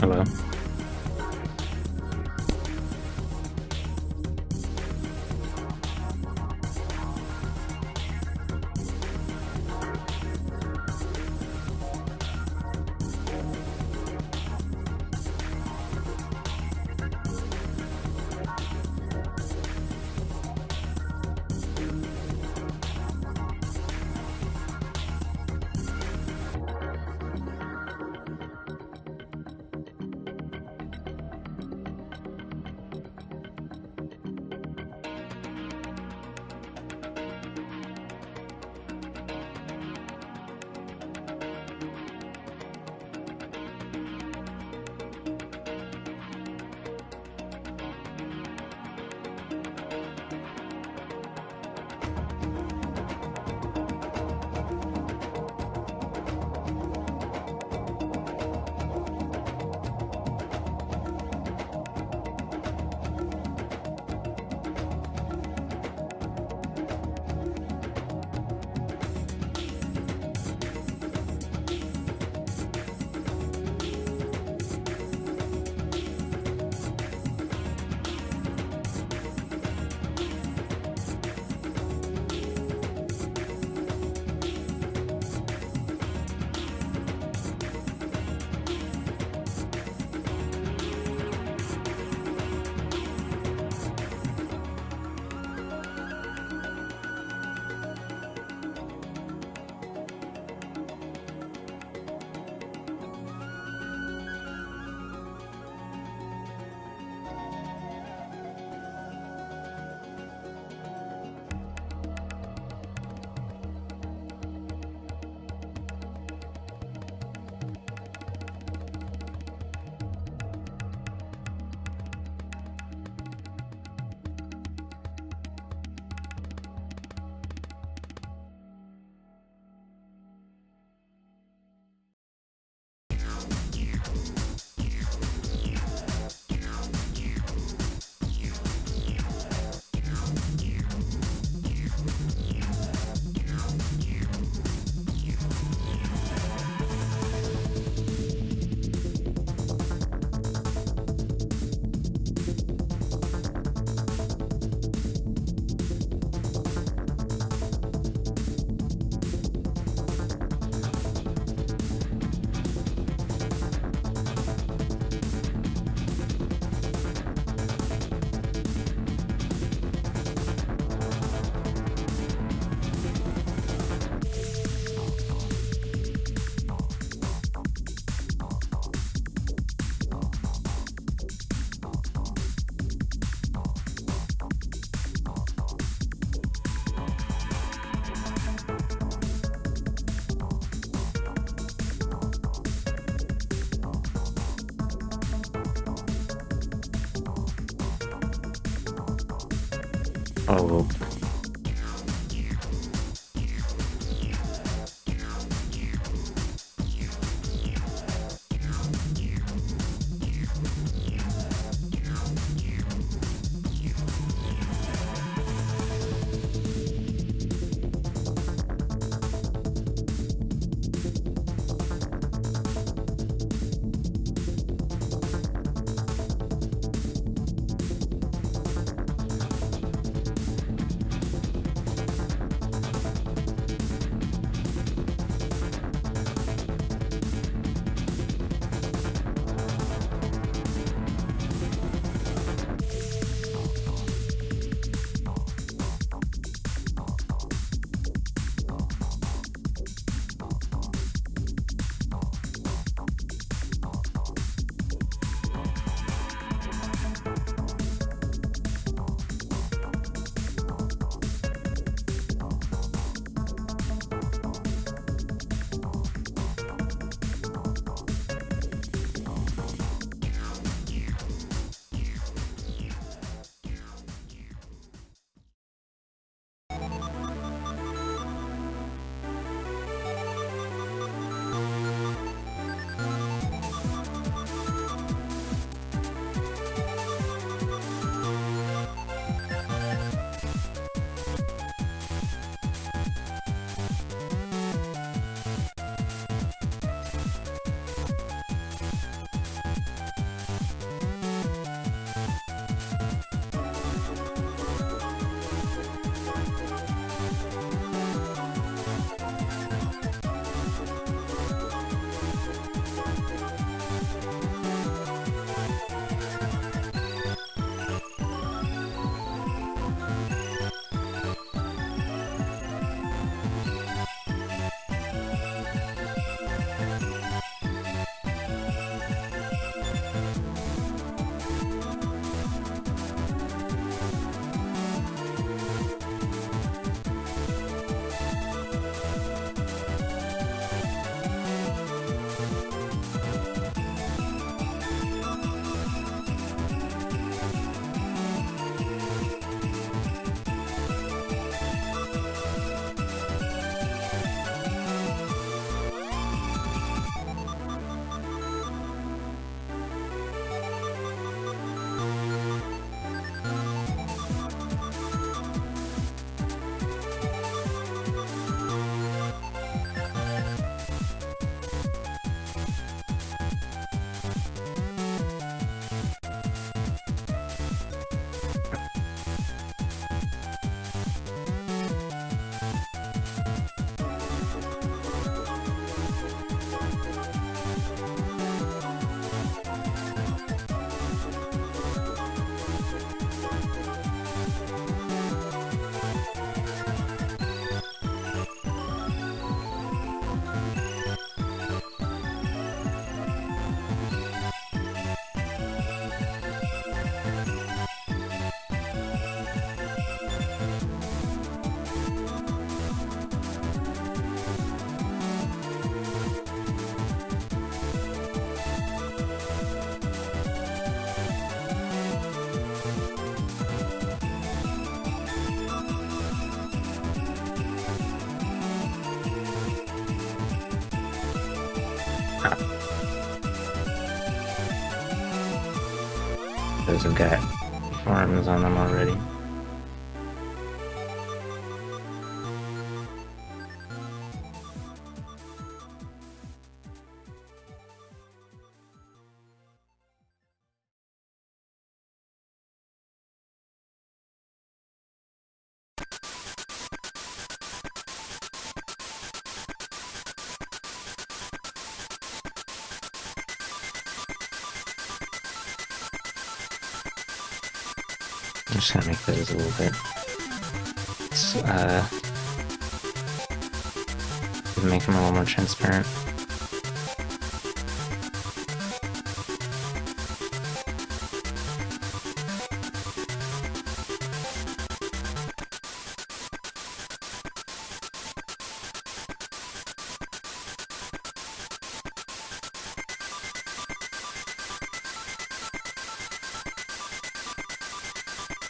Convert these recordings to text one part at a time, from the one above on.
Hello. Oh, Those have got farms on them already. I'm just gonna make those a little bit. Make them a little more transparent.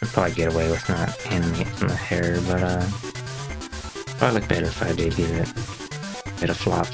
I'd probably get away with not animating the hair, but probably look better if I did give it a bit of flop.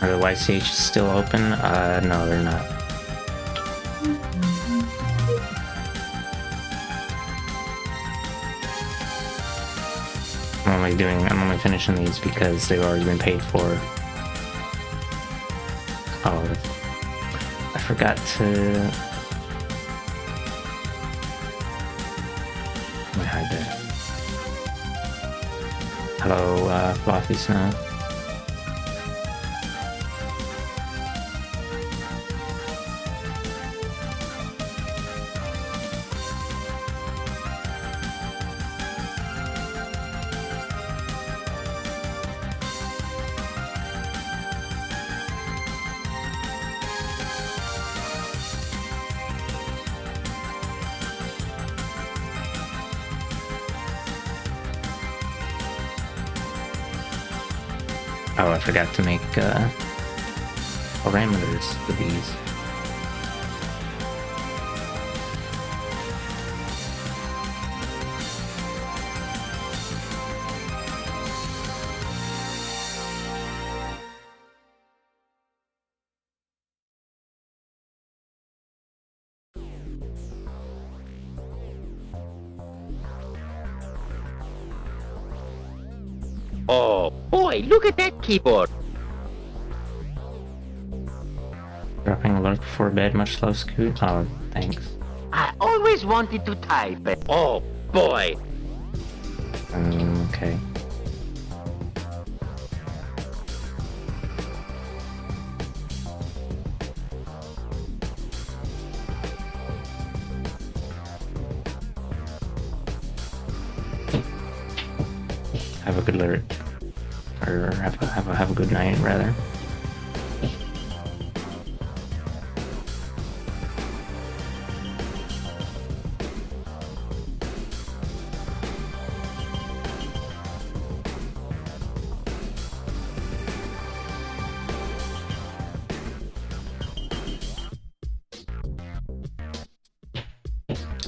Are the YCH still open? No, they're not. I'm only finishing these because they've already been paid for. Oh, I forgot to... Let me hide that. Hello, Fluffy Snow. Oh, I forgot to make parameters for these. Oh boy, look at that keyboard! Dropping alert before bed, much love, Scoot. Oh, thanks. I always wanted to type it. Oh boy! Okay. Have a good lyric, or have a good night, rather.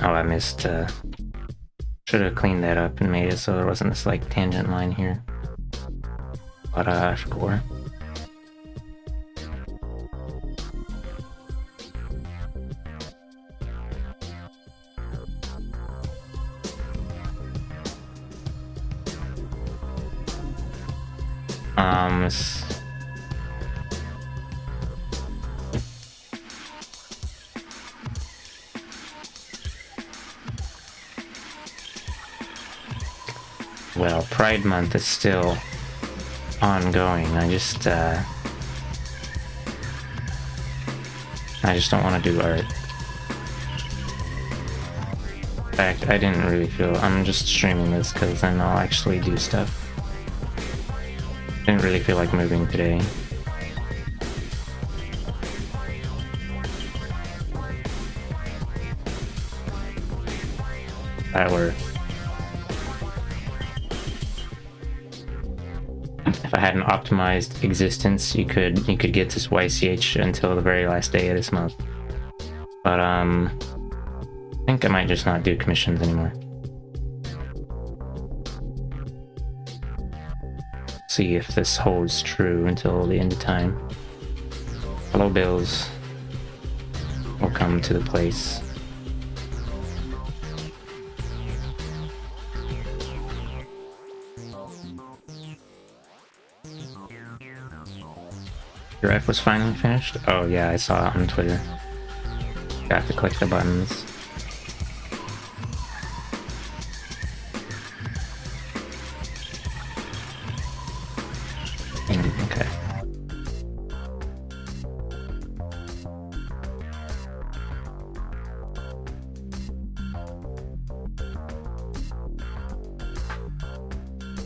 Oh, I missed. Should have cleaned that up and made it so there wasn't this like tangent line here. But sure. This... Pride Month is still ongoing. I just don't want to do art. In fact, I didn't really feel... I'm just streaming this because then I'll actually do stuff. Didn't really feel like moving today. That were... If I had an optimized existence, you could get this YCH until the very last day of this month. But I think I might just not do commissions anymore. See if this holds true until the end of time. Hello bills will come to the place. Your F was finally finished? Oh yeah, I saw it on Twitter. Got to click the buttons. Okay.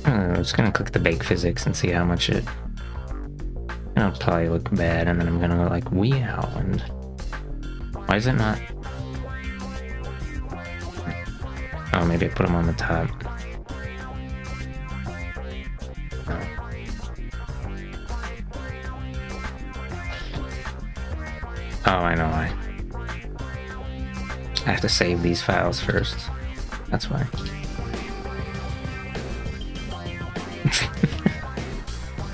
I'm just gonna click the bake physics and see how much it... It'll probably look bad, and then I'm gonna go like, wow, and... Why is it not... Oh, maybe I put them on the top. Oh, I know why. I have to save these files first. That's why.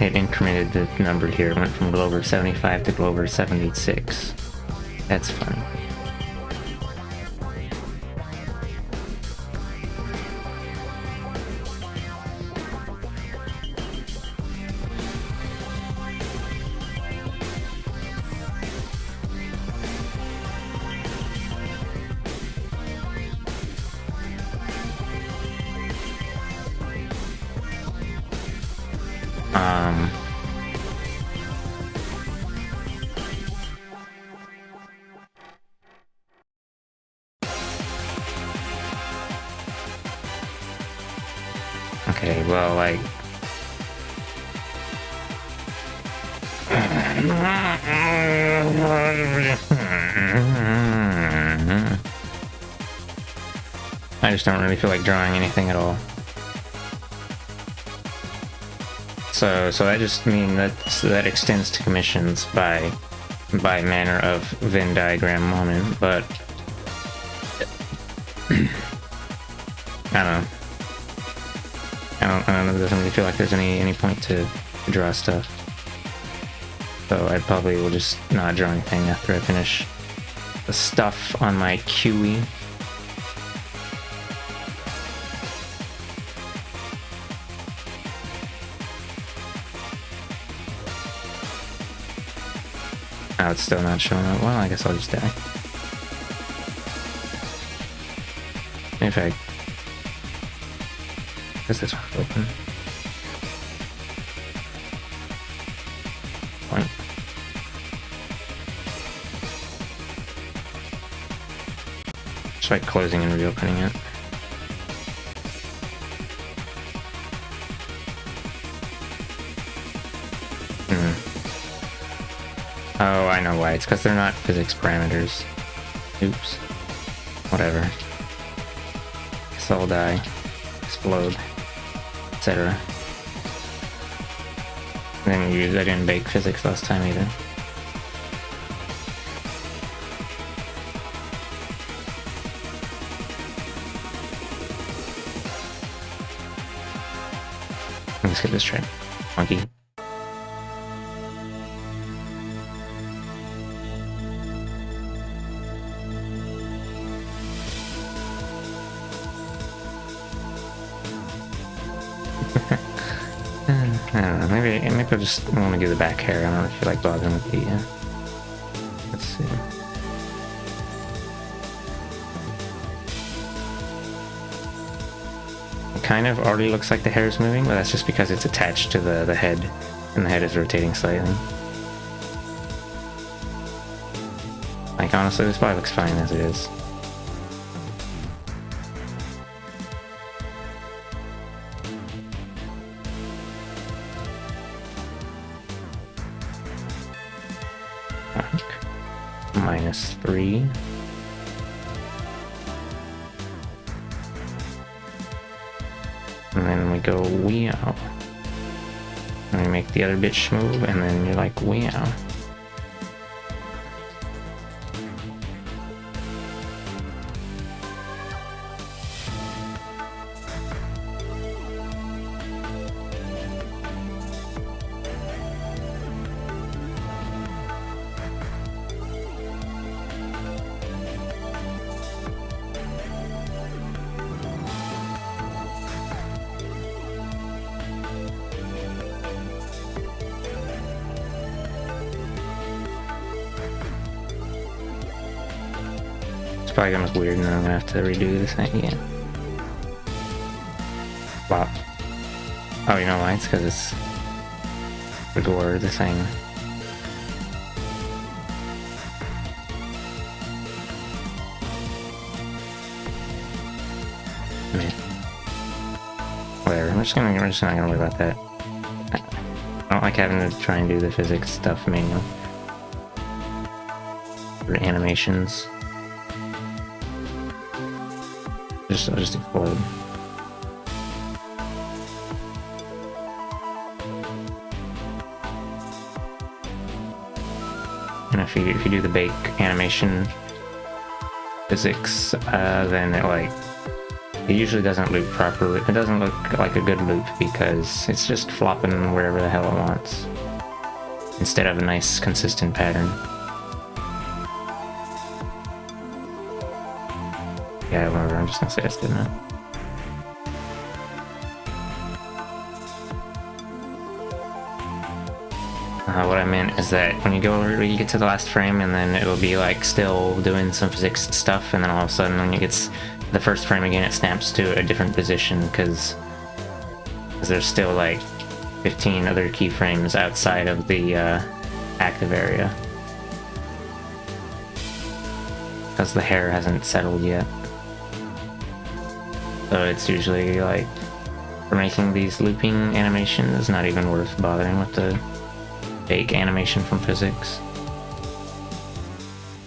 It incremented the number here. It went from Glover 75 to Glover 76. That's funny. Okay, well, like... I just don't really feel like drawing anything at all. So that just means that extends to commissions by manner of Venn diagram moment, but I don't know, it doesn't really feel like there's any point to draw stuff. So I probably will just not draw anything after I finish the stuff on my QE. Oh, it's still not showing up. Well, I guess I'll just die. In fact, is this one open? Point. Try closing and reopening it. Oh, I know why. It's because they're not physics parameters. Oops. Whatever. Guess I'll die. Explode. Etc. I didn't bake physics last time either. Let's get this try. Monkey. I don't know, maybe I'll just want to do the back hair. I don't really feel like bothering with the, let's see. kind of already looks like the hair is moving, but that's just because it's attached to the head, and the head is rotating slightly. Like, honestly, this probably looks fine as it is. -3. And then we go Weow. And we make the other bitch move, and then you're like Weow. Probably gonna look weird, and then I'm gonna have to redo this thing again. Wow. Oh, you know why? It's because it's the gore, the thing. Man. Whatever. We're just not gonna worry about that. I don't like having to try and do the physics stuff manually. For animations. I'll just explode. And if you do the bake animation physics, then it usually doesn't loop properly. It doesn't look like a good loop because it's just flopping wherever the hell it wants, instead of a nice consistent pattern. Yeah, whatever, I'm just gonna say that's good enough. What I meant is that when you get to the last frame, and then it'll be like still doing some physics stuff, and then all of a sudden when you get to the first frame again, it snaps to a different position because there's still like 15 other keyframes outside of the active area. Because the hair hasn't settled yet. So it's usually like, for making these looping animations, it's not even worth bothering with the fake animation from physics.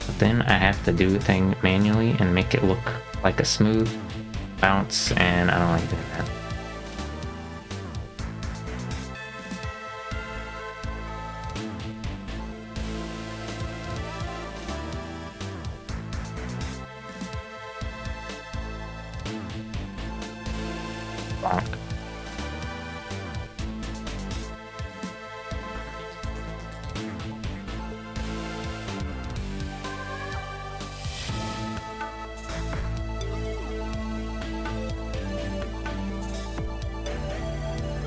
But then I have to do the thing manually and make it look like a smooth bounce, and I don't like doing that.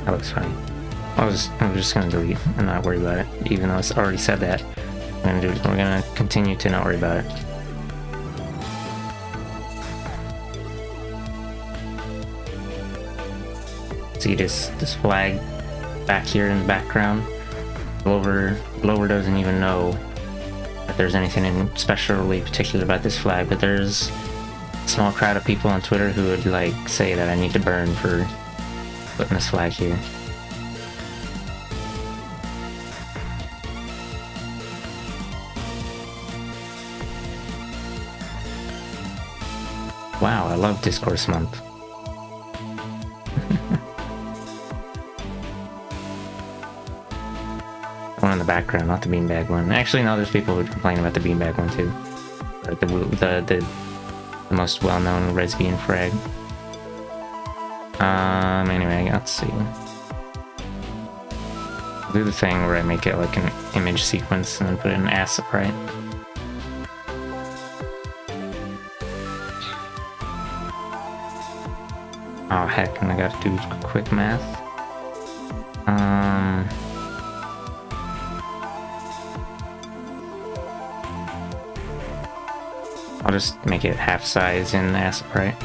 That looks funny. I'm just gonna delete and not worry about it, even though it's already said that. We're gonna continue to not worry about it. See this flag back here in the background? Glover doesn't even know that there's anything especially particular about this flag, but there's a small crowd of people on Twitter who would like say that I need to burn for putting this flag here. Wow, I love Discourse Month. One in the background, not the beanbag one. Actually, no, there's people who complain about the beanbag one too. The most well-known lesbian frag. Anyway, let's see. I'll do the thing where I make it like an image sequence and then put it in ASAP, right? Oh heck, and I gotta do quick math. I'll just make it half size in ASAP, right?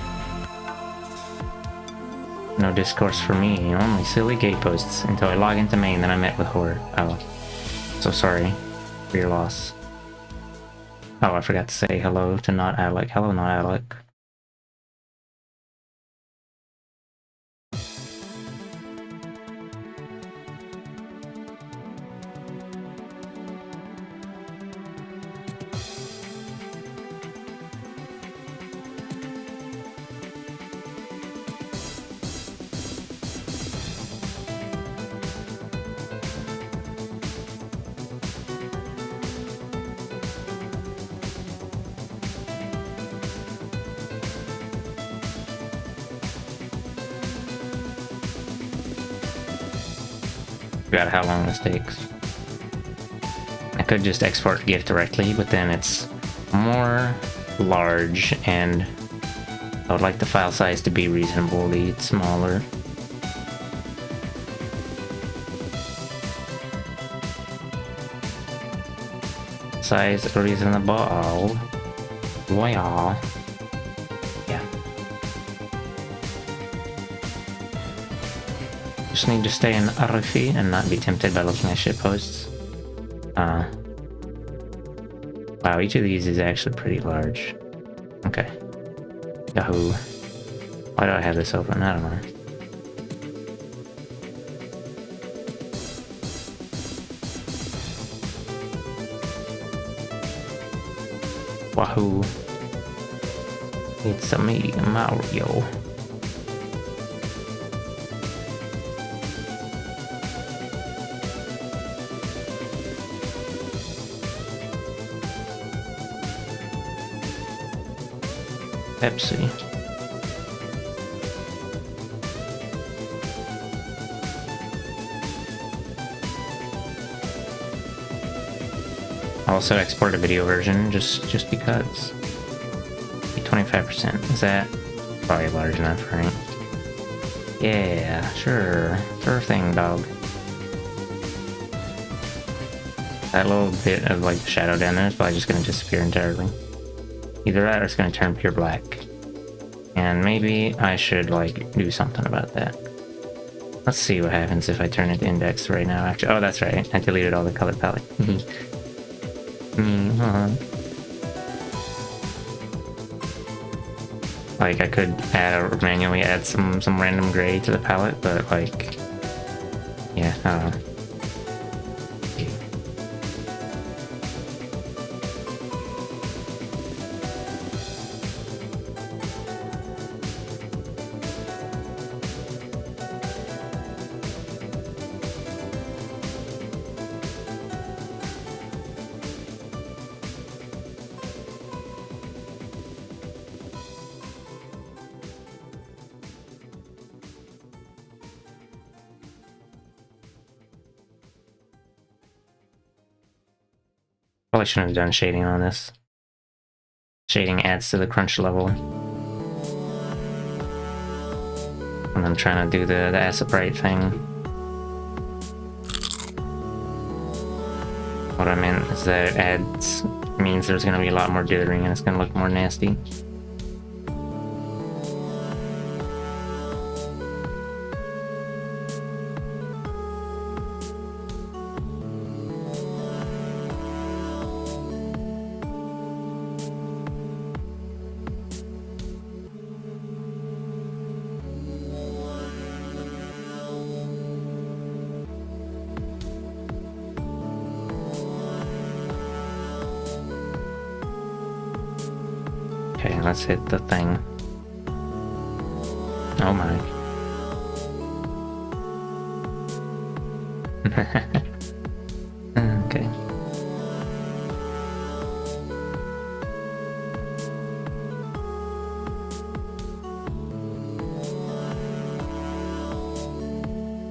No discourse for me, only silly gay posts until I log into main, then I met with horror. Oh. So sorry for your loss. Oh, I forgot to say hello to Not Alec. Hello, Not Alec. Forgot how long this takes. I could just export GIF directly, but then it's more large, and I would like the file size to be reasonably smaller. Size reasonable. Wow. Yeah. Just need to stay in RFE and not be tempted by looking at shit posts. Wow, each of these is actually pretty large. Okay. Yahoo. Why do I have this open? I don't know. Wahoo. It's me, Mario. Pepsi. I also export a video version just because. 25%. Is that probably large enough, right? Yeah, sure. Sure thing, dog. That little bit of like shadow down there is probably just gonna disappear entirely. Either that or it's gonna turn pure black. And maybe I should like do something about that. Let's see what happens if I turn it to index right now. Actually, oh, that's right. I deleted all the color palette. Like I could manually add some random gray to the palette, but like, yeah, I don't know. Probably shouldn't have done shading on this. Shading adds to the crunch level. And I'm trying to do the acid bright thing. What I meant is that it means there's gonna be a lot more dithering and it's gonna look more nasty. Okay, let's hit the thing. Oh my. Okay.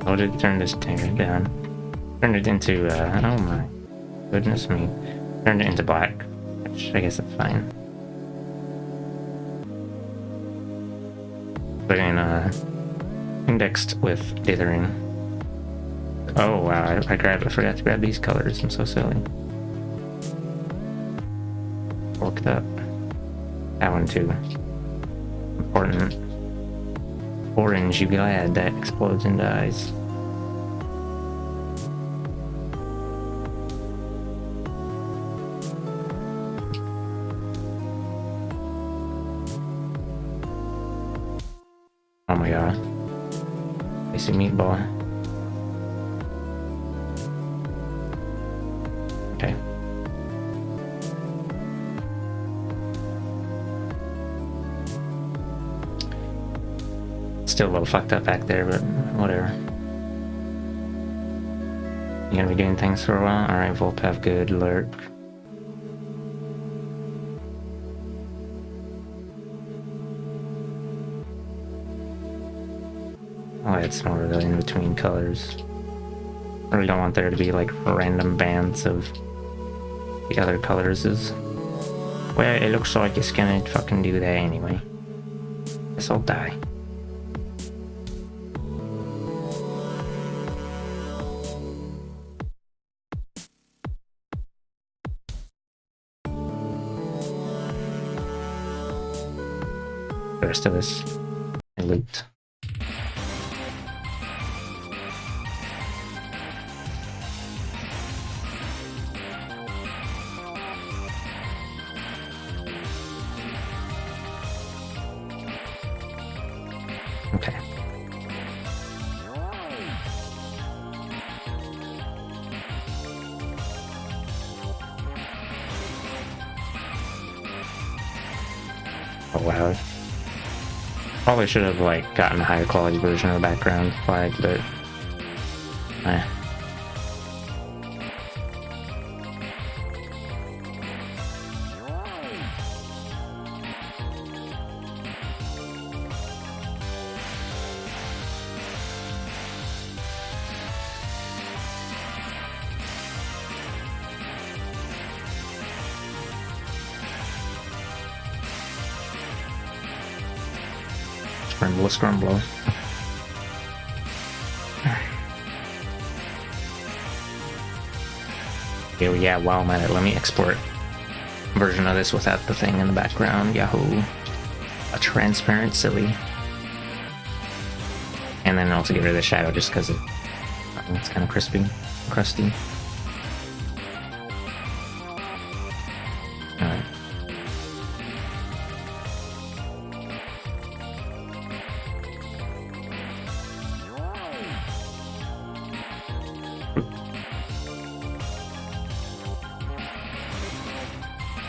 Oh, did it turn this thing down? Turned it into, oh my goodness me. Turned it into black, which I guess that's fine. But in indexed with dithering. Oh wow, I forgot to grab these colors. I'm so silly. Looked up. That one too. Important. Orange, you glad that explodes and dies. Oh my god. Spicy meatball. Okay. Still a little fucked up back there, but whatever. You gonna be doing things for a while? Alright, Volpav, good. Lurk. I'll add some more of the in-between colors. I really don't want there to be like random bands of the other colors. Well, it looks like it's gonna fucking do that anyway. Guess I'll die. The rest of this I loot. Okay. Oh wow. Probably should have like gotten a higher quality version of the background flag, but scrumble. Oh yeah, while I'm at it, let me export a version of this without the thing in the background. Yahoo! A transparent silly. And then also get rid of the shadow just because it's kind of crispy, crusty. Alright.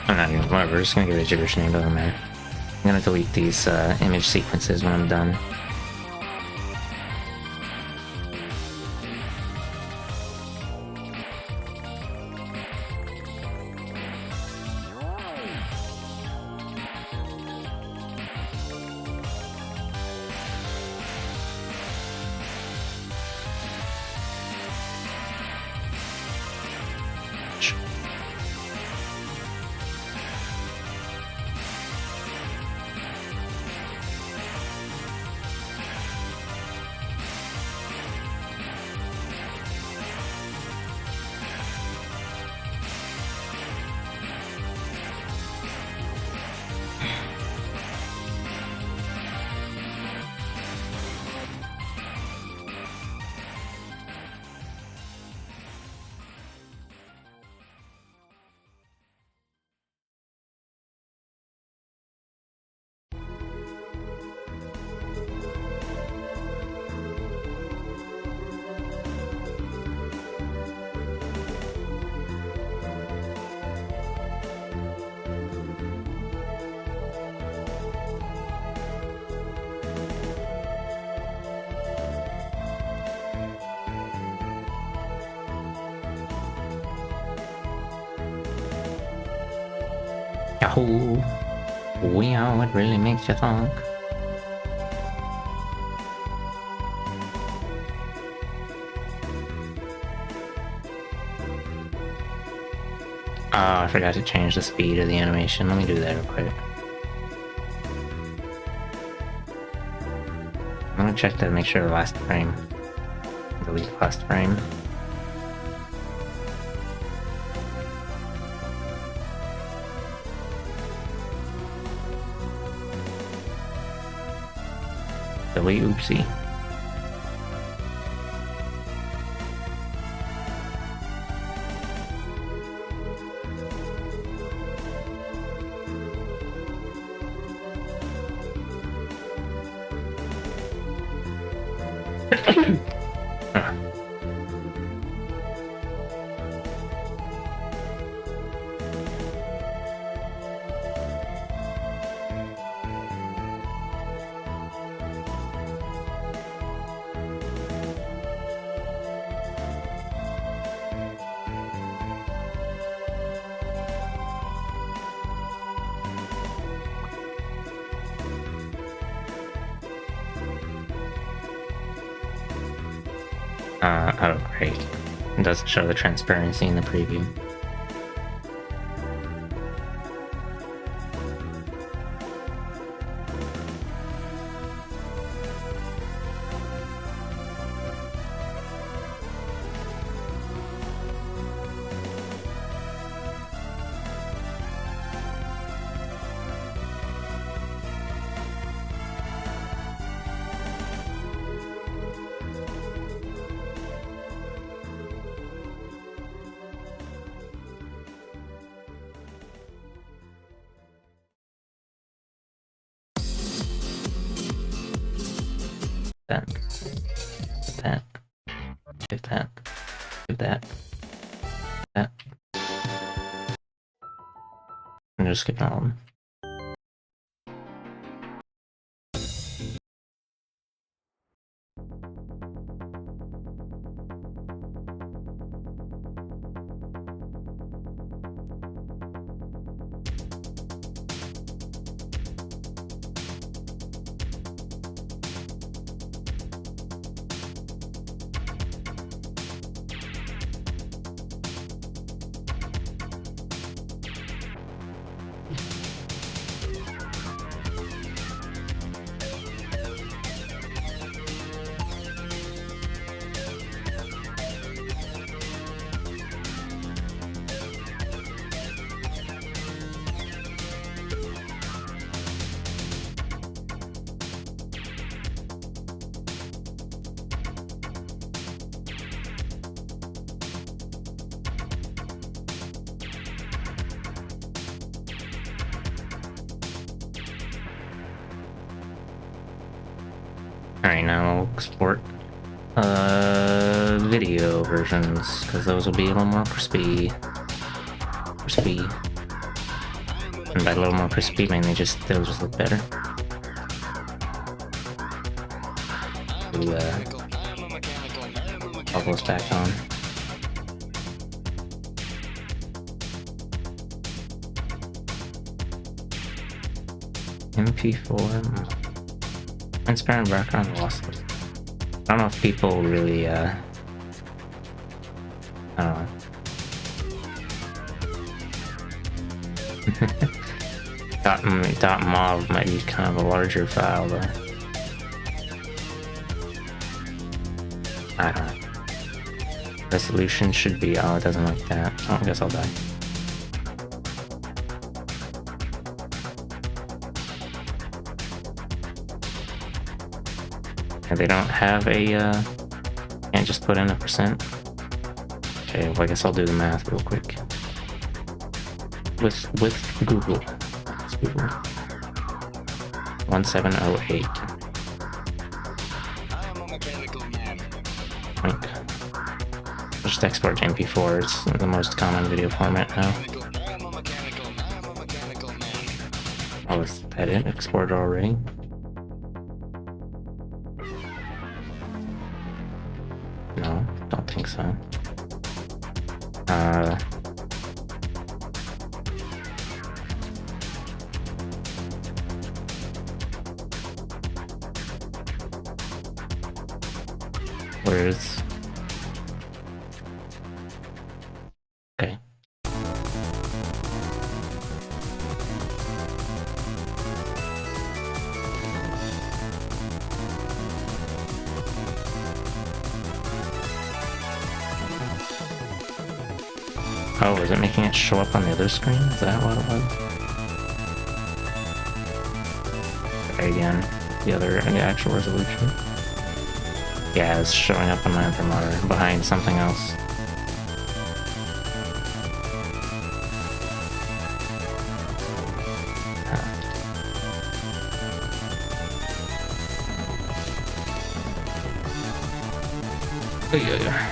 I'm not even, whatever, we're just gonna give it a gibberish name, doesn't matter. I'm gonna delete these image sequences when I'm done. Yahoo! Wow, what really makes you think? Oh, I forgot to change the speed of the animation. Let me do that real quick. I'm gonna check to make sure the last frame. Delete last frame. Really oopsie. Oh great. It doesn't show the transparency in the preview. That. That. Do that. Do that. That. I'm just skipping all of them. Alright, now we'll export video versions, because those will be a little more crispy. And by a little more crispy, I mean they'll just look better. All those back on. MP4. Transparent background lossless. I don't know if people really, I don't know. .mov might be kind of a larger file, though. I don't know. Resolution should be, oh, it doesn't like that. Oh, I guess I'll die. They don't have a, can't just put in a %. Okay, well I guess I'll do the math real quick. With Google. It's Google. 1708. Just export to MP4, it's the most common video format now. Oh, is that it? Exported already? No, don't think so. Where is... Okay. Oh, is it making it show up on the other screen? Is that what it was? Okay, again. the actual resolution. Yeah, it's showing up on my other monitor behind something else. Yeah.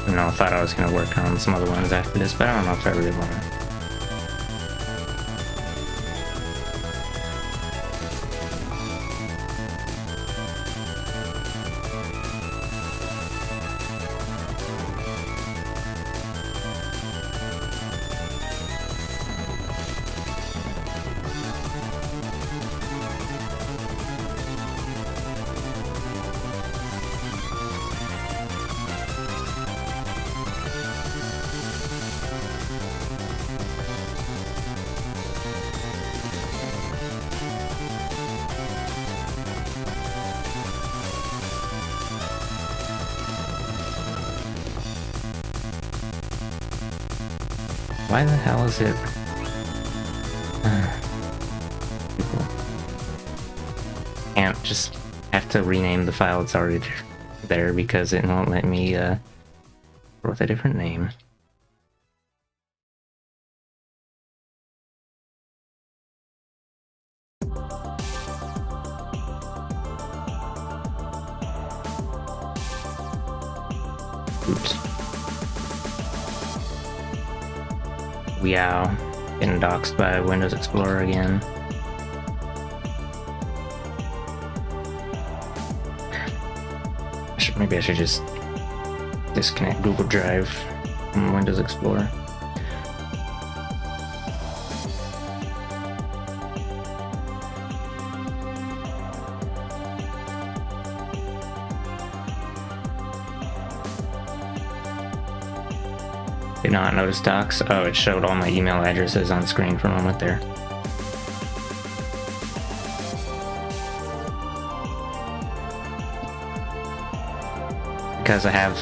No, I thought I was gonna work on some other ones after this, but I don't know if I really want to. Why the hell is it? People can't just have to rename the file that's already there because it won't let me with a different name. Oops. Weow. Getting doxxed by Windows Explorer again. Maybe I should just disconnect Google Drive from Windows Explorer. Did not notice docs. Oh, it showed all my email addresses on screen for a moment there. Because I have,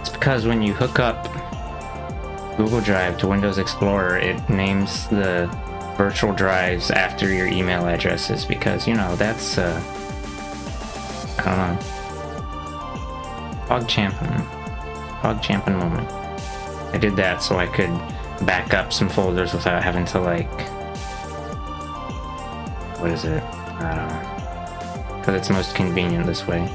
it's because when you hook up Google Drive to Windows Explorer, it names the virtual drives after your email addresses because, you know, that's, I don't know. PogChampin moment. I did that so I could back up some folders without having to, like, what is it? I don't know. Because it's most convenient this way.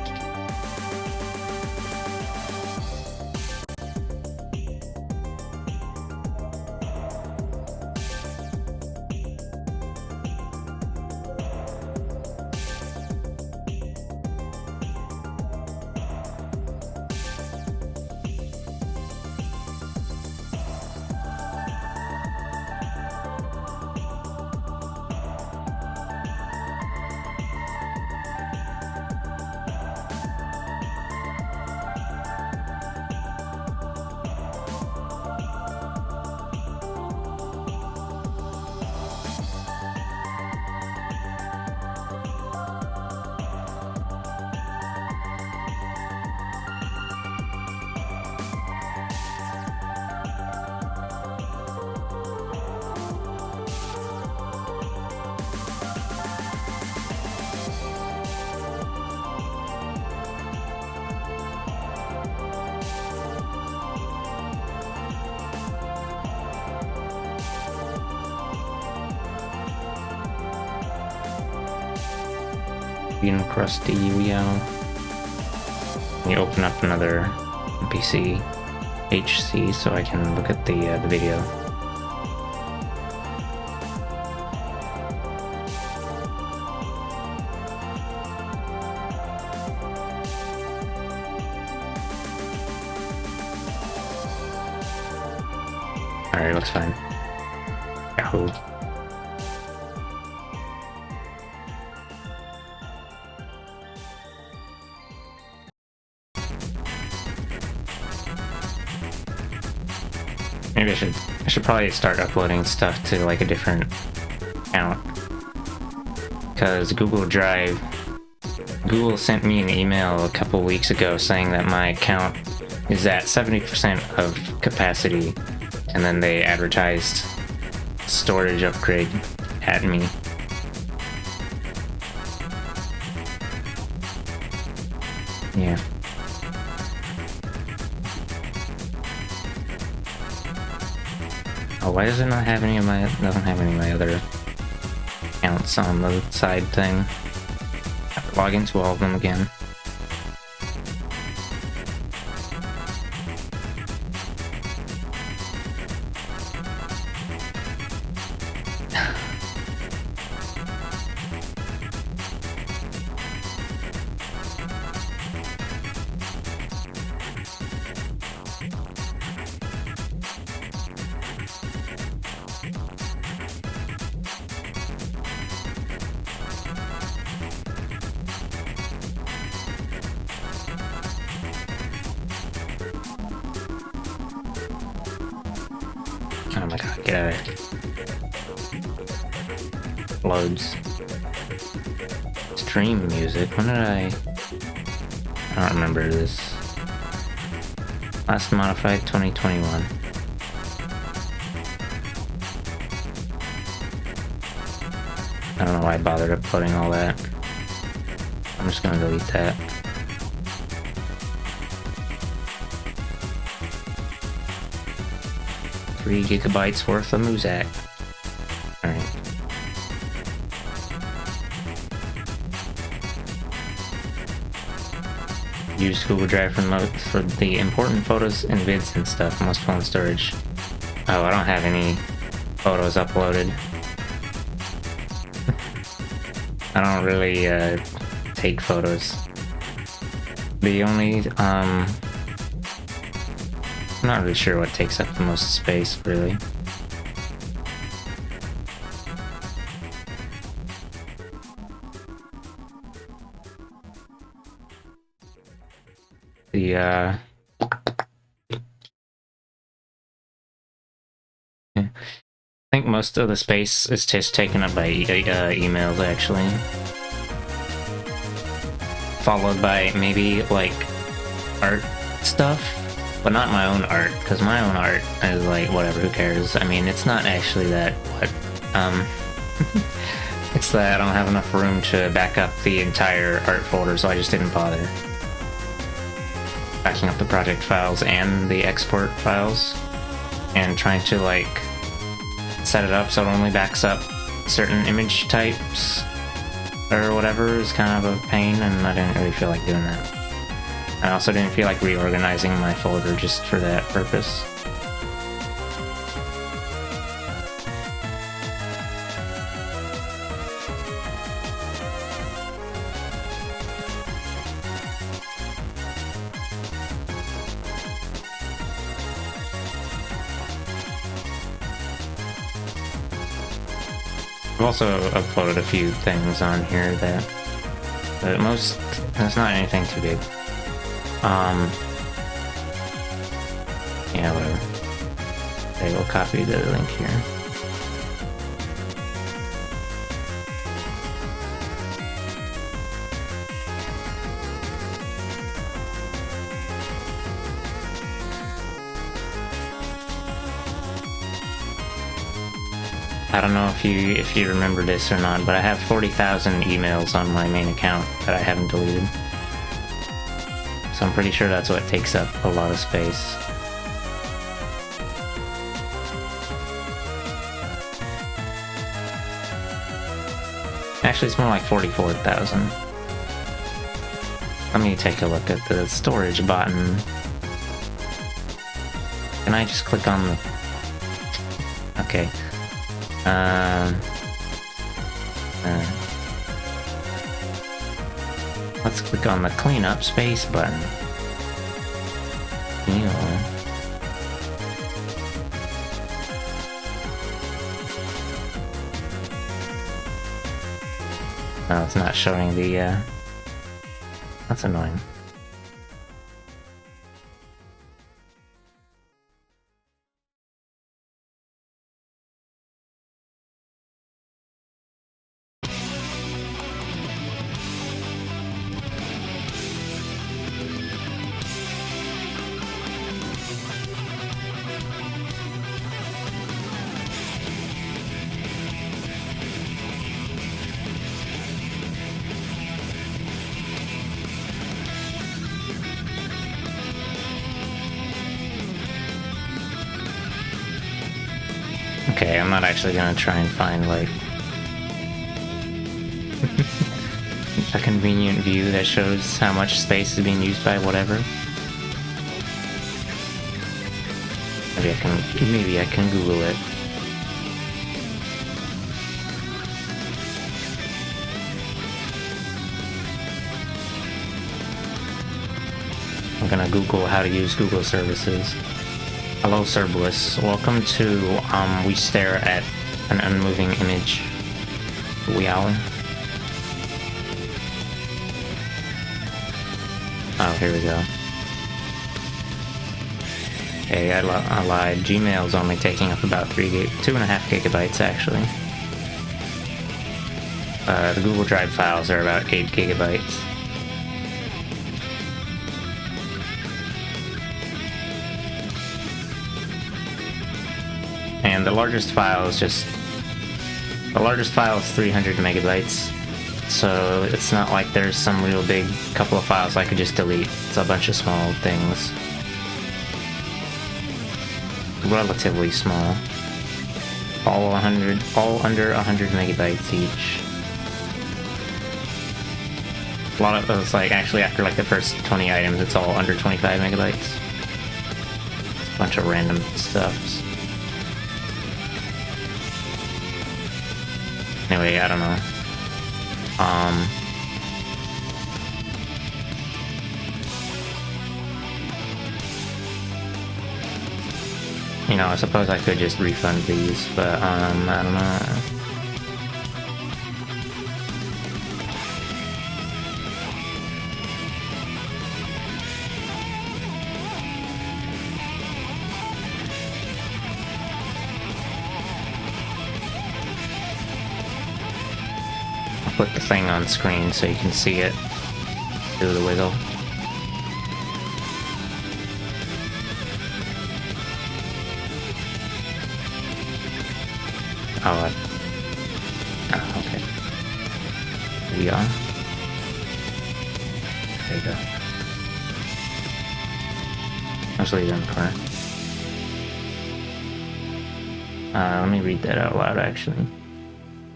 Being crusty, Weow. You open up another PC HC so I can look at the video. Alright, looks fine. Yahoo. Maybe I should probably start uploading stuff to like a different account. Because Google sent me an email a couple weeks ago saying that my account is at 70% of capacity, and then they advertised storage upgrade at me. Yeah. Oh, why does it not have any of my, doesn't have any of my other accounts on the side thing? I have to log into all of them again. Oh my god, get out of here. Loads. Stream music. When did I don't remember this. Last modified 2021. I don't know why I bothered uploading all that. I'm just gonna delete that. $3 GB worth of Muzak. Alright. Use Google Drive for the important photos and vids and stuff. Most phone storage. Oh, I don't have any photos uploaded. I don't really take photos. The only I'm not really sure what takes up the most space, really. I think most of the space is just taken up by emails, actually. Followed by maybe, like, art stuff. But not my own art, because my own art is like, whatever, who cares? I mean, it's not actually that, it's that I don't have enough room to back up the entire art folder, so I just didn't bother. Backing up the project files and the export files, and trying to, like, set it up so it only backs up certain image types, or whatever, is kind of a pain, and I didn't really feel like doing that. I also didn't feel like reorganizing my folder just for that purpose. I've also uploaded a few things on here that, but that's not anything too big. Yeah, whatever. Okay, we'll copy the link here. I don't know if you remember this or not, but I have 40,000 emails on my main account that I haven't deleted. So I'm pretty sure that's what takes up a lot of space. Actually, it's more like 44,000. Let me take a look at the storage button. Can I just click on the... Okay. Let's click on the cleanup space button. No, it's not showing the, That's annoying. Okay, I'm not actually gonna try and find, like, a convenient view that shows how much space is being used by whatever. Maybe I can Google it. I'm gonna Google how to use Google services. Hello, Cerberus. Welcome to, we stare at an unmoving image. Wow. Oh, here we go. Okay, I lied. Gmail's only taking up about 2.5 gigabytes, actually. The Google Drive files are about 8 gigabytes. And the largest file is 300 megabytes. So it's not like there's some real big couple of files I could just delete. It's a bunch of small things. Relatively small. All under 100 megabytes each. A lot of those, like, actually after like the first 20 items, it's all under 25 megabytes. It's a bunch of random stuff. Anyway, I don't know. You know, I suppose I could just refund these, but, I don't know. Put the thing on screen so you can see it through the wiggle. Oh, okay. Here we are. There you go. I'll just leave it in the corner. Let me read that out loud, actually.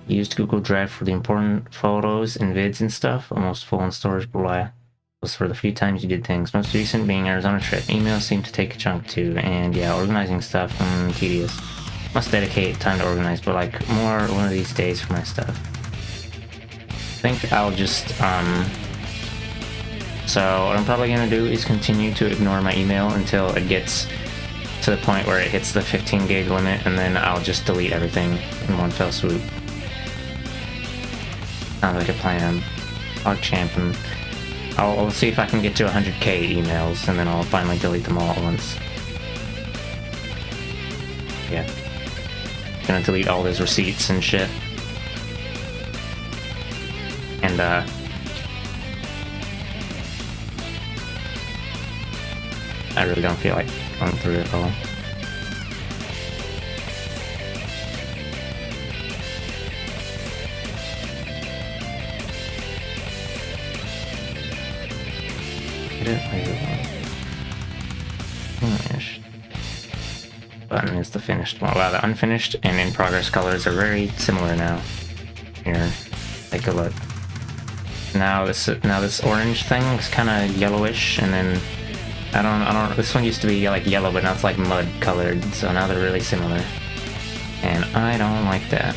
Used Google Drive for the important photos and vids and stuff. Almost full on storage, blah. Was for the few times you did things. Most recent being Arizona trip. Emails seem to take a chunk too, and yeah, organizing stuff, tedious. Must dedicate time to organize, but like more one of these days for my stuff. I think I'll just, so what I'm probably gonna do is continue to ignore my email until it gets to the point where it hits the 15 gig limit, and then I'll just delete everything in one fell swoop. Sounds like a plan. I'll champion. I'll see if I can get to 100k emails, and then I'll finally delete them all at once. Yeah. Gonna delete all those receipts and shit. And, I really don't feel like going through it all. Finished. Button is the finished one. Wow, the unfinished and in progress colors are very similar now. Here, take a look. Now this orange thing looks kind of yellowish, and then I don't. This one used to be like yellow, but now it's like mud colored. So now they're really similar, and I don't like that.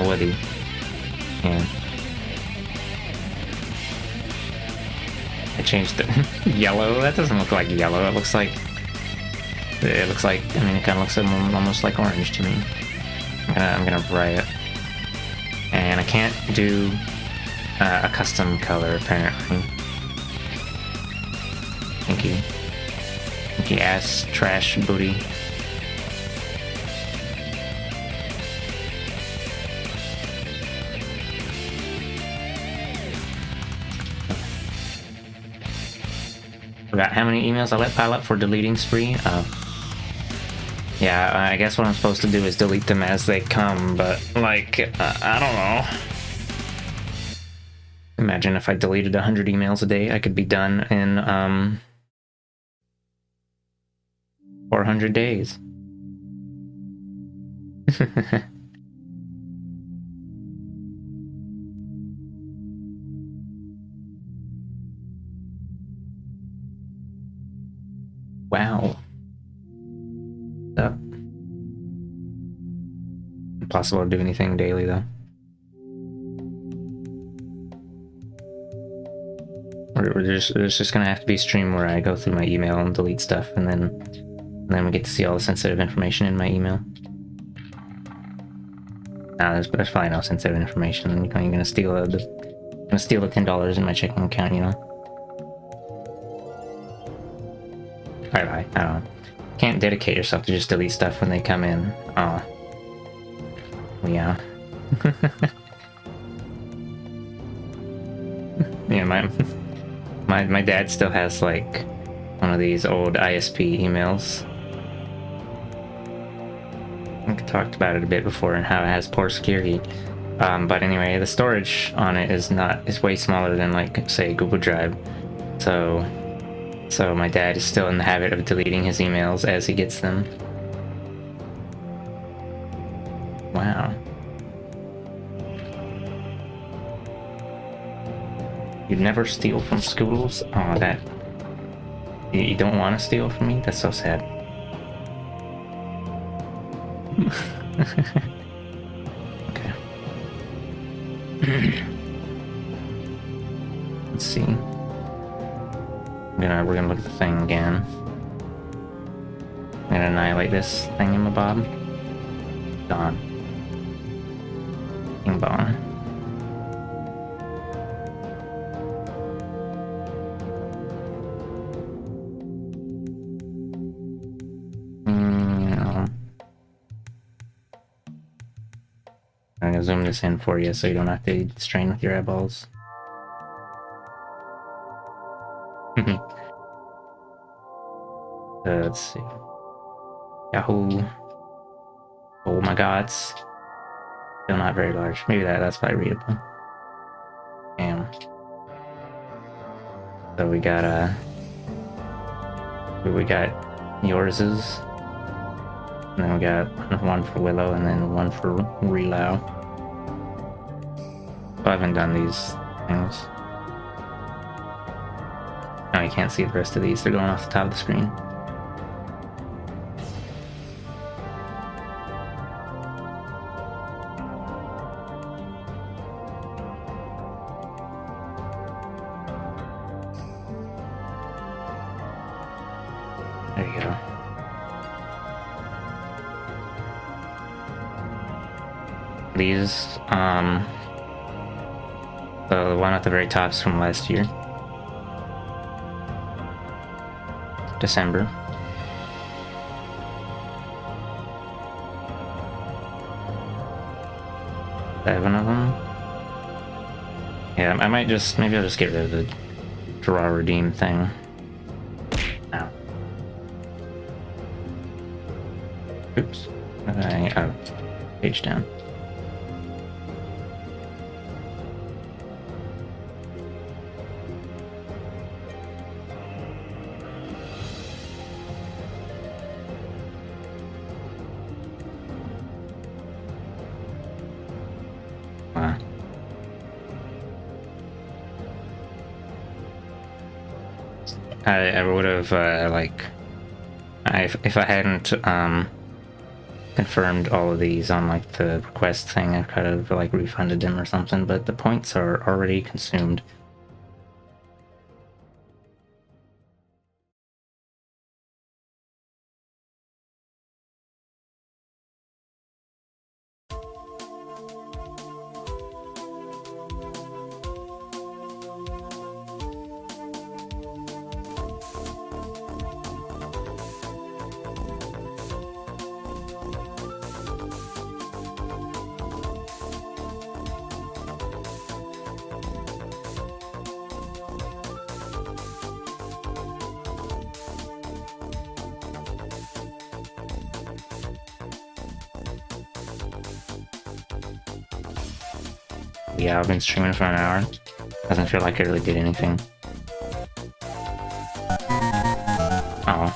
Woody. Yeah. I changed the yellow. That doesn't look like yellow. It looks like It looks like, I mean, it kind of looks almost like orange to me. I'm gonna write it. And I can't do a custom color, apparently. Thank you ass trash booty. Forgot how many emails I let pile up for deleting spree. Yeah, I guess what I'm supposed to do is delete them as they come, but like, I don't know. Imagine if I deleted 100 emails a day, I could be done in 400 days. Wow. Impossible to do anything daily though. There's just gonna have to be a stream where I go through my email and delete stuff, and then we get to see all the sensitive information in my email. Nah, there's probably no sensitive information. You're gonna steal the $10 in my checking account, you know. Bye. I don't know. Can't dedicate yourself to just delete stuff when they come in. Oh. Yeah. Yeah, my dad still has like one of these old ISP emails. I think I talked about it a bit before and how it has poor security. But anyway, the storage on it is way smaller than like say Google Drive. So my dad is still in the habit of deleting his emails as he gets them. Wow. You'd never steal from schools? Oh, that... You don't want to steal from me? That's so sad. Okay. Let's see. We're gonna look at the thing again. I'm gonna annihilate this thingamabob. Gone. Bing bong. I'm gonna zoom this in for you so you don't have to strain with your eyeballs. Let's see. Yahoo. Oh my god. Still not very large. Maybe that's probably readable. Damn. So we got yours's. And then we got one for Willow and then one for Relau. I haven't done these things. Now you can't see the rest of these. They're going off the top of the screen. There you go. These, the one at the very top is from last year. December. Seven of them. Yeah, I might just, maybe I'll just get rid of the draw redeem thing. Ow. Oops. Oh, page down. I would have if I hadn't confirmed all of these on like the request thing, I could have like refunded them or something, but the points are already consumed. Yeah, I've been streaming for an hour. Doesn't feel like I really did anything. Oh.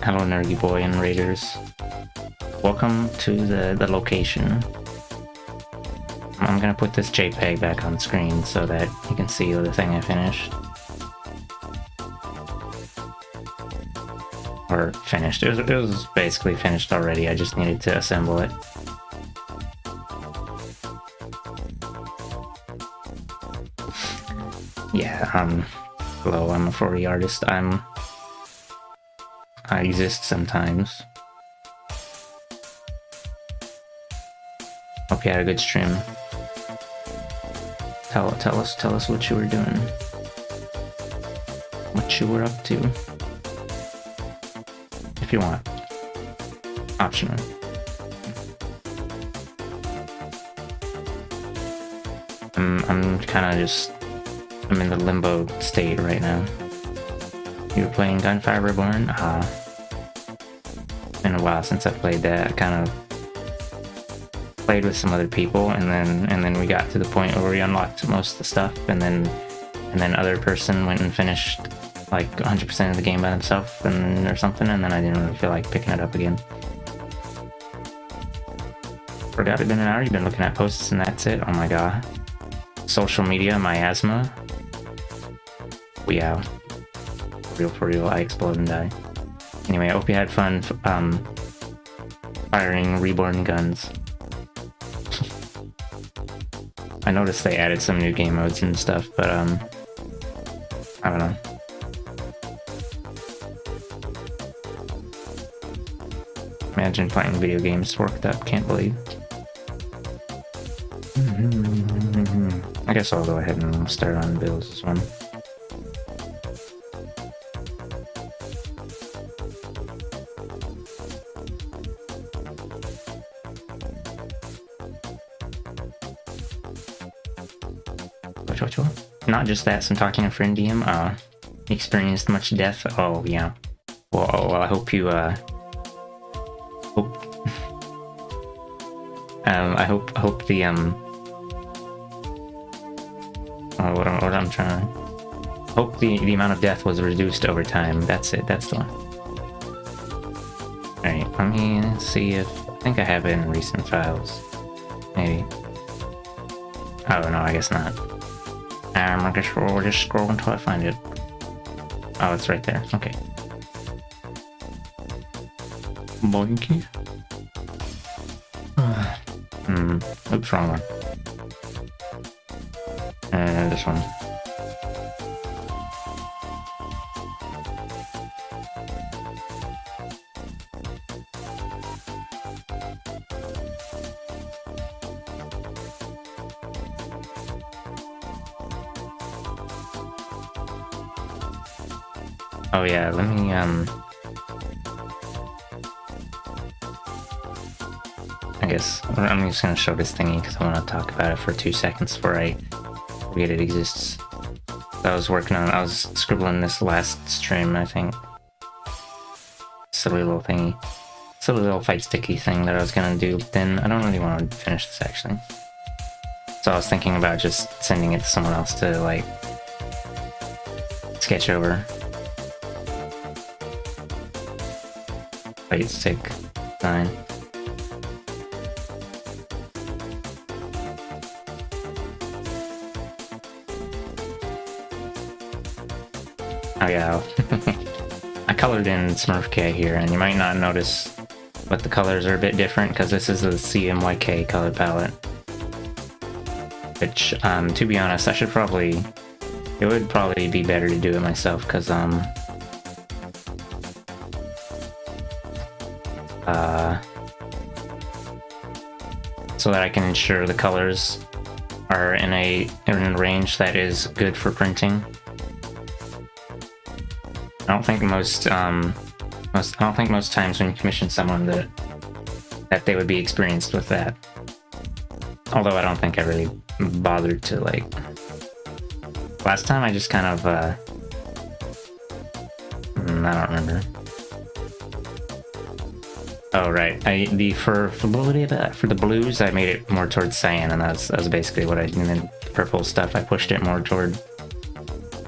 Hello Nerdy Boy and Raiders. Welcome to the location. I'm gonna put this JPEG back on screen so that you can see the thing I finished. Or finished. It was basically finished already, I just needed to assemble it. Yeah, hello, I'm a 4D artist. I exist sometimes. Hope you had a good stream. Tell us what you were doing. What you were up to. If you want. Optional. I'm kinda just... I'm in the limbo state right now. You were playing Gunfire Reborn? Been a while since I played that. I kind of played with some other people, and then we got to the point where we unlocked most of the stuff, and then other person went and finished like 100% of the game by themselves, or something, and then I didn't really feel like picking it up again. Forgot it'd been an hour. You've been looking at posts and that's it. Oh my god. Social media miasma. We out. For real, I explode and die. Anyway, I hope you had fun firing Reborn guns. I noticed they added some new game modes and stuff, but I don't know. Imagine playing video games worked up, can't believe. I guess I'll go ahead and start on Bill's one. Not just that, some talking to friend DM. Experienced much death. Oh yeah. Well, I hope you hope I hope the what I'm trying to hope the amount of death was reduced over time. That's it. That's the one. All right. Let me see if I think I have it in recent files. Maybe. Oh no, I guess not. I guess we'll just scroll until I find it. Oh, it's right there. Okay. Boinky. Oops, wrong one. And this one. Oh yeah, let me I guess I'm just gonna show this thingy because I want to talk about it for 2 seconds before I forget it exists. I was scribbling this last stream, I think. Silly little thingy. Silly little fight sticky thing that I was gonna do, but then I don't really want to finish this actually. So I was thinking about just sending it to someone else to like sketch over. Fight stick design. Oh yeah, I colored in SmurfK here, and you might not notice, but the colors are a bit different because this is the CMYK color palette. Which, to be honest, it would probably be better to do it myself because, so that I can ensure the colors are in a range that is good for printing. I don't think most times when you commission someone that they would be experienced with that. Although I don't think I really bothered to like. Last time I just kind of I don't remember. Oh right, for the blues I made it more towards cyan, and that's basically what I did. And then purple stuff I pushed it more toward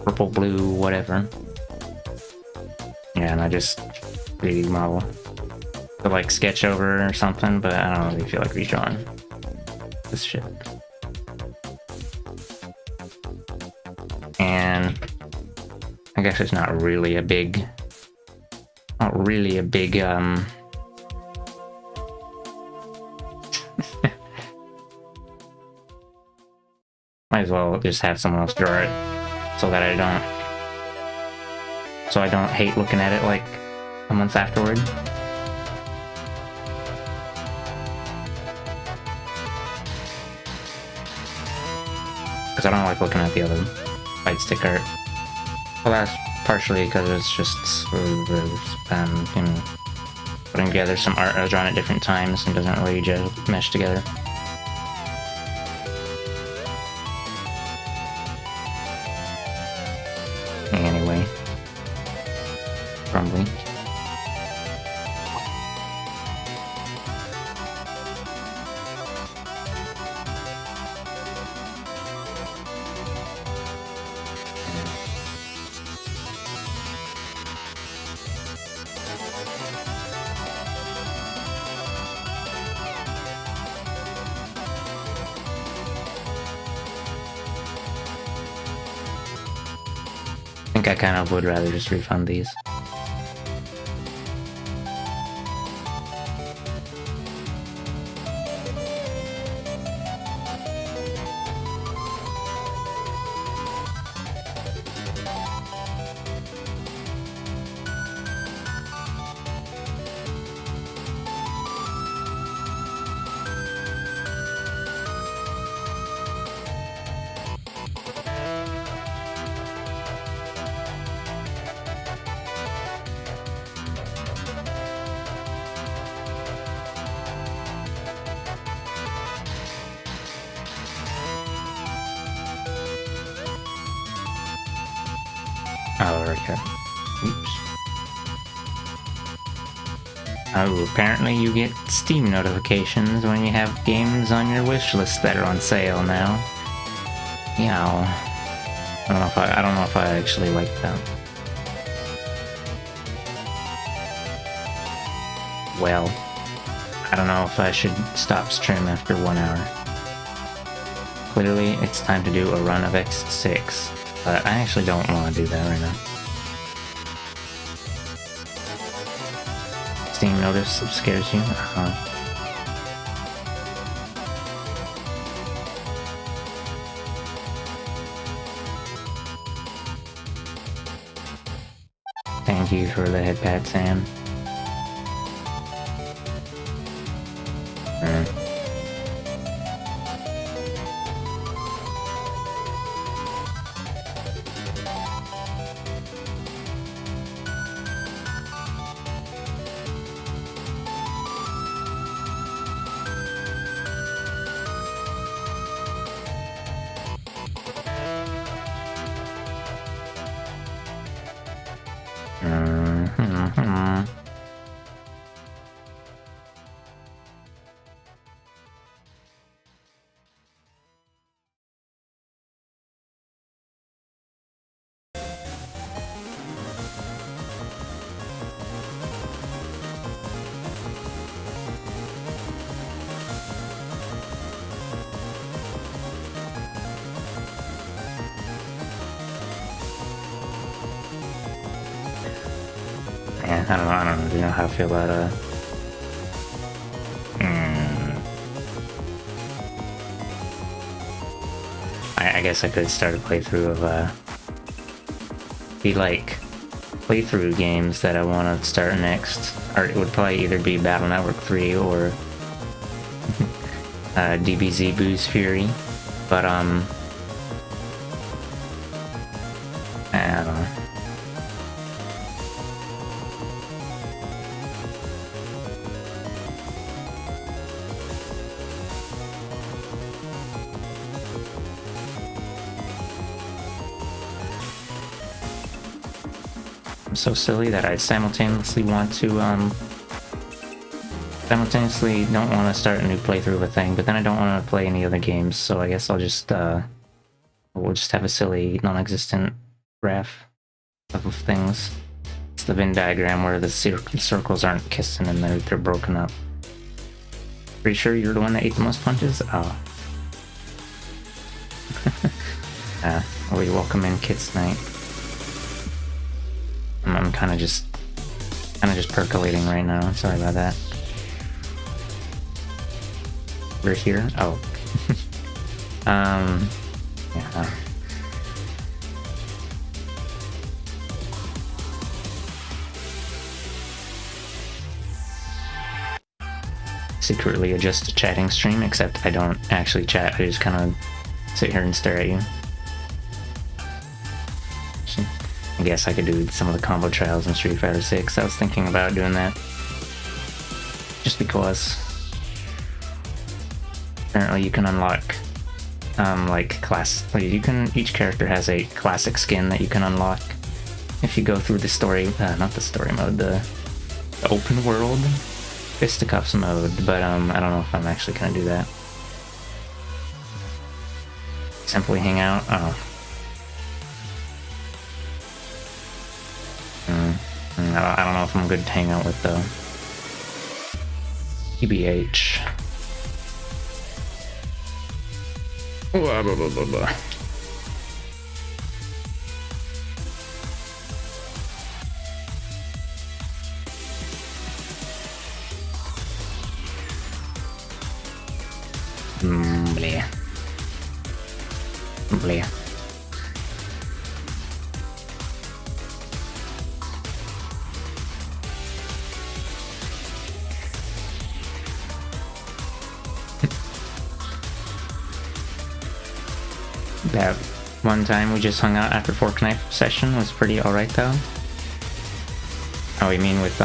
purple, blue, whatever. Yeah, and I just 3D model to like sketch over or something, but I don't really feel like redrawing this shit. And I guess it's not really a big might as well just have someone else draw it so that I don't hate looking at it like a month afterward. Because I don't like looking at the other fight stick art. Well, that's partially because it's just you know, putting together some art I was drawn at different times and doesn't really just mesh together. Anyway, crumbly. I think I kind of would rather just refund these. Oh, right here. Oops. Oh, apparently you get Steam notifications when you have games on your wish list that are on sale now. Yeah. I don't know if I actually like that. Well, I don't know if I should stop stream after 1 hour. Clearly, it's time to do a run of X6. But I actually don't want to do that right now. Steam notice scares you? Thank you for the head pat, Sam. I don't know how I feel about I guess I could start a playthrough of playthrough games that I want to start next, or it would probably either be Battle Network 3 or DBZ Booze Fury, but I don't know. So silly that I simultaneously want to simultaneously don't want to start a new playthrough of a thing, but then I don't want to play any other games, so I guess I'll just, we'll just have a silly, non-existent graph of things. It's the Venn diagram where the circles aren't kissing and they're broken up. Pretty sure you're the one that ate the most punches? Oh. We welcome in Kids Night. I'm kind of just percolating right now. Sorry about that. We're here. Oh. Yeah. Secretly adjust a chatting stream, except I don't actually chat. I just kind of sit here and stare at you. I guess I could do some of the combo trials in Street Fighter 6. I was thinking about doing that. Just because. Apparently you can unlock, each character has a classic skin that you can unlock if you go through the story, not the story mode, the open world fisticuffs mode, but I don't know if I'm actually gonna do that. Simply hang out? Oh. I don't know if I'm good to hang out with though. TBH. Blah, blah, blah, blah, blah. Bleh. Bleh. That one time we just hung out after Fork Knife session was pretty alright though. Oh, you mean with,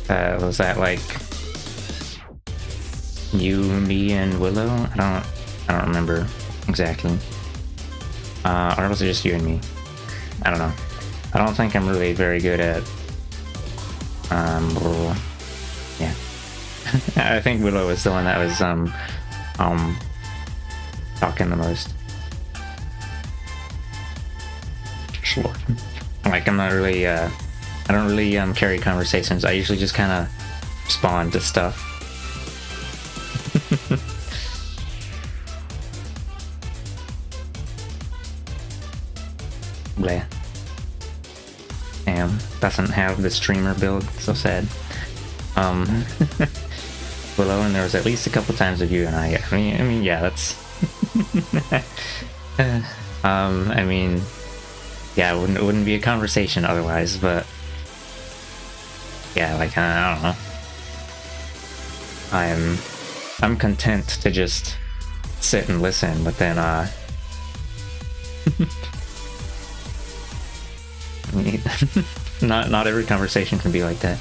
was that like you, me, and Willow? I don't remember exactly. Or was it just you and me? I don't know. I don't think I'm really very good at, yeah. I think Willow was the one that was, talking the most. Sure. Like, I'm not really, I don't really, carry conversations. I usually just kind of respond to stuff. Bleh. Damn, doesn't have the streamer build, so sad. Willow, and there was at least a couple times of you and I mean, yeah, that's... I mean, yeah, it wouldn't be a conversation otherwise, but yeah, like, I don't know. I'm content to just sit and listen, but then, not every conversation can be like that.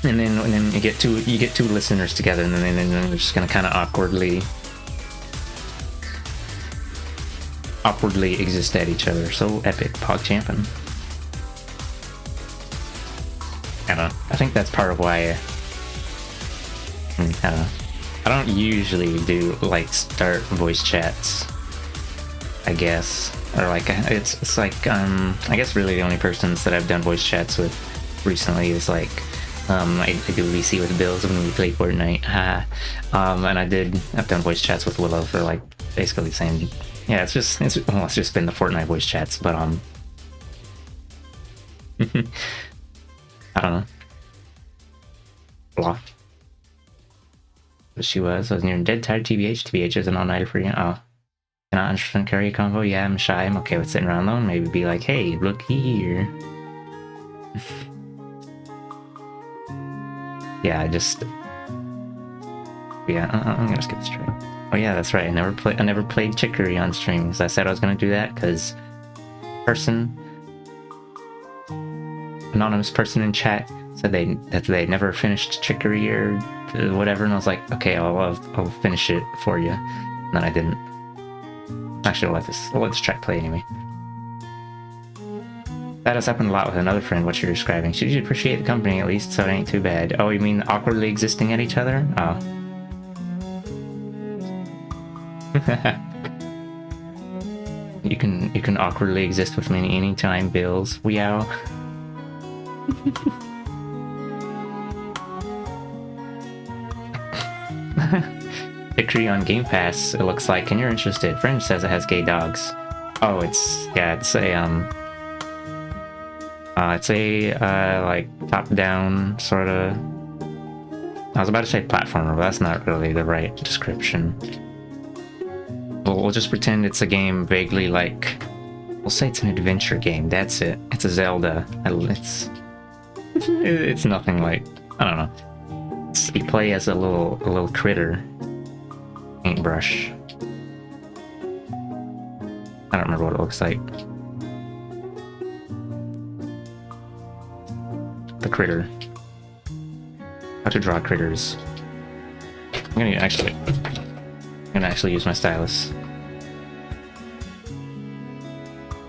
And then you get two listeners together, and then they're just gonna kind of awkwardly exist at each other. So epic, PogChampion. I don't know. I think that's part of why. I don't know. I don't usually do like start voice chats, I guess, or like it's like I guess really the only persons that I've done voice chats with recently is like. I do VC with Bills when we play Fortnite. And I've done voice chats with Willow for like basically the same. Yeah, it's just been the Fortnite voice chats, but I don't know. Blah. But she was. I was near dead tired. TBH. TBH is an all-nighter for you. Oh. Cannot understand carry a combo. Yeah, I'm shy. I'm okay with sitting around alone. Maybe be like, hey, look here. Yeah, I'm gonna skip the stream. Oh yeah, that's right. I never played Chicory on stream because I said I was gonna do that because anonymous person in chat said that they never finished Chicory or whatever, and I was like, okay, I'll finish it for you. And then I didn't. Actually, I'll let this track play anyway. That has happened a lot with another friend, what you're describing. Should you appreciate the company at least, so it ain't too bad. Oh, you mean awkwardly existing at each other? Oh. You can awkwardly exist with me anytime, Bills. Weow. Victory on Game Pass, it looks like, and you're interested. Fringe says it has gay dogs. Oh, it's a like top-down sort of. I was about to say platformer, but that's not really the right description. We'll just pretend it's a game vaguely like. We'll say it's an adventure game. That's it. It's a Zelda. It's nothing like, I don't know. You play as a little critter. Paintbrush. I don't remember what it looks like. The critter. How to draw critters. I'm gonna actually use my stylus.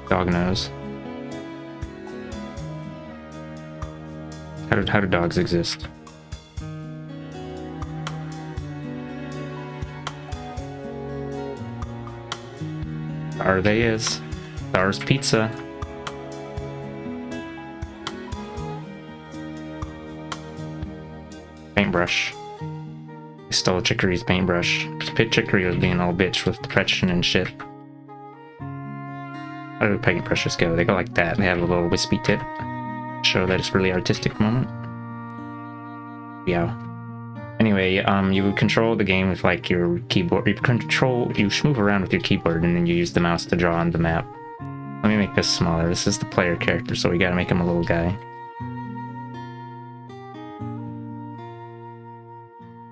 Dog nose. How do dogs exist? There they is. Stars Pizza. Paintbrush. I stole Chicory's paintbrush. Pit Chicory was being all bitch with depression and shit. How do paintbrushes go? They go like that. They have a little wispy tip. Show that it's really artistic moment. Yeah. Anyway, you control the game with like your keyboard. You move around with your keyboard and then you use the mouse to draw on the map. Let me make this smaller. This is the player character, so we gotta make him a little guy.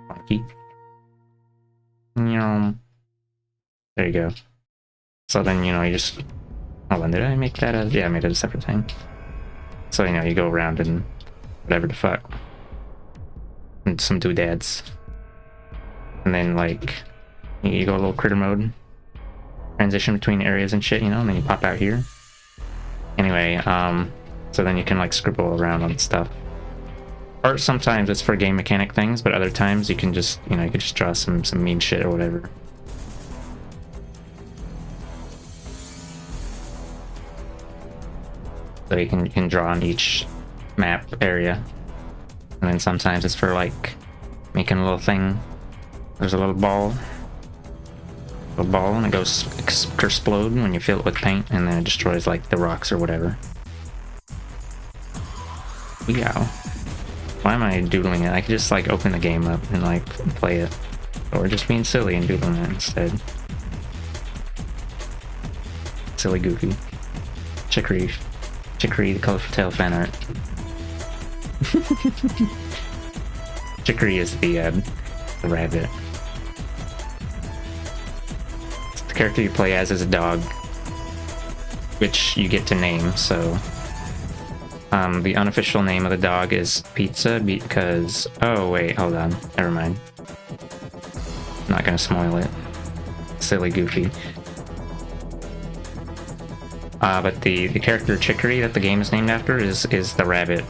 Funky. There you go. So then, you just... Hold on, did I make that a... Yeah, I made it a separate thing. So, you go around and whatever the fuck. And some doodads. And then, like, you go a little critter mode. Transition between areas and shit, and then you pop out here. Anyway, so then you can, like, scribble around on stuff. Or sometimes it's for game mechanic things, but other times you can just, you can just draw some meme shit or whatever. So you can draw on each map area. And then sometimes it's for like making a little thing. There's a little ball. And it goes explode when you fill it with paint, and then it destroys like the rocks or whatever. Wow. Why am I doodling it? I could just like open the game up and like play it. Or just being silly and doodling it instead. Silly goofy. Chicory, the colorful tail fan art. Chicory is the rabbit. The character you play as is a dog, which you get to name, so... the unofficial name of the dog is Pizza because... Oh, wait, hold on. Never mind. I'm not gonna spoil it. Silly Goofy. But the character Chicory that the game is named after is the rabbit.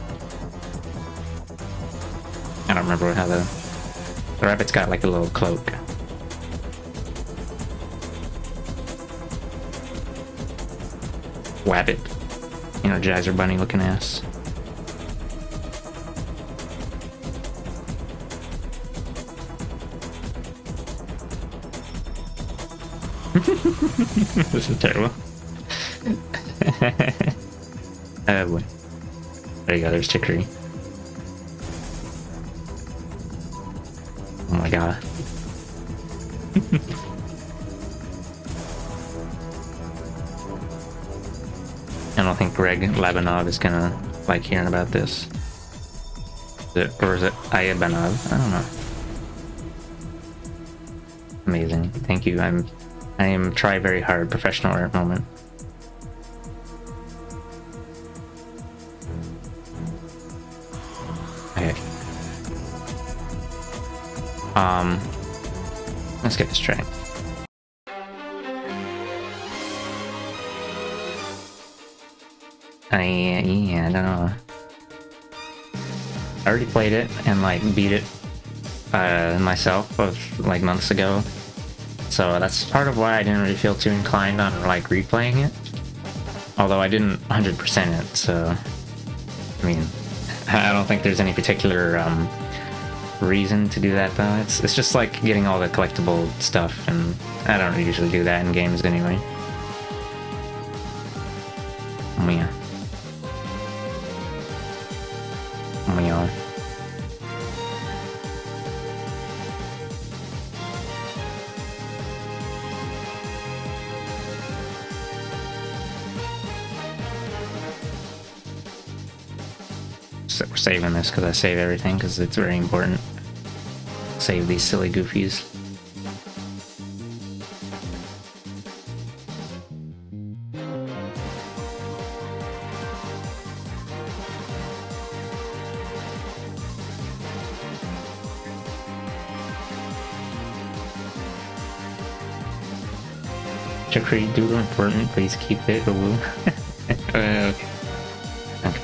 I don't remember how the rabbit's got like a little cloak. Wabbit. Energizer bunny looking ass. This is terrible. Oh boy. There you go, there's Chicory. Oh my god. I don't think Greg Labanov is gonna like hearing about this. Or is it Ayabanov? I don't know. Amazing. Thank you. I am try very hard professional at the moment. Okay. Let's get this straight. Yeah, I don't know. I already played it and like beat it myself like months ago, so that's part of why I didn't really feel too inclined on like replaying it. Although I didn't 100% it, so I mean, I don't think there's any particular reason to do that though. It's just like getting all the collectible stuff, and I don't usually do that in games anyway. Yeah. Yeah. So we're saving this because I save everything because it's very important. Save these silly goofies. Jeffrey, doodle important, please keep it. Ooh. Okay. Okay.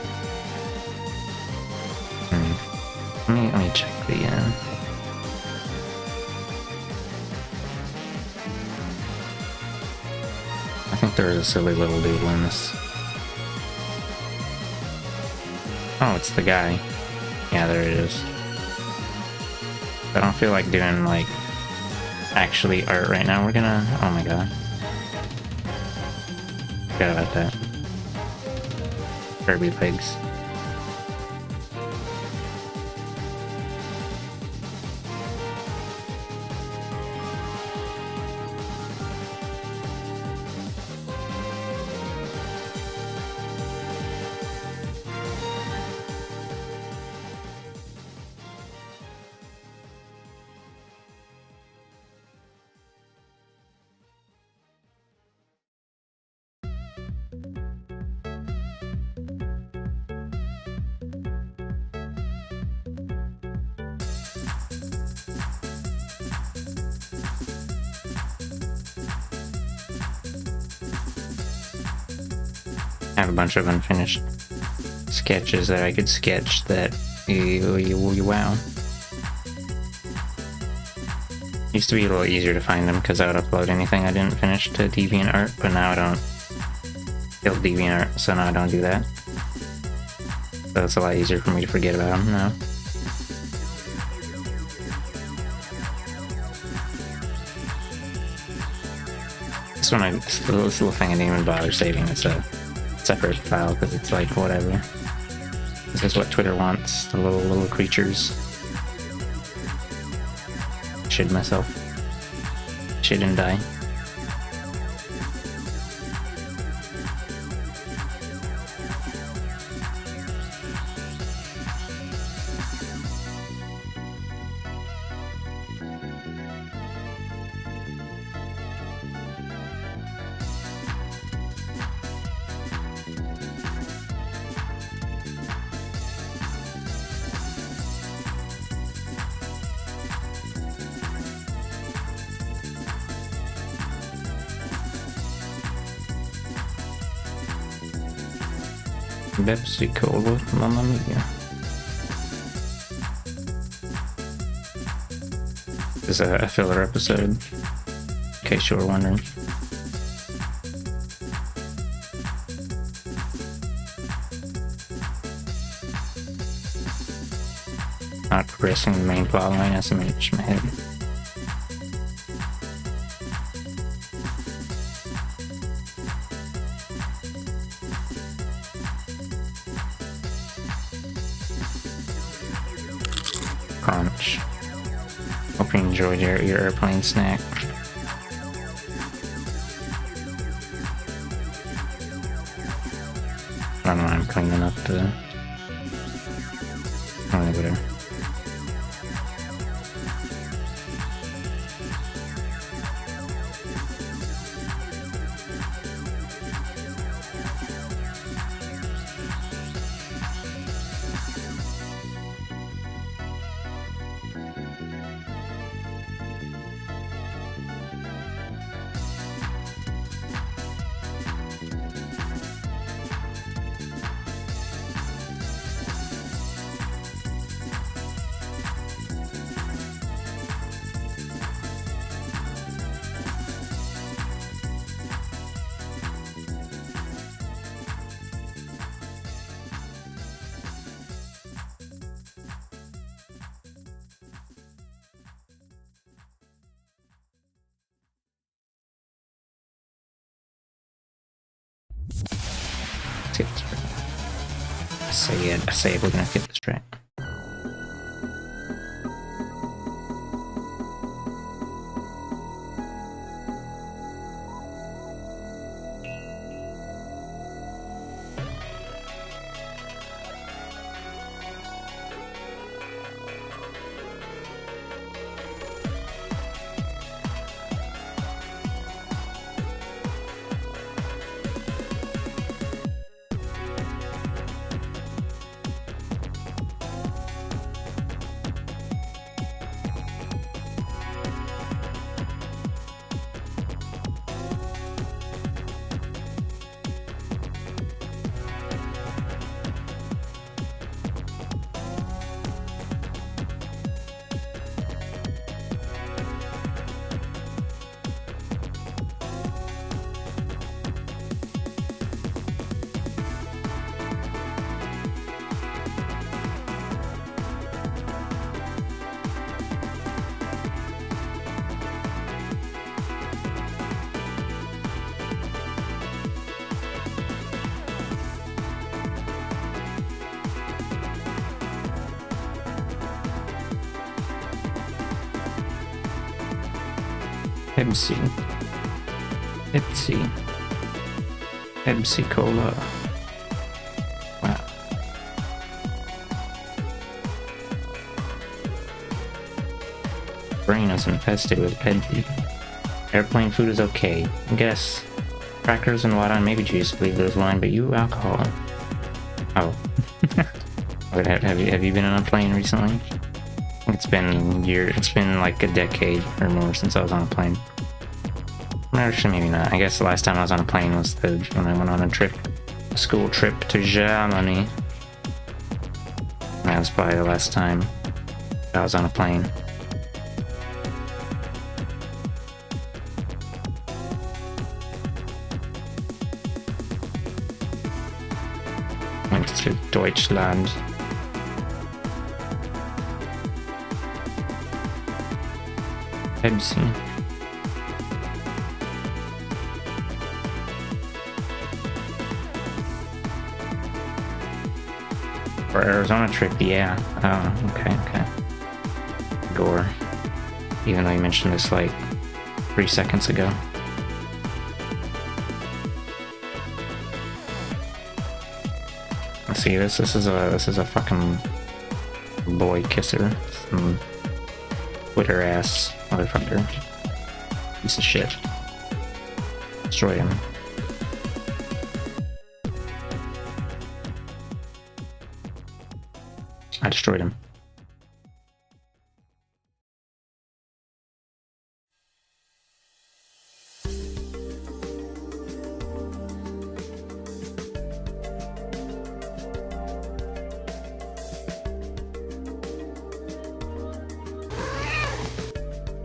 Let me check the I think there is a silly little doodle in this. Oh, it's the guy. Yeah, there it is. I don't feel like doing like actually art right now. We're gonna, oh my god. Forgot about that. Kirby legs. I have a bunch of unfinished sketches that I could sketch that wow. Used to be a little easier to find them because I would upload anything I didn't finish to DeviantArt, but now I don't build DeviantArt, so now I don't do that. So it's a lot easier for me to forget about them now. This little thing I didn't even bother saving. It's a separate file because it's like whatever. This is what Twitter wants. The little creatures. Shit myself. Shit and die. Pepsi Cola, Mamma Mia. This is a filler episode, in case you were wondering. Not progressing the main plotline as I itch my head. Crunch. Hope you enjoyed your airplane snack. I don't know, I'm cleaning up the... Oh, whatever. say it. I say it, we're gonna get this right. Pepsi. Pepsi. Pepsi Cola. Wow. Brain is infested with Pepsi. Airplane food is okay. I guess. Crackers and water and maybe juice, believe there's wine, but you alcohol. Oh. Wait, have you been on a plane recently? It's been like a decade or more since I was on a plane. Actually, maybe not. I guess the last time I was on a plane was when I went on a school trip to Germany. That was probably the last time I was on a plane. Went to Deutschland. Pepsi. For Arizona trip, yeah. Oh, okay. Gore. Even though you mentioned this like 3 seconds ago. Let's see, this is a fucking boy kisser. Some Twitter ass motherfucker. Piece of shit. Destroy him. I destroyed him.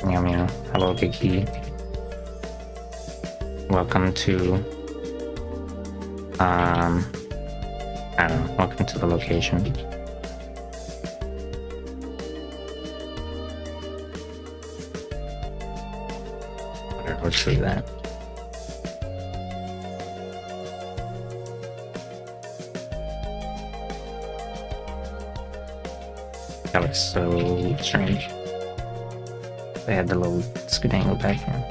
Meow meow. Hello, Big B. Welcome to I don't know. Welcome to the location. Let's see that. That looks so strange. They had the little skedangle back here.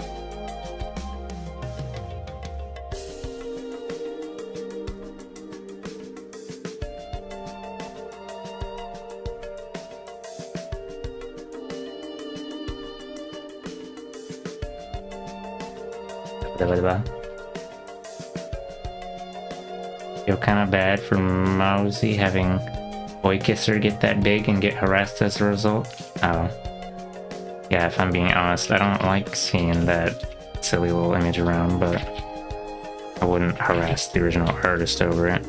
Feel kind of bad for Mousy having Boy Kisser get that big and get harassed as a result. Oh. Yeah, if I'm being honest, I don't like seeing that silly little image around, but I wouldn't harass the original artist over it.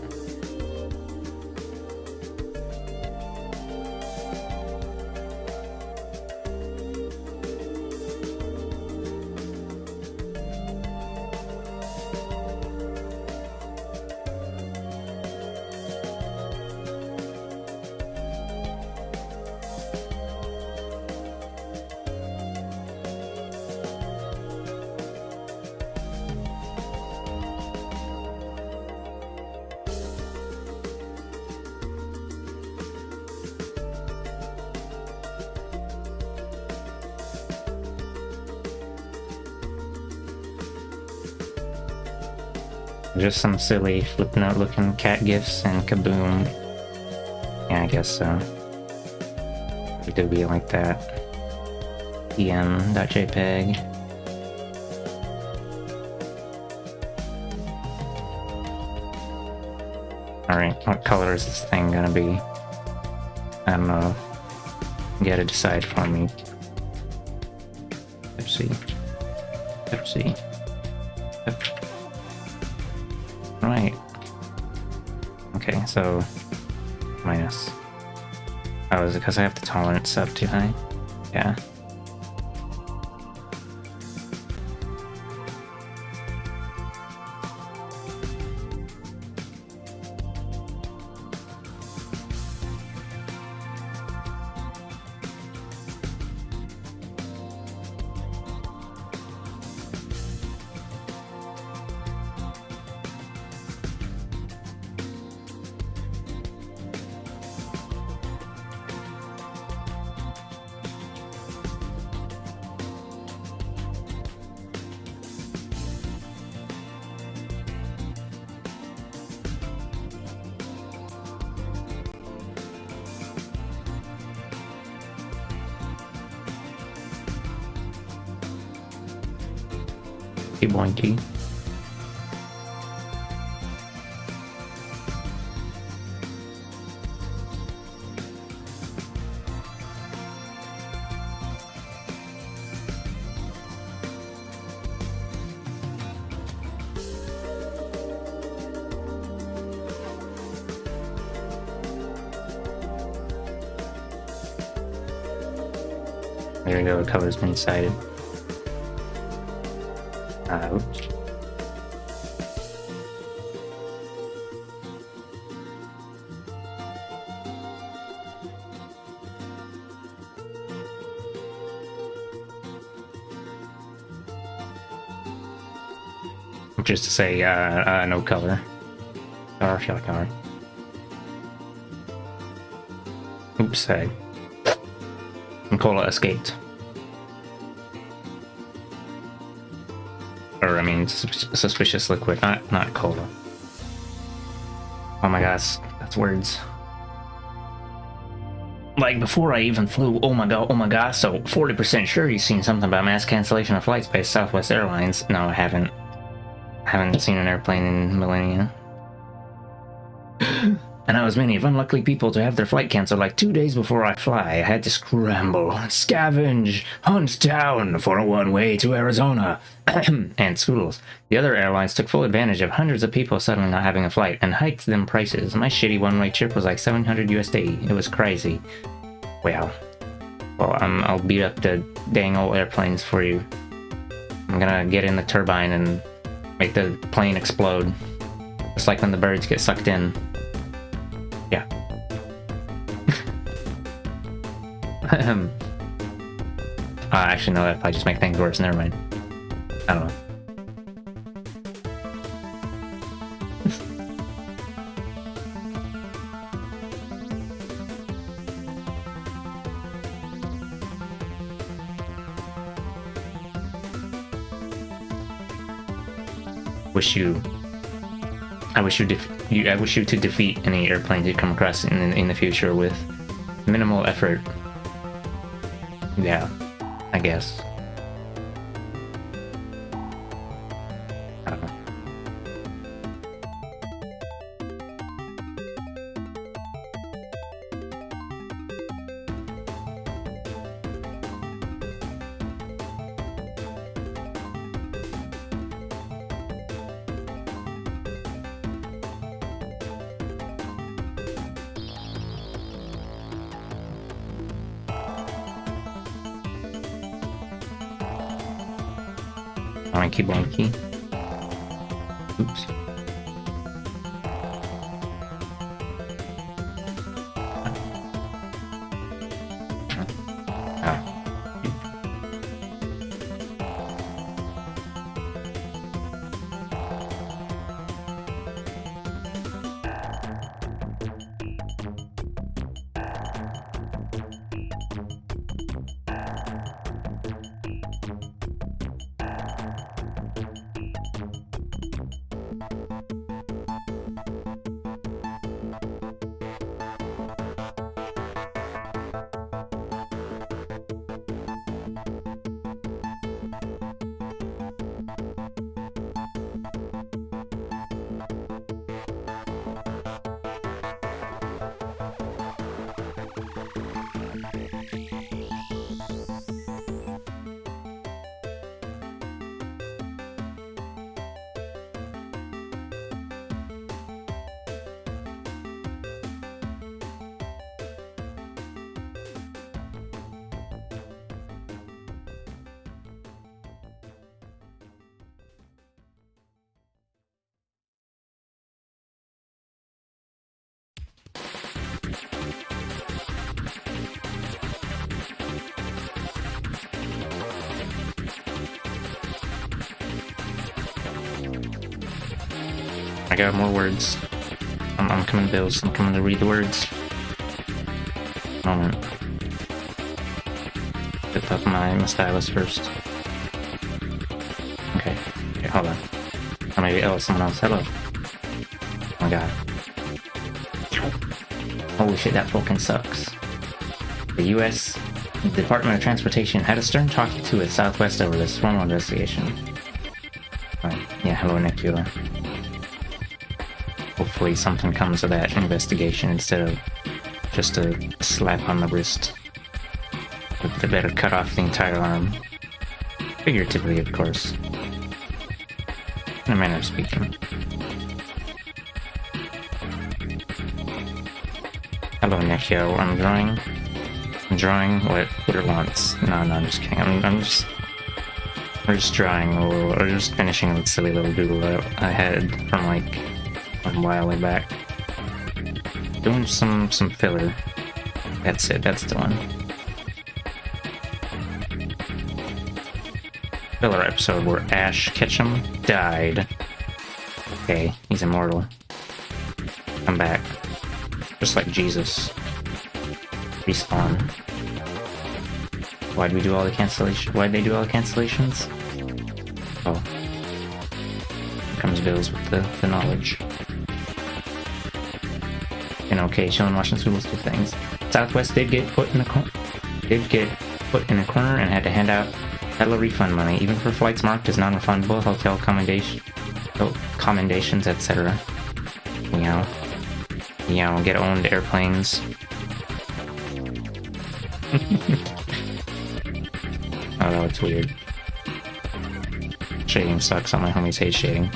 Just some silly Flipnote looking cat gifs and kaboom. Yeah, I guess so. It do be like that. em.jpg. Alright, what color is this thing gonna be? I don't know. You gotta decide for me. Pepsi. Pepsi. Right. Okay, so minus. Oh, is it because I have the tolerance set too high? Yeah. Boinky. There we go, the color's been decided. Oops. Just to say, no color. Or shell color. Oops, Cola escaped. Or, I mean, suspicious liquid, not cola. Oh my gosh, that's words. Like, before I even flew, oh my god, so 40% sure you've seen something about mass cancellation of flights by Southwest Airlines. No, I haven't. I haven't seen an airplane in millennia. And I was many of unlucky people to have their flight canceled like 2 days before I fly. I had to scramble, scavenge, hunt down for a one-way to Arizona. And schools. The other airlines took full advantage of hundreds of people suddenly not having a flight and hiked them prices. My shitty one-way trip was like 700 USD. It was crazy. Wow. Well, I'll beat up the dang old airplanes for you. I'm gonna get in the turbine and make the plane explode. Just like when the birds get sucked in. Yeah. Actually, no, that probably just make things worse. Never mind. I don't know. I wish you to defeat any airplanes you come across in the future with minimal effort. Yeah, I guess. I don't know. Monkey Bonky. Oops. I got more words. I'm coming, Bills. I'm coming to read the words. Moment. Pick up my stylus first. Okay. Okay, hold on. Or maybe, oh, someone else. Hello. Oh my god. Holy shit, that fucking sucks. The U.S. Department of Transportation had a stern talking to with Southwest over this formal investigation. Right. Yeah, hello, Nicola. Hopefully something comes of that investigation instead of just a slap on the wrist. They better cut off the entire arm. Figuratively, of course. In a manner of speaking. Hello, Nico. I'm drawing what it wants. No, I'm just kidding. We're just drawing a little, or just finishing a silly little doodle I had from like a while back. Doing some filler. That's it, that's the one. Filler episode where Ash Ketchum died. Okay, he's immortal. Come back. Just like Jesus. Respawn. Why'd we do all the cancellation? Why'd they do all the cancellations? Oh. Here comes Bills with the knowledge. And okay, chilling watching Swivel do things. Southwest did get put in a corner and had to hand out hella refund money, even for flights marked as non-refundable, hotel commendations, etc. Get owned airplanes. Oh, that's weird. Shading sucks. All my homies hate shading.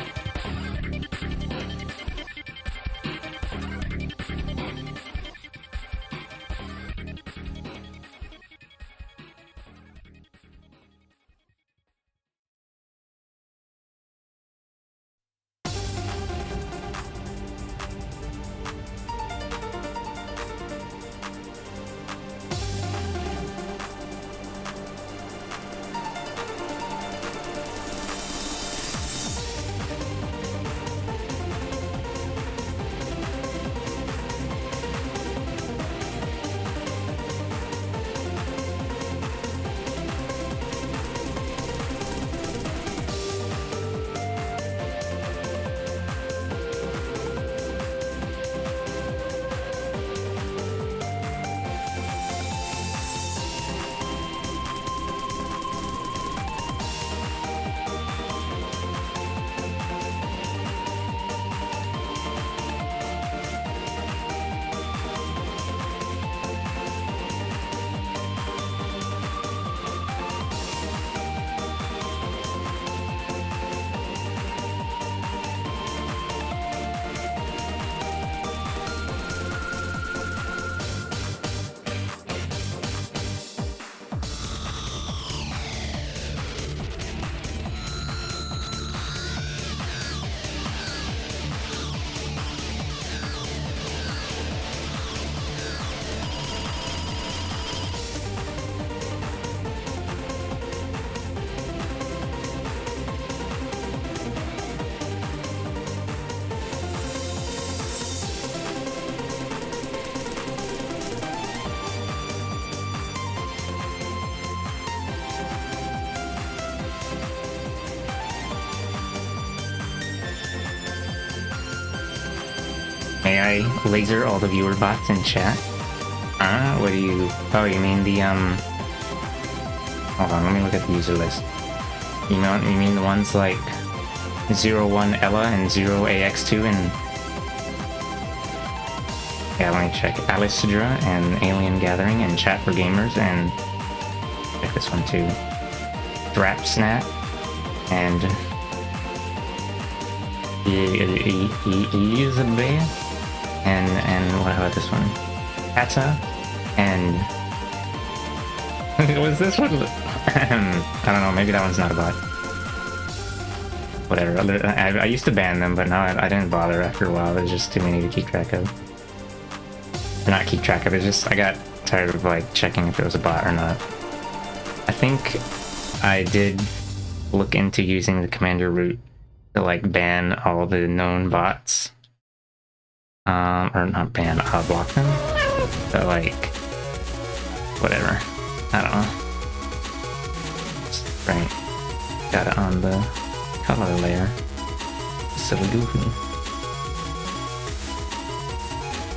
May I laser all the viewer bots in chat? What do you... Oh, you mean the, Hold on, let me look at the user list. You mean the ones like 01 Ella and 0AX2 and... Yeah, let me check. Alicidra and Alien Gathering and Chat for Gamers and... Check this one too. Drapsnap and... Elizabeth and what about this one? Kata and was this one? I don't know. Maybe that one's not a bot. Whatever. I used to ban them, but now I didn't bother after a while. There's just too many to keep track of. Or not keep track of. It's just I got tired of like checking if it was a bot or not. I think I did look into using the commander route to like ban all the known bots. Or not ban, block them. But like, whatever. I don't know. Right. Got it on the color layer. Silly goofy.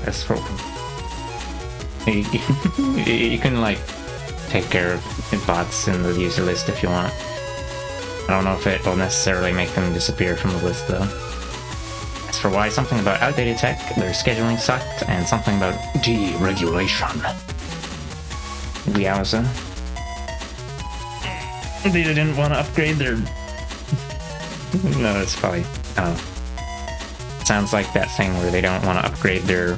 That's for you can like take care of bots in the user list if you want. I don't know if it will necessarily make them disappear from the list though. As for why, something about outdated tech, their scheduling sucked, and something about deregulation. Yowza. They didn't want to upgrade their... No, it's probably... Oh. Sounds like that thing where they don't want to upgrade their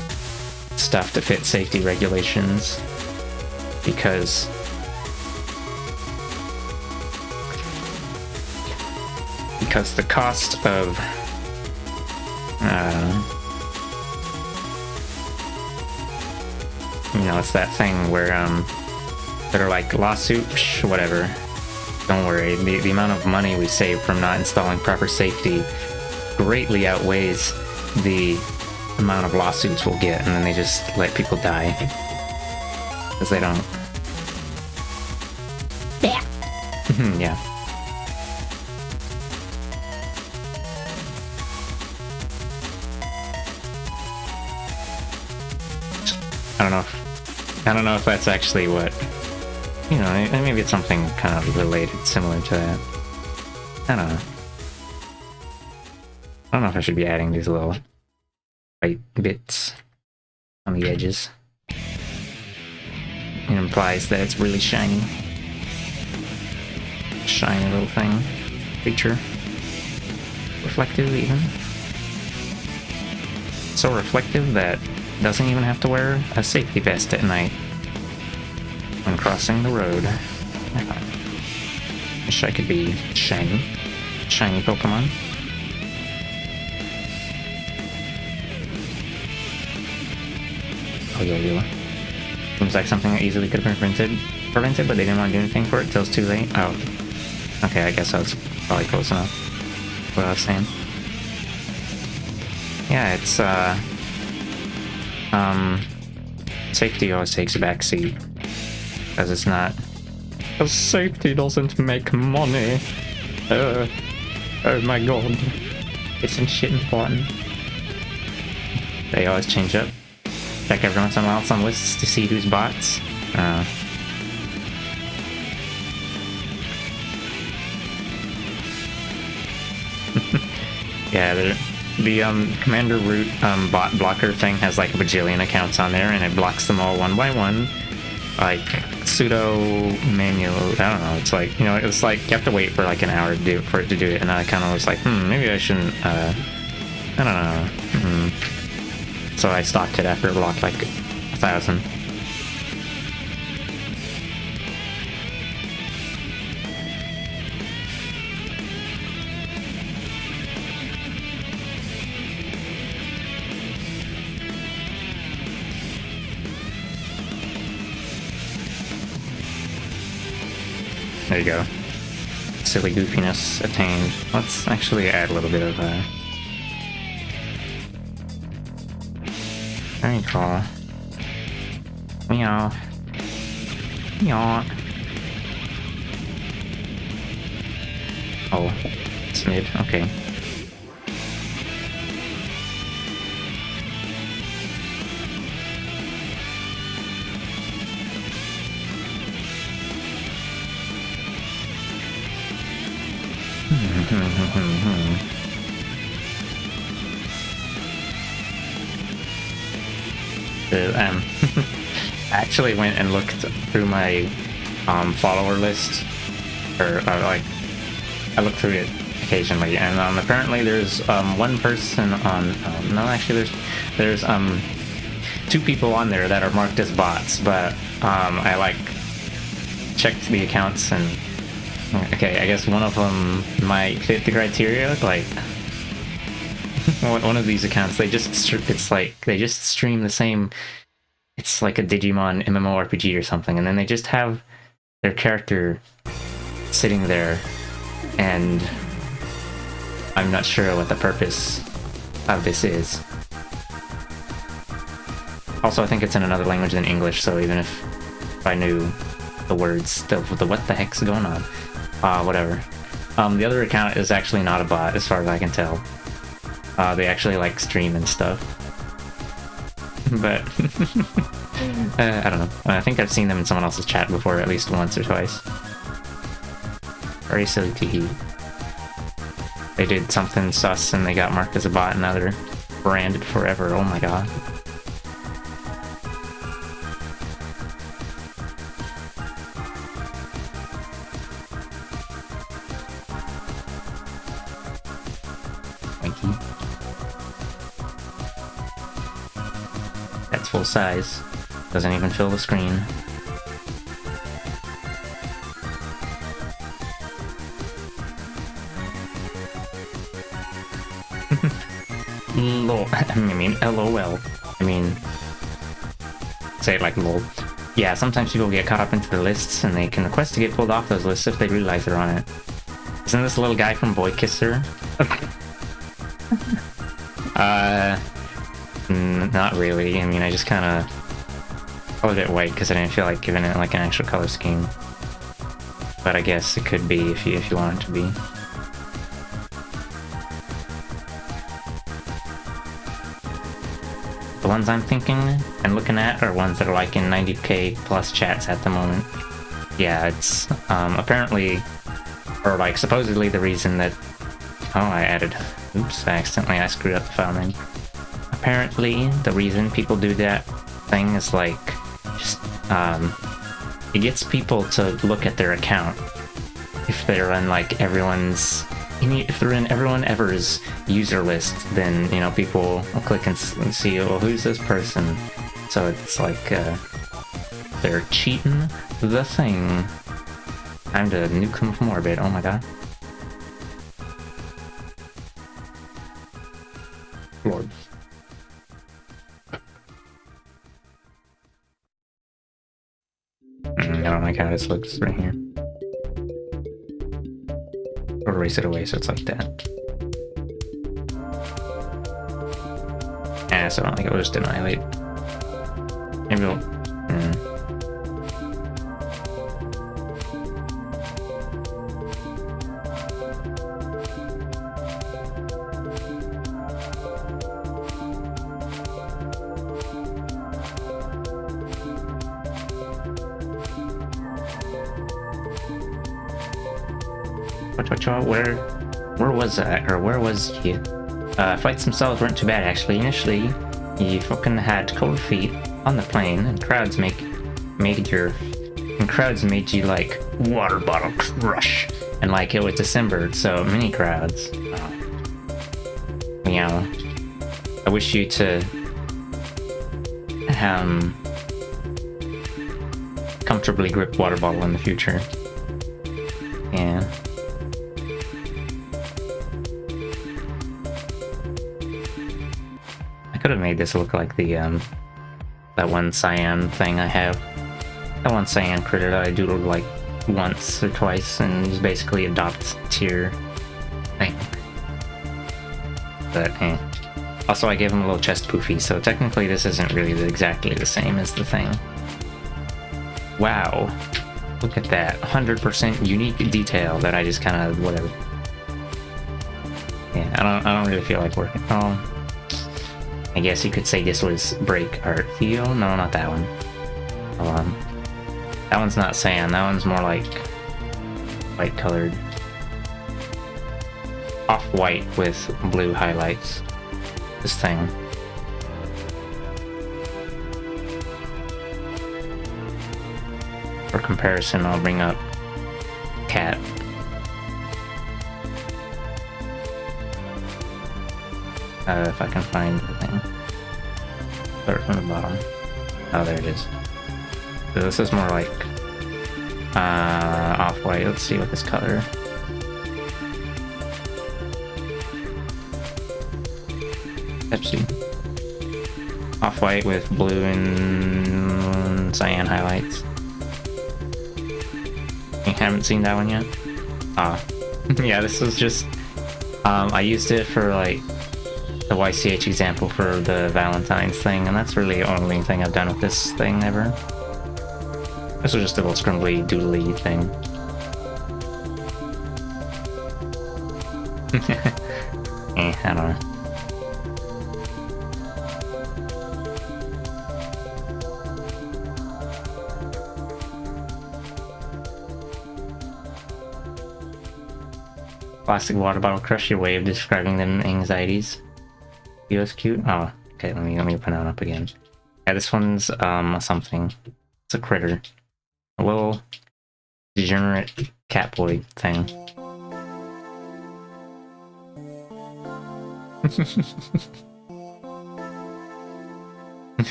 stuff to fit safety regulations because the cost of you know, it's that thing where that are like lawsuit whatever. Don't worry, the amount of money we save from not installing proper safety greatly outweighs the amount of lawsuits we'll get, and then they just let people die because they don't. Yeah. I don't know if that's actually what, you know, maybe it's something kind of related, similar to that. I don't know. I don't know if I should be adding these little white bits on the edges. It implies that it's really shiny. Shiny little thing. Feature. Reflective even. So reflective that it doesn't even have to wear a safety vest at night when crossing the road. Wish I could be shiny. Shiny Pokemon. Oh yeah. Seems like something that easily could have been prevented, but they didn't want to do anything for it till it's too late. Oh. Okay, I guess I was probably close enough. What I was saying. Yeah, it's safety always takes a backseat. Because it's not... Because safety doesn't make money. Oh my god. Isn't shit important? They always change up. Check every once in a while some lists to see who's bots. Yeah, the Commander Root bot blocker thing has like a bajillion accounts on there, and it blocks them all one by one. Like, pseudo manual, I don't know, it's like, you know, it's like, you have to wait for like an hour for it to do it, and I kind of was like, maybe I shouldn't, I don't know, So I stopped it after it blocked like 1,000. There you go. Silly goofiness attained. Let's actually add a little bit of very cool. Meow. Meow. Oh, it's mid. Okay. I actually went and looked through my follower list, or like I look through it occasionally, and apparently there's one person on no, actually there's two people on there that are marked as bots, but I like checked the accounts, and okay, I guess one of them might fit the criteria. Like one of these accounts, they just stream the same. It's like a Digimon MMORPG or something, and then they just have their character sitting there, and I'm not sure what the purpose of this is. Also, I think it's in another language than English, so even if I knew the words, the what the heck's going on? Whatever. The other account is actually not a bot, as far as I can tell. They actually like stream and stuff. But I don't know. I think I've seen them in someone else's chat before, at least once or twice. Very silly to hear. They did something sus and they got marked as a bot, and now they're branded forever. Oh my god. Mikey. That's full size. Doesn't even fill the screen. Lol. I mean, LOL. I mean, say it like lol. Yeah, sometimes people get caught up into the lists and they can request to get pulled off those lists if they realize they're on it. Isn't this little guy from Boy Kisser? Not really. I mean, I just kind of colored it white because I didn't feel like giving it like an actual color scheme. But I guess it could be if you want it to be. The ones I'm thinking and looking at are ones that are like in 90k plus chats at the moment. Yeah, it's apparently, or like supposedly the reason that, oh, I screwed up the file name. Apparently the reason people do that thing is like, just, it gets people to look at their account. If they're on like if they're in everyone ever's user list, then, you know, people will click and see, oh, who's this person? So it's like, they're cheating the thing. Time to nuke them from orbit, oh my god. Lord. I don't like how this looks right here. Or erase it away so it's like that. So I don't think it will just annihilate. Maybe we'll... Where was that? Or where was you? Fights themselves weren't too bad, actually. Initially, you fucking had cold feet on the plane, and crowds made you like water bottle crush, and like it was December, so many crowds. You know, I wish you to comfortably grip water bottle in the future. Yeah. Could have made this look like the that one cyan thing I have. That one cyan critter that I doodled like once or twice, and is basically a dot tier thing. But also I gave him a little chest poofy, so technically this isn't really exactly the same as the thing. Wow, look at that 100% unique detail that I just kind of whatever. Yeah, I don't really feel like working. Oh. I guess you could say this was break art feel. No, not that one. Hold on. That one's not sand. That one's more like white colored. Off-white with blue highlights. This thing. For comparison, I'll bring up cat. If I can find the thing. Start from the bottom. Oh, there it is. So this is more like off-white. Let's see what this color. Pepsi. Off-white with blue and cyan highlights. You haven't seen that one yet? Ah. Yeah, this was just I used it for like the YCH example for the Valentine's thing, and that's really the only thing I've done with this thing ever. This was just a little scrimbly doodly thing. I don't know. Plastic water bottle crush, your way of describing them anxieties. US cute? Oh, okay, let me open that up again. Yeah, this one's something. It's a critter. A little degenerate cat boy thing.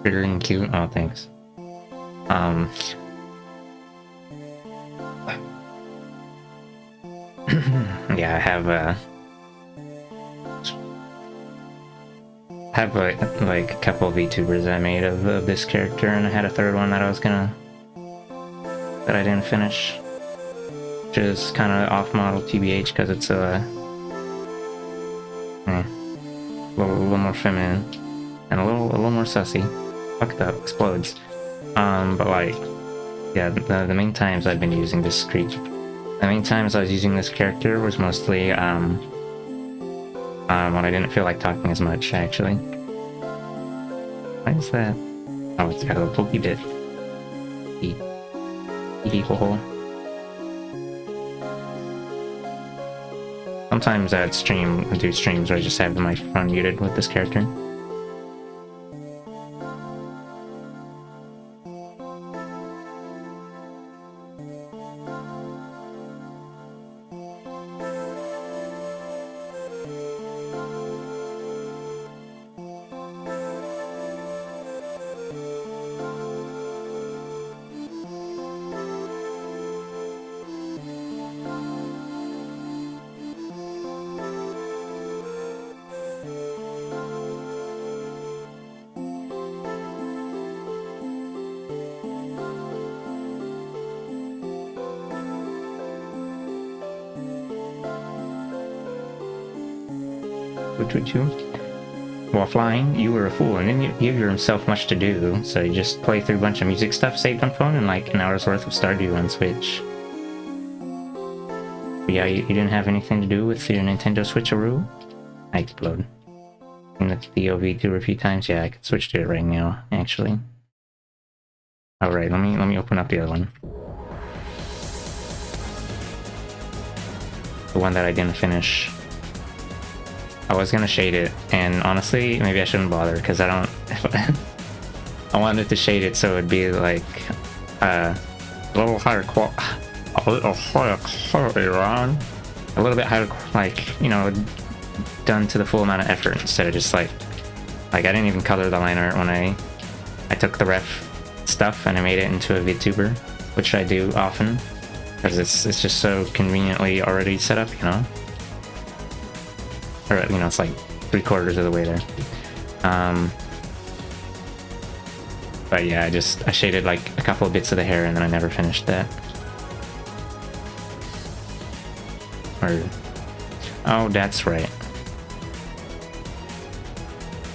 Critter and cute. Oh, thanks. Yeah, I have like a couple of VTubers I made of this character, and I had a third one that I didn't finish, which is kind of off model TBH because it's a little more feminine and a little more sussy. Fucked up, explodes. But like, yeah, the main times I've been using this creature. The main times I was using this character was mostly when I didn't feel like talking as much, actually. Why is that? Oh, it's got a little pokey bit. Hole. Sometimes I do streams where I just have the microphone muted with this character. While flying, you were a fool and didn't give yourself much to do, so you just play through a bunch of music stuff saved on phone and like an hour's worth of Stardew on Switch. But yeah, you didn't have anything to do with your Nintendo Switcheroo? I explode. In the VTuber a few times, yeah, I could switch to it right now, actually. Alright, let me open up the other one. The one that I didn't finish. I was gonna shade it, and honestly, maybe I shouldn't bother, because I don't... I wanted to shade it so it'd be like... a little higher quality, Ron. A little bit higher, like, you know, done to the full amount of effort, instead of just like I didn't even color the line art when I took the ref stuff and I made it into a VTuber, which I do often, because it's just so conveniently already set up, you know? Or, you know, it's like 3/4 of the way there. But yeah, I shaded like a couple of bits of the hair and then I never finished that. Oh, that's right.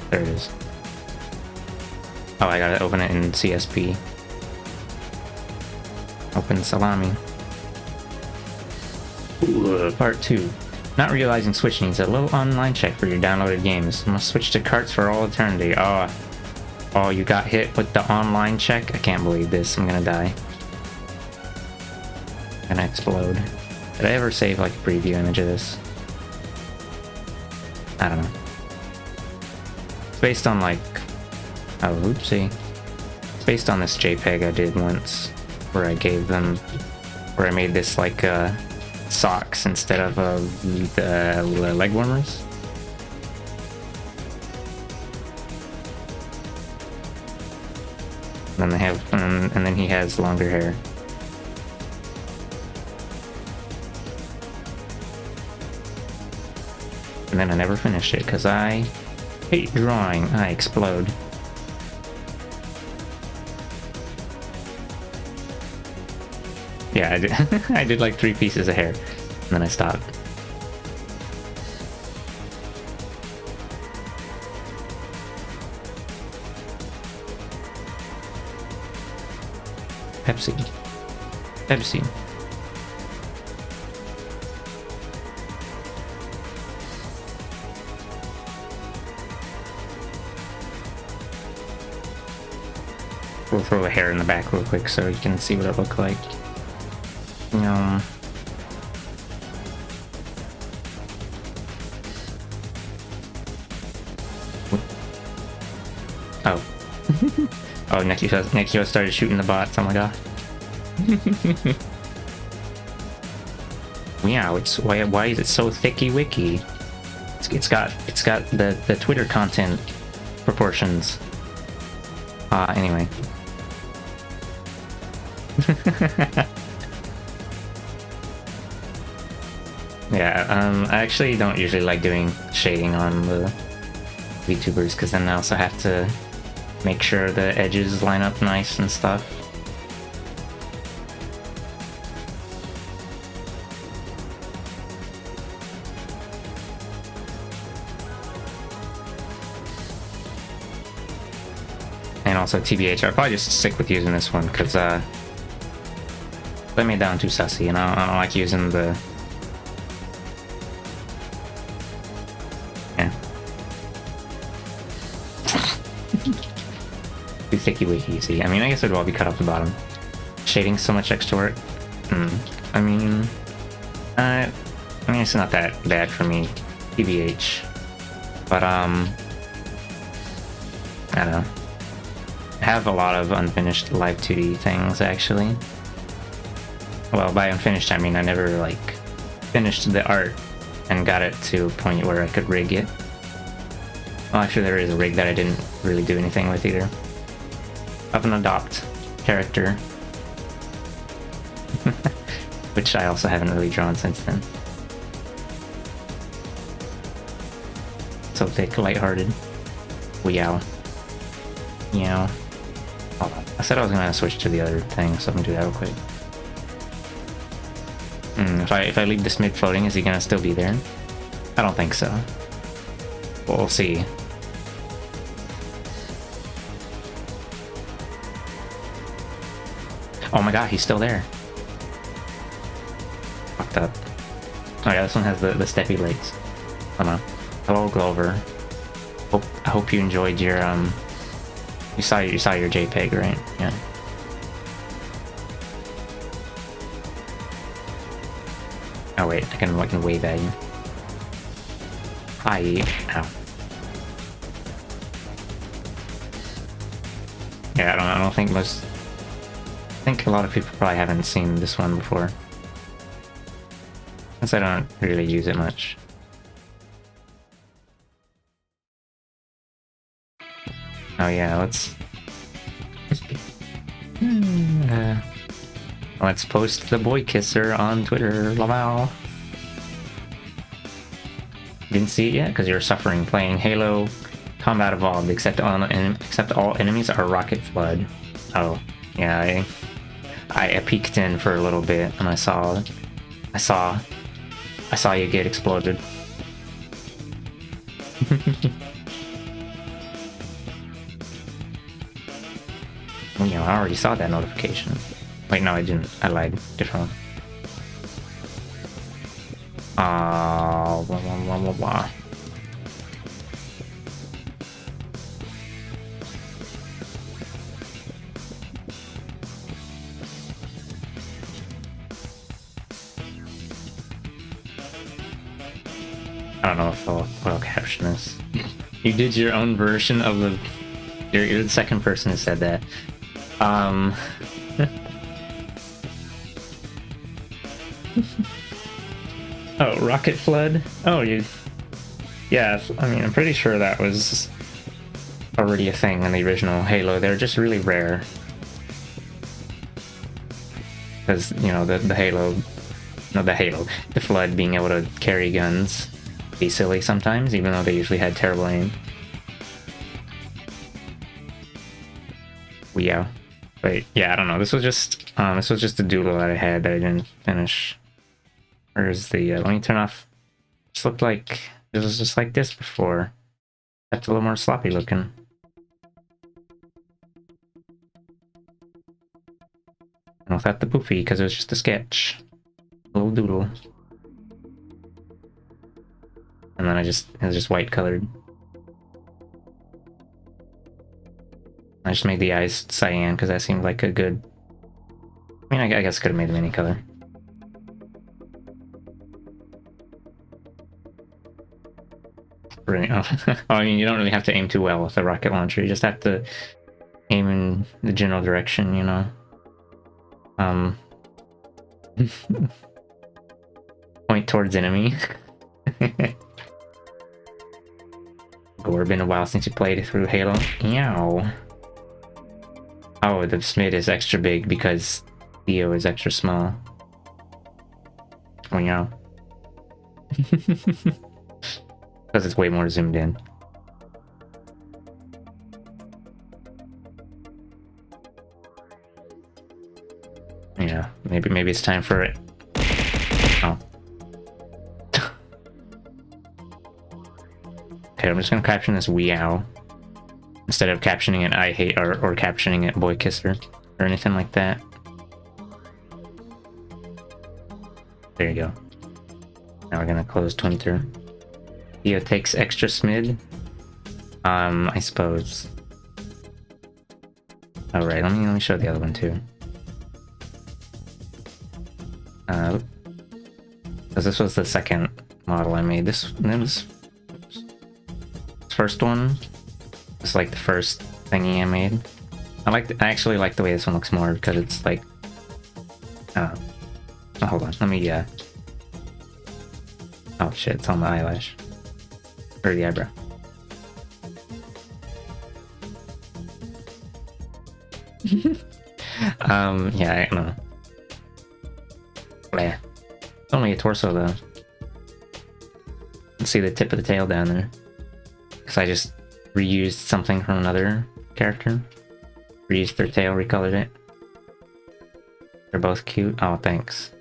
There it is. Oh, I gotta open it in CSP. Open Salami. Part 2. Not realizing Switch needs a little online check for your downloaded games. Must switch to carts for all eternity. Oh, you got hit with the online check? I can't believe this. I'm gonna die. I'm gonna explode. Did I ever save like a preview image of this? I don't know. It's based on like... Oh, oopsie. It's based on this JPEG I did once, where I gave them... Where I made this like socks instead of the leg warmers. And then they have, and then he has longer hair. And then I never finished it because I hate drawing. I explode. Yeah, I did. I did like 3 pieces of hair, and then I stopped. Pepsi. Pepsi. We'll throw a hair in the back real quick so you can see what it looked like. Oh. Oh, Nekio started shooting the bots. Oh my god. Wow, it's why is it so thicky wicky? It's got the Twitter content proportions. Anyway. Yeah, I actually don't usually like doing shading on the VTubers because then I also have to make sure the edges line up nice and stuff. And also TBH, I'll probably just stick with using this one because they made that one too sussy, and I don't like using the... Yeah. Too thicky wicky, see. I mean, I guess it would all be cut off the bottom. Shading so much extra work. I mean, it's not that bad for me, TBH. But I don't know. I have a lot of unfinished Live 2D things actually. Well, by unfinished I mean I never like finished the art and got it to a point where I could rig it. Well, actually there is a rig that I didn't really do anything with either. Of an adopt character. Which I also haven't really drawn since then. So thick, lighthearted. Weow. Meow. Hold on. I said I was gonna switch to the other thing, so I'm gonna do that real quick. If I leave this mid floating, is he gonna still be there? I don't think so. Well, we'll see. Oh my god, he's still there. Fucked up. Oh yeah, this one has the steppy legs. Hold on. Hello, Glover. I hope you enjoyed your You saw your JPEG, right? Yeah. Oh wait, I can wave at you. Hi. Ow. Yeah, I don't think most. I think a lot of people probably haven't seen this one before, since I don't really use it much. Oh yeah, let's post the boy kisser on Twitter. Lamal. Didn't see it yet because you're suffering playing Halo Combat Evolved. Except all enemies are Rocket Flood. Oh yeah, I peeked in for a little bit and I saw you get exploded. You know, I already saw that notification. Wait, no, I didn't. I lied. Different one. Blah, blah, blah, blah. I don't know if I'll caption this. You did your own version of the... You're the second person who said that. Oh, Rocket Flood? Oh, you... Yeah, I mean, I'm pretty sure that was already a thing in the original Halo. They're just really rare. Because, you know, the Flood being able to carry guns be silly sometimes, even though they usually had terrible aim. Yeah. Wait, yeah, I don't know. This was just a doodle that I had that I didn't finish. Where's the let me turn off. This looked like it was just like this before. That's a little more sloppy looking. without the poofy, because it was just a sketch. A little doodle. And then it was just white colored. I just made the eyes cyan because that seemed like a good... I mean, I guess I could have made them any color. Really? Oh. I mean, you don't really have to aim too well with the rocket launcher. You just have to aim in the general direction, you know? Point towards enemy. Gore, been a while since you played through Halo. Yow. Oh, the Smid is extra big because Theo is extra small. Oh, yeah. Because it's way more zoomed in. Yeah, maybe it's time for it. Oh. Okay, I'm just gonna caption this Weow instead of captioning it I hate or captioning it Boy Kisser or anything like that. There you go. Now we're gonna close 23. Theo takes extra Smid. I suppose. All right, let me show the other one too. Because this was the second model I made. This first one is like the first thingy I made. I actually like the way this one looks more because it's like, oh, hold on, let me oh shit, it's on the eyelash or the eyebrow. Yeah, I don't know. Yeah. It's only a torso though. Let's see the tip of the tail down there. Because I just reused something from another character. Reused their tail, recolored it. They're both cute. Oh, thanks.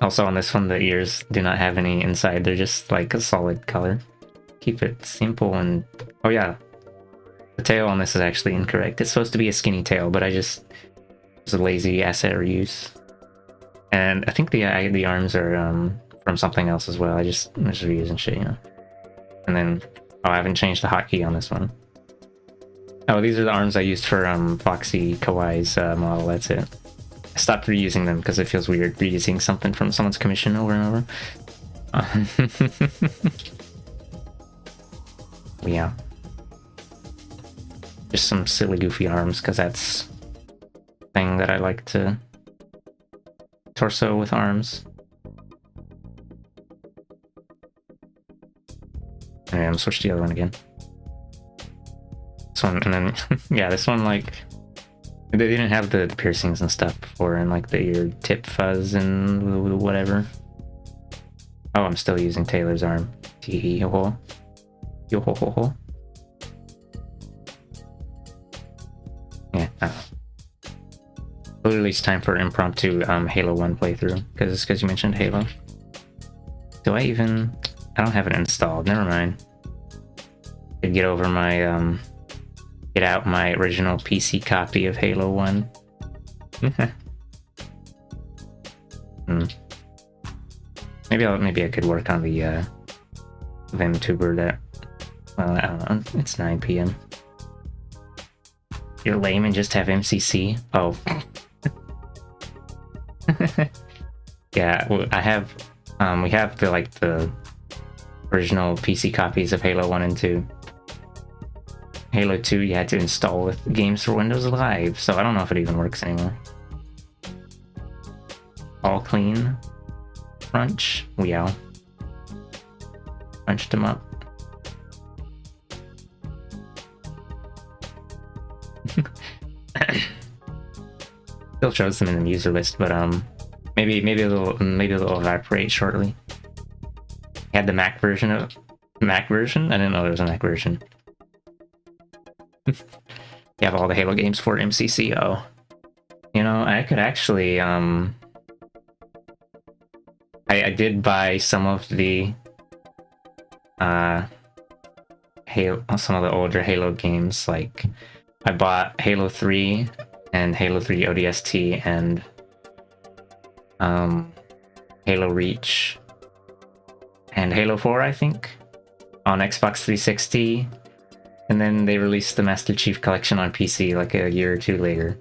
Also on this one, the ears do not have any inside. They're just like a solid color. Keep it simple and... Oh yeah. The tail on this is actually incorrect. It's supposed to be a skinny tail, but I just... It's a lazy asset reuse. And I think the arms are from something else as well. I'm just reusing shit, you know. And then... Oh, I haven't changed the hotkey on this one. Oh, these are the arms I used for Foxy Kawaii's model, that's it. I stopped reusing them because it feels weird reusing something from someone's commission over and over. Yeah. Just some silly goofy arms because that's the thing that I like to torso with arms. Anyway, I'm switch to the other one again. This one, and then yeah, this one, like, they didn't have the piercings and stuff before, and like the ear tip fuzz and whatever. Oh, I'm still using Taylor's arm. Tee ho ho. Yo ho ho ho. Yeah, I don't know. Literally, it's time for impromptu Halo 1 playthrough, because you mentioned Halo. Do I even... I don't have it installed, never mind. Could get over my, get out my original PC copy of Halo 1. Maybe I could work on the, VimTuber that... Well, I don't know, it's 9 PM. You're lame and just have MCC? Oh. Yeah, well, I have, we have the original PC copies of Halo 1 and 2. Halo 2 you had to install with Games for Windows Live, so I don't know if it even works anymore. All clean. Crunch. Weow. Crunched them up. Still shows them in the user list, but maybe it'll evaporate shortly. You had the Mac version of Mac version? I didn't know there was a Mac version. You have all the Halo games for MCC. Oh, you know, I could actually I did buy some of the Halo, some of the older Halo games. Like I bought Halo 3 and Halo 3 ODST and Halo Reach and Halo 4, I think, on Xbox 360. And then they released the Master Chief Collection on PC like a year or two later.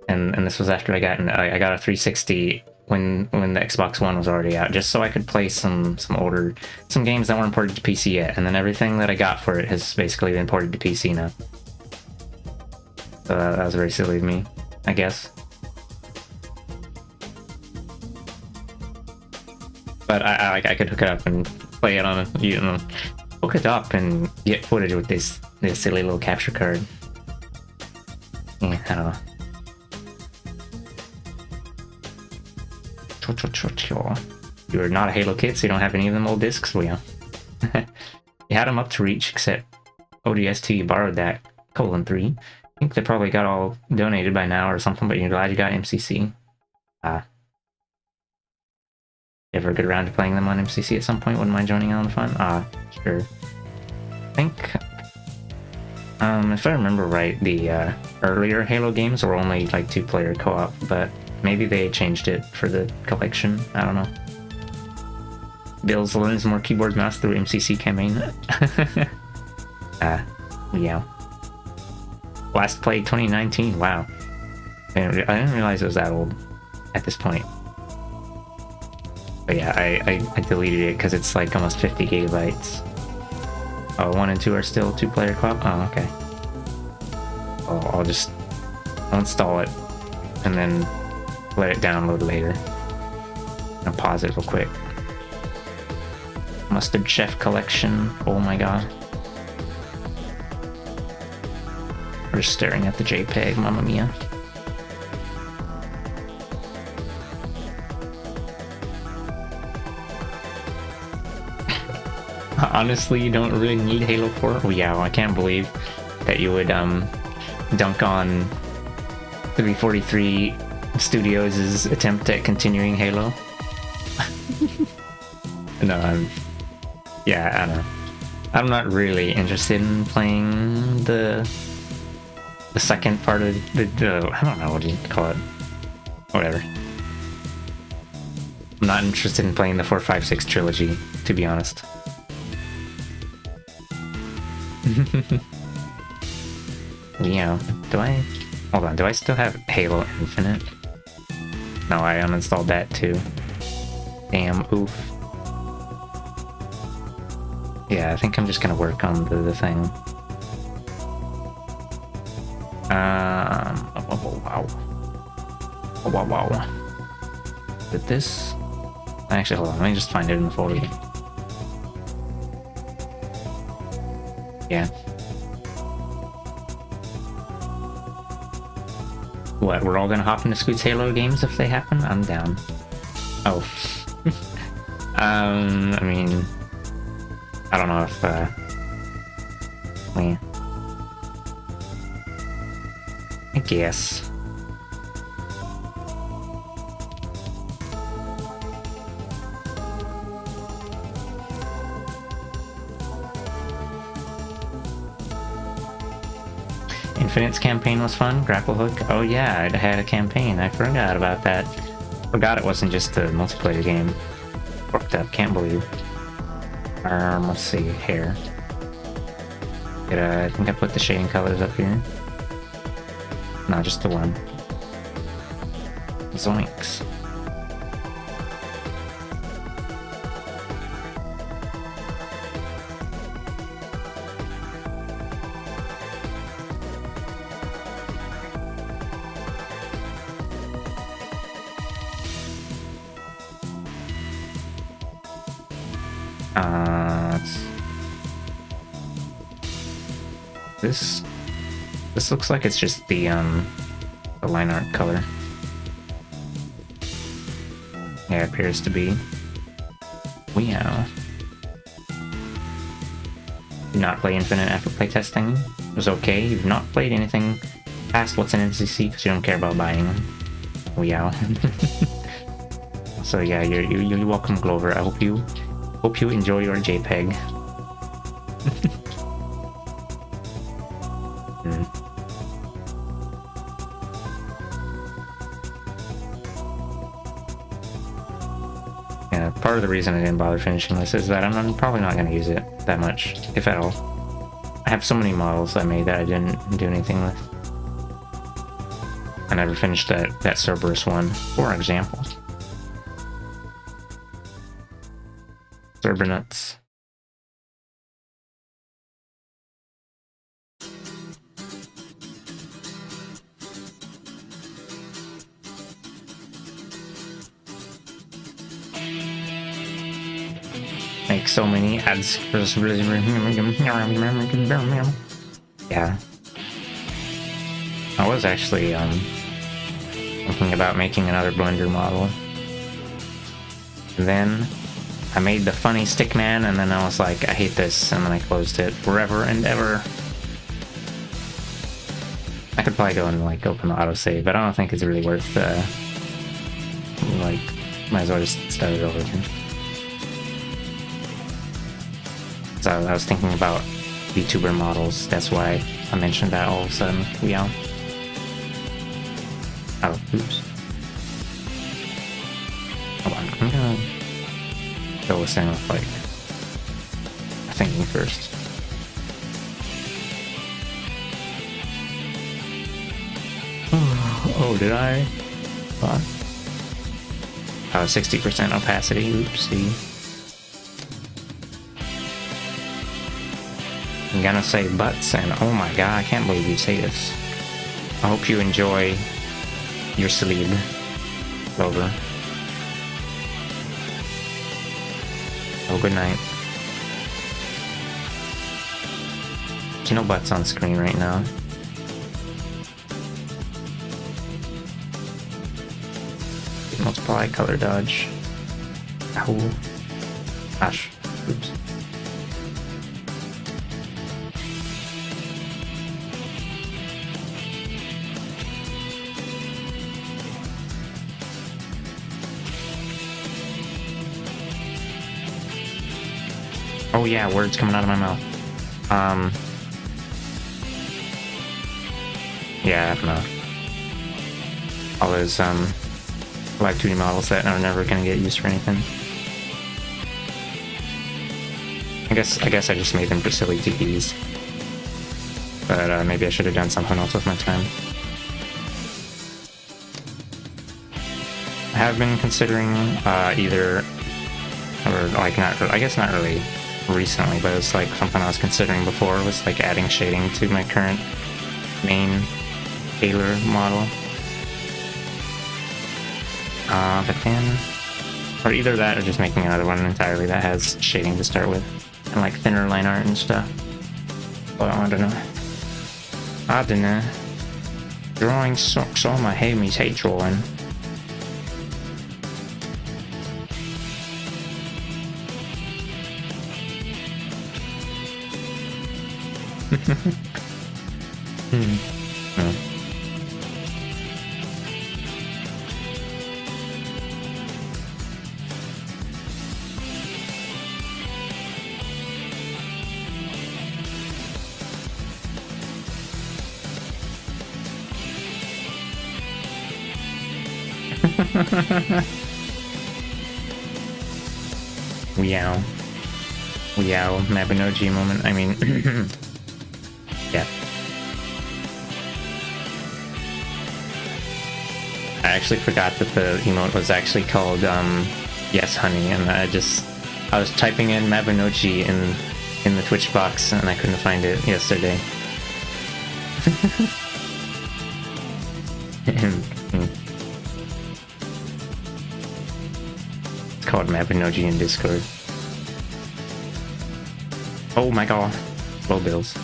And this was after I got a 360 when the Xbox One was already out, just so I could play some games that weren't ported to PC yet. And then everything that I got for it has basically been ported to PC now. So that was very silly of me, I guess. But I could hook it up and play it on a, hook it up and get footage with this silly little capture card. Yeah, I don't know. You're not a Halo kid, so you don't have any of them old discs, well, yeah. You had them up to Reach, except ODST borrowed that, :3. I think they probably got all donated by now or something, but you're glad you got MCC. Ever get around to playing them on MCC at some point? Wouldn't mind joining in on the fun? Sure. I think, if I remember right, the earlier Halo games were only like 2-player co-op, but maybe they changed it for the collection. I don't know. Bills learns more keyboard mouse through MCC campaign. Yeah. Last played 2019. Wow. I didn't realize it was that old at this point. But yeah, I deleted it because it's like almost 50 gigabytes. Oh, 1 and 2 are still 2-player co-op? Oh, okay. I'll just install it and then let it download later. I'll pause it real quick. Mustard Chef Collection. Oh my god. We're just staring at the JPEG, mamma mia. Honestly, you don't really need Halo 4. Oh yeah, I can't believe that you would dunk on 343 Studios' attempt at continuing Halo. No, yeah, I don't know. I'm not really interested in playing the second part of the I don't know what you call it. Whatever. I'm not interested in playing the 456 trilogy, to be honest. Yeah, hold on, do I still have Halo Infinite? No, I uninstalled that too. Damn, oof. Yeah, I think I'm just gonna work on the thing. Wow. Did this? Actually, hold on, let me just find it in the folder. Yeah. What, we're all gonna hop into Scoot's Halo games if they happen? I'm down. Oh. I mean, I don't know if, I guess. Infinite's campaign was fun. Grapple Hook. Oh yeah, I had a campaign. I forgot about that. Forgot it wasn't just a multiplayer game. Worked up. Can't believe. Let's see. Hair. I think I put the shading colors up here. No, just the one. Zoinks. This looks like it's just the line art color. Yeah, it appears to be. Wow. Did not play Infinite after playtesting. It was okay. You've not played anything past what's in MCC because you don't care about buying them. Wow. So yeah, you're welcome, Glover. I hope you enjoy your JPEG. Yeah, part of the reason I didn't bother finishing this is that I'm probably not going to use it that much, if at all. I have so many models I made that I didn't do anything with. I never finished that Cerberus one, for example. Cerbernuts. Make so many ads. Yeah. I was actually thinking about making another Blender model. And then I made the funny Stickman, and then I was like, I hate this, and then I closed it forever and ever. I could probably go and like open the autosave, but I don't think it's really worth like, might as well just start it over again. So I was thinking about VTuber models, that's why I mentioned that all of a sudden. Yeah. Oh, oops. Hold on, I'm gonna fill this in with like thinking first. Oh, did I? What? 60% opacity, oopsie. I'm gonna say butts, and oh my god, I can't believe you'd say this. I hope you enjoy your sleep, Clover. Oh, good night. There's no butts on screen right now. Multiply, color dodge. Ow. Gosh. Oops. Oh yeah, words coming out of my mouth. Yeah, I don't know. All those, like 2D models that are never gonna get used for anything. I guess I just made them for silly TPs. But, maybe I should have done something else with my time. I have been considering, either, or like not, I guess not really recently, but it's like something I was considering before, was like adding shading to my current main Taylor model. But then, or either that or just making another one entirely that has shading to start with, and like thinner line art and stuff. Well, I don't know. I don't know. Drawing sucks on my homies hate drawing. Meow. Meow. Mabinogi moment. I mean, yeah. I actually forgot that the emote was actually called, Yes Honey, and I was typing in Mabinogi in the Twitch box, and I couldn't find it yesterday. It's called Mabinogi in Discord. Oh my god. Low bills.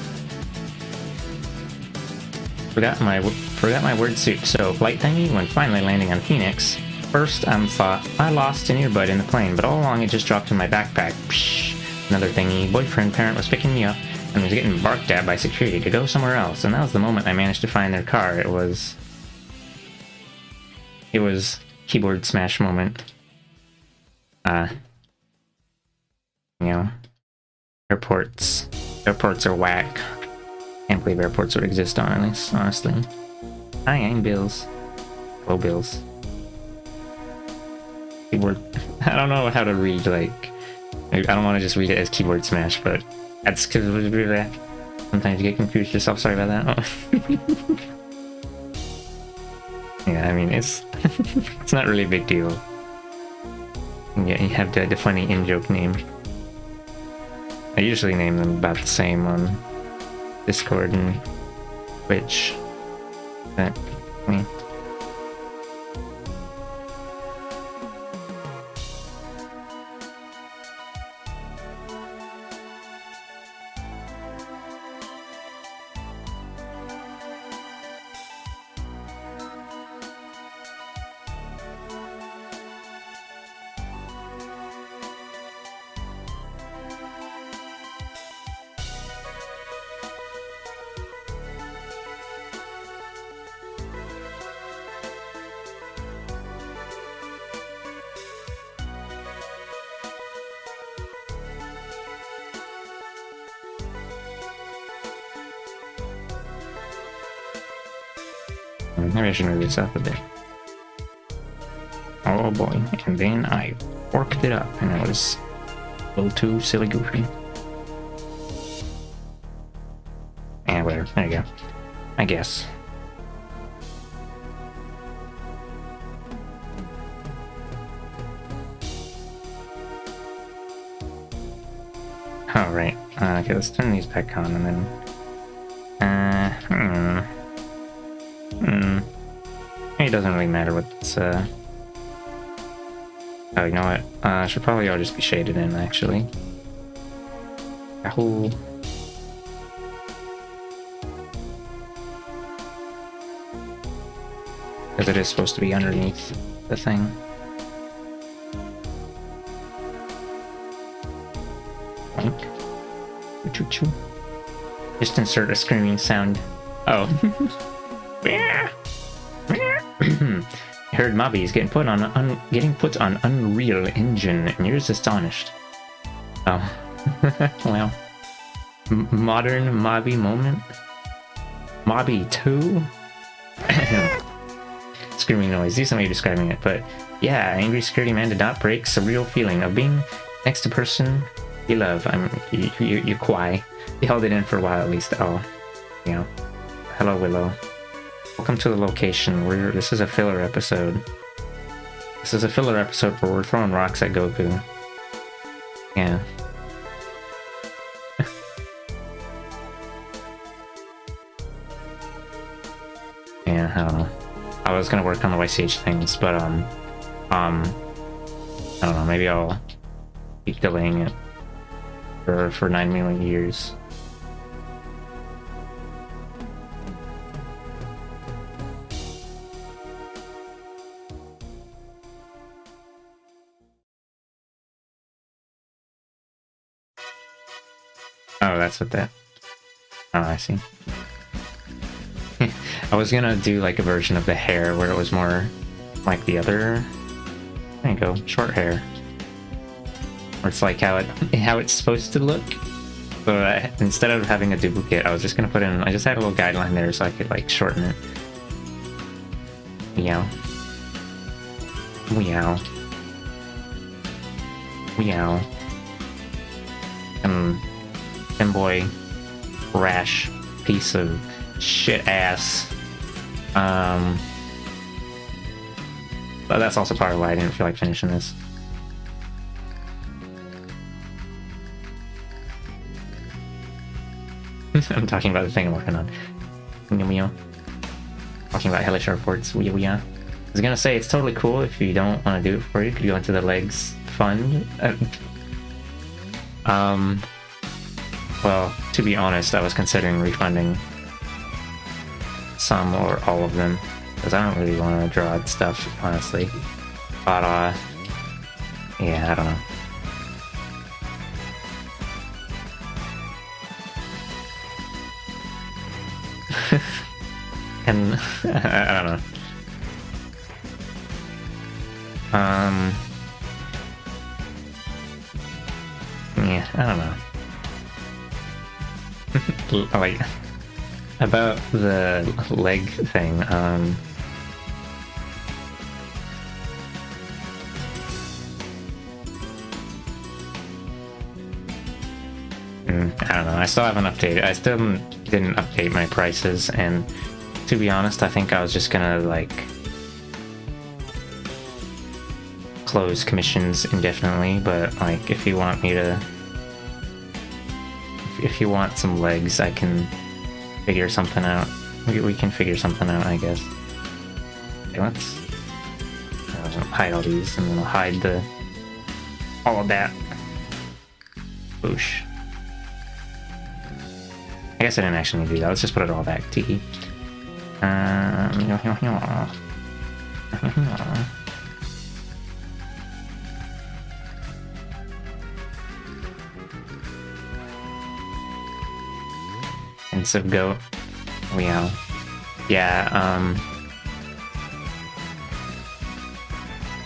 Forgot my word soup. So, flight thingy, when finally landing on Phoenix, first thought, I lost an earbud in the plane, but all along it just dropped in my backpack. Psh. Another thingy, boyfriend parent was picking me up and was getting barked at by security to go somewhere else, and that was the moment I managed to find their car. It was keyboard smash moment. You know, airports are whack. Can't can't believe airports would exist on this, honestly. Hi, I'm Bills. Hello, Bills. Keyboard. I don't know how to read, like... I don't want to just read it as keyboard smash, but that's because sometimes you get confused yourself. Sorry about that. Oh. Yeah, I mean, it's it's not really a big deal. Yeah, you have the funny in-joke name. I usually name them about the same on Discord and Twitch. But, I mean... Maybe I should move this up a bit. Oh boy, and then I worked it up and it was a little too silly goofy. And whatever, there you go. I guess. Alright, okay, let's turn these back on and then... It doesn't really matter what's, Oh, you know what? Should probably all just be shaded in, actually. Yahoo! Because it is supposed to be underneath the thing. Boink. Choo-choo. Just insert a screaming sound. Oh. I heard Mobby is getting put on Unreal Engine, and you're just astonished. Oh, well. Modern Mobby moment. Mobby 2. Screaming noise. Do somebody describing it, but yeah, angry security man did not break surreal feeling of being next to person you love. You quiet. You held it in for a while at least. Oh, you know. Hello, Willow. Welcome to the location. This is a filler episode. This is a filler episode where we're throwing rocks at Goku. Yeah. Yeah, I don't know. I was gonna work on the YCH things, but I don't know. Maybe I'll keep delaying it for 9 million years. Oh, that's what that... Oh, I see. I was gonna do like a version of the hair where it was more like the other... There you go, short hair. Where it's like how it's supposed to look. So instead of having a duplicate, I was just gonna put in... I just had a little guideline there so I could like shorten it. Meow. Meow. Meow. Femboy rash piece of shit ass. But that's also part of why I didn't feel like finishing this. I'm talking about the thing I'm working on. Talking about hellish airports. I was gonna say it's totally cool if you don't want to do it for you. You could go into the legs fund. Well, to be honest, I was considering refunding some or all of them, because I don't really want to draw stuff, honestly. But, yeah, I don't know. And, I don't know. Yeah, I don't know. Like, about the leg thing, I don't know, I still haven't updated. I still didn't update my prices, and to be honest, I think I was just gonna, like, close commissions indefinitely, but, like, if you want me to... If you want some legs, I can figure something out. We can figure something out, I guess. Okay, let's hide all these, and then I'll hide all of that. Boosh. I guess I didn't actually need to do that. Let's just put it all back. Tee. Pensive goat. Meow. Yeah,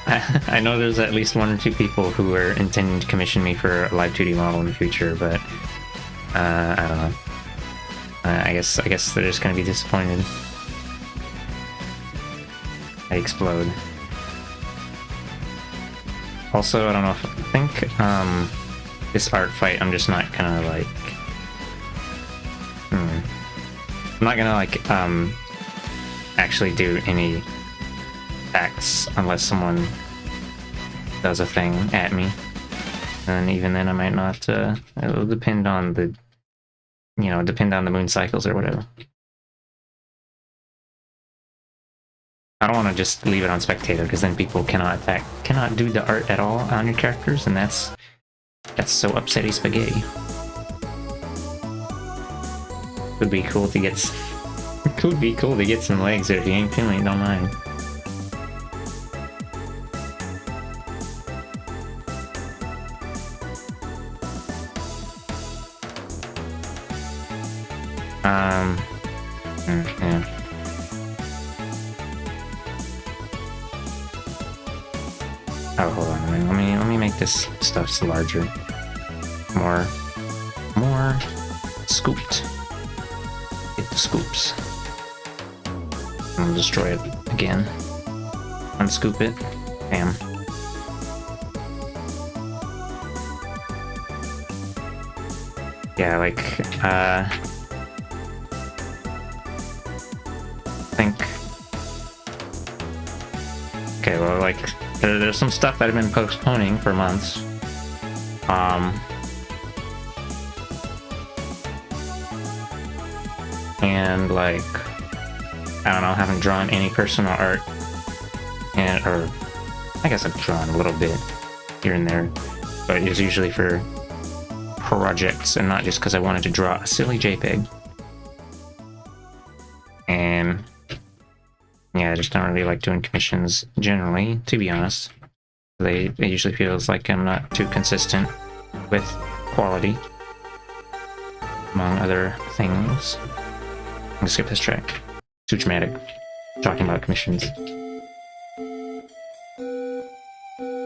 I know there's at least 1 or 2 people who are intending to commission me for a live 2D model in the future, but I don't know. I guess they're just gonna be disappointed. I explode. Also, I don't know if I think this art fight, I'm just not gonna like. I'm not gonna like actually do any attacks unless someone does a thing at me, and even then I might not. It'll depend on the, depend on the moon cycles or whatever. I don't want to just leave it on spectator, because then people cannot do the art at all on your characters, and that's so upsetty spaghetti. Would be cool to get. Could be cool to get some legs if you ain't feeling it, don't mind. Yeah. Oh, hold on a minute. Let me make this stuff larger. More scooped. Get the scoops. I'm gonna destroy it again. Unscoop it. Bam. Yeah, like, okay, well, like, there's some stuff that I've been postponing for months. And, like, I don't know, I haven't drawn any personal art. Or, I guess I've drawn a little bit here and there, but it's usually for projects and not just because I wanted to draw a silly JPEG. And yeah, I just don't really like doing commissions generally, to be honest. It usually feels like I'm not too consistent with quality, among other things. I'm gonna skip this track. Too dramatic. Talking about commissions.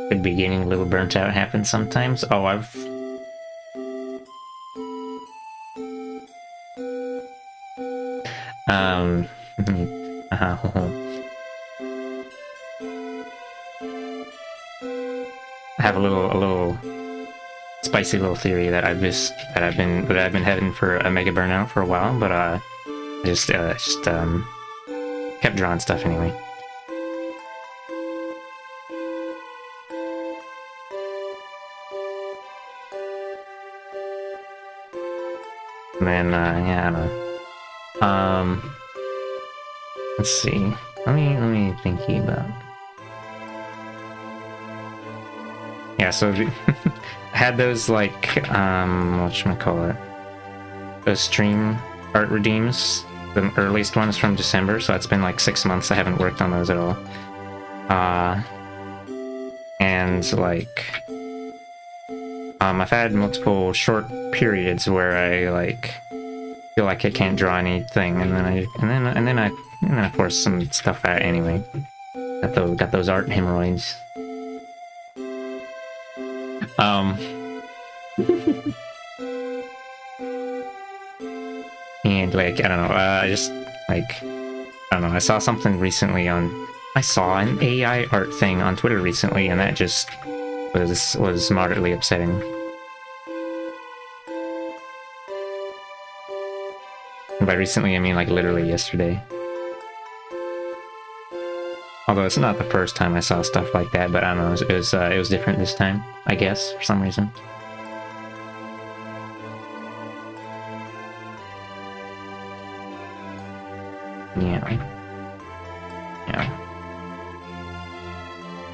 Could be getting a little burnt out, happens sometimes. Oh, I have a little spicy little theory that I've been having for a mega burnout for a while, but I just kept drawing stuff anyway. And then yeah, I don't know. Let's see. Let me think about. Yeah, so I had those, like, whatchamacallit, those stream art redeems, the earliest ones from December, so it's been like 6 months I haven't worked on those at all. And, like, I've had multiple short periods where I, like, feel like I can't draw anything, and then I force some stuff out anyway. Got those art hemorrhoids. And mind. Like, I don't know, I just, like, I don't know, I saw something recently I saw an AI art thing on Twitter recently, and that just was moderately upsetting. And by recently, I mean, like, literally yesterday. Although it's not the first time I saw stuff like that, but I don't know, it was different this time, I guess, for some reason. Yeah.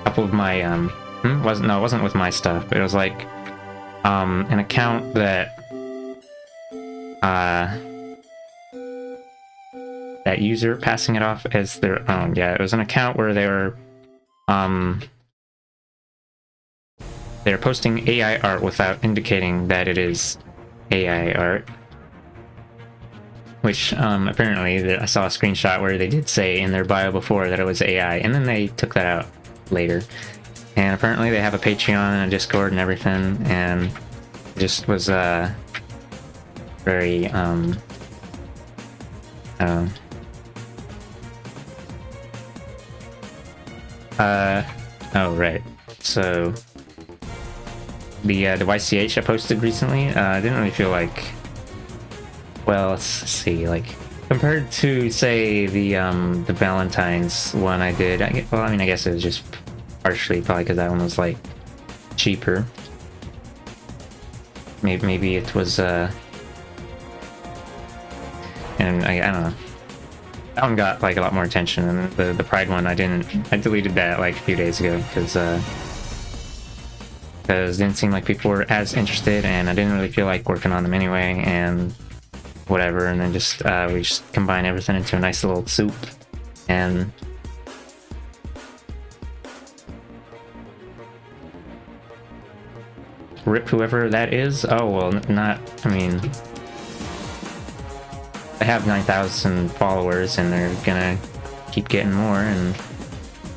A couple of my, it wasn't with my stuff, but it was like, an account that, that user passing it off as their own. Yeah, it was an account where they're posting AI art without indicating that it is AI art. Which, apparently, I saw a screenshot where they did say in their bio before that it was AI, and then they took that out later. And apparently they have a Patreon and a Discord and everything, and it just was, very, oh, right. So, the YCH I posted recently, I didn't really feel like, well, let's see, like, compared to, say, the Valentine's one I did, well, I mean, I guess it was just partially probably because that one was, like, cheaper. Maybe it was, and I don't know. That one got, like, a lot more attention, and the Pride one, I deleted that, like, a few days ago, because it didn't seem like people were as interested, and I didn't really feel like working on them anyway, and whatever, and then just, we just combine everything into a nice little soup, and rip whoever that is. Oh, well, not, I mean, I have 9,000 followers, and they're gonna keep getting more, and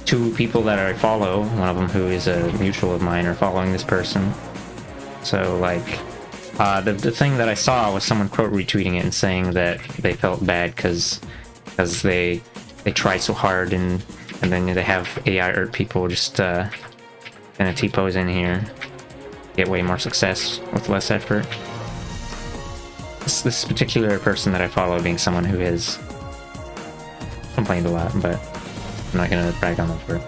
2 people that I follow, one of them who is a mutual of mine, are following this person. So, like, the thing that I saw was someone quote retweeting it and saying that they felt bad because they tried so hard, and then they have AI art people just gonna T-pose in here, get way more success with less effort. This particular person that I follow being someone who has complained a lot, but I'm not gonna brag on them for it.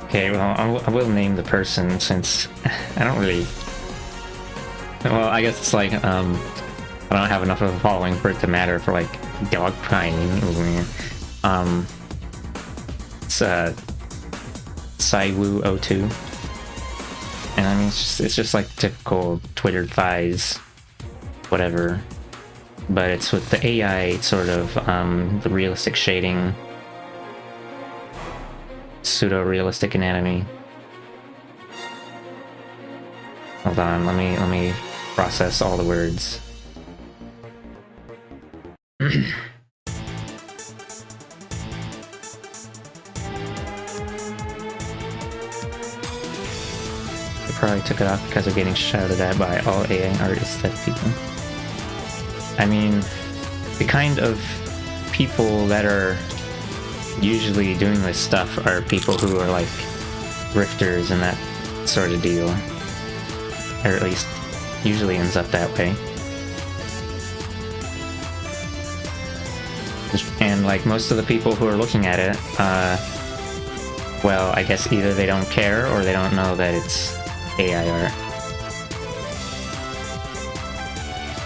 Okay, well, I will name the person since I don't really... Well, I guess it's like, I don't have enough of a following for it to matter for, like, dog pining. It's, Saiwu02. And I mean, it's just like typical Twitter thighs, whatever. But it's with the AI sort of, the realistic shading, pseudo-realistic anatomy. Hold on, let me process all the words. I probably took it off because of getting shouted at by all AI artists that people. I mean, the kind of people that are usually doing this stuff are people who are like grifters and that sort of deal, or at least usually ends up that way. And like most of the people who are looking at it, well, I guess either they don't care or they don't know that it's AI art.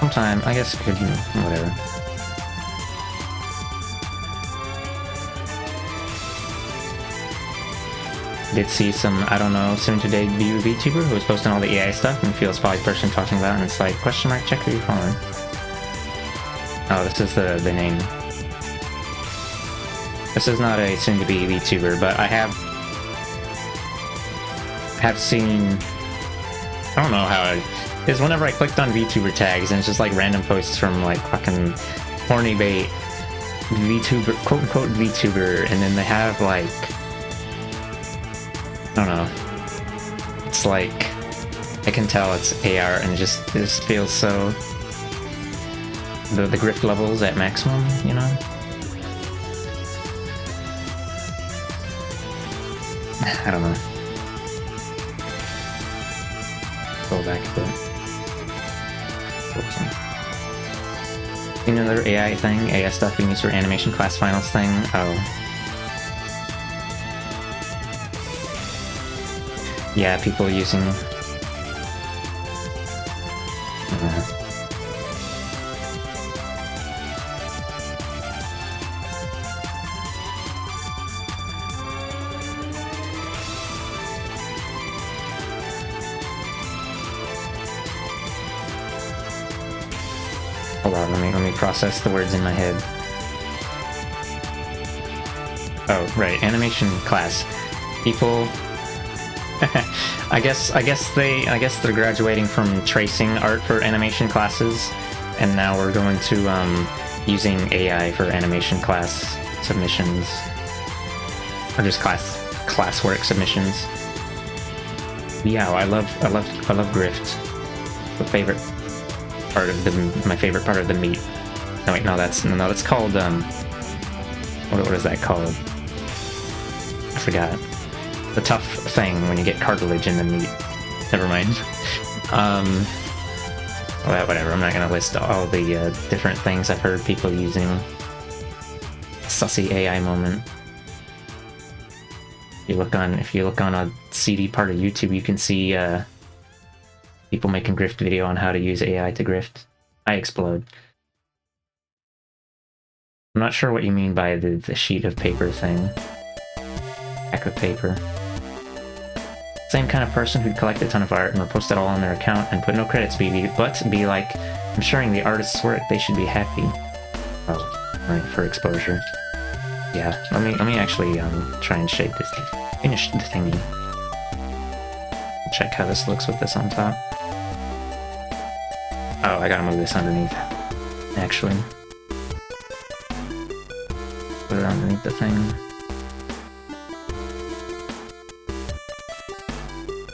Sometimes, I guess it could be whatever. did see some, I don't know, soon to debut VTuber who was posting all the AI stuff and feels probably the person I'm talking about, and it's like, question mark, check who you're following. Oh, this is the name. This is not a soon to be VTuber, but I have seen, I don't know how it is, whenever I clicked on VTuber tags and it's just like random posts from like fucking horny bait VTuber, quote unquote VTuber, and then they have like, I don't know, it's like, I can tell it's AR and it just feels so, the grift levels at maximum, you know? I don't know. Go back a bit. You know, another AI thing, AI stuff being used for animation class finals thing. Oh. Yeah, people using... Hold on, let me process the words in my head. Oh, right, animation class. People... I guess they're graduating from tracing art for animation classes, and now we're going to using AI for animation class submissions, or just classwork submissions. Yeah, I love grift. The favorite part of my favorite part of the meat. No wait, no, that's called what is that called? I forgot. The tough thing when you get cartilage in the meat. Never mind. Well, whatever. I'm not gonna list all the different things I've heard people using. Sussy AI moment. If you look on a seedy part of YouTube, you can see people making grift video on how to use AI to grift. I explode. I'm not sure what you mean by the sheet of paper thing. Pack of paper. Same kind of person who'd collect a ton of art and would post it all on their account and put no credits, but be like, I'm sharing the artist's work, they should be happy. Oh, right, for exposure. Yeah, let me actually try and shape this, finish the thingy. Check how this looks with this on top. Oh, I gotta move this underneath, actually. Put it underneath the thing.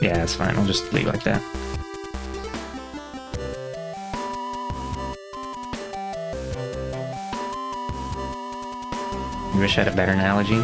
Yeah, that's fine. I'll just leave it like that. You wish I had a better analogy?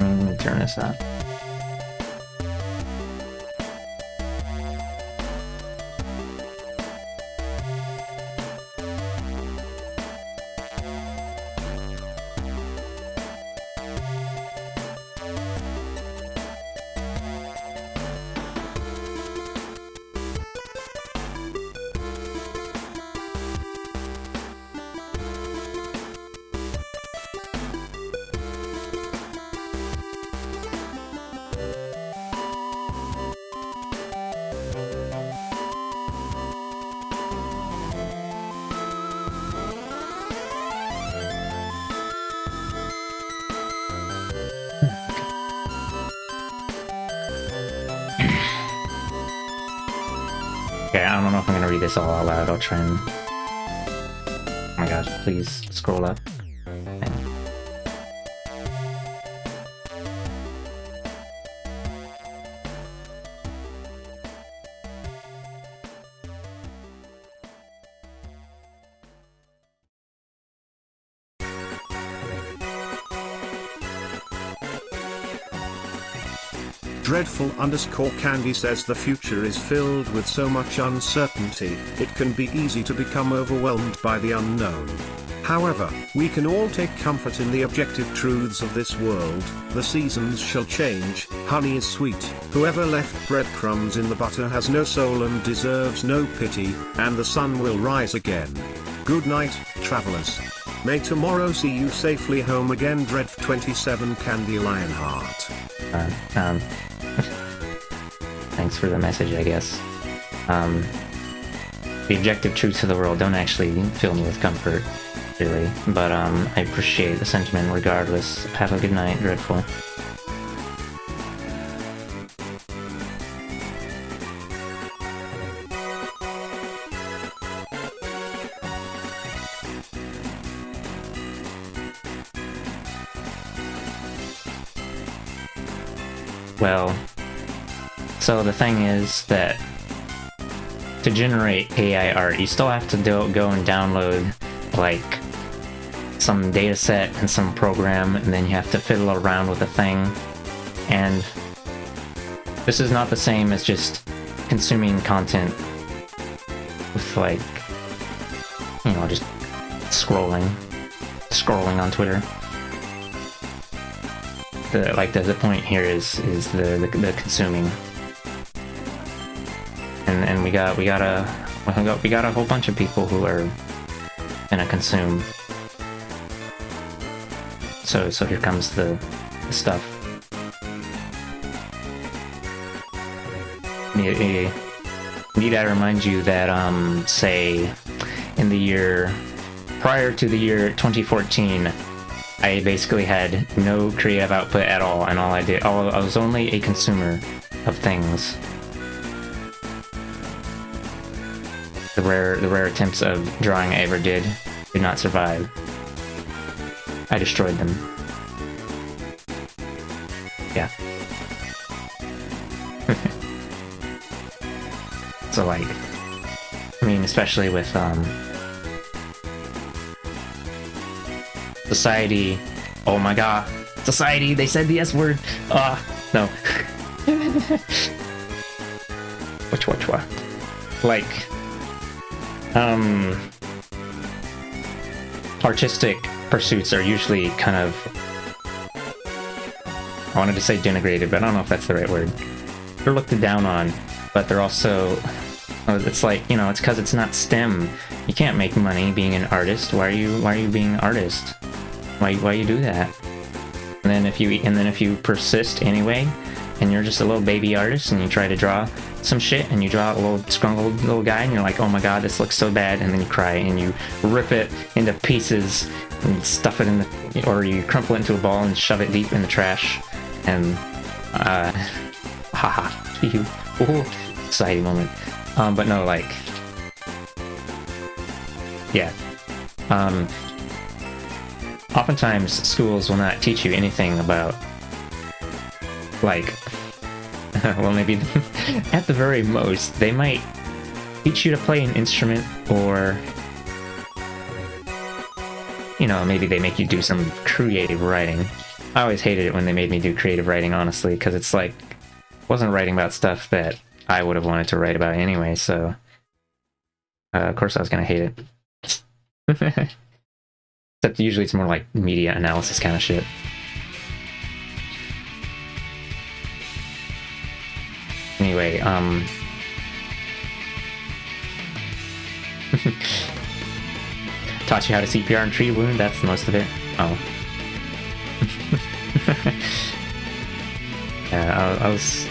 Let me turn this up. Okay, I don't know if I'm gonna read this all out loud. I'll try and... Oh my gosh, please scroll up. Dreadful_Candy says the future is filled with so much uncertainty, it can be easy to become overwhelmed by the unknown. However, we can all take comfort in the objective truths of this world. The seasons shall change, honey is sweet, whoever left breadcrumbs in the butter has no soul and deserves no pity, and the sun will rise again. Good night, travelers. May tomorrow see you safely home again. Dreadf27 Candy Lionheart. Thanks for the message, I guess. The objective truths of the world don't actually fill me with comfort, really, but I appreciate the sentiment regardless. Have a good night, Dreadful. Well, so the thing is that to generate AI art, you still have to go and download, like, some dataset and some program, and then you have to fiddle around with the thing. And this is not the same as just consuming content with, like, you know, just scrolling on Twitter. The point here is the consuming, and we got a whole bunch of people who are gonna consume. So here comes the stuff. Need I remind you that say in the year prior to the year 2014. I basically had no creative output at all, and I was only a consumer of things. The rare attempts of drawing I ever did not survive. I destroyed them. Yeah. So, like, I mean, especially with Society. Oh my god. Society, they said the S word. No. Which? Like, artistic pursuits are usually kind of, I wanted to say denigrated, but I don't know if that's the right word. They're looked down on, but they're also, it's like, you know, it's because it's not STEM. You can't make money being an artist. Why are you being an artist? Why you do that? And then if you persist anyway, and you're just a little baby artist, and you try to draw some shit, and you draw a little scrungled little guy, and you're like, oh my god, this looks so bad, and then you cry, and you rip it into pieces, and stuff it in the, or you crumple it into a ball and shove it deep in the trash, and haha, ooh, society moment. But no, like, yeah. Oftentimes, schools will not teach you anything about, like, well, maybe at the very most, they might teach you to play an instrument, or, you know, maybe they make you do some creative writing. I always hated it when they made me do creative writing, honestly, because it's like, I wasn't writing about stuff that I would have wanted to write about anyway, so of course I was gonna hate it. Except usually it's more like media analysis kind of shit. Anyway, taught you how to CPR and treat a wound, that's most of it. Oh. Yeah, I was...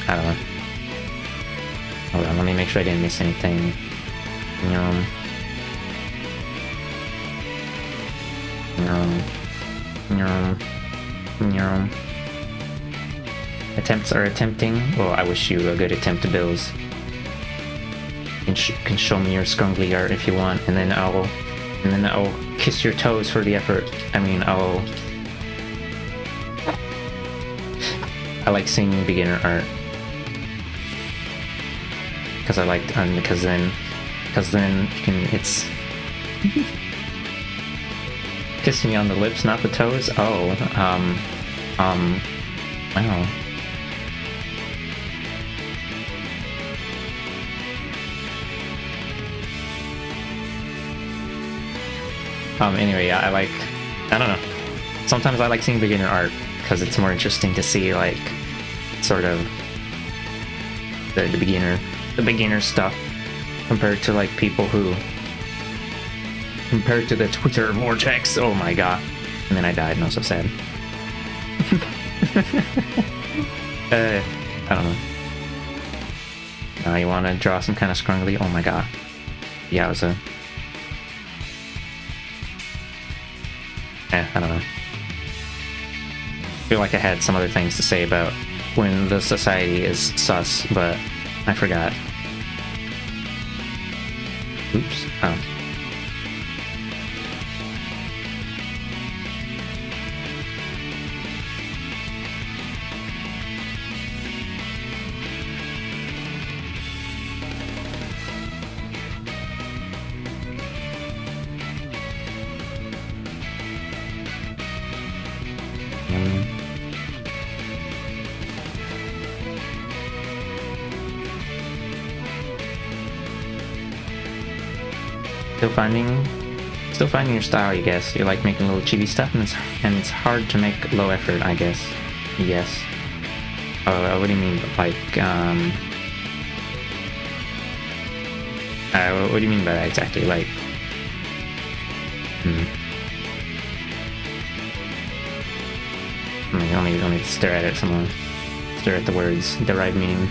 I don't know. Hold on, let me make sure I didn't miss anything. Attempts are attempting. Well, I wish you a good attempt, Bills. You can show me your scrungly art if you want, and then I'll kiss your toes for the effort. I mean, I like seeing beginner art because I like, because then you can, it's kiss me on the lips, not the toes. Oh, Wow. Anyway, yeah, I don't know. Sometimes I like seeing beginner art because it's more interesting to see like sort of the beginner stuff compared to like people who compared to the Twitter vortex. Oh my god. And then I died and I was so sad. I don't know. Now you want to draw some kind of scrungly? Oh my god. Yeah, it was a... I don't know. I feel like I had some other things to say about when the society is sus, but I forgot. Oops. Oh. Still finding your style, I guess. You like making little chibi stuff, and it's hard to make low effort, I guess. Yes. Oh, what do you mean? Like, what do you mean by that exactly? Like, I mean, don't need to stare at it. Someone stare at the words, derive meaning.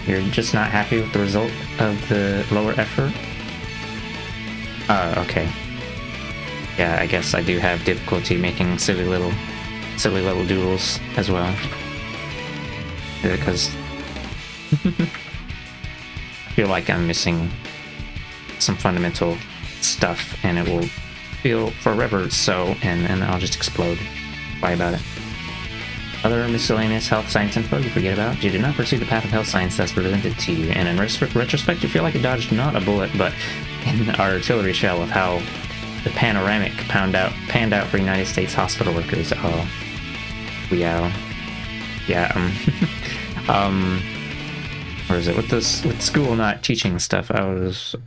You're just not happy with the result of the lower effort? Okay. Yeah, I guess I do have difficulty making silly little doodles as well. Because I feel like I'm missing some fundamental stuff, and it will feel forever so, and I'll just explode. Why about it? Other miscellaneous health science info you forget about. You did not pursue the path of health science that's presented to you, and in retrospect you feel like you dodged not a bullet, but in our artillery shell of how the panoramic panned out for United States hospital workers. Oh, yeah, where is it? With school not teaching stuff, I was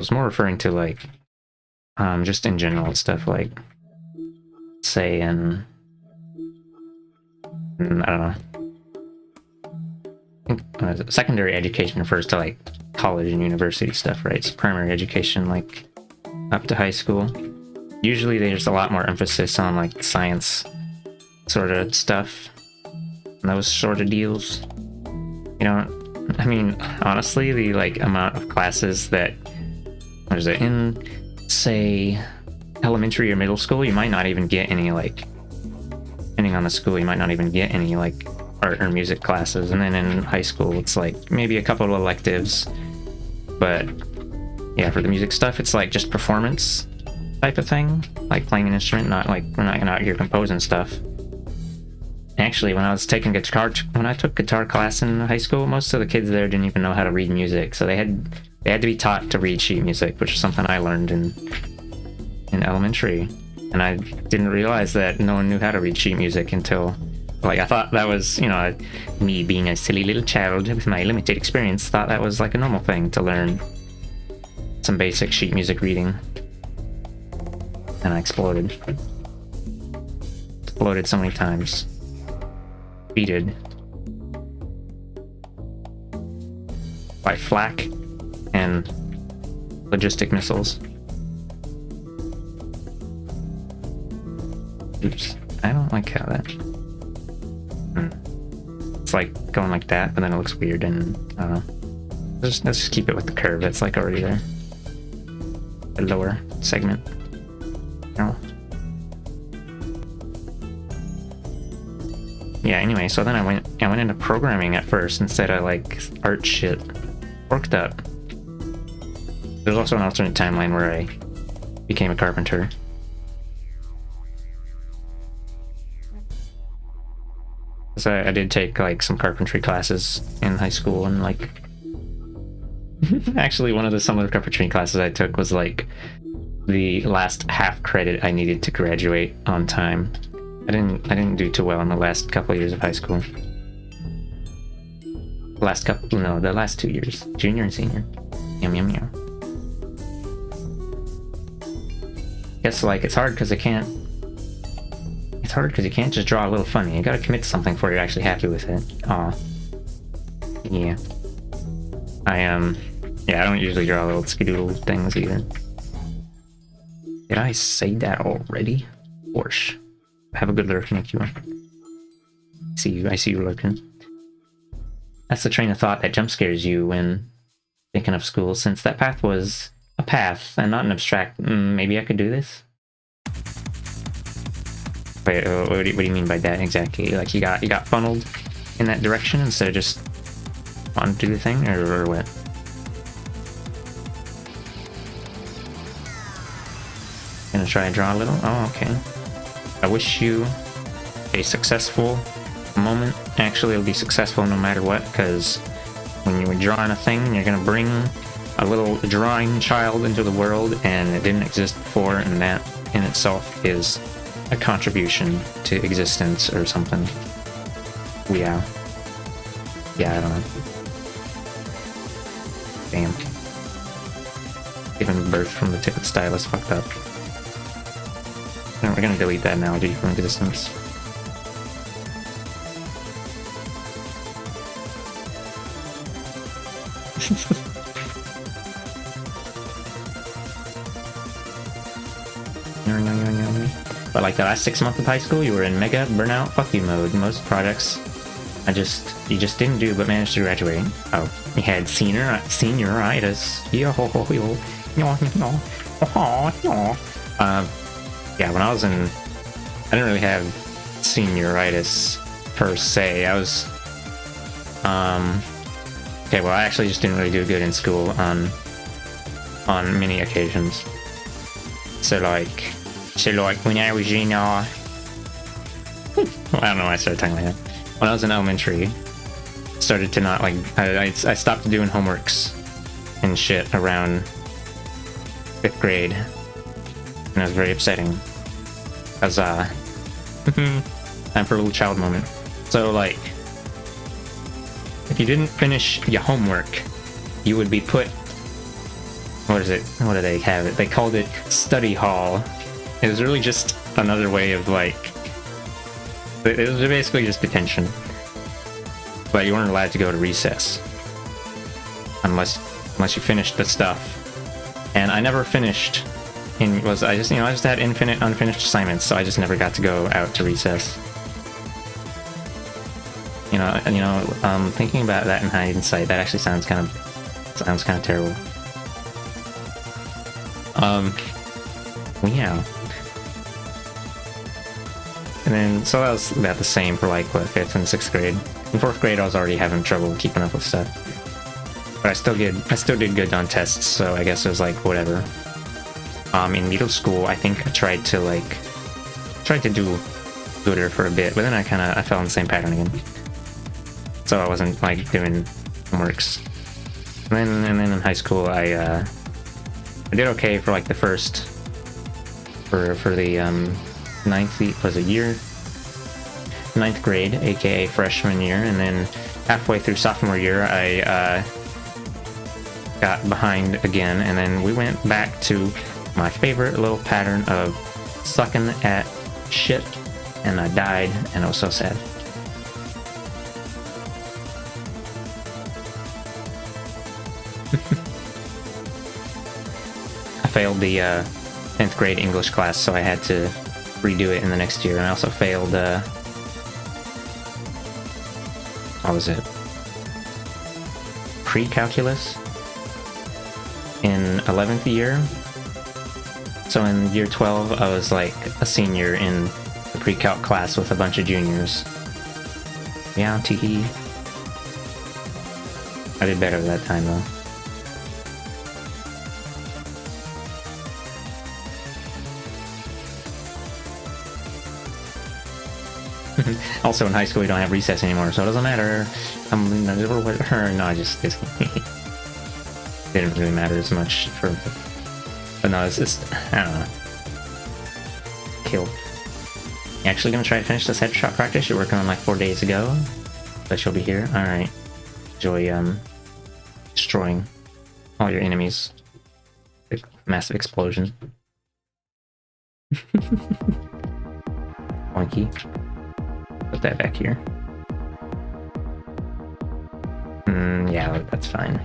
more referring to like, just in general stuff like, say, I don't know. Secondary education refers to like college and university stuff, right? So primary education, like up to high school. Usually there's a lot more emphasis on like science sort of stuff and those sort of deals. You know, I mean, honestly, the like amount of classes that in, say, elementary or middle school, you might not even get any like. Depending on the school, you might not even get any like art or music classes, and then in high school it's like maybe a couple of electives, but yeah, for the music stuff it's like just performance type of thing, like playing an instrument, not like we're not out here composing stuff. Actually, when I took guitar class in high school, most of the kids there didn't even know how to read music, so they had to be taught to read sheet music, which is something I learned in elementary. And I didn't realize that no one knew how to read sheet music until, like, I thought that was, you know, me being a silly little child with my limited experience, thought that was like a normal thing to learn some basic sheet music reading. And I exploded. Exploded so many times. Defeated by flak and logistic missiles. Oops, I don't like how that... It's like going like that, but then it looks weird, and I don't know. Let's just keep it with the curve that's like already there. The lower segment. No. Yeah, anyway, so then I went into programming at first instead of like art shit. Worked up. There's also an alternate timeline where I became a carpenter. So I did take like some carpentry classes in high school, and like actually one of the some of the carpentry classes I took was like the last half credit I needed to graduate on time. I didn't do too well in the last couple of years of high school. The last 2 years, junior and senior. Yum yum yum. Guess like it's hard because I can't. It's hard because you can't just draw a little funny. You gotta commit to something before you're actually happy with it. Aw. Yeah. Yeah, I don't usually draw little skidoodle things either. Did I say that already? Orsh. Have a good lurking, Akira. I see you lurking. That's the train of thought that jump scares you when thinking of school, since that path was a path and not an abstract. Maybe I could do this? Wait, what do you mean by that exactly? Like you got funneled in that direction instead of just wanting to do the thing, or what? Gonna try and draw a little? Oh, okay. I wish you a successful moment. Actually, it'll be successful no matter what, because when you were drawing a thing, you're gonna bring a little drawing child into the world, and it didn't exist before, and that in itself is a contribution to existence or something. Yeah, I don't know. Damn. Giving birth from the ticket style is fucked up. No, we're gonna delete that analogy from existence. But like the last 6 months of high school, you were in mega burnout fuck you mode. Most projects you just didn't do but managed to graduate. Oh, you had senioritis. Yeah, when I was in, I didn't really have senioritis per se. I was, okay, well, I actually just didn't really do good in school on many occasions. So like when I was in, I don't know why I started talking like that. When I was in elementary, started to not like, I stopped doing homeworks and shit around 5th grade. And it was very upsetting. Cause, time for a little child moment. So like, if you didn't finish your homework, you would be put, what is it? What do they have it? They called it study hall. It was really just another way of like, it was basically just detention. But you weren't allowed to go to recess. Unless you finished the stuff. And I never finished. I just had infinite unfinished assignments, so I just never got to go out to recess. Thinking about that in hindsight, that actually sounds kind of terrible. Yeah. And then, so that was about the same for like, what, 5th and 6th grade. In 4th grade, I was already having trouble keeping up with stuff. But I still did good on tests, so I guess it was like, whatever. In middle school, I think I tried to do gooder for a bit, but then I fell in the same pattern again. So I wasn't like doing homeworks. And then in high school, I did okay for like the first, for the 9th grade, aka freshman year, and then halfway through sophomore year, I got behind again, and then we went back to my favorite little pattern of sucking at shit, and I died, and it was so sad. I failed the 10th grade English class, so I had to redo it in the next year, and I also failed, what was it? Pre-calculus in 11th year. So in year 12, I was like a senior in the pre-calc class with a bunch of juniors. Yeah, teehee. I did better that time though. Also, in high school, we don't have recess anymore, so it doesn't matter. No, I just didn't really matter as much for. But no, it's just I don't know. Kill. You actually gonna try to finish this headshot practice you're working on like 4 days ago? But you'll be here. All right. Enjoy destroying all your enemies. Big, massive explosion. Monkey. Put that back here. Yeah, that's fine.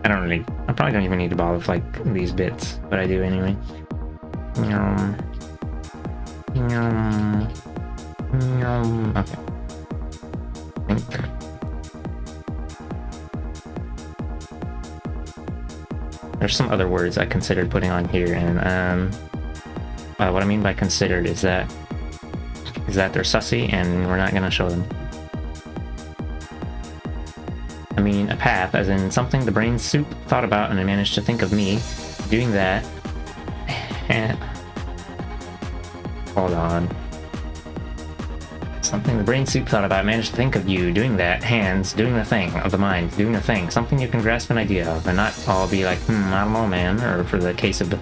I probably don't even need to bother with like these bits, but I do anyway. Okay. There's some other words I considered putting on here, and what I mean by considered is that they're sussy and we're not gonna show them. I mean, a path, as in something the brain soup thought about and I managed to think of me doing that. Hold on. Something the brain soup thought about, managed to think of you doing that, hands, doing the thing, of the mind, doing the thing, something you can grasp an idea of, and not all be like, I don't know, man, or for the case of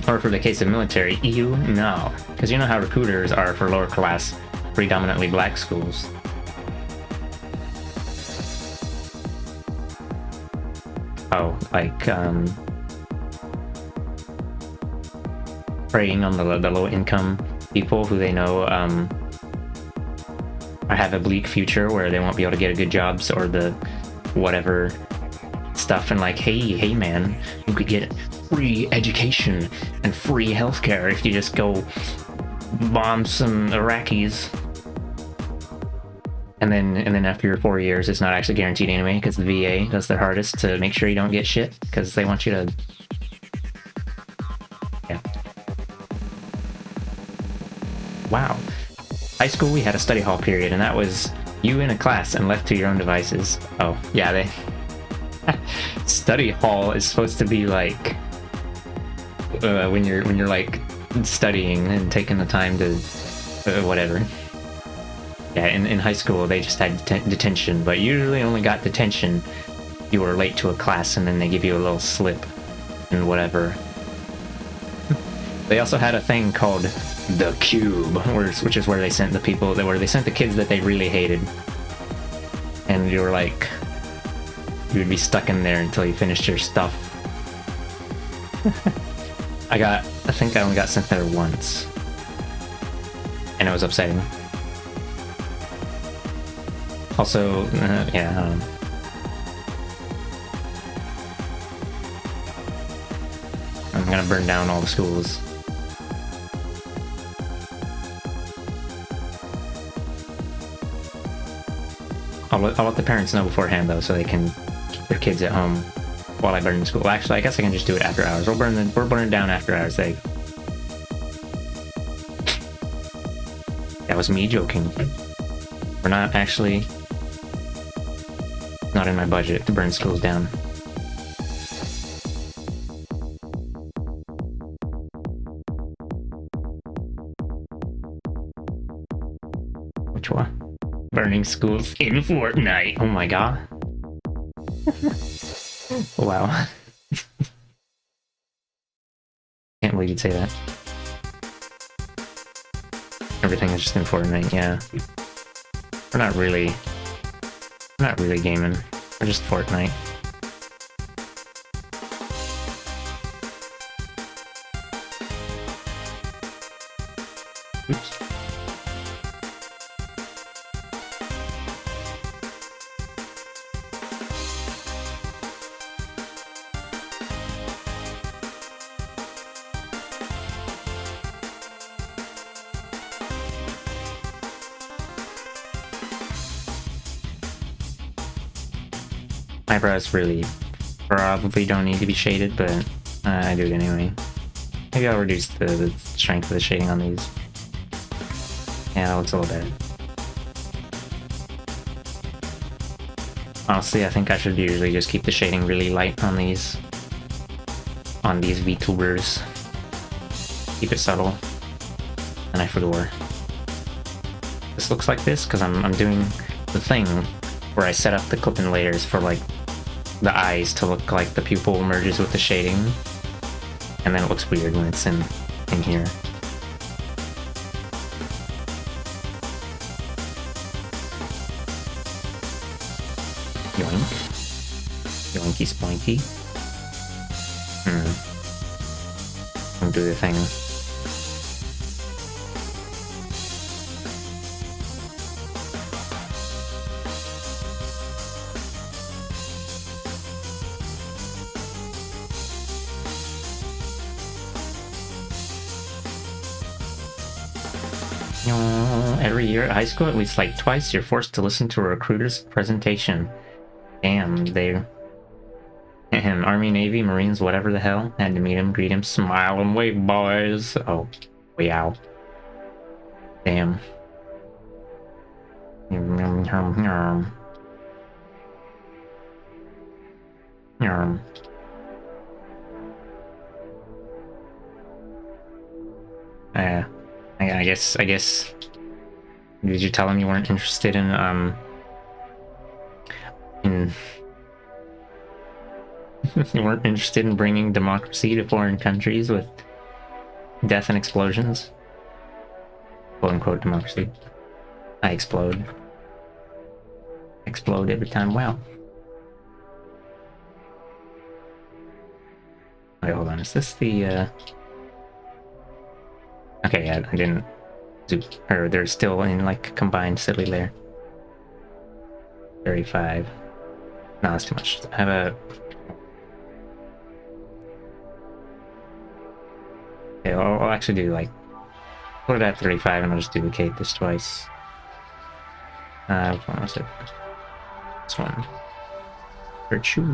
or for the case of military, EU, no. Because you know how recruiters are for lower class, predominantly black schools. Oh, like, preying on the low-income people who they know have a bleak future where they won't be able to get a good jobs or the whatever stuff, and like, hey man, you could get free education and free healthcare if you just go bomb some Iraqis. And then after your 4 years, it's not actually guaranteed anyway, because the VA does their hardest to make sure you don't get shit, because they want you to. Yeah. Wow. High school, we had a study hall period, and that was you in a class and left to your own devices. Oh, yeah, they. Study hall is supposed to be like when you're like studying and taking the time to whatever. Yeah, in high school they just had detention, but usually only got detention you were late to a class, and then they give you a little slip and whatever. They also had a thing called the cube, which is where they sent the people they sent the kids that they really hated, and you were like, you would be stuck in there until you finished your stuff. I think I only got sent there once, and it was upsetting. Also, yeah, I'm gonna burn down all the schools. I'll let the parents know beforehand though, so they can keep their kids at home while I burn the school. Actually, I guess I can just do it after hours. We're burning down after hours. That was me joking. We're not actually. Not in my budget to burn schools down. Which one? Burning schools in Fortnite. Oh my god. Wow. Can't believe you'd say that. Everything is just in Fortnite, yeah. We're not really gaming. We're just Fortnite. Oops. Eyebrows really probably don't need to be shaded, but I do it anyway. Maybe I'll reduce the strength of the shading on these. Yeah, that looks a little better. Honestly, I think I should usually just keep the shading really light on these VTubers. Keep it subtle. And and I forgot. This looks like this because I'm doing the thing where I set up the clipping layers for like the eyes to look like the pupil merges with the shading, and then it looks weird when it's in here. Yoink. Yoinky spoinky. I'll do the thing. Every year at high school, at least like twice, you're forced to listen to a recruiter's presentation. Damn, they... Army, Navy, Marines, whatever the hell. Had to meet him, greet him, smile and wave, boys. Oh, wow. Damn. I guess. Did you tell him you weren't interested in you weren't interested in bringing democracy to foreign countries with death and explosions? Quote unquote democracy. I explode. Explode every time. Wow. Wait, hold on. Is this the Okay, yeah, I didn't do, or they're still in like combined silly layer. 35. No, that's too much. I have a... Okay, I'll actually do like... Put it at 35 and I'll just duplicate this twice. Which one was it? This one. Virtue.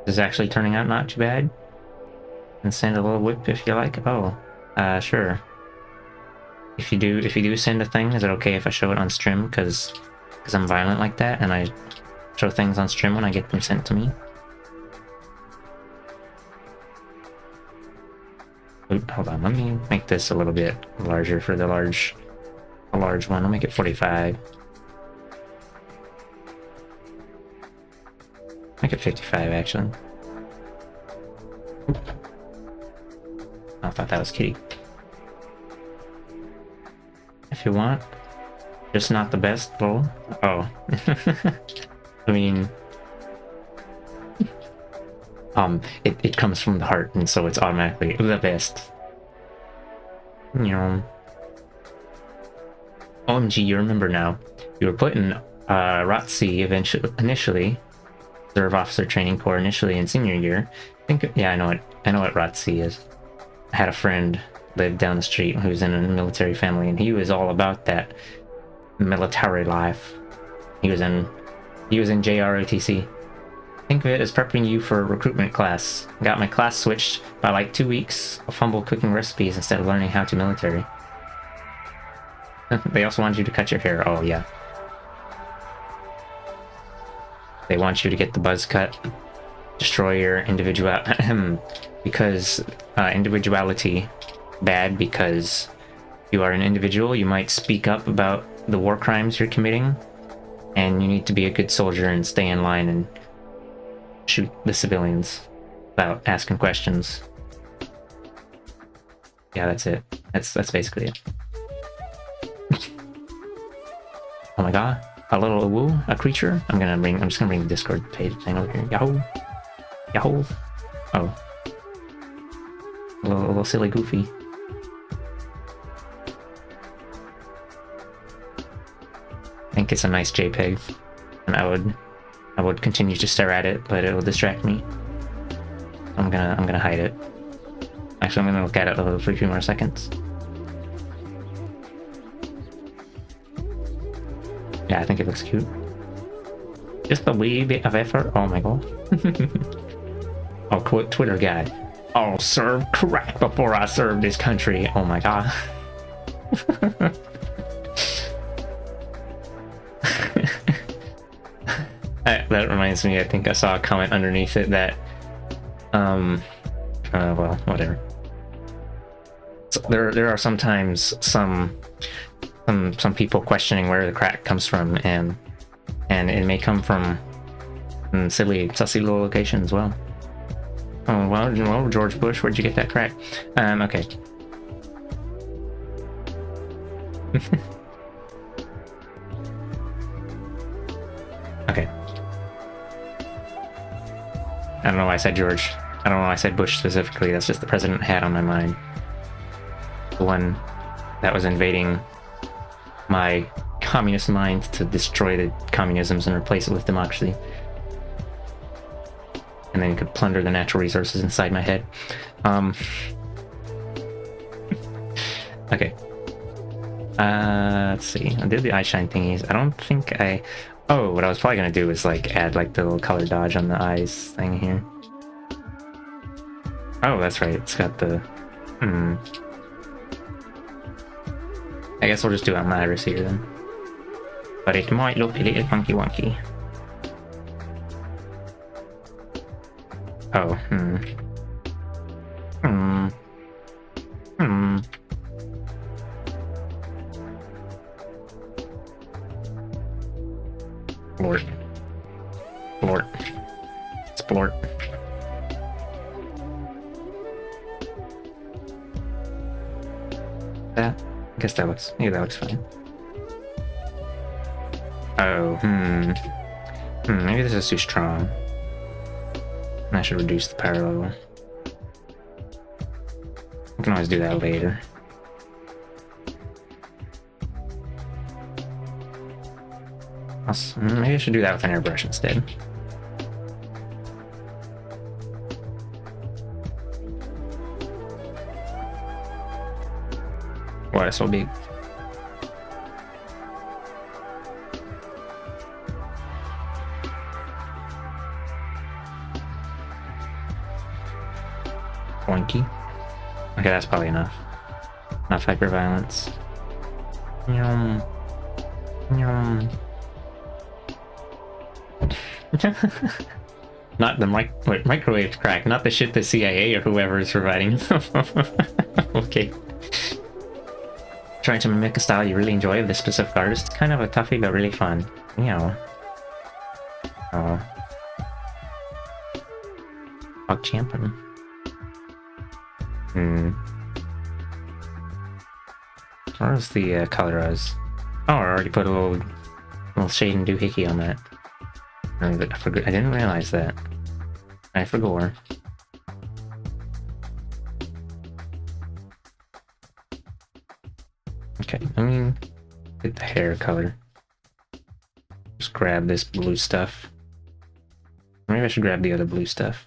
This is actually turning out not too bad. And send a little whip if you like. Oh, sure. If you do send a thing, is it okay if I show it on stream? Because I'm violent like that, and I show things on stream when I get them sent to me. Oop, hold on, let me make this a little bit larger for the large one. I'll make it 45. Make it 55, actually. Oop. I thought that was Kitty. If you want. Just not the best, lol. Oh. I mean... it comes from the heart, and so it's automatically the best. You know... OMG, you remember now. You were put in, ROTC initially. Reserve Officer Training Corps initially in senior year. I know what ROTC is. I had a friend lived down the street who was in a military family, and he was all about that military life. He was in JROTC. Think of it as prepping you for a recruitment class. Got my class switched by like 2 weeks. I fumbled cooking recipes instead of learning how to military. They also wanted you to cut your hair. Oh yeah. They want you to get the buzz cut, destroy your because individuality bad, because you are an individual. You might speak up about the war crimes you're committing, and you need to be a good soldier and stay in line and shoot the civilians without asking questions. Yeah, that's it. That's basically it. Oh my god. A little woo, a creature. I'm just gonna bring the Discord page thing over here. Yahoo! Yahoo! Oh. A little silly goofy. I think it's a nice JPEG. And I would continue to stare at it, but it'll distract me. I'm gonna hide it. Actually, I'm gonna look at it for a few more seconds. Yeah, I think it looks cute. Just a wee bit of effort. Oh my god. Oh, quote Twitter guy. I'll serve crack before I serve this country. Oh my god. That reminds me, I think I saw a comment underneath it that, well, whatever. So there are sometimes some people questioning where the crack comes from, and it may come from silly, sussy little locations as well. Oh, well, George Bush, where'd you get that crack? Okay. Okay. I don't know why I said George. I don't know why I said Bush specifically. That's just the president I had on my mind. The one that was invading my communist mind to destroy the communisms and replace it with democracy. And then you could plunder the natural resources inside my head. Okay. Let's see. I did the eye shine thingies. I don't think I... Oh, what I was probably gonna do is like add like the little color dodge on the eyes thing here. Oh, that's right. It's got the... I guess we'll just do it on the iris here then. But it might look a little funky wonky. Oh, Splort. Splort. Splort. That? I guess that looks... Yeah, that looks fine. Oh, maybe this is too strong. I should reduce the power level. We can always do that later. Maybe I should do that with an airbrush instead. Why it's so big? Boinky. Okay, that's probably enough. Enough hyperviolence. Yum. Yum. Not the microwave crack, not the shit the CIA or whoever is providing. Okay. Trying to mimic a style you really enjoy of this specific artist. It's kind of a toughie, but really fun. Meow. Oh. Fuck champion. Where's the colorize? Oh, I already put a little shade and doohickey on that. I didn't realize that. I forgot. Okay, I mean, get the hair color. Just grab this blue stuff. Maybe I should grab the other blue stuff.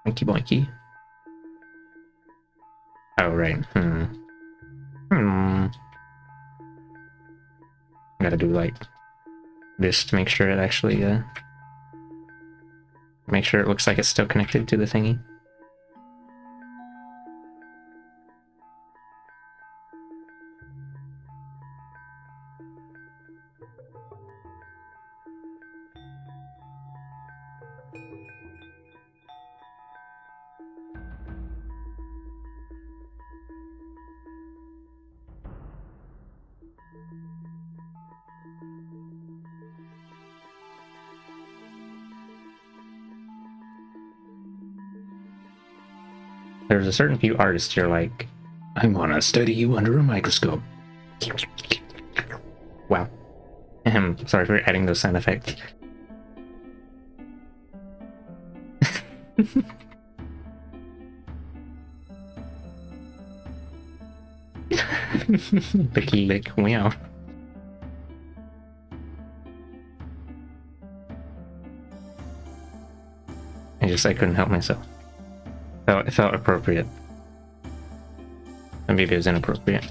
Boinky boinky. Oh, right. Gotta do like this to make sure it actually, make sure it looks like it's still connected to the thingy. There's a certain few artists you're like, I wanna study you under a microscope. Wow. Sorry for adding those sound effects. Licky lick, meow. I couldn't help myself. It felt appropriate. Or maybe it was inappropriate.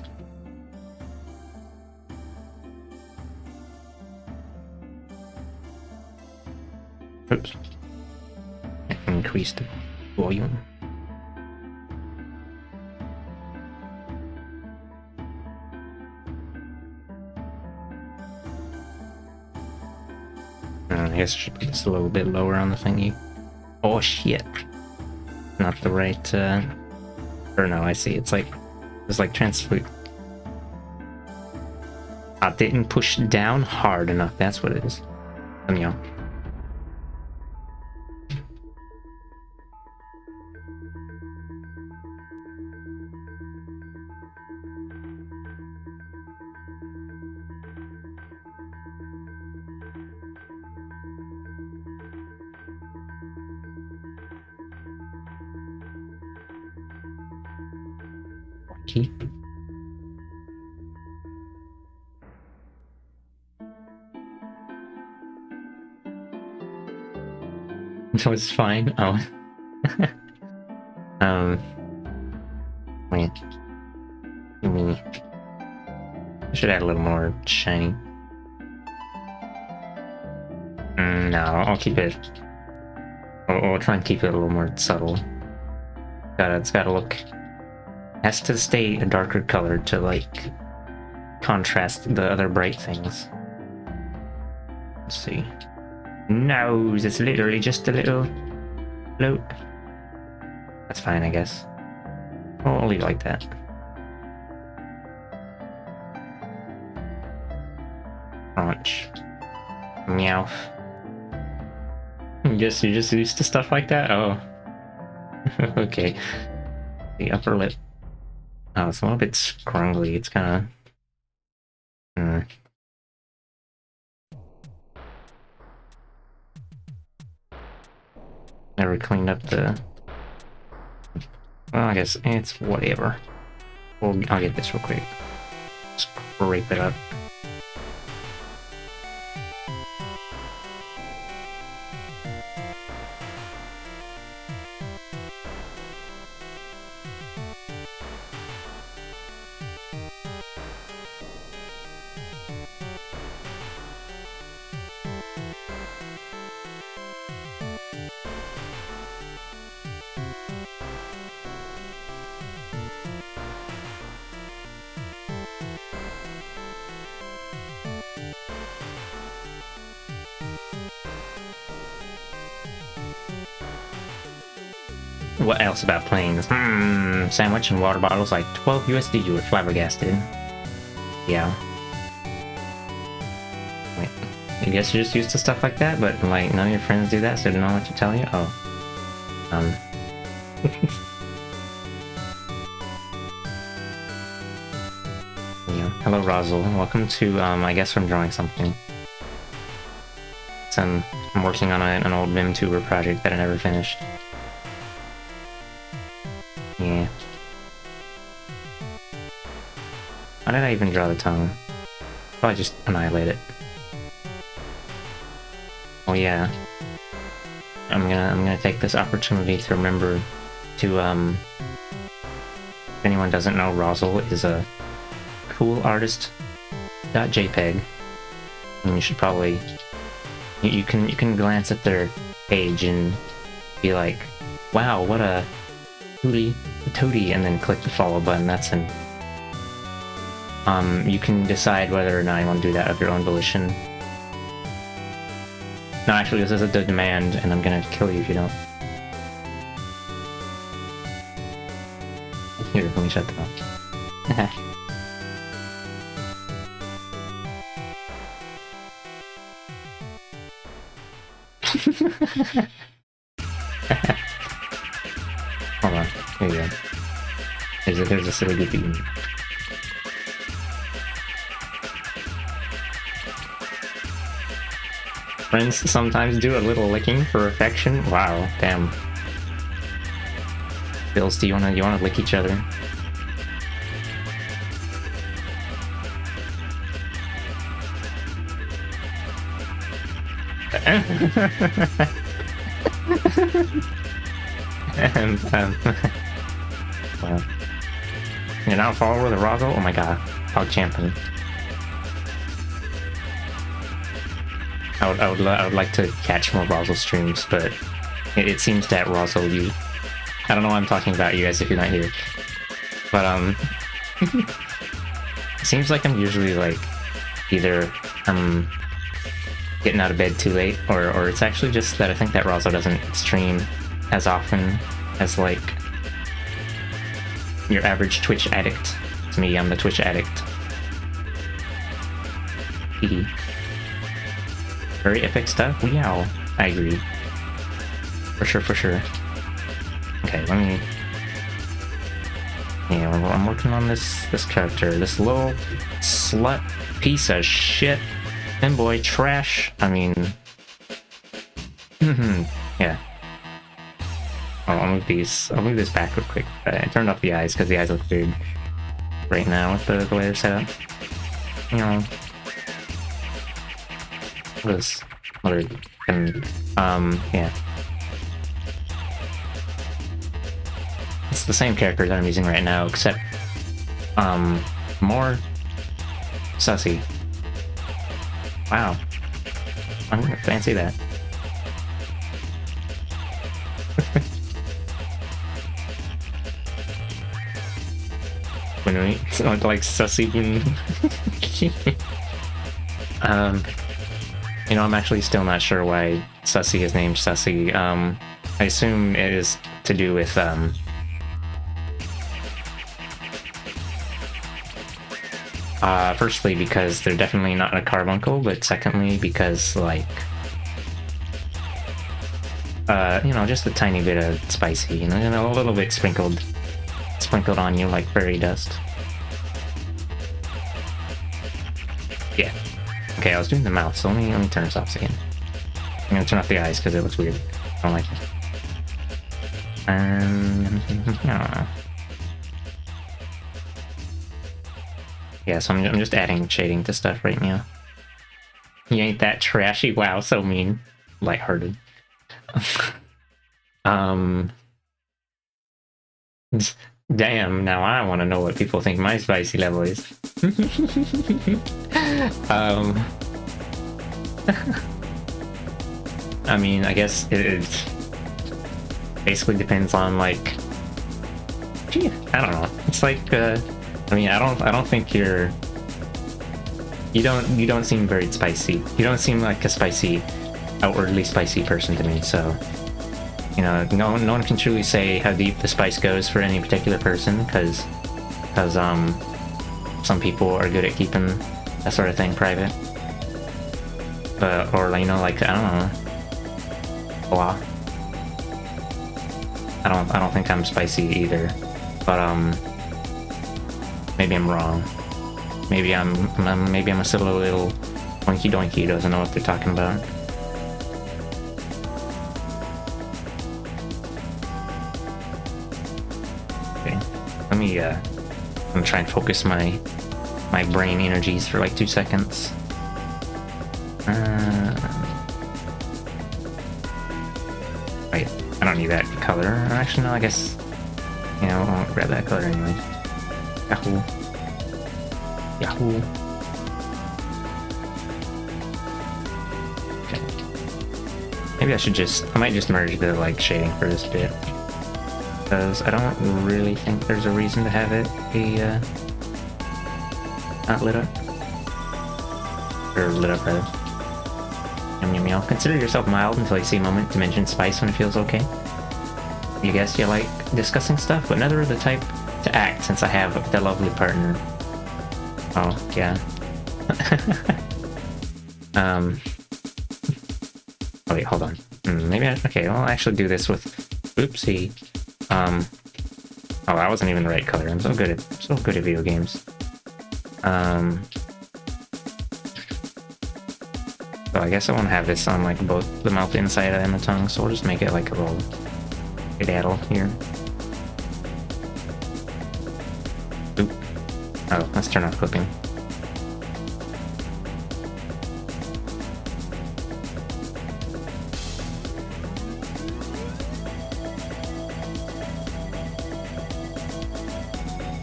Oops. increase the volume. I guess I should put this a little bit lower on the thingy. Oh shit! Not the right, or no, I see, it's like transfer. I didn't push down hard enough, that's what it is. Anyhow. Okay. So it's fine. Oh. Wait. I should add a little more shiny. No, I'll keep it. We'll try and keep it a little more subtle. It's gotta look. Has to stay a darker color to like contrast the other bright things. Let's see. Nose, it's literally just a little float. That's fine, I guess. I'll leave it like that. Crunch. Meowth. You're just used to stuff like that? Oh. Okay. The upper lip. Oh, it's a little bit scrungly. It's kind of... Never cleaned up the... Well, I guess it's whatever. I'll get this real quick. Scrape it up. What else about planes? Sandwich and water bottles like 12 USD. You were flabbergasted. Yeah. Wait. I guess you're just used to stuff like that, but like none of your friends do that, so they don't know what to tell you? Oh. Yeah. Hello, Rosal. Welcome to, I guess I'm drawing something. So I'm working on an old VimTuber project that I never finished. Yeah. Why did I even draw the tongue? Probably just annihilate it. Oh yeah. I'm gonna take this opportunity to remember to if anyone doesn't know, Rosal is a cool artist.jpg, and you should probably you can glance at their page and be like, wow, what a toady, and then click the follow button. That's an you can decide whether or not you want to do that of your own volition. No, actually, this is a demand, and I'm gonna kill you if you don't. Here, let me shut them up. Hold on, here you go. There's a silly goofy. Friends sometimes do a little licking for affection. Wow, damn. Bills, do you wanna lick each other? Well, you're now a follower of the Rosal? Oh my god, Pog Champion. I would like to catch more Rosal streams, but it seems that Rosal, you... I don't know why I'm talking about you guys if you're not here. But, it seems like I'm usually, like, either I'm getting out of bed too late, or it's actually just that I think that Rosal doesn't stream as often as, like, your average Twitch addict. It's me, I'm the Twitch addict. Hee. Very epic stuff? Wow. I agree. For sure, for sure. Okay, let me... Yeah, I'm working on this character. This little slut piece of shit. Femboy trash. I mean... yeah. Oh, I'll move these. I'll move this back real quick. I turned off the eyes because the eyes look weird right now with the way they're set up. You know... This mother and yeah. It's the same character that I'm using right now, except more sussy. Wow. I'm gonna fancy that. When we sound like sussy when you know, I'm actually still not sure why Sussy is named Sussy. I assume it is to do with, firstly because they're definitely not a carbuncle, but secondly because, like, you know, just a tiny bit of spicy, you know, a little bit sprinkled on you like fairy dust. Yeah. Okay, I was doing the mouth, so let me turn this off again. I'm gonna turn off the eyes because it looks weird. I don't like it. Yeah, so I'm just adding shading to stuff right now. You ain't that trashy. Wow, so mean. Lighthearted. Damn, now I want to know what people think my spicy level is. I mean, I guess it basically depends on, like, gee, I don't know. It's like, I mean, I don't think you don't seem very spicy. You don't seem like a spicy, outwardly spicy person to me, so, you know, no one can truly say how deep the spice goes for any particular person, because some people are good at keeping that sort of thing private. But, or, you know, like, I don't know. Blah. I don't think I'm spicy either. But, maybe I'm wrong. Maybe I'm a silly little oinky doinky who doesn't know what they're talking about. Okay. Let me, I'm gonna try and focus my brain energies for like 2 seconds. Wait, I don't need that color. Actually, no, I guess, you know, I'll grab that color anyway. Yahoo. Yahoo. Okay. Maybe I might just merge the, like, shading for this bit. Because I don't really think there's a reason to have it be, not lit up. Or lit up, rather. Yum yum yum. Consider yourself mild until you see a moment to mention spice when it feels okay. You guess you like discussing stuff, but never the type to act since I have the lovely partner. Oh, yeah. Oh wait, hold on. Maybe okay, I'll actually do this with... Oopsie. Oh, that wasn't even the right color. I'm so good at video games. So I guess I won't have this on, like, both the mouth inside and the tongue, so we'll just make it like a little skedaddle here. Oop. Oh, let's turn off clipping.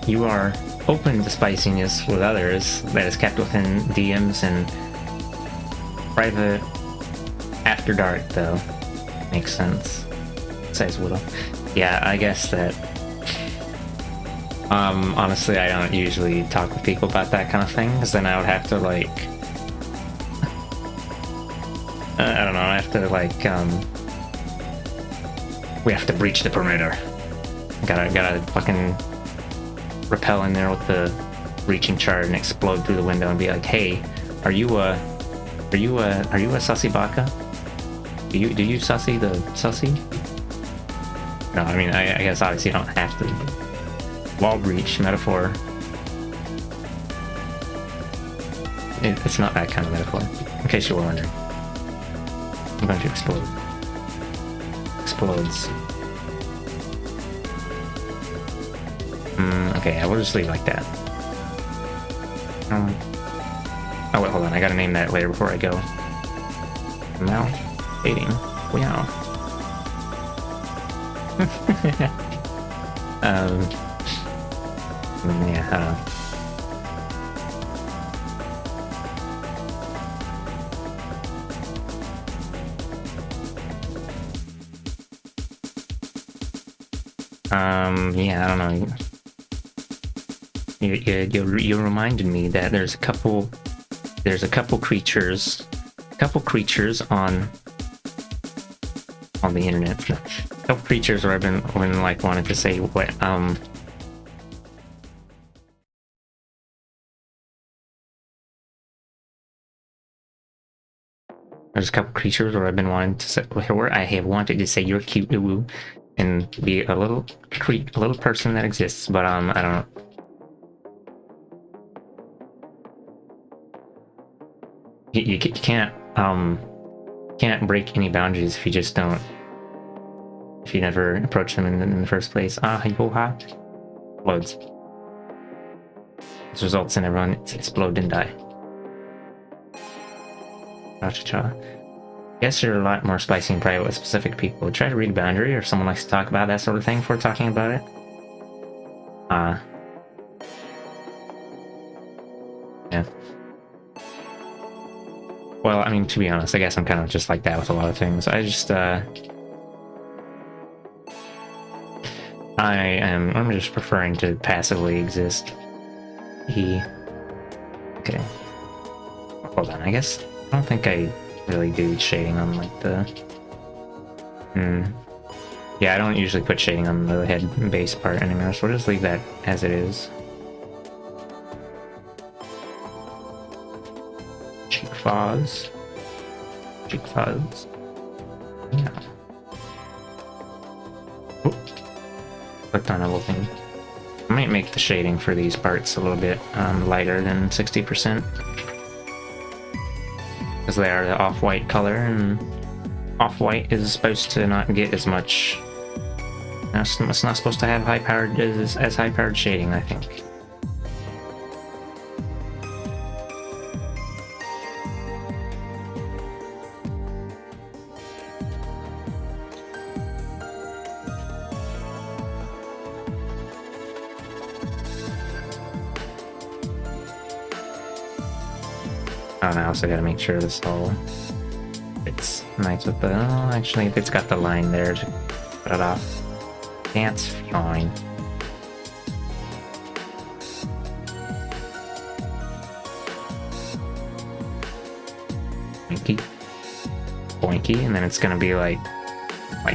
You are open to spiciness with others that is kept within DMs and private after dark, though. Makes sense. says Widow. Yeah, I guess that. Honestly, I don't usually talk with people about that kind of thing, because then I would have to, like... I don't know, I have to, like, we have to breach the perimeter. Gotta fucking rappel in there with the breaching chart and explode through the window and be like, hey, are you a sussy baka? Do you sussy the sussy? No, I mean, I guess obviously you don't have to. Wall breach metaphor. It's not that kind of metaphor, in case you were wondering. I'm going to explode. Explodes. Okay, I will just leave it like that. Oh wait, hold on, I gotta name that later before I go. Mouth dating. Wow. Yeah, yeah, I don't know. You reminded me that there's a couple creatures on the internet. A couple creatures where I've been like wanted to say what there's a couple creatures where I've been wanting to say, where I have wanted to say you're cute, woo, and be a little person that exists, but I don't know. You can't break any boundaries if you just don't. If you never approach them in the first place. Yoha explodes. This results in everyone explode and die. Cha-cha-cha. Guess you're a lot more spicy and private with specific people. Try to read a boundary, or if someone likes to talk about that sort of thing before talking about it. Yeah. Well, I mean, to be honest, I guess I'm kind of just like that with a lot of things. I just, I'm just preferring to passively exist. Okay. Hold on, I guess, I don't think I really do shading on, like, the... Yeah, I don't usually put shading on the head and base part anymore, so we'll just leave that as it is. Cheek fuzz. Cheek fuzz. Yeah. Oop. Clicked on a little thing. I might make the shading for these parts a little bit lighter than 60%. Because they are the off-white color, and off-white is supposed to not get as much... It's not supposed to have high-powered as high-powered shading, I think. Oh, and I also gotta make sure this all fits nice with the... Oh, actually, it's got the line there to cut it off. That's fine. Boinky. Boinky, and then it's gonna be like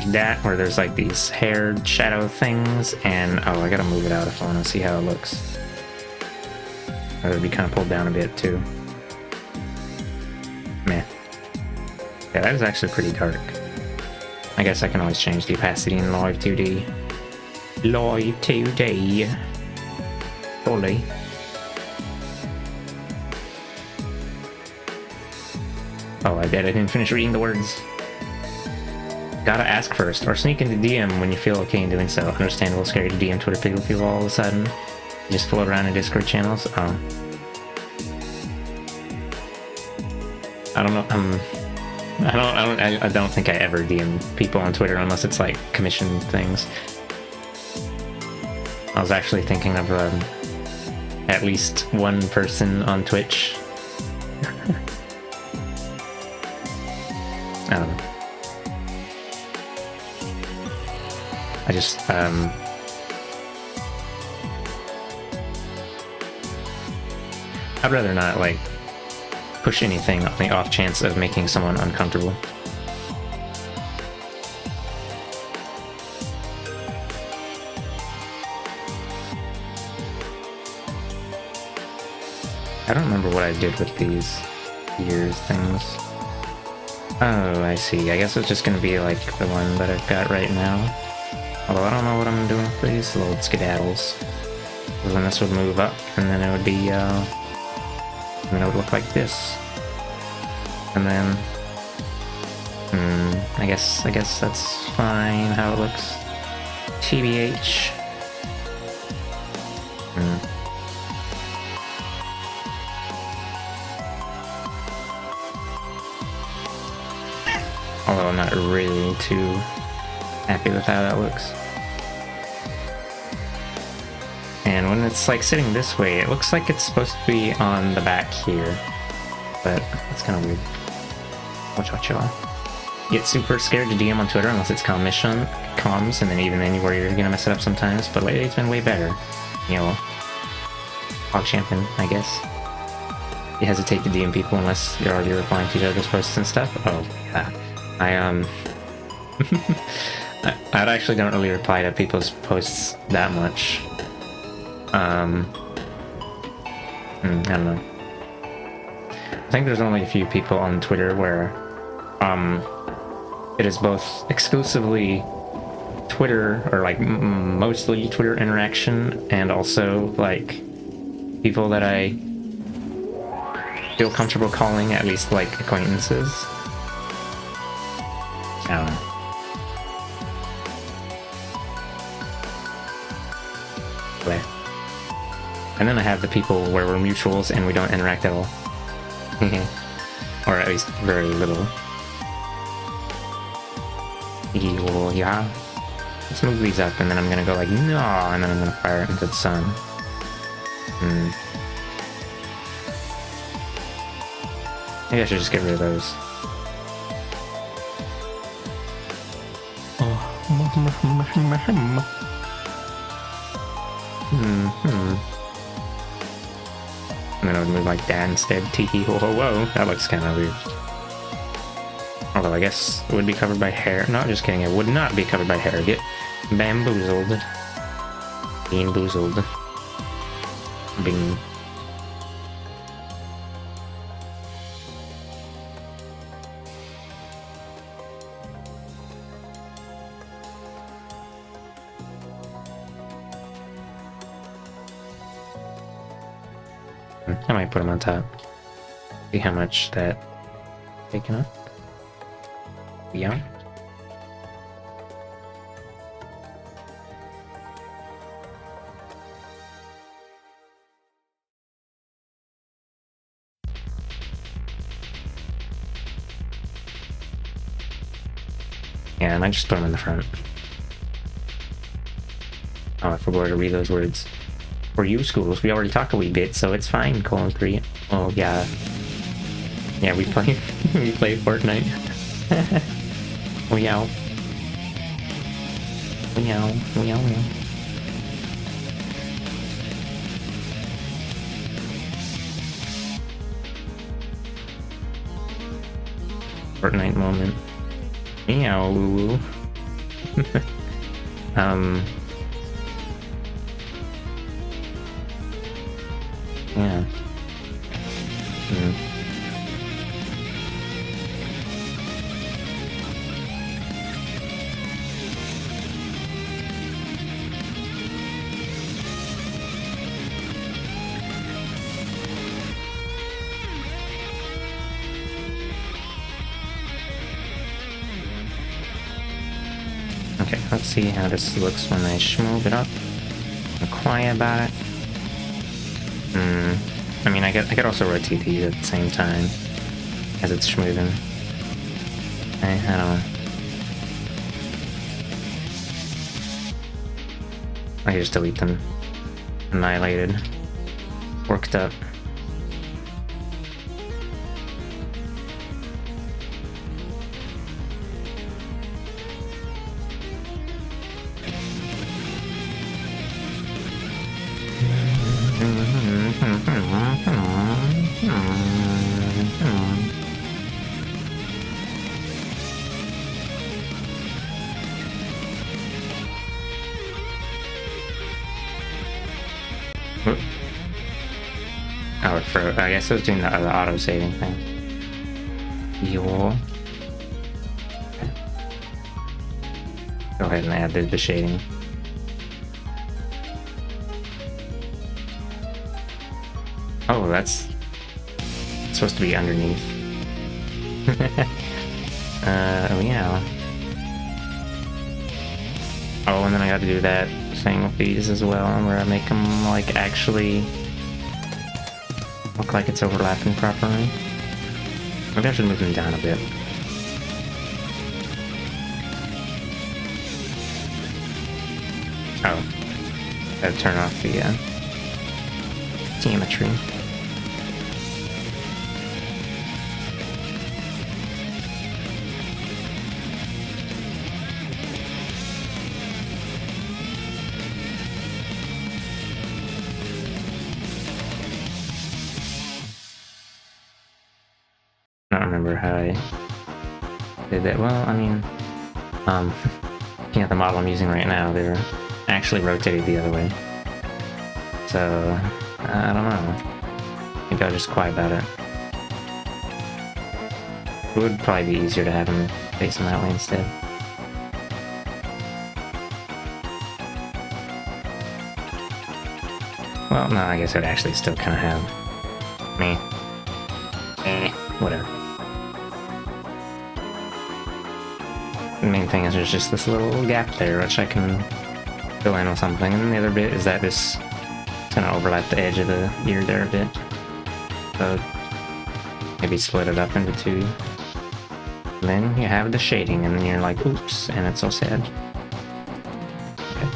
that, where there's like these haired shadow things, and oh, I gotta move it out if I want to see how it looks. Or it'll be kind of pulled down a bit too. Meh. Yeah, that is actually pretty dark. I guess I can always change the opacity in Live 2D. Live 2D. Fully. Oh, I didn't finish reading the words. Gotta ask first, or sneak into DM when you feel okay in doing so. Understandable, scary to DM Twitter people all of a sudden. Just float around in Discord channels. Oh. I don't know. I don't think I ever DM people on Twitter unless it's like commission things. I was actually thinking of at least one person on Twitch. I don't know. I just, I'd rather not, like, push anything on the off chance of making someone uncomfortable. I don't remember what I did with these ears things. Oh, I see. I guess it's just gonna be like the one that I've got right now. Although I don't know what I'm doing with these little skedaddles. Because then this would move up, and then it would be, and then it would look like this. And then, I guess that's fine how it looks. TBH. Although I'm not really too happy with how that looks. And when it's like sitting this way, it looks like it's supposed to be on the back here. But it's kind of weird. Watch. Get super scared to DM on Twitter unless it's comms, and then even then you're gonna mess it up sometimes. But lately it's been way better. You know, Hog Champion, I guess. You hesitate to DM people unless you're already replying to each other's posts and stuff. Oh, yeah. I actually don't really reply to people's posts that much. I don't know. I think there's only a few people on Twitter where it is both exclusively Twitter, or like mostly Twitter interaction, and also like people that I feel comfortable calling at least like acquaintances. I don't know. But, and then I have the people where we're mutuals and we don't interact at all. Or at least very little. Yeah. Let's move these up, and then I'm gonna go like, no, and then I'm gonna fire it into the sun. Maybe I should just get rid of those. And then I would move like that instead. Teehee ho ho whoa. That looks kind of weird. Although I guess it would be covered by hair. No, just kidding. It would not be covered by hair. Get bamboozled. Bean boozled. Bing. I might put them on top. See how much that taken up. Yeah. Yeah, and I just put them in the front. Oh, I forgot to read those words. For you schools, we already talked a wee bit, so it's fine, colon 3. Oh, yeah. Yeah, we play we play Fortnite. Meow. Meow. Meow. Meow. Fortnite moment. Meow. Woo. Yeah. Okay, let's see how this looks when I schmoob it up. I'm quiet about it. I mean, I could also rotate these at the same time as it's schmooving. I don't know. I can just delete them. Annihilated. Worked up. Oh, I guess I was doing the auto saving thing. Fuel. Go ahead and add the shading. Oh, that's supposed to be underneath. Oh yeah. Oh, and then I got to do that thing with these as well, where I make them like actually look like it's overlapping properly. Maybe I should move them down a bit. Oh, gotta turn off the geometry. I don't remember how I did that. Well, I mean, looking at the model I'm using right now, they're actually rotated the other way. So, I don't know. Maybe I'll just quiet about it. It would probably be easier to have them face them that way instead. Well, no, I guess I'd actually still kind of have me. Whatever. The main thing is there's just this little gap there, which I can fill in with something, and the other bit is that this is going to overlap the edge of the ear there a bit. So maybe split it up into two. And then you have the shading, and then you're like, oops, and it's so sad. Okay.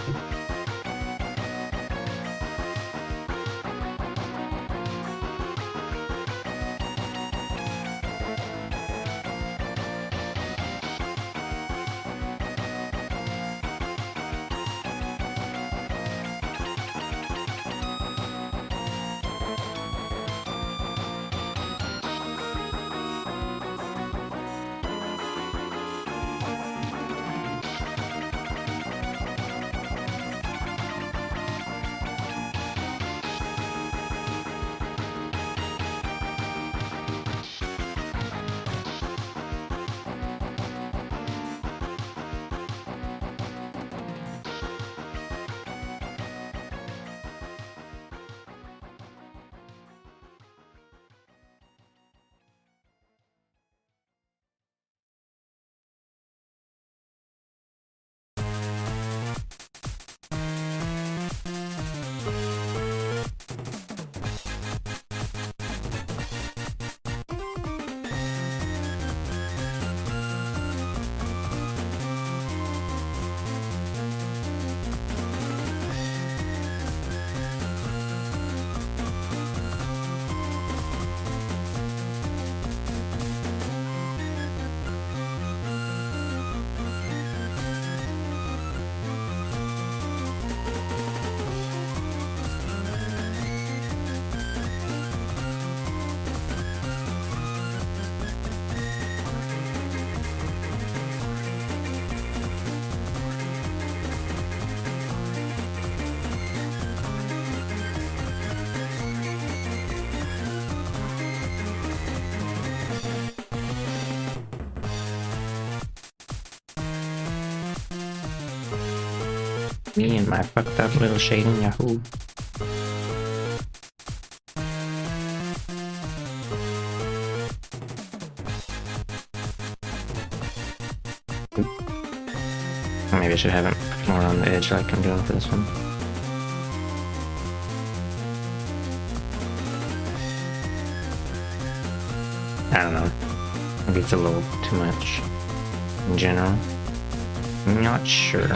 Me and my fucked up little shading Yahoo. Maybe I should have it more on the edge like I'm doing for this one. I don't know. Maybe it's a little too much in general. I'm not sure.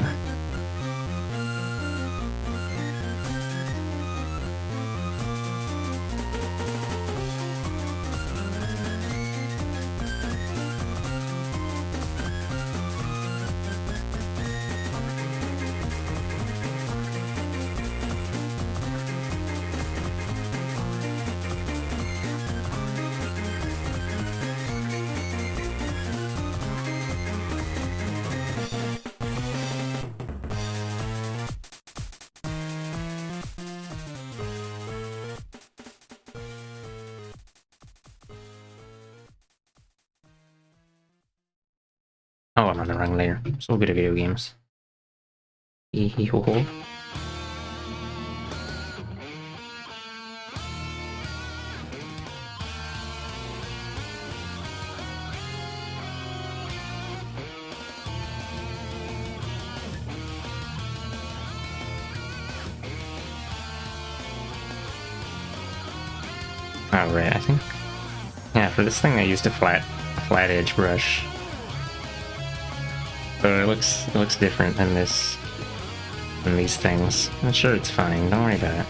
Oh, I'm on the wrong layer. So good at video games. Hee hee ho ho. Oh, right, I think... Yeah, for this thing I used a flat edge brush. But it looks different than these things. I'm sure it's fine, don't worry about it.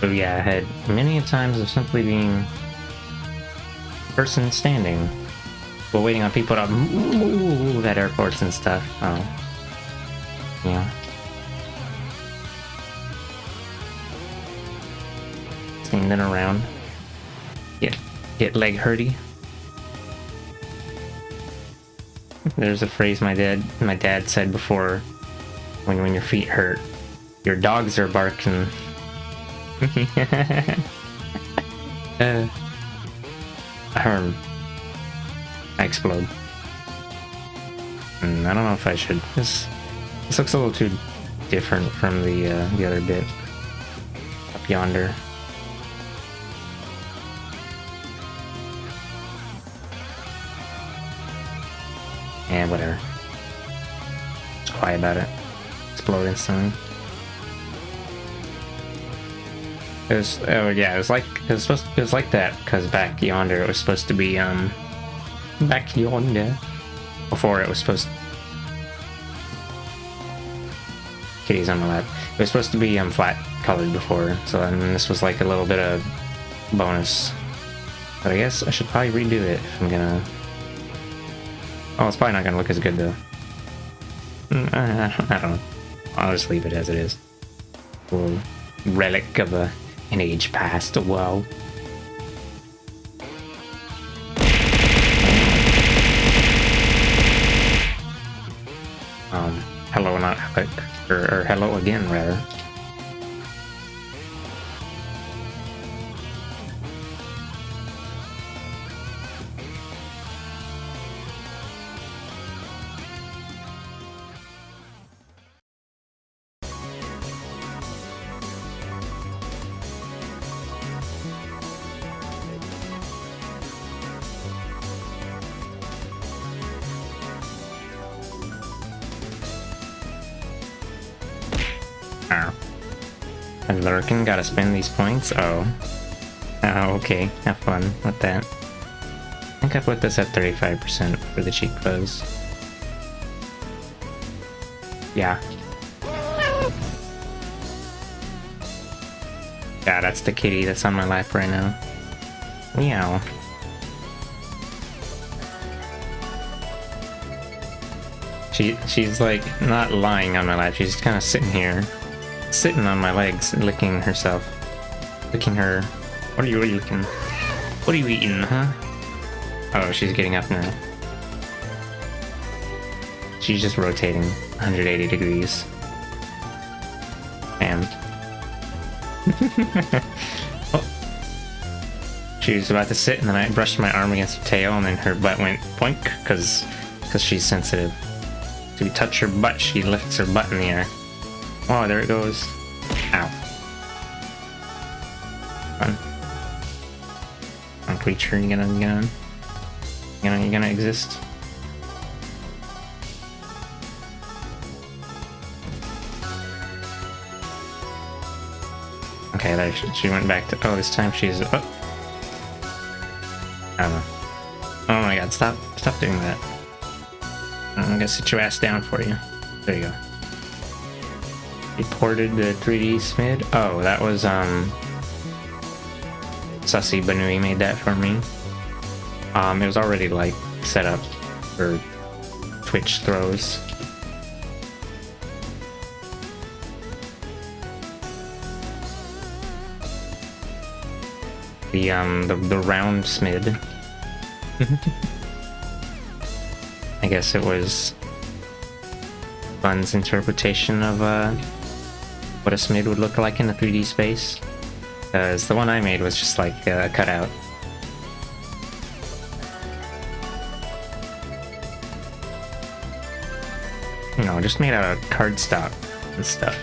So yeah, I had many times of simply being person standing while waiting on people to move at airports and stuff. Oh. Yeah. Standing around. Get leg hurty. There's a phrase my dad said before, when your feet hurt, your dogs are barking. I explode. I don't know if I should. This looks a little too different from the other bit up yonder. And whatever. Just quiet about it. Explode instantly. It was, oh yeah, it was like that because back yonder it was supposed to be back yonder before it was supposed. Kitty's on my lap. It was supposed to be flat colored before, so then this was like a little bit of bonus. But I guess I should probably redo it if I'm gonna. Oh, it's probably not gonna look as good though. I don't know. I'll just leave it as it is. A little relic of an age past. Wow. Hello, not Alec, or hello again, rather. And Lurkin gotta spend these points? Oh. Oh, okay. Have fun with that. I think I put this at 35% for the cheek pose. Yeah. Yeah, that's the kitty that's on my lap right now. Meow. She's like not lying on my lap, she's kind of sitting here. Sitting on my legs and licking herself. Licking her. What are you licking? What are you eating, huh? Oh, she's getting up now. She's just rotating 180 degrees. Bam. Oh. She was about to sit and then I brushed my arm against her tail and then her butt went poink because she's sensitive. So you touch her butt, she lifts her butt in the air. Oh, there it goes. Ow. Fun. Creature, you gonna exist? Okay, there she went back to. Oh, this time she's. Oh. I don't know. Oh my god! Stop doing that. I'm gonna sit your ass down for you. There you go. Reported the 3D Smid. Oh, that was Sussy Banui made that for me. It was already like set up for Twitch throws. The round Smid. I guess it was Fun's interpretation of what a Smid would look like in a 3D space. Because the one I made was just like a cutout. You know, just made out of cardstock and stuff.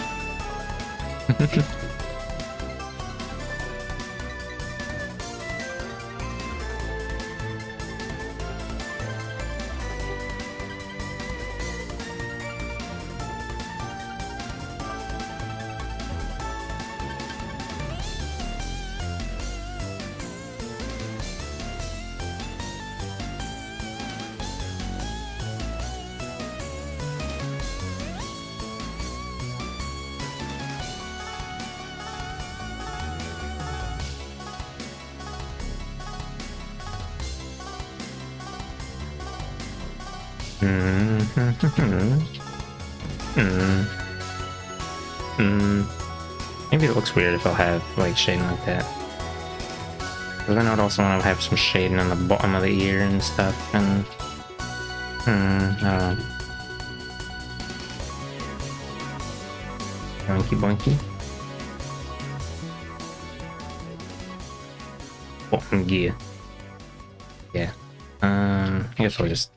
Maybe it looks weird if I'll have like shading like that. But then I would also want to have some shading on the bottom of the ear and stuff, and I don't know. Boinky boinky. Bottom gear. Yeah. I guess we'll just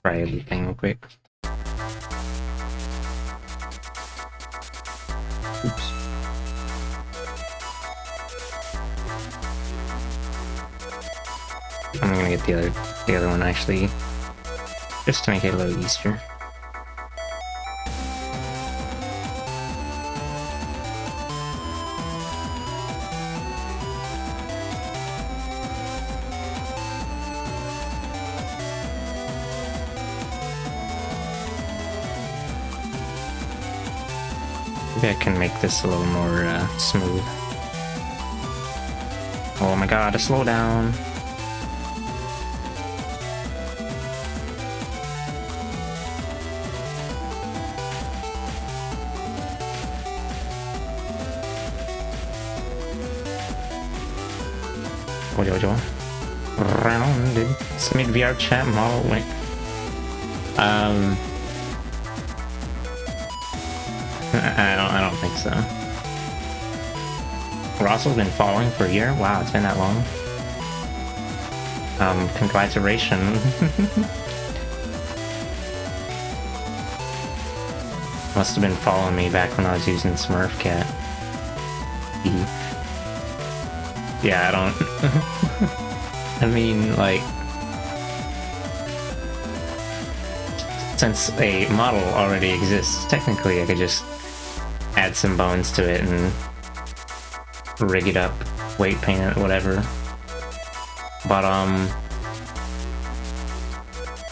try everything real quick. Oops. I'm gonna get the other one actually, just to make it a little easier. Maybe I can make this a little more smooth. Oh my god, slow down. Jojo. Rounded Smid VR chat model link. I don't think so. Russell's been following for a year? Wow, it's been that long. Congratulations. Must have been following me back when I was using Smurfcat. Yeah, I don't... I mean, like... Since a model already exists, technically I could just add some bones to it and rig it up, weight paint it, whatever. But,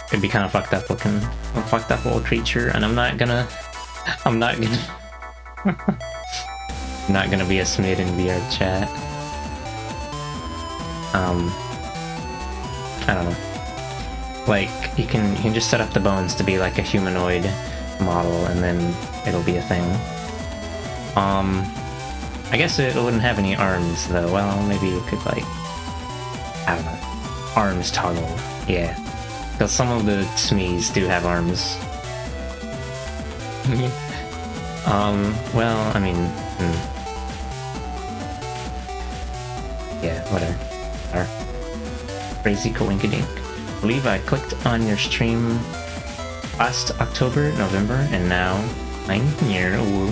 it'd be kind of fucked up looking. A fucked up old creature, and I'm not gonna not gonna be a Smid in VR chat. I don't know. Like, you can just set up the bones to be like a humanoid model, and then it'll be a thing. I guess it wouldn't have any arms though. Well, maybe you could like, I don't know, arms toggle. Yeah, because some of the Smees do have arms. Well, I mean, yeah, whatever. Crazy coinkydink. I believe I clicked on your stream last October, November, and now I'm here. Ooh.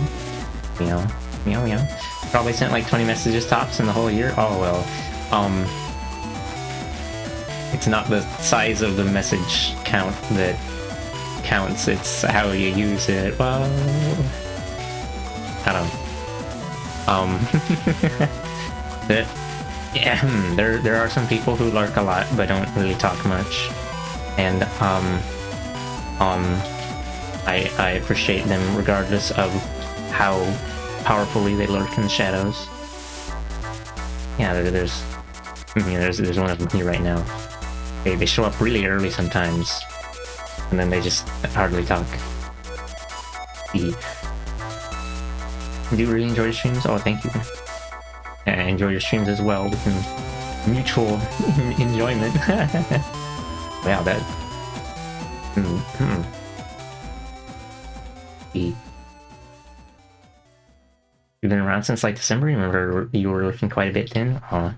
You know, Meow meow. Probably sent like 20 messages tops in the whole year. Oh well. It's not the size of the message count that counts, it's how you use it. Well, I don't there are some people who lurk a lot but don't really talk much, and I appreciate them regardless of how powerfully they lurk in the shadows. Yeah, there's one of them here right now. They show up really early sometimes, and then they just hardly talk. Do you really enjoy your streams? Oh, thank you. I enjoy your streams as well. We can mutual enjoyment. Wow, that. You've been around since like December. Remember you were looking quite a bit then. Oh,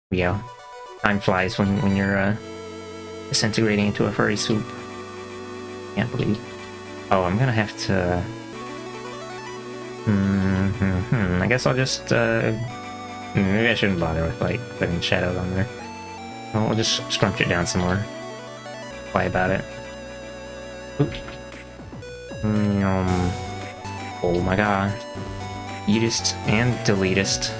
yeah. Time flies when you're disintegrating into a furry soup. Can't believe. Oh, I'm gonna have to. I guess I'll just. Maybe I shouldn't bother with like putting shadows on there. I'll just scrunch it down some more. Play about it. Oop. Oh my god. Eatist and deletist.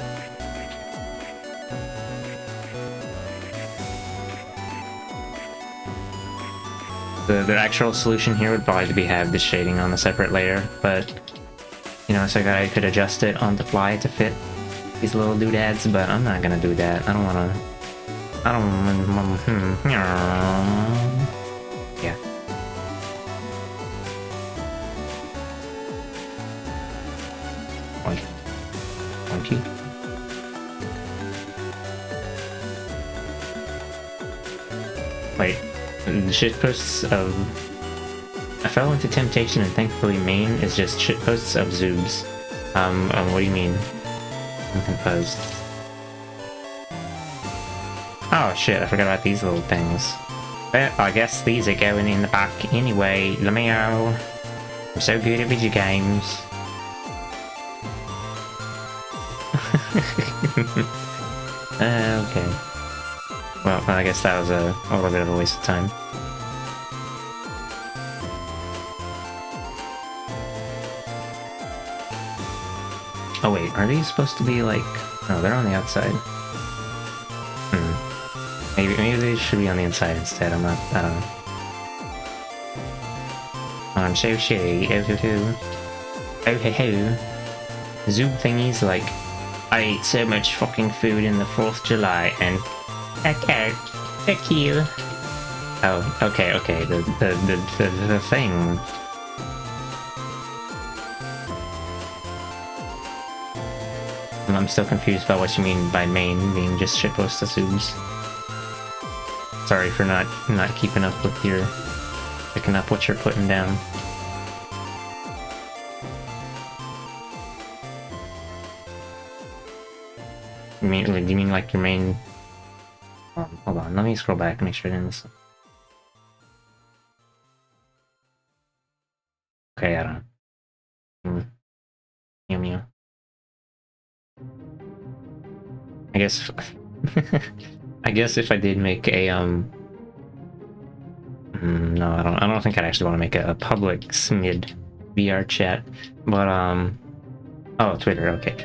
The actual solution here would probably be have the shading on a separate layer, but you know, so I could adjust it on the fly to fit these little doodads, but I'm not gonna do that. I don't wanna. Yeah. Monkey. Wait. The shitposts of... I fell into temptation and thankfully main is just shitposts of zoobs. What do you mean? I'm composed. Oh shit, I forgot about these little things. But I guess these are going in the back anyway. Lemeo. I'm so good at video games. Okay. Well, I guess that was a little bit of a waste of time. Oh wait, are these supposed to be like... No, they're on the outside. Maybe they should be on the inside instead, I don't know. I'm so shitty. Oh ho ho. Zoom thingies like... I ate so much fucking food in the 4th of July and... Okay, fuck you. Oh, okay, the thing. I'm still confused about what you mean by main being just shitpost assumes. Sorry for not keeping up with your... picking up what you're putting down. Do you mean like your main... hold on, let me scroll back and make sure it ends. Okay, I don't know. Meow meow. I guess... I guess if I did make a, no, I don't think I'd actually want to make a public SMID VR chat, but, oh, Twitter, okay.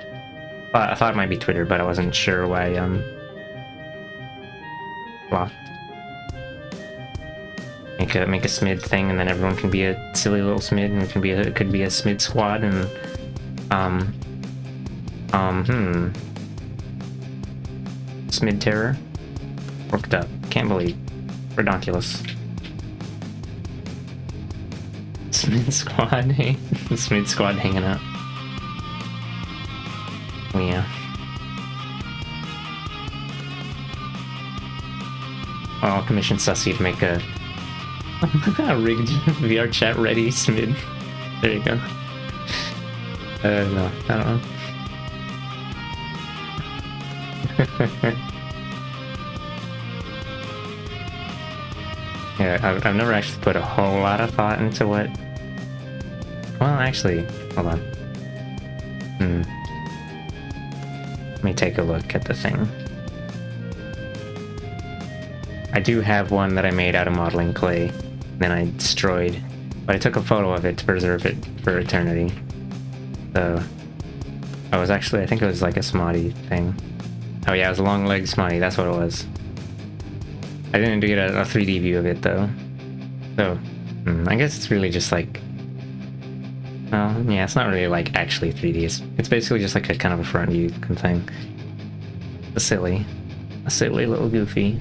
Well, I thought it might be Twitter, but I wasn't sure why, blocked. Make a SMID thing, and then everyone can be a silly little SMID, and it could be a SMID squad, and, SMID terror. Worked up. Can't believe. Redonkulous. SMID squad, hey? SMID squad hanging out. Oh, yeah. Well, I'll commission Sussy to make a rigged VR chat ready SMID. There you go. No, I don't know. Yeah, I've never actually put a whole lot of thought into what... Well, actually, hold on. Let me take a look at the thing. I do have one that I made out of modeling clay, then I destroyed, but I took a photo of it to preserve it for eternity. So, I think it was like a Smoddy thing. Oh yeah, it was a long leg Smoddy, that's what it was. I didn't get a 3D view of it though. So, I guess it's really just like... Well, yeah, it's not really like actually 3D, it's basically just like a kind of a front view kind of thing. A silly little goofy.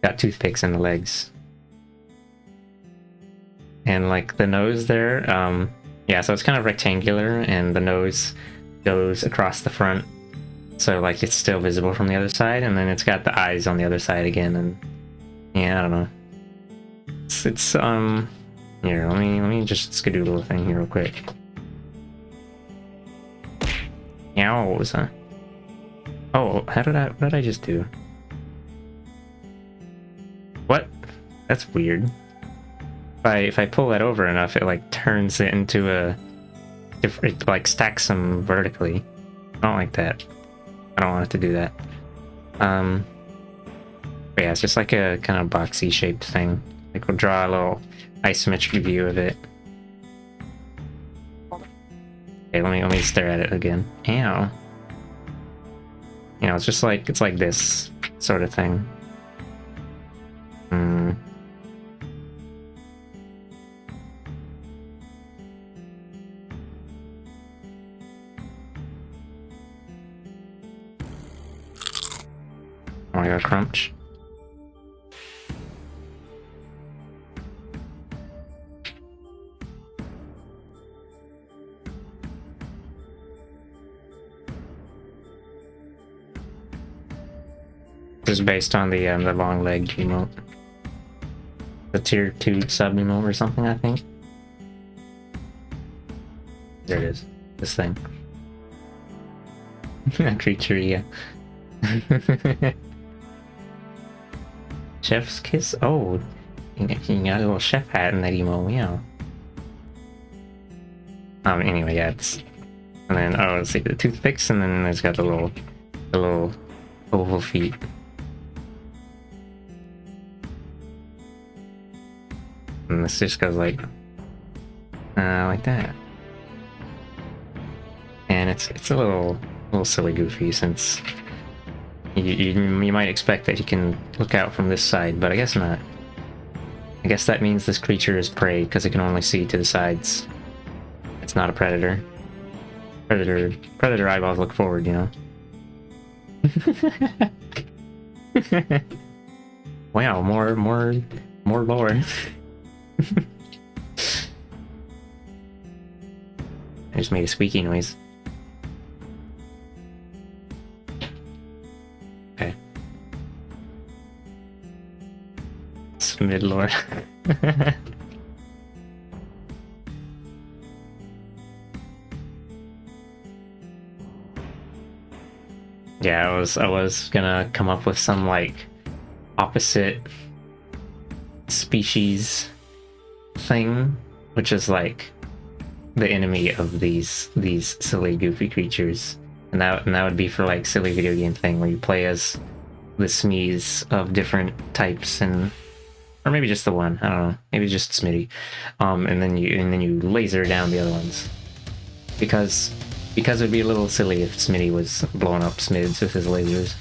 Got toothpicks in the legs. And like the nose there, yeah, so it's kind of rectangular and the nose goes across the front. So like it's still visible from the other side, and then it's got the eyes on the other side again, and yeah, I don't know. It's here, let me just skedoodle a thing here real quick. Yows, huh? Oh, what did I just do? What? That's weird. If I pull that over enough, it like turns it into it like stacks them vertically. I don't like that. I don't want it to do that. But yeah, it's just like a kind of boxy shaped thing. Like we'll draw a little isometric view of it. Okay, let me stare at it again. Ow. You know, it's just like it's like this sort of thing. Oh my god, crunch. This is based on the long leg emote. The tier 2 sub emote or something, I think. There it is. This thing. Creature, yeah. Chef's kiss? Oh, you got a little chef hat in that emo, yeah. Anyway, yeah, it's... And then, oh, let's see, the toothpicks, and then it's got the little oval feet. And this just goes like that. And it's a little silly goofy, since you might expect that he can look out from this side, but I guess not. I guess that means this creature is prey because it can only see to the sides. It's not a predator. Predator eyeballs look forward, you know. Wow, more lore. I just made a squeaky noise. Okay. It's mid-lore. Yeah, I was gonna come up with some like opposite species thing, which is like the enemy of these silly goofy creatures, and that would be for like silly video game thing where you play as the Smees of different types, and or maybe just the one, I don't know, maybe just Smitty, and then you laser down the other ones, because it'd be a little silly if Smitty was blowing up Smids with his lasers,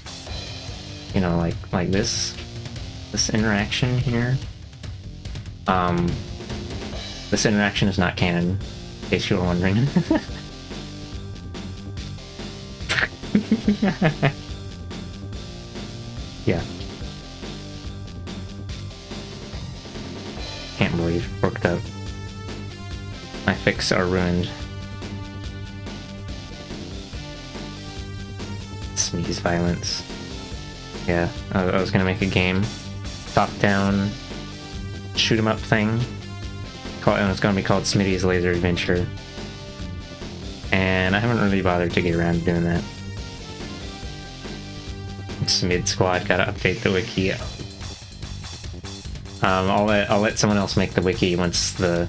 you know, like this interaction here. This interaction is not canon, in case you were wondering. Yeah. Can't believe worked out. My fix are ruined. Smee's violence. Yeah, I was gonna make a game, top-down, shoot 'em up thing. And it's gonna be called Smitty's Laser Adventure. And I haven't really bothered to get around to doing that. Smid Squad gotta update the wiki. I'll let someone else make the wiki once the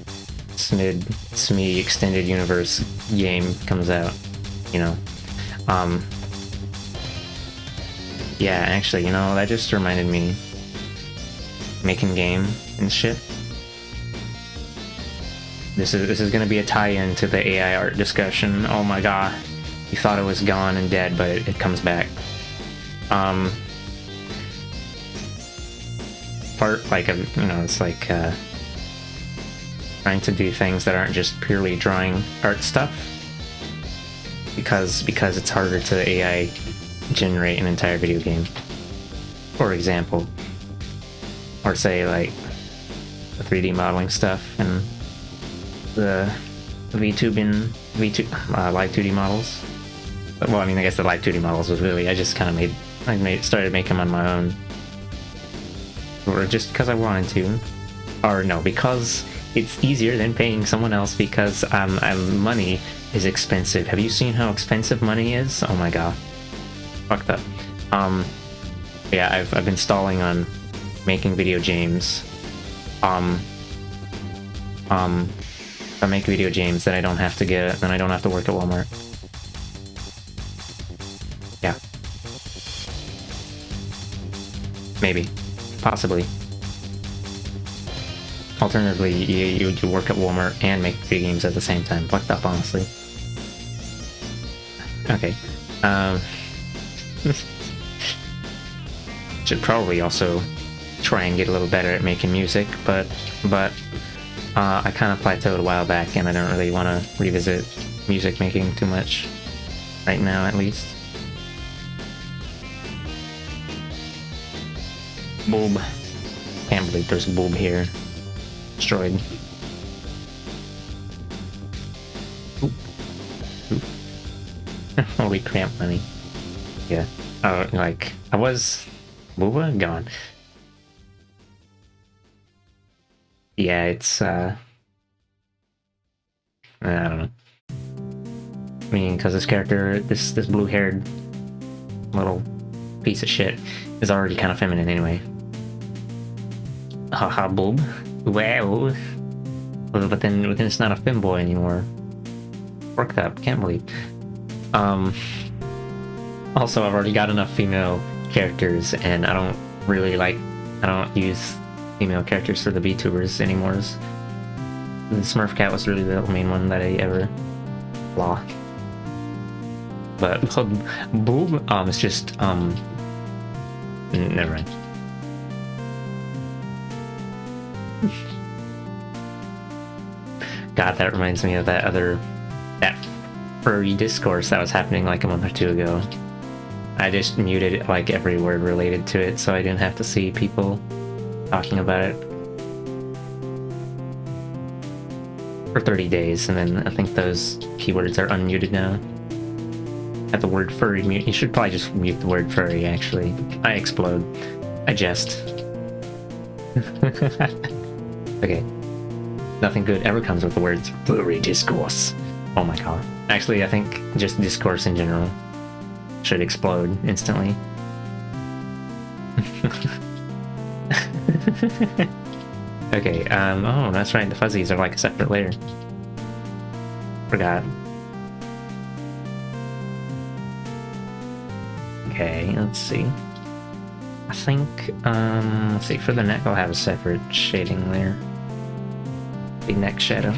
SME extended universe game comes out. You know. Yeah, actually, you know, that just reminded me. Making game and shit. This is gonna be a tie-in to the AI art discussion. Oh my god. You thought it was gone and dead, but it comes back. Part like you know, it's like trying to do things that aren't just purely drawing art stuff. Because it's harder to AI generate an entire video game. For example. Or say like the 3D modeling stuff and the live 2D models. Well, I mean, I guess the live 2D models was really, I just kind of started making them on my own. Or just because I wanted to. Or no, because it's easier than paying someone else because money is expensive. Have you seen how expensive money is? Oh my god. Fucked up. Yeah, I've been stalling on making video games. If I make video games, then I don't have to work at Walmart. Yeah. Maybe. Possibly. Alternatively, you work at Walmart and make video games at the same time. Fucked up, honestly. Okay. Should probably also try and get a little better at making music, but I kind of plateaued a while back, and I don't really want to revisit music making too much right now, at least. Boob. Can't believe there's a boob here. Destroyed. Oop. Oop. Holy crap, money. Yeah. Oh, like, I was... Booba? Gone. Yeah, it's, I don't know. I mean, because this character, this blue-haired little piece of shit is already kind of feminine anyway. Haha, boob. Wow. But then it's not a femboy anymore. Worked up, can't believe. Also, I've already got enough female characters, and I don't use female characters for the VTubers anymore. The Smurf Cat was really the main one that I ever saw. But Boob, it's just never mind. God, that reminds me of that furry discourse that was happening like a month or two ago. I just muted like every word related to it so I didn't have to see people talking about it for 30 days, and then I think those keywords are unmuted now. At the word furry mute, you should probably just mute the word furry, actually. I explode. I jest. Okay. Nothing good ever comes with the words furry discourse. Oh my god. Actually, I think just discourse in general should explode instantly. Okay, oh, that's right, the fuzzies are like a separate layer. Forgot. Okay, let's see. I think, let's see, for the neck I'll have a separate shading layer. Big neck shadow.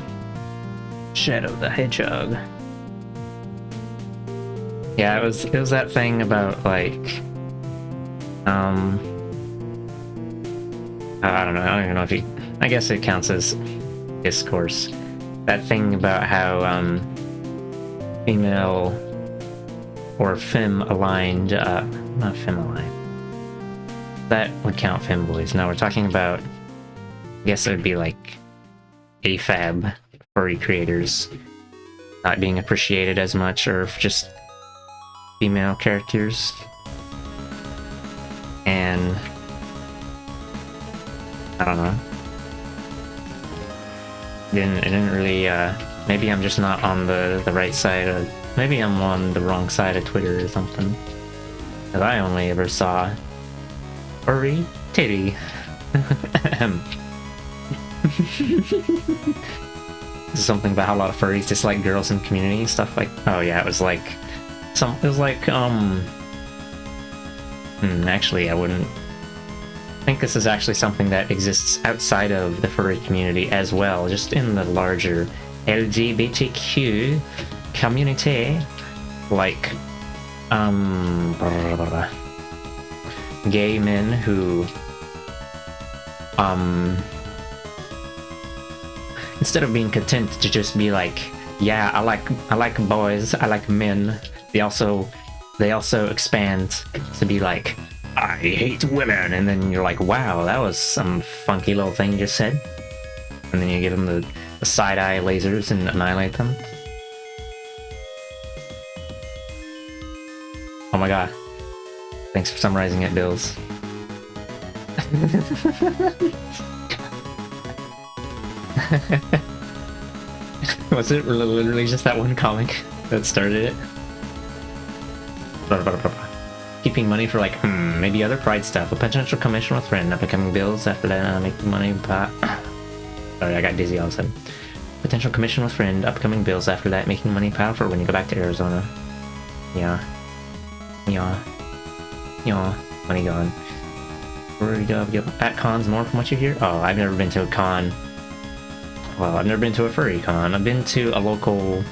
Shadow the Hedgehog. Yeah, it was that thing about, like, I don't even know if I guess it counts as discourse. That thing about how, female or femme-aligned, not femme-aligned. That would count femboys. No, we're talking about, I guess it would be like AFAB furry creators not being appreciated as much, or just female characters. And I don't know. It didn't really, maybe I'm just not on the right side of, maybe I'm on the wrong side of Twitter or something. Because I only ever saw furry titty. This is something about how a lot of furries dislike girls in community and stuff like. Oh yeah, it was like actually, I wouldn't think this is actually something that exists outside of the furry community as well, just in the larger LGBTQ community, like gay men who instead of being content to just be like, yeah, I like boys, I like men, they also expand to be like, I hate women, and then you're like, wow, that was some funky little thing you just said, and then you give them the side-eye lasers and annihilate them. Oh my god. Thanks for summarizing it, Bills. Was it literally just that one comic that started it? Keeping money for like, maybe other Pride stuff. A potential commission with friend, not becoming bills after that, making money, sorry, I got dizzy all of a sudden. Potential commission with friend, upcoming bills after that, making money power for when you go back to Arizona. Yeah. Money gone. At cons more from what you hear? Oh, I've never been to a con. Well, I've never been to a furry con. I've been to a local...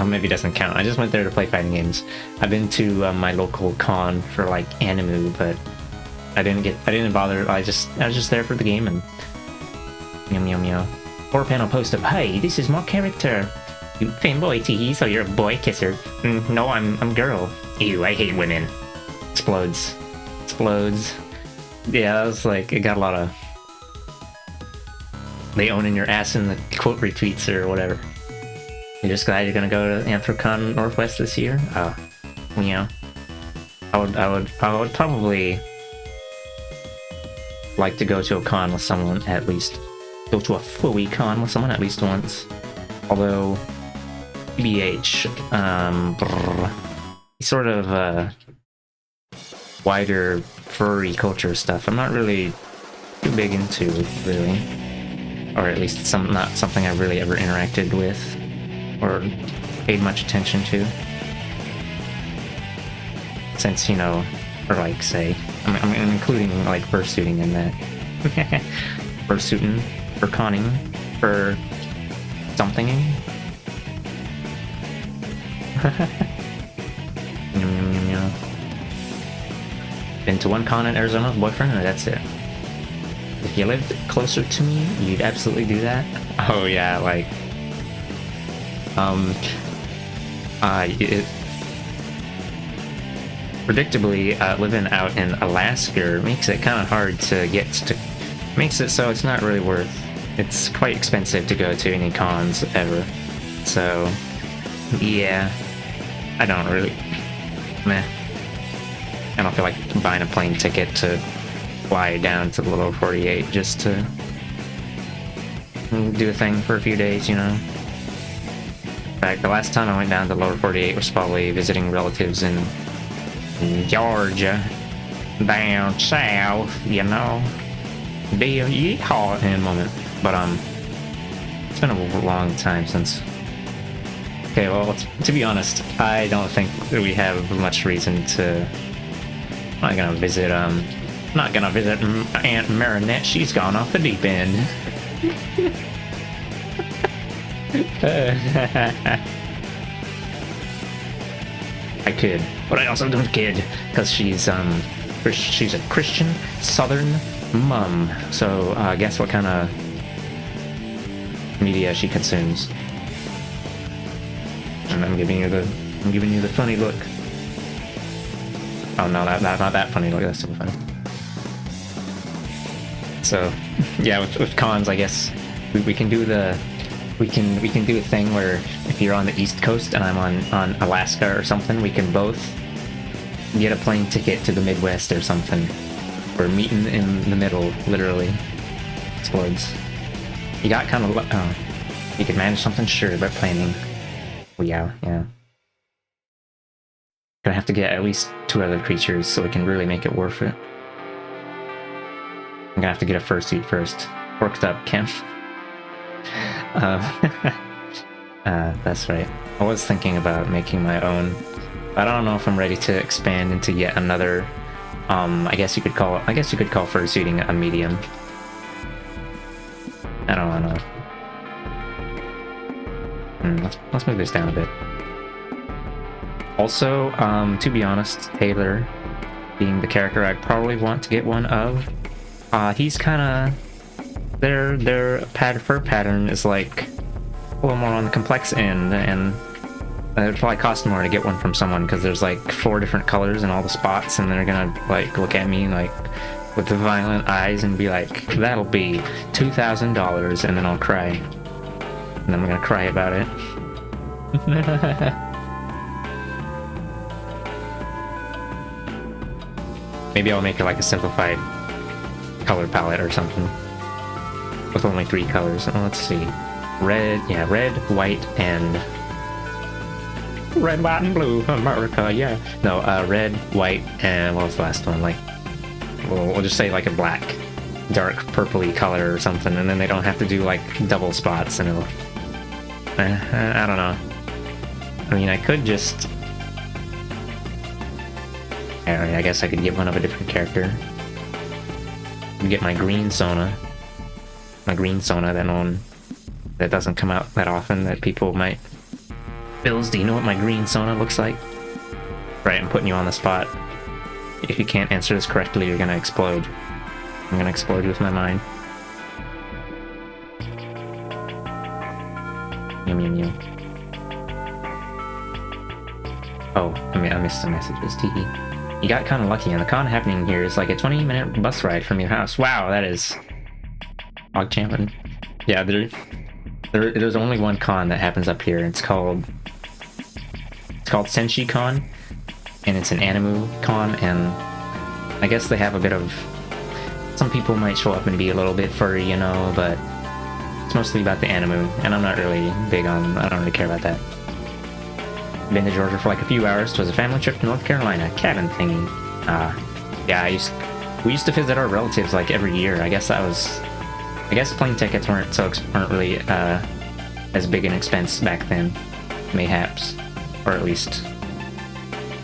maybe it doesn't count. I just went there to play fighting games. I've been to my local con for like Animu, but I didn't bother. I was just there for the game and meow. 4-panel post of, hey, this is my character. You fanboy tee, so you're a boy kisser. No, I'm girl. Ew, I hate women. Explodes. Yeah, that was like, it got a lot of they owning your ass in the quote retweets or whatever. You're just glad you're gonna go to Anthrocon Northwest this year? Oh, yeah. I would probably like to go to a con with someone at least. Go to a furry con with someone at least once. Although, BH, sort of wider furry culture stuff I'm not really too big into, really. Or at least it's not something I've really ever interacted with or paid much attention to. Since, you know, or like, say, I'm including like fursuiting in that. Fursuiting, furconning, for somethinging. Been to one con in Arizona with a boyfriend, and that's it. If you lived closer to me, you'd absolutely do that. Oh yeah, like, predictably, living out in Alaska makes it kind of hard to get to, makes it so it's not really worth, it's quite expensive to go to any cons ever. So, yeah, I don't really, meh. I don't feel like buying a plane ticket to fly down to the lower 48 just to do a thing for a few days, you know? In fact, the last time I went down to the lower 48 was probably visiting relatives in Georgia, down south, you know? Be a yeehaw in a moment. But, it's been a long time since... Okay, well, to be honest, I don't think that we have much reason to... I'm not gonna visit Aunt Marinette. She's gone off the deep end. I kid, but I also don't kid because she's a Christian Southern mom. So guess what kind of media she consumes? And I'm giving you the funny look. Oh no, not that funny. Look, that's super funny. So, yeah, with cons, I guess we can do we can do a thing where if you're on the East Coast and I'm on Alaska or something, we can both get a plane ticket to the Midwest or something. We're meeting in the middle, literally. Explodes. You got kind of you can manage something, sure, but planning. Well, yeah. Gonna have to get at least 2 other creatures so we can really make it worth it. gonna have to get a fursuit first. Worked up, Kim. That's right. I was thinking about making my own. I don't know if I'm ready to expand into yet another. I guess you could call fursuiting a medium. I don't know. Let's move this down a bit. Also, to be honest, Taylor, being the character I'd probably want to get one of, he's kind of their fur pattern is like a little more on the complex end, and it'd probably cost more to get one from someone because there's like 4 different colors and all the spots, and they're gonna like look at me like with the violent eyes and be like, "That'll be $2,000," and then I'll cry, and then I'm gonna cry about it. Maybe I'll make it like a simplified color palette or something with only 3 colors. Let's see. Red, white, and red, white, and blue. America, yeah. No, red, white, and what was the last one? Like, we'll just say like a black, dark purpley color or something, and then they don't have to do like double spots, and it'll. I don't know. I mean, I could just. I guess I could get one of a different character. Get my green Sona. My green Sona, that doesn't come out that often, that people might... Bills, do you know what my green Sona looks like? Right, I'm putting you on the spot. If you can't answer this correctly, you're gonna explode. I'm gonna explode with my mind. Meow, meow, meow. Oh, I missed some messages, tee. You got kind of lucky, and the con happening here is like a 20-minute bus ride from your house. Wow, that is... Ogchampin. Yeah, there's only one con that happens up here. It's called Senshi Con, and it's an Animu con, and I guess they have a bit of... Some people might show up and be a little bit furry, you know, but it's mostly about the Animu, and I'm not really big on... I don't really care about that. Been to Georgia for like a few hours. It was a family trip to North Carolina. Cabin thingy. Yeah, we used to visit our relatives like every year. I guess plane tickets weren't really as big an expense back then, mayhaps, or at least,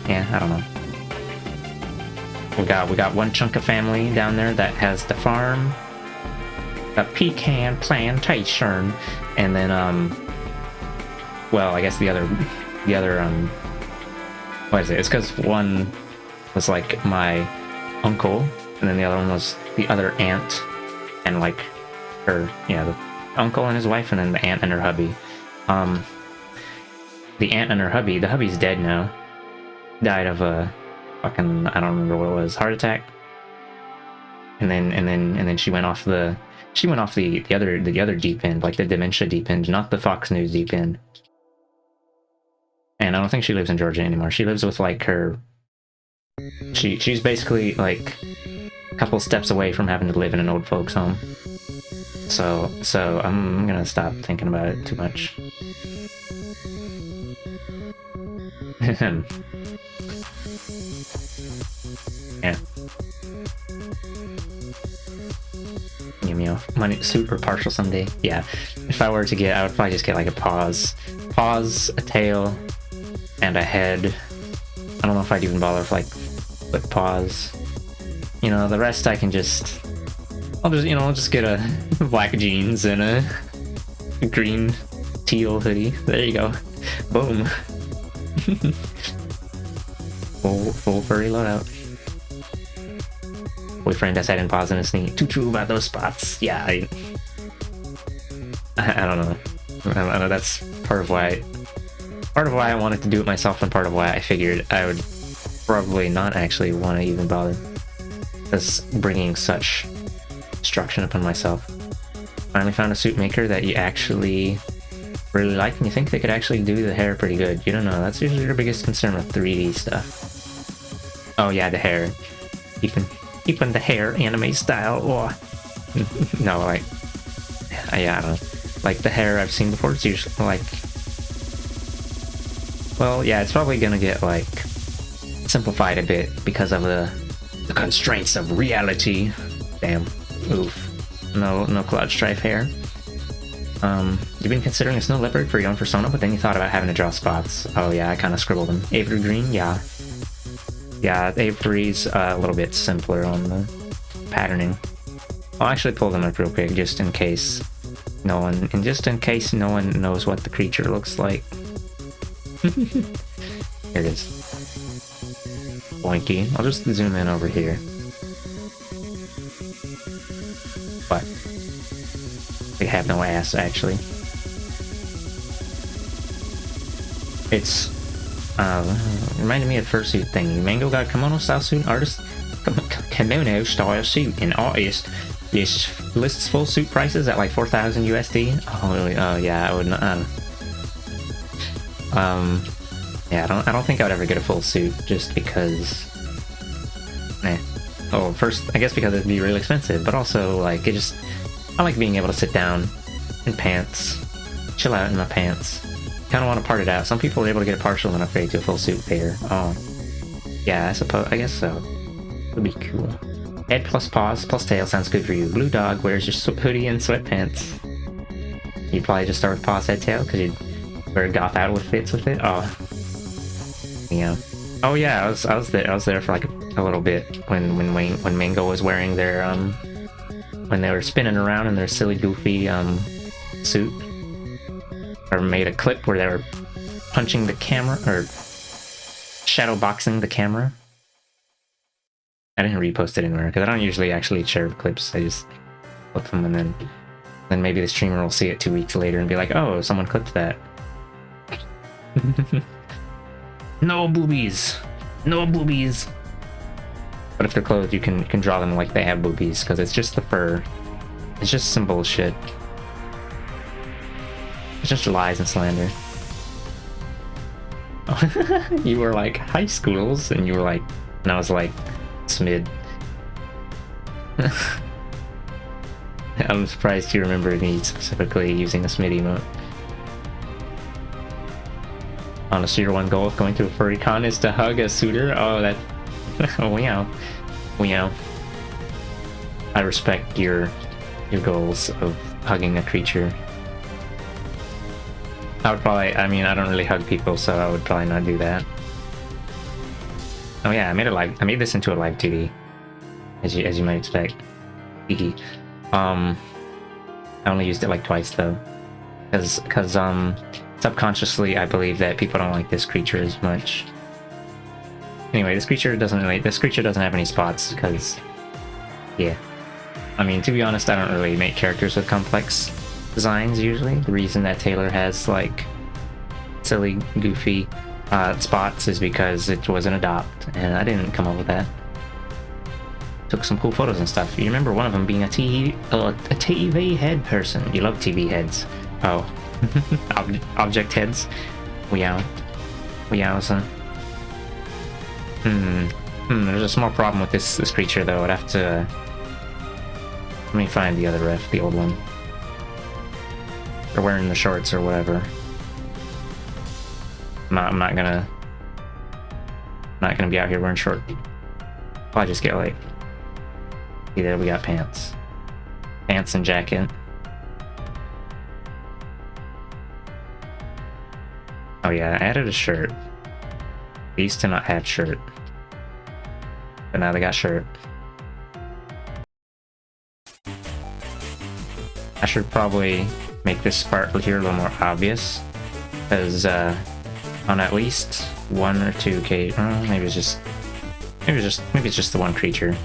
yeah, I don't know. We got one chunk of family down there that has the farm, a pecan plantation, and then well, I guess the other what is it? It's because one was like my uncle, and then the other one was the other aunt, and like her, yeah, the uncle and his wife, and then the aunt and her hubby. The aunt and her hubby, the hubby's dead now. Died of a fucking, I don't remember what it was, heart attack. And then she went off the other deep end, like the dementia deep end, not the Fox News deep end. And I don't think she lives in Georgia anymore. She lives with like her... She's basically like a couple steps away from having to live in an old folks home. So I'm gonna stop thinking about it too much. Yeah. Meow. Money suit or partial someday. Yeah. If I were to get, I would probably just get like a paws, a tail, and a head. I don't know if I'd even bother with paws. You know, the rest I can just... I'll just get a black jeans and a green teal hoodie. There you go. Boom. full furry loadout. Boyfriend decided to pause in his knee. Too true about those spots. Yeah, I don't know. I know that's part of why I wanted to do it myself, and part of why I figured I would probably not actually want to even bother. Because bringing such destruction upon myself. Finally found a suit maker that you actually really like, and you think they could actually do the hair pretty good. You don't know, that's usually your biggest concern with 3D stuff. Oh yeah, the hair. Keeping the hair anime style. Oh. No, like... Yeah, I don't know. Like, the hair I've seen before, it's usually like... Well, yeah, it's probably gonna get, like, simplified a bit because of the constraints of reality. Damn. Oof. No Cloud Strife hair. You've been considering a snow leopard for your own persona, but then you thought about having to draw spots. Oh yeah, I kind of scribbled them. Avery green, yeah. Yeah, Avery's a little bit simpler on the patterning. I'll actually pull them up real quick, just in case no one knows what the creature looks like. Here it is. Boinky. I'll just zoom in over here. What? They have no ass, actually. It's reminded me of fursuit thing. Mango got kimono style suit artist. Kimono style suit and artist. Lists full suit prices at like 4,000 USD. Oh really? Oh yeah, I would not. Yeah, I don't think I would ever get a full suit just because. Oh, first I guess because it'd be really expensive, but also like I like being able to sit down in pants, chill out in my pants. Kind of want to part it out. Some people are able to get a partial and upgrade to a full suit there. Oh, yeah, I guess so. Would be cool. Head plus paws plus tail sounds good for you. Blue dog wears your hoodie and sweatpants. You'd probably just start with paws, head, tail, because you'd wear goth outfits with it. Oh, yeah. Oh yeah, I was there for like a little bit when Mango was wearing their when they were spinning around in their silly goofy suit, or made a clip where they were punching the camera or shadow boxing the camera. I didn't repost it anywhere because I don't usually actually share clips. I just clip them and then maybe the streamer will see it 2 weeks later and be like, oh, someone clipped that. No boobies, no boobies. But if they're clothed, you can draw them like they have boobies because it's just the fur. It's just some bullshit. It's just lies and slander. You were like high schools, and you were like, and I was like, Smid. I'm surprised you remember me specifically using a Smid emote. Honestly, your one goal of going to a furry con is to hug a suitor? Oh, that... Wow. Wow. I respect your goals of hugging a creature. I would probably... I mean, I don't really hug people, so I would probably not do that. Oh yeah, I made this into a live 2D, as you might expect. I only used it like twice though, because subconsciously I believe that people don't like this creature as much. Anyway, this creature doesn't have any spots because, yeah. I mean, to be honest, I don't really make characters with complex designs usually. The reason that Taylor has like silly, goofy spots is because it was an adopt, and I didn't come up with that. Took some cool photos and stuff. You remember one of them being a TV head person. You love TV heads. Oh. Object heads. Weow. Weowza. There's a small problem with this creature though. I'd have to... let me find the other ref, the old one. They're wearing the shorts or whatever. I'm not gonna be out here wearing short. I'll just get like... see there, we got pants. Pants and jacket. Oh yeah, I added a shirt. They used to not have shirt. But now they got shirt. I should probably make this part here a little more obvious. Because on at least one or two maybe it's just the one creature.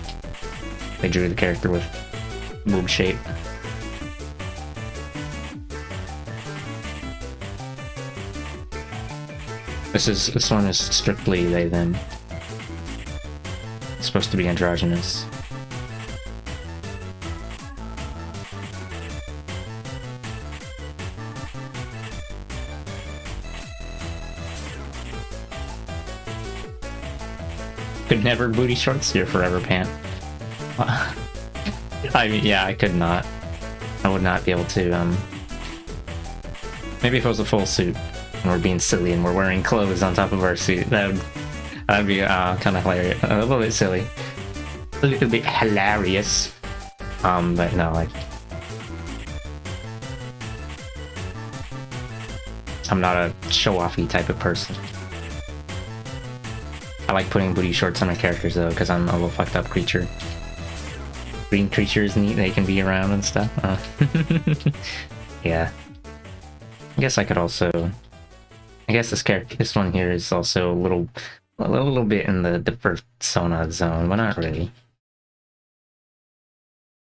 They drew the character with boob shape. This one is strictly they them. It's supposed to be androgynous. Could never booty shorts, your forever pant. I mean, yeah, I could not. I would not be able to, maybe if it was a full suit, and we're being silly and we're wearing clothes on top of our suit, that'd be kind of hilarious. A little bit silly. A little bit hilarious. But no, like, I'm not a show-offy type of person. I like putting booty shorts on my characters though, because I'm a little fucked up creature. Green creatures neat, they can be around and stuff. Yeah. I guess I could also. I guess this one here is also a little bit in the persona zone, but not really.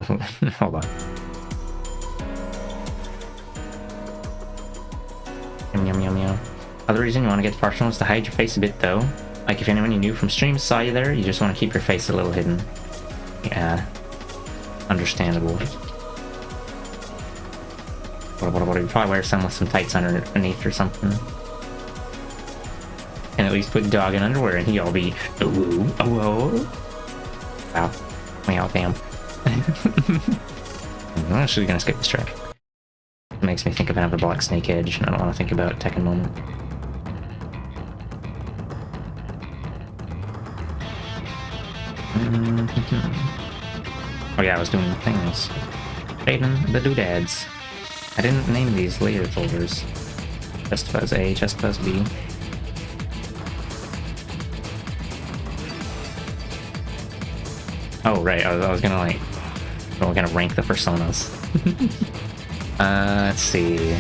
Hold on. Yum yum yum yum. Other reason you want to get partial is to hide your face a bit though. Like if anyone you knew from streams saw you there, you just want to keep your face a little hidden. Yeah. Understandable. What you probably wear some with some tights underneath or something. And at least put dog in underwear and he'll be whoa. Wow. Meow damn. I'm actually gonna skip this track. It makes me think of Amber Black Snake Edge, and I don't want to think about Tekken Moment. Oh yeah, I was doing things. Raiden the doodads. I didn't name these later folders. Chest Fuzz A, Chest Fuzz B. Oh right, I was gonna like, we're gonna rank the personas. Let's see.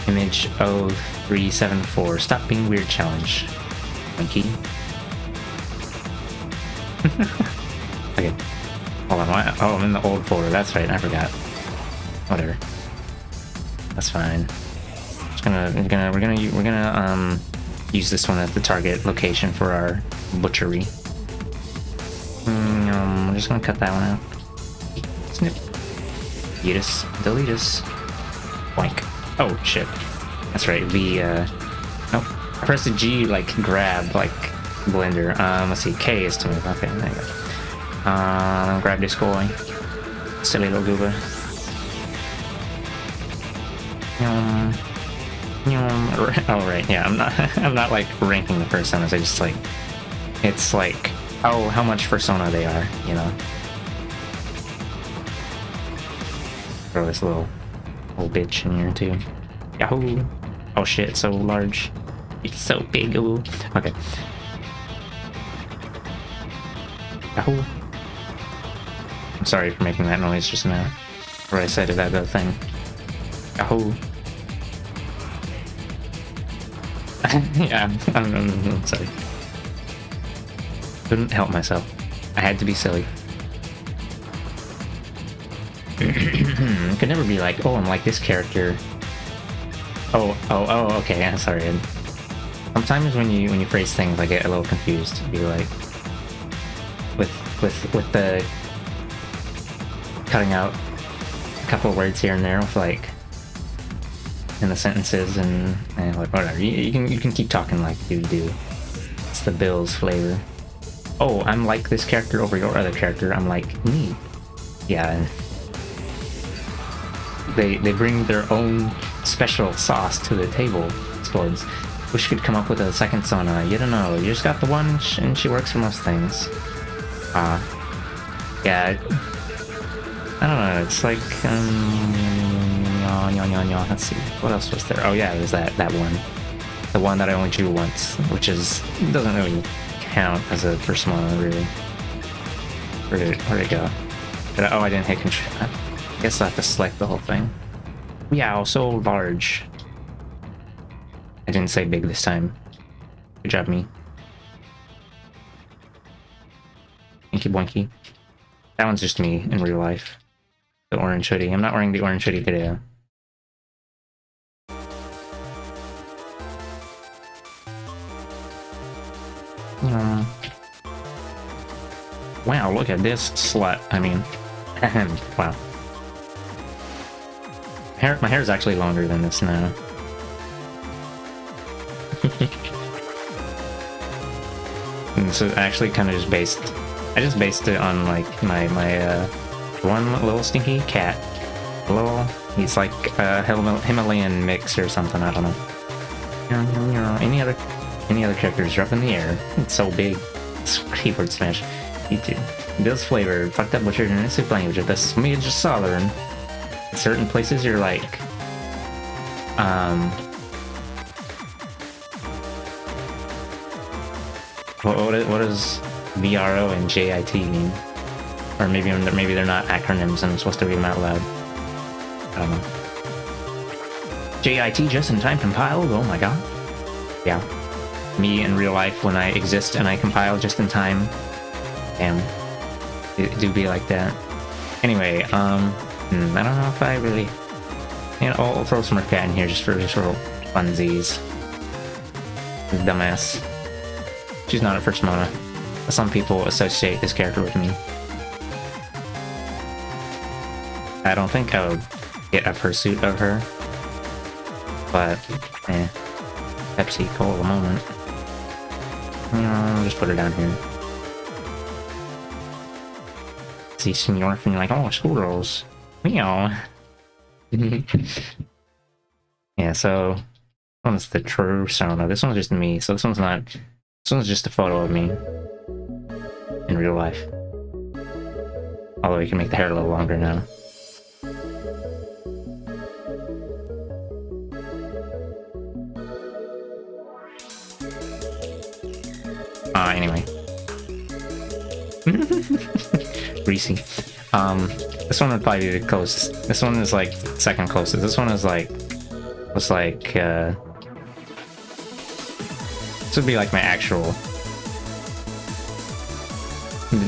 Image 0374. Stop being weird challenge. Monkey. Okay. Hold on. Why? Oh, I'm in the old folder. That's right. I forgot. Whatever. That's fine. We're gonna use this one as the target location for our butchery. I'm just gonna cut that one out. Snip. Yeetus. Deletus. Boink. Oh shit. That's right. Nope. I pressed the G like grab like blender. Let's see. K is to move. Okay, there you go. Grab this guy. Silly little goober. Oh right, yeah. I'm not like ranking the personas. I just like. It's like how much persona they are, you know. Throw this little bitch in here too. Yahoo! Oh shit, it's so large. It's so big. Ooh. Okay. Yahoo! I'm sorry for making that noise just now. What I said to that other thing. Yahoo! Yeah, I'm sorry. Couldn't help myself. I had to be silly. Could never be like, oh, I'm like this character. Oh, okay, I'm sorry. Sometimes when you phrase things, I get a little confused. Be like, with the cutting out a couple of words here and there with like in the sentences and like whatever. You can keep talking like you do. It's the Bill's flavor. Oh, I'm like this character over your other character. I'm like me. Yeah. They bring their own special sauce to the table. Explodes. Wish could come up with a second Sona. You don't know. You just got the one, and she works for most things. Yeah. I don't know. It's like let's see. What else was there? Oh yeah, there's that one. The one that I only drew once, which doesn't really count as a persona, really. Where'd it go? I didn't hit control. I guess I have to select the whole thing. Yeah, so large. I didn't say big this time. Good job, me. Inky Boinky. That one's just me in real life. The orange hoodie. I'm not wearing the orange hoodie today. Wow, look at this slut. I mean, wow. My hair is actually longer than this now. And so actually kind of just I just based it on like my one little stinky cat. He's like a Himalayan mix or something, I don't know. Any other characters are up in the air. It's so big. It's keyboard smash. You too. Bill's flavor, fucked up butchered in a soup language of the smidge southern. In certain places you're like, what does VRO and JIT mean? Or maybe they're not acronyms and I'm supposed to read them out loud. I don't know. JIT just in time compiled? Oh my god. Yeah. Me in real life when I exist and I compile just in time. Damn. It do be like that. Anyway, I don't know if I really... You know, I'll throw some Smurfcat in here just for funsies. Dumbass. She's not at first Mona. Some people associate this character with me. I don't think I would get a pursuit of her. But, Pepsi Cola moment. You know, I'll just put her down here. See Senor and you're like, oh, squirrels. Meow. Yeah, so this one's the true Sona. This one's just me, so this one's not. This one's just a photo of me in real life. Although you can make the hair a little longer now. Anyway. Greasy. This one would probably be the closest. This one is like second closest. This one is like, this would be like my actual.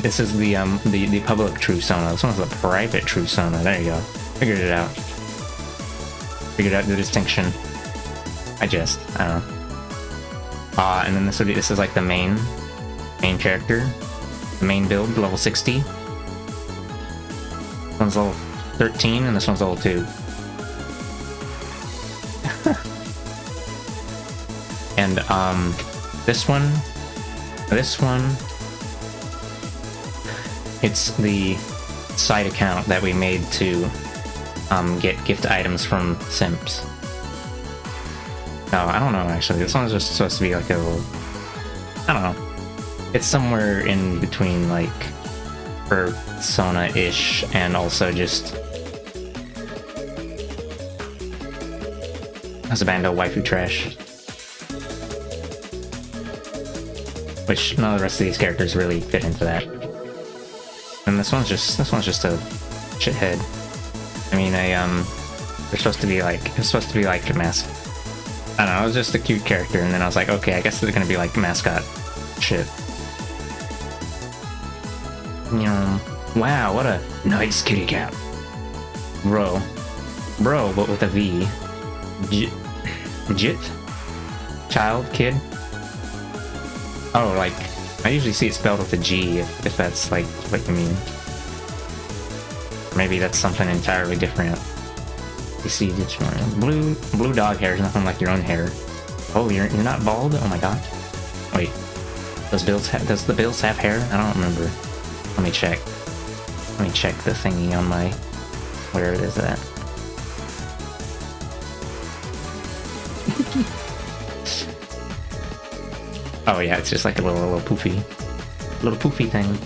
This is the public True Sona. This one's the private True Sona. There you go. Figured it out. Figured out the distinction. I don't know. And then this is like the main character. The main build, level 60. This one's level 13 and this one's level 2. And this one, it's the side account that we made to get gift items from simps. No, I don't know actually. This one's just supposed to be like a little, I don't know. It's somewhere in between like Sona-ish and also just Husbando waifu trash. Which none of the rest of these characters really fit into that. And this one's just a shithead. I mean, they're supposed to be like, it's supposed to be like a mask. I don't know, it was just a cute character, and then I was like, okay, I guess they're gonna be like mascot shit. Wow, what a nice kitty cat. Bro, but with a V. Jit? Child? Kid? Oh, like, I usually see it spelled with a G, if that's, like, what you mean. Maybe that's something entirely different. You see, it's blue dog hair is nothing like your own hair. Oh, you're not bald? Oh my god. Wait, does the Bills have hair? I don't remember. Let me check. Let me check the thingy on my... Where it is at. Oh yeah, it's just like a little poofy thing.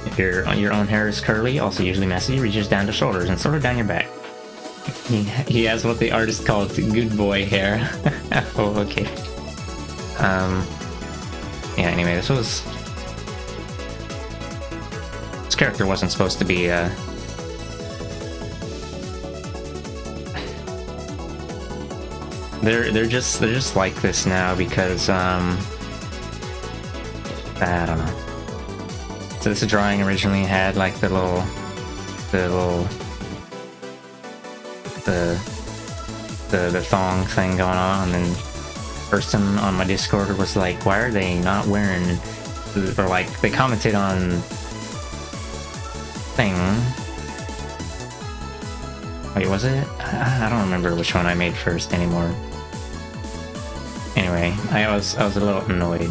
If your own hair is curly, also usually messy, reaches down to shoulders and sort of down your back. He has what the artist called good boy hair. Oh, okay. Yeah, anyway, this character wasn't supposed to be, They're just like this now because, I don't know. So this drawing originally had like the thong thing going on, and then person on my Discord was like, why are they not wearing, or like they commented on thing. Wait, was it? I don't remember which one I made first anymore. Anyway, I was a little annoyed.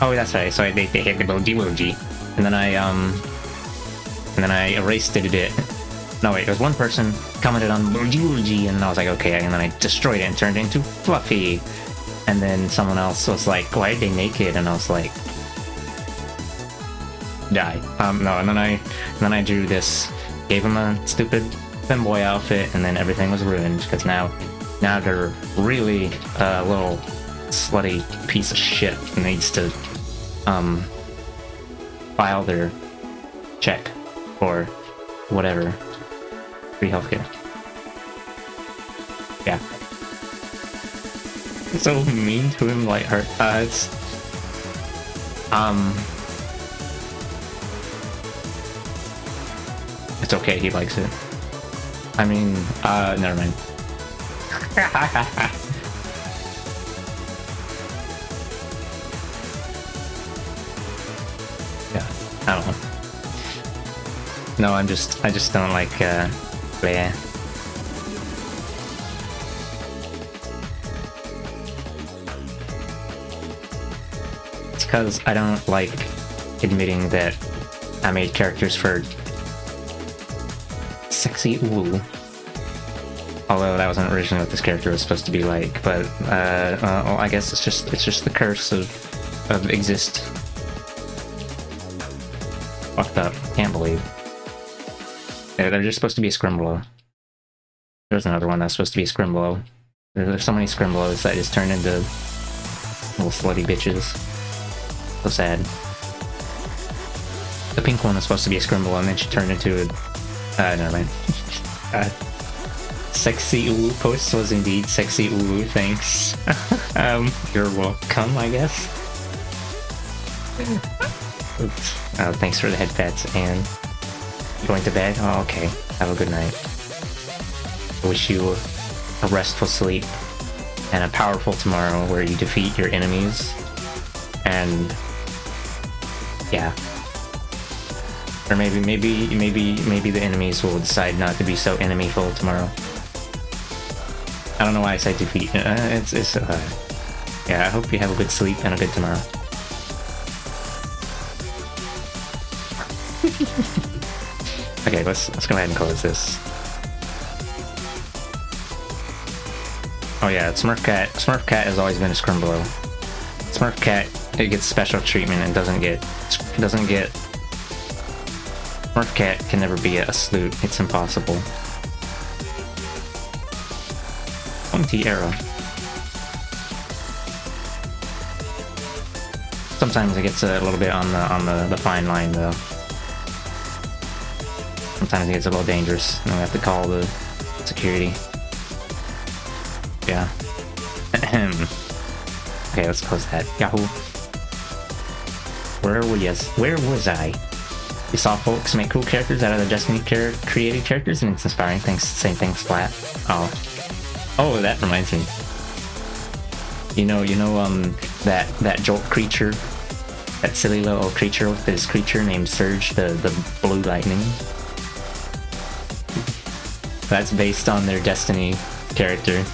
Oh, that's right. So they had the emoji, and then I erased it. No, wait, there was one person commented on emoji, and I was like, okay, and then I destroyed it and turned it into Fluffy. And then someone else was like, why are they naked? And I was like, die. No, and then I drew this, gave him a stupid femboy outfit, and then everything was ruined because now they're really a little slutty piece of shit and needs to file their check or whatever. Free healthcare. Yeah. So mean to him, like her. It's it's okay. He likes it. I mean, never mind. Yeah, I don't know. No, I just don't like, bleh. It's because I don't like admitting that I made characters for sexy Ulu. Although that wasn't originally what this character was supposed to be like, but well, I guess it's just the curse of exist. Fucked up. Can't believe. Yeah, they're just supposed to be a Scrimblow. There's another one that's supposed to be a Scrimblow. There's so many Scrimblows that just turn into little slutty bitches. So sad. The pink one was supposed to be a Scrimblow, and then she turned into a... never mind. Sexy Ulu post was indeed sexy Ulu, thanks. You're welcome, I guess. Thanks for the head pats, and going to bed? Oh, okay. Have a good night. I wish you a restful sleep and a powerful tomorrow where you defeat your enemies. And yeah. Or maybe the enemies will decide not to be so enemyful tomorrow. I don't know why I said defeat. Yeah, I hope you have a good sleep and a good tomorrow. Okay, let's go ahead and close this. Oh yeah, Smurfcat. Smurfcat has always been a Scrimblow. Smurfcat, it gets special treatment and doesn't get. Smurfcat can never be a sloot. It's impossible. Pointy arrow. Sometimes it gets a little bit on the fine line though. Sometimes it gets a little dangerous, and we have to call the security. Yeah. Okay, let's close that. Yahoo. Where was I? You saw folks make cool characters out of their Destiny created characters, and it's inspiring. Thanks. Same thing, Splat. Oh, that reminds me. You know, that Jolt creature, that silly little creature with this creature named Surge, the blue lightning. That's based on their Destiny character.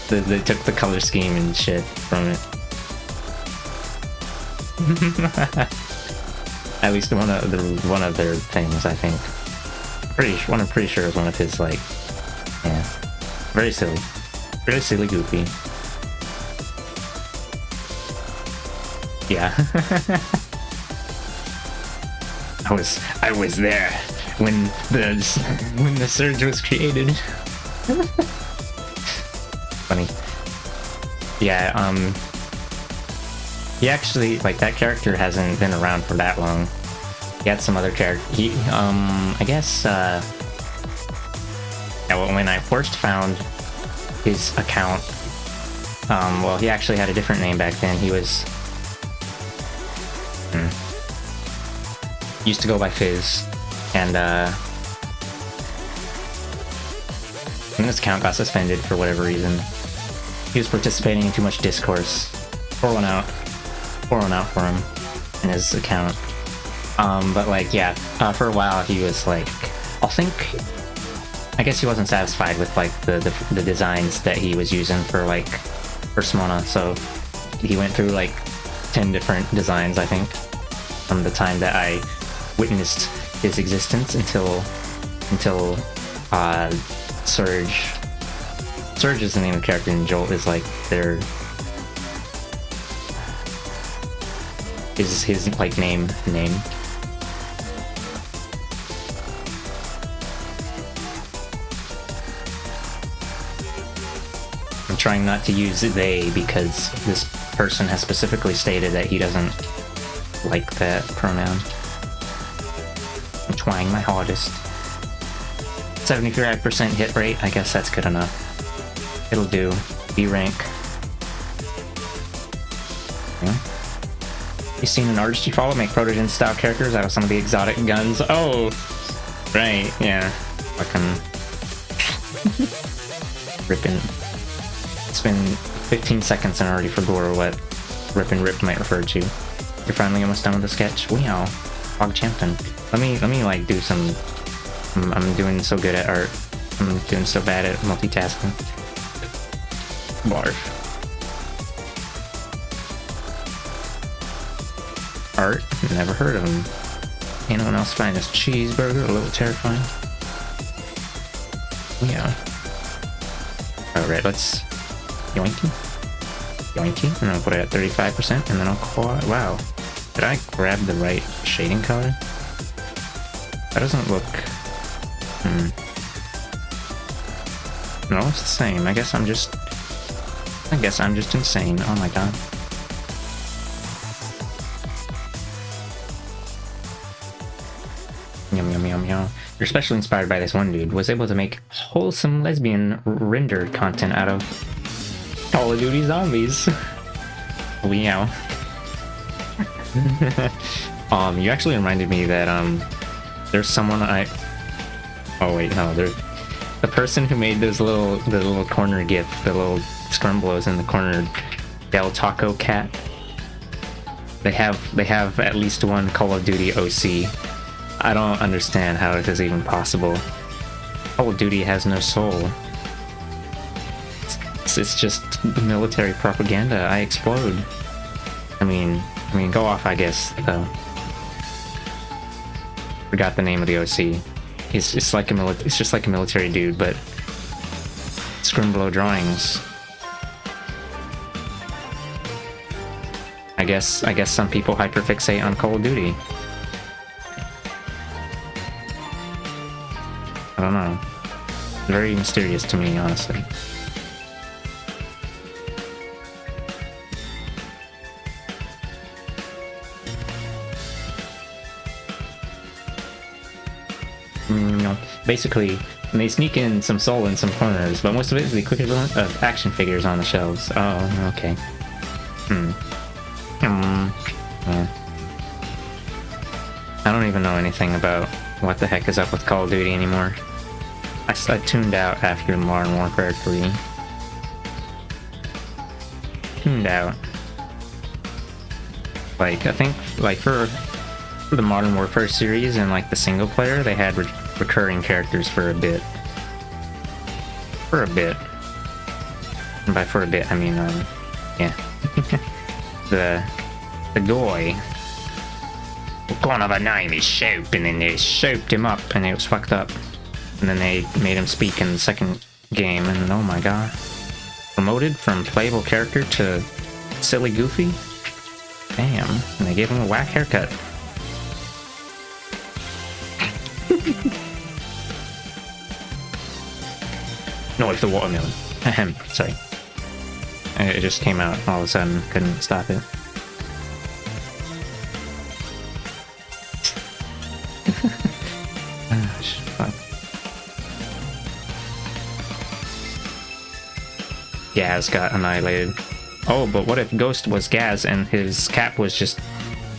They took the color scheme and shit from it. At least one of their things, I think. I'm pretty sure it was one of his, like, yeah. Very silly. Really silly, goofy. Yeah. I was there when the Surge was created. Funny. Yeah, he actually, like, that character hasn't been around for that long. He had some other character. I guess, yeah, well, when I first found his account, well, he actually had a different name back then. He was, used to go by Fizz, and his account got suspended for whatever reason. He was participating in too much discourse. Pour one out for him in his account. But like, yeah, for a while he was like, I guess he wasn't satisfied with like the designs that he was using for like Simona, so he went through like 10 different designs, I think, from the time that I witnessed his existence until Surge. Surge is the name of the character, and Jolt is like his like name. trying not to use they because this person has specifically stated that he doesn't like that pronoun. I'm trying my hardest. 75% hit rate, I guess that's good enough. It'll do. B rank. Yeah. You seen an artist you follow make Protogen style characters out of some of the exotic guns? Oh, right, yeah. Fucking ripping. It's been 15 seconds and already forgot what rip and rip might refer to. You're finally almost done with the sketch. Wow, Hog Champion. Let me like do some. I'm doing so good at art. I'm doing so bad at multitasking. Barf. Art? Never heard of him. Anyone else find this cheeseburger a little terrifying? Yeah. Alright, let's yoinky. Yoinky. And I'll put it at 35%, and then I'll quad. Wow. Did I grab the right shading color? That doesn't look. No, it's the same. I guess I'm just insane. Oh my god. Yum yum yum yum. You're especially inspired by this one dude. Was able to make wholesome lesbian rendered content out of Call of Duty Zombies. Wow. You actually reminded me that there's someone oh wait, no, there's the person who made the little corner gif, the little scrumblos in the corner, Del Taco Cat. They have at least one Call of Duty OC. I don't understand how it is even possible. Call of Duty has no soul. It's just military propaganda. I explode. I mean, go off, I guess, though. Forgot the name of the OC. It's just like a military dude, but scrimblow drawings. I guess some people hyperfixate on Call of Duty. I don't know. Very mysterious to me, honestly. Basically, they sneak in some soul in some corners, but most of it is the equivalent of action figures on the shelves. Oh, okay. Yeah. I don't even know anything about what the heck is up with Call of Duty anymore. I tuned out after Modern Warfare 3. Tuned out. Like, I think, like, for the Modern Warfare series and, like, the single player, they had recurring characters for a bit. For a bit. And by for a bit, I mean, yeah. the guy. One of a name is Soap, and then they soaped him up, and it was fucked up. And then they made him speak in the second game, and oh my god. Promoted from playable character to silly goofy? Damn, and they gave him a whack haircut. No, it's the watermelon. Ahem, sorry. It just came out all of a sudden, couldn't stop it. Fuck. Gaz got annihilated. Oh, but what if Ghost was Gaz and his cap was just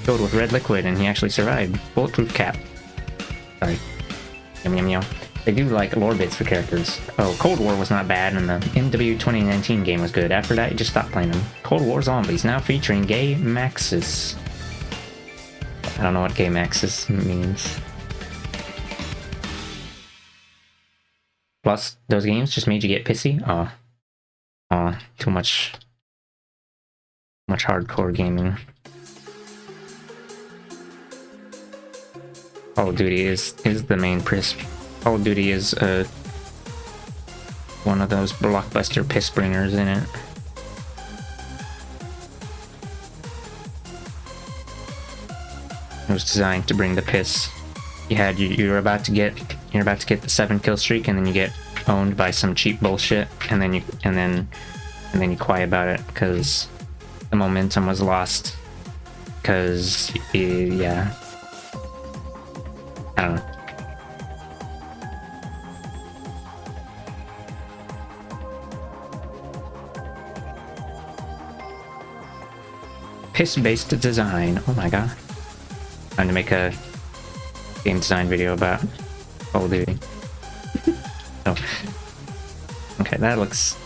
filled with red liquid and he actually survived? Bulletproof cap. Sorry. Yum yum yum. They do like lore bits for characters. Oh, Cold War was not bad, and the MW 2019 game was good. After that, you just stopped playing them. Cold War Zombies, now featuring Gay Maxis. I don't know what Gay Maxis means. Plus, those games just made you get pissy? Too much hardcore gaming. Call of Duty is the main piss. Call of Duty is one of those blockbuster piss bringers in it. It was designed to bring the piss. You're about to get the 7 kill streak, and then you get owned by some cheap bullshit, and then and then you quiet about it because the momentum was lost. Because, yeah. I don't know. Piss-based design. Oh my god. Trying to make a game design video about Call of Duty. Oh. Okay, that looks...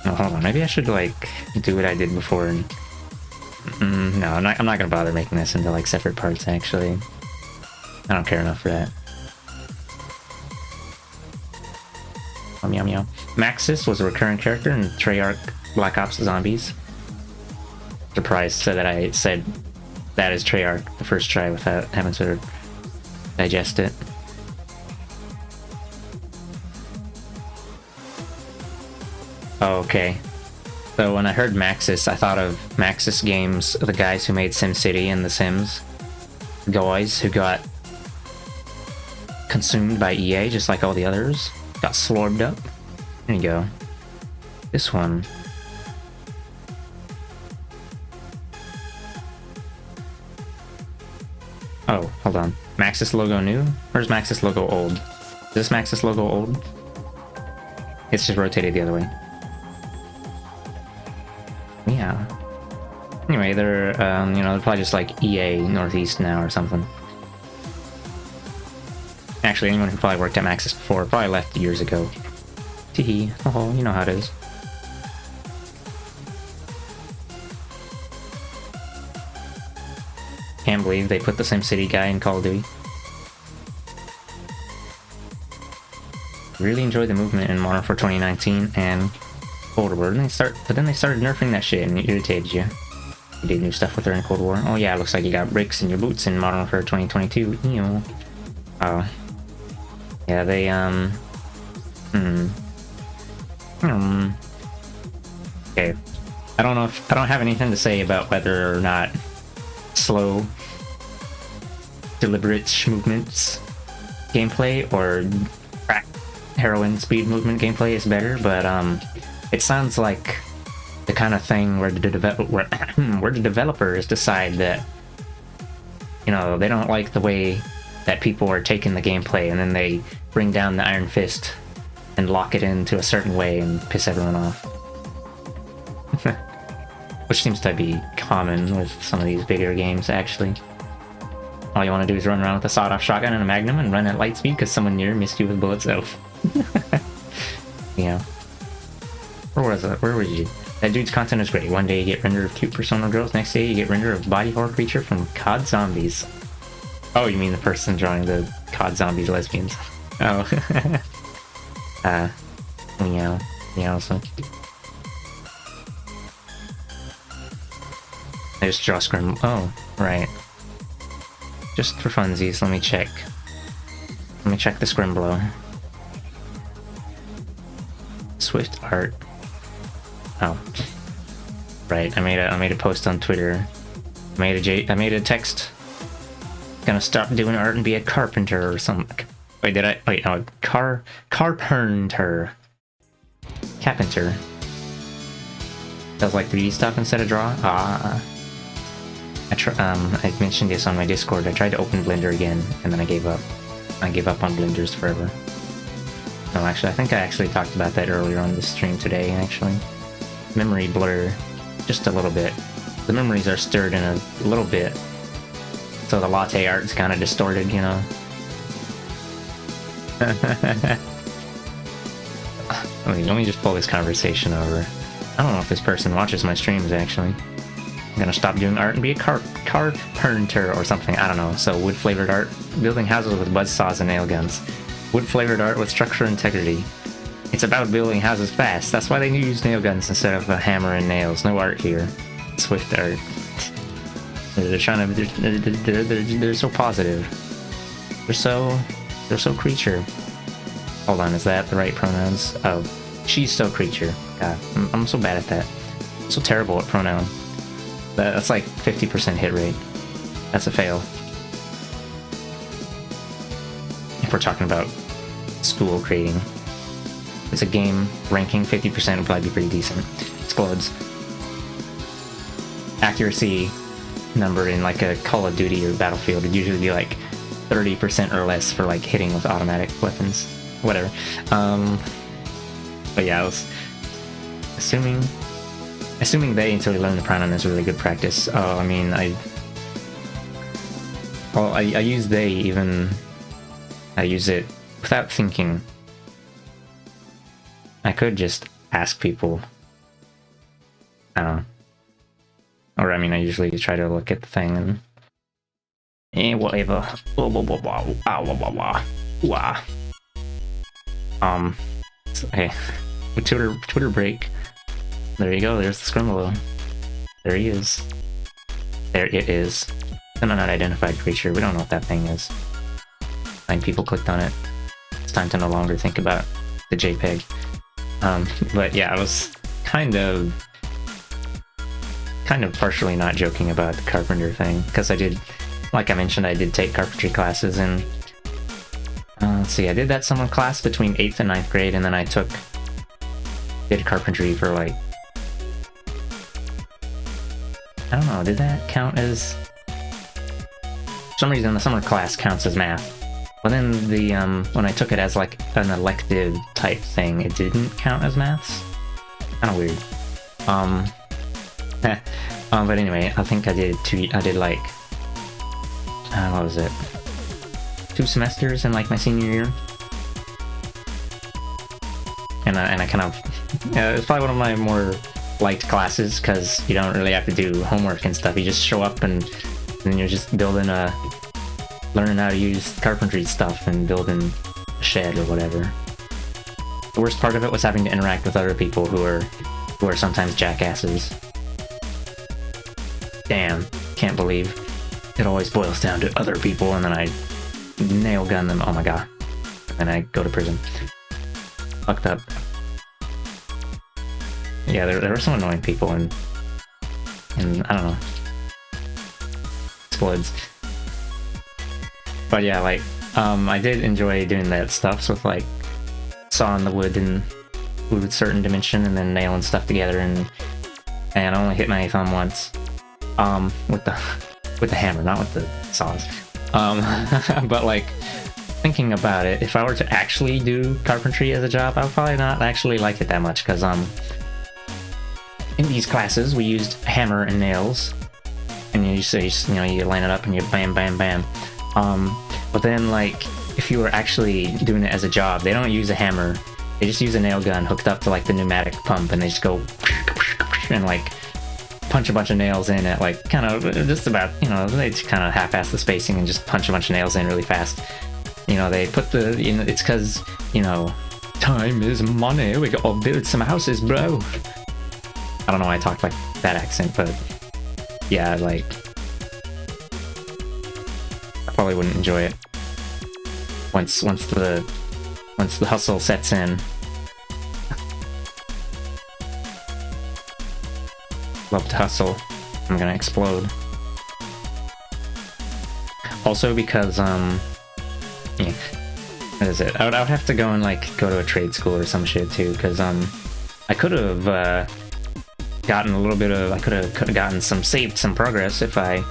Oh, hold on. Maybe I should, like, do what I did before and... no, I'm not gonna bother making this into, like, separate parts, actually. I don't care enough for that. Meow meow. Maxis was a recurring character in Treyarch Black Ops Zombies. Surprised so that I said that is Treyarch the first try without having to digest it. Oh, okay. So when I heard Maxis, I thought of Maxis Games, the guys who made SimCity and The Sims. Guys who got consumed by EA just like all the others. Got slorbed up. There you go. This one. Oh, hold on. Maxis logo new? Where's Maxis logo old? Is this Maxis logo old? It's just rotated the other way. Yeah. Anyway, they're, you know, they're probably just like EA Northeast now or something. Actually, anyone who probably worked at Maxis before probably left years ago. Teehee. Oh, you know how it is. Can't believe they put the SimCity guy in Call of Duty. Really enjoyed the movement in Modern Warfare 2019 and Cold War. But then they started nerfing that shit and it irritated you. You did new stuff with her in Cold War. Oh yeah, looks like you got bricks in your boots in Modern Warfare 2022. Ew. Oh. Yeah, they, Okay. I don't have anything to say about whether or not slow, deliberate movements gameplay or crack heroin speed movement gameplay is better, but it sounds like the kind of thing where the developers decide that, you know, they don't like the way that people are taking the gameplay, and then they bring down the Iron Fist and lock it into a certain way and piss everyone off. Which seems to be common with some of these bigger games, actually. All you want to do is run around with a sawed-off shotgun and a magnum and run at light speed because someone near missed you with bullets. Oh. Yeah. Where was it? Where was you? That dude's content is great. One day you get render of cute persona girls, next day you get render of body horror creature from COD Zombies. Oh, you mean the person drawing the COD Zombies lesbians. Oh. Meow. Meow, so. There's draw scrim. Oh, right. Just for funsies, let me check. Let me check the Scrimblow. Swift art. Oh. Right, I made a post on Twitter. I made a text. Gonna stop doing art and be a carpenter or something. Wait, did I? Wait, no, carpenter. Carpenter. Does like 3D stuff instead of draw? Ah. I mentioned this on my Discord. I tried to open Blender again, and then I gave up. I gave up on Blenders forever. No, actually, I think I actually talked about that earlier on the stream today, actually. Memory blur. Just a little bit. The memories are stirred in a little bit. So the latte art's kind of distorted, you know? Let me just pull this conversation over. I don't know if this person watches my streams, actually. I'm gonna stop doing art and be a carpenter or something. I don't know. So wood-flavored art. Building houses with buzzsaws and nail guns. Wood-flavored art with structure integrity. It's about building houses fast. That's why they use nail guns instead of a hammer and nails. No art here. Swift art. They're trying to. They're so positive. They're so creature. Hold on, is that the right pronouns? Oh, she's so creature. God, I'm so bad at that. I'm so terrible at pronoun. That's like 50% hit rate. That's a fail. If we're talking about school creating. it's a game ranking, 50% would probably be pretty decent. Explodes. Accuracy number in like a Call of Duty or Battlefield would usually be like 30% or less for like hitting with automatic weapons. Whatever. But yeah, I was assuming they until you learn the pronoun is really good practice. I mean, I use they even. I use it without thinking. I could just ask people. I don't know. Or I mean, I usually try to look at the thing and whatever. So, hey, Twitter break. There you go. There's the Scrimblow. There he is. There it is. An unidentified creature. We don't know what that thing is. 9 people clicked on it. It's time to no longer think about the JPEG. But yeah, I was kind of partially not joking about the carpenter thing, because I did, like I mentioned, I did take carpentry classes, and let's see, I did that summer class between 8th and 9th grade, and then I did carpentry for like, I don't know, did that count as, for some reason the summer class counts as math. But then the when I took it as like an elective type thing, it didn't count as maths. Kind of weird. But anyway, I think I did like, what was it? 2 semesters in like my senior year. And I kind of, it's probably one of my more liked classes, because you don't really have to do homework and stuff. You just show up and then you're just learning how to use carpentry stuff and building a shed or whatever. The worst part of it was having to interact with other people who are sometimes jackasses. Damn, can't believe it always boils down to other people, and then I nail gun them. Oh my god. And I go to prison. Fucked up. Yeah, there were some annoying people, and I don't know. Explodes. But yeah, like, I did enjoy doing that stuff, so with like sawing the wood with a certain dimension, and then nailing stuff together, and I only hit my thumb once. With the hammer, not with the saws. But like, thinking about it, if I were to actually do carpentry as a job, I would probably not actually like it that much, because in these classes we used hammer and nails, and you line it up and you bam bam bam. But then like, if you were actually doing it as a job, they don't use a hammer, they just use a nail gun hooked up to like the pneumatic pump, and they just go and like punch a bunch of nails in at like kind of just about, they kind of half-ass the spacing and just punch a bunch of nails in really fast. They put it's because, time is money, we gotta build some houses, bro. I don't know why I talk like that accent, but yeah, like, I probably wouldn't enjoy it once the hustle sets in. Love to hustle. I'm gonna explode. Also because, yeah, what is it? I would have to go and like go to a trade school or some shit too, because I could have gotten a little bit of, I could have gotten saved some progress if I,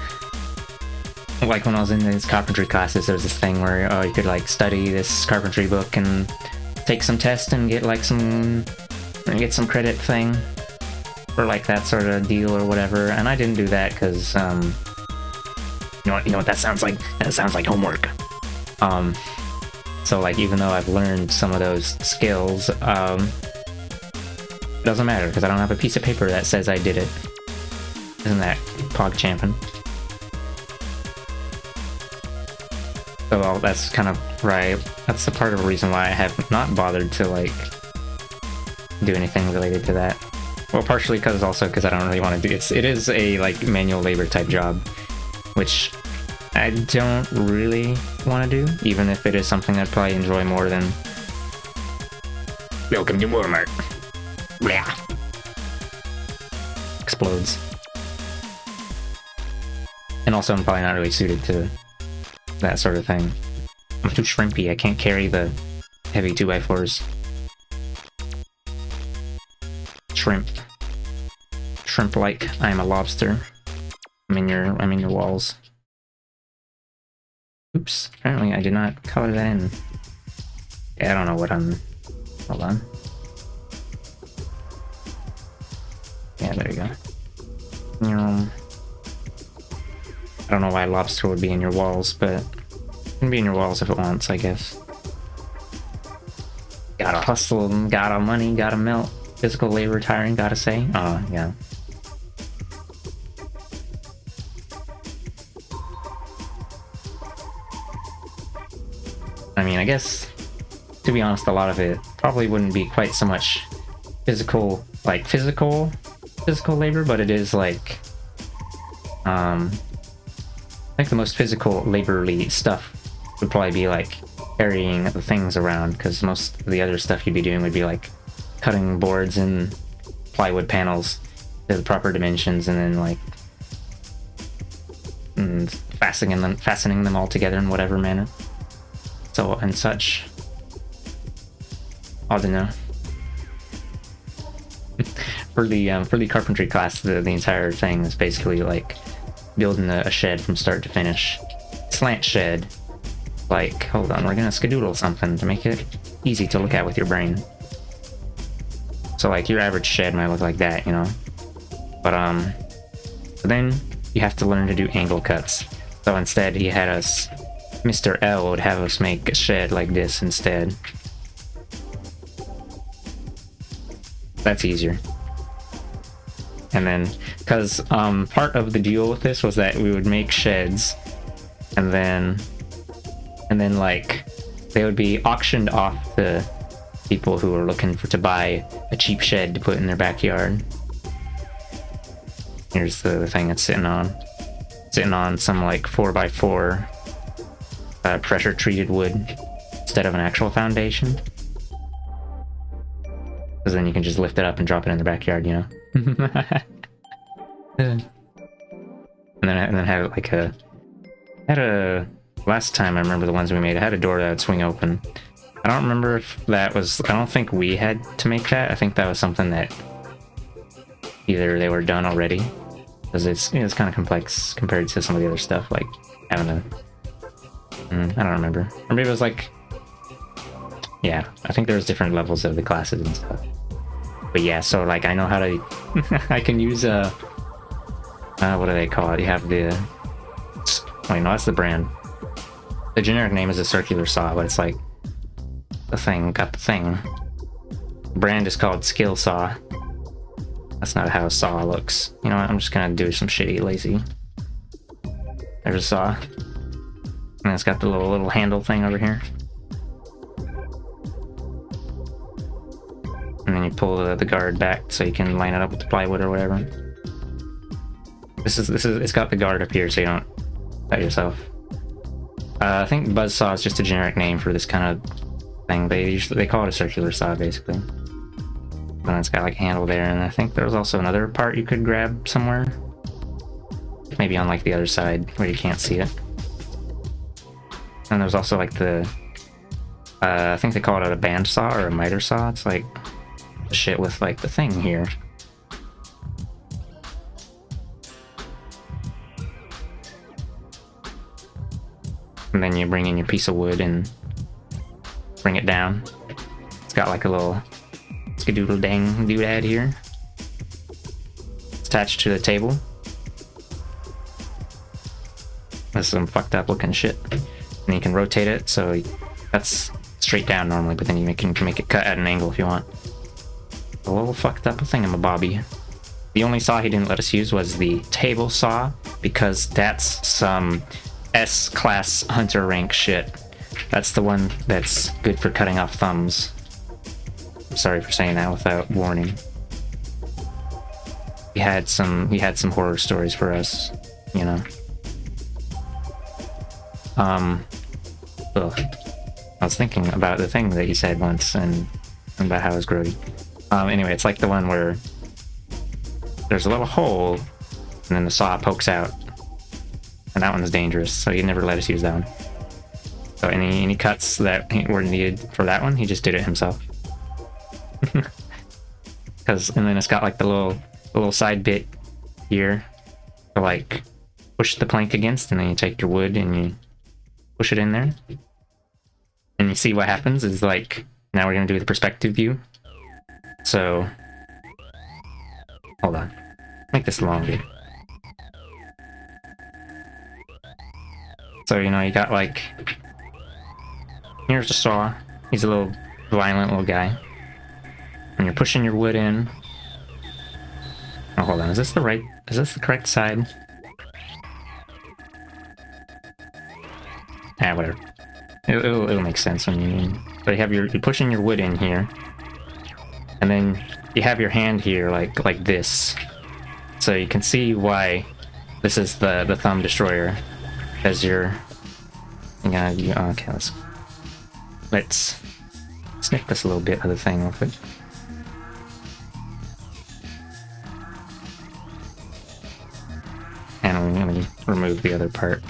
like when I was in these carpentry classes, there was this thing where you could like study this carpentry book and take some tests and get some credit thing, or like that sort of deal or whatever, and I didn't do that because, you know what that sounds like? That sounds like homework. So like, even though I've learned some of those skills, it doesn't matter because I don't have a piece of paper that says I did it. Isn't that pog champing? So well, that's kind of right. That's a part of the reason why I have not bothered to like do anything related to that. Well, partially because I don't really want to do it. It is a like manual labor type job, which I don't really want to do, even if it is something I'd probably enjoy more than. Welcome to Walmart. Blah. Explodes. And also, I'm probably not really suited to that sort of thing. I'm too shrimpy. I can't carry the heavy 2x4s. shrimp. Shrimp-like. I am a lobster. I'm in your walls. Oops. Apparently I did not color that in. Yeah, I don't know what I'm... Hold on. Yeah, there you go. I don't know why lobster would be in your walls, but it can be in your walls if it wants, I guess. Gotta hustle, gotta money, gotta melt. Physical labor tiring, gotta say. Oh, yeah. I mean, I guess, to be honest, a lot of it probably wouldn't be quite so much physical, like physical labor, but it is like, I think the most physical labor-y stuff would probably be like carrying the things around, because most of the other stuff you'd be doing would be like cutting boards and plywood panels to the proper dimensions, and then like fastening them all together in whatever manner. So and such. I don't know. For the carpentry class, the entire thing is basically like building a shed from start to finish. Slant shed. Like, hold on, we're gonna skedoodle something to make it easy to look at with your brain. So like your average shed might look like that, you know. But then you have to learn to do angle cuts. So instead he had us, Mr. L would have us make a shed like this instead. That's easier. And then, because part of the deal with this was that we would make sheds, and then like they would be auctioned off to people who were looking to buy a cheap shed to put in their backyard. Here's the thing it's sitting on. Sitting on some like 4x4 pressure treated wood instead of an actual foundation. Because then you can just lift it up and drop it in the backyard, you know. and then had like last time I remember the ones we made, it had a door that would swing open. I don't remember if that was, I don't think we had to make that. I think that was something that either they were done already, because it's kind of complex compared to some of the other stuff, like having a, I don't remember. Or maybe it was like, yeah, I think there was different levels of the classes and stuff. But yeah, so like I know how to, I can use what do they call it? You have the, wait, no, that's the brand. The generic name is a circular saw, but it's like the thing, got the thing. The brand is called Skill Saw. That's not how a saw looks. You know what, I'm just gonna do some shitty lazy. There's a saw. And it's got the little handle thing over here. And then you pull the guard back so you can line it up with the plywood or whatever. This is it's got the guard up here so you don't cut yourself. I think buzzsaw is just a generic name for this kind of thing. They call it a circular saw basically. And it's got like a handle there, and I think there was also another part you could grab somewhere. Maybe on like the other side where you can't see it. And there's also like the I think they call it a band saw or a miter saw. It's like the shit with like the thing here. And then you bring in your piece of wood and bring it down. It's got like a little skadoodle dang doodad here. It's attached to the table. That's some fucked up looking shit. And you can rotate it, so that's straight down normally, but then you can make it cut at an angle if you want. A little fucked up thingamabobby. The only saw he didn't let us use was the table saw, because that's some S-class hunter rank shit. That's the one that's good for cutting off thumbs. I'm sorry for saying that without warning. He had some horror stories for us, you know. Ugh. I was thinking about the thing that you said once and about how it was grody. Anyway, it's like the one where there's a little hole and then the saw pokes out. And that one's dangerous, so he never let us use that one. So any cuts that were needed for that one, he just did it himself. and then it's got like the little side bit here to like push the plank against, and then you take your wood and you push it in there. And you see what happens is like, now we're gonna do the perspective view. So, hold on, make this longer. So, you know, you got like, here's the saw. He's a little violent little guy. And you're pushing your wood in. Oh, hold on, is this the correct side? Ah, whatever. It'll make sense when you... But you're pushing your wood in here. And then you have your hand here like this. So you can see why this is the thumb destroyer. As you're... okay, let's sniff this little bit of the thing real quick. And I'm gonna remove the other part.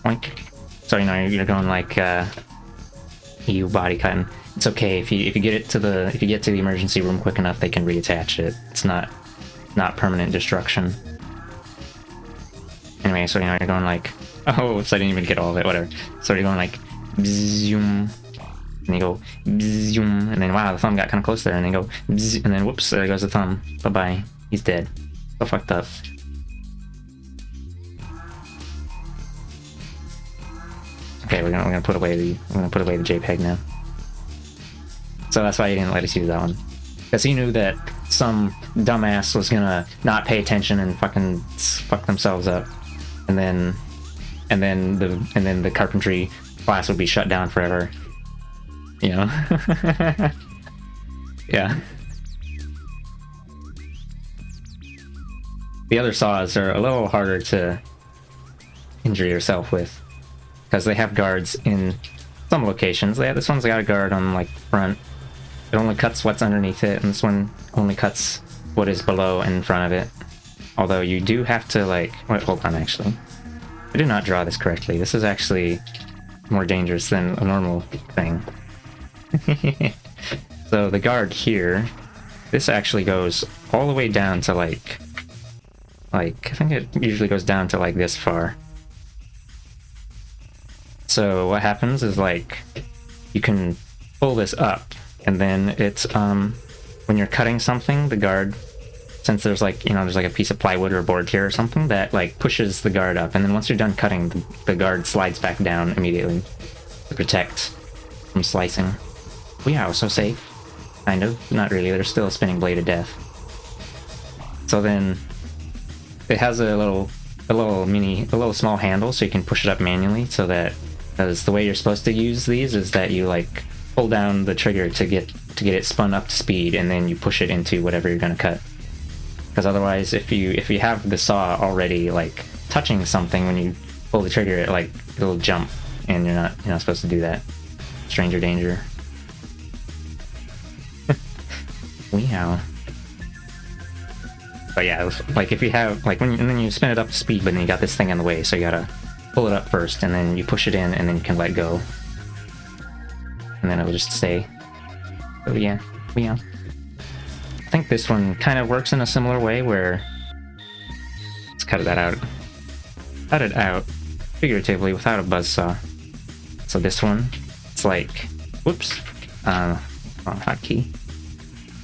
Oink. So, you know, you're going like you body cutting. It's okay if you get to the emergency room quick enough, they can reattach it. It's not permanent destruction. Anyway, so you know, you're going like, oh, so I didn't even get all of it, whatever. So you're going like zoom, and you go zoom, and then wow, the thumb got kind of close there, and then you go bzz, and then whoops, there goes the thumb. Bye bye, he's dead. So fucked up. Okay, we're gonna put away the JPEG now. So that's why he didn't let us use that one, because he knew that some dumbass was gonna not pay attention and fucking fuck themselves up, and then the carpentry class would be shut down forever. You know? Yeah. The other saws are a little harder to injure yourself with, because they have guards in some locations. This one's got a guard on like front. It only cuts what's underneath it, and this one only cuts what is below and in front of it. Although you do have to like... Wait, hold on, actually. I did not draw this correctly. This is actually more dangerous than a normal thing. So the guard here, this actually goes all the way down to like I think it usually goes down to like this far. So what happens is like you can pull this up, and then it's when you're cutting something, the guard, since there's like, you know, there's like a piece of plywood or board here or something that like pushes the guard up, and then once you're done cutting, the guard slides back down immediately to protect from slicing. Wow, so safe. Kind of. Not really, there's still a spinning blade of death. So then it has a little small handle, so you can push it up manually, so that, because the way you're supposed to use these is that you like pull down the trigger to get it spun up to speed, and then you push it into whatever you're gonna cut. Because otherwise, if you have the saw already like touching something when you pull the trigger, it'll jump, and you're not supposed to do that. Stranger danger. Wow. But yeah, like if you have like and then you spin it up to speed, but then you got this thing in the way, so you gotta pull it up first, and then you push it in, and then you can let go, and then it'll just stay. So yeah. I think this one kind of works in a similar way, where let's cut that out. Cut it out figuratively without a buzzsaw. So this one, it's like, whoops, wrong hotkey.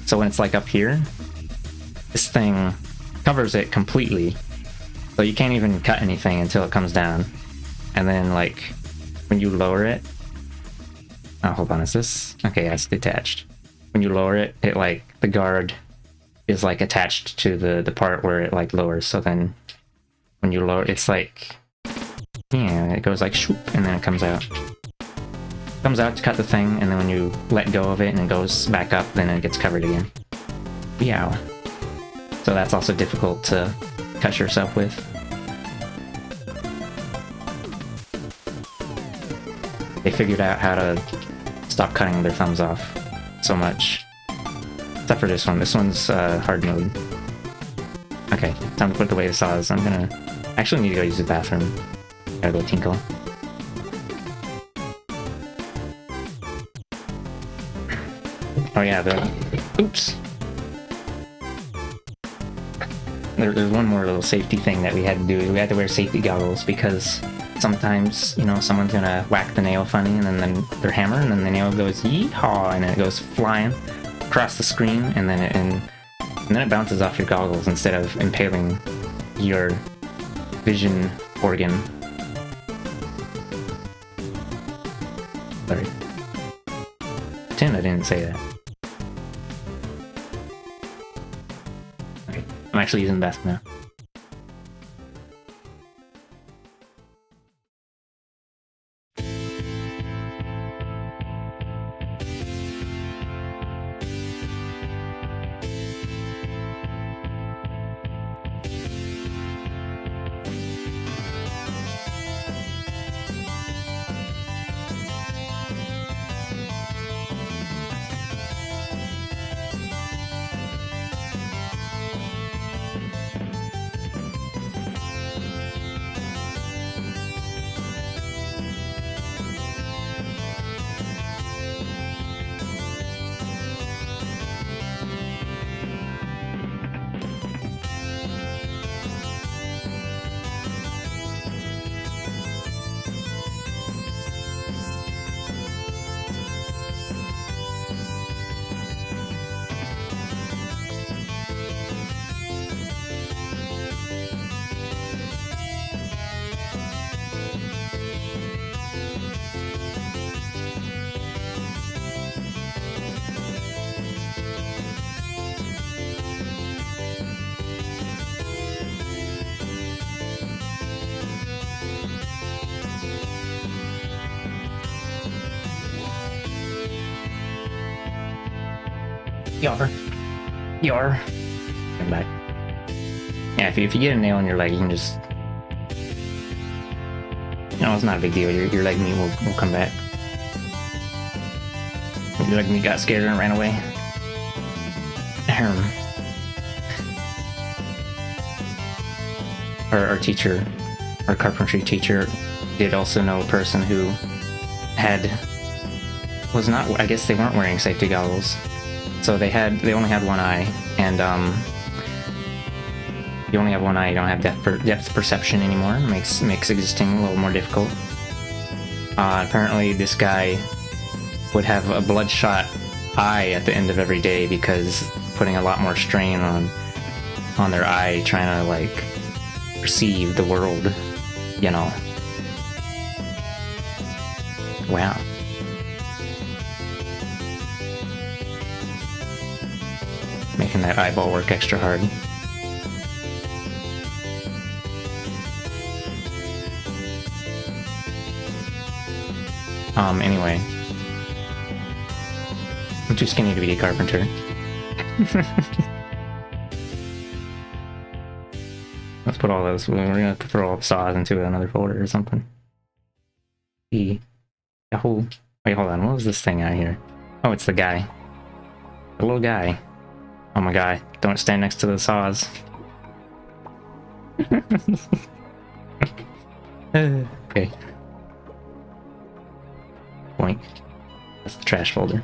So when it's like up here, this thing covers it completely, so you can't even cut anything until it comes down. And then like when you lower it, oh, hold on, is this? Okay, yeah, it's detached. When you lower it, it like, the guard is like attached to the part where it like lowers, so then when you lower, it's like, yeah, it goes like shoop, and then it comes out. Comes out to cut the thing, and then when you let go of it and it goes back up, then it gets covered again. Yow. So that's also difficult to cut yourself with. They figured out how to stop cutting their thumbs off so much. Except for this one. This one's hard mode. Okay, time to put away the saws. I'm gonna... actually need to go use the bathroom. Gotta go tinkle. Oh yeah, oops. There's one more little safety thing that we had to do. We had to wear safety goggles because sometimes, you know, someone's gonna whack the nail funny and then their hammer and then the nail goes yeehaw and it goes flying across the screen and then it bounces off your goggles instead of impaling your vision organ. Sorry. Pretend I didn't say that. Okay, I'm actually using Beth now. Yar. Come back. Yeah, if you get a nail in your leg, you can just... You know, it's not a big deal. Your leg meat will come back. Your leg meat got scared and ran away. Our teacher, our carpentry teacher, did also know a person who was not... I guess they weren't wearing safety goggles. So they only had one eye, and you only have one eye, you don't have depth perception anymore. It makes existing a little more difficult. Apparently this guy would have a bloodshot eye at the end of every day because putting a lot more strain on their eye, trying to like perceive the world, you know. Wow. Making that eyeball work extra hard. Anyway. I'm too skinny to be a carpenter. Let's put all those, we're gonna throw all the saws into another folder or something. Yahoo! Wait, hold on, what was this thing out here? Oh, it's the guy. The little guy. Oh my god, don't stand next to the saws. Okay. Boink. That's the trash folder.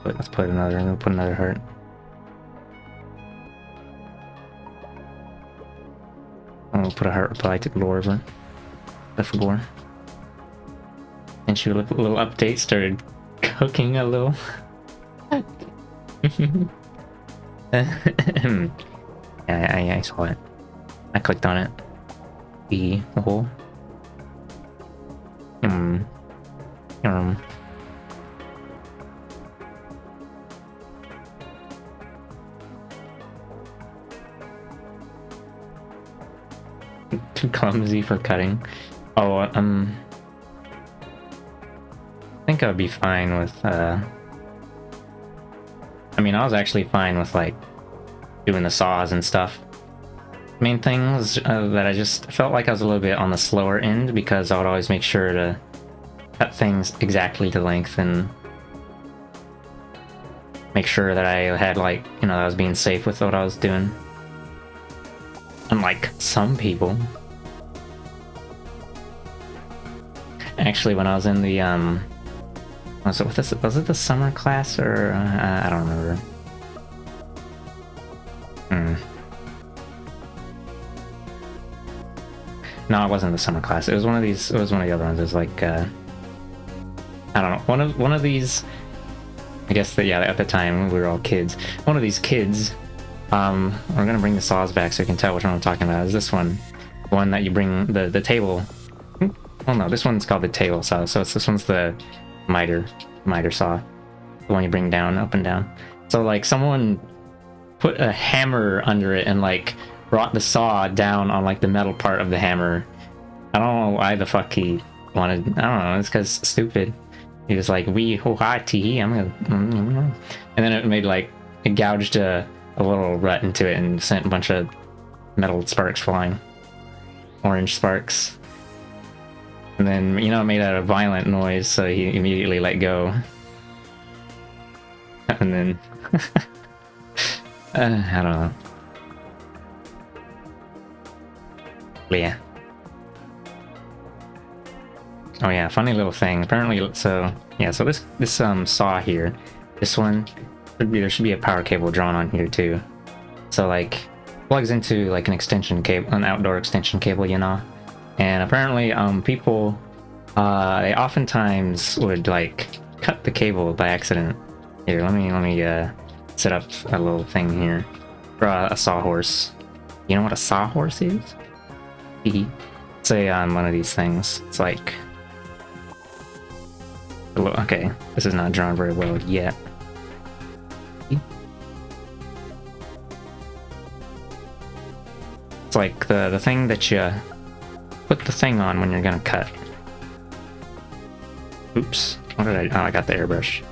Let's put another, and we'll put another heart. And we'll put a heart reply to Glorver. Left Glor. And she a little update, started cooking a little. I saw it. I clicked on it. The hole. Too clumsy for cutting. Oh, I think I would be fine with, I mean, I was actually fine with, like, doing the saws and stuff. Main thing was that I just felt like I was a little bit on the slower end because I would always make sure to cut things exactly to length and make sure that I had, like, you know, I was being safe with what I was doing. Unlike some people. Actually, when I was in the was it the summer class or I don't remember. No, it wasn't the summer class. It was one of these. It was one of the other ones. It was like I don't know. One of these. I guess that, yeah, at the time we were all kids. One of these kids. We're gonna bring the saws back so you can tell which one I'm talking about. Is this one that you bring the table? Oh no, this one's called the table saw. So this one's the miter saw, the one you bring down, up and down. So like someone put a hammer under it and like brought the saw down on like the metal part of the hammer. I don't know why the fuck he wanted. I don't know. It's because stupid. He was like, "We ho ha tee, I'm gonna," and then it made like it gouged a little rut into it and sent a bunch of metal sparks flying, orange sparks. And then, you know, it made a violent noise, so he immediately let go. And then I don't know. But yeah. Oh yeah, funny little thing. Apparently, so yeah, so this saw here, this one, there should be a power cable drawn on here too. So like, plugs into like an extension cable, an outdoor extension cable, you know. And apparently, people, they oftentimes would like cut the cable by accident. Here, let me set up a little thing here for a sawhorse. You know what a sawhorse is? It's one of these things. It's like, okay, this is not drawn very well yet. It's like the thing that you put the thing on when you're gonna cut. Oops, what did I? Oh, I got the airbrush.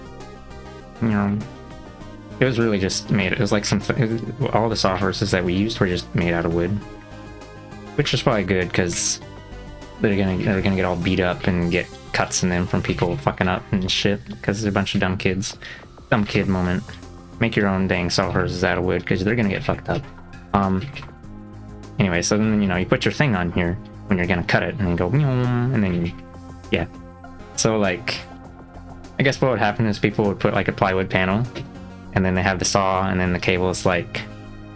It was really just made. It was like all the sawhorses that we used were just made out of wood, which is probably good because they're gonna get all beat up and get cuts in them from people fucking up and shit because they're a bunch of dumb kids. Dumb kid moment. Make your own dang sawhorses out of wood because they're gonna get fucked up. Anyway, so then you put your thing on here when you're gonna cut it, and then go, and then yeah. So like, I guess what would happen is people would put like a plywood panel, and then they have the saw, and then the cable is like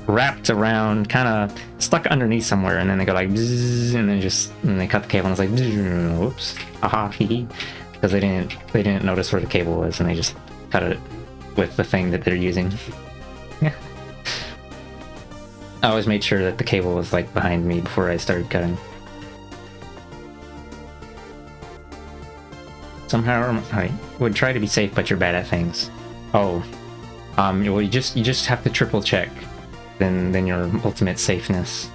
wrapped around, kind of stuck underneath somewhere, and then they go like, bzzz, and then they cut the cable, and it's like, bzzz, whoops, aha, hee, because they didn't notice where the cable was, and they just cut it with the thing that they're using. I always made sure that the cable was like behind me before I started cutting. Somehow, I would try to be safe, but you're bad at things. Oh, well, you just have to triple check, then your ultimate safeness.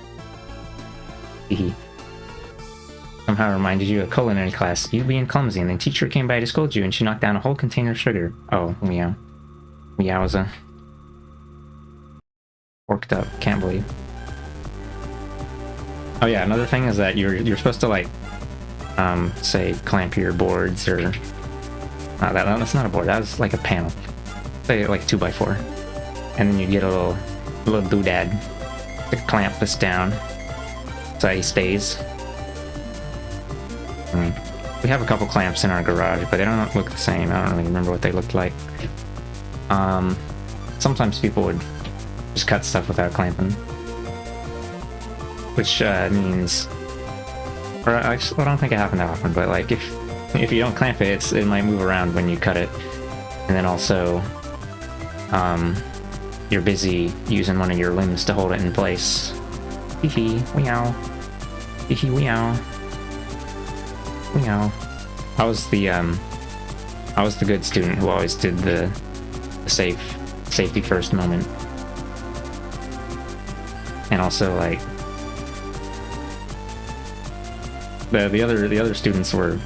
Somehow reminded you of culinary class. You being clumsy, and then teacher came by to scold you, and she knocked down a whole container of sugar. Oh, meow, meowza. Worked up, can't believe. Oh yeah, another thing is that you're supposed to like, say clamp your boards or that's not a board. That was like a panel. Say like 2x4, and then you get a little doodad to clamp this down so he stays. We have a couple clamps in our garage, but they don't look the same. I don't really remember what they looked like. Sometimes people would just cut stuff without clamping, which means, or I don't think it happened that often, but like if you don't clamp it, it might move around when you cut it, and then also you're busy using one of your limbs to hold it in place. Hee meow, hee meow, meow. I was the good student who always did the safety first moment. And also, like, the other students were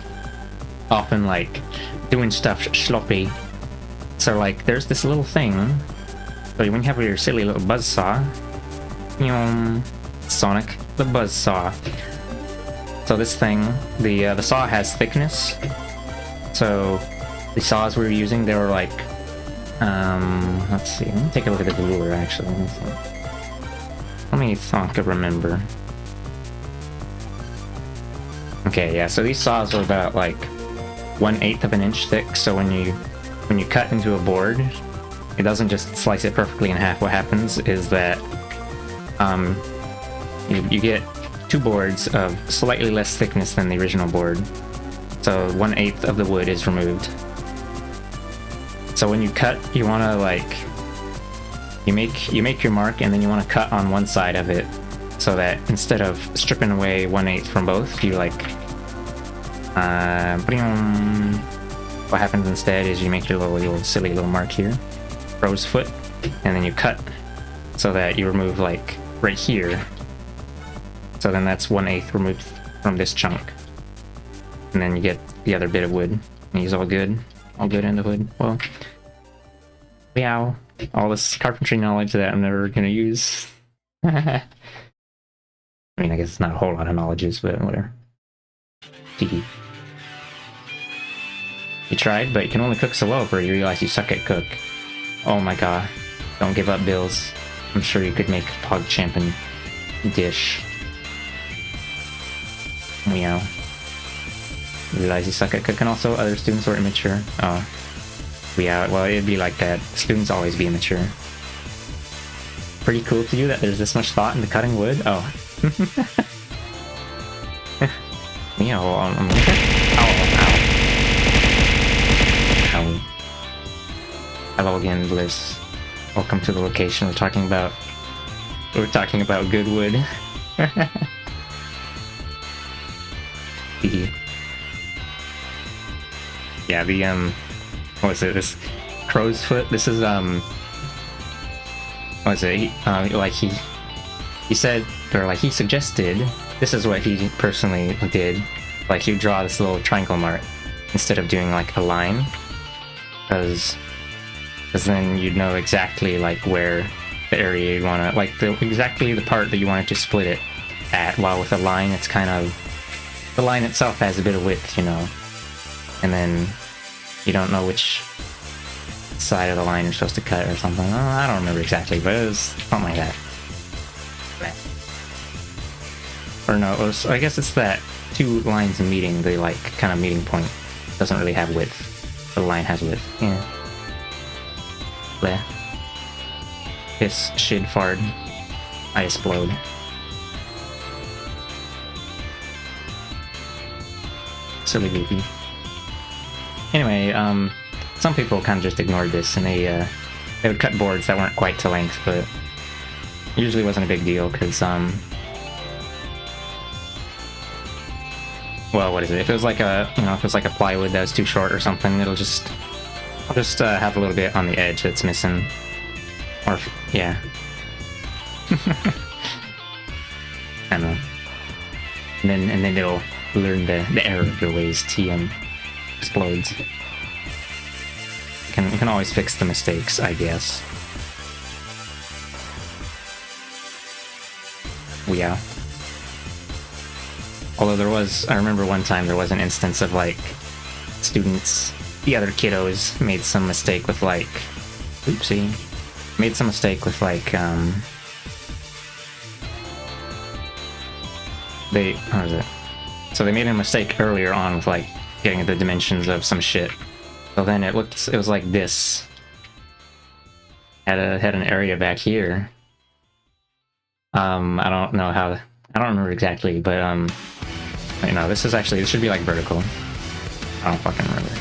often like doing stuff sloppy. So like, there's this little thing. So when you have your silly little buzzsaw, Sonic the Buzzsaw. So this thing, the saw has thickness. So the saws we were using, they were like, let's see. Let me take a look at the ruler actually. Let me think I remember. Okay, yeah, so these saws are about like 1/8 of an inch thick, so when you cut into a board, it doesn't just slice it perfectly in half. What happens is that you get two boards of slightly less thickness than the original board. So 1/8 of the wood is removed. So when you cut, you want to like you make your mark, and then you want to cut on one side of it, so that instead of stripping away 1/8 from both, you like what happens instead is you make your little silly little mark here, crow's foot, and then you cut so that you remove like right here. So then that's 1/8 removed from this chunk, and then you get the other bit of wood. And he's all good in the hood. Well, meow. All this carpentry knowledge that I'm never gonna use. I mean, I guess it's not a whole lot of knowledges, but whatever. Tee. You tried, but you can only cook so well before you realize you suck at cook. Oh my god. Don't give up, Bills. I'm sure you could make a pog champion dish. Meow. You realize you suck at cooking also? Other students were immature. Oh. Yeah, well, it'd be like that. Students always be immature. Pretty cool to you that there's this much thought into cutting wood? Oh. Yeah, well, Ow. Hello again, Bliss. Welcome to the location. We're talking about good wood. Yeah, the what was it? This crow's foot. This is what was it? Like he said, or like he suggested. This is what he personally did. Like he would draw this little triangle mark instead of doing like a line, because then you'd know exactly like where the area you'd want to, like exactly the part that you wanted to split it at. While with a line, it's kind of, the line itself has a bit of width, you know, and then you don't know which side of the line you're supposed to cut or something. Oh, I don't remember exactly, but it was something like that. Or no, I guess it's that two lines meeting, the like kind of meeting point doesn't really have width. The line has width. Yeah. Bleh. Piss, shit, fart. I explode. Silly goofy. Anyway, some people kind of just ignored this, and they would cut boards that weren't quite to length, but usually wasn't a big deal, because, well, what is it? If it was like a, you know, if it was like a plywood that was too short or something, I'll just have a little bit on the edge that's missing. Or, yeah. I don't know. And then it'll learn the error of their ways. TM explodes. You can always fix the mistakes, I guess. Yeah. Although I remember one time there was an instance of like students, the other kiddos made some mistake with like, oopsie, made some mistake with like, how is it? So they made a mistake earlier on with like getting the dimensions of some shit. So then it was like this. Had an area back here. I don't know how, I don't remember exactly, but you know, this should be like vertical. I don't fucking remember.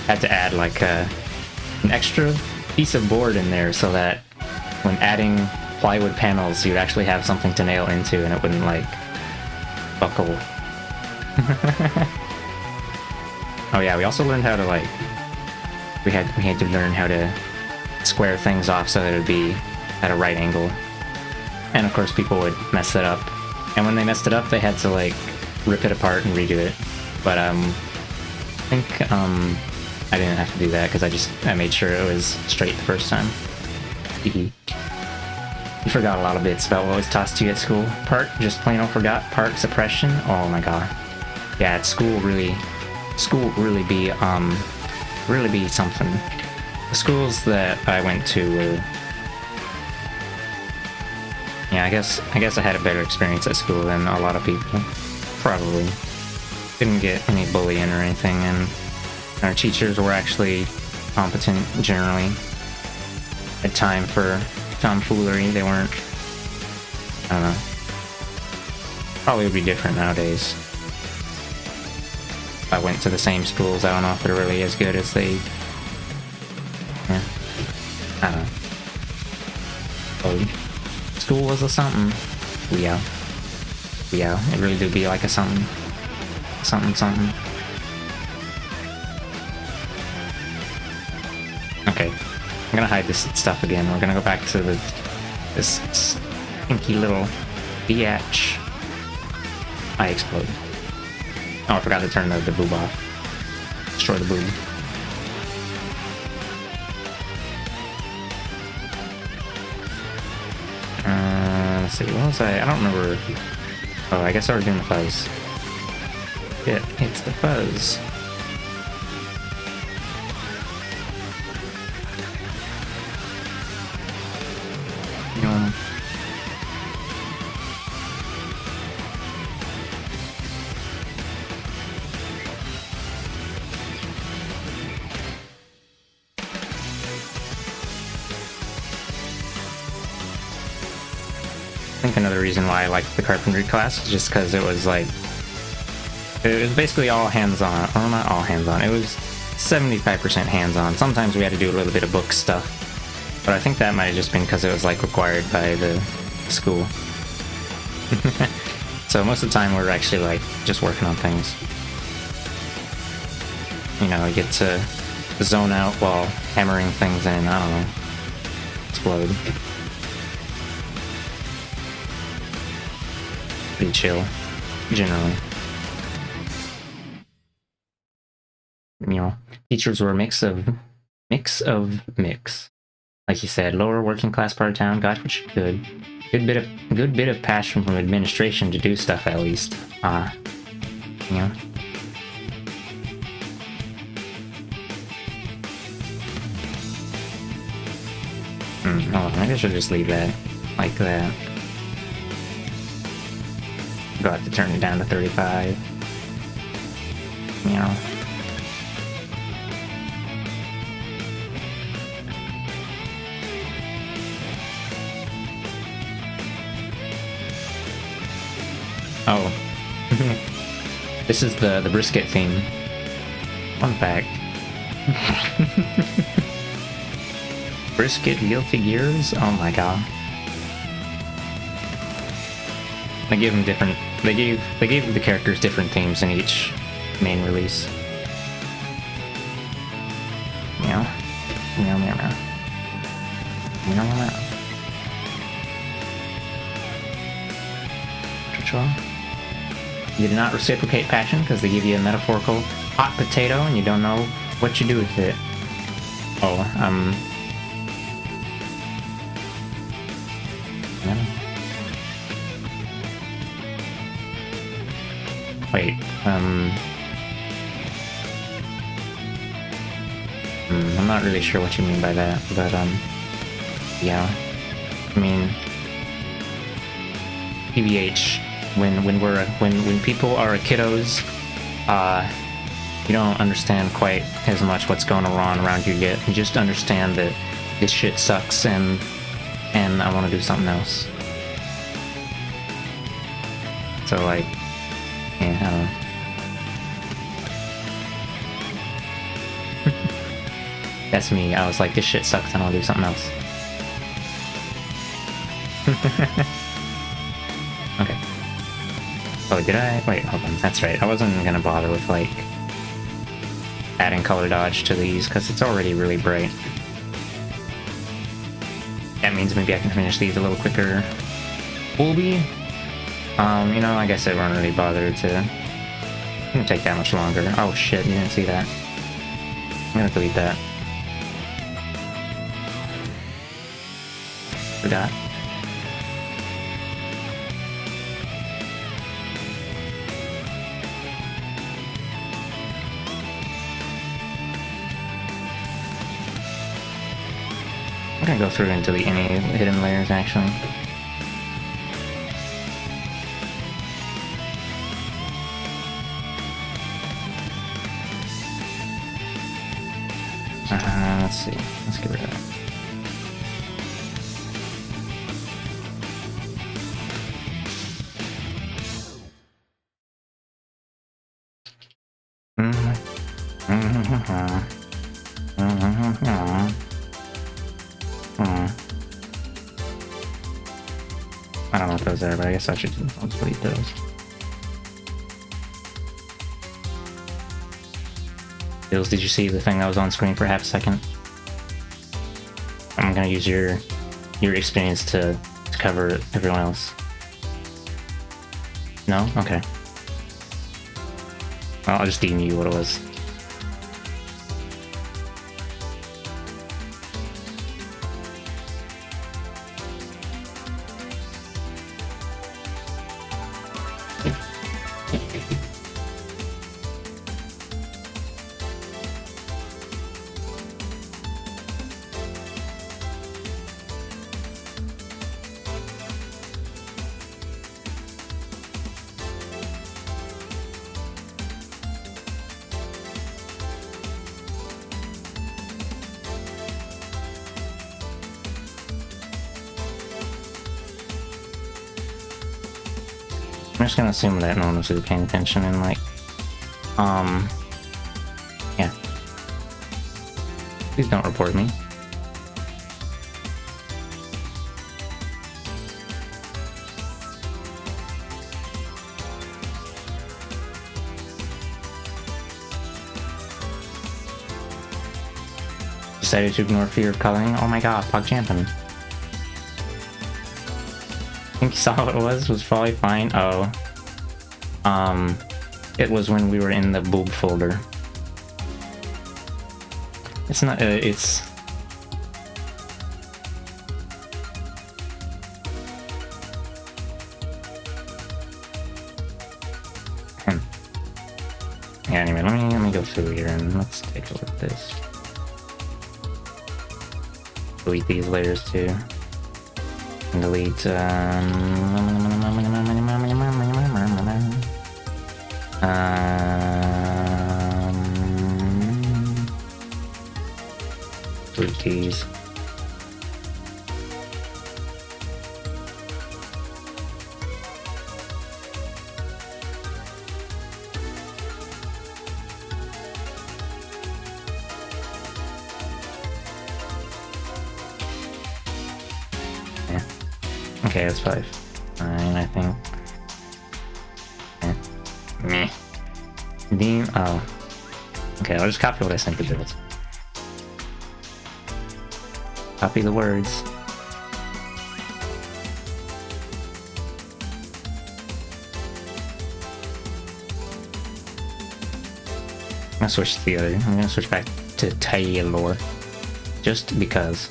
Had to add like an extra piece of board in there so that when adding plywood panels, you'd actually have something to nail into and it wouldn't like buckle. Oh yeah, we also learned how to like, we had to learn how to square things off so that it would be at a right angle. And of course people would mess that up. And when they messed it up, they had to like rip it apart and redo it. But I think I didn't have to do that because I made sure it was straight the first time. You forgot a lot of bits about what was taught to you at school. Part, just plain old forgot. Part, suppression. Oh my god. Yeah, at school really be something. The schools that I went to were Yeah, I guess I had a better experience at school than a lot of people. Probably. Didn't get any bullying or anything, and our teachers were actually competent generally. Had time for tomfoolery. They weren't, I don't know. Probably would be different nowadays. If I went to the same schools, I don't know if they're really as good as they... Yeah. I don't know. Oh, school was a something. Yeah. Yeah, it really do be like a something. Something. Okay. I'm gonna hide this stuff again. We're gonna go back to this stinky little biatch. I explode. Oh, I forgot to turn the boob off. Destroy the boob. Let's see, what was I don't remember. Oh, I guess I was doing the fuzz. Yeah, it's the fuzz. I think another reason why I liked the carpentry class is just because it was like, it was basically all hands-on, or not all hands-on, it was 75% hands-on. Sometimes we had to do a little bit of book stuff, but I think that might have just been because it was like required by the school. So most of the time we're actually like just working on things. You know, you get to zone out while hammering things in, I don't know, explode. Pretty chill, generally. You know, teachers were a mix. Like you said, lower working class part of town got what you could. Good bit of passion from administration to do stuff at least. You know. Hold on, maybe I should just leave that like that. Go have to turn it down to 35. You know. Oh. This is the brisket theme. Fun fact. Brisket Guilty Gears? Oh my god. They gave them different. They gave the characters different themes in each main release. Meow. Meow meow meow. Meow meow meow. You do not reciprocate passion because they give you a metaphorical hot potato and you don't know what you do with it. Oh, wait, I'm not really sure what you mean by that, but, yeah. I mean, PBH, when people are kiddos, you don't understand quite as much what's going on around you yet. You just understand that this shit sucks and I want to do something else. So like, yeah, I don't know. That's me. I was like, this shit sucks and I want to do something else. Okay. Oh, did I? Wait, hold on. That's right. I wasn't gonna bother with, like, adding color dodge to these, because it's already really bright. That means maybe I can finish these a little quicker. Wolby? You know, I guess I won't really bother to... It's gonna take that much longer. Oh shit, you didn't see that. I'm gonna delete that. Forgot. I'm gonna go through and delete any hidden layers, actually. Let's see. Let's get rid of that. I don't know what those are, but I guess I should delete those. Bills, did you see the thing that was on screen for half a second? I'm gonna use your experience to cover everyone else. No? Okay. Well, I'll just DM you what it was. I'm just gonna assume that no one was really paying attention and like, yeah. Please don't report me. Decided to ignore fear of culling. Oh my god, PogChampion. I think you saw what it was probably fine. Oh. It was when we were in the boob folder. It's not, it's... Yeah, anyway, let me go through here and let's take a look at this. Delete these layers too. And delete delete these. Okay, that's 5. Fine, I think. Meh. Dean, oh. Okay, I'll just copy what I sent to Bills. Copy the words. I'm gonna switch to the other. I'm gonna switch back to Taylor. Just because.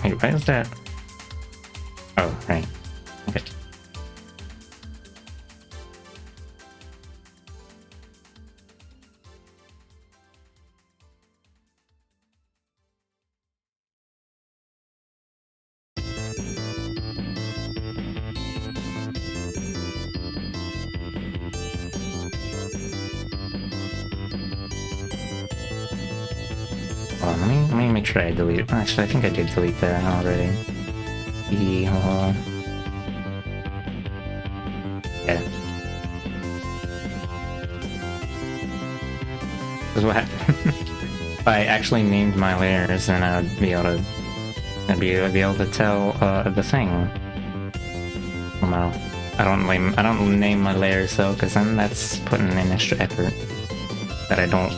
Wait, why is that? Oh, right. Okay. Hold on, let me make sure I delete it. Actually, I think I did delete that already. Yeah. Because what happened? If I actually named my layers, then I'd be able to tell the thing. Well, I don't name my layers though, because then that's putting in extra effort that I don't.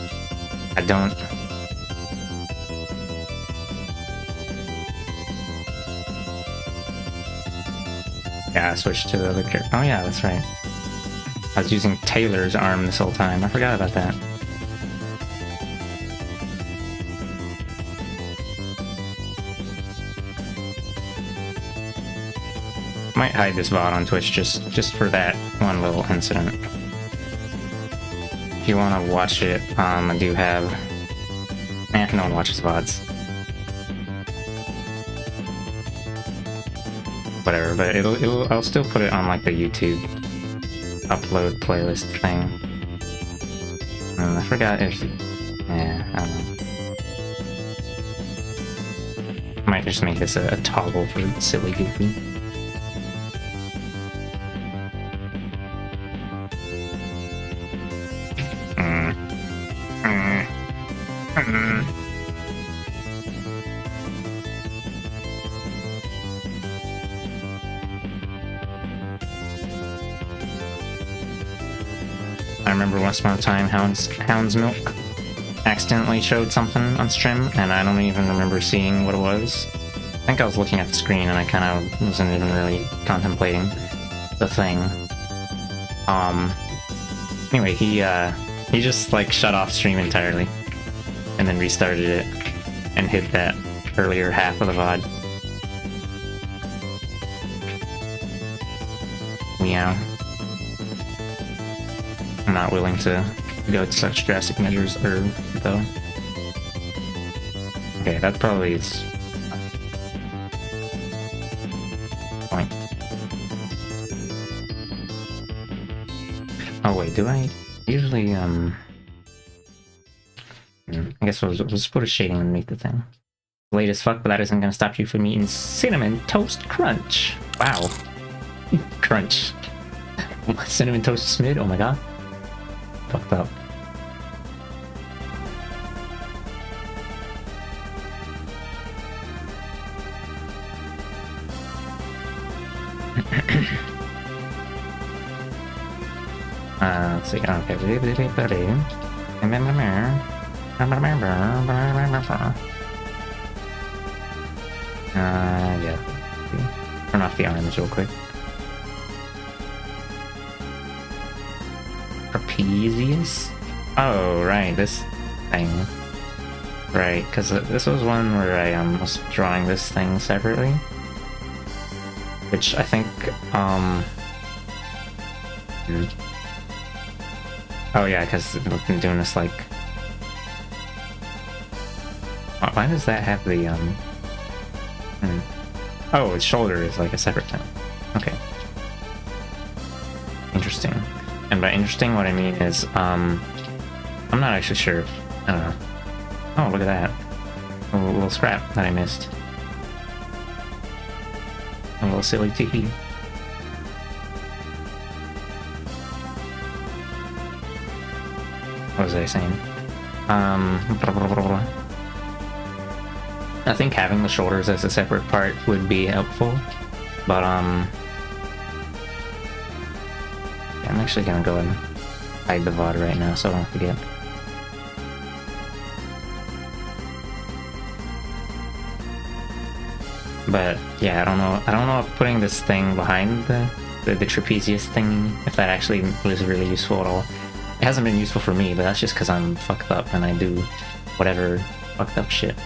Yeah, I switched to the other character. Oh yeah, that's right. I was using Taylor's arm this whole time. I forgot about that. Might hide this VOD on Twitch just for that one little incident. If you want to watch it, I do have... no one watches VODs. Whatever, but I'll still put it on like the YouTube upload playlist thing. I forgot if... yeah, I don't know. Might just make this a toggle for Silly Goofy. I remember once upon a time Hound's Milk accidentally showed something on stream, and I don't even remember seeing what it was. I think I was looking at the screen and I kind of wasn't even really contemplating the thing. Anyway, he just like shut off stream entirely and then restarted it and hid that earlier half of the VOD. Meow. I'm not willing to go to such drastic measures, though. Okay, that probably is... point. Oh wait, do I usually, I guess we'll just put a shading underneath the thing. Late as fuck, but that isn't gonna stop you from eating Cinnamon Toast Crunch. Wow. Crunch. Cinnamon Toast Smid, oh my god. Fucked up. Let's see, okay. Yeah. Turn off the arms real quick. Trapezius? Oh, right, this thing. Right, because this was one where I was drawing this thing separately. Which I think, oh yeah, because we've been doing this like... Why does that have the, Oh, its shoulder is like a separate thing. Okay. Interesting. And by interesting, what I mean is, I'm not actually sure. I don't know. Oh, look at that. A little scrap that I missed. A little silly tiki. What was I saying? I think having the shoulders as a separate part would be helpful, but I'm actually gonna go and hide the VOD right now, so I don't forget. But yeah, I don't know if putting this thing behind the trapezius thing, if that actually was really useful at all. It hasn't been useful for me, but that's just because I'm fucked up and I do whatever fucked up shit.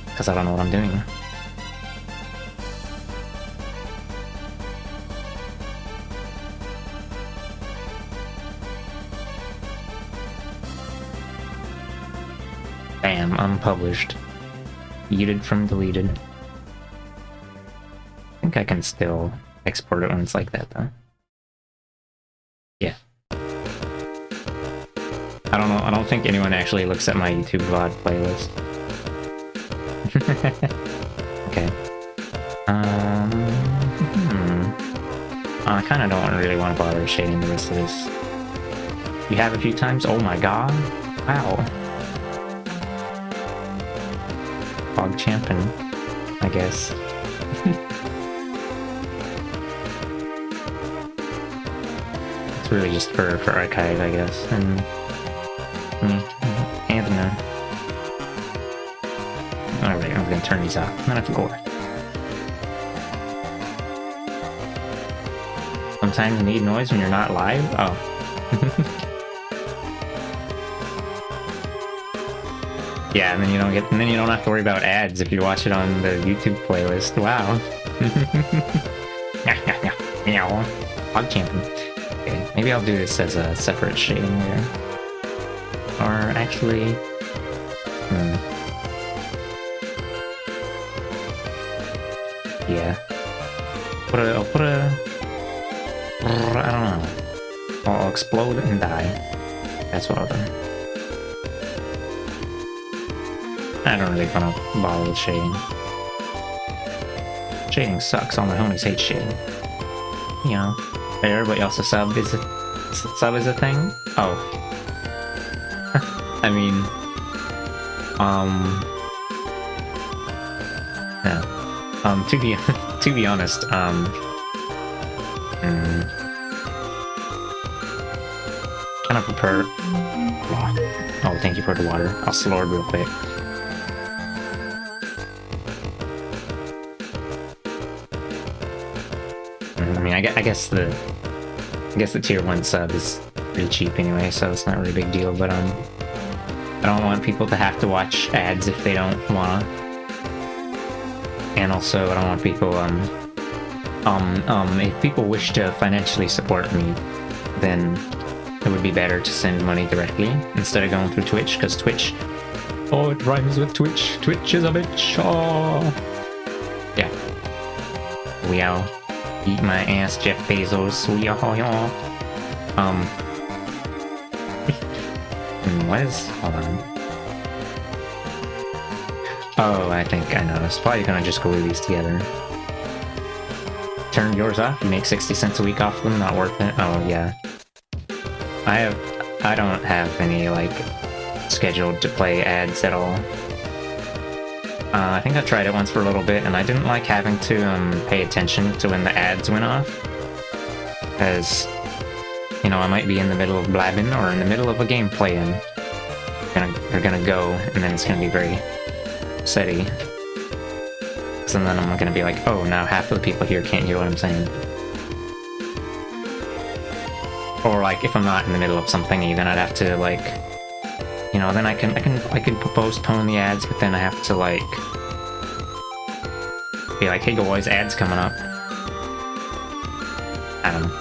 Because I don't know what I'm doing. Bam, unpublished. Yeeted from deleted. I think I can still export it when it's like that, though. Yeah. I don't think anyone actually looks at my YouTube VOD playlist. Okay. I kind of don't really want to bother shading the rest of this. You have a few times? Oh my god. Wow. Hog Champion, I guess. It's really just for archive, I guess. And alright, I'm gonna turn these off. I'm gonna have to go. Sometimes you need noise when you're not live? Oh. Yeah, and then you don't have to worry about ads if you watch it on the YouTube playlist. Wow. Meow. Hog champion. Okay, maybe I'll do this as a separate shading layer. Or actually... Yeah. I'll put a... I don't know. I'll explode and die. That's what I'll do. I don't really want to bother with shading. Shading sucks. All my homies hate shading. You know. Fair, but also sub is a thing? Oh. I mean... Yeah. To be honest, kind of prefer... Oh, thank you for the water. I'll slow it real quick. I mean, I guess the tier 1 sub is pretty cheap anyway, so it's not really a big deal, but I don't want people to have to watch ads if they don't wanna. And also, I don't want people, if people wish to financially support me, then it would be better to send money directly instead of going through Twitch, because Twitch... Oh, it rhymes with Twitch. Twitch is a bitch. Oh. Yeah. We'll eat my ass, Jeff Bezos. What is... Hold on. Oh, I think I know. It's probably gonna just glue these together. Turn yours off. You make 60 cents a week off them. Not worth it. Oh, yeah. I don't have any, like, scheduled to play ads at all. I think I tried it once for a little bit, and I didn't like having to, pay attention to when the ads went off. Because, you know, I might be in the middle of blabbing, or in the middle of a gameplay, and they're gonna go, and then it's gonna be very steady. So then I'm gonna be like, oh, now half of the people here can't hear what I'm saying. Or like, if I'm not in the middle of something, then I'd have to, like, you know, then I can postpone the ads, but then I have to, like, be like, hey guys, ads coming up. I don't know.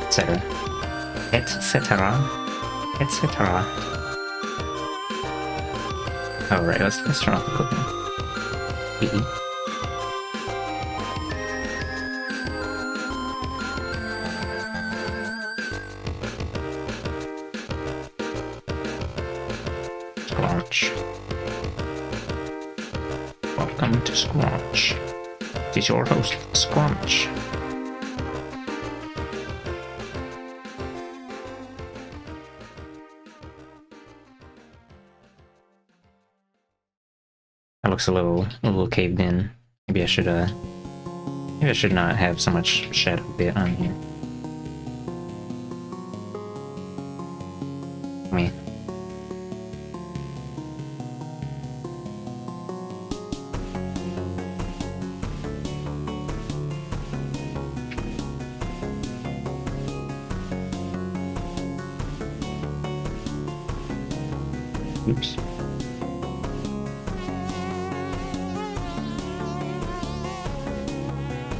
Etc. Etc. Etc. Oh, right, let's turn off the cooking. Squanch. Welcome to Squanch. This is your host, Squanch. That looks a little caved in. Maybe I should not have so much shadow bit on here. Me. Oops.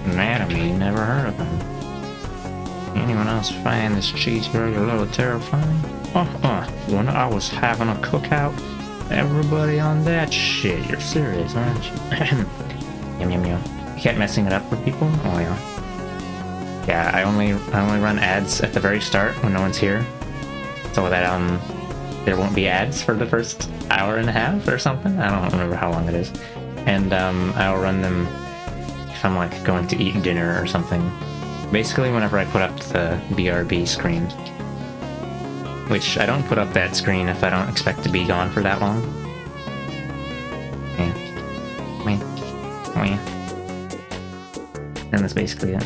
Anatomy, never heard of him. Anyone else find this cheeseburger a little terrifying? When I was having a cookout, everybody on that shit. You're serious, aren't you? Yum yum yum. You kept messing it up for people? Oh yeah. Yeah, I only run ads at the very start when no one's here, so that there won't be ads for the first hour and a half or something. I don't remember how long it is, and I'll run them if I'm like going to eat dinner or something. Basically, whenever I put up the BRB screen, which I don't put up that screen if I don't expect to be gone for that long. Yeah. And that's basically it.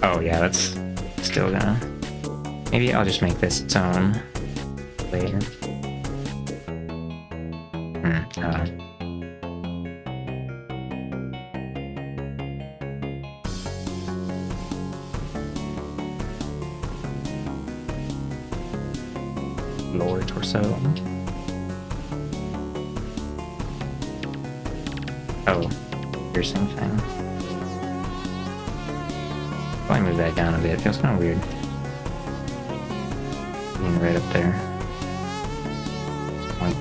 Oh yeah, that's still gonna... Maybe I'll just make this its own later. Lower torso. Oh. piercing thing. Probably move that down a bit. It feels kind of weird. Being right up there. Like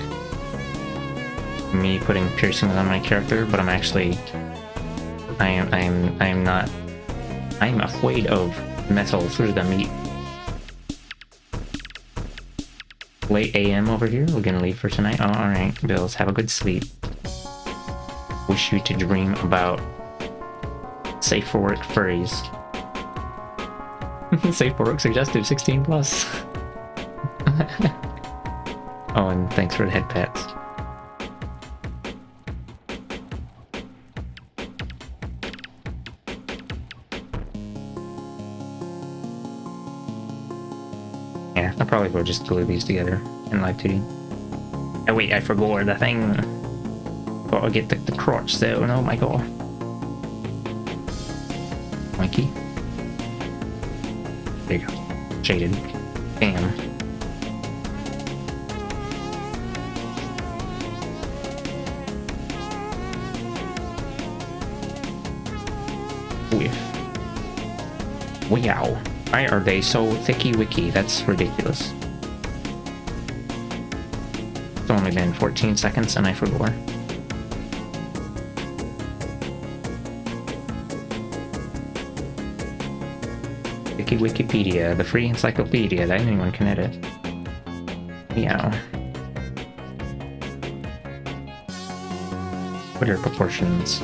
me putting piercings on my character, but I'm actually I'm afraid of metal through the meat. Late AM over here. We're gonna leave for tonight. Oh, alright, Bills. Have a good sleep. Wish you to dream about safe for work furries. Safe for work suggested 16 plus. Oh, and thanks for the head pats. Yeah, I probably will just glue these together in Live 2D. Oh wait, I forgot the thing. Gotta get the crotch though, oh my god. Mikey. There you go. Shaded. Bam. Whiff. Wow. Why are they so thicky-wicky? That's ridiculous. It's only been 14 seconds and I forgot. Wiki Wikipedia, the free encyclopedia that anyone can edit. Meow. Twitter proportions.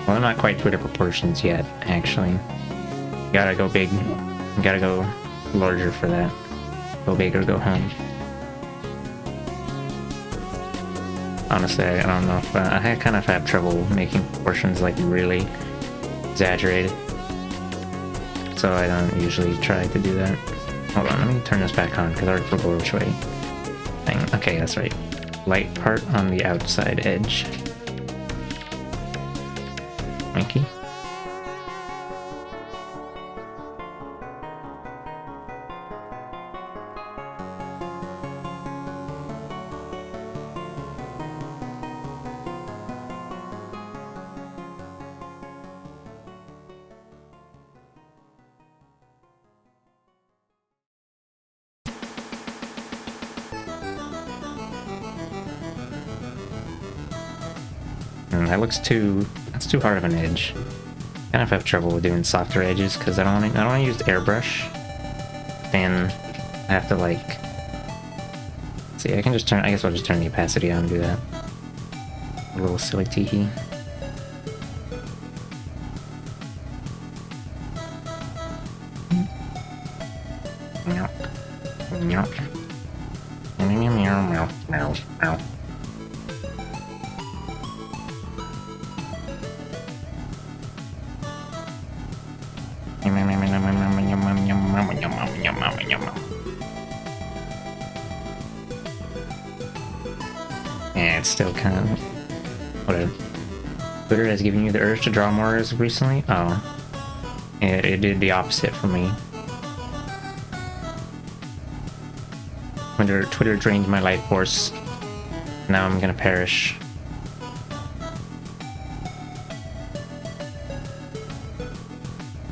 Well, not quite Twitter proportions yet, actually. Gotta go big. Gotta go larger for that. Go big or go home. Honestly, I don't know if I kind of have trouble making proportions like really exaggerated. So I don't usually try to do that. Hold on, let me turn this back on because I already forgot which way. Okay, that's right. Light part on the outside edge. Mikey. That looks that's too hard of an edge. Kind of have trouble with doing softer edges because I don't want to use airbrush. Then I have to like, see, I guess I'll just turn the opacity on and do that. A little silly teehee. Meow. Meow. Meow meow meow meow. Yeah, it's still kind of whatever. Twitter has given you the urge to draw more as of recently? Oh. It did the opposite for me. Twitter drained my life force. Now I'm gonna perish.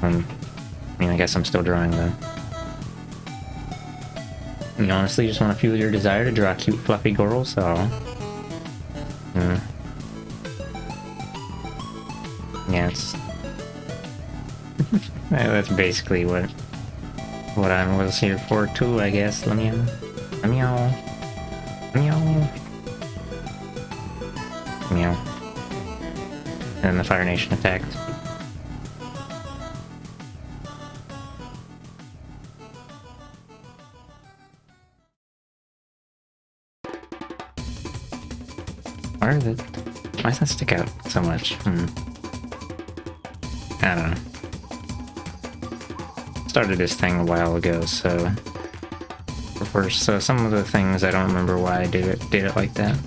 I mean, I guess I'm still drawing though. You honestly just want to fuel your desire to draw cute fluffy girls, so... Yeah, it's... That's basically what I was here for too, I guess. Let me meow. Meow. Meow. And the Fire Nation attacked. Why does that stick out so much? I don't know. Started this thing a while ago, so some of the things I don't remember why I did it like that.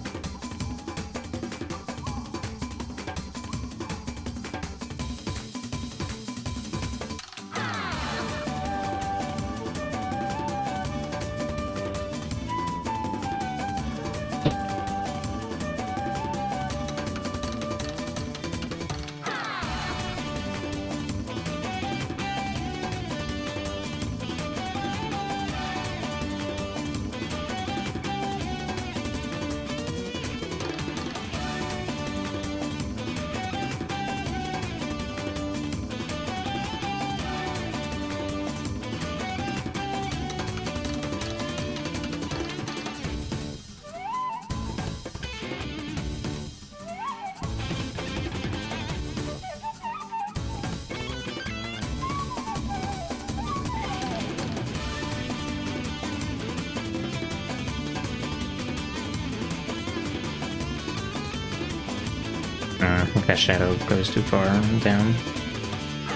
I think that shadow goes too far down.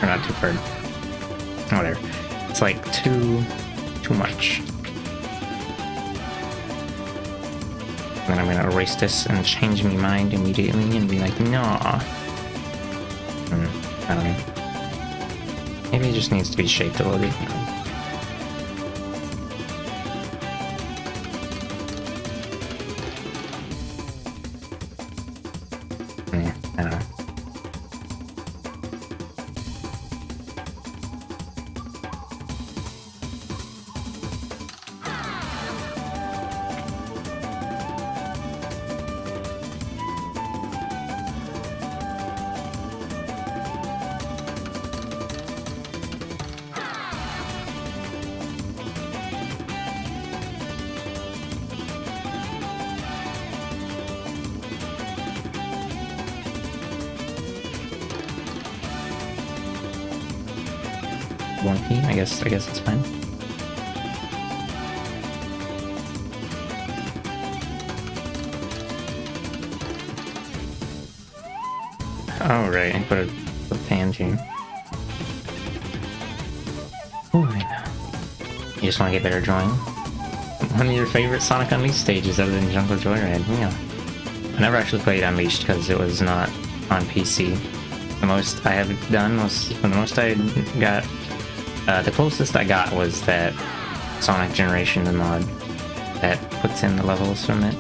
Or not too far. Whatever. It's like too much. Then I'm gonna erase this and change my mind immediately and be like, nah. I don't know. Maybe it just needs to be shaped a little bit. I don't know. Wonky, I guess it's fine. Oh right, I put a hand here. Oh, I know. You just want to get better at drawing? One of your favorite Sonic Unleashed stages other than Jungle Joyride? Yeah. I never actually played Unleashed because it was not on PC. The most I have done was, the most I got, the closest I got was that Sonic Generations mod that puts in the levels from it.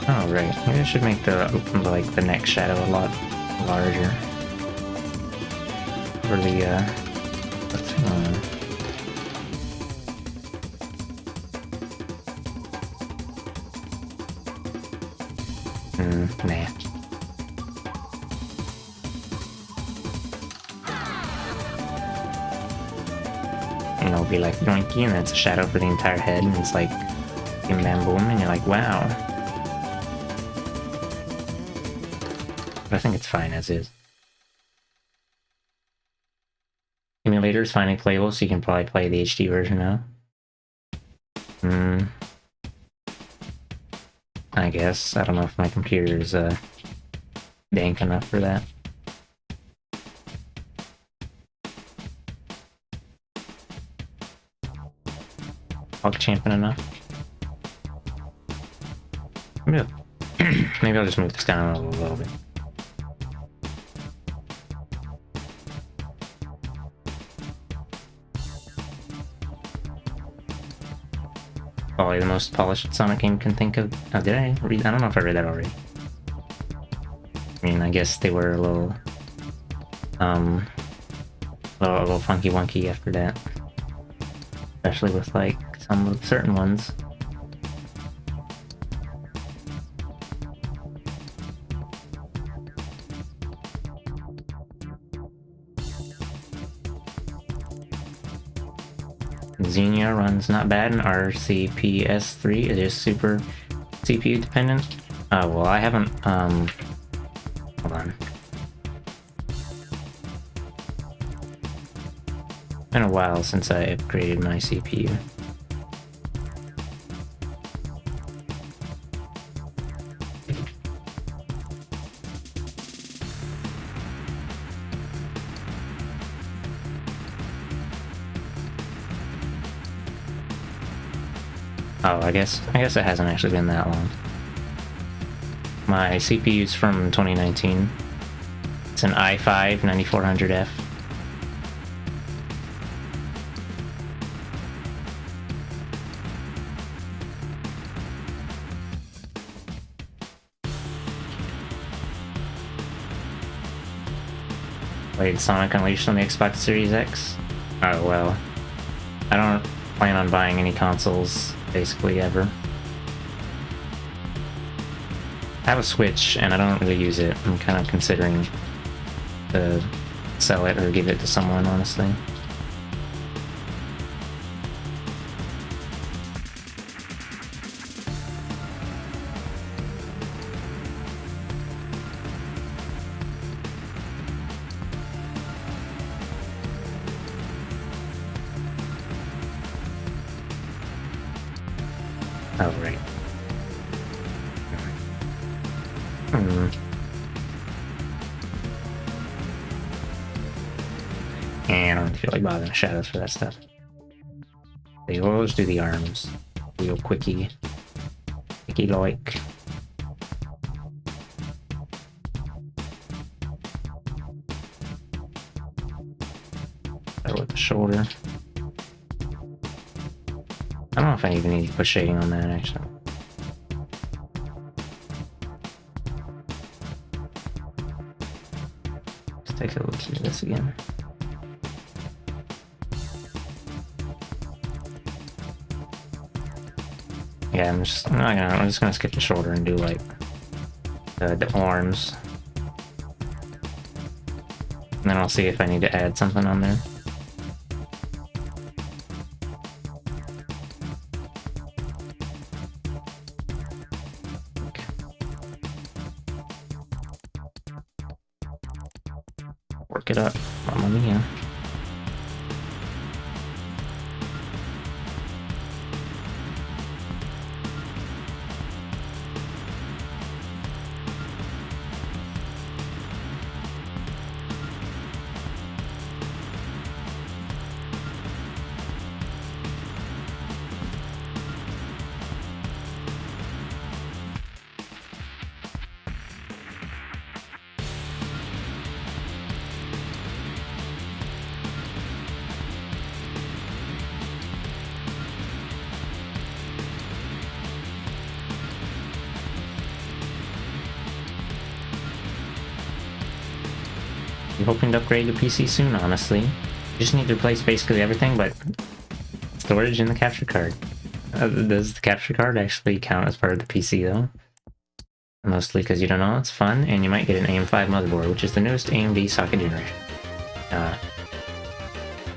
Oh right, maybe I should make the next shadow a lot larger. For the thing on. Nah. And it'll be like doinky, and then it's a shadow for the entire head, and it's like bim bam boom, and you're like, wow. But I think it's fine as is. Emulator is finally playable, so you can probably play the HD version now. I guess. I don't know if my computer is dank enough for that. PogChamp enough. Maybe I'll just move this down a little bit. Probably the most polished Sonic game can think of. Oh, did I read? I don't know if I read that already. I mean, I guess they were a little funky wonky after that. Especially with, like, some of certain ones. Xenia runs not bad in RCPS3. It is super CPU dependent. Well, I haven't, hold on. It's been a while since I upgraded my CPU. Oh, I guess it hasn't actually been that long. My CPU's from 2019. It's an i5 9400F. Played Sonic Unleashed on the Xbox Series X? Oh well. I don't plan on buying any consoles basically ever. I have a Switch and I don't really use it. I'm kind of considering to sell it or give it to someone, honestly. Oh, right. Hmm. And I don't feel like bothering shadows for that stuff. They always do the arms. Real quickie. Quickie like. Start with the shoulder. I don't know if I even need to put shading on that actually. Let's take a look at this again. Yeah, I'm just gonna skip the shoulder and do like the arms. And then I'll see if I need to add something on there. Okay. Work it up, Mamma mia. I'm hoping to upgrade the PC soon, honestly. You just need to replace basically everything but storage and the capture card. Does the capture card actually count as part of the PC though? Mostly because you don't know, it's fun, and you might get an AM5 motherboard, which is the newest AMD socket generation.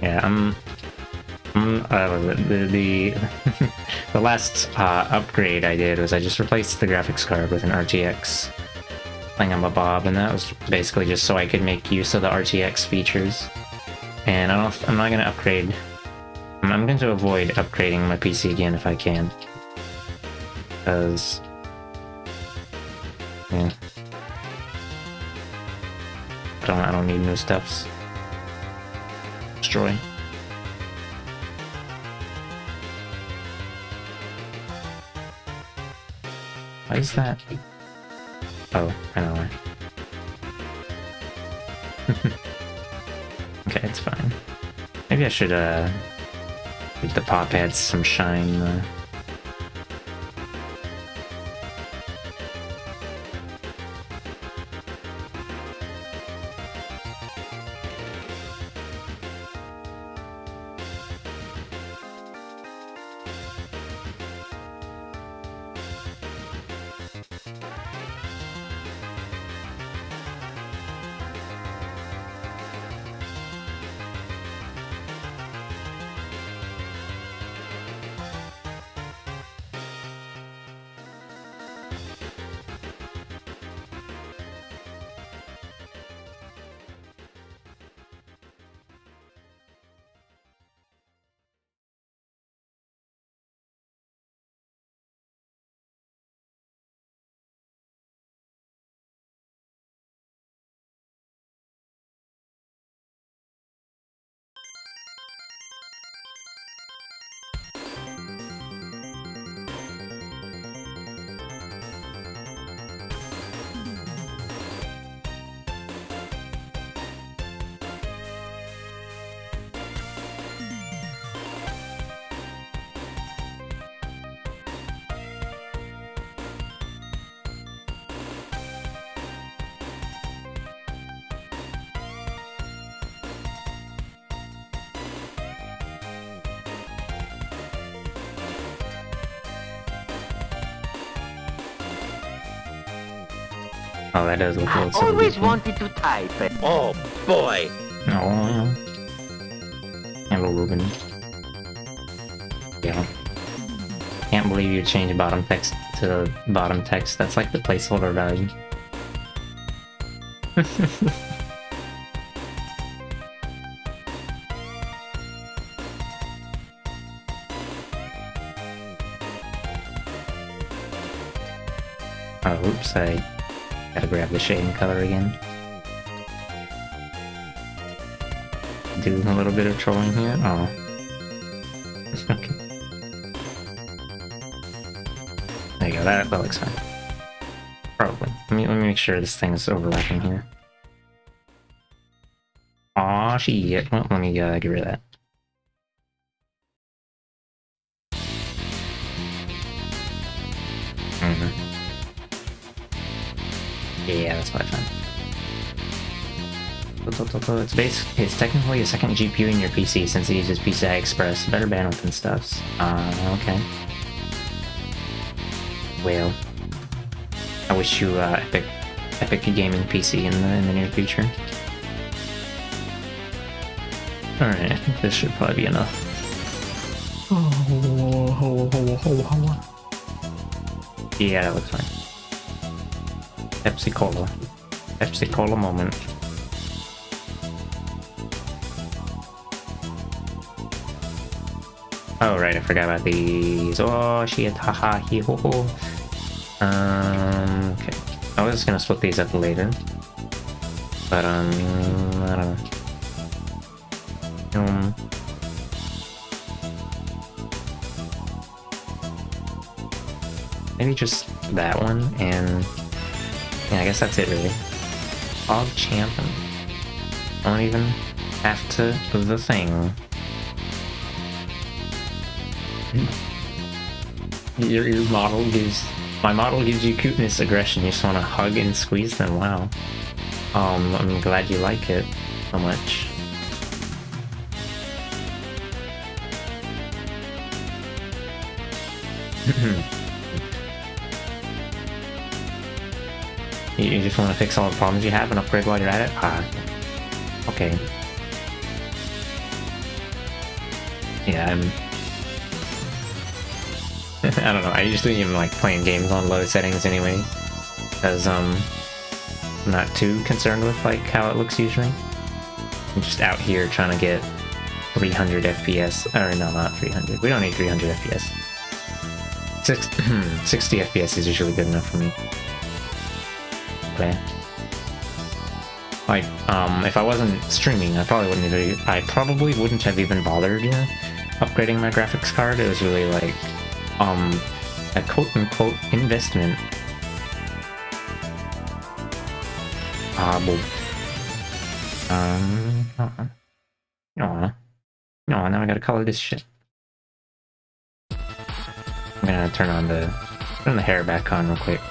Yeah, the the last upgrade I did was I just replaced the graphics card with an RTX Thingamabob, and that was basically just so I could make use of the RTX features. And I'm not gonna upgrade. I'm going to avoid upgrading my PC again if I can, because yeah, I don't need new stuffs. Destroy. Why is that? Oh, I know why. Okay, it's fine. Maybe I should give the pop heads some shine. Oh, that does look a little Always wanted to type it. Oh boy. Oh, hello, Ruben. Yeah. Can't believe you changed bottom text to bottom text. That's like the placeholder value. Oh, oops, I gotta grab the shading color again. Do a little bit of trolling here. Oh. Okay. There you go, that looks fine. Probably. Let me make sure this thing's overlapping here. Aw, shit. Well, let me get rid of that. Yeah, that's quite fun. It's technically a second GPU in your PC since it uses PCI Express, better bandwidth and stuff. Okay. Well, I wish you epic gaming PC in the near future. All right, I think this should probably be enough. Yeah, that looks fine. Pepsi Cola. Pepsi Cola moment. Oh right, I forgot about these. Oh shit, haha, he ho ho. Okay. I was gonna split these up later. But I don't know. Maybe just that one, and yeah, I guess that's it really. Hog Champion. I don't even have to do the thing. Your model gives... My model gives you cuteness, aggression. You just want to hug and squeeze them. Wow. I'm glad you like it so much. You just want to fix all the problems you have and upgrade while you're at it? Ah, okay. Yeah, I don't know, I usually even like playing games on low settings anyway, because I'm not too concerned with like how it looks usually. I'm just out here trying to get 300 FPS, or no, not 300, we don't need 300 FPS. 60 FPS is usually good enough for me. Okay. Like, if I wasn't streaming, I probably wouldn't have even bothered, you know, upgrading my graphics card. It was really like, a quote-unquote investment. No, now I gotta color this shit. I'm gonna turn the hair back on real quick.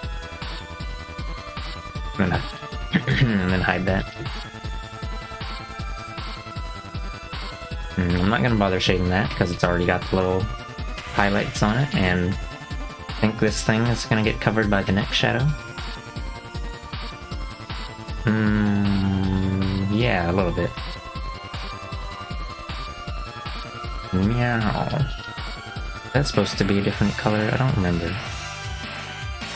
And then hide that. I'm not gonna bother shading that because it's already got the little highlights on it, and I think this thing is gonna get covered by the next shadow. Yeah, a little bit. Meow. That's supposed to be a different color, I don't remember.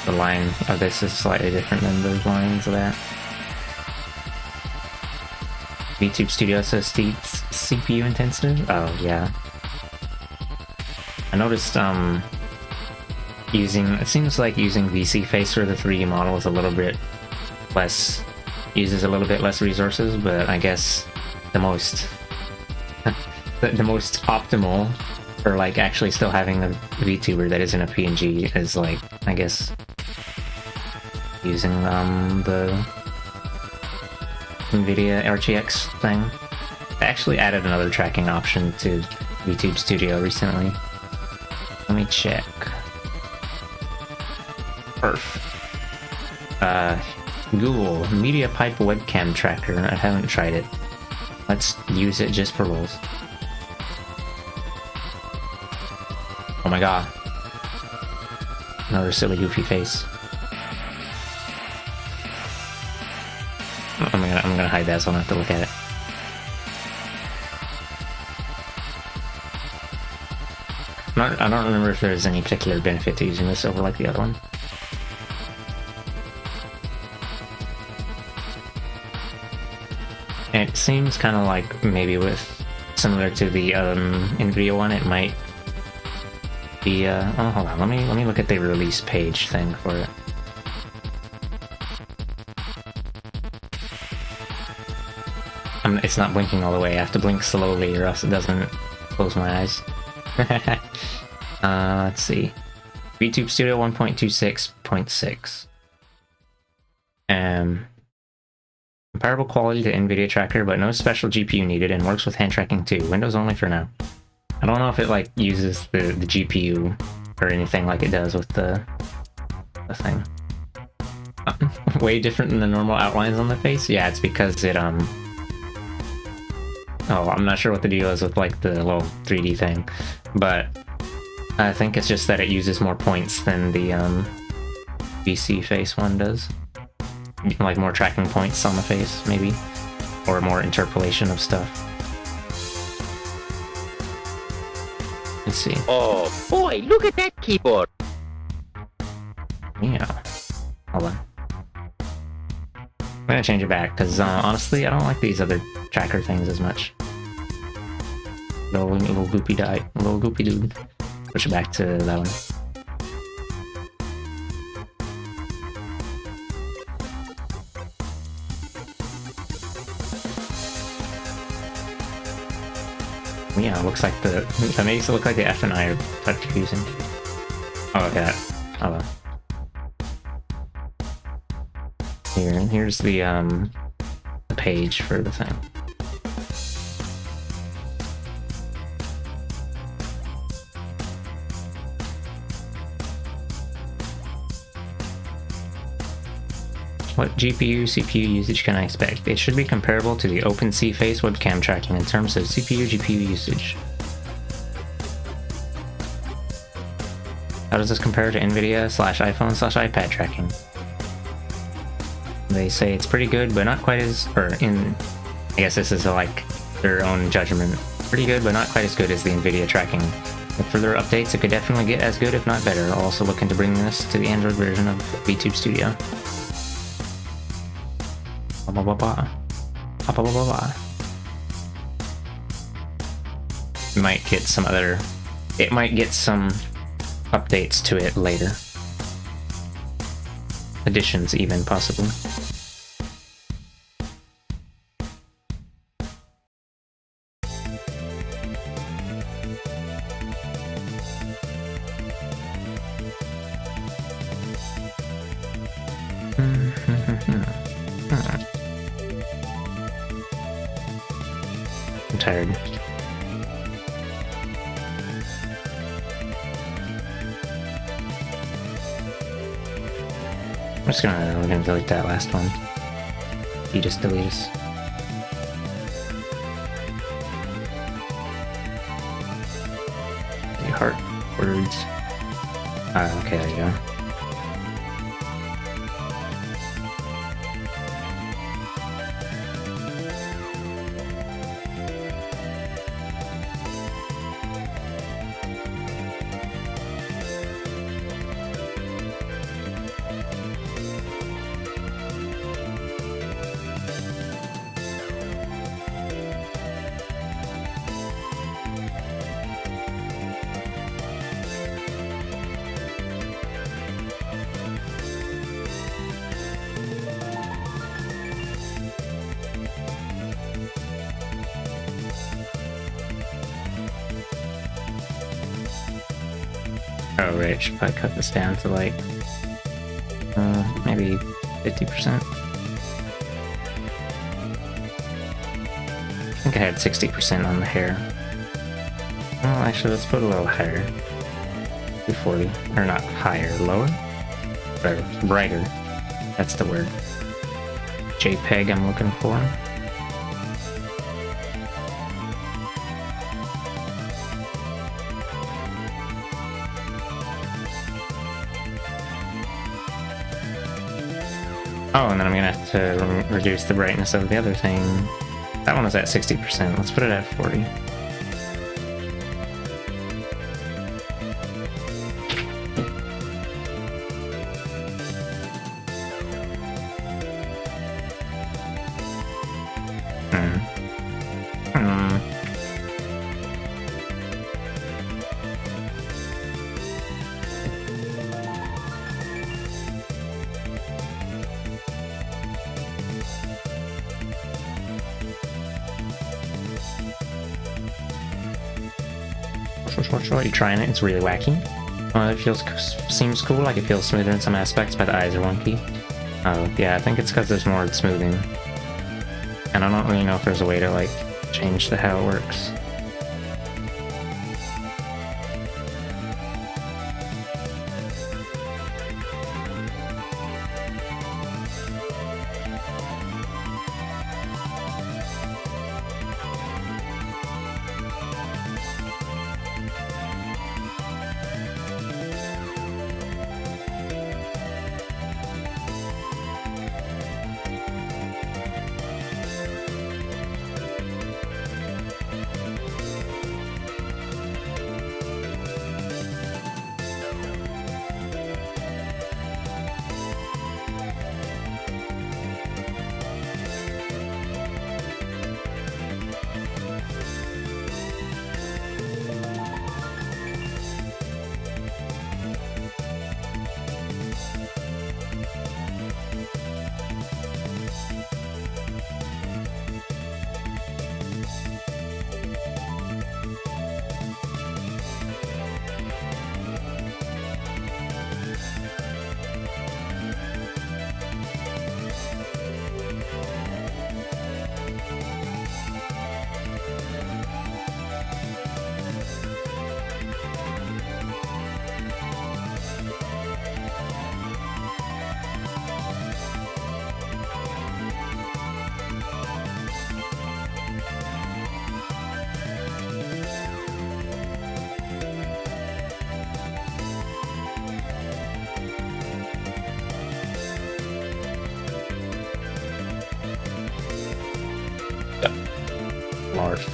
The line of this is slightly different than those lines of that. VTube Studio SSD CPU intensive? Oh, yeah. I noticed, it seems like using VC Face for the 3D model is a little bit less, uses a little bit less resources, but I guess the most, the most optimal for like actually still having a VTuber that isn't a PNG is like, I guess, using the NVIDIA RTX thing. I actually added another tracking option to VTube Studio recently. Let me check. Perf. Google MediaPipe webcam tracker. I haven't tried it. Let's use it just for rolls. Oh my god. Another silly goofy face. I'm gonna hide that so I don't have to look at it. I don't remember if there's any particular benefit to using this over like the other one. And it seems kind of like maybe with similar to the NVIDIA one, it might be oh hold on, let me look at the release page thing for it. it's not blinking all the way. I have to blink slowly or else it doesn't close my eyes. Let's see. VTube Studio 1.26.6. Comparable quality to NVIDIA Tracker, but no special GPU needed, and works with hand tracking too. Windows only for now. I don't know if it like uses the GPU or anything like it does with the thing. Way different than the normal outlines on the face? Yeah, it's because it, oh, I'm not sure what the deal is with like the little 3D thing, but I think it's just that it uses more points than the VC face one does. Like more tracking points on the face, maybe, or more interpolation of stuff. Let's see. Oh boy, look at that keyboard! Yeah. Hold on. I'm gonna change it back, because honestly, I don't like these other tracker things as much. Little goopy dude. Push it back to that one. Yeah, it looks like that makes it look like the F and I are confusing. Oh, look at that. Oh well. Here's the page for the thing. What GPU, CPU usage can I expect? It should be comparable to the OpenSea face webcam tracking in terms of CPU, GPU usage. How does this compare to NVIDIA /iPhone /iPad tracking? They say it's pretty good, but not quite as, I guess this is like their own judgment. Pretty good, but not quite as good as the NVIDIA tracking. With further updates, it could definitely get as good, if not better. I'll also look into bringing this to the Android version of VTube Studio. Might get some updates to it later. Additions even, possibly. I'm tired. We're gonna delete that last one. You just delete us. The heart words. Okay, there you go. Oh right, should probably cut this down to like maybe 50%. I think I had 60% on the hair. Well, actually, let's put a little higher. 240, or not higher, lower? Whatever, brighter. That's the word. JPEG I'm looking for. Oh, and then I'm gonna have to reduce the brightness of the other thing. That one was at 60%. Let's put it at 40. You're trying it. It's really wacky. It seems cool. Like it feels smoother in some aspects, but the eyes are wonky. Oh yeah, I think it's because there's more smoothing, and I don't really know if there's a way to like change how it works. Marth.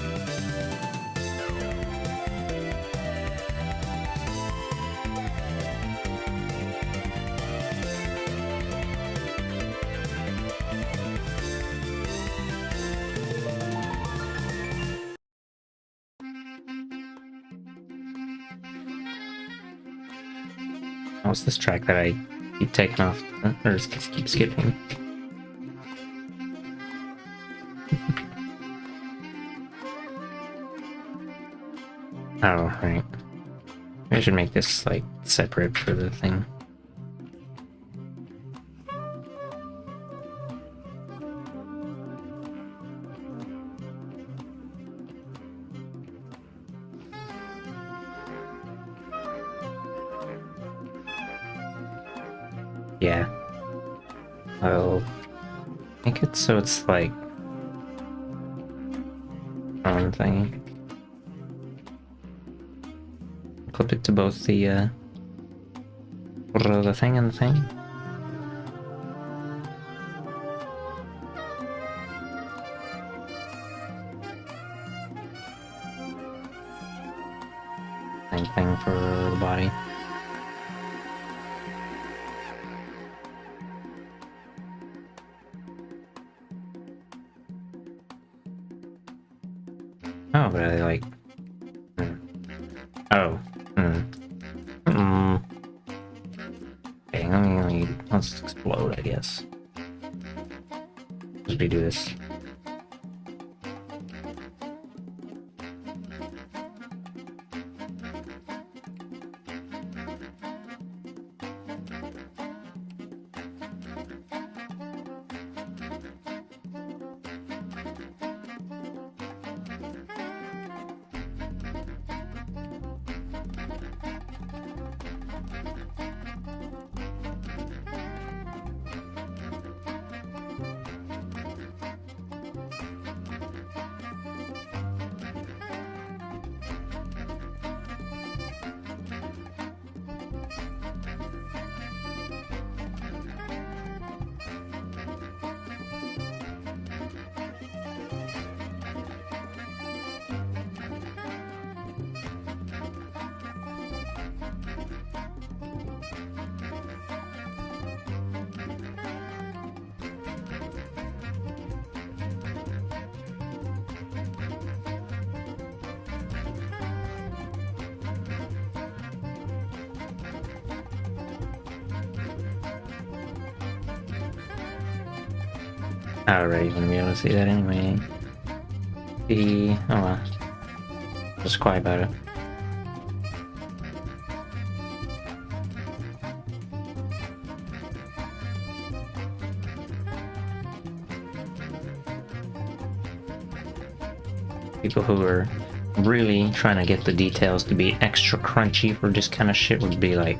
What's this track that I keep taking off, or just keep skipping? Oh, right. I should make this, like, separate for the thing. Yeah. I'll make it so it's, like, one thing. Clip it to both the thing and the thing. Same thing for the body. Oh, but I like... Oh. Okay, let's explode, I guess. Let's redo this. Alright, you wouldn't be able to see that anyway. Oh well. Just quiet about it. People who are really trying to get the details to be extra crunchy for this kind of shit would be like,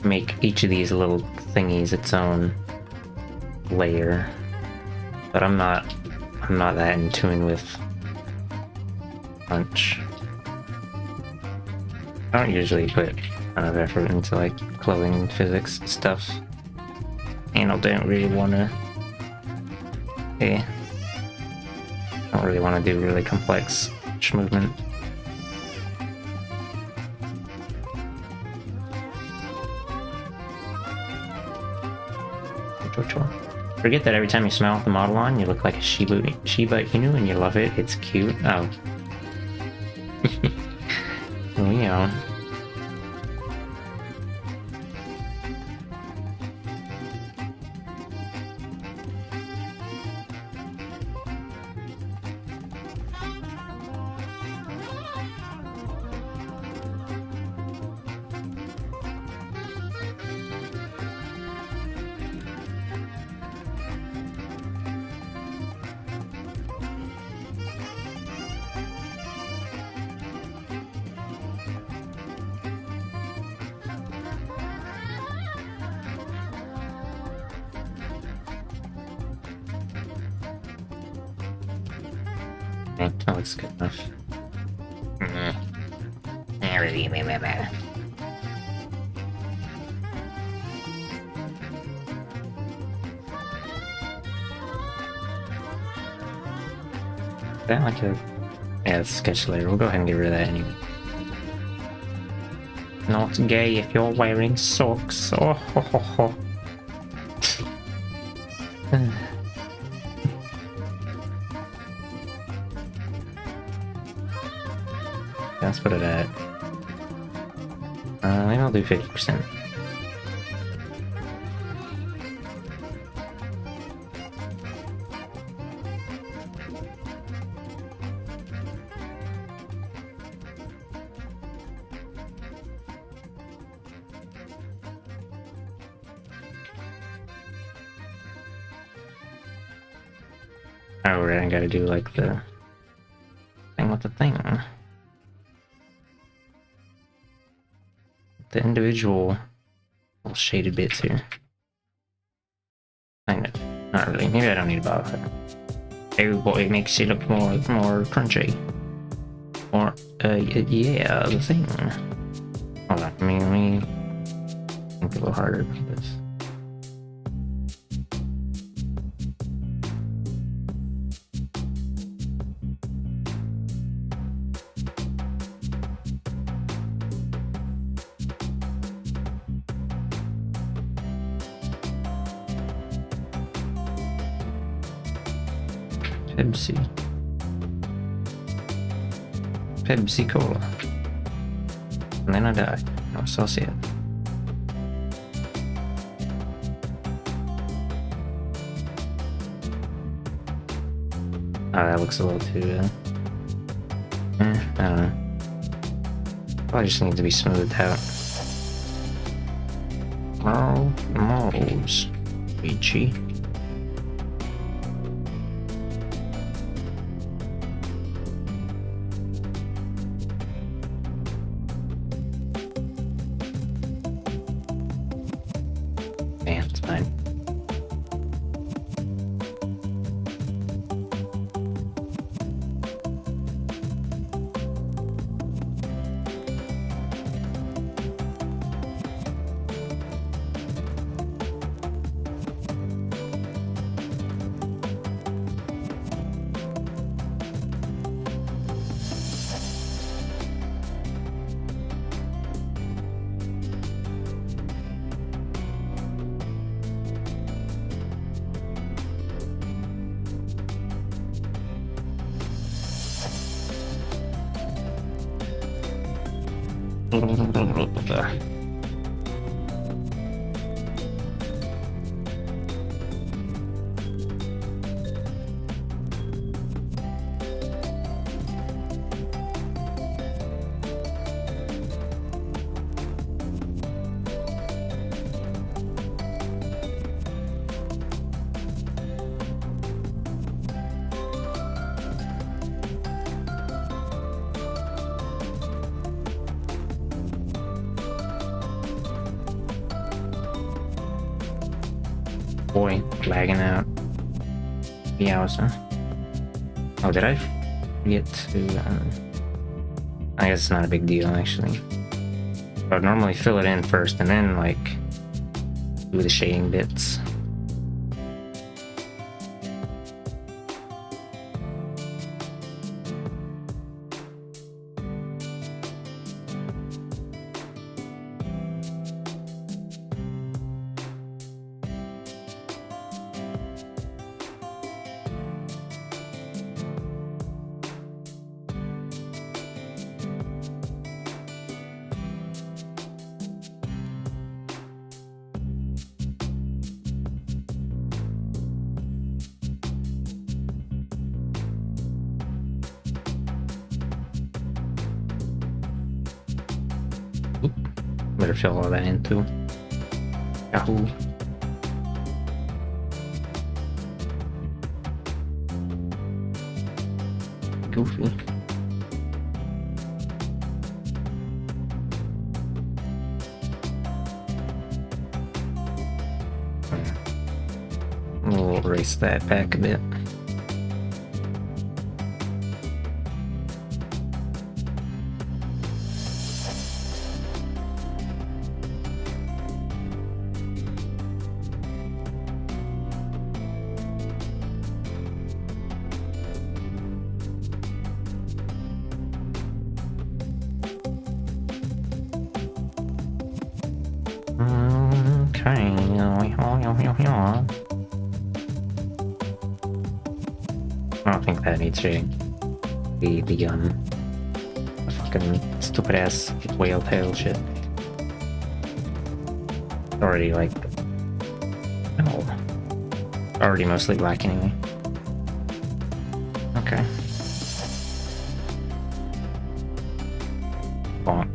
make each of these little thingies its own layer. But I'm not that in tune with crunch. I don't usually put a ton of effort into like clothing physics stuff. And I don't really wanna I don't really want to do really complex movement. Forget that every time you smile with the model on, you look like a Shiba Inu and you love it. It's cute. Oh. Leon. That looks good enough. Is that like a... Yeah, it's a sketch layer. We'll go ahead and get rid of that anyway. Not gay if you're wearing socks. Oh, ho, ho, ho. Let's put it at... maybe I'll do 50%. Oh, right, I gotta do like the thing with the thing. The individual little shaded bits here. Kind of. Not really. Maybe I don't need to bother with that. Everybody makes it look more crunchy. Or, yeah, the thing. Hold on, let me think a little harder about this. Pepsi Cola. And then I died. I was so sad. Oh, that looks a little too, I don't know. Probably just needs to be smoothed out. Morals. Peachy. boy, lagging out. Yeah, oh, did I forget to? I guess it's not a big deal actually. I would normally fill it in first and then like do the shading bits. Better fill all that in too. Yahoo. Goofy. We'll erase that back a bit. I don't think that needs shading. The fucking stupid ass whale tail shit. Already like, no, already mostly black anyway. Okay. Bonk.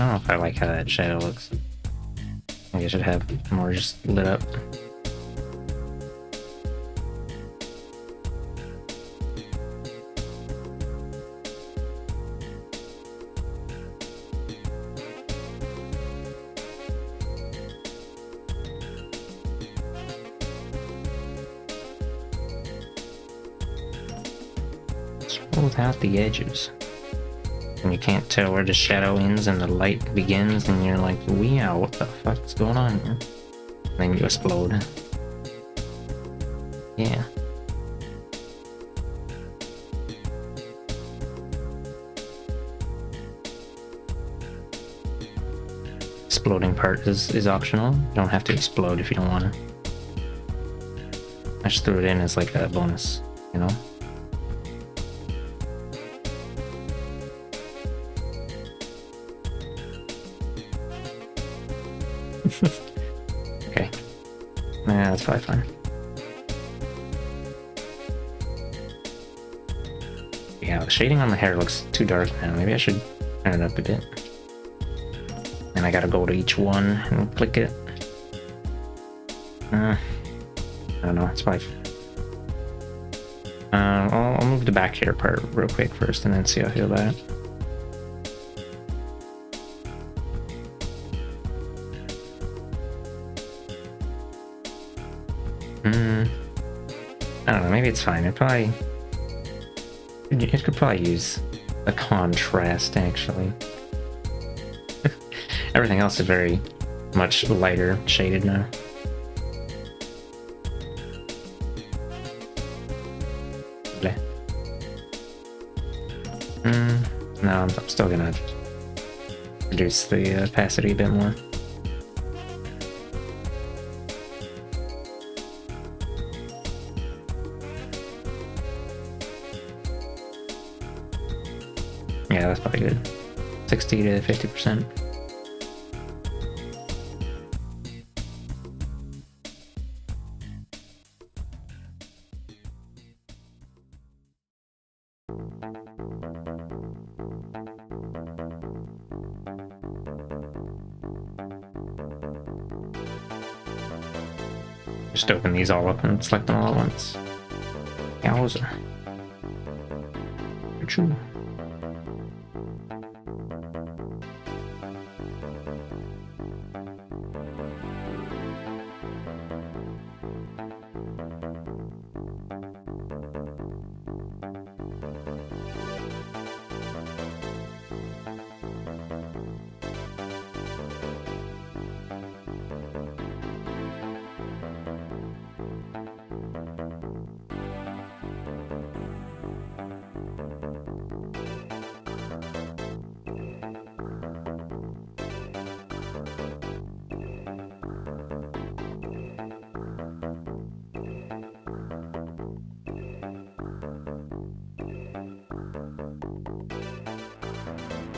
I don't know if I like how that shadow looks. I think I should have more just lit up. Smooth out the edges. And you can't tell where the shadow ends and the light begins, and you're like, wow, what the fuck's going on here? And then you explode. Yeah. Exploding part is optional. You don't have to explode if you don't want to. I just threw it in as like a bonus, you know? Okay. Yeah, that's probably fine. Yeah, the shading on the hair looks too dark now. Maybe I should turn it up a bit. And I gotta go to each one and click it. I don't know, it's probably... I'll move the back hair part real quick first and then see how I feel about it. I don't know, maybe it's fine. It could probably use a contrast, actually. Everything else is very much lighter shaded now. Bleh. No, I'm still gonna reduce the opacity a bit more. Yeah, that's probably good. 60 to 50%. Just open these all up and select them all at once. Yowza. Achoo.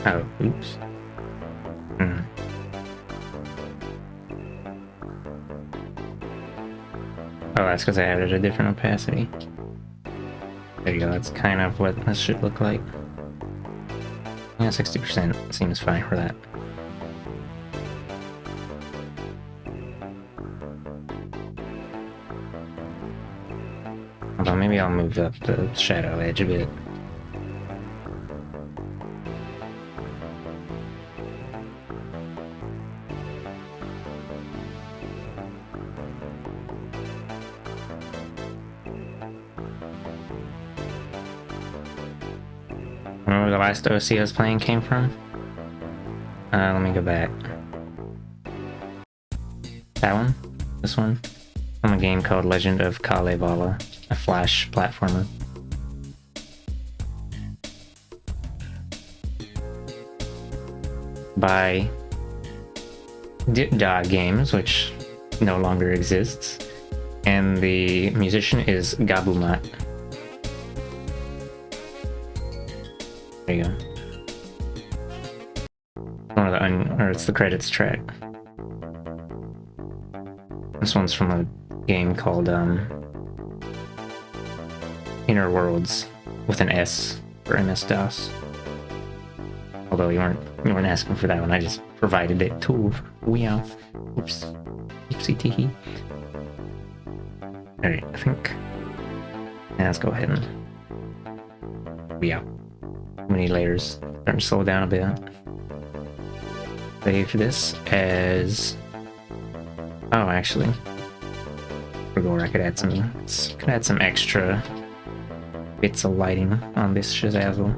Oh, oops. Oh, that's because I added a different opacity. There you go, that's kind of what this should look like. Yeah, 60% seems fine for that. Although maybe I'll move up the shadow edge a bit. Remember where the last OC I was playing came from? Let me go back. That one? This one? From a game called Legend of Kalevala, a Flash platformer. By Da Games, which no longer exists, and the musician is Gabumat. There you go. One of the it's the credits track. This one's from a game called Inner Worlds with an S for MS-DOS. Although you weren't asking for that one, I just provided it too. Wow. Oops. Oopsie teehee. Alright, I think. Yeah, let's go ahead and. Too many layers. Starting to slow down a bit. Save this as. Oh, actually. I could add some extra bits of lighting on this Shazazzle.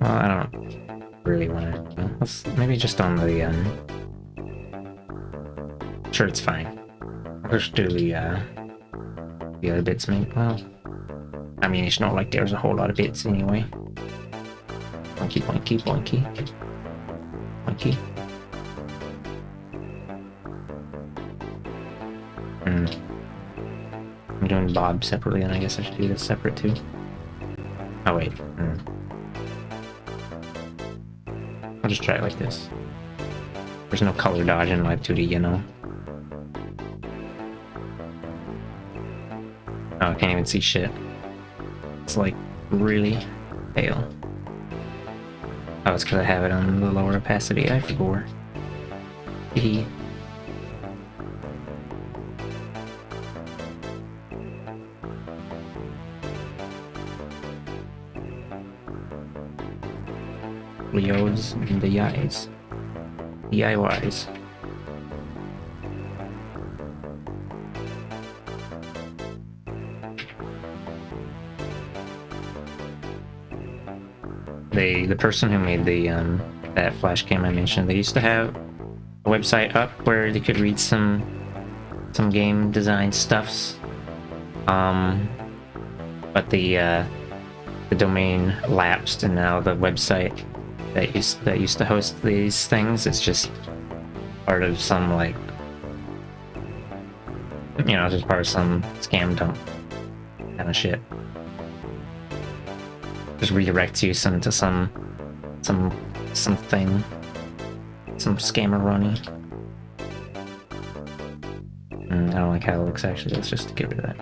Well, I don't really want to. Let's maybe just on the Sure, it's fine. I'll just do the other bits. Maybe. Well, I mean, it's not like there's a whole lot of bits anyway. Boinky, boinky, boinky, boinky. I'm doing Bob separately, and I guess I should do this separate too. Oh wait. I'll just try it like this. There's no color dodge in Live 2D, you know. can't even see shit. It's like really pale. Oh, it's because I have it on the lower opacity I4. Hee. Leos and DIYs. DIYs. The person who made the that flash game I mentioned, they used to have a website up where you could read some game design stuffs. But the domain lapsed, and now the website that used to host these things, it's just part of some, like, you know, just part of some scam dump kind of shit. Just redirects you to something, some scammer running. I don't like how it looks, actually. Let's just get rid of that.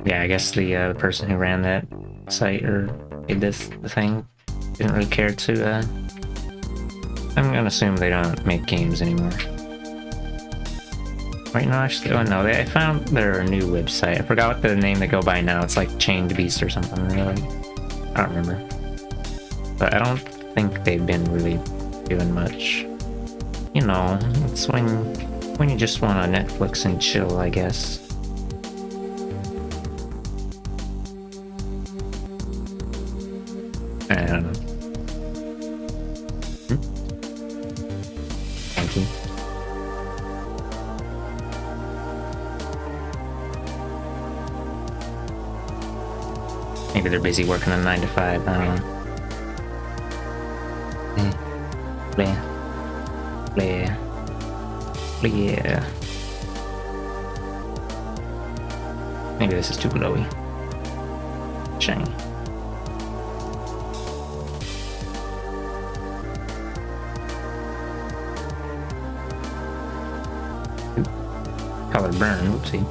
Yeah, I guess the person who ran that site or did the thing didn't really care to. I'm gonna assume they don't make games anymore. Wait, no, actually, oh no, I found their new website. I forgot what the name they go by now. It's like Chained Beast or something. Really, I don't remember. But I don't think they've been really doing much. You know, it's when you just want to Netflix and chill, I guess. I don't know. Thank you. Maybe they're busy working a 9 to 5, I don't know. Blah. Blah. Blah. Maybe this is too glowy. Shiny. Color burn, whoopsie.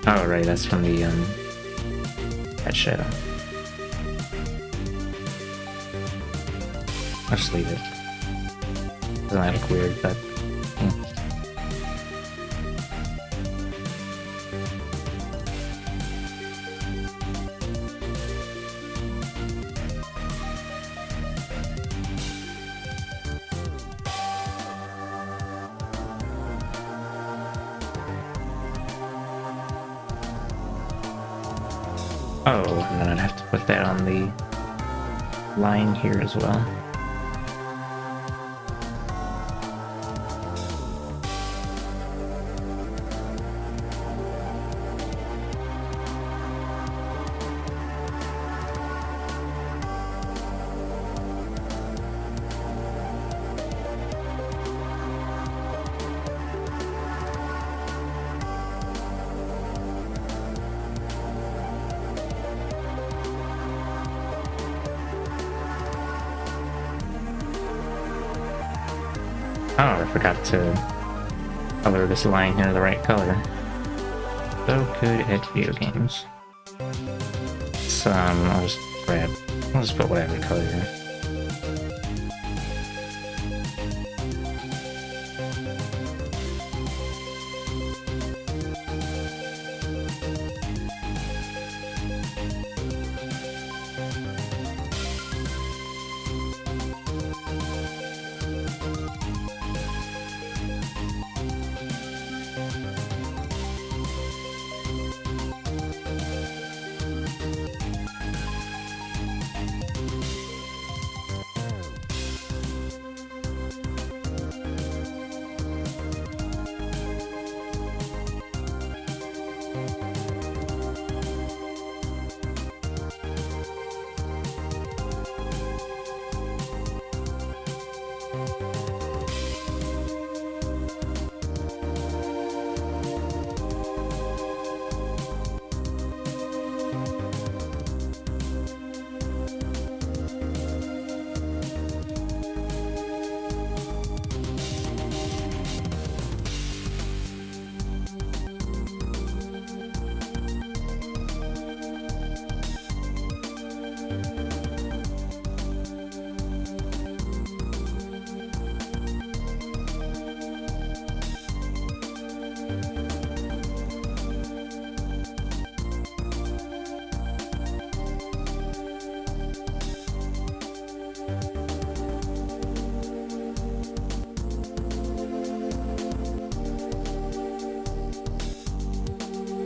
Oh right, that's from the that shadow. I'll just leave it. Doesn't that look weird, but yeah. Oh, and then I'd have to put that on the line here as well. Oh, I forgot to color this line here the right color. So good at video games. So, I'll just put whatever color here.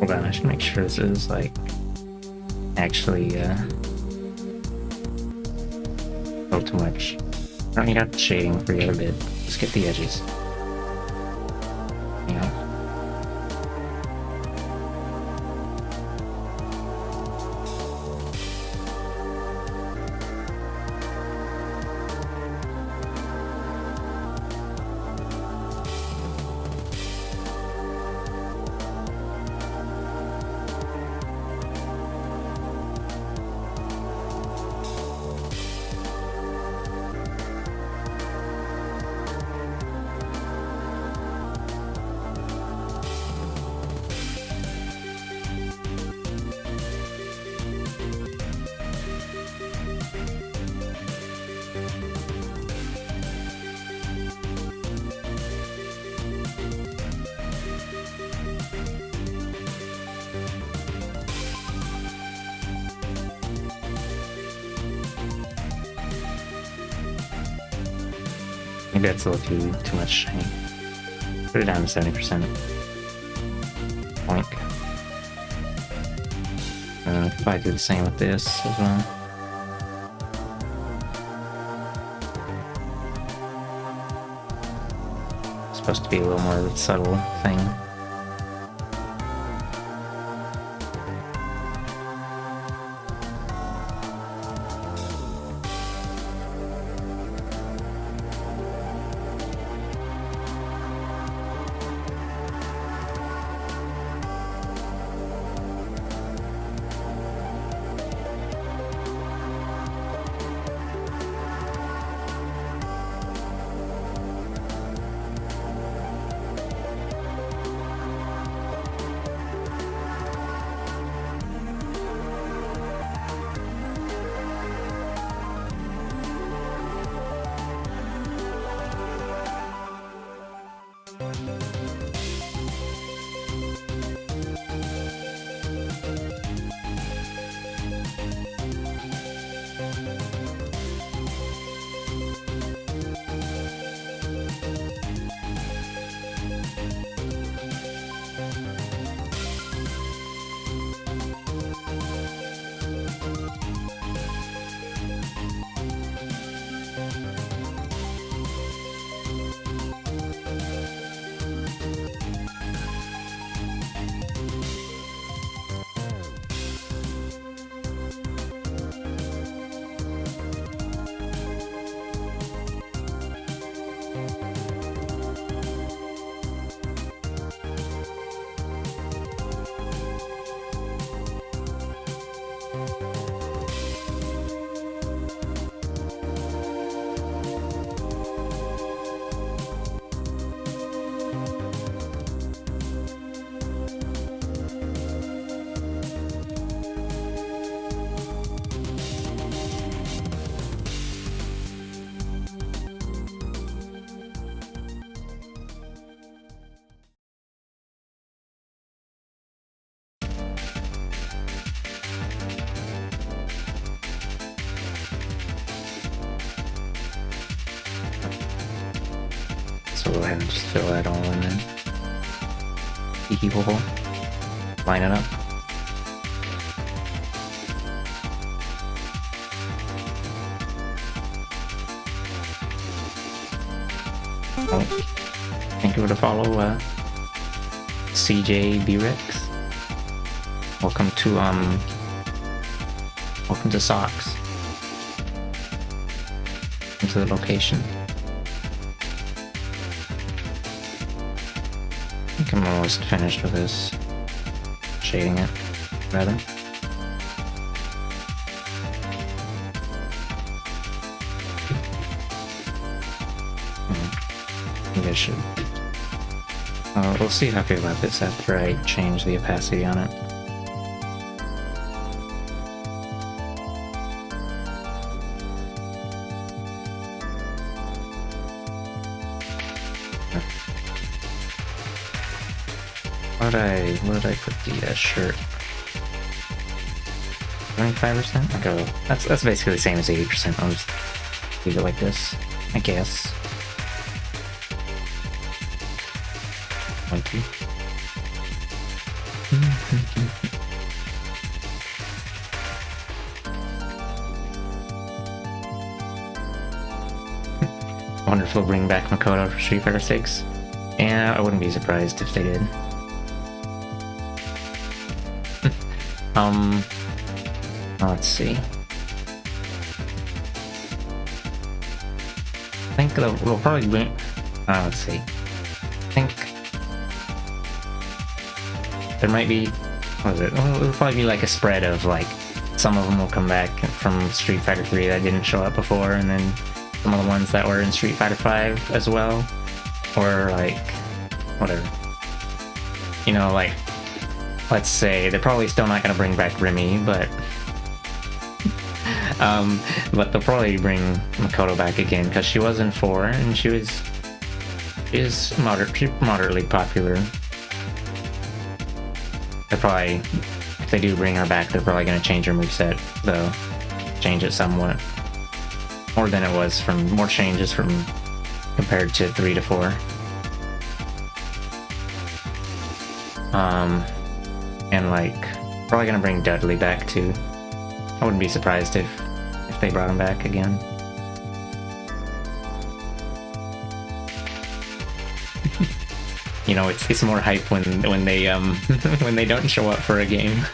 Hold on, I should make sure this is like actually a little too much. I already got the shading for the other bit. Let's get the edges. You know? Maybe that's a little too much shine. Put it down to 70%. Boink. Probably do the same with this as well. It's supposed to be a little more subtle thing. So go ahead and just fill that all in then. Hee ho ho. Line it up. Oh, think it would follow CJ B-Rex. Welcome to Socks. Into the location. I think I'm almost finished with this. Shading it, rather. Maybe I should. We'll see how I feel about this after I change the opacity on it. Where did I put the shirt? 25%? Okay, that's basically the same as 80%. I'll just leave it like this, I guess. 20. I wonder if they'll bring back Makoto for Street Fighter 6. Yeah, I wouldn't be surprised if they did. Let's see. I think they'll probably bring. Let's see. I think there might be. What is it? Well, it'll probably be like a spread of like some of them will come back from Street Fighter 3 that didn't show up before, and then some of the ones that were in Street Fighter 5 as well, or like whatever. You know, like let's say they're probably still not gonna bring back Remy, but they'll probably bring Makoto back again because she was in 4 and she is moderately popular. They're probably, if they do bring her back, they're probably gonna change her moveset though, change it somewhat more than it was more changes from compared to 3 to 4. And like probably gonna bring Dudley back too. I wouldn't be surprised if they brought him back again. You know, it's more hype when they when they don't show up for a game.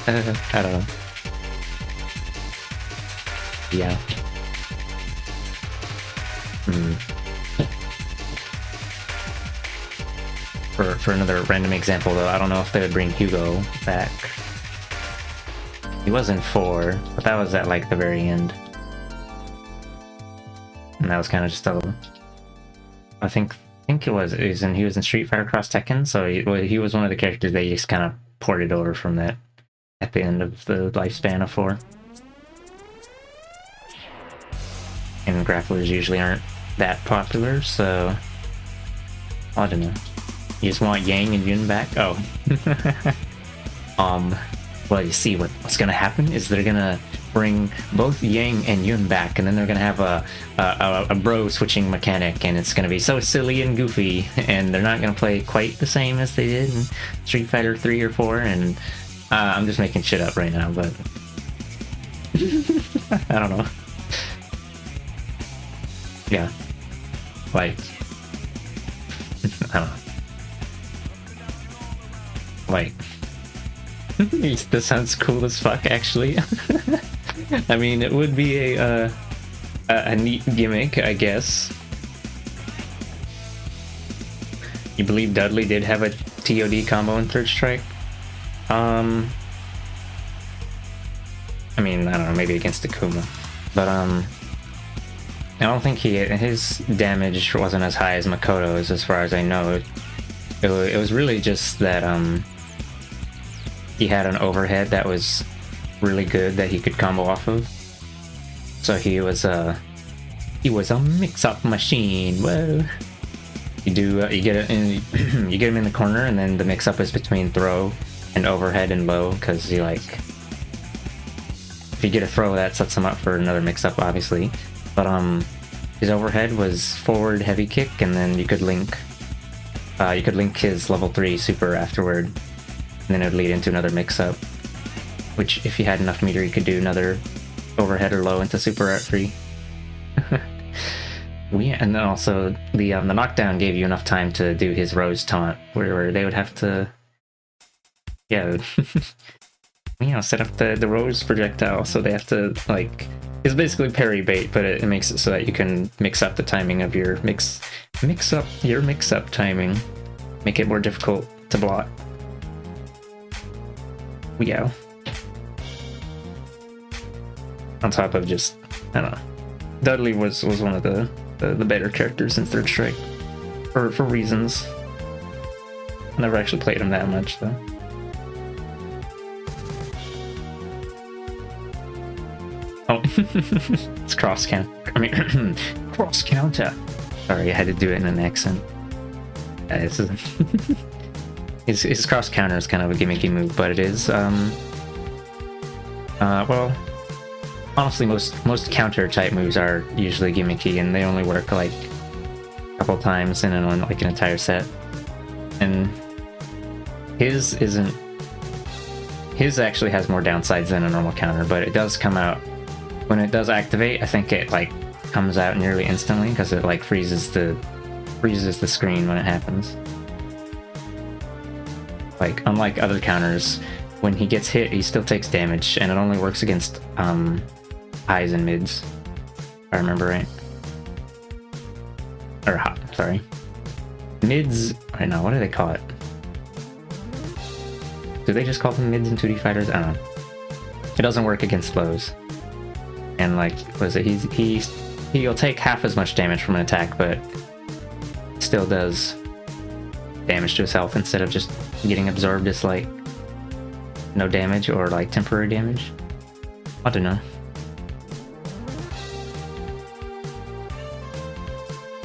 I don't know. Yeah. For another random example though, I don't know if they would bring Hugo back. He was in 4, but that was at like the very end. And that was kind of just a... I think he was in Street Fighter Cross Tekken, so he was one of the characters they just kind of ported over from that at the end of the lifespan of 4. And grapplers usually aren't that popular, so I don't know. You just want Yang and Yun back? Oh. Well, you see, what's gonna happen is they're gonna bring both Yang and Yun back, and then they're gonna have a bro switching mechanic, and it's gonna be so silly and goofy, and they're not gonna play quite the same as they did in Street Fighter 3 or 4, and I'm just making shit up right now, but I don't know. Yeah. Like, I don't know. Like, this sounds cool as fuck, actually. I mean, it would be a neat gimmick, I guess. You believe Dudley did have a TOD combo in Third Strike? I mean, I don't know, maybe against Akuma, but I don't think his damage wasn't as high as Makoto's, as far as I know. It was really just that he had an overhead that was really good that he could combo off of. So he was a mix-up machine. Whoa! You get him in the corner, and then the mix-up is between throw and overhead and low, because you like, if you get a throw, that sets him up for another mix-up, obviously. But his overhead was forward heavy kick, and then you could link his level 3 super afterward, and then it would lead into another mix-up, which if you had enough meter you could do another overhead or low into super at 3. And then also the knockdown gave you enough time to do his Rose taunt, where they would have to, yeah, set up the Rose projectile, so they have to, like, it's basically parry bait, but it makes it so that you can mix up the timing of your mix up timing, make it more difficult to block. Yeah. On top of just, I don't know, Dudley was one of the better characters in Third Strike for reasons. I never actually played him that much though. Oh, it's cross counter. I mean, cross counter. Sorry, I had to do it in an accent. His cross counter is kind of a gimmicky move, but it is. Well, honestly, most counter type moves are usually gimmicky, and they only work like a couple times in an entire set. And his isn't. His actually has more downsides than a normal counter, but it does come out when it does activate. I think it like comes out nearly instantly because it like freezes the screen when it happens. Like, unlike other counters, when he gets hit, he still takes damage, and it only works against highs and mids, if I remember right. Or hot, sorry. Mids, I don't know, what do they call it? Do they just call them mids in 2D fighters? I don't know. It doesn't work against lows. And like, what is it? He'll take half as much damage from an attack, but still does damage to his health instead of just getting absorbed as like no damage or like temporary damage. I don't know.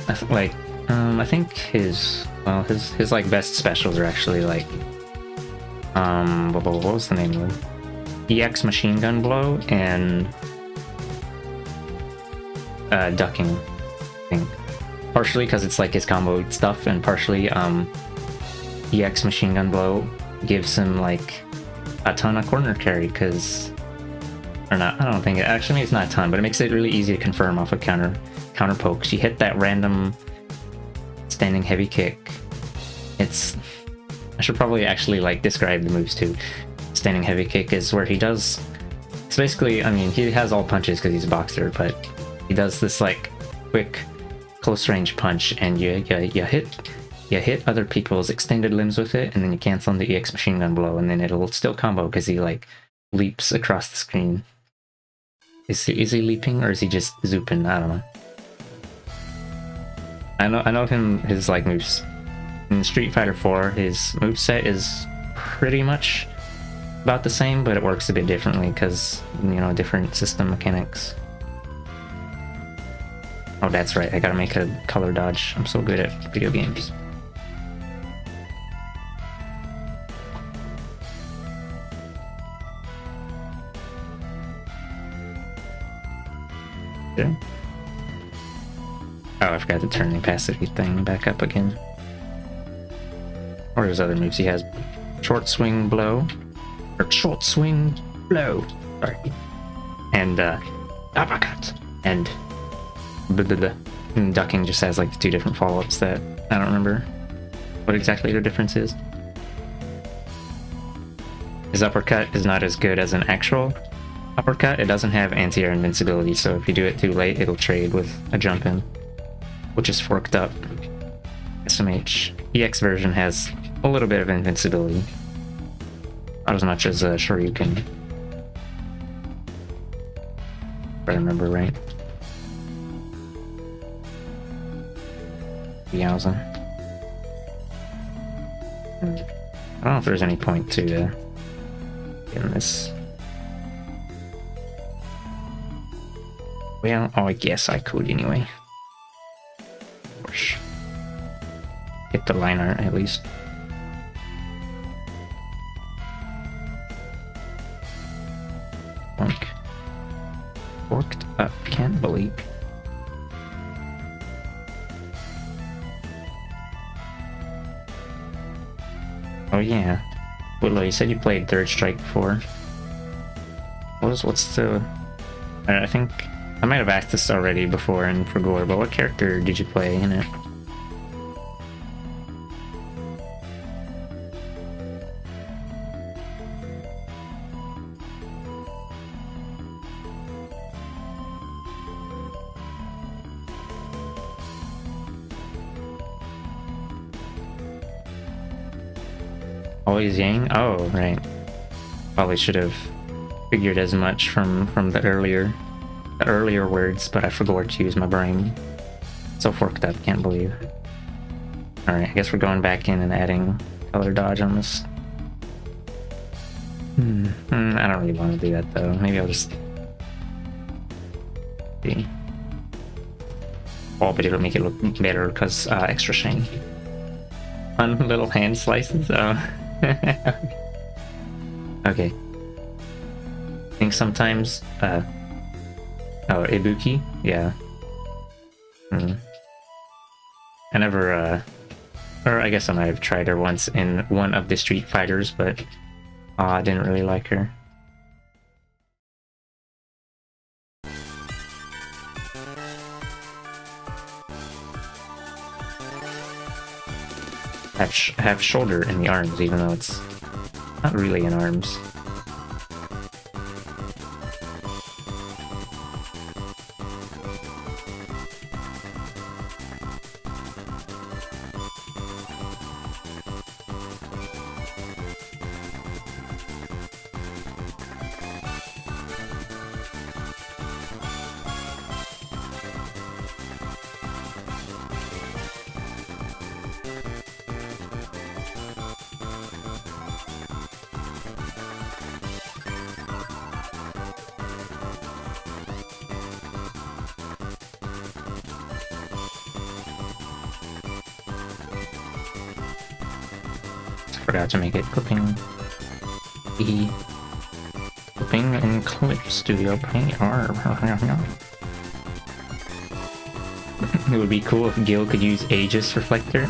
I think his like best specials are actually like what was the name of them? EX Machine Gun Blow and ducking, I think. Partially because it's like his combo stuff, and partially EX Machine Gun Blow gives him like a ton of corner carry, because, or not, I don't think it actually, it's not a ton, but it makes it really easy to confirm off of counter pokes. You hit that random standing heavy kick. I should probably actually like describe the moves too. Standing heavy kick is where he does, it's basically, I mean, he has all punches because he's a boxer, but he does this like quick close range punch, and you hit other people's extended limbs with it, and then you cancel on the EX Machine Gun Blow, and then it'll still combo because he like leaps across the screen. Is he leaping, or is he just zooping? I don't know. I know his like moves. In Street Fighter 4, his moveset is pretty much about the same, but it works a bit differently because, you know, different system mechanics. Oh, that's right, I gotta make a color dodge. I'm so good at video games. Yeah. Oh, I forgot to turn the opacity thing back up again. Or his other moves. He has short swing blow, or short swing blow. Sorry. And uppercut. And ducking just has like two different follow-ups that I don't remember what exactly their difference is. His uppercut is not as good as an actual uppercut. It doesn't have anti-air invincibility, so if you do it too late, it'll trade with a jump in, which is forked up. SMH. EX version has a little bit of invincibility. Not as much as Shoryuken, if I remember right. Yowza. I don't know if there's any point to getting this. Well, oh, I guess I could anyway. Get the line art at least. Boink. Forked up, can't believe. Oh yeah. Willow, you said you played Third Strike before. What's the... I think I might have asked this already before in Fragor, but what character did you play in it? Always Yang? Oh, right. Probably should have figured as much from the earlier words, but I forgot to use my brain. So forked up, can't believe. Alright, I guess we're going back in and adding color dodge on this. I don't really want to do that though. Maybe I'll just see. Oh, but it'll make it look better because extra shiny. Fun little hand slices. Oh. Okay. I think sometimes oh, Ibuki? Yeah. I never or I guess I might have tried her once in one of the Street Fighters, but I didn't really like her. have shoulder in the arms, even though it's not really in arms. Forgot to make it clipping E. Clipping and Clip Studio Paint. It would be cool if Gil could use Aegis Reflector.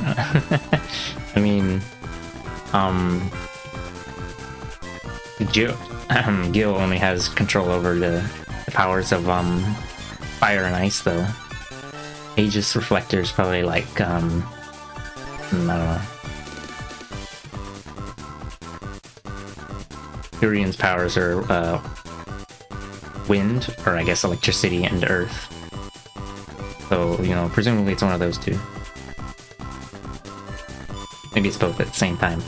I mean, Gil only has control over the powers of fire and ice, though. Aegis Reflector is probably like I don't know. Urion's powers are wind, or I guess electricity, and earth. So, you know, presumably it's one of those two. Maybe it's both at the same time.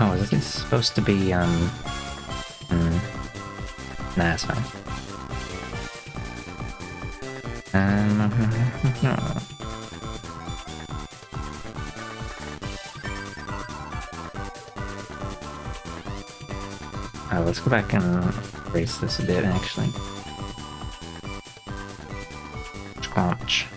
Oh, is this supposed to be, Nah, it's fine. Let's go back and erase this a bit, actually. Squanch.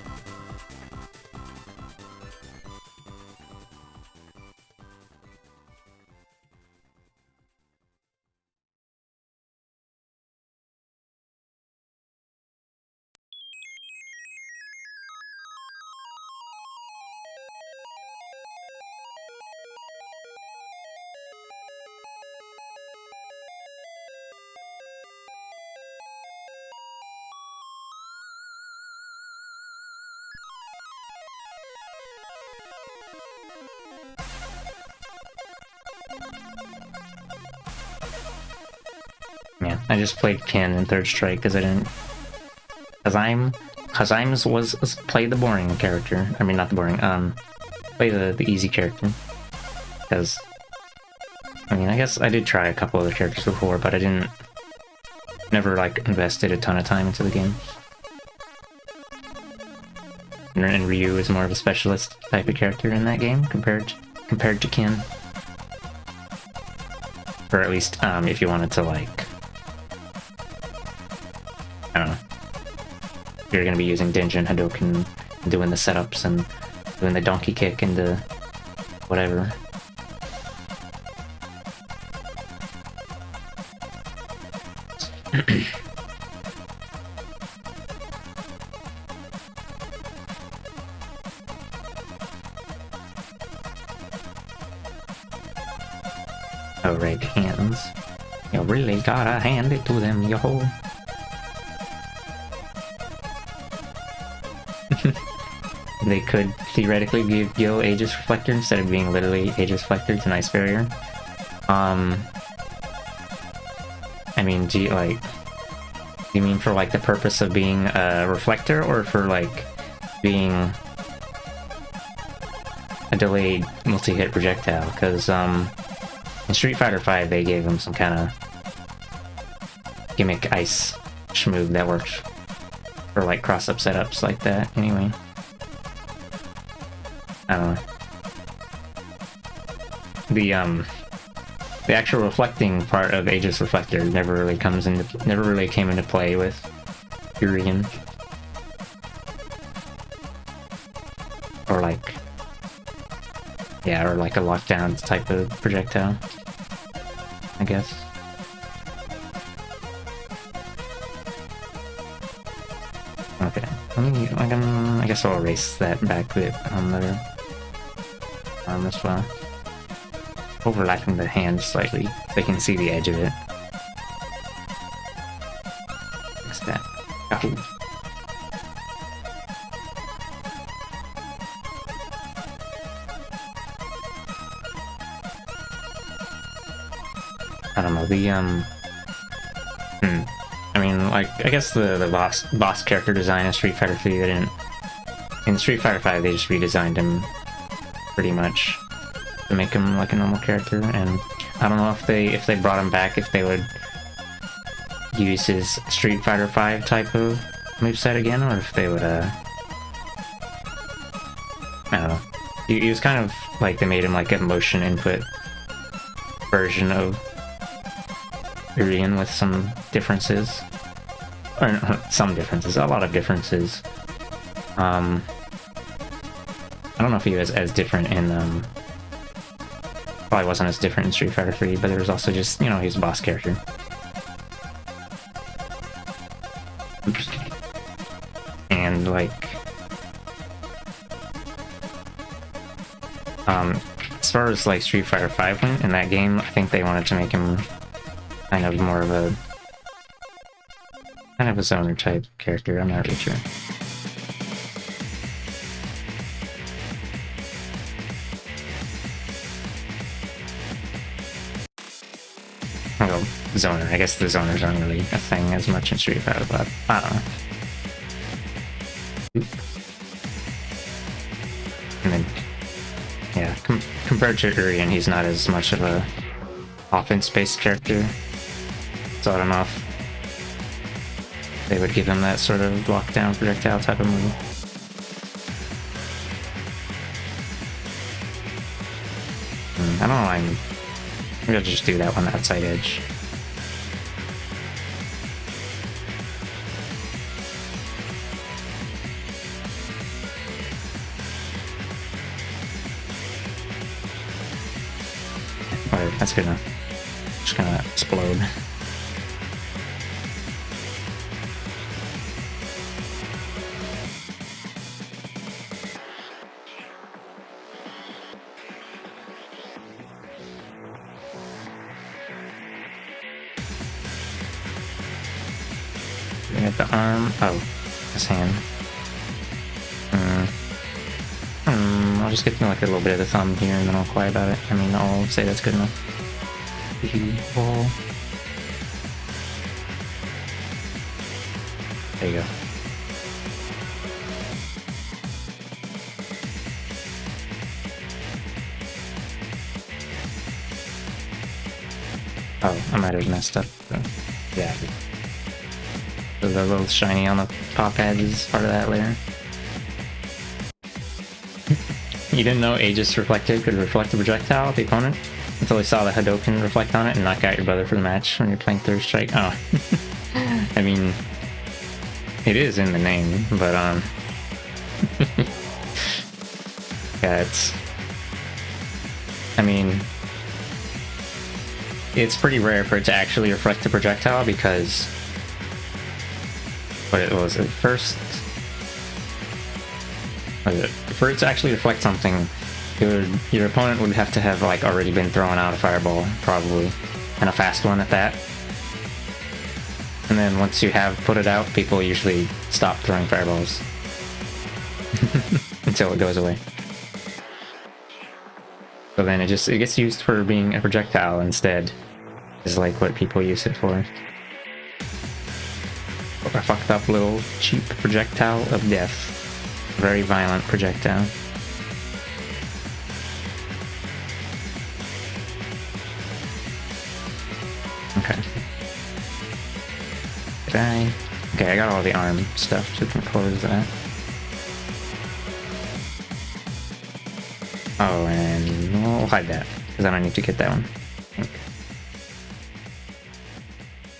Yeah, I just played Ken in Third Strike because I didn't. Kazaims was play the boring character. I mean, not the boring. Play the easy character. Because, I mean, I guess I did try a couple other characters before, but I never like invested a ton of time into the game. And Ryu is more of a specialist type of character in that game compared to Ken. Or at least, if you wanted to, like, I don't know, you're gonna be using Denjin Hadouken, doing the setups and doing the donkey kick and the whatever. Oh, right, hands. You really gotta hand it to them, yo. They could theoretically give Gil Aegis Reflector instead of being literally Aegis Reflector to Ice Barrier. I mean, do you mean for like the purpose of being a reflector, or for like being a delayed multi-hit projectile? Because in Street Fighter V they gave him some kind of gimmick ice schmoog that worked for like cross-up setups like that. Anyway, I don't know. The actual reflecting part of Aegis Reflector never really came into play with Urien. Or like, yeah, or like a lockdown type of projectile, I guess. Okay, I guess I'll erase that back bit on the arm as well. Overlapping the hand slightly, so I can see the edge of it. What's that? Yahoo! I don't know, the I mean, like, I guess the boss character design in Street Fighter 3, they didn't... In Street Fighter 5, they just redesigned him pretty much to make him like a normal character, and I don't know if they brought him back, if they would use his Street Fighter 5 type of moveset again, or if they would, I don't know. He was kind of like, they made him like a motion input version of Urien with some differences. Or no, some differences, a lot of differences. I don't know if he was as different in, probably wasn't as different in Street Fighter 3, but there was also just, you know, he's a boss character. And, like, as far as, like, Street Fighter 5 went, in that game, I think they wanted to make him kind of more of a zoner type character, I'm not really sure. Well, zoner. I guess the zoners aren't really a thing as much in Street Fighter, but I don't know. And then, yeah, compared to Urien, he's not as much of a offense-based character, so I don't know if they would give him that sort of lockdown projectile type of move. I don't know, I'm gonna just do that one outside edge. Whatever, that's good enough. Just gonna explode. At the arm. Oh, his hand. I'll just get like a little bit of the thumb here and then I'll quiet about it. I mean, I'll say that's good enough. There you go. Oh, I might have messed up. Yeah. The little shiny on the top edge is part of that layer. You didn't know Aegis Reflected could reflect the projectile of the opponent until you saw the Hadoken reflect on it and knock out your brother for the match when you're playing Third Strike? Oh. I mean, it is in the name, but yeah, I mean, it's pretty rare for it to actually reflect the projectile because what it was at first, for it to actually reflect something, your opponent would have to have like already been throwing out a fireball, probably, and a fast one at that. And then once you have put it out, people usually stop throwing fireballs until it goes away. So then it gets used for being a projectile instead, is like what people use it for. A fucked up little cheap projectile of death. Very violent projectile. Okay. Okay, I got all the arm stuff, so we can close that. Oh, and we'll hide that, because I don't need to get that one.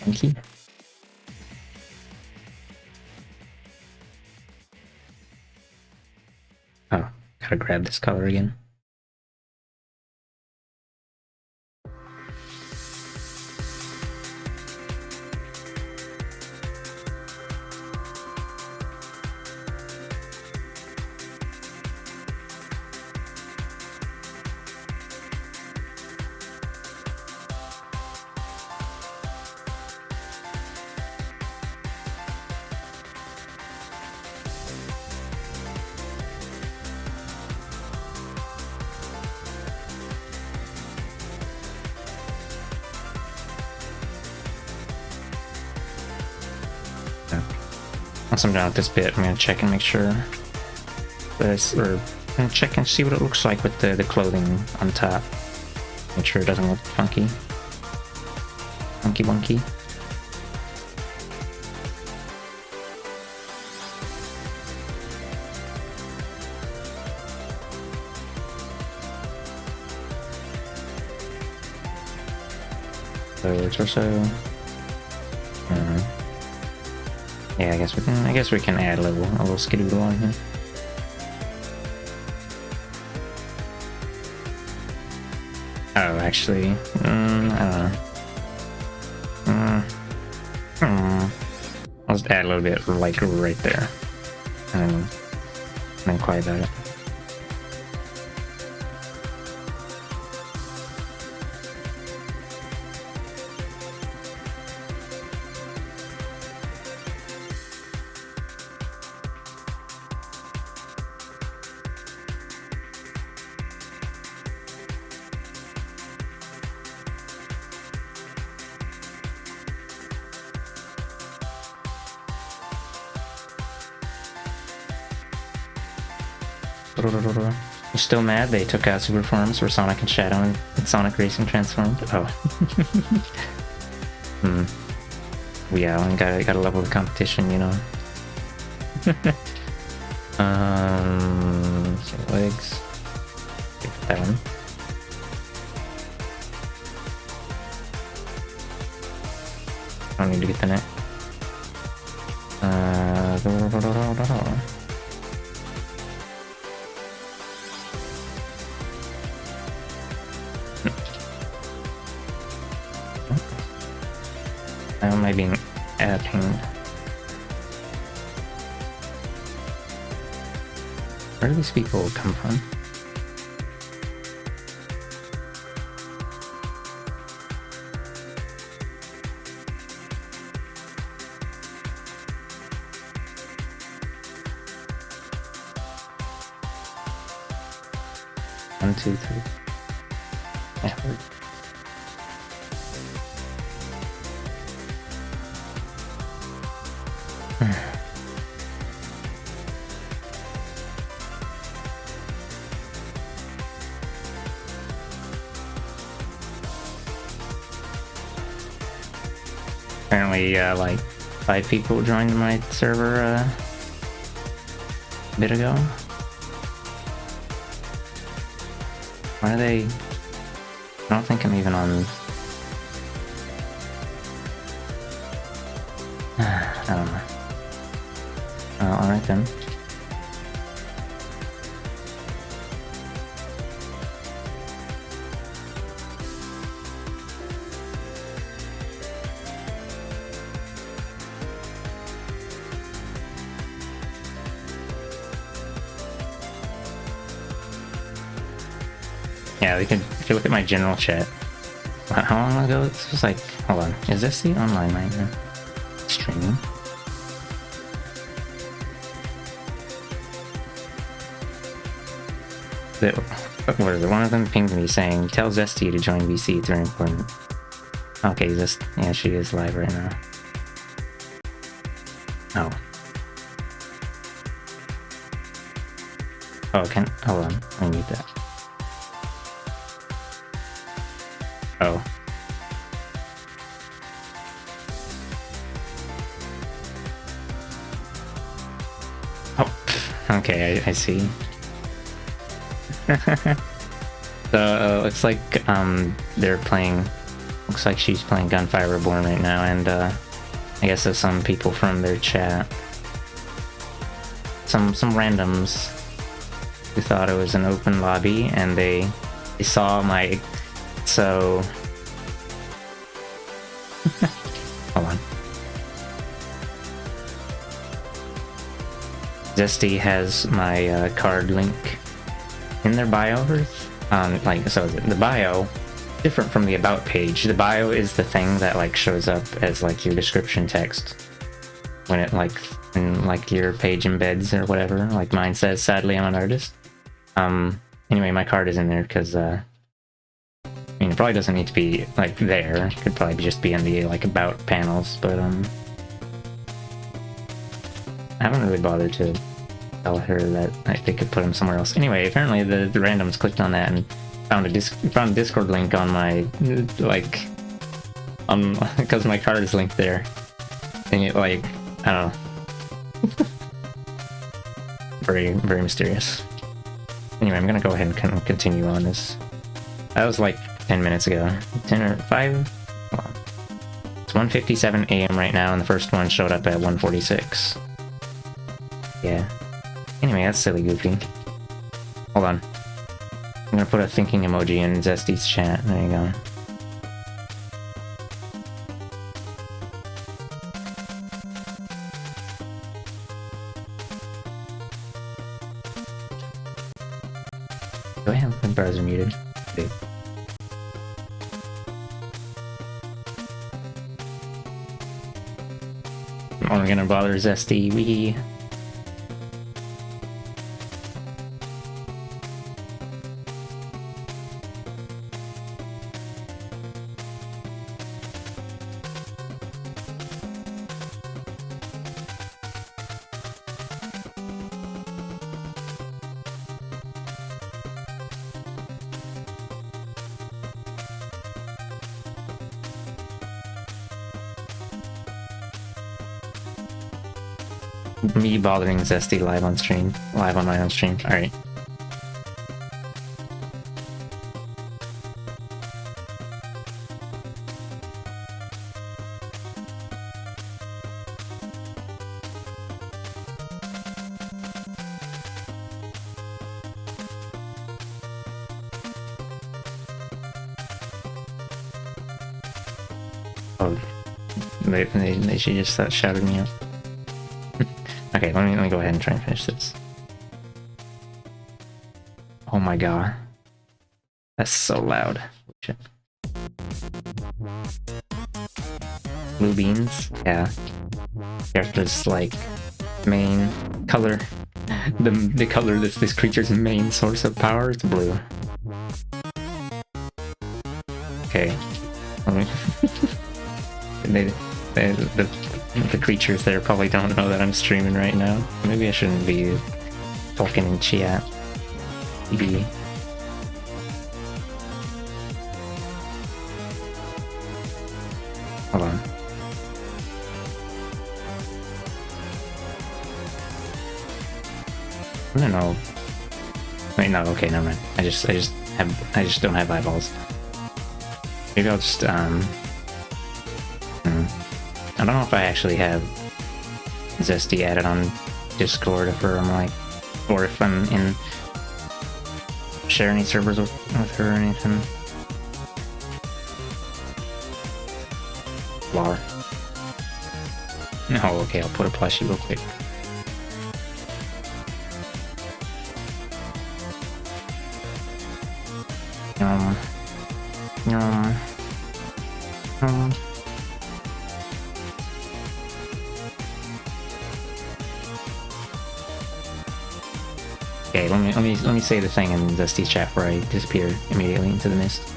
Thank you. Oh, gotta grab this color again. Once I'm done with this bit, I'm gonna check and make sure this, or I'm gonna check and see what it looks like with the clothing on top. Make sure it doesn't look funky. Funky wonky. Torso. Yeah, I guess we can add a little skidoodle on here. Oh, actually, I don't know. I'll just add a little bit, like right there, and then quiet about it. You're still mad they took out super forms where Sonic and Shadow and Sonic Racing transformed? Oh. Yeah, I gotta level the competition, you know. So legs. Get that one. Don't need to get the neck. How am I being adding? Where do these people come from? One, two, three. Effort. Apparently, like 5 people joined my server a bit ago. Why are they? I don't think I'm even on. I don't know. Alright then. Yeah, we can. If you look at my general chat, how long ago? This was like. Hold on. Is this the online right now? Streaming. What is it? One of them pinged me saying, "Tell Zesty to join VC. It's very important." Okay, yeah, she is live right now. Oh. Oh, hold on. I need that. Oh. Oh, okay, I see. So, looks like, they're playing, looks like she's playing Gunfire Reborn right now, and, I guess there's some people from their chat. Some randoms who thought it was an open lobby, and they saw my, so... Hold on. Zesty has my, card link in their bio. So the bio, different from the about page. The bio is the thing that like shows up as like your description text when it like in like your page embeds or whatever. Like mine says, "Sadly, I'm an artist." Anyway, my card is in there because I mean, it probably doesn't need to be like there. It could probably just be in the like about panels, but I haven't really bothered to tell her that they could put him somewhere else. Anyway, apparently the randoms clicked on that and found a Discord link on my because my card is linked there, and it I don't know, very very mysterious. Anyway, I'm gonna go ahead and continue on this. That was like 10 minutes ago. 10 or 5? Hold on. It's 1:57 a.m. right now, and the first one showed up at 1:46. Yeah. Anyway, that's silly goofy. Hold on. I'm gonna put a thinking emoji in Zesty's chat. There you go. Do I have my browser muted? Okay. Are we gonna bother Zesty? Wee. Me bothering Zesty live on stream. Live on my own stream. Alright. Oh, they should just shouted me out. Okay, let me go ahead and try and finish this. Oh my god. That's so loud. Shit. Blue beans? Yeah. Character's like main color. The color that's this creature's main source of power is blue. Okay. The creatures there probably don't know that I'm streaming right now. Maybe I shouldn't be talking in chat. Maybe. Hold on. I don't know. Wait, no, okay, never mind. I just don't have eyeballs. Maybe I'll just I don't know if I actually have Zesty added on Discord or if I'm in share any servers with her or anything. Lar. No, okay, I'll put a plushie real quick. Okay, let me say the thing in Zesty's chat before I disappear immediately into the mist.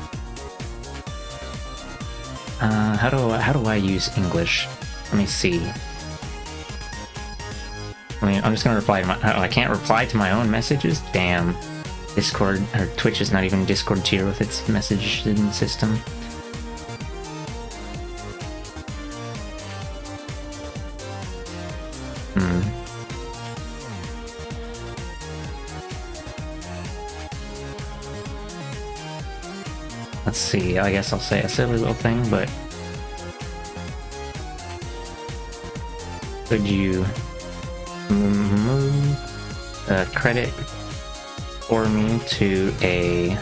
How do I use English? Let me see. I'm just gonna reply to I can't reply to my own messages? Damn. Discord, or Twitch is not even Discord tier with its messaging system. Let's see, I guess I'll say a silly little thing, but could you move the credit for me to a...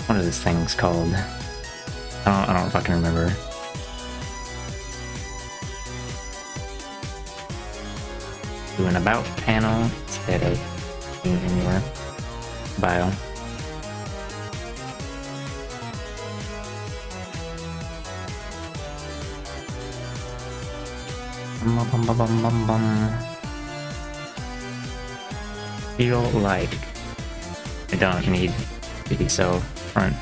what are these things called? I don't fucking remember. Do an about panel instead of being in your bio. Feel like I don't need to be so front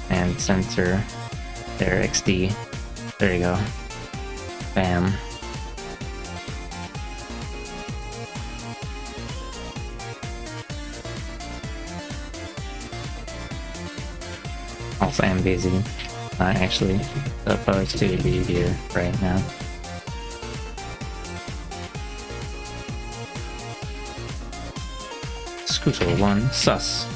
and center there. XD. There you go. Bam. Also am busy. Not actually supposed to be here right now. Scooter 1 sus.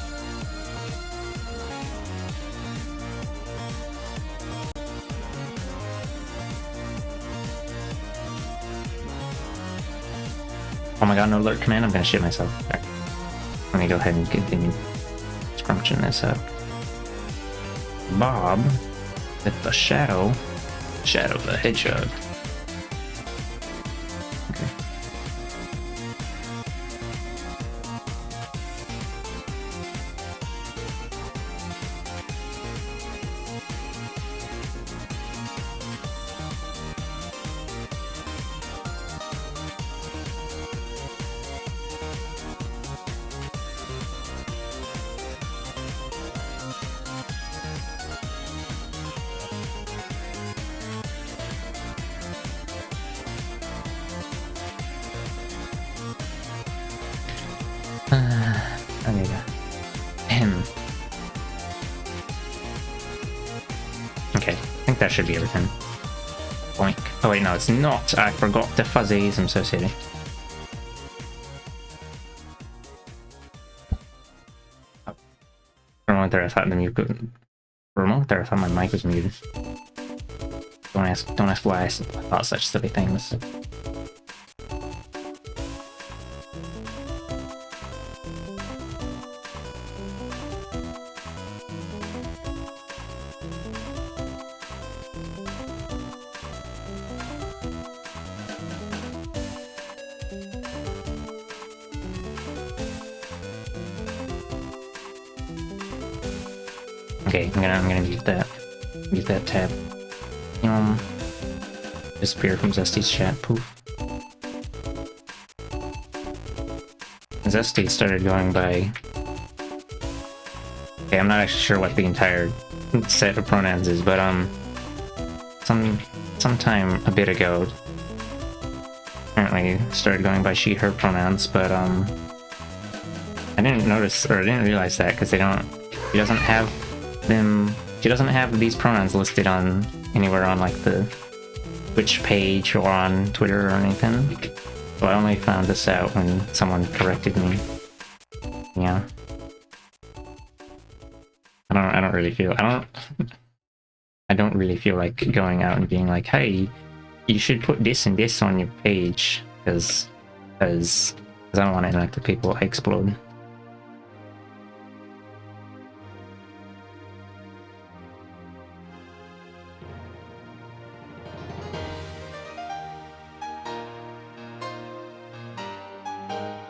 Oh my god, no alert command, I'm gonna shit myself. Right. Let me go ahead and continue scrunching this up. Bob with the Shadow the Hedgehog. Okay. Okay, I think that should be everything. Boink. Oh wait, no, it's not. I forgot the fuzzies. I'm so silly. Oh. For a moment there, I thought the mute. For a moment there, I thought my mic was muted. Don't ask why I thought such silly things. Okay, I'm gonna use that tab. Disappear from Zesty's chat. Poof. Zesty started going by. Okay, I'm not actually sure what the entire set of pronouns is, but sometime a bit ago, apparently started going by she, her pronouns, but I didn't notice or I didn't realize that because she doesn't have these pronouns listed on anywhere on like the Twitch page or on Twitter or anything. So I only found this out when someone corrected me. Yeah. I don't really feel like going out and being like, hey, you should put this and this on your page because I don't want to let the people explode.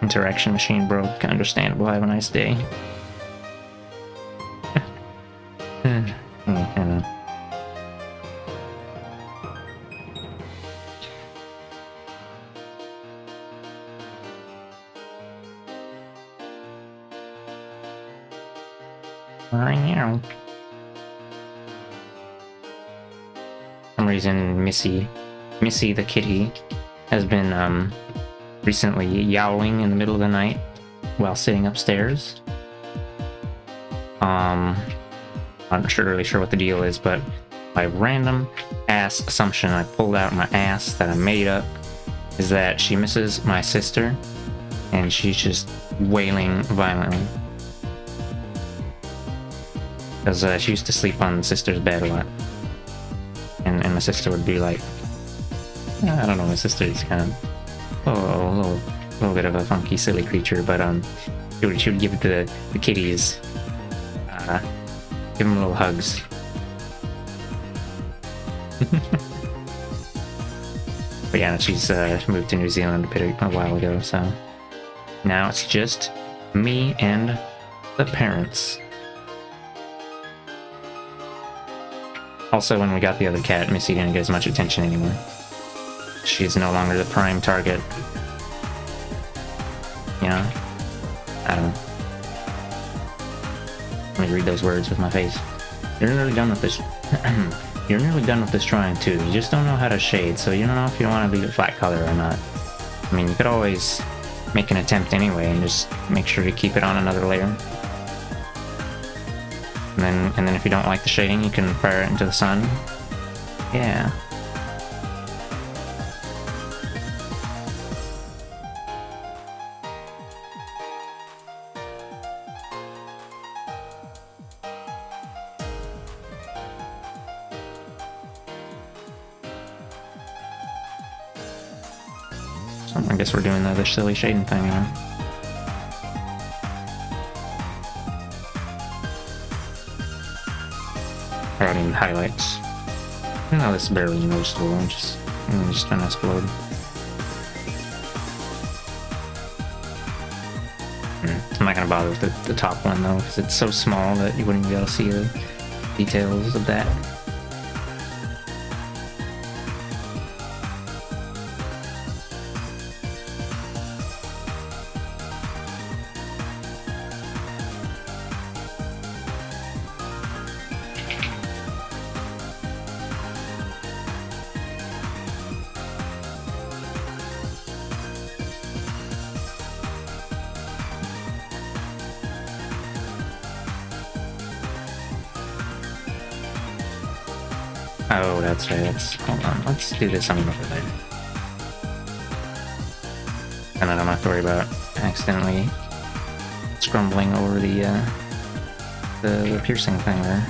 Interaction machine broke. Understandable. Have a nice day. For some reason, Missy the kitty has been recently yowling in the middle of the night while sitting upstairs. I'm not really sure what the deal is, but my random ass assumption I pulled out my ass that I made up is that she misses my sister and she's just wailing violently. Because she used to sleep on sister's bed a lot. And my sister would be like, I don't know, my sister's kind of a little bit of a funky, silly creature, but she would give it to the kitties, give them little hugs. But yeah, she's moved to New Zealand a while ago, so now it's just me and the parents. Also, when we got the other cat, Missy didn't get as much attention anymore. She's no longer the prime target. You know? I don't know. Let me read those words with my face. You're nearly done with this. You're nearly done with this drawing too. You just don't know how to shade, so you don't know if you want to leave it flat color or not. I mean, you could always make an attempt anyway and just make sure to keep it on another layer. And then if you don't like the shading, you can fire it into the sun. Yeah. So I guess we're doing the other silly shading thing now. I don't even highlights. No, this is barely noticeable. I'm just gonna explode. I'm not gonna bother with the top one though, because it's so small that you wouldn't be able to see the details of that. Oh, that's right. Hold on. Let's do this on the other side. And I don't have to worry about accidentally scrumbling over the piercing thing there.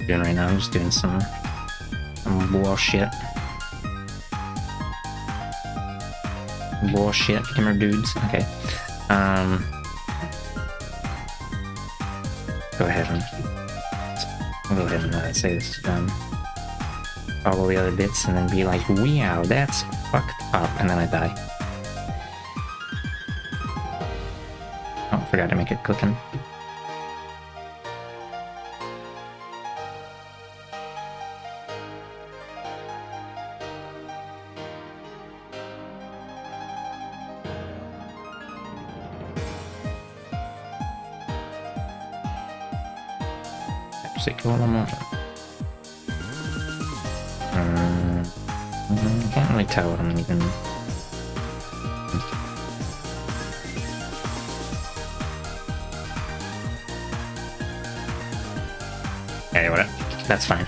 Doing right now, I'm just doing some bullshit. Bullshit, gamer dudes. Okay. Go ahead and say this is done. Follow the other bits and then be like, wow, that's fucked up, and then I die. Oh, forgot to make it clicking. Can't really tell what I'm even. Okay, whatever. That's fine.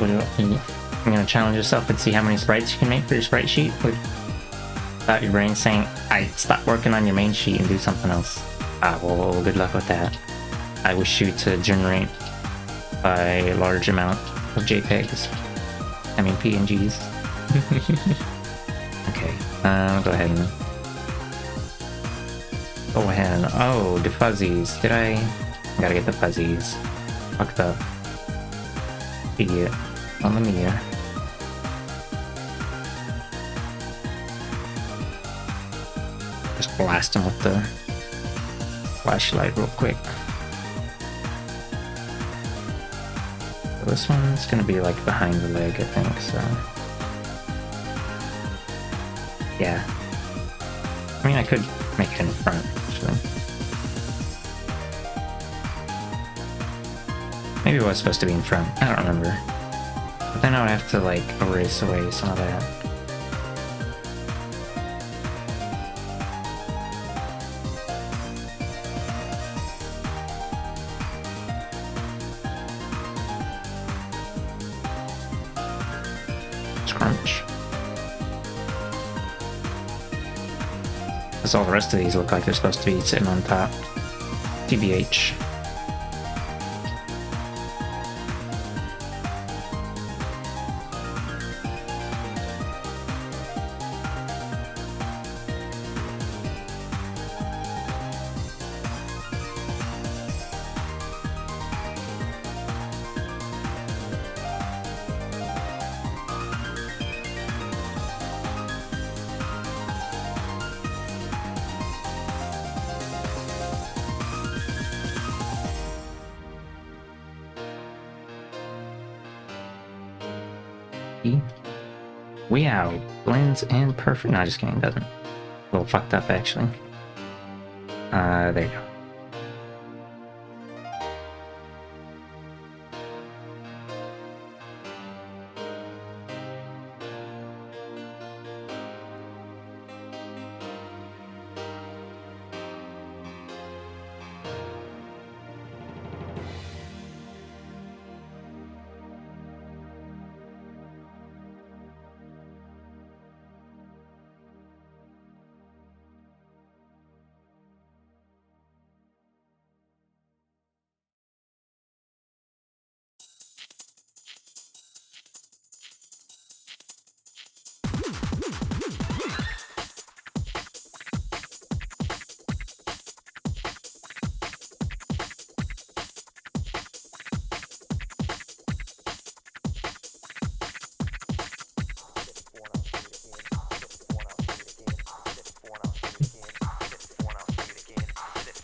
I'm gonna challenge yourself and see how many sprites you can make for your sprite sheet without your brain saying, "I stop working on your main sheet and do something else." Well, good luck with that. I wish you to generate a large amount of JPEGs. I mean PNGs. Okay, go ahead and... Oh, the fuzzies. I gotta get the fuzzies. Fucked up. Idiot. On the meter. Just blast him with the flashlight real quick. This one's gonna be like behind the leg, I think, so... Yeah. I mean, I could make it in front, actually. Maybe it was supposed to be in front, I don't remember. But then I would have to, like, erase away some of that. Crunch. Because all the rest of these look like they're supposed to be sitting on top. TBH. Wow, blends in perfect. No, just kidding, doesn't. A little fucked up actually. There you go.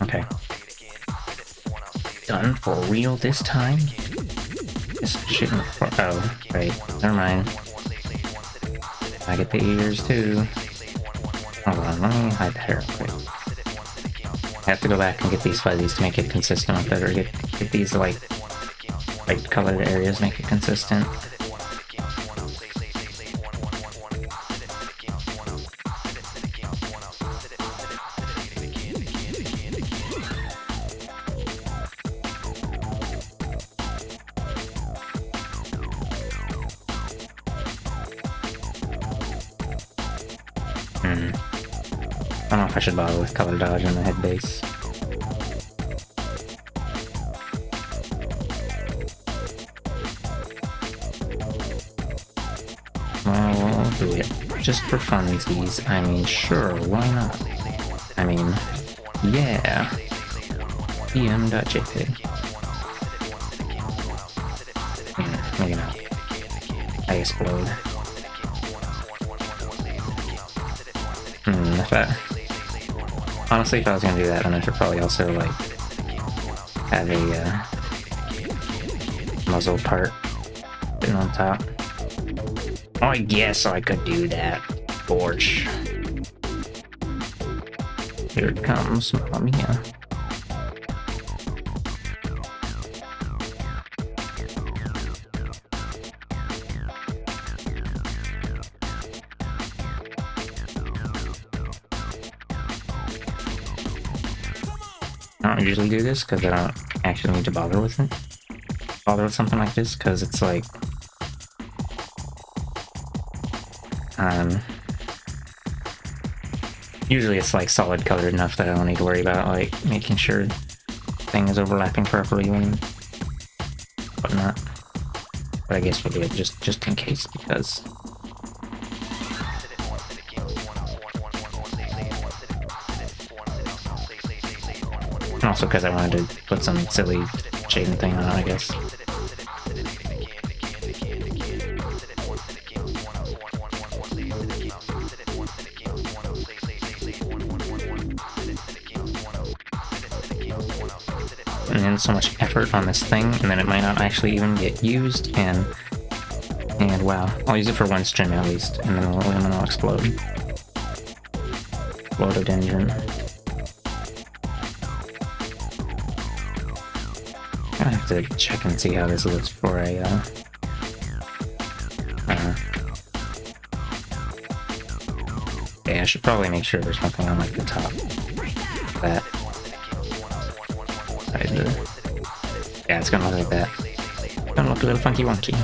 Okay. Done for real this time? This shit in the front. Oh, right. Never mind. I get the ears too. Hold on, let me hide the hair real quick. I have to go back and get these fuzzies to make it consistent with it, or get these like light colored areas, make it consistent. I don't know if I should bother with color dodge on the head base. Well, we'll do it. Just for funsies. I mean, sure, why not? I mean, yeah. em.jpg. Maybe not. I explode. Honestly, if I was gonna do that, then I should probably also, like, have a, muzzle part sitting on top. Oh, I guess I could do that. Torch. Here it comes, Mamma Mia. I don't usually do this because I don't actually need to bother with it. Bother with something like this because it's like, usually it's like solid colored enough that I don't need to worry about like making sure thing is overlapping properly when whatnot. But I guess we'll do it just in case because. And also because I wanted to put some silly shading thing on it, I guess. And then so much effort on this thing, and then it might not actually even get used, and wow. I'll use it for one stream at least, and then it'll explode. Rhododendron. I have to check and see how this looks before I, yeah, I should probably make sure there's nothing on, like, the top. That. Yeah, it's gonna look like that. It's gonna look a little funky wonky.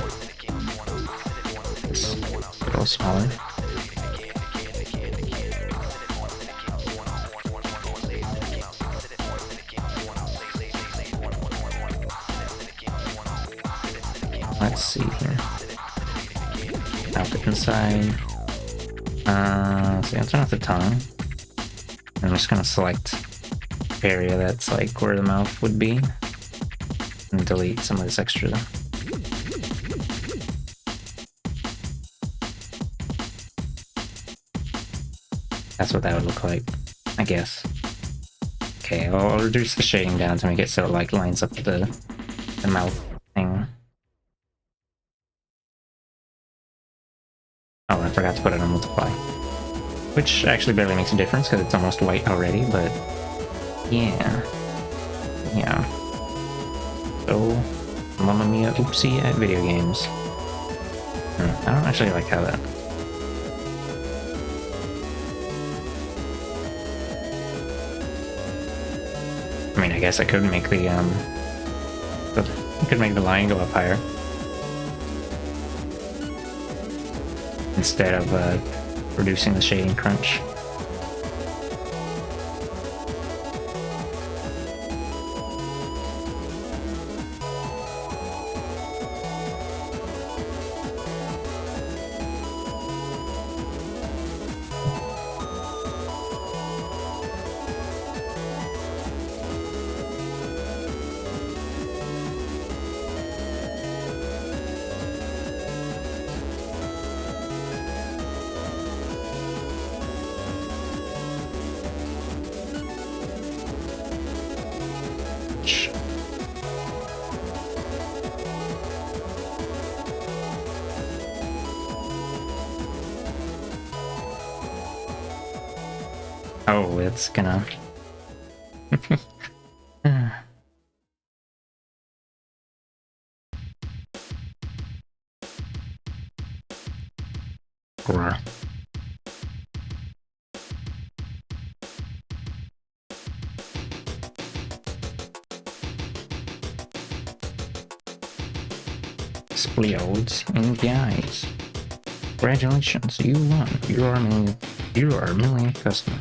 It's a little smaller. Let's see here. Outfit inside. So I'm turn off the tongue. I'm just gonna select area that's like where the mouth would be. And delete some of this extra. That's what that would look like, I guess. Okay, I'll reduce the shading down to make it so it like lines up the mouth thing. forgot to put it on multiply. Which actually barely makes a difference because it's almost white already, but yeah. Yeah. So, Mamma Mia oopsie at video games. I don't actually like how that. I mean, I guess I could make the line go up higher. Instead of reducing the shading crunch. Oh, it's gonna... Roar. Spleodes in the eyes. Congratulations, you won. You are a millionth customer.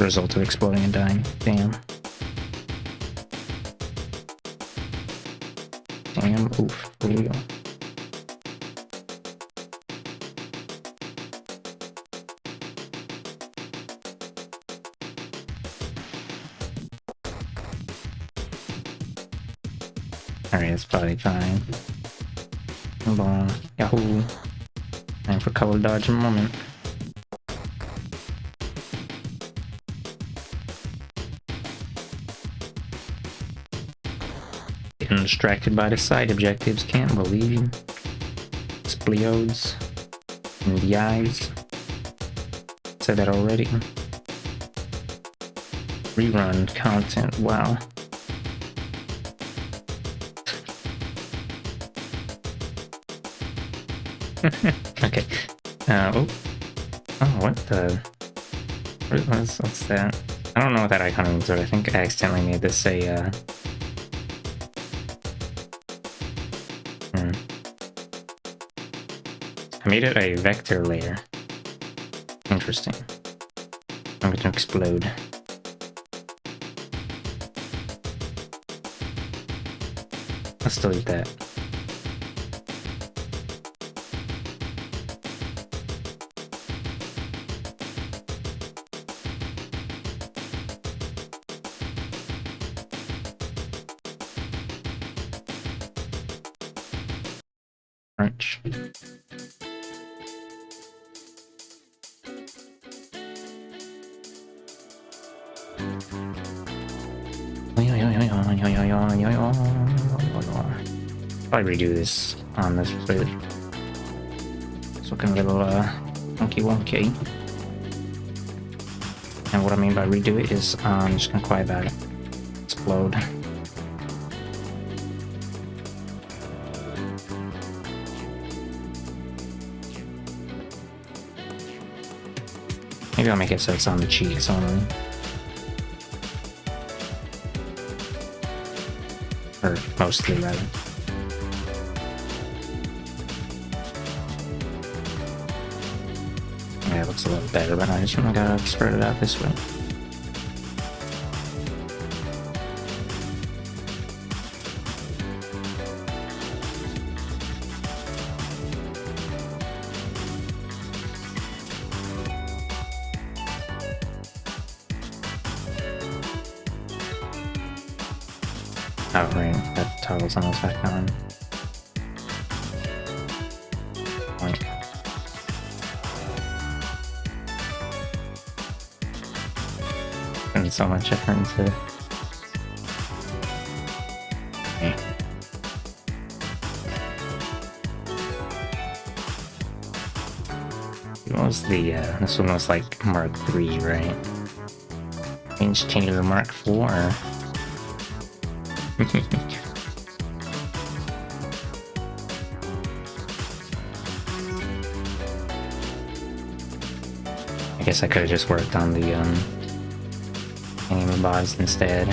Result of exploding and dying. Damn. Damn, oof, for real. Alright, it's probably fine. Come on, Yahoo! Time for color dodge in a moment. Getting distracted by the side objectives, can't believe. Spleodes in the eyes. Said that already. Rerun content, wow. Okay. Oh, what the? What's that? I don't know what that icon means, but I think I accidentally made this a, I made it a vector layer. Interesting. I'm going to explode. Let's delete that. Crunch. Probably redo this on this bit. It's looking a little funky wonky. And what I mean by redo it is I'm just gonna quiet about it. Explode. Maybe I'll make it so it's on the cheeks only. Or mostly, rather. Yeah, it looks a little better, but I just gotta spread it out this way. Oh, right, that toggle's almost back on. Right. Putting so much effort into it. Okay. What was the, this one was like Mark III, right? Change to Mark IV. I guess I could have just worked on the, anime bots instead.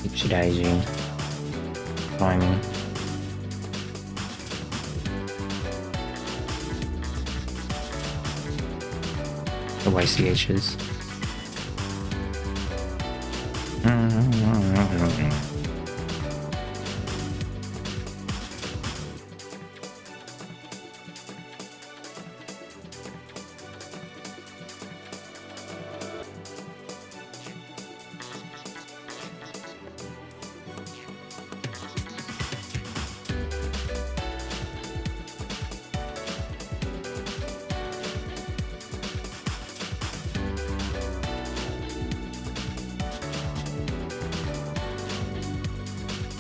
Ichidaiji. Join me. The YCHs.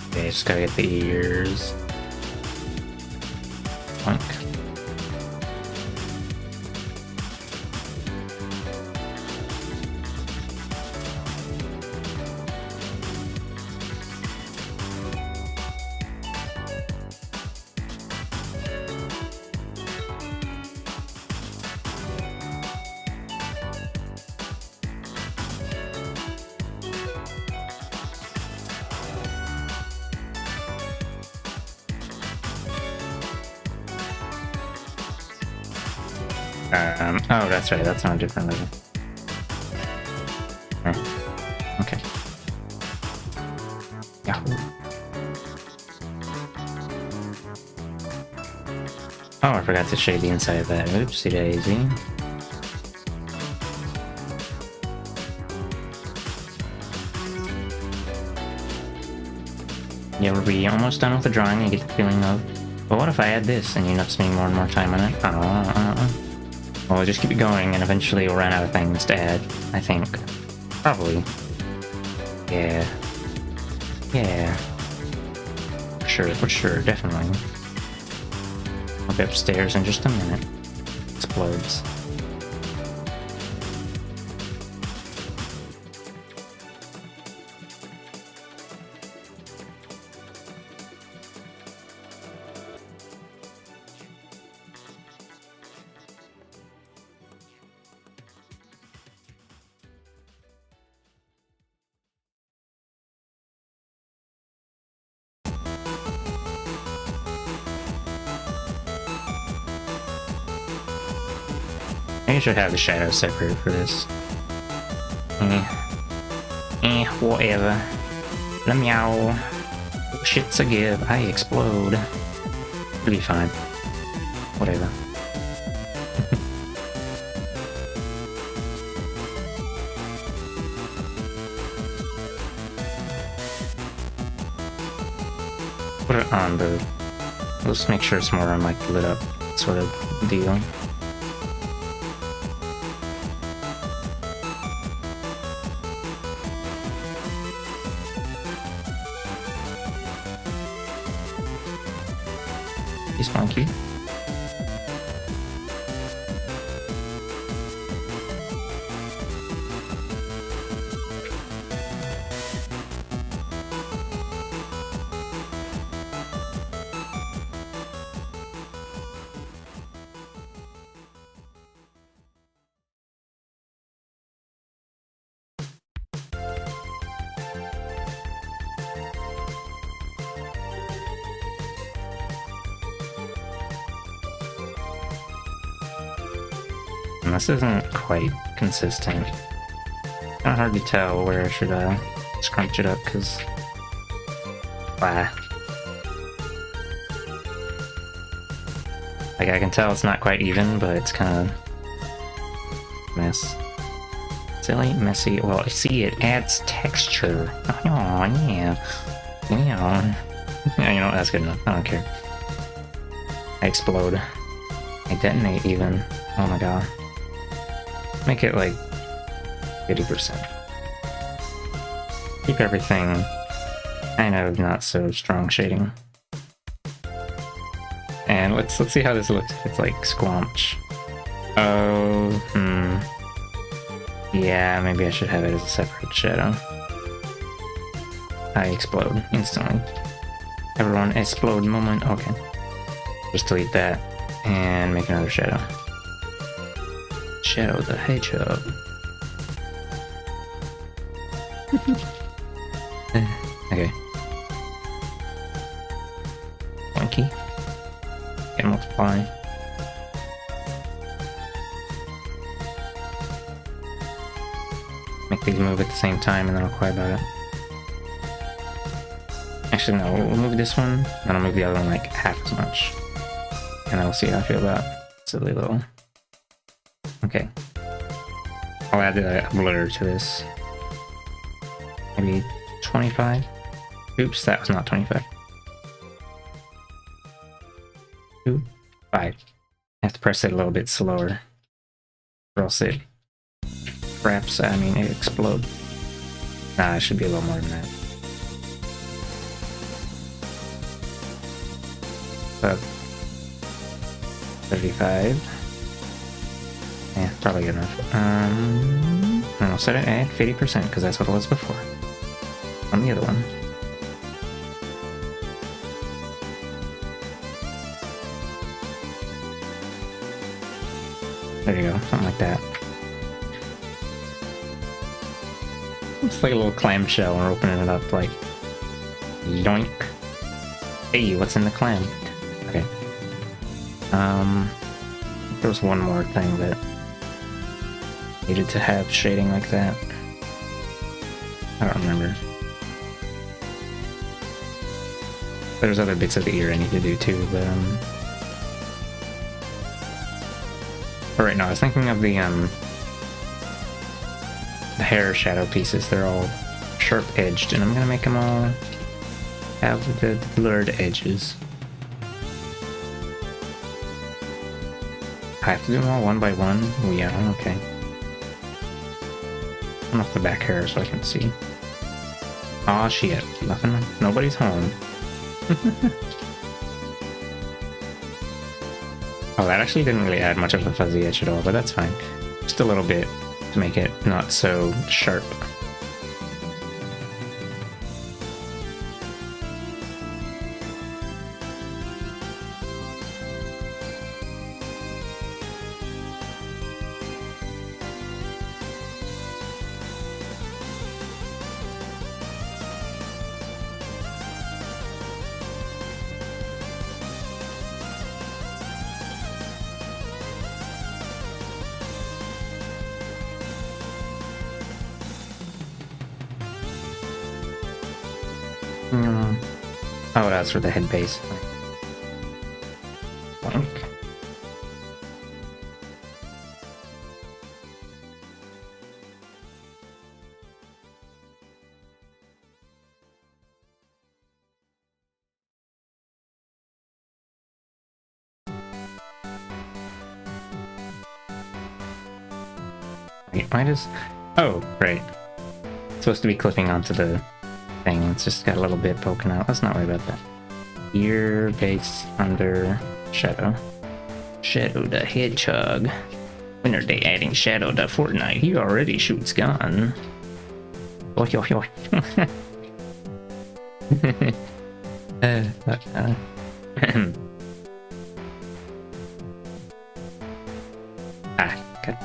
Okay, just gotta get the ears. Plunk. Oh, that's right, that's on a different level. Okay. Yahoo. Oh, I forgot to shade the inside of that. Oopsie daisy. Yeah, we'll be almost done with the drawing. You get the feeling of, but what if I add this and you end up spending more and more time on it? Well, we'll just keep it going, and eventually we'll run out of things to add, I think. Probably. Yeah. Yeah. For sure, definitely. I'll be upstairs in just a minute. Explodes. I should have the shadows separate for this. Whatever. The meow. Shit's a give. I explode. It'll be fine. Whatever. Put it on the... Let's make sure it's more on like lit up sort of deal. He's funky. And this isn't quite consistent. Kind of hard to tell where I should scrunch it up, because... Like, I can tell it's not quite even, but it's kind of... mess. Silly, messy. Well, see, it adds texture. Oh, yeah. Yeah. Yeah, you know what? That's good enough. I don't care. I explode. I detonate even. Oh my god. Make it like 50%. Keep everything kind of not so strong shading. And let's see how this looks if it's like squanch. Oh, yeah, maybe I should have it as a separate shadow. I explode instantly. Everyone explode moment. Okay. Just delete that and make another shadow. Shadow the Hedgehog. Okay. Monkey. Can multiply. Make these move at the same time and then I'll quiet about it. Actually, no, we'll move this one, and I'll move the other one like half as much. And I'll see how I feel about silly little. Okay. I'll add a blur to this. Maybe 25? Oops, that was not 25. 2, 5. I have to press it a little bit slower. Or else it craps, it explode. Nah, it should be a little more than that. 35. Yeah, probably good enough. And I'll set it at 50% because that's what it was before. On the other one. There you go, something like that. It's like a little clamshell and we're opening it up like yoink. Hey, what's in the clam? Okay. There was one more thing that needed to have shading like that. I don't remember. There's other bits of the ear I need to do too, but right now I was thinking of the hair shadow pieces. They're all sharp edged, and I'm gonna make them all have the blurred edges. I have to do them all one by one? Oh, yeah, okay. Turn off the back hair so I can see. Aw, shit. Nothing. Nobody's home. Oh, that actually didn't really add much of a fuzzy edge at all, but that's fine. Just a little bit to make it not so sharp. Oh, that's for the head base. Boink. Wait, why does... Oh, right. It's supposed to be clipping onto the thing. It's just got a little bit poking out. Let's not worry about that. Ear, base, under, shadow. Shadow the Hedgehog. When are they adding Shadow to Fortnite? He already shoots gun. Oi, oi, oi. Okay.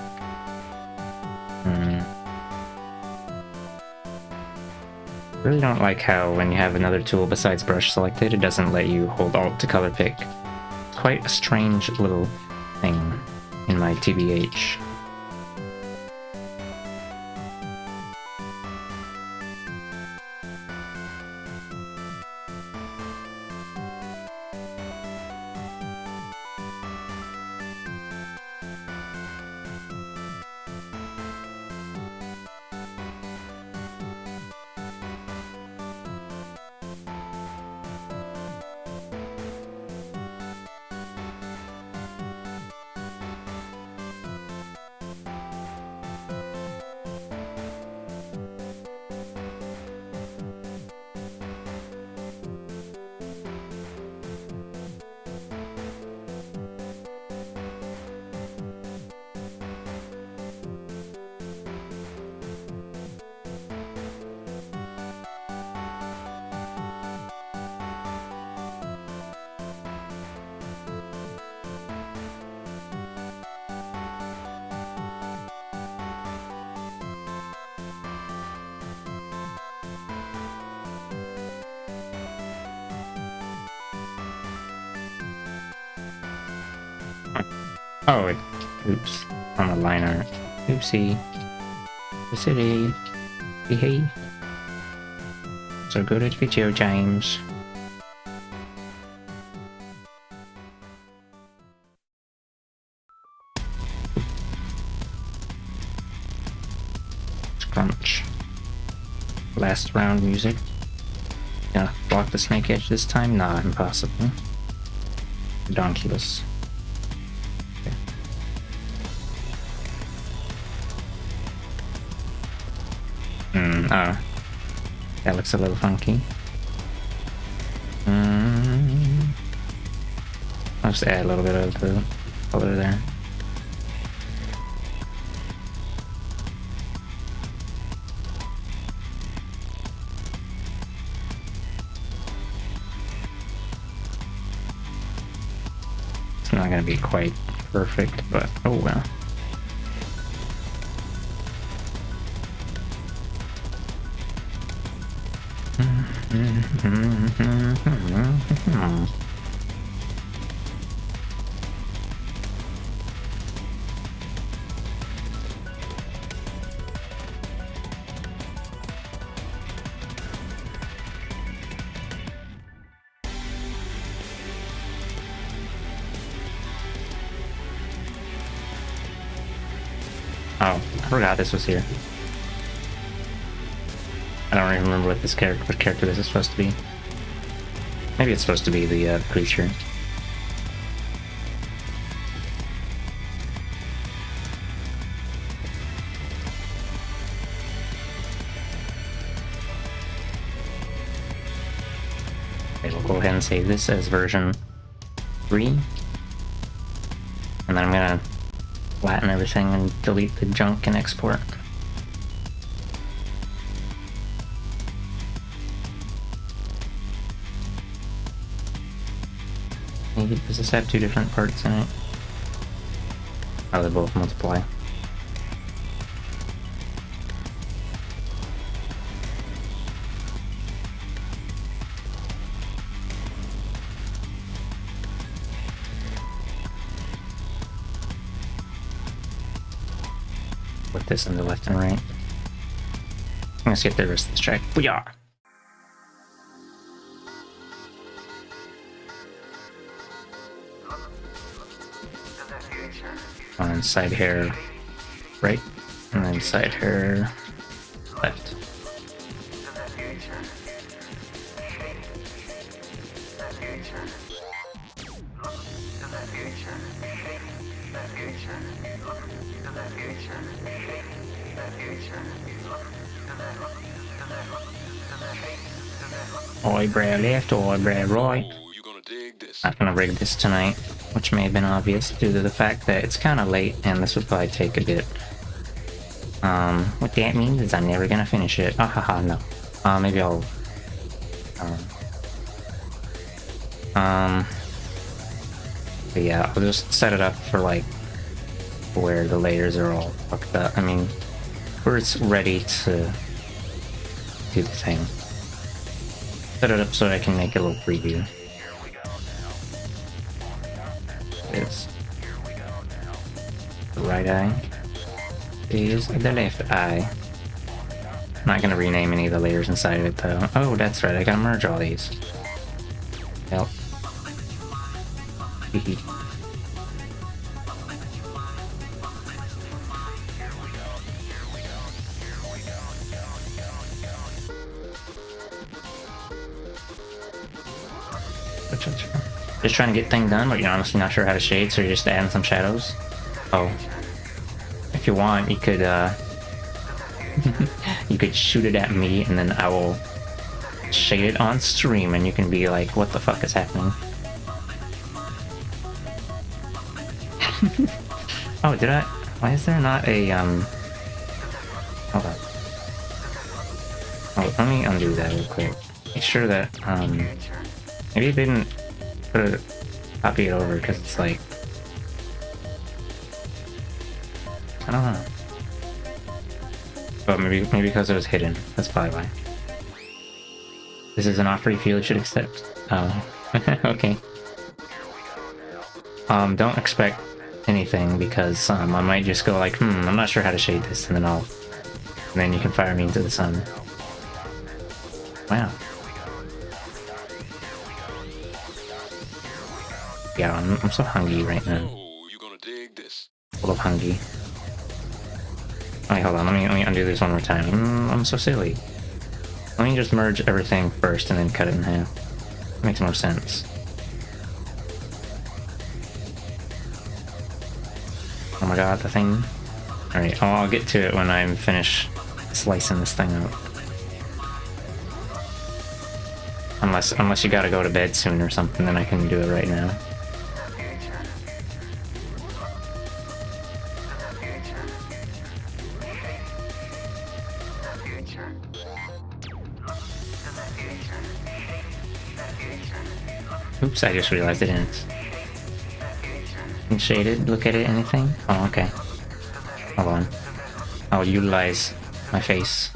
Really don't like how when you have another tool besides brush selected, it doesn't let you hold Alt to color pick. It's quite a strange little thing in my TBH. Oh, oops. On the line art. Oopsie. The city. Hey. So good at video games. Scrunch. Last round music. Gonna block the snake edge this time? Nah, impossible. Redonkulous. Okay. Oh. That looks a little funky. I'll just add a little bit of the color there. It's not gonna be quite perfect, but oh well. Oh, I forgot this was here. I don't even remember what character this is supposed to be. Maybe it's supposed to be the creature. Okay, we'll go ahead and save this as version 3. And then I'm gonna flatten everything and delete the junk and export. Does this have 2 different parts in it? Oh, they both multiply. Put this in the left and right. I'm gonna skip the rest of this track. Booyah! On side hair right, and then side hair left. Eyebrow left, eyebrow right. Not gonna rig this tonight, which may have been obvious due to the fact that it's kind of late and this would probably take a bit. What that means is I'm never gonna finish it. Ah haha, no. Maybe I'll... but yeah, I'll just set it up for like where the layers are all fucked up. I mean, where it's ready to do the thing. Set it up so I can make a little preview. Is the right eye is the left eye. I'm not gonna rename any of the layers inside of it though. Oh, that's right, I gotta merge all these. Yep. Just trying to get things done, but you're honestly not sure how to shade, so you're just adding some shadows. Oh. If you want, you could, you could shoot it at me, and then I will shade it on stream, and you can be like, what the fuck is happening? Oh, did I? Why is there not a, hold on. Oh, let me undo that real quick. Make sure that, maybe it didn't copy it over because it's like, I don't know. But maybe because it was hidden. That's probably why. This is an offer you feel you should accept. Oh, okay. Don't expect anything because I might just go like, I'm not sure how to shade this, and then you can fire me into the sun. Wow. Yeah, I'm so hungry right now. Oh, you gonna dig this? Full of hungry. Wait, hold on. Let me undo this one more time. I'm so silly. Let me just merge everything first and then cut it in half. Makes more sense. Oh my god, the thing. Alright, I'll get to it when I'm finished slicing this thing up. Unless you gotta go to bed soon or something, then I can do it right now. Oops, I just realized it didn't. Shaded, look at it, anything? Oh, okay. Hold on. I'll utilize my face.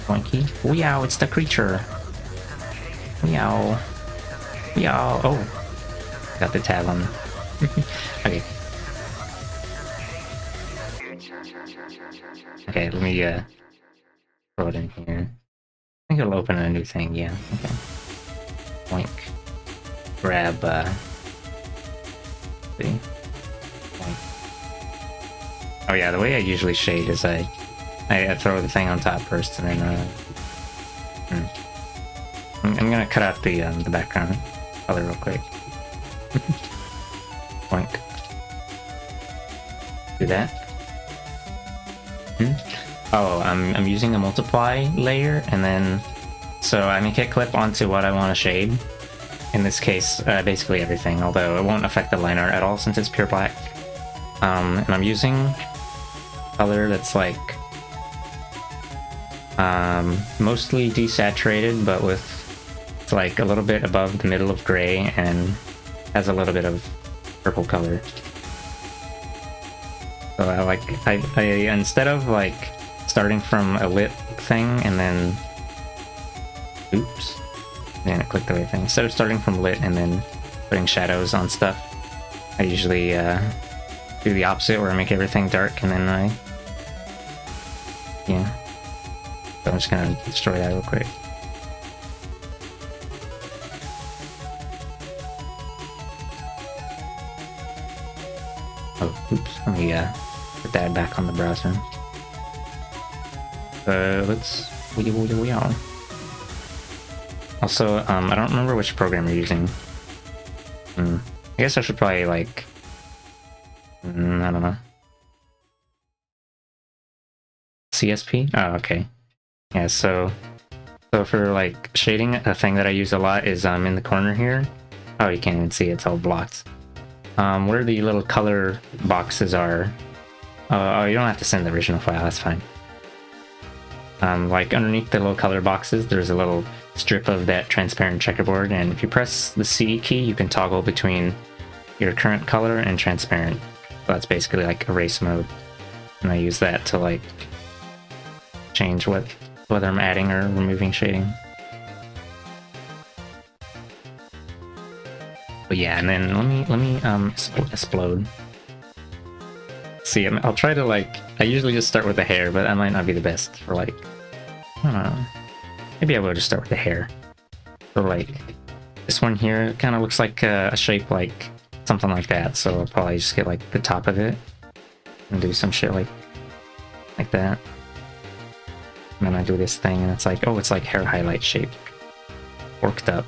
Boinky. Meow, it's the creature. Meow. Meow. Oh. Got the tab on. Okay. Okay, let me throw it in here. I think it'll open a new thing, yeah. Okay. Boink. Grab, see? Boink. Oh yeah, the way I usually shade is I throw the thing on top first and then, I'm gonna cut out the background color real quick. Boink. Do that. Oh, I'm using a multiply layer, and then so I make it clip onto what I want to shade. In this case, basically everything, although it won't affect the line art at all since it's pure black. And I'm using color that's like mostly desaturated, but with it's like a little bit above the middle of gray and has a little bit of purple color. So I instead of like starting from a lit thing and then oops, man, I clicked the right thing. Instead of starting from lit and then putting shadows on stuff, I usually do the opposite where I make everything dark and then yeah. So I'm just gonna destroy that real quick. Oh, oops. Let me put that back on the browser. Let's also, I don't remember which program you're using. I guess I should probably like I don't know. CSP? Oh, okay. Yeah, so for like shading, a thing that I use a lot is in the corner here. Oh, you can't even see it, it's all blocked. Where the little color boxes are. Oh, you don't have to send the original file, that's fine. Like underneath the little color boxes, there's a little strip of that transparent checkerboard, and if you press the C key, you can toggle between your current color and transparent. So that's basically like erase mode, and I use that to like change whether I'm adding or removing shading. But yeah, and then let me explode. See, I'll try to like. I usually just start with the hair, but that might not be the best for like. I don't know. Maybe I will just start with the hair. So like, this one here kind of looks like a shape like something like that. So I'll probably just get like the top of it and do some shit like that. And then I do this thing, and it's like, oh, it's like hair highlight shape, worked up.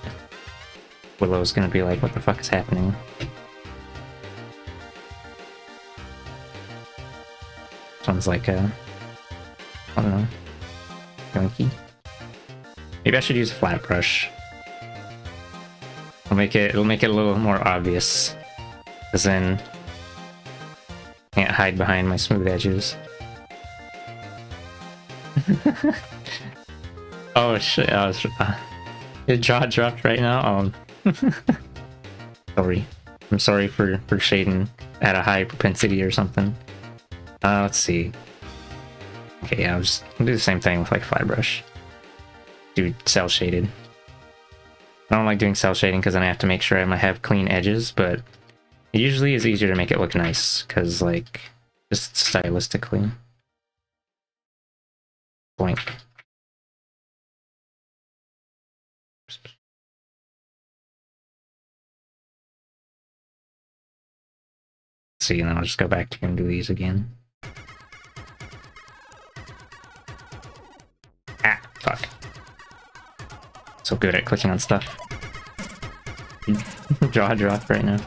Willow's gonna be like, what the fuck is happening? This one's like a, I don't know, yoinky. Maybe I should use a flat brush. It'll make it a little more obvious, because then I can't hide behind my smooth edges. Oh shit! Your jaw dropped right now. Sorry. I'm sorry for shading at a high propensity or something. Let's see. Okay, yeah, I'll do the same thing with like flat brush. Do cell shaded. I don't like doing cell shading because then I have to make sure I have clean edges, but it usually is easier to make it look nice because, like, just stylistically. Blank. See, and then I'll just go back to and do these again. Ah, fuck. So good at clicking on stuff. Jaw drop right now.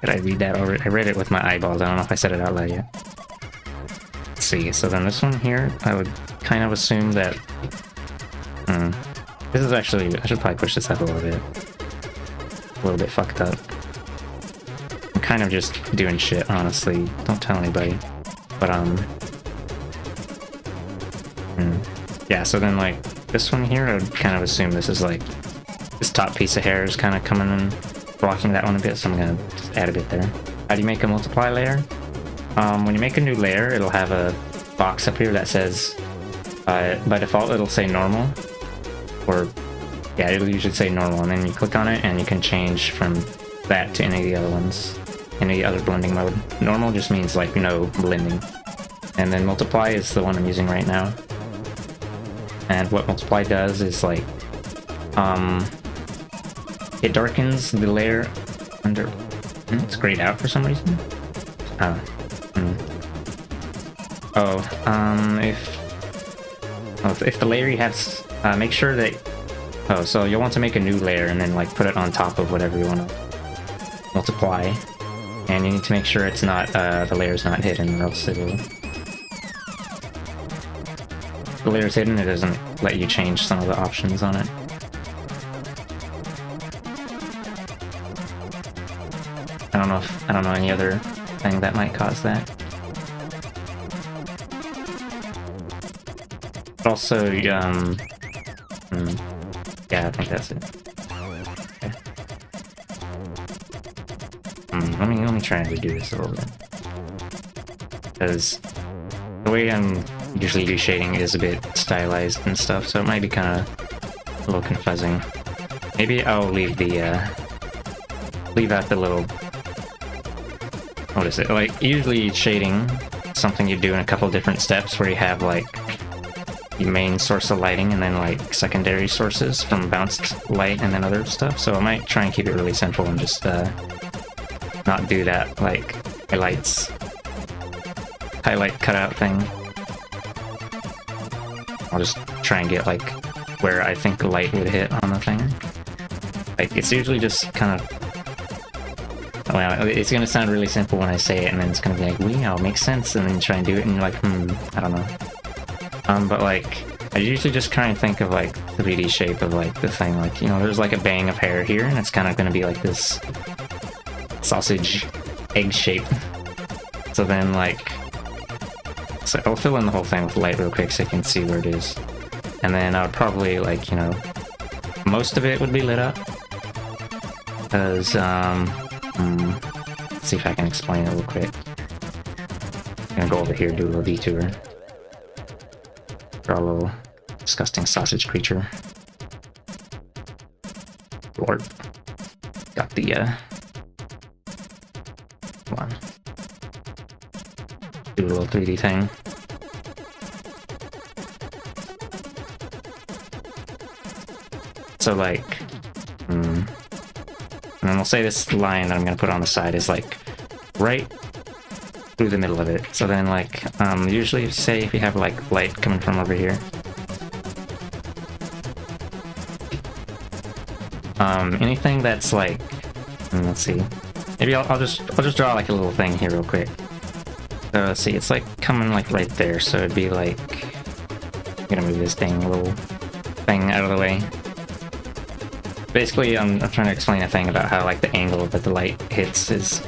Did I read that already? I read it with my eyeballs. I don't know if I said it out loud yet. Let's see, so then this one here, I would kind of assume that... This is actually... I should probably push this up a little bit. A little bit fucked up. I'm kind of just doing shit, honestly. Don't tell anybody. But, yeah, so then, like, this one here, I would kind of assume this is, like... This top piece of hair is kind of coming and blocking that one a bit, so I'm gonna just add a bit there. How do you make a multiply layer? When you make a new layer, it'll have a box up here that says... by default, it'll say normal. Or, yeah, it'll usually say normal, and then you click on it, and you can change from that to any of the other ones. Any other blending mode. Normal just means, like, no blending. And then multiply is the one I'm using right now. And what multiply does is, like, it darkens the layer under... It's grayed out for some reason? If the layer you have... make sure that... Oh, so you'll want to make a new layer and then, like, put it on top of whatever you want to multiply. And you need to make sure it's not, the layer's not hidden, or else it'll... If the layer's hidden, it doesn't let you change some of the options on it. I don't know any other thing that might cause that. But also, yeah, I think that's it. Okay. Let me try and redo this a little bit. Because the way I'm usually do shading is a bit stylized and stuff, so it might be kind of a little confusing. Maybe I'll leave the, leave out the little... What is it? Like, usually shading, something you do in a couple different steps where you have, like, the main source of lighting and then, like, secondary sources from bounced light and then other stuff. So I might try and keep it really simple and just, not do that, like, highlight cutout thing. I'll just try and get, like, where I think the light would hit on the thing. Like, it's usually just kind of... Well, it's gonna sound really simple when I say it, and then it's gonna be like, wow, makes sense, and then you try and do it, and you're like, I don't know. But, like, I usually just try and think of, like, 3D shape of, like, the thing. Like, you know, there's, like, a bang of hair here, and it's kind of gonna be, like, this sausage egg shape. So then, like... So I'll fill in the whole thing with light real quick so you can see where it is. And then I would probably, like, you know... Most of it would be lit up. Because, let's see if I can explain it real quick. I'm gonna go over here, do a little detour. Draw a little disgusting sausage creature. Lord. Got the, come on. Do a little 3D thing. So, like, and then we'll say this line that I'm gonna put on the side is, like, right through the middle of it. So then, like, usually, say if you have, like, light coming from over here. Anything that's, like, let's see. Maybe I'll just draw, like, a little thing here real quick. So, let's see, it's, like, coming, like, right there. So it'd be, like, I'm gonna move this dang little thing out of the way. Basically, I'm trying to explain a thing about how, like, the angle that the light hits is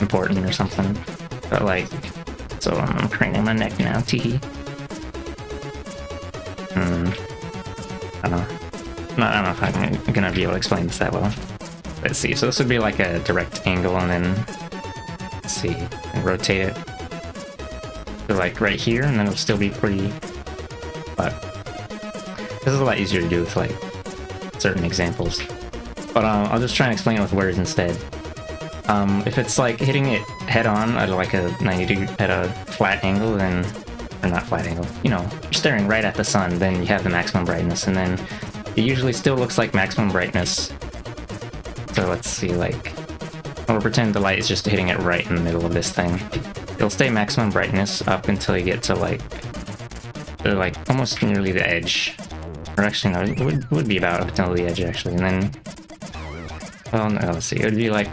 important or something. But, like, so I'm craning my neck now, teehee. I don't know. I don't know if I'm gonna be able to explain this that well. Let's see, so this would be like a direct angle, and then, let's see, and rotate it to, like, right here, and then it'll still be pretty, but this is a lot easier to do with, like, certain examples. But I'll just try and explain it with words instead. If it's like hitting it head on at like a 90 degree, at a flat angle, then, or not flat angle, you know, you're staring right at the sun, then you have the maximum brightness, and then it usually still looks like maximum brightness. So let's see, like, we'll pretend the light is just hitting it right in the middle of this thing. It'll stay maximum brightness up until you get to like almost nearly the edge. Or actually, no, it would be about up until the edge actually, and then, well, no, let's see, it would be like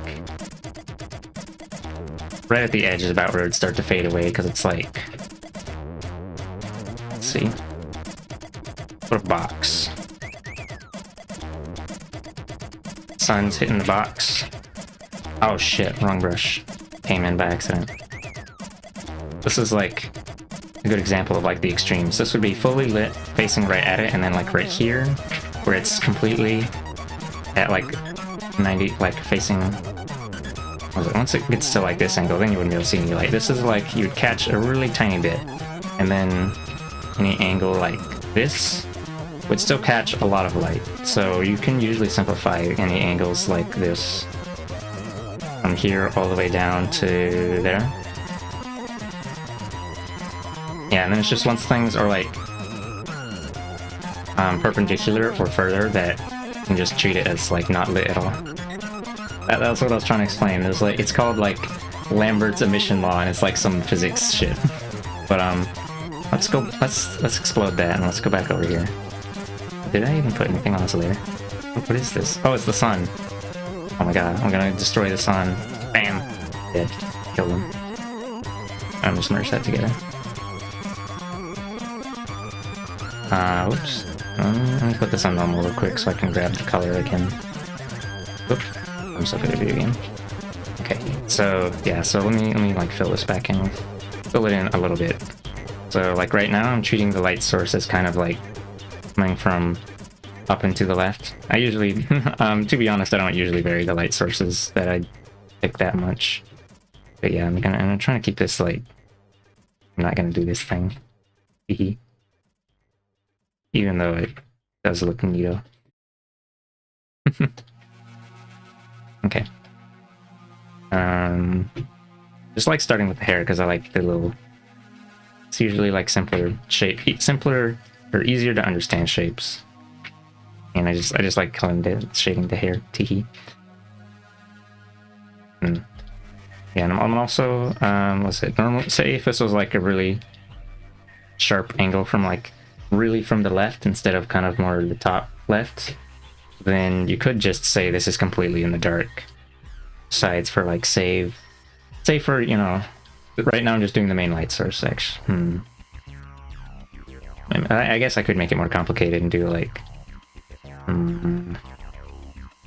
right at the edge is about where it would start to fade away, because it's like, let's see, put a box. Sun's hitting the box. Oh shit, wrong brush. Came in by accident. This is like a good example of like the extremes. This would be fully lit, facing right at it, and then like right here, where it's completely at like 90, like facing, once it gets to like this angle, then you wouldn't be able to see any light. This is like, you would catch a really tiny bit, and then any angle like this would still catch a lot of light. So you can usually simplify any angles like this from here all the way down to there. Yeah, and then it's just once things are like perpendicular or further, that you can just treat it as like not lit at all. That's what I was trying to explain. It's like, it's called like Lambert's emission law, and it's like some physics shit. But let's explode that, and let's go back over here. Did I even put anything on this layer? What is this? Oh, it's the sun. Oh my god, I'm gonna destroy the sun. Bam! Dead. Killed him. I'm just merge that together. Oops. Let me put this on normal real quick so I can grab the color again. Oops. I'm so good at video game. Okay, so yeah, so let me like fill this back in. Fill it in a little bit. So like right now I'm treating the light source as kind of like coming from up and to the left. I usually, to be honest, I don't usually vary the light sources that I pick that much. But yeah, I'm trying to keep this like, I'm not gonna do this thing. Even though it does look neato. Okay. Just like starting with the hair, because I like the little, it's usually like simpler shape, simpler or easier to understand shapes. And I just like shading the hair. Teehee. Yeah, and I'm also, what's it, normal, say if this was like a really sharp angle from like really from the left instead of kind of more the top left, then you could just say this is completely in the dark sides for like say for, you know, right now I'm just doing the main light source section. I guess I could make it more complicated and do like, I'm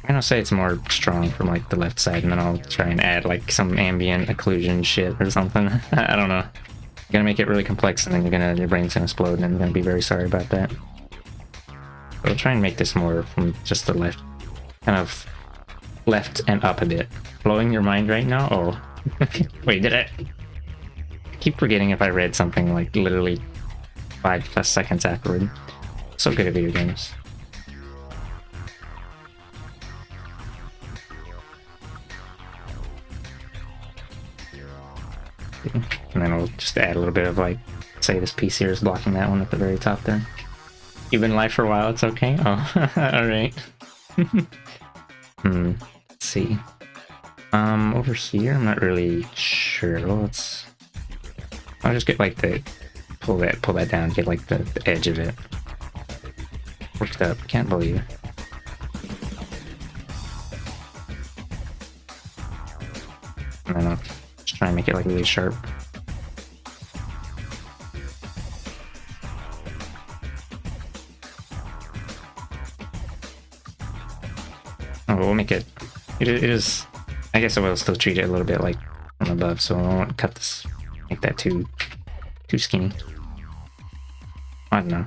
gonna say it's more strong from like the left side, and then I'll try and add like some ambient occlusion shit or something. I don't know. You're gonna make it really complex, and then your brain's gonna explode, and I'm gonna be very sorry about that. But I'll try and make this more from just the left, kind of left and up a bit. Blowing your mind right now? Oh. Wait, did I keep forgetting if I read something like literally 5+ seconds afterward? So good at video games. And then we'll just add a little bit of like, say this piece here is blocking that one at the very top there. You've been live for a while, it's okay? Oh, alright. Let's see. Over here, I'm not really sure. Well, I'll just get like pull that down, get like the edge of it. Worked up, can't believe. And then I'll just try and make it like really sharp. Oh, we'll make it, it is, I guess I will still treat it a little bit like from above, so I won't cut this, make that too skinny. I don't know.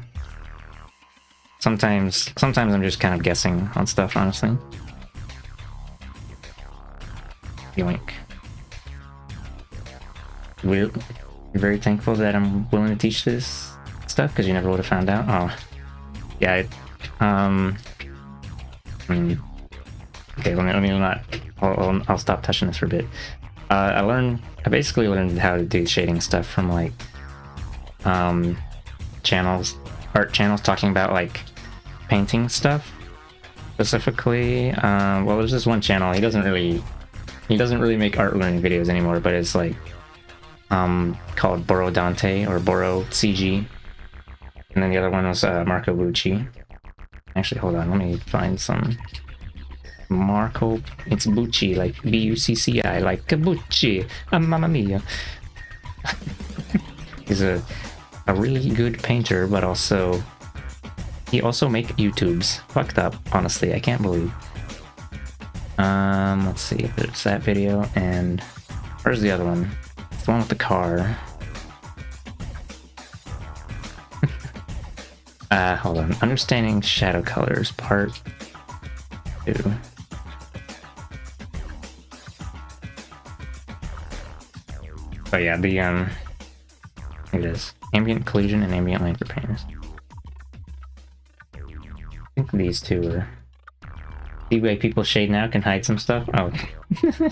Sometimes I'm just kind of guessing on stuff, honestly. Yoink. You're very thankful that I'm willing to teach this stuff, because you never would have found out. Oh, yeah. Okay, let me not. I'll stop touching this for a bit. I basically learned how to do shading stuff from like channels, art channels talking about like painting stuff specifically. Well, there's this one channel. He doesn't really make art learning videos anymore, but it's like called Boro Dante or Boro CG, and then the other one was Marco Bucci. Actually, hold on, let me find some. Marco, it's Bucci, like B-U-C-C-I, like Bucci, mamma mia. He's a really good painter, but also he also make YouTubes. Fucked up, honestly, I can't believe. Let's see if there's that video, and where's the other one? It's the one with the car. Hold on. Understanding shadow colors, part 2. Oh yeah, the here it is. Ambient collision and ambient light for painters. I think these two are. The way people shade now can hide some stuff. Oh,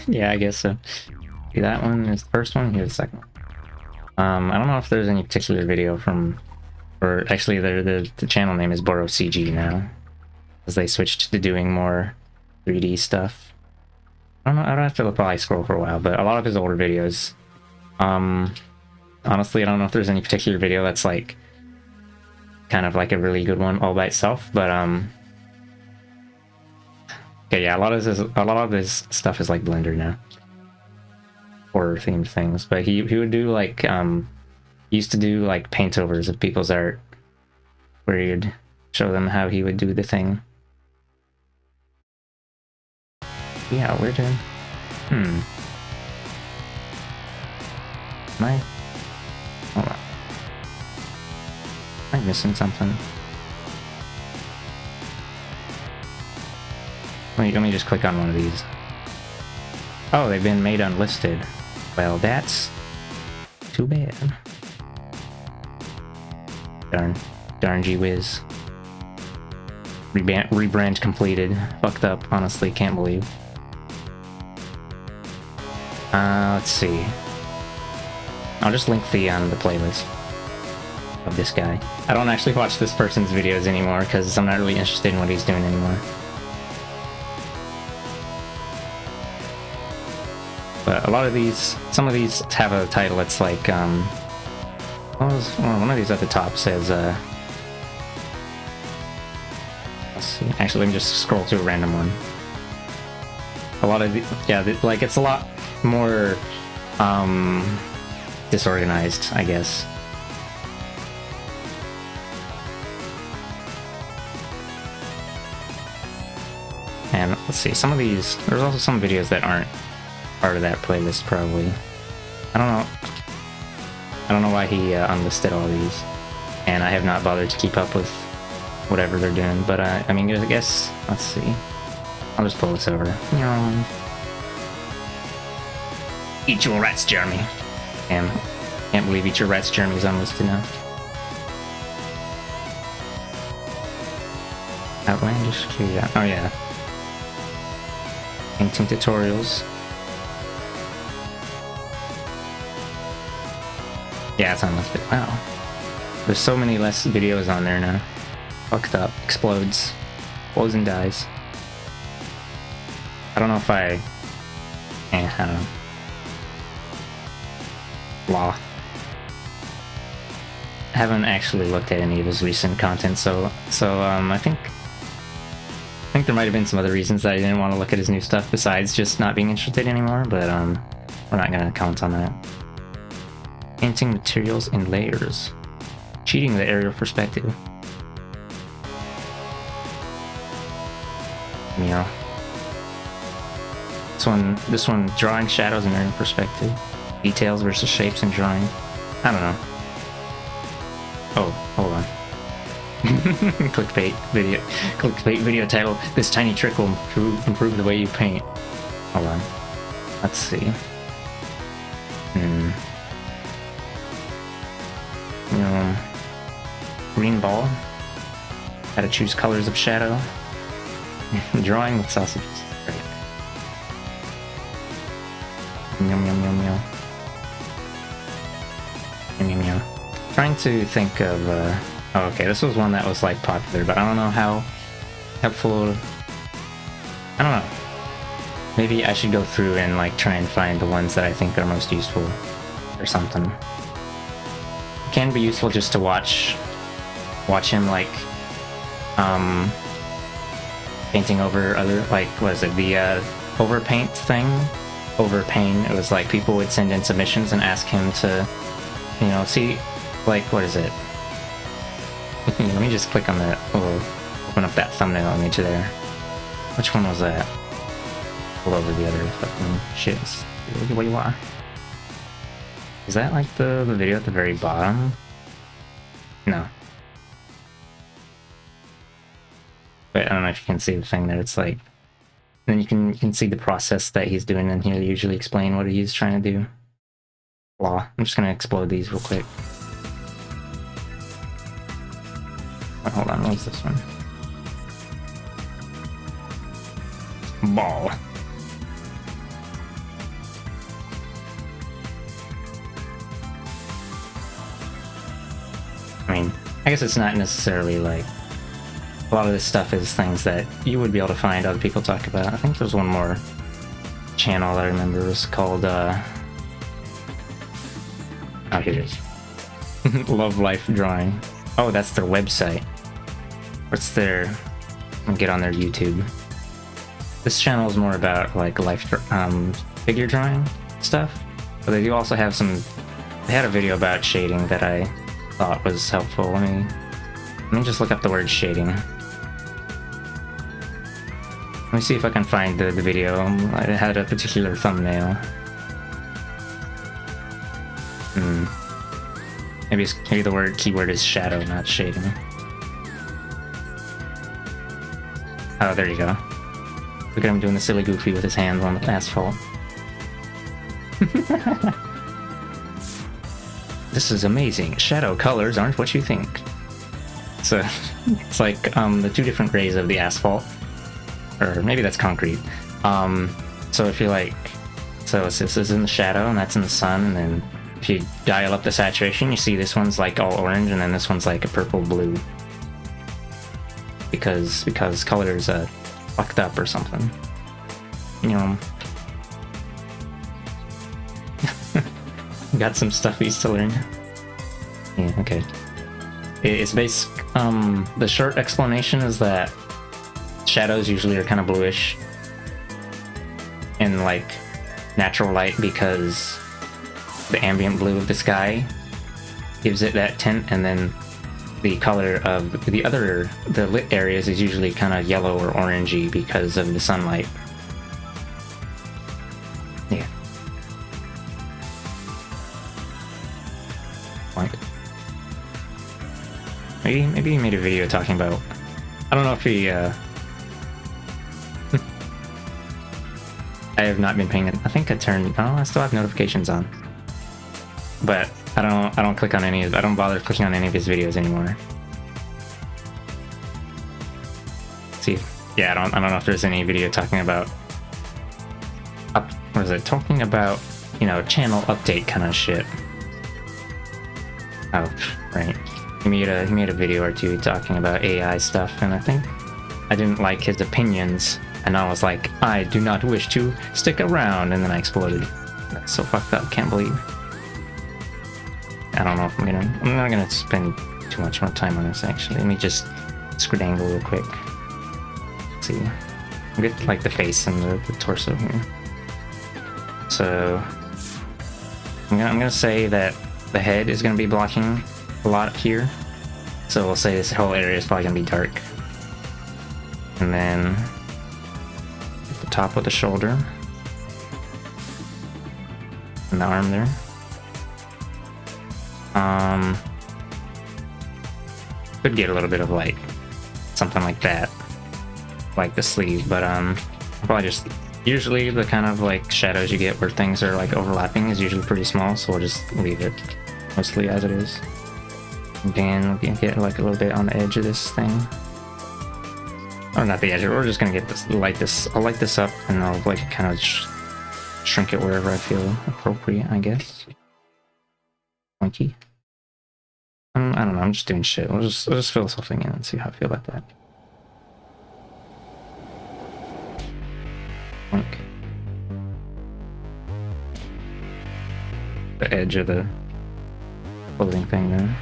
yeah, I guess so. See, that one is the first one. Here's the second one. I don't know if there's any particular video from, or actually, the channel name is Boro CG now, as they switched to doing more 3D stuff. I don't know. I'd have to probably scroll for a while, but a lot of his older videos. Honestly, I don't know if there's any particular video that's like kind of like a really good one all by itself, but okay, yeah, a lot of his stuff is like Blender now, horror themed things. But he would do like he used to do like paint overs of people's art, where he'd show them how he would do the thing. Yeah, we're doing. Am I? Hold on. Am I missing something? Let me just click on one of these. Oh, they've been made unlisted. Well, that's too bad. Darn gee whiz. Rebrand completed. Fucked up, honestly, can't believe. Let's see. I'll just link the playlist of this guy. I don't actually watch this person's videos anymore because I'm not really interested in what he's doing anymore. But a lot of these, some of these have a title that's like, one of these at the top says, let's see, actually let me just scroll to a random one. A lot of the, yeah, like it's a lot more, disorganized, I guess. And let's see, some of these, there's also some videos that aren't part of that playlist, probably. I don't know why he unlisted all these, and I have not bothered to keep up with whatever they're doing, but I mean, I guess, let's see. I'll just pull this over. Eat your rats, Jeremy. Damn. Can't believe Eat Your Rats Jeremy's unlisted now. Outlandish Curiosity. Oh yeah. Painting tutorials. Yeah, it's unlisted. Wow. There's so many less videos on there now. Fucked up. Explodes. Explodes and dies. I don't know if I don't know. Blah. I haven't actually looked at any of his recent content, so I think there might have been some other reasons that I didn't want to look at his new stuff besides just not being interested anymore, but we're not gonna comment on that. Painting materials in layers. Cheating the aerial perspective. Yeah. This one, drawing shadows in aerial perspective. Details versus shapes in drawing. I don't know. Oh, hold on. Clickbait video title. This tiny trick will improve the way you paint. Hold on. Let's see. Green ball. How to choose colors of shadow. Drawing with sausages. Great. Yum yum yum yum. Yum yum yum. Trying to think of oh, okay, this was one that was like popular, but I don't know how helpful. I don't know. Maybe I should go through and like try and find the ones that I think are most useful or something. It can be useful just to watch him like painting over other, like, what is it, the overpaint thing? Overpaint. It was like people would send in submissions and ask him to, you know, see, like, what is it? Let me just click on that. Oh, open up that thumbnail image there. Which one was that? Pull over the other fucking shits. What do you want? Is that like the video at the very bottom? No. But I don't know if you can see the thing there. It's like, then you can see the process that he's doing, and he'll usually explain what he's trying to do. Blah. I'm just gonna explode these real quick. Oh, hold on, what's this one? Ball. I mean, I guess it's not necessarily like, a lot of this stuff is things that you would be able to find other people talk about. I think there's one more channel that I remember. It was called, oh, here it is. Love Life Drawing. Oh, that's their website. What's their... I'll get on their YouTube. This channel is more about, like, figure drawing stuff. But they do also have some... They had a video about shading that I thought was helpful. Let me just look up the word shading. Let me see if I can find the video. I had a particular thumbnail. Maybe the keyword is shadow, not shading. Oh, there you go. Look at him doing the silly goofy with his hands on the asphalt. This is amazing. Shadow colors aren't what you think. So it's like the two different grays of the asphalt, or maybe that's concrete. So if you like, so this is in the shadow and that's in the sun, and then if you dial up the saturation, you see this one's like all orange, and then this one's like a purple blue, because colors fucked up or something. You know. Got some stuffies to learn. Yeah, okay. It's basic. The short explanation is that shadows usually are kind of bluish in like natural light, because the ambient blue of the sky gives it that tint, and then the color of the lit areas is usually kind of yellow or orangey because of the sunlight. Yeah. Like, maybe he made a video talking about, I don't know if he I have not been paying it. I think I still have notifications on, but I don't click on I don't bother clicking on any of his videos anymore. See, yeah, I don't know if there's any video talking about what is it, talking about, you know, channel update kind of shit. Oh, right. He made a video or two talking about AI stuff, and I think I didn't like his opinions, and I was like, I do not wish to stick around, and then I exploded. That's so fucked up, can't believe. I don't know if I'm not gonna spend too much more time on this, actually. Let me just squid angle real quick. Let's see. I'll get like the face and the torso here. So I'm gonna say that the head is gonna be blocking a lot here. So we'll say this whole area is probably gonna be dark. And then at the top of the shoulder and the arm there. Could get a little bit of like something like that, like the sleeve, but probably just usually the kind of like shadows you get where things are like overlapping is usually pretty small, so we'll just leave it mostly as it is. And then we can get like a little bit on the edge of this thing. or not the edge. We're just gonna get this, light this. I'll light this up, and I'll like kind of shrink it wherever I feel appropriate, I guess. Monkey. I don't know. I'm just doing shit. I'll just fill something in and see how I feel about that. Like the edge of the clothing thing there.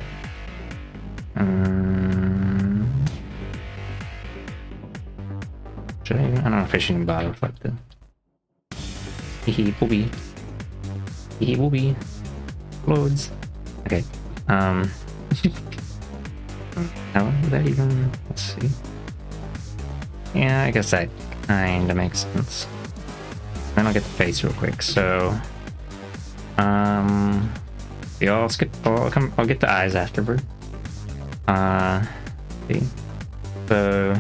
Should I don't know if I should even bother with like the hee booby. Hee booby. Loads. Okay. How would that even, let's see. Yeah, I guess that kinda makes sense. Then I'll get the face real quick. So yeah, I'll get the eyes afterward. See. So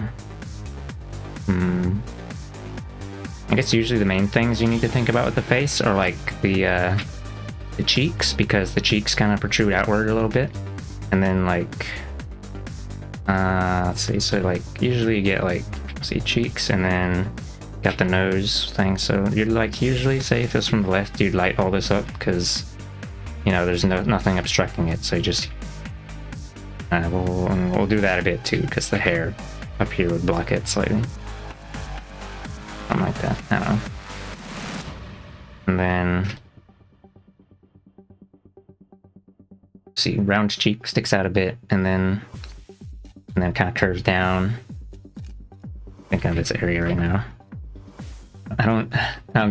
I guess usually the main things you need to think about with the face are like the cheeks, because the cheeks kind of protrude outward a little bit, and then like let's see, so like usually you get like, see, cheeks, and then got the nose thing. So you'd like usually say if it's from the left, you'd light all this up because you know there's nothing obstructing it. So you just we'll do that a bit too, because the hair up here would block it slightly, something like that. I don't know. And then see, round cheek sticks out a bit, and then it kind of curves down. Thinking of its area right now. I don't,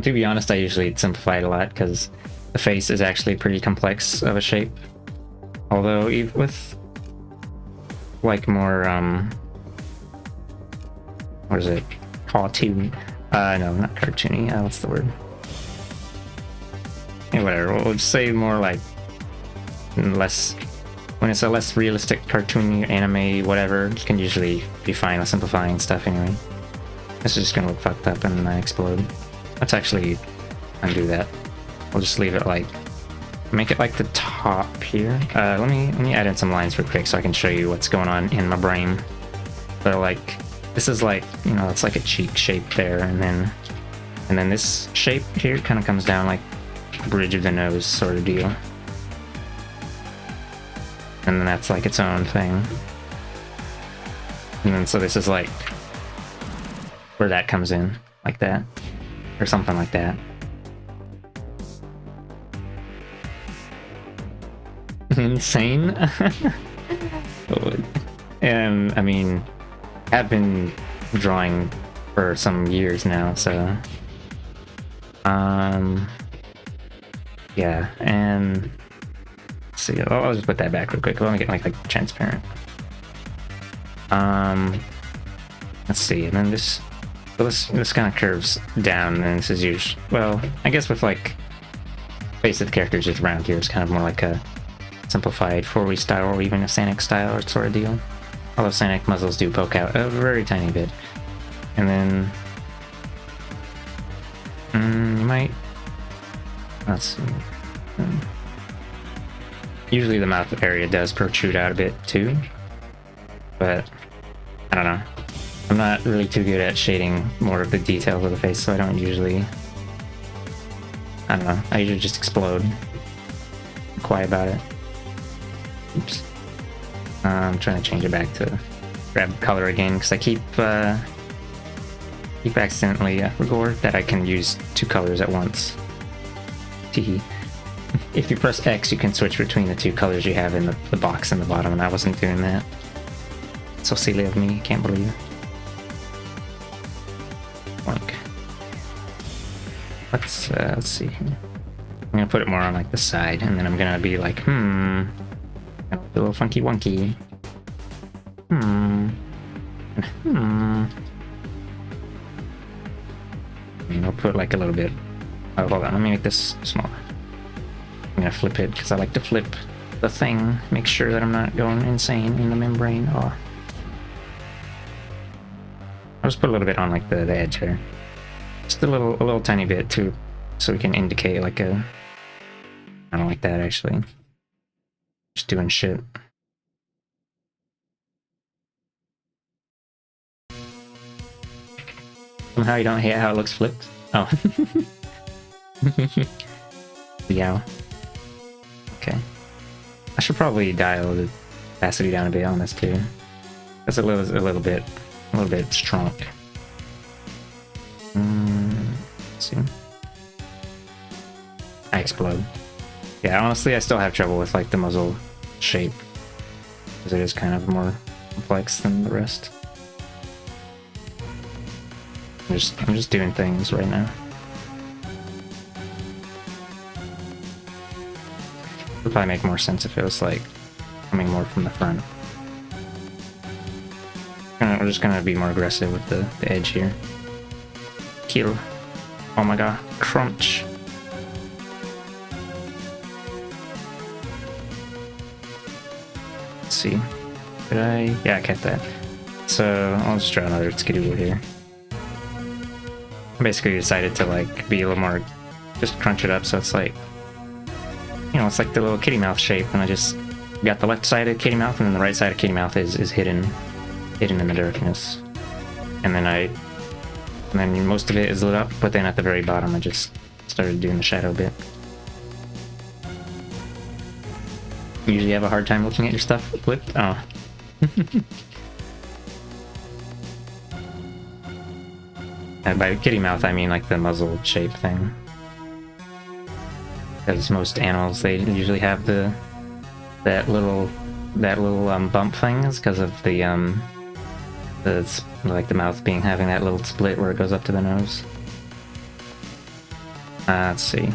to be honest, I usually simplify it a lot because the face is actually pretty complex of a shape. Although even with like more what is it? Cartoon? No, not cartoony. What's the word? Yeah, whatever. We'll just say more like less. When it's a less realistic cartoony anime, whatever, you can usually be fine with simplifying stuff anyway. This is just gonna look fucked up and then explode. Let's actually undo that. We'll just leave it like, make it like the top here. Let me add in some lines real quick so I can show you what's going on in my brain. So like, this is like, you know, it's like a cheek shape there, and then this shape here kind of comes down like bridge of the nose sort of deal. And then that's like its own thing. And then so this is like where that comes in, like that, or something like that. Insane. And I mean, I've been drawing for some years now, so yeah. And let's see, I'll just put that back real quick. Let me get like transparent. Let's see, and then this kind of curves down, and this is usually, well, I guess with like face of the characters just around here, it's kind of more like a simplified 4-way style or even a Sanic style sort of deal. Although Sanic muzzles do poke out a very tiny bit. And then you might, let's see. Usually the mouth area does protrude out a bit too, but I don't know. I'm not really too good at shading more of the details of the face, so I don't usually, I don't know, I usually just explode. I'm quiet about it. Oops. I'm trying to change it back to grab color again, because I keep accidentally forgot that I can use 2 colors at once. Teehee. If you press X, you can switch between the 2 colors you have in the box in the bottom, and I wasn't doing that. So silly of me, can't believe it. Like, let's see here. I'm gonna put it more on like the side, and then I'm gonna be like, a little funky wonky. And I'll put like a little bit. Oh, hold on, let me make this smaller. I'm gonna flip it because I like to flip the thing, make sure that I'm not going insane in the membrane. Oh. I'll just put a little bit on like the edge here. Just a little tiny bit too, so we can indicate like a, I don't like that actually. Just doing shit. Somehow you don't hate how it looks flipped? Oh. Yeah. Okay. I should probably dial the opacity down a bit on this too. That's a little bit strong. Let's see. I explode. Yeah, honestly, I still have trouble with like the muzzle shape because it is kind of more complex than the rest. I'm just doing things right now. It would probably make more sense if it was like coming more from the front. We're just gonna be more aggressive with the edge here. Kill. Oh my god. Crunch. Let's see. Did I? Yeah, I kept that. So I'll just draw another Skidoo here. I basically decided to like be a little more, just crunch it up so it's like, you know, it's like the little kitty mouth shape, and I just got the left side of kitty mouth, and then the right side of kitty mouth is hidden in the darkness. And then most of it is lit up, but then at the very bottom I just started doing the shadow bit. You usually have a hard time looking at your stuff flipped? Oh. And by kitty mouth I mean like the muzzle shape thing. Because most animals, they usually have that little bump things because of the like the mouth having that little split where it goes up to the nose. Let's see.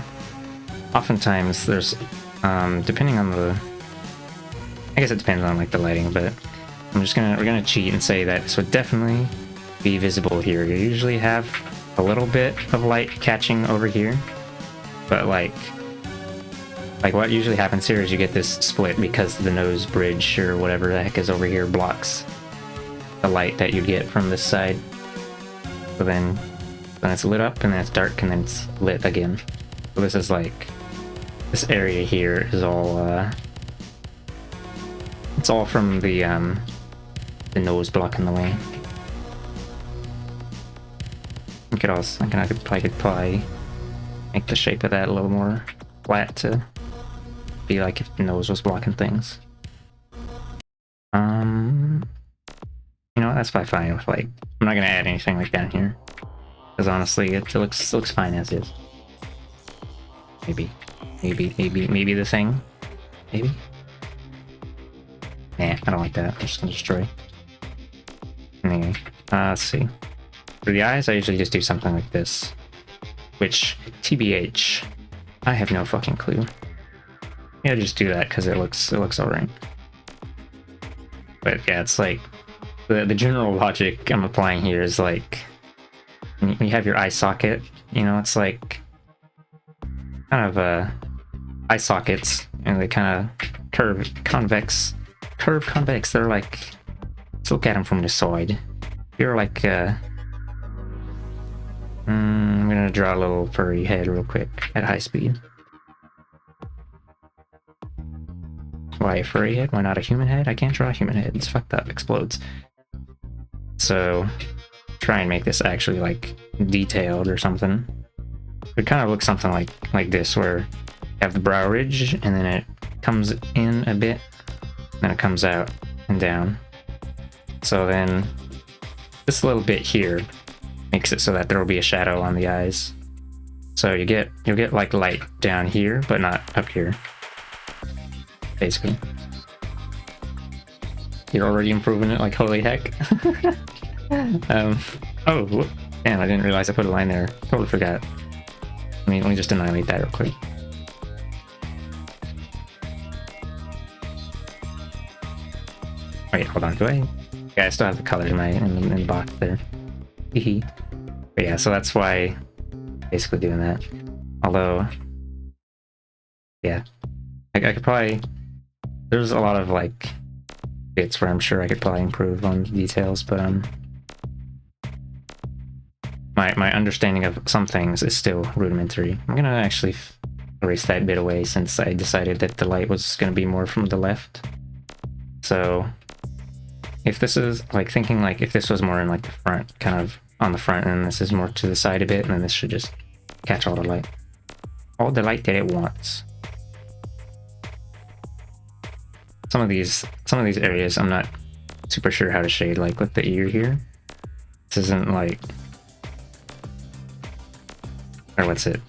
Oftentimes there's depending on the, I guess it depends on like the lighting, but we're gonna cheat and say that this would definitely be visible here. You usually have a little bit of light catching over here, but like what usually happens here is you get this split because the nose bridge or whatever the heck is over here blocks the light that you get from this side. So then it's lit up, and then it's dark, and then it's lit again. So this is like, this area here is all it's all from the nose blocking the way. I could probably make the shape of that a little more flat to be like if the nose was blocking things. You know what, that's probably fine with like, I'm not gonna add anything like down here. Because honestly, it looks fine as is. Maybe the thing? Maybe? Nah, I don't like that. I'm just gonna destroy. Anyway, let's see. For the eyes, I usually just do something like this. Which, TBH, I have no fucking clue. Yeah, just do that because it looks alright. But yeah, it's like the general logic I'm applying here is like when you have your eye socket, you know, it's like kind of eye sockets, and they kind of curve convex. They're like, let's look at them from the side. You're like I'm gonna draw a little furry head real quick at high speed. Why a furry head? Why not a human head? I can't draw a human head. It's fucked up. Explodes. So, try and make this actually like detailed or something. It kind of looks something like this, where you have the brow ridge, and then it comes in a bit, then it comes out and down. So then, this little bit here makes it so that there will be a shadow on the eyes. So you'll get like light down here, but not up here. Basically. You're already improving it like holy heck. Oh, whoop. Damn, I didn't realize I put a line there. Totally forgot. Let me just annihilate that real quick. Wait, hold on, do I? Yeah, I still have the colors in the box there. Hee. But yeah, so that's why basically doing that. Although, yeah, I could probably, there's a lot of like bits where I'm sure I could probably improve on the details, but my understanding of some things is still rudimentary. I'm gonna actually erase that bit away since I decided that the light was gonna be more from the left. So if this is like thinking like if this was more in like the front kind of on the front, and this is more to the side a bit, and then this should just catch all the light. All the light that it wants. Some of these areas I'm not super sure how to shade, like with the ear here. This isn't like, or what's it?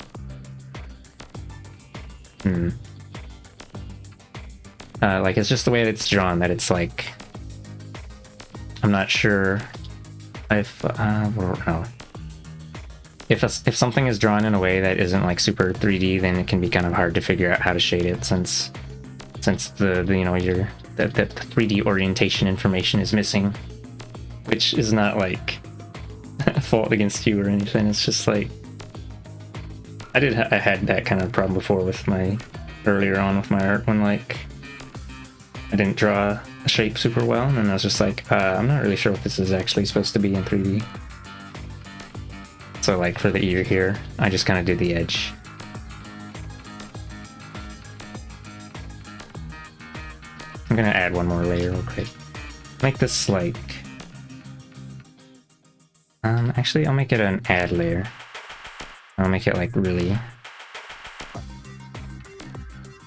Like it's just the way that it's drawn that it's like, I'm not sure if no. If something is drawn in a way that isn't like super 3D, then it can be kind of hard to figure out how to shade it since the you know the 3D orientation information is missing, which is not like a fault against you or anything. It's just like I had that kind of problem before with my earlier on with my art when like I didn't draw a shape super well, and I was just like I'm not really sure what this is actually supposed to be in 3D. So like for the ear here, I just kind of did the edge. I'm gonna add one more layer real quick. Make this like... actually I'll make it an add layer. I'll make it like really...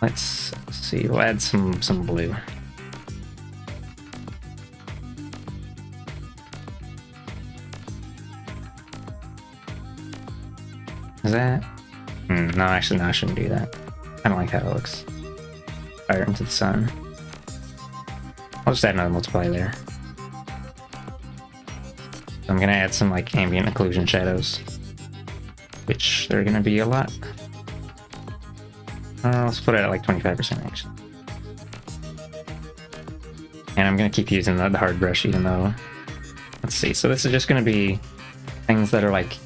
Let's see, we'll add some blue. Is that? No, actually, no, I shouldn't do that. I don't like how it looks. Fire into the sun. I'll just add another multiply layer. So I'm gonna add some like ambient occlusion shadows, which they're gonna be a lot. Let's put it at like 25% actually. And I'm gonna keep using the hard brush even though... Let's see, so this is just gonna be things that are like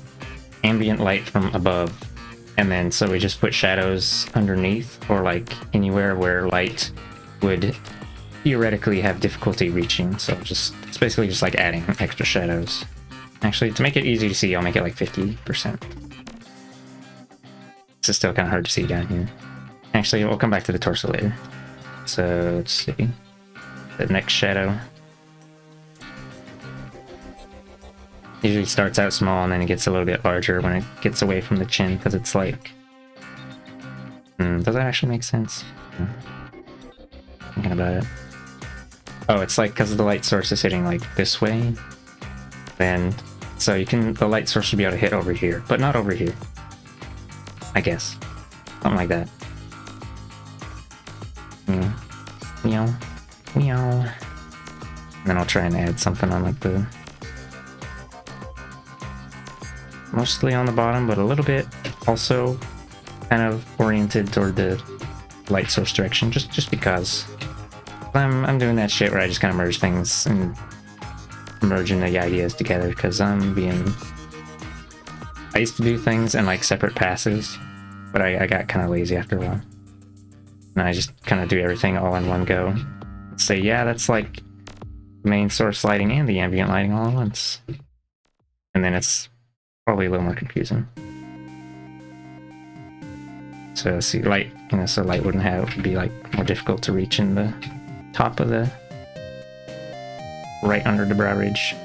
ambient light from above, and then so we just put shadows underneath or like anywhere where light would theoretically have difficulty reaching. So it's basically just like adding extra shadows. Actually, to make it easy to see, I'll make it like 50%. This is still kind of hard to see down here. Actually, we'll come back to the torso later. So let's see, the next shadow usually starts out small and then it gets a little bit larger when it gets away from the chin, because it's like... does that actually make sense? Thinking about it. Oh, it's like because the light source is hitting like this way, then so the light source should be able to hit over here, but not over here. I guess. Something like that. Meow. Meow. And then I'll try and add something on like the... Mostly on the bottom, but a little bit also kind of oriented toward the light source direction, just because I'm doing that shit where I just kind of merge things and merging the ideas together, because I used to do things in like separate passes, but I got kind of lazy after a while, and I just kind of do everything all in one go. Say, yeah, that's like main source lighting and the ambient lighting all at once, and then it's probably a little more confusing. So see, light, so light would be like more difficult to reach in the top of the right under the brow ridge.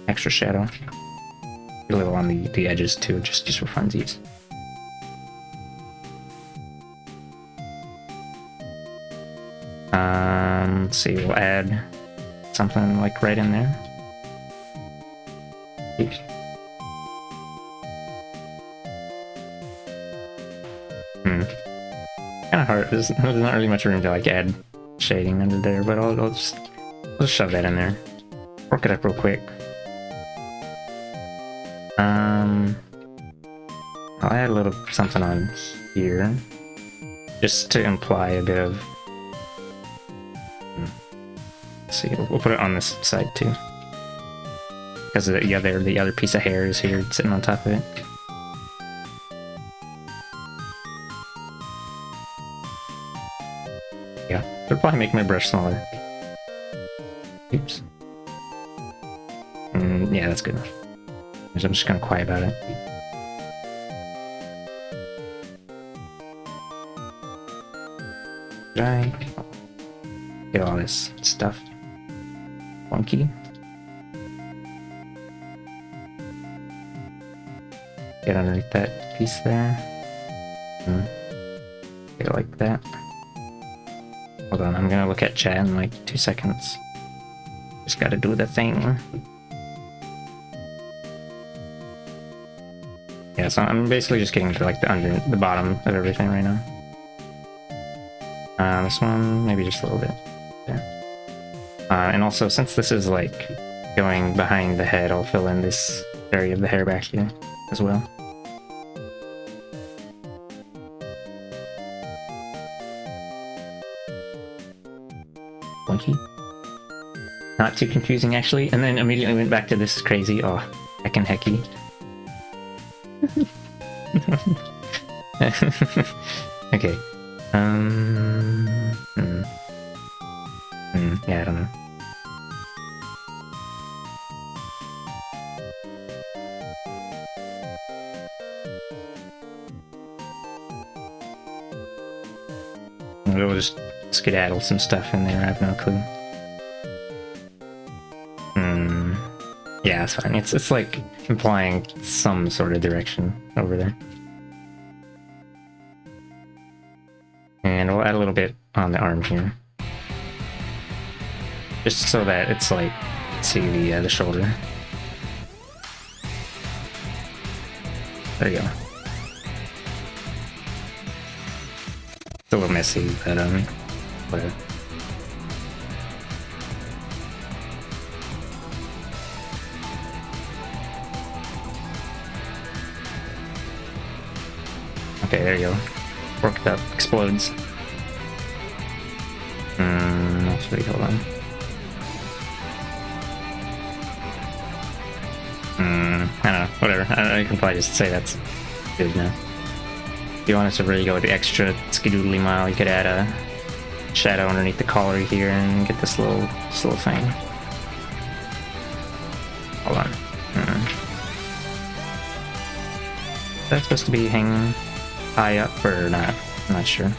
Extra shadow. A little on the edges too, just for funsies. Let's see, we'll add something like right in there. Oops. Kind of hard. There's not really much room to like add shading under there, but I'll just shove that in there. Work it up real quick. I'll add a little something on here, just to imply a bit of... Let's see, we'll put it on this side too, because the other piece of hair is here sitting on top of it. Yeah, they'll probably make my brush smaller. Oops. Yeah, that's good enough. I'm just kind of quiet about it. Did I get all this stuff funky? get underneath that piece there. Get it like that. Hold on, I'm gonna look at chat in like 2 seconds. Just gotta do the thing. Yeah, so I'm basically just getting to like the bottom of everything right now. This one, maybe just a little bit. There. And also, since this is like going behind the head, I'll fill in this area of the hair back here as well. Blinky. Not too confusing actually, and then immediately went back to this is crazy. Oh, heckin' hecky. Okay. Yeah, I don't know. We'll just skedaddle some stuff in there, I have no clue. Yeah, it's fine. It's like implying some sort of direction over there. And we'll add a little bit on the arm here. Just so that it's like, see the shoulder. There you go. It's a little messy, but whatever. Okay, there you go. Worked up, explodes. Actually, hold on. I don't know, whatever. I can probably just say that's good now. If you wanted to really go the extra skidoodly mile, you could add a shadow underneath the collar here and get this little thing. Hold on. Is that supposed to be hanging high up or not? I'm not sure.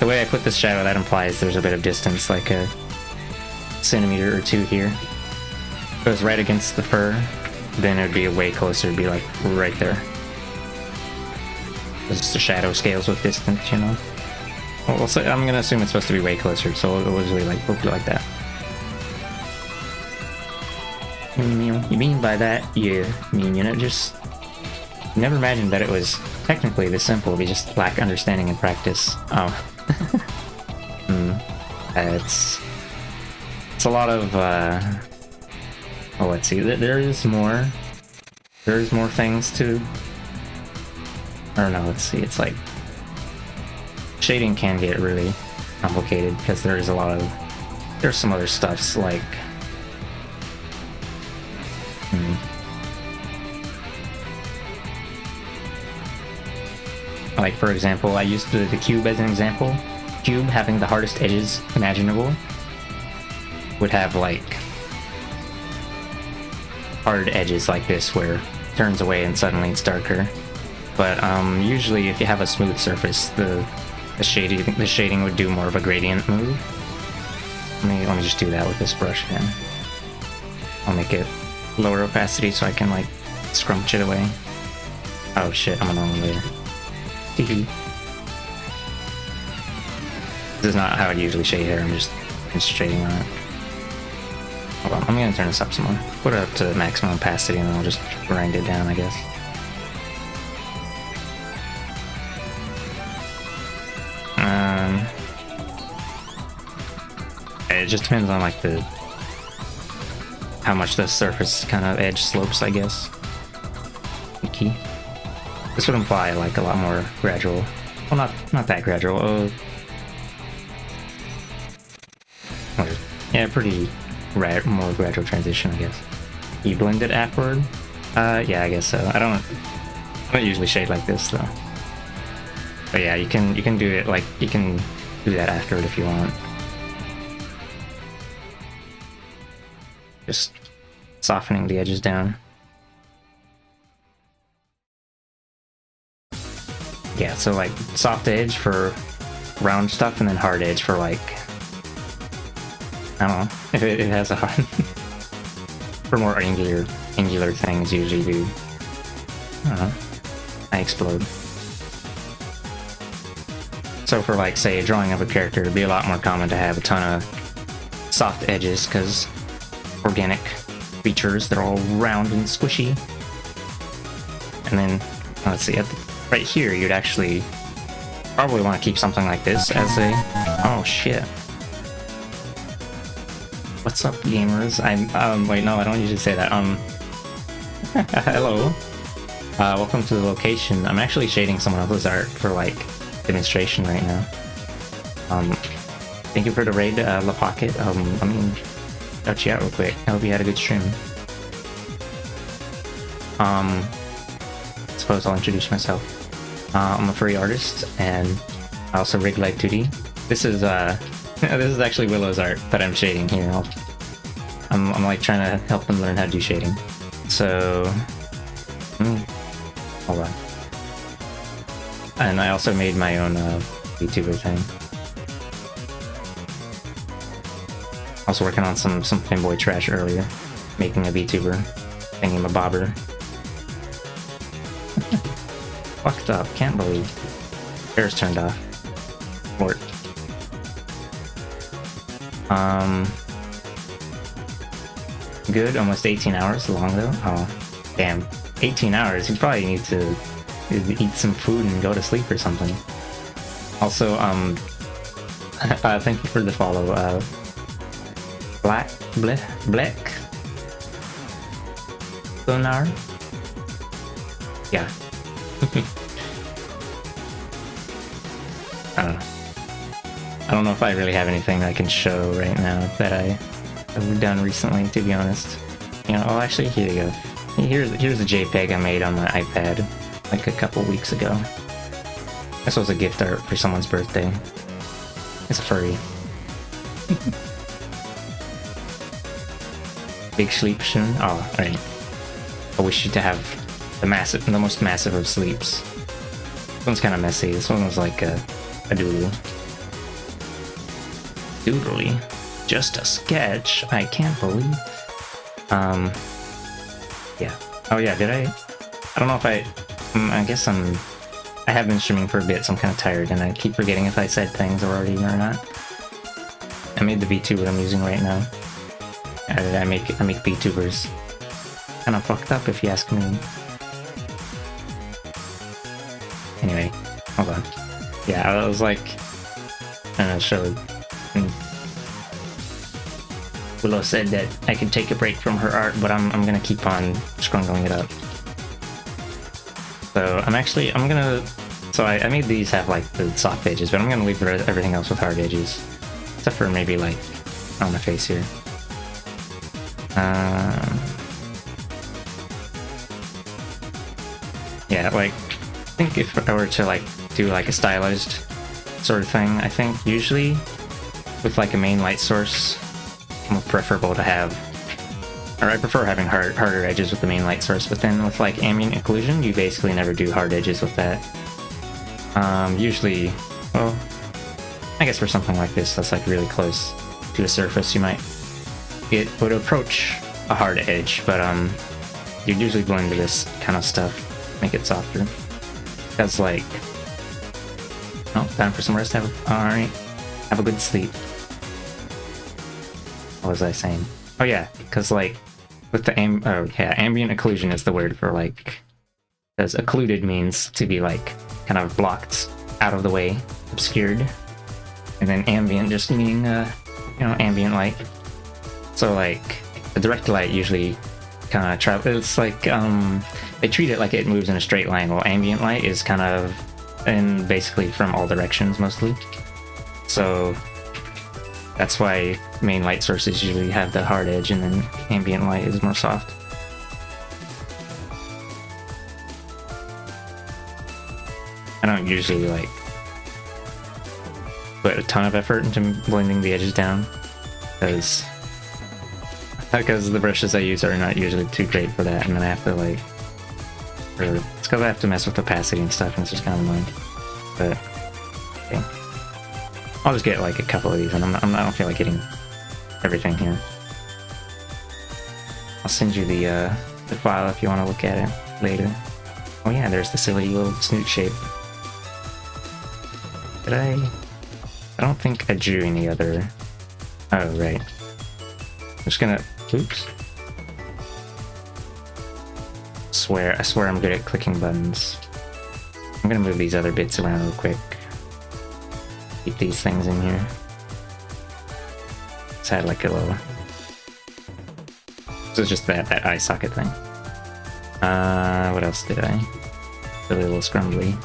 The way I put this shadow, that implies there's a bit of distance, like a centimeter or two here. If it was right against the fur, then it would be way closer, it'd be like right there. Just the shadow scales with distance, you know? Well, I'm gonna assume it's supposed to be way closer, so we'll do like that. You mean by that, you mean, you know, just never imagined that it was technically this simple, we just lack understanding and practice. Oh. It's a lot of, oh, let's see, there's more things to, or no, let's see, it's like, shading can get really complicated, because there's some other stuffs, like, like, for example, I used the cube as an example. Cube, having the hardest edges imaginable, would have, like, hard edges like this where it turns away and suddenly it's darker. But usually if you have a smooth surface, the shading would do more of a gradient move. Let me just do that with this brush again. I'll make it lower opacity so I can, like, scrunch it away. Oh shit, I'm on the wrong layer. This is not how I usually shade hair, I'm just shading on it. Hold on, I'm gonna turn this up some more. Put it up to maximum opacity and then I'll just grind it down, I guess. It just depends on, like, how much the surface kind of edge slopes, I guess. Key. This would imply, like, a lot more gradual. Well, not that gradual. Yeah, pretty more gradual transition, I guess. You blend it afterward? Yeah, I guess so. I don't usually shade like this though. But yeah, you can do it, like, you can do that afterward if you want. Just softening the edges down. Yeah, so, like, soft edge for round stuff and then hard edge for, like, I don't know, if it has a hard for more angular things usually do, I don't know. I explode. So for like, say, drawing of a character, it'd be a lot more common to have a ton of soft edges, because organic features, they're all round and squishy. And then, let's see, right here, you'd actually probably want to keep something like this as a... Oh, shit. What's up, gamers? Wait, no, I don't usually say that. Hello. Welcome to the location. I'm actually shading someone else's art for, like, demonstration right now. Thank you for the raid, La Pocket. Let me shout you out real quick. I hope you had a good stream. Suppose I'll introduce myself. I'm a furry artist, and I also rig like 2D. This is this is actually Willow's art that I'm shading here. I'm like trying to help them learn how to do shading. So, hold on. And I also made my own VTuber thing. I was working on some fanboy trash earlier, making a VTuber, thingamabobber. Fucked up, can't believe. Air's turned off. Fort. Good, almost 18 hours long though. Oh, damn. 18 hours, you probably need to eat some food and go to sleep or something. Also, thank you for the follow, Black Sonar? Yeah. I don't know. I don't know if I really have anything that I can show right now that I've done recently, to be honest. You know, oh, actually, here you go. Here's a JPEG I made on my iPad like a couple weeks ago. This was a gift art for someone's birthday. It's a furry. Big sleep soon. Oh, right. I wish you to have the most massive of sleeps. This one's kind of messy. This one was like a doodle. Doodly. Just a sketch. I can't believe. Yeah. Oh yeah. Did I don't know if I guess I have been streaming for a bit, so I'm kind of tired, and I keep forgetting if I said things already or not. I made the VTuber I'm using right now. I make VTubers. Kind of fucked up, if you ask me. Anyway, hold on. Yeah, I was like, I don't know, Willow said that I could take a break from her art, but I'm gonna keep on scrungling it up. So I made these have like the soft edges, but I'm gonna leave everything else with hard edges, except for maybe like on the face here. Yeah, like, I think if I were to like do like a stylized sort of thing, I think usually with like a main light source, it's more preferable to have, or I prefer having harder edges with the main light source, but then with like ambient occlusion, you basically never do hard edges with that. Usually, well, I guess for something like this that's like really close to a surface, you would approach a hard edge, but you usually blend this kind of stuff, make it softer. That's like, oh, time for some rest. Alright, have a good sleep. What was I saying? Oh yeah, because like with the ambient occlusion is the word for like, because occluded means to be like kind of blocked out of the way, obscured, and then ambient just meaning ambient light. So like the direct light usually kind of it's like they treat it like it moves in a straight line, while ambient light is kind of basically from all directions mostly. So that's why main light sources usually have the hard edge, and then ambient light is more soft. I don't usually like put a ton of effort into blending the edges down, because the brushes I use are not usually too great for that, and then I have to like, it's because I have to mess with opacity and stuff, and it's just kind of annoying. But okay. I'll just get like a couple of these, and I don't feel like getting everything here. I'll send you the file if you want to look at it later. Oh yeah, there's the silly little snoot shape. Did I don't think I drew any other... Oh, right. I'm just gonna... Oops. I swear I'm good at clicking buttons. I'm gonna move these other bits around real quick. Keep these things in here. Just had like a little... So it's just that eye socket thing. What else did I? Really a little scrumbly.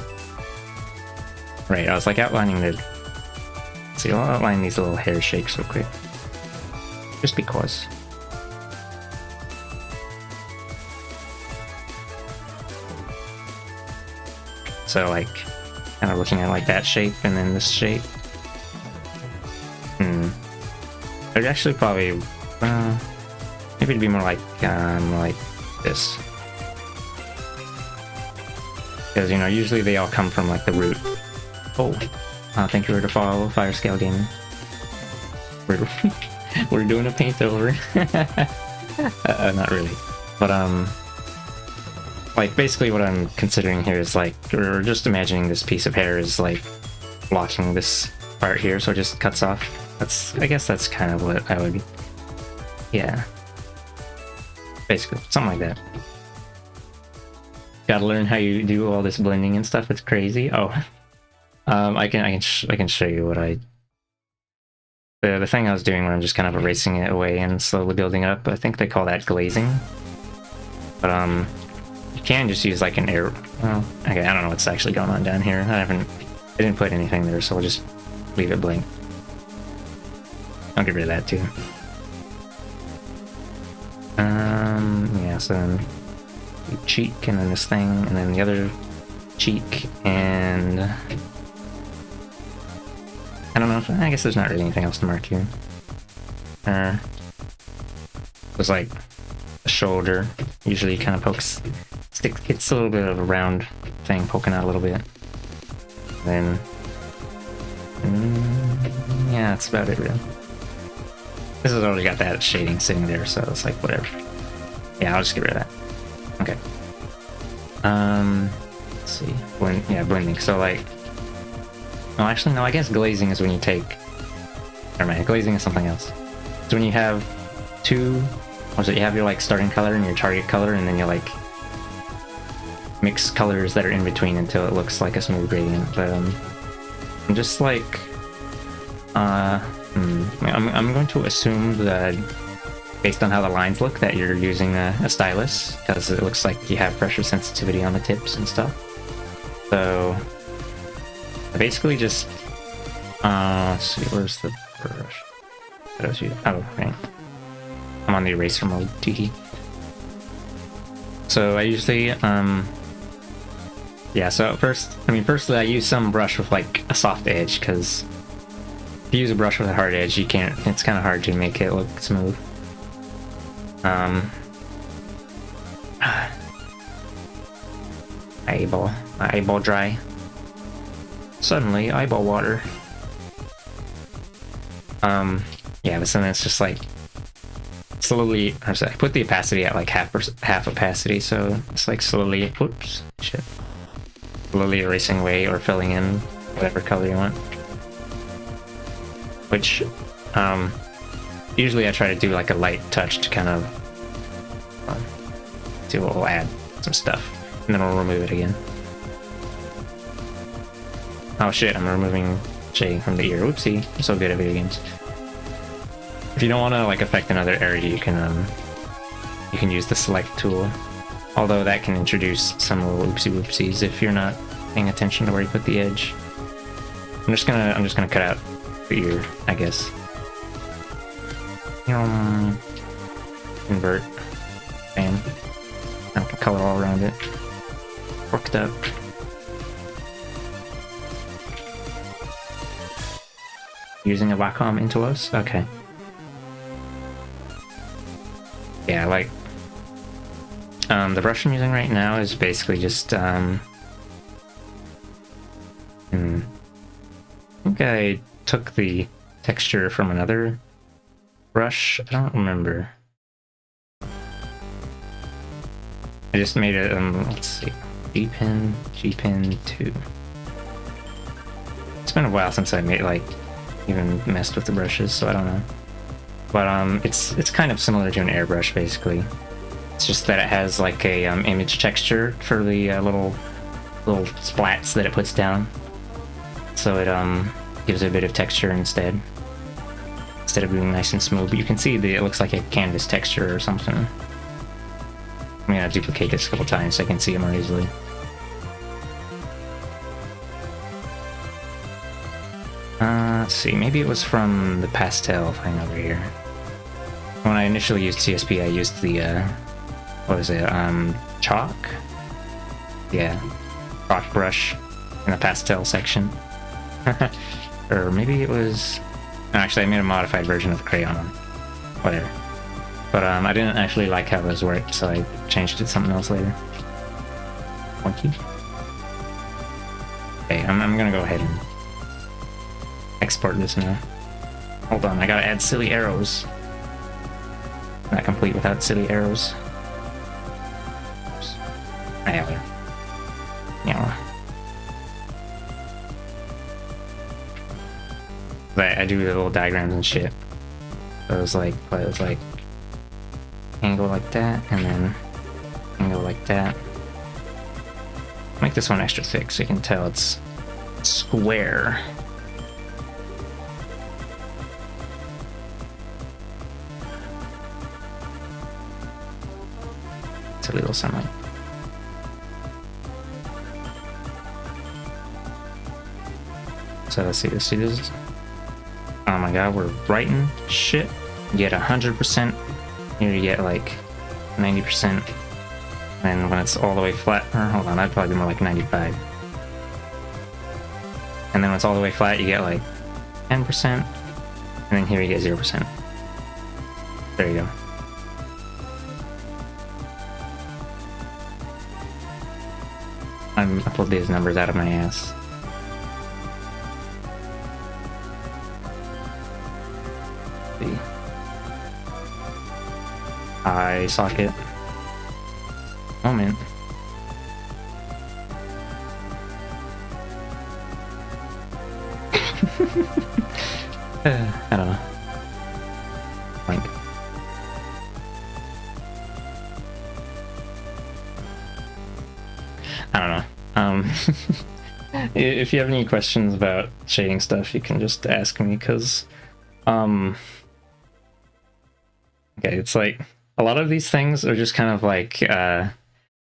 Right, I was like outlining the... See, I'll outline these little hair shapes real quick. Just because. So like, kind of looking at like that shape and then this shape. It'd actually probably, maybe it'd be more like this. Because, you know, usually they all come from like the root. Oh, thank you for the follow, Fire Scale Gaming. We're doing a paint over. Not really. But, like, basically what I'm considering here is, like, we're just imagining this piece of hair is, like, blocking this part here, so it just cuts off. I guess that's kind of what I would... Yeah. Basically, something like that. Gotta learn how you do all this blending and stuff, it's crazy. Oh. I can show you what I... The thing I was doing when I'm just kind of erasing it away and slowly building up, I think they call that glazing. But, you can just use like an air... Well, okay, I don't know what's actually going on down here. I didn't put anything there, so I'll just leave it blank. I'll get rid of that too. Yeah, so then cheek, and then this thing, and then the other cheek, and... I don't know if... I guess there's not really anything else to mark here. There's like a shoulder. Usually kind of pokes... It's a little bit of a round thing poking out a little bit. Then... yeah, that's about it really. This has already got that shading sitting there, so it's like whatever. Yeah, I'll just get rid of that. Okay. Let's see. Blending. So like... Oh, actually, no, I guess glazing is when you take... Never mind, glazing is something else. So when you have two... Or so you have your like starting color and your target color, and then you like... mix colors that are in between until it looks like a smooth gradient. But I'm just like... I'm going to assume that based on how the lines look that you're using a stylus, because it looks like you have pressure sensitivity on the tips and stuff. So I basically just let's see, where's the brush? Oh, right. I'm on the eraser mode, teehee. So I usually yeah, so firstly I use some brush with like a soft edge, because if you use a brush with a hard edge, you can't, it's kind of hard to make it look smooth. My eyeball dry. Suddenly, eyeball water. Yeah, but then it's just like slowly, I put the opacity at like half opacity, so it's like slowly, whoops, shit. Slowly erasing away or filling in whatever color you want. Which, usually I try to do like a light touch to kind of see what will add some stuff, and then we'll remove it again. Oh shit, I'm removing shading from the ear. Oopsie, I'm so good at video games. If you don't want to like affect another area, you can use the select tool. Although that can introduce some little oopsies if you're not paying attention to where you put the edge. I'm just gonna cut out the ear, I guess. Invert. Bam. I can color all around it. Worked up. Using a Wacom Intuos? Okay. Yeah, like... the brush I'm using right now is basically just, I think I took the texture from another brush. I don't remember. I just made it, let's see. G-Pen 2. It's been a while since I made, like, even messed with the brushes, so I don't know. But it's kind of similar to an airbrush, basically. It's just that it has like a image texture for the little splats that it puts down, so it gives it a bit of texture instead of being nice and smooth. But you can see that it looks like a canvas texture or something. I'm gonna duplicate this a couple times so I can see it more easily. Let's see, maybe it was from the pastel thing over here. When I initially used CSP, I used the, what was it, chalk? Yeah, chalk brush in the pastel section. Or maybe it was... no, actually, I made a modified version of the crayon one. Whatever. But I didn't actually like how those worked, so I changed it to something else later. Monkey. Okay, I'm gonna go ahead and export this now. Hold on, I gotta add silly arrows. Not complete without silly arrows. Oops. Yeah. But I do the little diagrams and shit. So it was like angle like that, and then angle like that. Make this one extra thick so you can tell it's square. It's a little sunlight. So let's see this. Oh my god, we're writing shit. You get 100%. Here you get like 90%. And when it's all the way flat, or hold on, that'd probably be more like 95. And then when it's all the way flat, you get like 10%. And then here you get 0%. There you go. I pulled these numbers out of my ass. See. Eye socket. Moment. I don't know. Blank. I don't know. If you have any questions about shading stuff, you can just ask me, because okay, it's like a lot of these things are just kind of like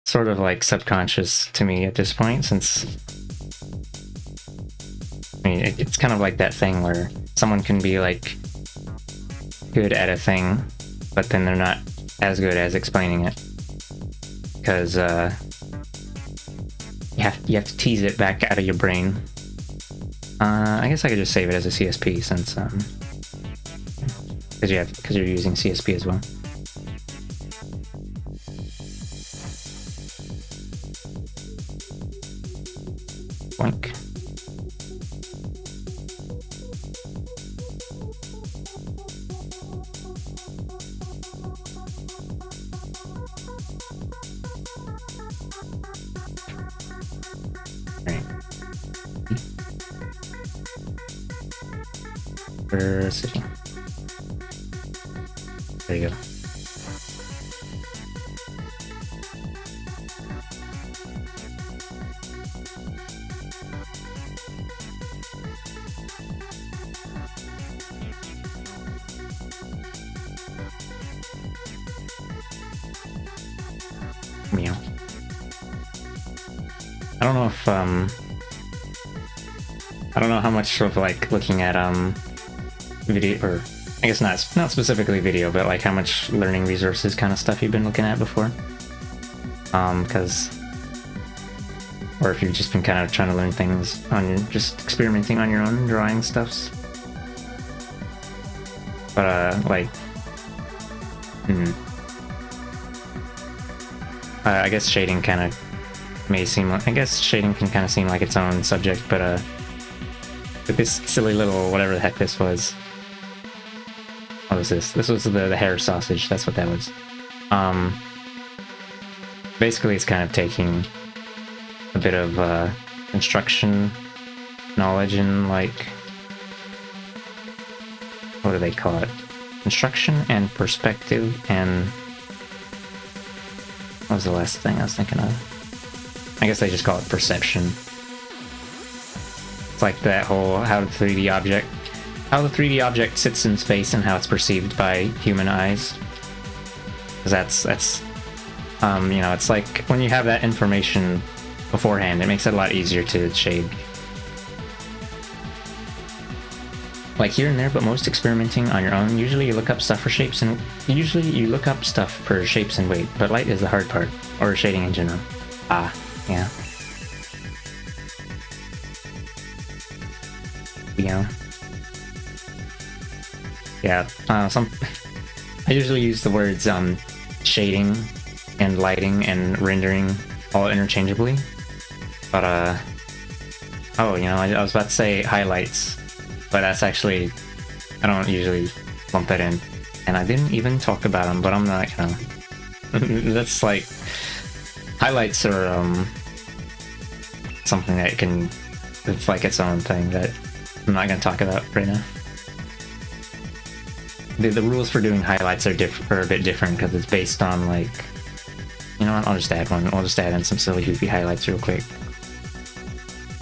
sort of like subconscious to me at this point, since I mean it's kind of like that thing where someone can be like good at a thing, but then they're not as good as explaining it, because you have to tease it back out of your brain. I guess I could just save it as a CSP, since because you're using CSP as well. Boink. Sitting. There you go. Meow. I don't know if I don't know how much of like looking at video, or I guess not specifically video, but like how much learning resources kind of stuff you've been looking at before, because or if you've just been kind of trying to learn things on your, just experimenting on your own drawing stuffs. But like I guess shading kind of may seem like, I guess shading can kind of seem like its own subject, but with this silly little whatever the heck this was. What was this? This was the hair sausage. That's what that was. Basically, it's kind of taking a bit of construction knowledge and like, what do they call it? Construction and perspective and what was the last thing I was thinking of? I guess they just call it perception. It's like that whole how the 3D object sits in space and how it's perceived by human eyes. 'Cause that's you know, it's like when you have that information beforehand, it makes it a lot easier to shade. Like here and there, but most experimenting on your own. Usually you look up stuff for shapes and weight, but light is the hard part, or shading in general. Ah, yeah. Yeah. Yeah, I usually use the words shading and lighting and rendering all interchangeably. But oh, you know, I was about to say highlights, but that's actually, I don't usually lump that in. And I didn't even talk about them, but I'm not gonna. That's like, highlights are something that can, it's like its own thing that I'm not gonna talk about right now. The rules for doing highlights are a bit different because it's based on like, you know what, I'll just add one. I'll just add in some silly goofy highlights real quick.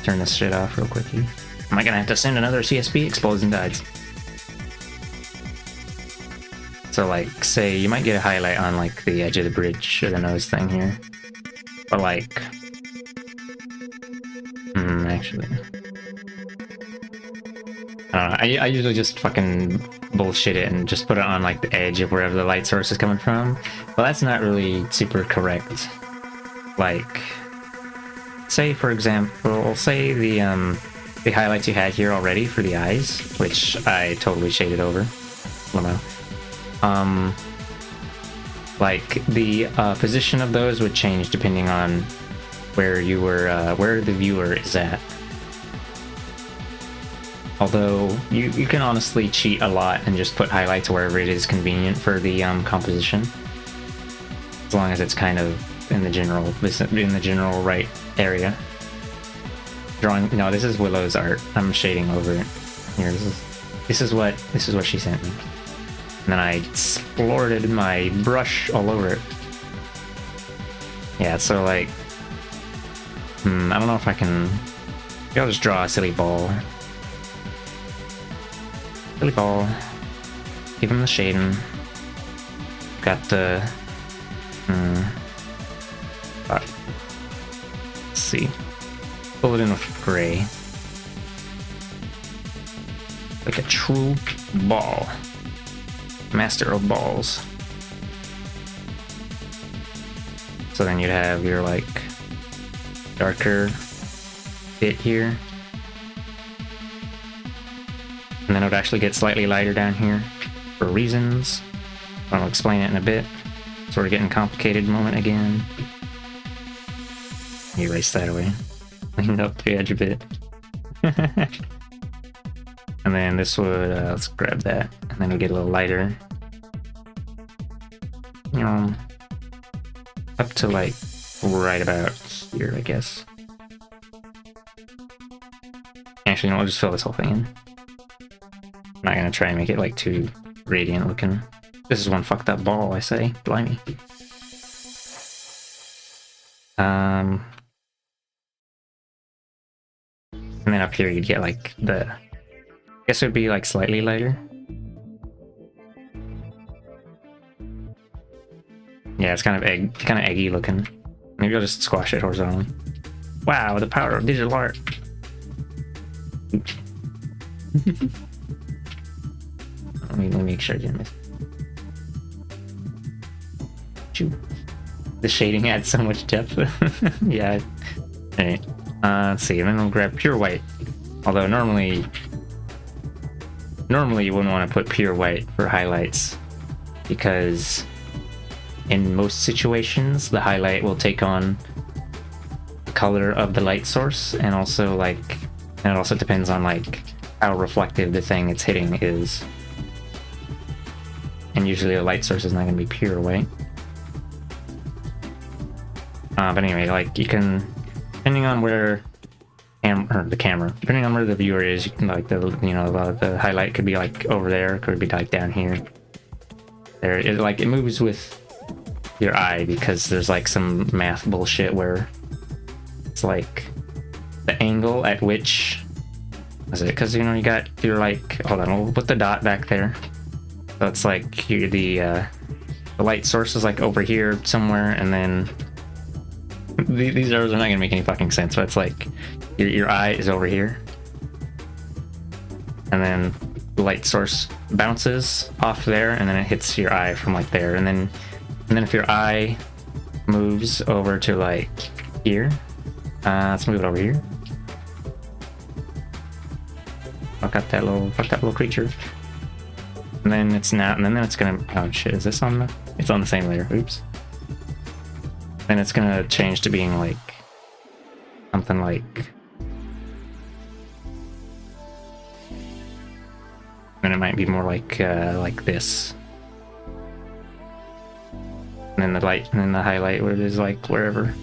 Turn this shit off real quickly. Am I gonna have to send another CSP? Explodes and dies. So like, say you might get a highlight on like the edge of the bridge or the nose thing here. But like, actually, I don't know, I usually just fucking bullshit it and just put it on like the edge of wherever the light source is coming from. But that's not really super correct. Like, say for example, say the highlights you had here already for the eyes, which I totally shaded over. I don't know. Like the position of those would change depending on where you were, where the viewer is at. Although you can honestly cheat a lot and just put highlights wherever it is convenient for the composition, as long as it's kind of in the general right area. Drawing. No, this is Willow's art. I'm shading over it. Here, this is what she sent me. And then I splorted my brush all over it. Yeah, so like, I don't know if I can. Maybe I'll just draw a silly ball. Silly ball. Give him the shading. Got the. Let's see. Fill it in with gray. Like a true ball. Master of balls. So then you'd have your like darker bit here. And then it would actually get slightly lighter down here for reasons. I'll explain it in a bit. Sort of getting complicated moment again. Erase that away. Clean up the edge a bit. And then this would, let's grab that. And then it'll get a little lighter. You know, up to like right about here, I guess. Actually, no, I'll just fill this whole thing in. I'm not gonna try and make it like too radiant looking. This is one fucked up ball, I say. Blimey. And then up here you'd get like the, I guess it would be like slightly lighter. Yeah, it's kind of eggy looking. Maybe I'll just squash it horizontally. Wow, the power of digital art. Let me make sure I didn't miss. Choo. The shading adds so much depth. Yeah. Alright. Let's see, and then we'll grab pure white. Although normally you wouldn't want to put pure white for highlights, because in most situations the highlight will take on the color of the light source, and also like, and it also depends on like how reflective the thing it's hitting is. And usually the light source is not going to be pure white. But anyway, like you can depending on where the camera, depending on where the viewer is, you can like the highlight could be like over there, could be like down here. There, it moves with your eye because there's like some math bullshit where it's like the angle at which is it, because you know you got your like, hold on, we'll put the dot back there, so it's like the light source is like over here somewhere, and then these arrows are not gonna make any fucking sense, but it's like your eye is over here, and then the light source bounces off there, and then it hits your eye from like there, and then if your eye moves over to like here, let's move it over here. Fuck that little creature. And then it's not, and then it's gonna, oh shit, is this on the, it's on the same layer, oops. Then it's gonna change to being like something like, then it might be more like this. And then the light, and then the highlight where it is like wherever.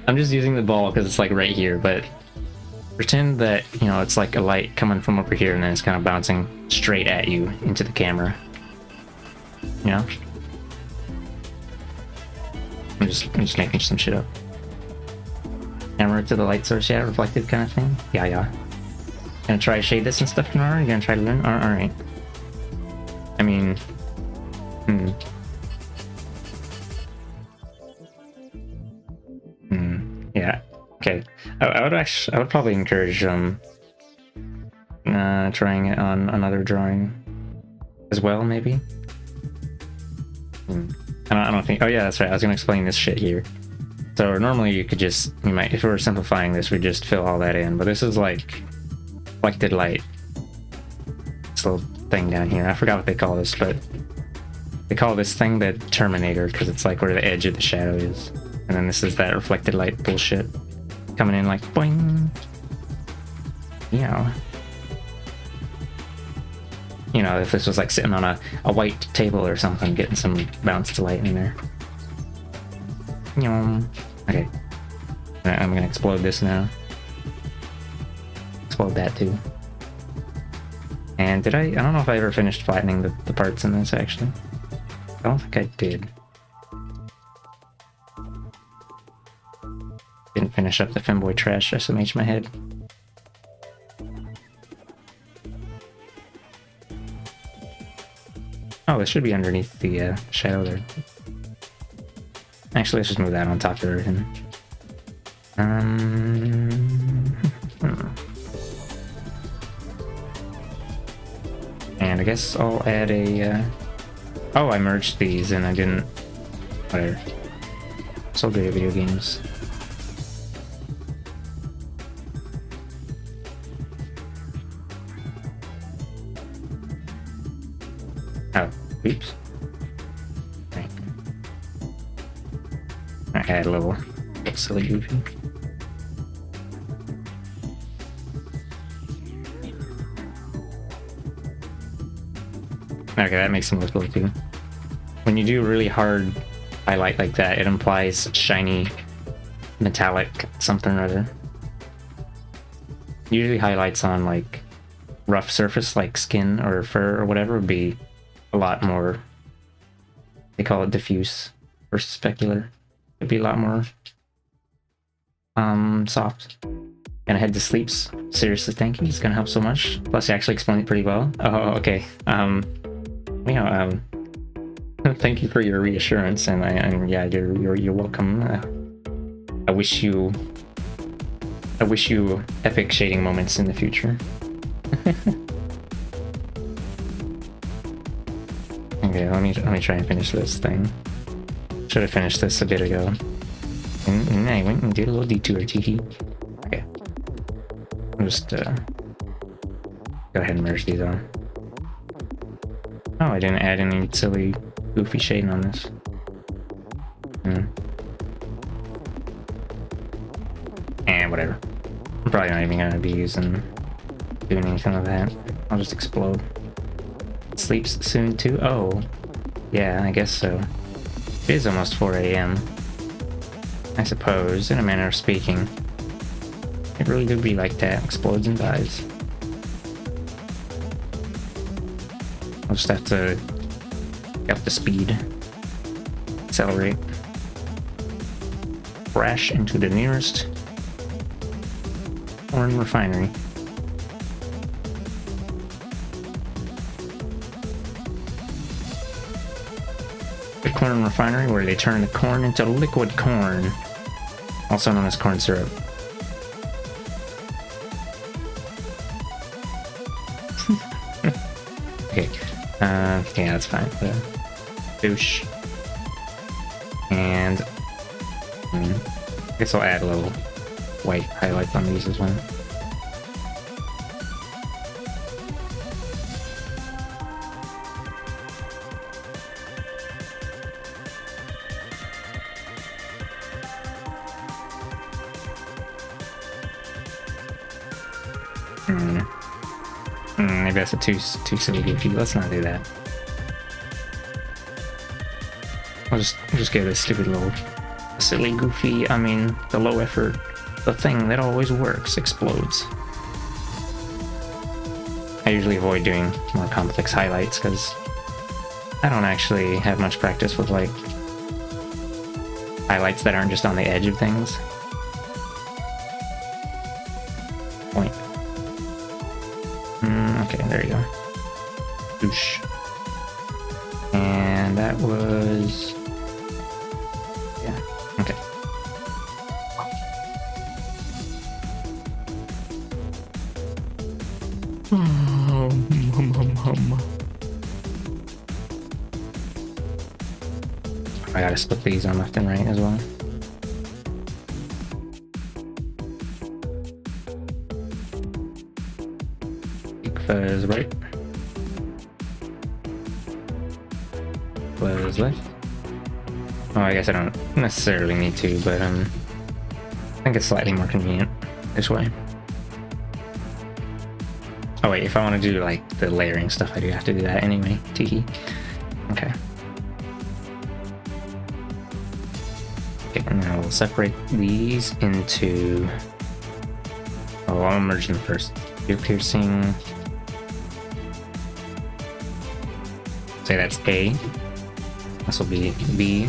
I'm just using the ball because it's like right here, but pretend that, you know, it's like a light coming from over here and then it's kind of bouncing straight at you into the camera. You know? I'm just making some shit up. Camera to the light source, yeah, reflected kind of thing. Yeah. Gonna try to shade this and stuff tomorrow? You gonna try to learn? Alright. I mean, yeah. Okay. I would probably encourage trying it on another drawing as well, maybe. I don't think. Oh yeah, that's right. I was gonna explain this shit here. So normally you could just, if we were simplifying this, we'd just fill all that in. But this is like reflected light. This little thing down here. I forgot what they call this, but they call this thing the Terminator because it's like where the edge of the shadow is. And then this is that reflected light bullshit coming in like boing. Yeah. You know, if this was like sitting on a white table or something, getting some bounced light in there. Okay. I'm gonna explode this now. Explode that too. And I don't know if I ever finished flattening the parts in this actually. I don't think I did. Didn't finish up the Femboy Trash SMH my head. Oh, this should be underneath the shadow there. Actually, let's just move that on top of everything. And I guess I'll add a... Oh, I merged these and I didn't... Whatever. So good at video games. Oh, oops. Right. I add a little silly goofy. Okay, that makes them look cool too. When you do really hard highlight like that, it implies shiny, metallic something or other. Usually highlights on like rough surface like skin or fur or whatever would be a lot more, they call it diffuse versus specular. It'd be a lot more soft. Gonna head to sleeps. Seriously, thank you. It's gonna help so much. Plus, you actually explained it pretty well. Oh, okay. Thank you for your reassurance, and yeah, you're welcome. I wish you epic shading moments in the future. Okay, let me try and finish this thing. Should have finished this a bit ago. And I went and did a little detour, teehee. Okay. I'll just go ahead and merge these on. Oh, I didn't add any silly, goofy shading on this. And whatever. I'm probably not even gonna be doing anything with that. I'll just explode. Sleeps soon too? Oh. Yeah, I guess so. It is almost 4 AM. I suppose, in a manner of speaking. It really do be like that, explodes and dies. I'll just have to get up the speed. Accelerate. Crash into the nearest corn refinery. The corn refinery where they turn the corn into liquid corn, also known as corn syrup. Okay, yeah, that's fine. Douche. And I guess I'll add a little white highlights on these as well. Maybe that's a too silly goofy. Let's not do that. I'll just give this stupid little silly goofy. I mean, the low effort, the thing that always works explodes. I usually avoid doing more complex highlights because I don't actually have much practice with like highlights that aren't just on the edge of things. Point. Okay, there you go. Boosh. And that was... yeah, okay. I gotta split these on left and right as well. Fuzz right. Fuzz left. Oh, I guess I don't necessarily need to, but I think it's slightly more convenient this way. Oh wait, if I want to do like the layering stuff, I do have to do that anyway. Teehee. Okay. Okay, and now we'll separate these into... oh, I'll merge them first. Ear piercing. Say that's A. This will be B.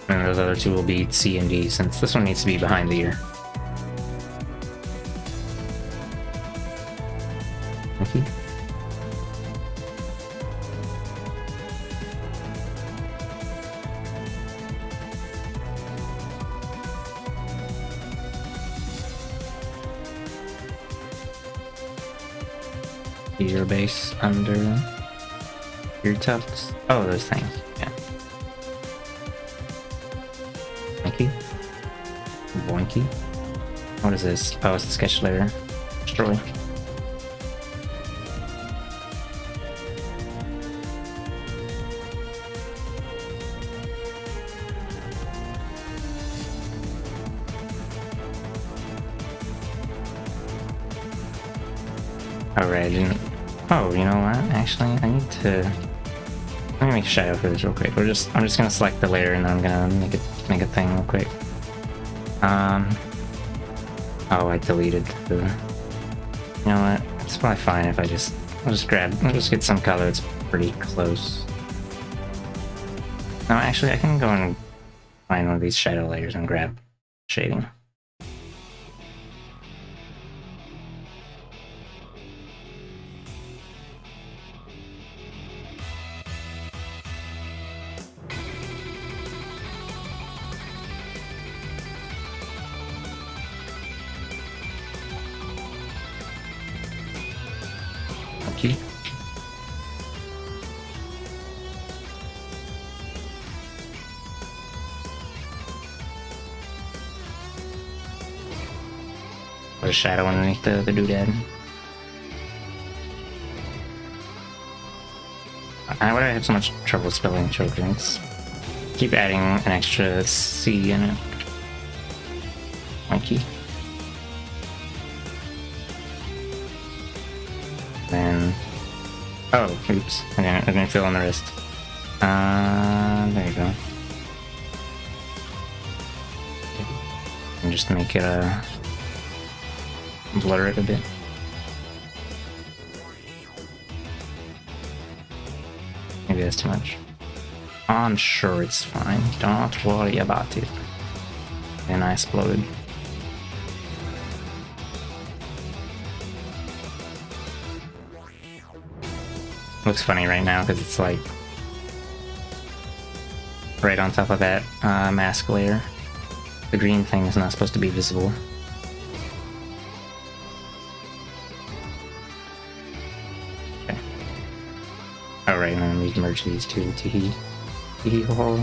And those other two will be C and D, since this one needs to be behind the ear. Okay. Ear base under ear tufts. Oh, those things. Yeah. Boinky. Boinky. What is this? Oh, it's the sketch layer. Destroy. Alright, oh, you know what? Actually, I need to... let me make a shadow for this real quick. I'm just gonna select the layer and then I'm gonna make a thing real quick. Oh, I deleted the... you know what? It's probably fine if I'll just get some color that's pretty close. No, actually, I can go and find one of these shadow layers and grab shading. Okay. Put a shadow underneath the doodad. Why would I have so much trouble spelling choke drinks? Keep adding an extra C in it. Monkey. Then Oh, oops. I didn't fill in the wrist. There you go. And just make it, blur it a bit. Maybe that's too much. I'm sure it's fine. Don't worry about it. And I exploded. Looks funny right now because it's like right on top of that mask layer. The green thing is not supposed to be visible. Okay. Alright, and then we can merge these two. Tee hee ho.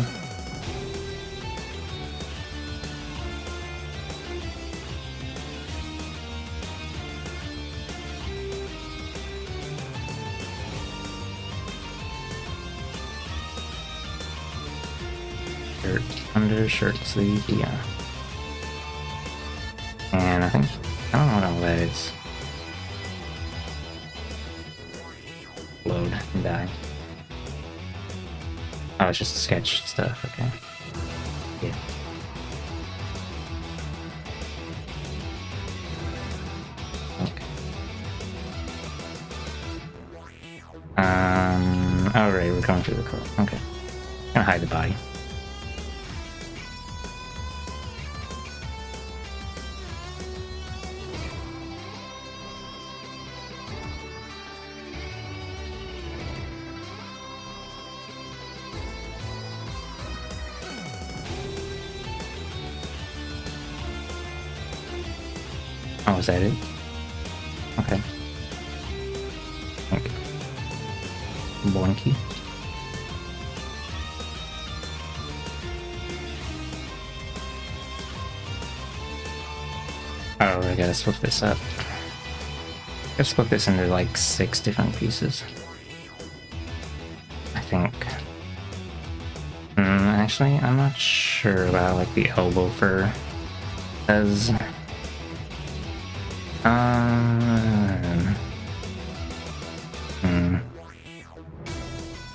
Shirt, undershirt, sleeve, yeah. And I don't know what all that is. Load and die. Oh, it's just sketch stuff, okay. Yeah. Okay. Alright, we're going through the code. Okay. Gonna hide the body. Oh, is that it? Okay. Okay. Boinky. Oh, I gotta split this up. Gotta split this into like 6 different pieces. I think. Actually, I'm not sure about like the elbow fur. Because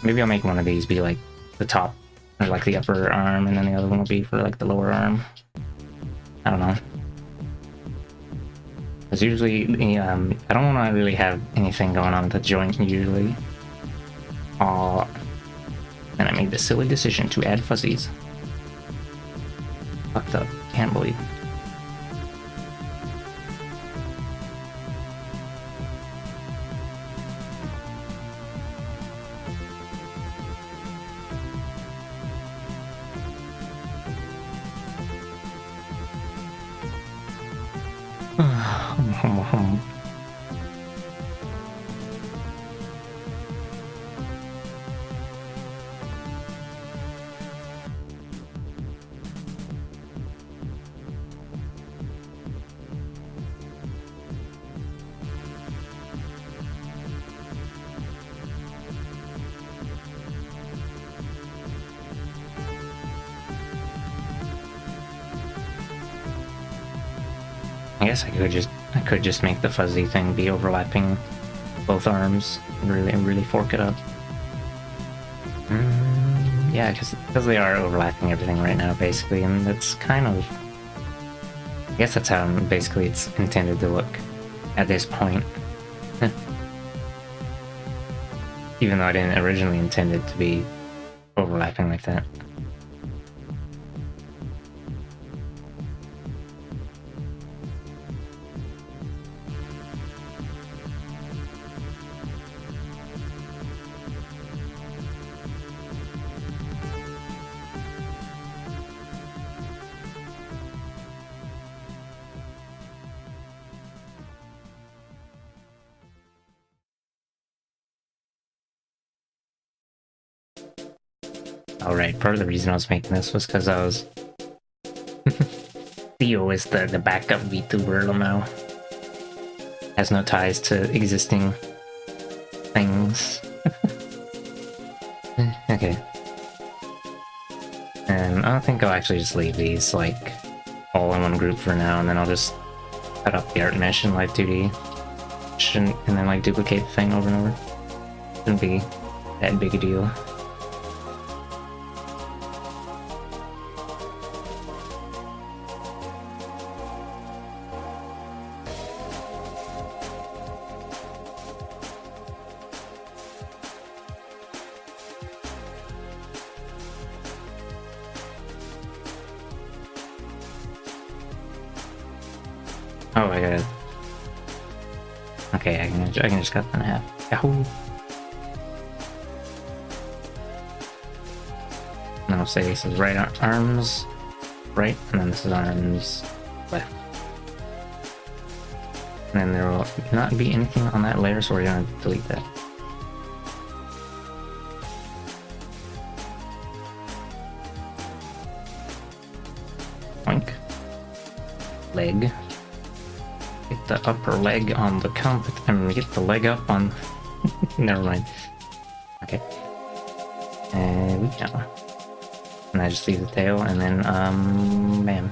maybe I'll make one of these be like the top or like the upper arm, and then the other one will be for like the lower arm. I don't know. Because usually, I don't want to really have anything going on the joint usually. And I made the silly decision to add fuzzies. Fucked up. Can't believe. I guess I could just make the fuzzy thing be overlapping both arms and really fork it up. Yeah, because they are overlapping everything right now basically, and that's kind of, I guess that's how basically it's intended to look at this point. Even though I didn't originally intend it to be overlapping like that. Alright, part of the reason I was making this was because I was... Theo is the backup VTuber now. Has no ties to existing things. Okay. And I don't think I'll actually just leave these, like, all in one group for now, and then I'll just cut up the art mesh in Live 2D. And then, like, duplicate the thing over and over. Shouldn't be that big a deal. Oh, I gotta. Okay, I can just cut that in half. Yahoo! And I'll say this is right arms, right, and then this is arms left. And then there will not be anything on that layer, so we're gonna delete that. Oink. Leg. Get the upper leg on the get the leg up on. Never mind. Okay. And we go. And I just leave the tail, and then bam.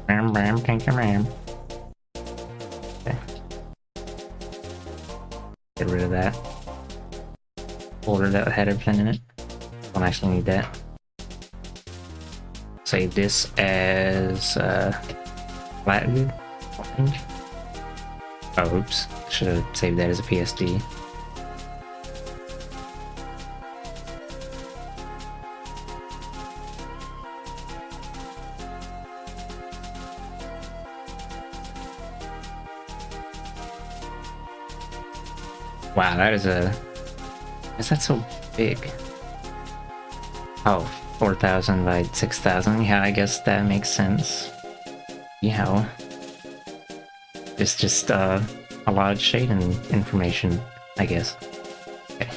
Bam, bam, thank you, bam. Okay. Get rid of that. Folder that had everything in it. Don't actually need that. Save this as latitude. Oh, oops. Should have saved that as a PSD. Wow, that is a... Is that so big? Oh, 4,000 by 6,000. Yeah, I guess that makes sense. Yeah. It's just a lot of shading information, I guess. Okay.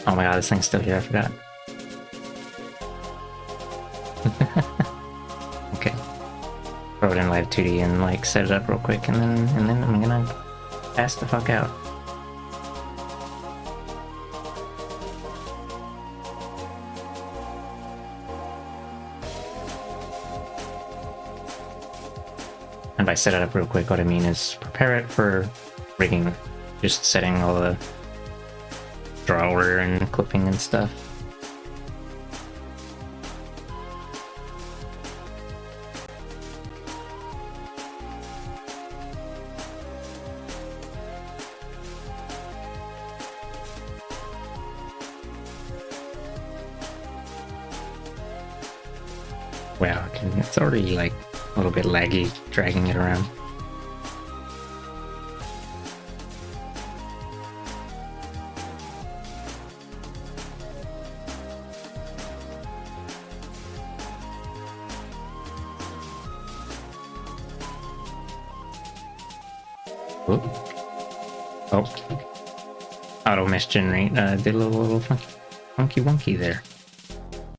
Oh my god, this thing's still here, I forgot. Okay. Throw it in Live 2D and like set it up real quick, and then I'm gonna pass the fuck out. And by set it up real quick, what I mean is prepare it for rigging. Just setting all the draw order and clipping and stuff. Wow, it's already like a little bit laggy dragging it around. Whoop. Oh. Auto mesh generate did a little funky wonky there.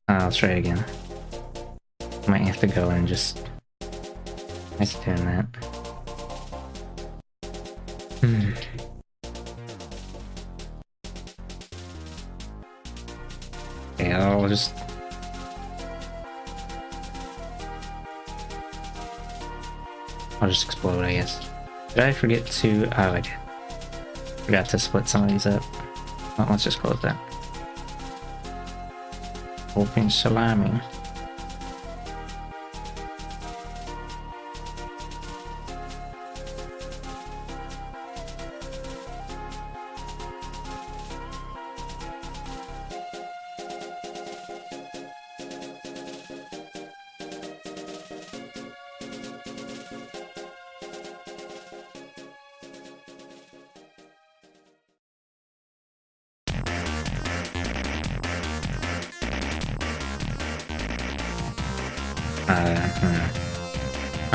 Let's try it again. Might have to go and just nice doing that. Okay, I'll just explode, I guess. Did I forget to? Oh, I did. Forgot to split some of these up. Well, let's just close that. Open salami.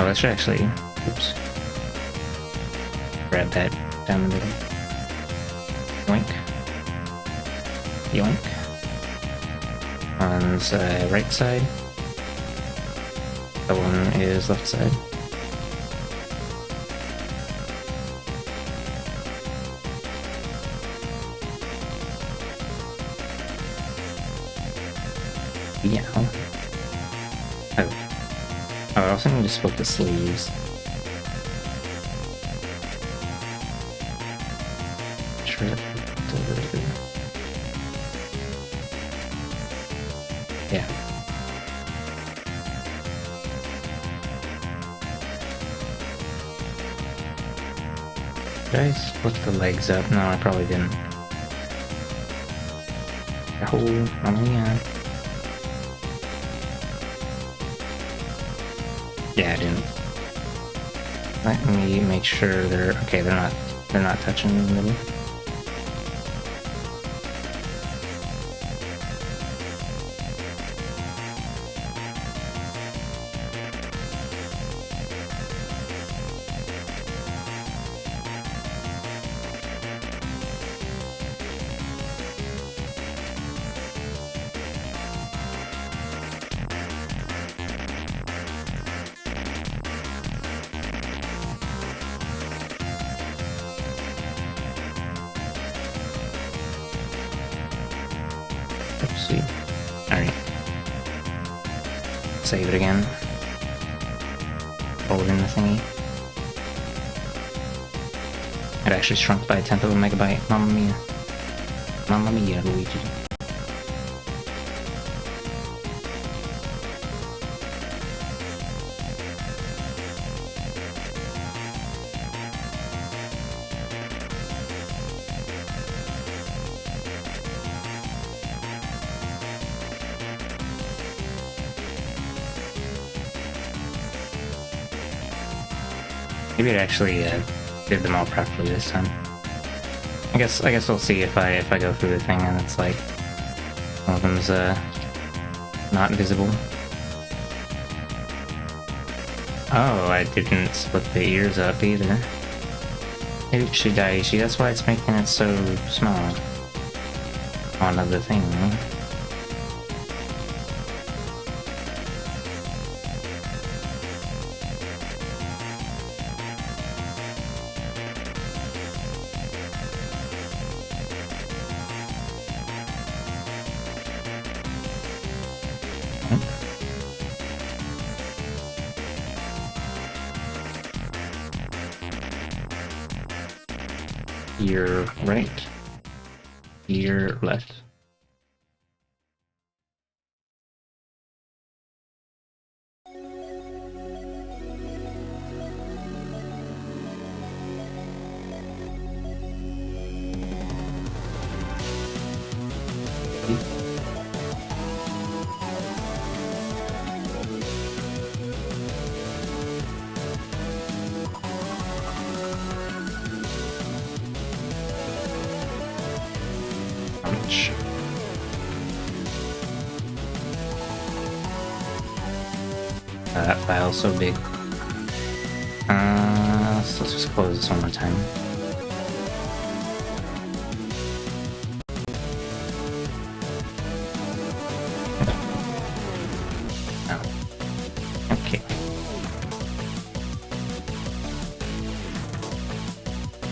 Oh, that should actually, oops, grab that down the middle. Yoink. Yoink. One's right side. The one is left side. Yeah. Oh, I also need to split the sleeves. sure that yeah. Did I split the legs up? No, I probably didn't. Oh yeah. Yeah, I didn't. Let me make sure they're okay. They're not touching in the middle. Oopsie. Alright. Save it again. Hold in the thingy. It actually shrunk by 1/10 of a megabyte. Mamma mia. Mamma mia, Luigi. Maybe it actually did them all properly this time. I guess we'll see if I go through the thing and it's like one of them's not visible. Oh, I didn't split the ears up either. Oopsie daisy, that's why it's making it so small on the thing. Ear right, ear left. Ouch. That file's so big. So let's just close this one more time. Oh. Okay.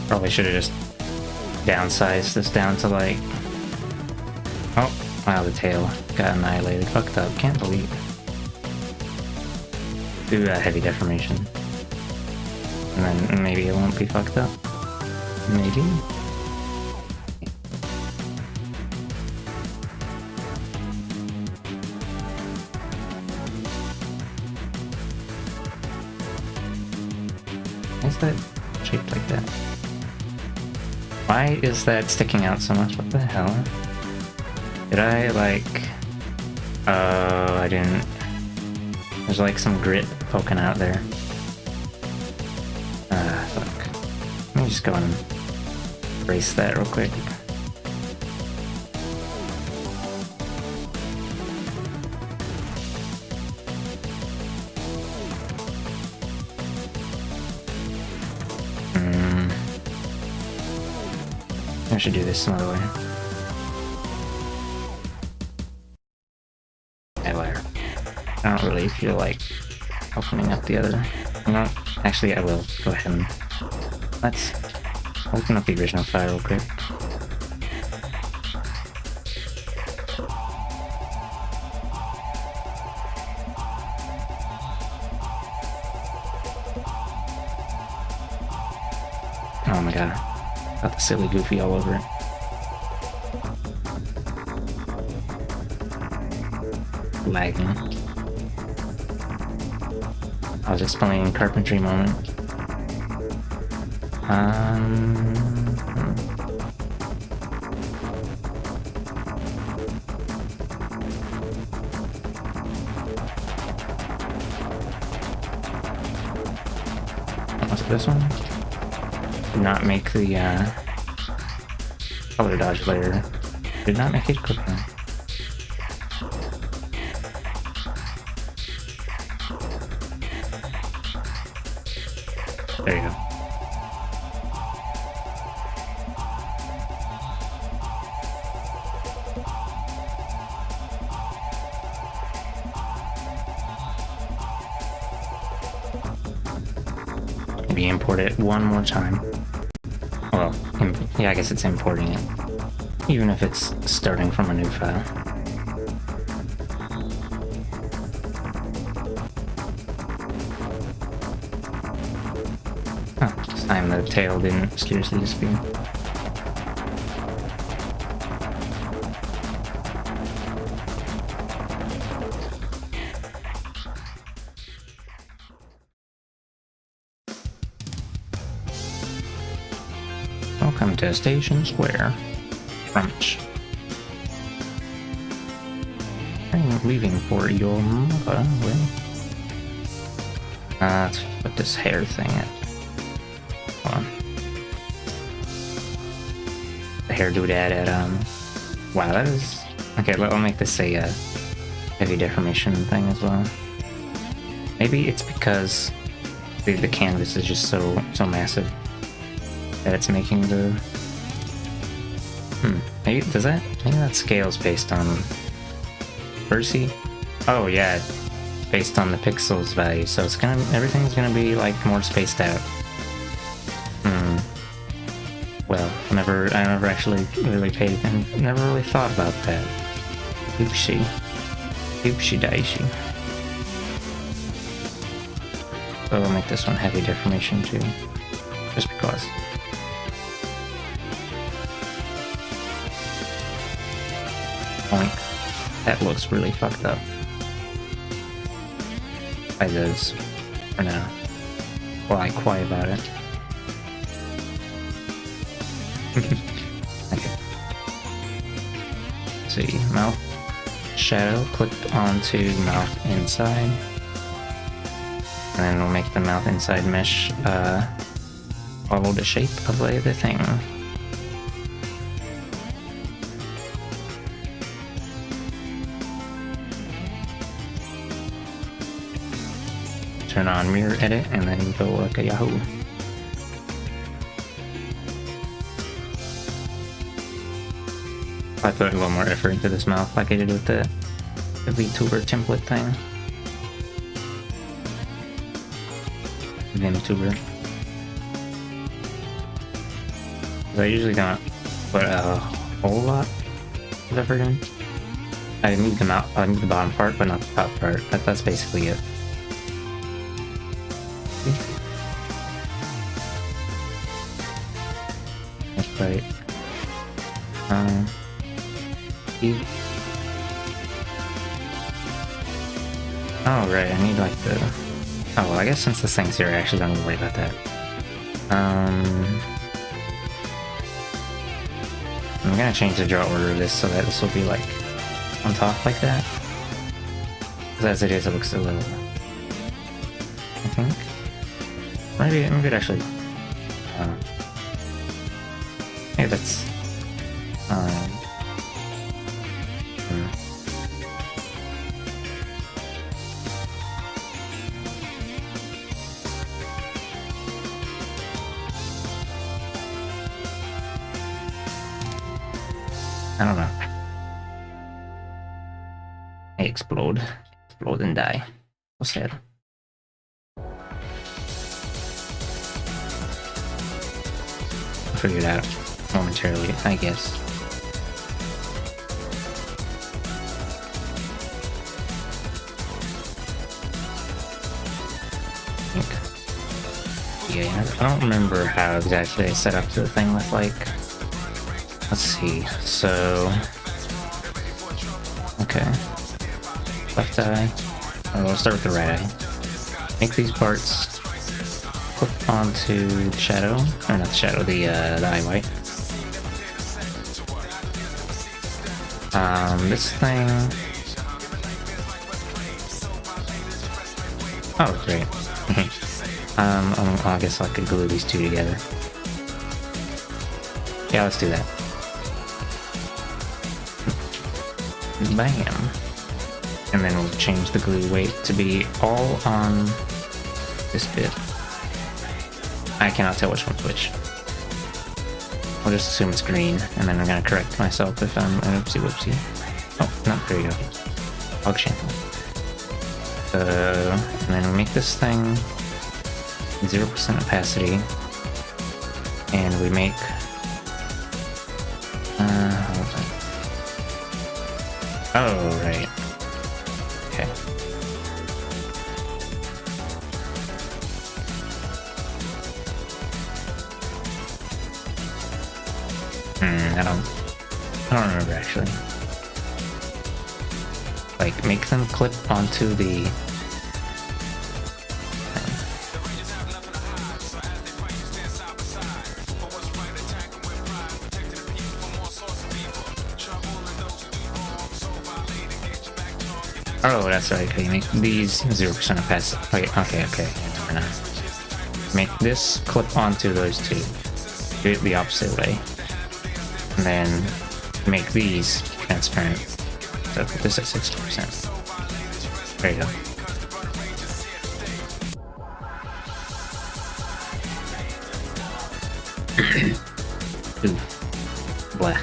Probably should have just downsized this down to like... Oh, wow, the tail got annihilated. Fucked up. Can't believe. Do a heavy deformation. And then maybe it won't be fucked up. Maybe? Why is that shaped like that? Why is that sticking out so much? What the hell? Did I, like... Oh, I didn't... There's like some grit poking out there. Fuck. Let me just go and erase that real quick. I should do this some other way. I don't really feel like opening up the other. No, actually I will. Go ahead and let's open up the original file real quick. Oh my god. Got the silly Goofy all over it. Lagging. I was explaining carpentry moment. What's this one? Did not make the color dodge layer. Did not make it quicker. There you go. Maybe import it one more time. Well, yeah, I guess it's importing it. Even if it's starting from a new file. Huh, this time the tail didn't mysteriously disappear. Welcome to Station Square. Brunch. I'm leaving for your mother. Let's put this hair thing at. Hold on. The hair doodad at, wow, that is... Okay, I'll make this a, heavy deformation thing as well. Maybe it's because the canvas is just so massive that it's making the... maybe that scales based on Percy? Oh yeah, based on the pixels value, so it's everything's gonna be like more spaced out. Well, I never actually really paid and never really thought about that. Oopsie. Oopsie daisy. So I'll make this one heavy deformation too. Just because. Oink. That looks really fucked up. I does for now. Well, I quiet about it. Okay. Let's see, mouth shadow clicked onto mouth inside. And then we'll make the mouth inside mesh follow the shape of the other thing. Turn on mirror edit and then go like a Yahoo. I put a little more effort into this mouth like I did with the VTuber template thing. VTuber. I usually don't put a whole lot of effort in. I moved them out. I moved the bottom part, but not the top part. That's basically it. That's right. Oh right, I need like the... Oh well, I guess since this thing's here, I actually don't need to worry about that. I'm gonna change the draw order of this so that this will be like on top like that. Because as it is, it looks a little... I think. Maybe it actually... maybe that's... I don't know. I explode and die. So sad. I'll figure it out momentarily, I guess. Yeah, I don't remember how exactly I set up the thing with, like... Let's see, so... Okay. Left eye. Oh, we'll start with the right eye. Make these parts. Clip onto the shadow. Or not the shadow, the eye white. This thing... Oh, great. I guess I could glue these two together. Yeah, let's do that. Bam! And then we'll change the glue weight to be all on this bit. I cannot tell which one's which. We'll just assume it's green, and then I'm gonna correct myself if I'm an oopsie whoopsie. Oh, no, there you go. Hog shampoo. And then we make this thing 0% opacity, and we make hold on. Oh, right. Okay. I don't remember actually. Like, make them clip onto the... Oh, that's right. Okay, make these 0% opacity. Okay. Make this clip onto those two. Do it the opposite way. And then make these transparent. So put this at 60%. There you go. Ooh. Blah.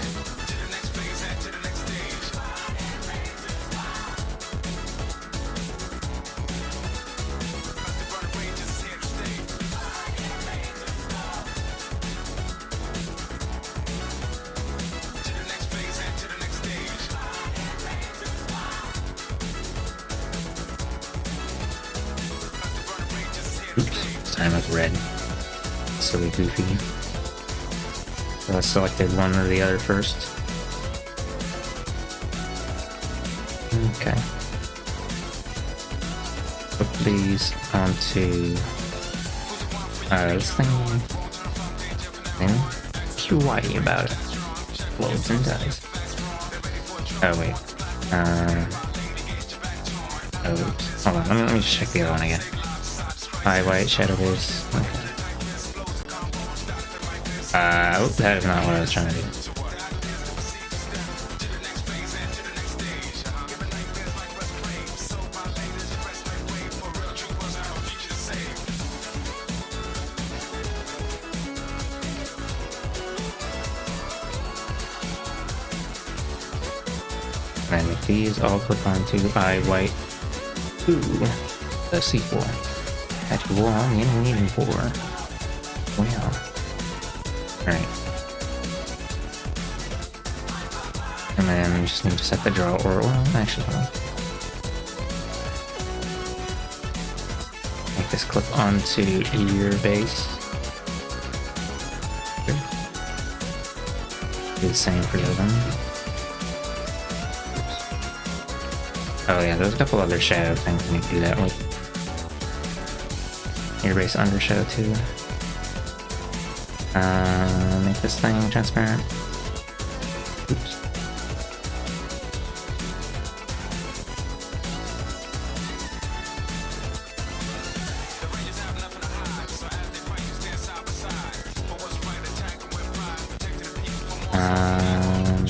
Oops, time with red. Silly goofy. So I selected one or the other first. Okay. Put these onto this thing. QI about it. Floats and dies. Oh wait. Oops. Hold on, let me just check the other one again. Eye white, shadow base. Okay. That is not what I was trying to do. And with these, I'll click onto eye white. Ooh, the C4. At your wall, you need 4. Wow. Alright. And then we just need to set the draw, or, well, actually, make this clip onto your base. Do the same for the other one. Oh yeah, there's a couple other shadow things we need to do that with. Your base under shadow too. Make this thing transparent. Oops.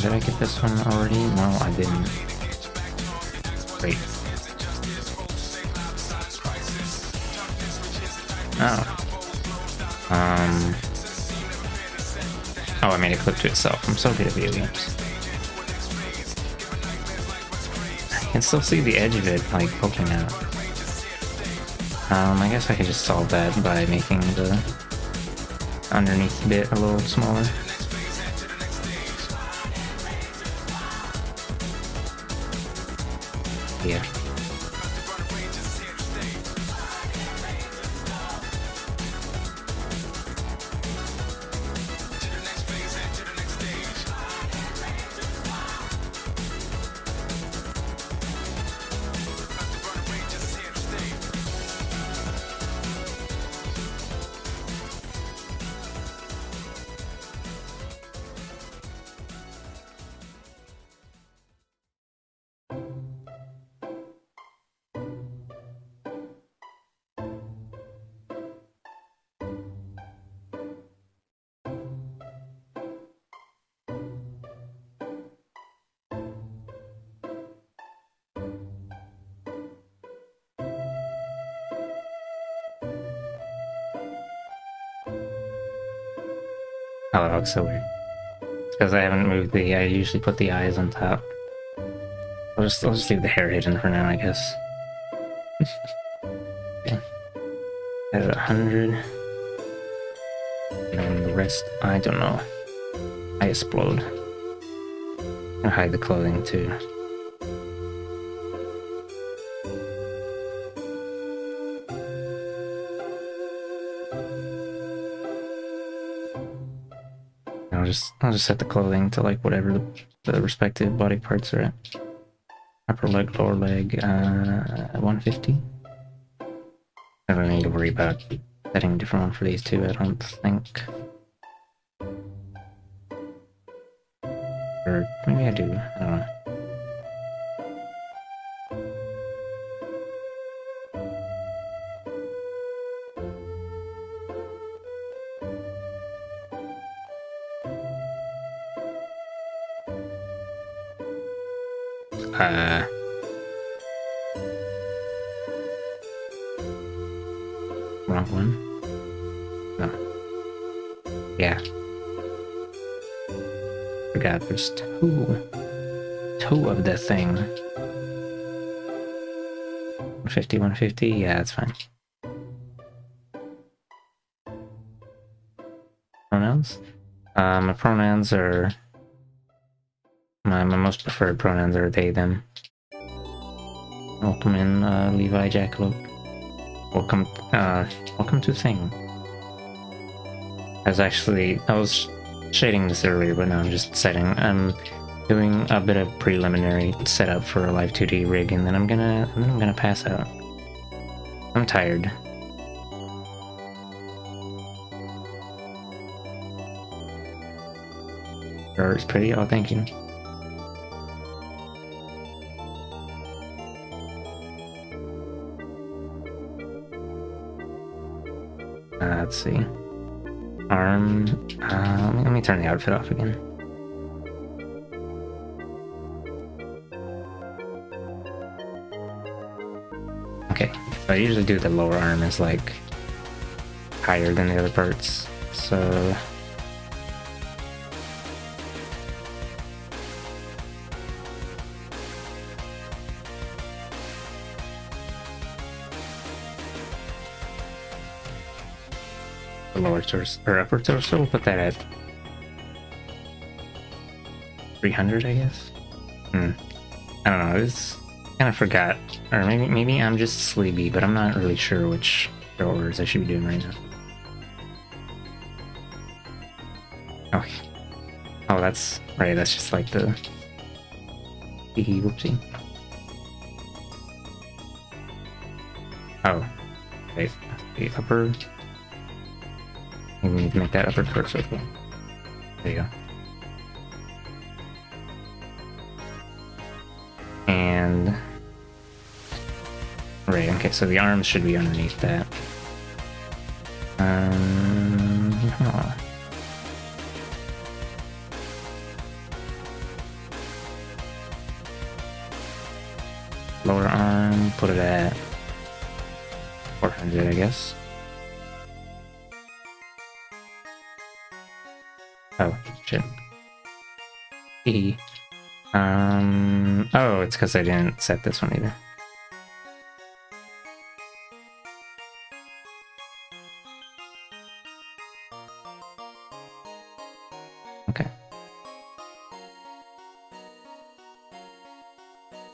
Did I get this one already? No, I didn't. Great. Oh. Oh, I made a clip to itself. I'm so good at video games. I can still see the edge of it, like, poking out. I guess I could just solve that by making the underneath bit a little smaller. Yeah. Oh, that looks so weird. Because I haven't moved the. I usually put the eyes on top. I'll just leave the hair hidden for now, I guess. Okay. At 100. And then the rest, I don't know. I explode. I'll hide the clothing too. I'll just set the clothing to like whatever the respective body parts are at. Upper leg, lower leg, 150. I don't need to worry about setting a different one for these two, I don't think. Or maybe I do, I don't know. Wrong one. No. Yeah. Forgot there's two of the thing. 150, 150, yeah, that's fine. Pronouns? My pronouns are my most preferred pronouns are they, them. Welcome in, Levi Jackalope. Welcome to Thing. I was shading this earlier, but now I'm just setting. I'm doing a bit of preliminary setup for a live 2D rig, and then I'm gonna pass out. I'm tired. It's pretty. Oh, thank you. Let's see. Arm. Let me turn the outfit off again. Okay. So I usually do the lower arm is like higher than the other parts. So. The lower torso or upper torso, we'll put that at 300, I guess. I don't know. It's kind of forgot, or maybe I'm just sleepy, but I'm not really sure which shoulders I should be doing right now. Okay. Oh, that's right. That's just like the whoopsie. Oh, okay. The upper. We need to make that upper torso. There you go. And right, okay, so the arms should be underneath that. Huh. Lower arm, put it at 400, I guess. Oh, shit. Oh, it's because I didn't set this one either. Okay.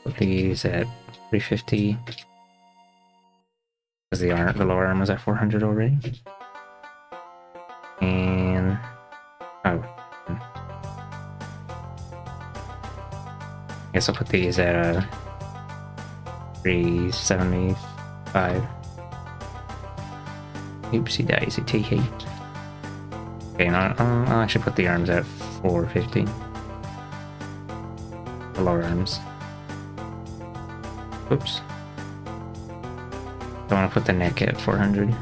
Put these at 350. Because the lower arm was at 400 already. And oh. I guess I'll put these at 375. Oopsie daisy tee. Okay, now I'll actually put the arms at 450. The lower arms. Oops. I want to put the neck at 400.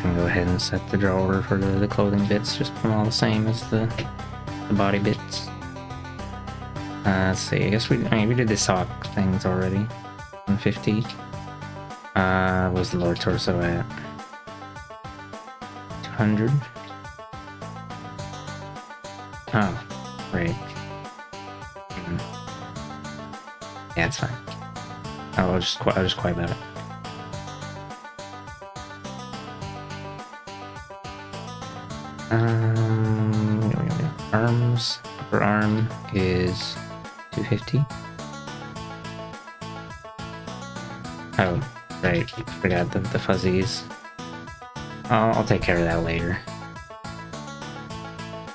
can go ahead and set the draw order for the clothing bits, just put them all the same as the body bits. Let's see, I guess we did the sock things already. 150. Was the lower torso at? 200. Oh, right. Yeah, it's fine. I'll just quiet about it. Arms. Upper arm is 250. Oh, right. Forgot the fuzzies. I'll take care of that later.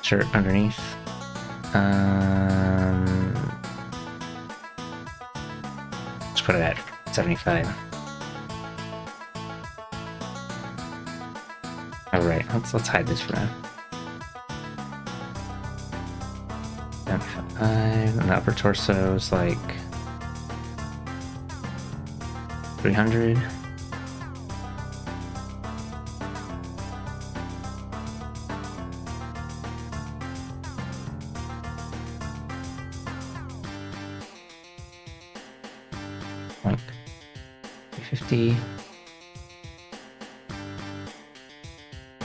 Shirt underneath. Let's put it at 75. Alright, let's hide this for now. 75, and the upper torso is like 300. Like 350.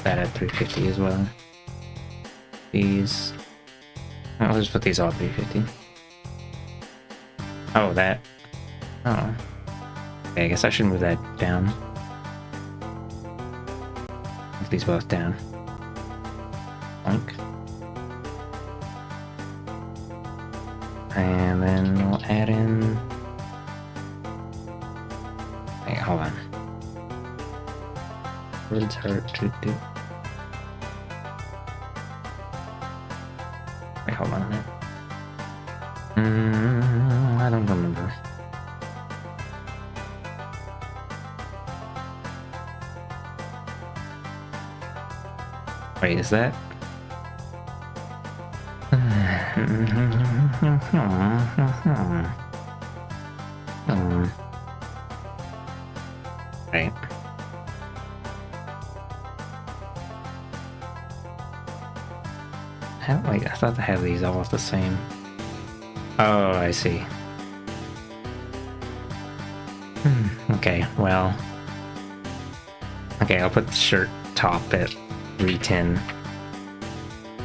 That at 350 as well. These. I'll just put these all 350. Oh, that. Oh. Okay, I guess I should move that down. Move these both down. Boink. And then we'll add in. Hey, hold on. Words hurt to do. Wait, hold on a minute. I don't remember. Wait, is that? Right. Wait, I thought I had these all the same. Oh, I see. Okay, well. Okay, I'll put the shirt top at 310.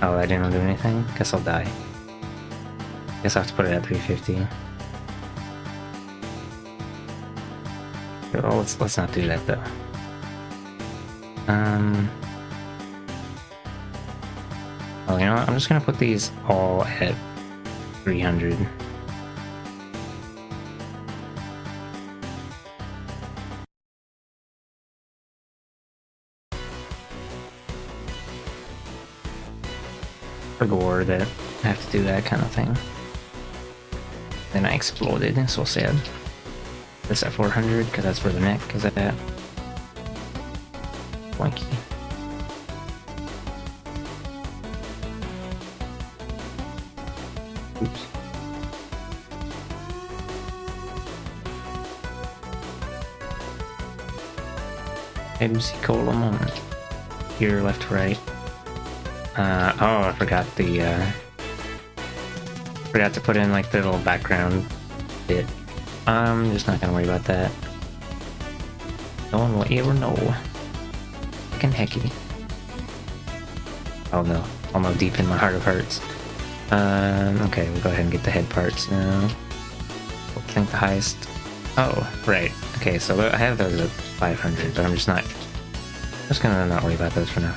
Oh, I didn't do anything? Guess I'll die. Guess I have to put it at 350. Oh, let's not do that though. Oh, you know what? I'm just gonna put these all at 300. For gore that I have to do that kind of thing. Then I exploded, so sad. This at 400, because that's where the neck is at. Boinky. Oops. MC Cola moment. Here, left to right. Oh, I forgot the, forgot to put in, like, the little background bit. I'm just not gonna worry about that. No one will ever know. Fucking hecky. Oh no. I'll know deep in my heart of hearts. Okay, we'll go ahead and get the head parts now. I think the highest... Oh, right. Okay, so I have those at 500, but I'm just gonna not worry about those for now.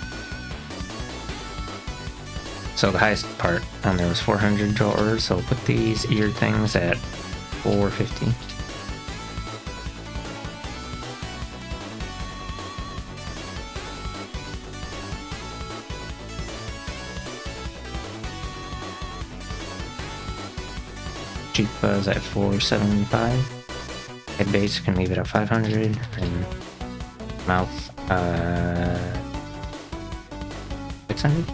So the highest part on there was 400 draw orders, so we'll put these ear things at 450. Cheek buzz at 475. Head base can leave it at 500, and mouth 600.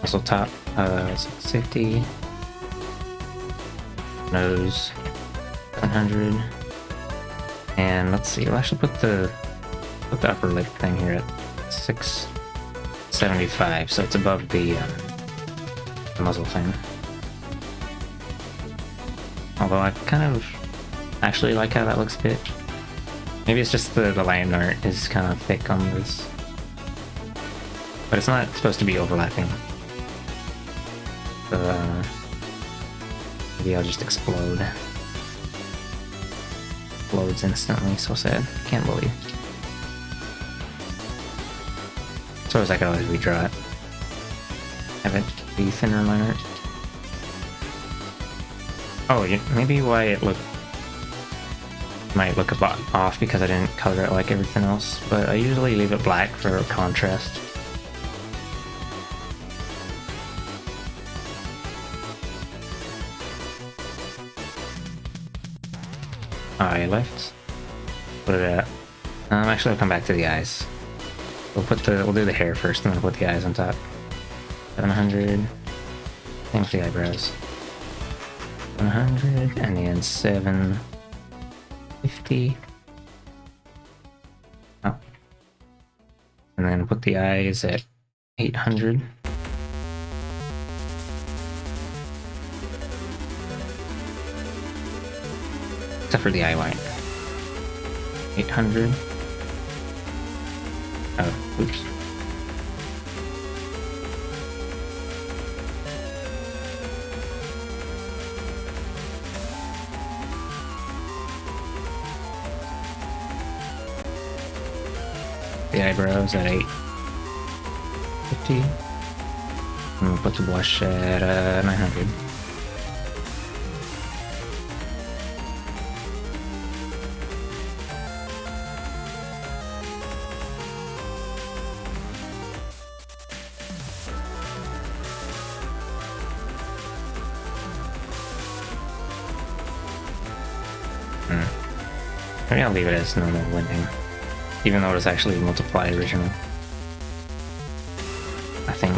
Muscle top 650. Nose 700. And let's see, we'll actually put the upper lip thing here at 675, so it's above the muzzle thing. Although I kind of actually like how that looks a bit. Maybe it's just the line art is kind of thick on this. But it's not supposed to be overlapping. So, maybe I'll just explode. Explodes instantly, so sad. Can't believe. Suppose I could always redraw it. Have it be thinner line art. Oh, maybe why it might look a bit off because I didn't color it like everything else, but I usually leave it black for contrast. Eye left. Put it at. Actually, I'll come back to the eyes. We'll do the hair first, and then we'll put the eyes on top. 700. Same with the eyebrows. 100, and then 750. Oh. And then put the eyes at 800. Except for the eye white. 800. Oh, oops. The eyebrows at 850. And we'll put the blush at 900. Maybe I'll leave it as normal blending, even though it was actually multiply original. I think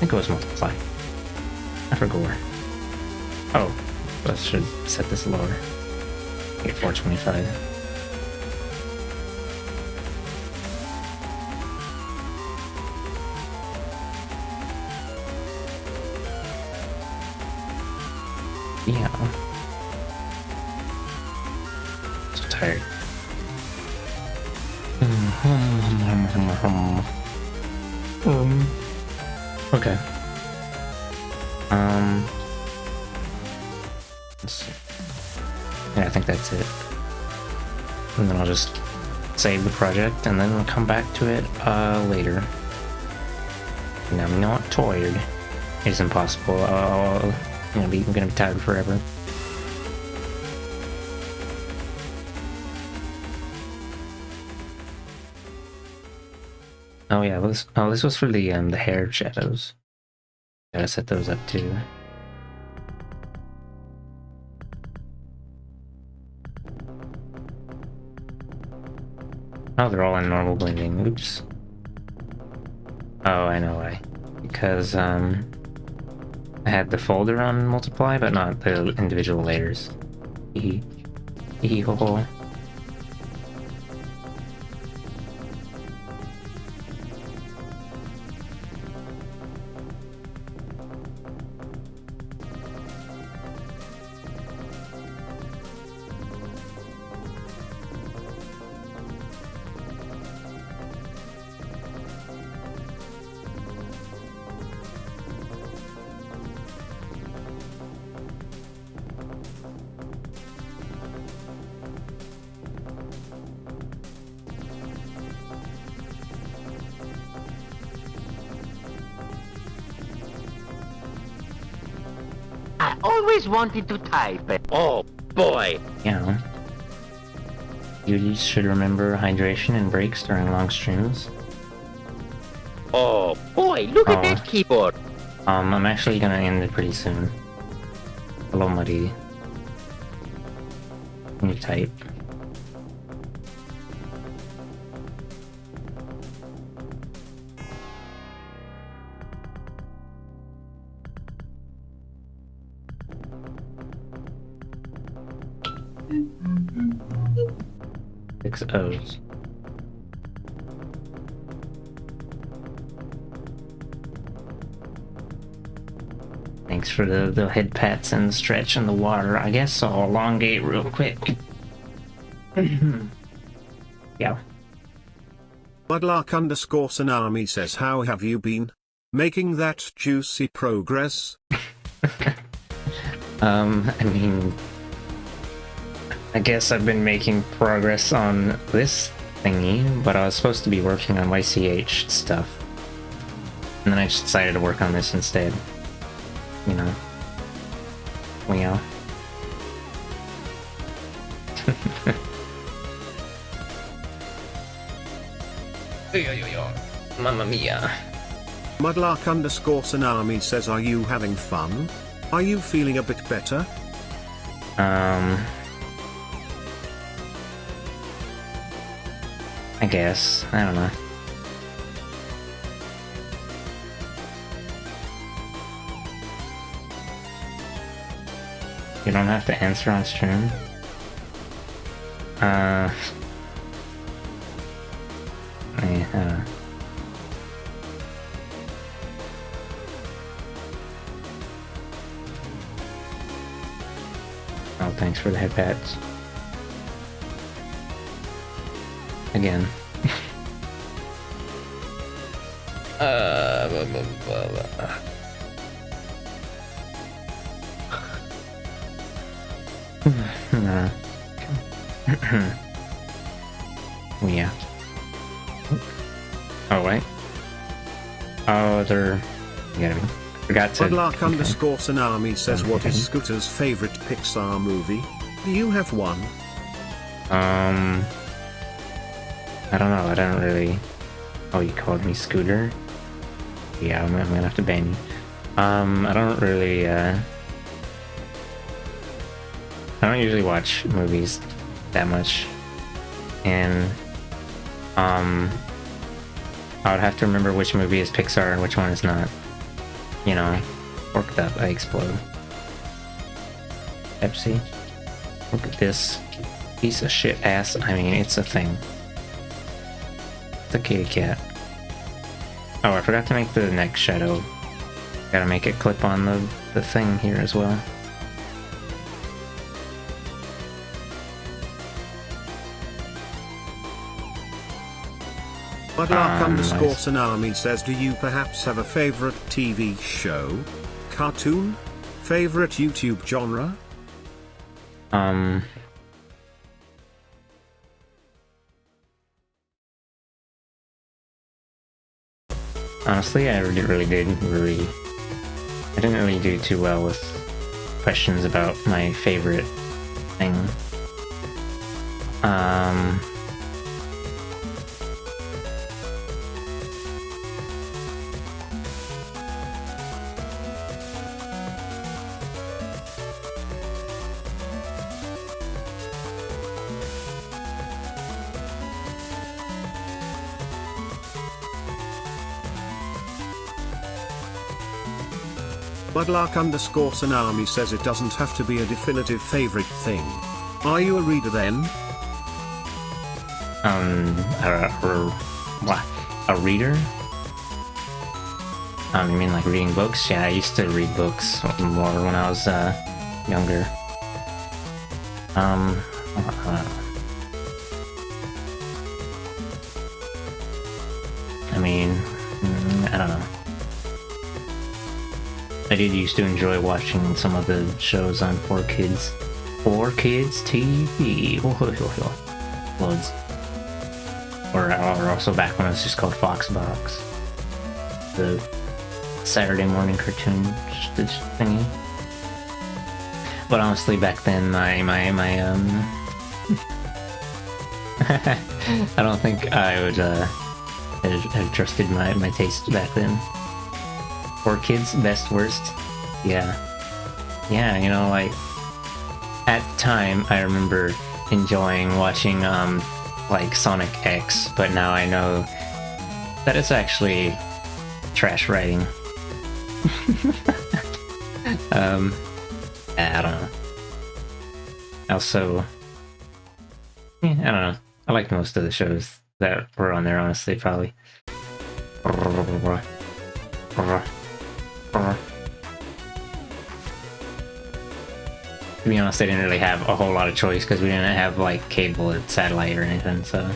it was multiply. I forgot. Oh, I should set this lower. Get 425. Yeah. Tired. Okay. Let's see. Yeah, I think that's it. And then I'll just save the project and then we'll come back to it later. Now I'm not tired. It's impossible. I'm gonna be tired forever. Oh yeah, this was for the hair shadows. Gotta set those up too. Oh, they're all in normal blending. Oops. Oh, I know why. Because I had the folder on multiply, but not the individual layers. Hee hee ho ho. I always wanted to type it. Oh, boy. Yeah. You should remember hydration and breaks during long streams. Oh, boy, look at that keyboard. I'm actually gonna end it pretty soon. Hello, Muddy. Can you type? O's. Thanks for the head pats and stretch in the water. I guess I'll elongate real quick. Yeah. Mudlark_Tsunami says, how have you been? Making that juicy progress? I mean, I guess I've been making progress on this thingy, but I was supposed to be working on YCH stuff. And then I just decided to work on this instead. You know. Well. Mamma mia. Mudlark_Tsunami says, are you having fun? Are you feeling a bit better? I guess. I don't know. You don't have to answer on stream. Yeah, oh, thanks for the head pats. Again. Yeah. Oh wait. Oh, they're. You gotta be. Forgot to. Mudlark_Tsunami says, what is Scooter's favorite Pixar movie? Do you have one? I don't know. I don't really. Oh, you called me Scooter? Yeah, I'm gonna have to ban you. I don't really. I don't usually watch movies that much, and I would have to remember which movie is Pixar and which one is not. You know, worked up, I explode. Pepsi. Look at this piece of shit ass. I mean, it's a thing. It's a kitty cat. Oh, I forgot to make the neck shadow. Gotta make it clip on the thing here as well. Mudlark_Tsunami says, do you perhaps have a favorite TV show? Cartoon? Favorite YouTube genre? Honestly, I didn't really do too well with questions about my favorite thing. Mudlark_Tsunami says, it doesn't have to be a definitive favorite thing. Are you a reader then? What? A reader? You mean like reading books? Yeah, I used to read books more when I was younger. I mean, I don't know. I did used to enjoy watching some of the shows on 4Kids. 4Kids TV. Loads. Or also back when it was just called Foxbox. The Saturday morning cartoon thingy. But honestly, back then, my I don't think I would have trusted my taste back then. 4Kids, best, worst. Yeah, you know, like at the time I remember enjoying watching like Sonic X, but now I know that it's actually trash writing. I don't know. Also, I don't know. I like most of the shows that were on there, honestly, probably. To be honest, I didn't really have a whole lot of choice because we didn't have like cable or satellite or anything, so.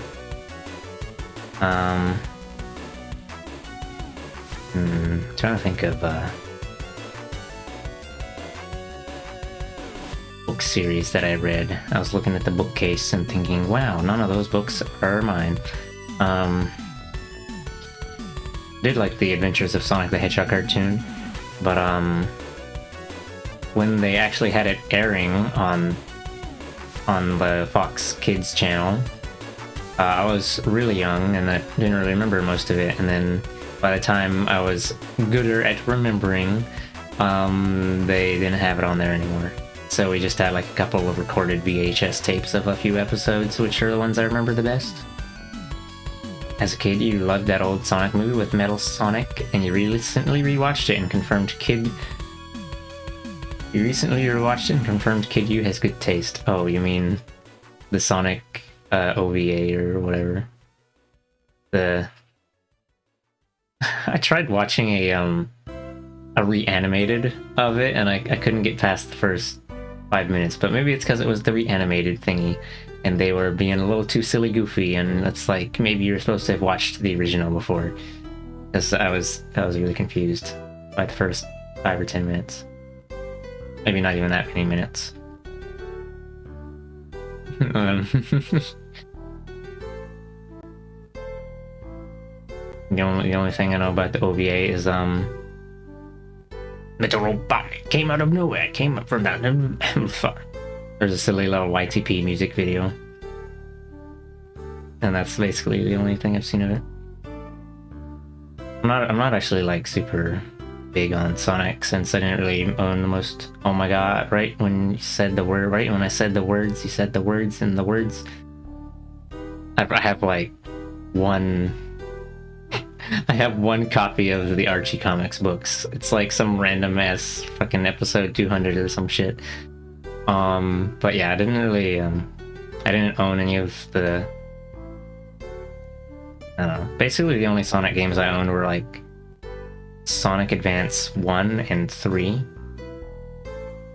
Trying to think of book series that I read. I was looking at the bookcase and thinking, wow, none of those books are mine. Did like the Adventures of Sonic the Hedgehog cartoon, but when they actually had it airing on the Fox Kids channel, I was really young and I didn't really remember most of it, and then by the time I was gooder at remembering, they didn't have it on there anymore. So we just had like a couple of recorded VHS tapes of a few episodes, which are the ones I remember the best. As a kid, you loved that old Sonic movie with Metal Sonic, and you recently rewatched it and confirmed Kid U has good taste. Oh, you mean the Sonic OVA or whatever? I tried watching a reanimated of it, and I couldn't get past the first 5 minutes, but maybe it's because it was the reanimated thingy, and they were being a little too silly goofy, and it's like, maybe you're supposed to have watched the original before, because I was really confused by the first 5 or 10 minutes. Maybe not even that many minutes. The only thing I know about the OVA is Metal Robotnik came out of nowhere, came up from that. There's a silly little YTP music video, and that's basically the only thing I've seen of it. I'm not actually like super big on Sonic, since I didn't really own the most. Oh my god! Right when you said the word, right when I said the words, you said the words, and the words. I have like one. I have one copy of the Archie Comics books. It's like some random ass fucking episode 200 or some shit. But yeah, I didn't really, I didn't own any of the, I don't know. Basically, the only Sonic games I owned were like Sonic Advance 1 and 3.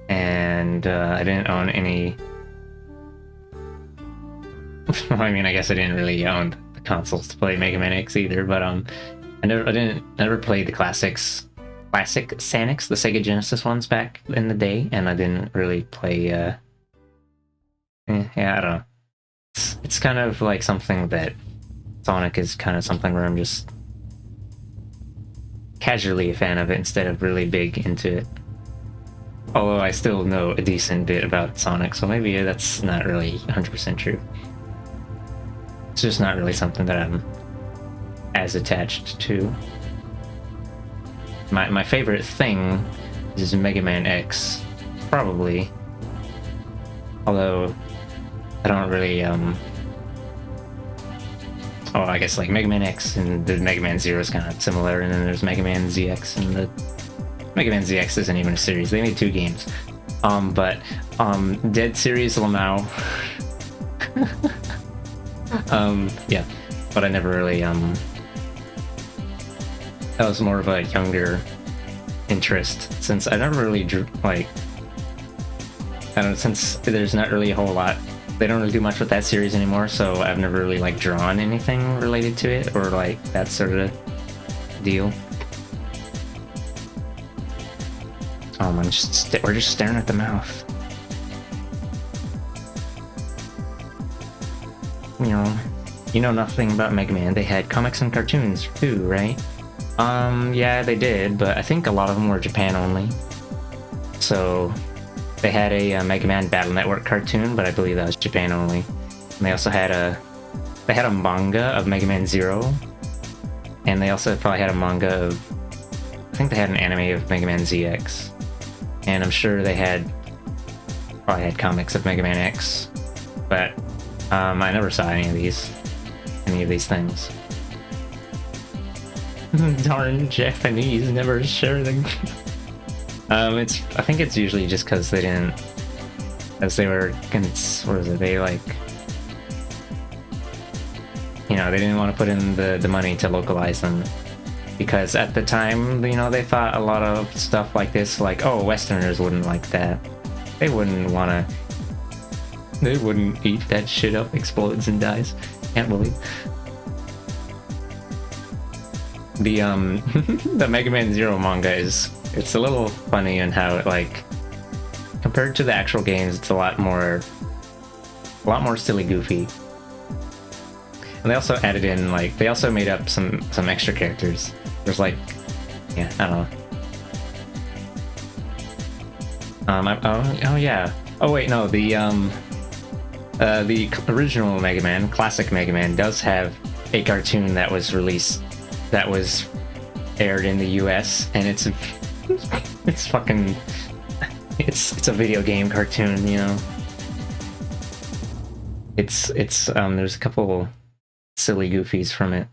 And I didn't own any. I mean, I guess I didn't really own the consoles to play Mega Man X either, but I never played the classic Sanix, the Sega Genesis ones back in the day, and I didn't really play. Yeah, I don't know. It's kind of like something that Sonic is kind of something where I'm just casually a fan of it instead of really big into it. Although I still know a decent bit about Sonic, so maybe that's not really 100% true. It's just not really something that I'm as attached to. My favorite thing is Mega Man X, probably. Although I don't really oh, I guess like Mega Man X and the Mega Man Zero is kind of similar, and then there's Mega Man ZX, and the Mega Man ZX isn't even a series. They made 2 games. But Dead Series Lamau. Yeah, but I never really that was more of a younger interest, since I never really drew, like, I don't know, since there's not really a whole lot, they don't really do much with that series anymore, so I've never really like drawn anything related to it or like that sort of deal. Oh man, we're just staring at the mouth. You know nothing about Mega Man. They had comics and cartoons too, right? Yeah, they did, but I think a lot of them were Japan only. So they had a Mega Man Battle Network cartoon, but I believe that was Japan only. And they also had a manga of Mega Man Zero, and they also probably had a manga of, I think they had an anime of Mega Man ZX, and I'm sure they probably had comics of Mega Man X, but I never saw any of these things. Darn Japanese, never share them. I think it's usually just because they didn't, as they were, they like, you know, they didn't want to put in the money to localize them. Because at the time, you know, they thought a lot of stuff like this, like, oh, Westerners wouldn't like that. They wouldn't want to... They wouldn't eat that shit up, explodes and dies. Can't believe. The, the Mega Man Zero manga is... It's a little funny in how it, like... Compared to the actual games, it's a lot more silly goofy. And they also added in, like, they also made up some extra characters. There's like, yeah, I don't know. Oh yeah. Oh wait, no, the original Mega Man, classic Mega Man, does have a cartoon that was released, that was aired in the US, and it's fucking, it's a video game cartoon, you know. It's there's a couple silly goofies from it.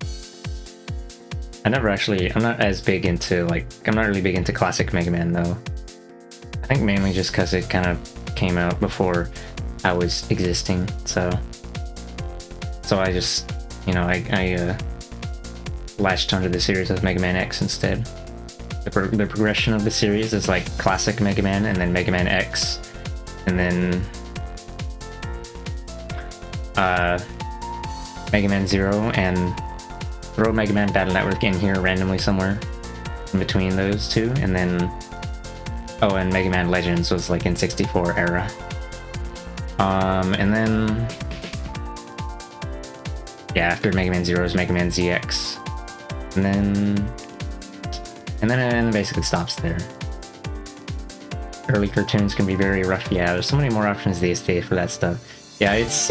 I'm not as big into, like, I'm not really big into classic Mega Man though. I think mainly just because it kind of came out before I was existing, so I just, you know, I latched onto the series of Mega Man X instead. The progression of the series is like classic Mega Man, and then Mega Man X, and then Mega Man Zero, and throw Mega Man Battle Network in here randomly somewhere in between those two, and then oh, and Mega Man Legends was like in 64 era. And then yeah, after Mega Man Zero is Mega Man ZX, and then it basically stops there. Early cartoons can be very rough. Yeah, there's so many more options these days for that stuff. Yeah, it's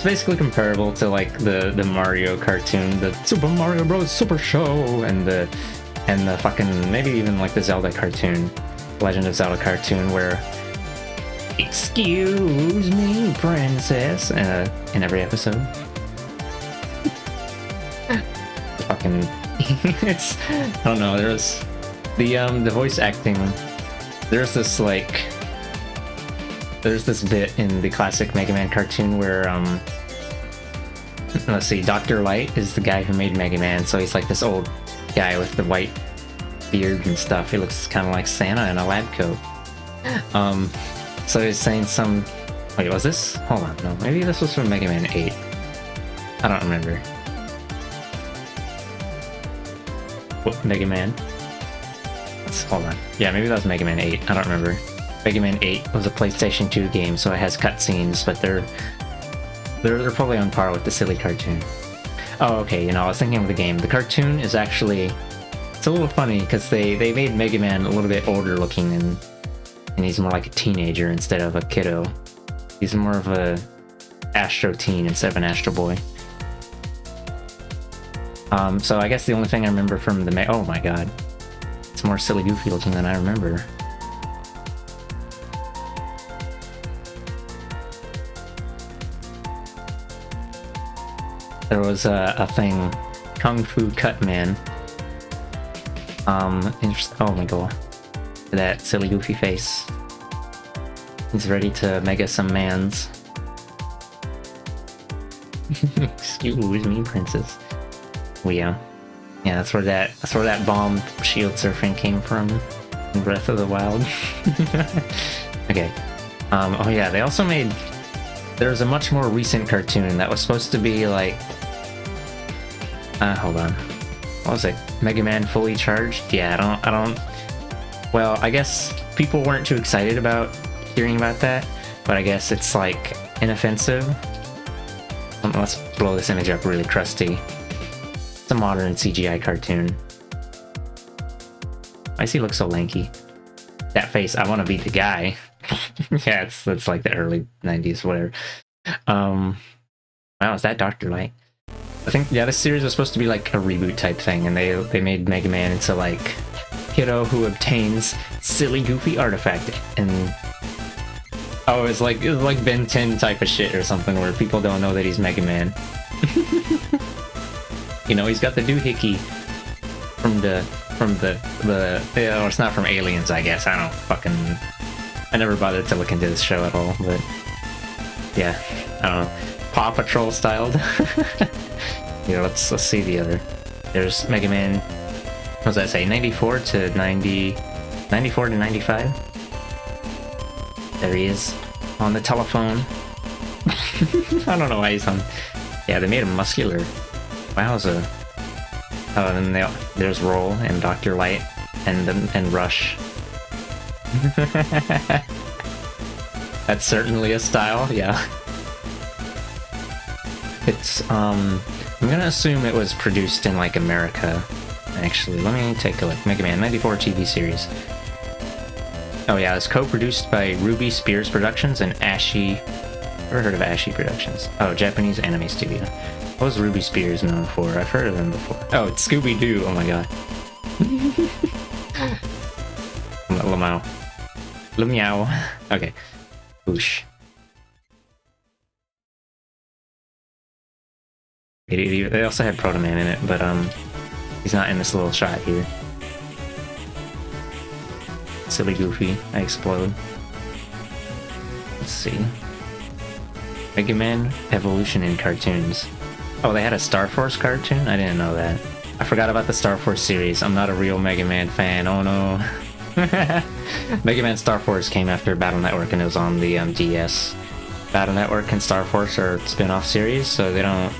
basically comparable to like the Mario cartoon, the Super Mario Bros. Super Show, and the fucking, maybe even like the Zelda cartoon, Legend of Zelda cartoon, where "Excuse me, princess" in every episode. Fucking, it's, I don't know. There's the voice acting. There's this like. There's this bit in the classic Mega Man cartoon where, let's see, Dr. Light is the guy who made Mega Man, so he's like this old guy with the white beard and stuff. He looks kind of like Santa in a lab coat. So he's saying some... Wait, was this? Hold on, no, maybe this was from Mega Man 8. I don't remember. What, Mega Man? Hold on. Yeah, maybe that was Mega Man 8. I don't remember. Mega Man 8 was a PlayStation 2 game, so it has cutscenes, but they're probably on par with the silly cartoon. Oh, okay, you know, I was thinking of the game. The cartoon is actually... It's a little funny, because they made Mega Man a little bit older looking, and he's more like a teenager instead of a kiddo. He's more of a Astro Teen instead of an Astro Boy. So I guess the only thing I remember from the... Oh my god. It's more silly goofy looking than I remember. There was a thing, Kung Fu Cut Man. Oh my god. That silly goofy face. He's ready to mega some mans. Excuse me, princess. Well, yeah. Yeah, that's where that bomb shield surfing came from in Breath of the Wild. Okay. Oh yeah, they also made... There's a much more recent cartoon that was supposed to be like... hold on. What was it? Mega Man Fully Charged? Yeah, I don't... Well, I guess people weren't too excited about hearing about that, but I guess it's like inoffensive. Let's blow this image up really crusty. It's a modern CGI cartoon. Why does he look so lanky? That face, I want to beat the guy. Yeah, it's like the early 90s, whatever. Wow, is that Dr. Light? I think, yeah, this series was supposed to be like a reboot type thing, and they made Mega Man into like kiddo who obtains silly goofy artifact, and oh, it's like Ben 10 type of shit or something where people don't know that he's Mega Man. You know, he's got the doohickey from the or it's not from Aliens, I guess. I never bothered to look into this show at all, but yeah, I don't know. Paw Patrol styled. Yeah, let's see the other. There's Mega Man. What does that say? 94 to 90. 94 to 95. There he is on the telephone. I don't know why he's on. Yeah, they made him muscular. Wowza. Oh, and then there's Roll and Dr. Light and Rush. That's certainly a style, yeah. It's, I'm gonna assume it was produced in, like, America. Actually, let me take a look. Mega Man 94 TV series. Oh yeah, it's co-produced by Ruby Spears Productions and Ashi... Never heard of Ashi Productions. Oh, Japanese anime studio. What was Ruby Spears known for? I've heard of them before. Oh, it's Scooby-Doo! Oh my god. Lamau. Lumiao. Okay. Whoosh. They also had Proto Man in it, but he's not in this little shot here. Silly Goofy, I explode. Let's see. Mega Man Evolution in cartoons. Oh, they had a Star Force cartoon? I didn't know that. I forgot about the Star Force series. I'm not a real Mega Man fan. Oh no. Mega Man Star Force came after Battle Network and it was on the DS. Battle Network and Star Force are spin-off series, so they don't...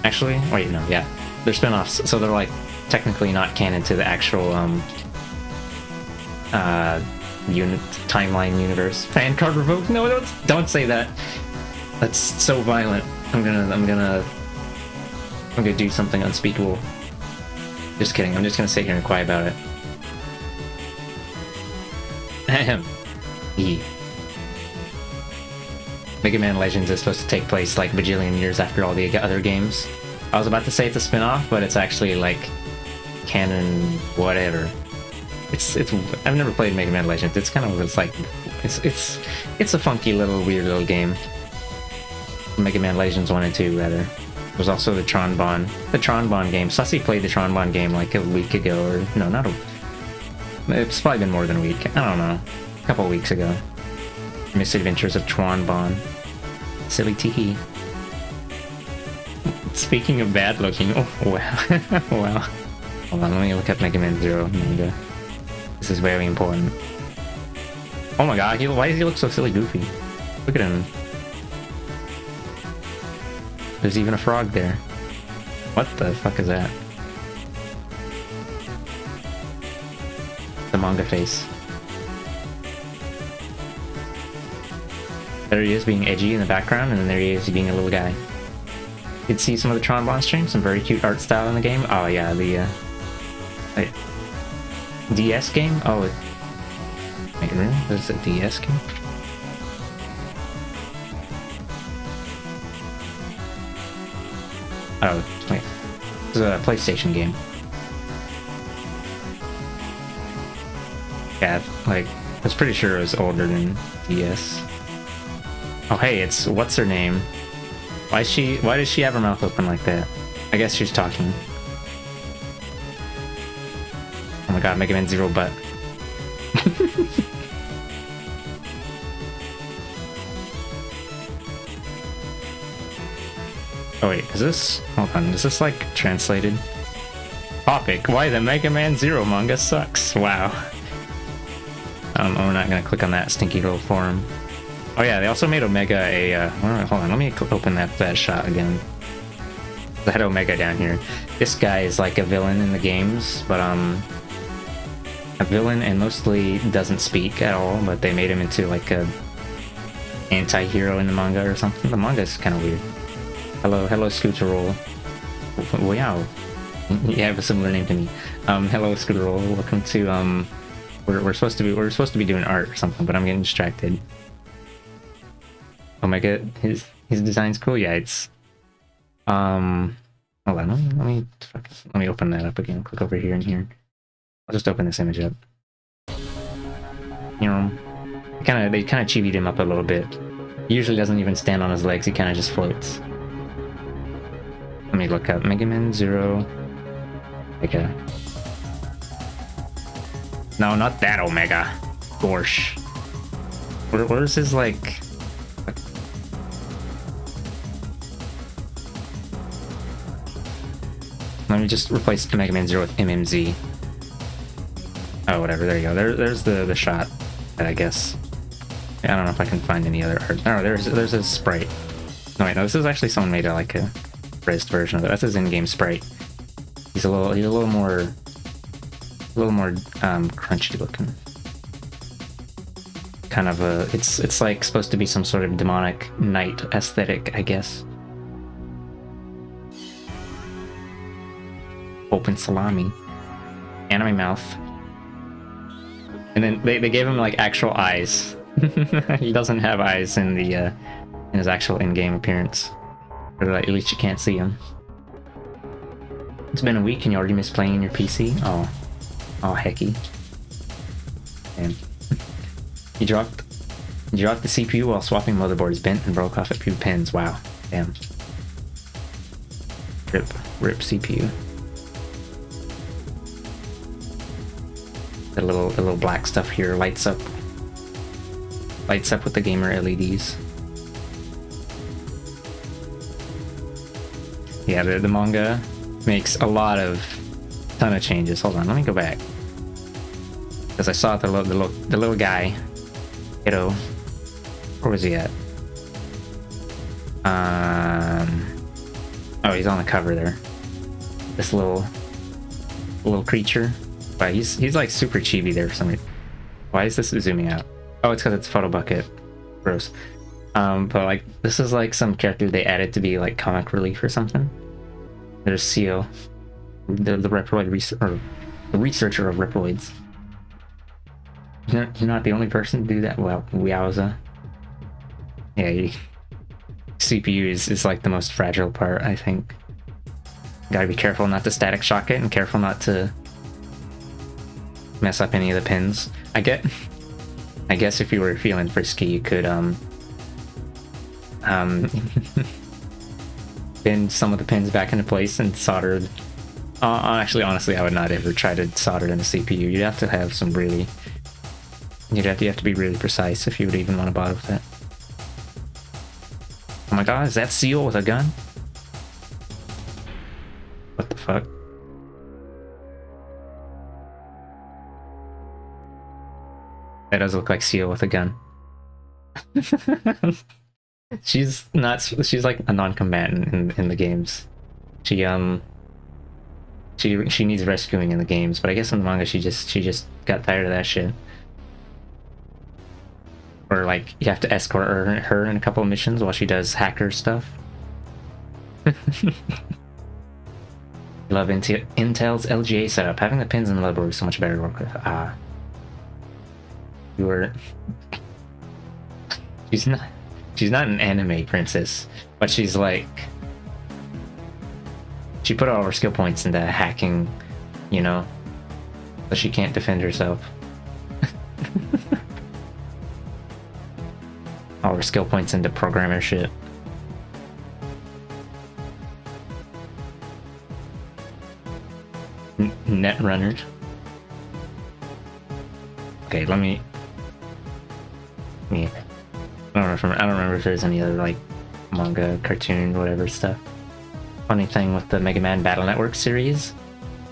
Actually, wait, no, yeah. They're spin-offs, so they're like technically not canon to the actual timeline universe. Fan card revoked? No, don't say that. That's so violent. I'm gonna do something unspeakable. Just kidding. I'm just gonna sit here and quiet about it. Ahem. Mega Man Legends is supposed to take place like bajillion years after all the other games. I was about to say it's a spin-off, but it's actually like canon whatever. It's I've never played Mega Man Legends. It's kind of it's a funky little weird little game. Mega Man Legends 1 and 2 rather. There's also the Tron Bonne game. Sussy played the Tron Bonne game like a week ago, or no, not a... It's probably been more than a week. I don't know. A couple of weeks ago. Misadventures of Tron Bonne. Silly Tiki. Speaking of bad looking, oh wow. Wow. Hold on, let me look up Mega Man Zero manga. This is very important. Oh my god, why does he look so silly goofy? Look at him. There's even a frog there. What the fuck is that? The manga face. There he is being edgy in the background, and then there he is being a little guy. You can see some of the Tron Bonne streams, some very cute art style in the game. Oh yeah, the DS game? Oh, wait, really? There's a DS game? Oh, wait. This is a PlayStation game. Yeah, like, I was pretty sure it was older than DS. Oh hey, it's what's her name? Why does she have her mouth open like that? I guess she's talking. Oh my god, Mega Man Zero butt. Oh wait, is this... Hold on, is this like translated? Topic, why the Mega Man Zero manga sucks. Wow. We're not gonna click on that stinky little forum. Oh yeah, they also made Omega a... hold on, let me open that shot again. I had Omega down here. This guy is like a villain in the games, but a villain and mostly doesn't speak at all, but they made him into like a anti-hero in the manga or something. The manga is kind of weird. Hello, Scooter Roll. Wow. You have a similar name to me. Hello, Scooter Roll. Welcome to we're supposed to be doing art or something, but I'm getting distracted. Omega, his design's cool. Yeah, it's hold on. Let me open that up again. Click over here and here. I'll just open this image up. You know, they kind of chibied him up a little bit. He usually doesn't even stand on his legs. He kind of just floats. Let me look up Mega Man Zero. Omega. No, not that Omega. Gorsh. Where's his like? let me just replace Mega Man Zero with MMZ. Oh, whatever. There you go. There's the shot. I guess. I don't know if I can find any other art. Oh, there's a sprite. No, wait, no. This is actually someone made like a rezzed version of it. That's his in-game sprite. He's a little more crunchy looking. Kind of a. It's like supposed to be some sort of demonic knight aesthetic, I guess. Open salami, anime mouth, and then they gave him like actual eyes. He doesn't have eyes in the in his actual in-game appearance, or at least you can't see him. It's been a week and you already miss playing your PC. Oh hecky. Damn. You dropped the CPU while swapping motherboards, bent and broke off a few pins. Wow. Damn. Rip CPU. The little black stuff here lights up with the gamer LEDs. Yeah, the manga makes a ton of changes. Hold on, let me go back, because I saw the little guy, Kiddo. Where was he at? Oh, he's on the cover there. This little creature. Wow, he's like super chibi there for some reason. Why is this zooming out? Oh, it's because it's Photo Bucket. Gross. But like this is like some character they added to be like comic relief or something. There's Seal, the Reproid the researcher of Reproids. You're not the only person to do that. Well, Wowza. Yeah, CPU is like the most fragile part, I think. Gotta be careful not to static shock it, and careful not to mess up any of the pins. I guess if you were feeling frisky, you could bend some of the pins back into place and solder. Actually, honestly, I would not ever try to solder in a CPU. You'd have to have some really. You have to be really precise if you would even want to bother with that. Oh my god, is that Seal with a gun? What the fuck? That does look like Seal with a gun. She's like a non-combatant in the games. She needs rescuing in the games, but I guess in the manga she just got tired of that shit. Or like you have to escort her in a couple of missions while she does hacker stuff. Love Intel's LGA setup. Having the pins in the motherboard is so much better to work with. She's not an anime princess, but she's like, she put all her skill points into hacking, you know, but she can't defend herself. All her skill points into programmer shit. Netrunner. Okay, let me. Yeah. I don't remember if there's any other like manga, cartoon, whatever stuff. Funny thing with the Mega Man Battle Network series,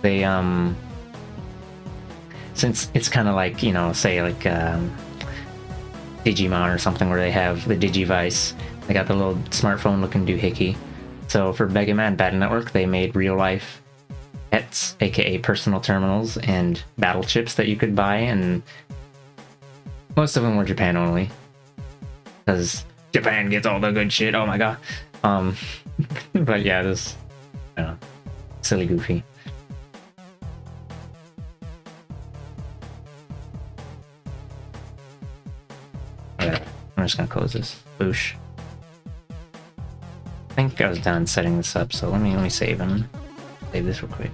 they since it's kind of like, you know, say like Digimon or something, where they have the Digivice, they got the little smartphone looking doohickey. So for Mega Man Battle Network, they made real life ETs, aka personal terminals, and battle chips that you could buy, and most of them were Japan only, because Japan gets all the good shit. Oh my god. But yeah, this, I don't know, silly goofy. Okay, I'm just gonna close this. Boosh. I think I was done setting this up, so let me save and save this real quick.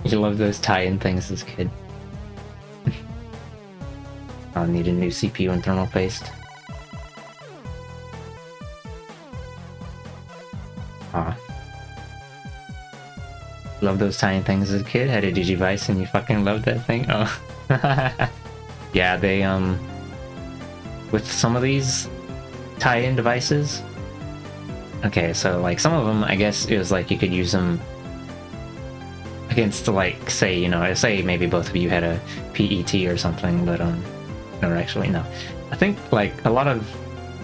You love those tie-in things as a kid. I'll need a new CPU and thermal paste. Aw. Love those tie-in things as a kid. Had a Digivice and you fucking loved that thing. Oh. Yeah, they with some of these tie-in devices. Okay, so like some of them, I guess it was like you could use them against like say, you know, say maybe both of you had a PET or something, but no, actually no. I think like a lot of,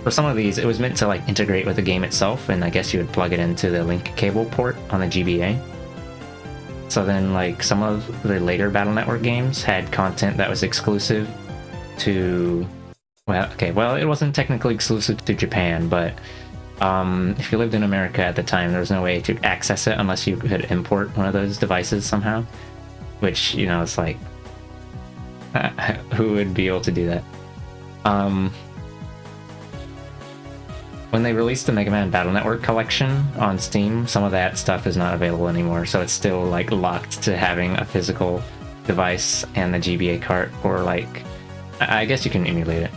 for some of these, it was meant to like integrate with the game itself, and I guess you would plug it into the link cable port on the GBA. So then like some of the later Battle Network games had content that was exclusive to, well, okay, well, it wasn't technically exclusive to Japan, but if you lived in America at the time, there was no way to access it unless you could import one of those devices somehow, which, you know, it's like, who would be able to do that? When they released the Mega Man Battle Network collection on Steam, some of that stuff is not available anymore, so it's still like locked to having a physical device and the GBA cart, or like, I guess you can emulate it.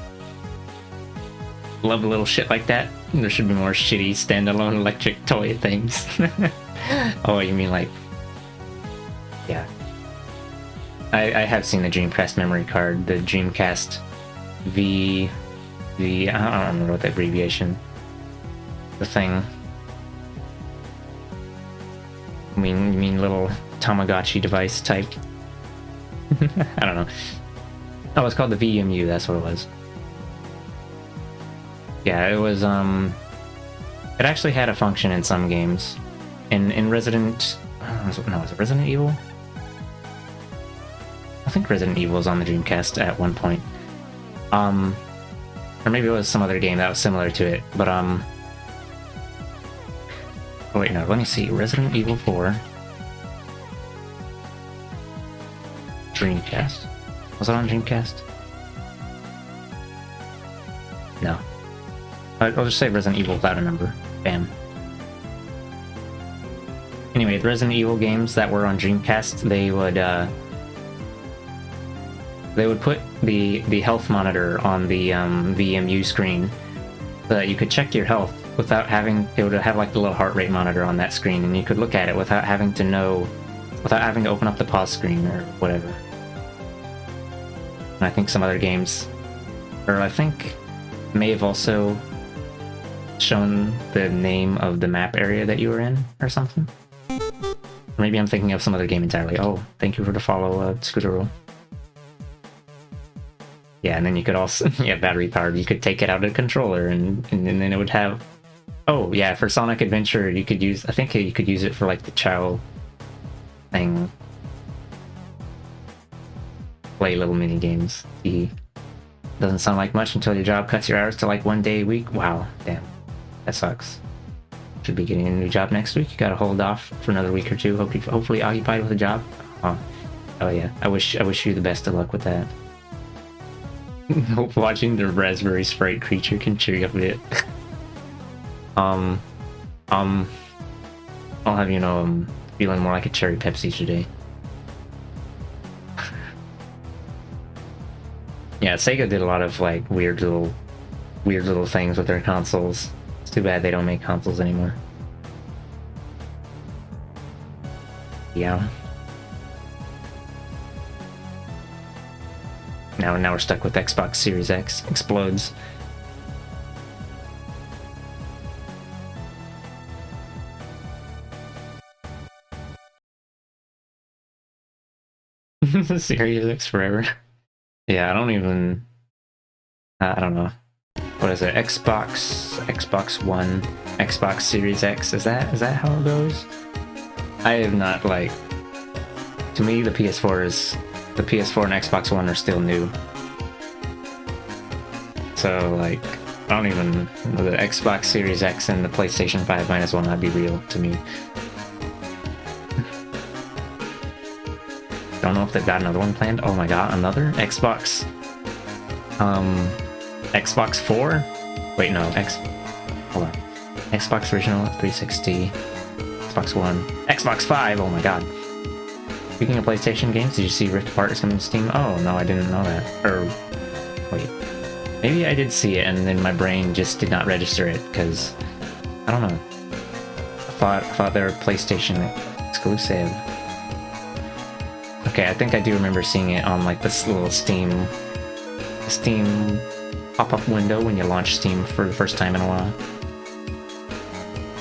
Love a little shit like that. There should be more shitty standalone electric toy things. Oh, you mean like, yeah. I have seen the Dreamcast memory card, the Dreamcast I don't remember what the abbreviation. The thing. You mean little Tamagotchi device type? I don't know. Oh, it's called the VMU, that's what it was. Yeah, it was, it actually had a function in some games. In Resident... no, was it Resident Evil? I think Resident Evil was on the Dreamcast at one point. Or maybe it was some other game that was similar to it, but, oh wait, no, let me see. Resident Evil 4. Dreamcast. Was it on Dreamcast? No. I'll just say Resident Evil without a number. Bam. Anyway, the Resident Evil games that were on Dreamcast, they would put the health monitor on the VMU screen so that you could check your health without having, it would have like the little heart rate monitor on that screen, and you could look at it without having to open up the pause screen or whatever. And I think some other games, or I think may have also shown the name of the map area that you were in or something. Maybe I'm thinking of some other game entirely. Oh, thank you for the follow, Scooter Roll. Yeah, and then you could also, yeah, battery powered, you could take it out of the controller and then it would have, oh yeah, for Sonic Adventure you could use, I think you could use it for like the Chow thing. Play little mini games. Doesn't sound like much until your job cuts your hours to like 1 day a week. Wow, damn. That sucks. Should be getting a new job next week. You gotta hold off for another week or two. Hopefully occupied with a job. Oh yeah. I wish you the best of luck with that. Hope watching the Raspberry Sprite creature can cheer you up a bit. I'll have you know I'm feeling more like a cherry Pepsi today. Yeah, Sega did a lot of like weird little things with their consoles. It's too bad they don't make consoles anymore. Yeah. Now we're stuck with Xbox Series X. Explodes. Series X forever. Yeah, I don't know. What is it? Xbox One, Xbox Series X. Is that how it goes? I have not, like, to me the PS4 and Xbox One are still new. So like, I don't even, the Xbox Series X and the PlayStation 5 might as well not be real to me. Don't know if they've got another one planned. Oh my god, another Xbox. Xbox 4? Wait, no, hold on. Xbox original 360, Xbox One, Xbox 5, oh my god. Speaking of PlayStation games, did you see Rift Apart is coming to Steam? Oh, no, I didn't know that. Or, wait. Maybe I did see it and then my brain just did not register it, because, I don't know. I thought they were PlayStation exclusive. Okay, I think I do remember seeing it on like this little Steam pop-up window when you launch Steam for the first time in a while.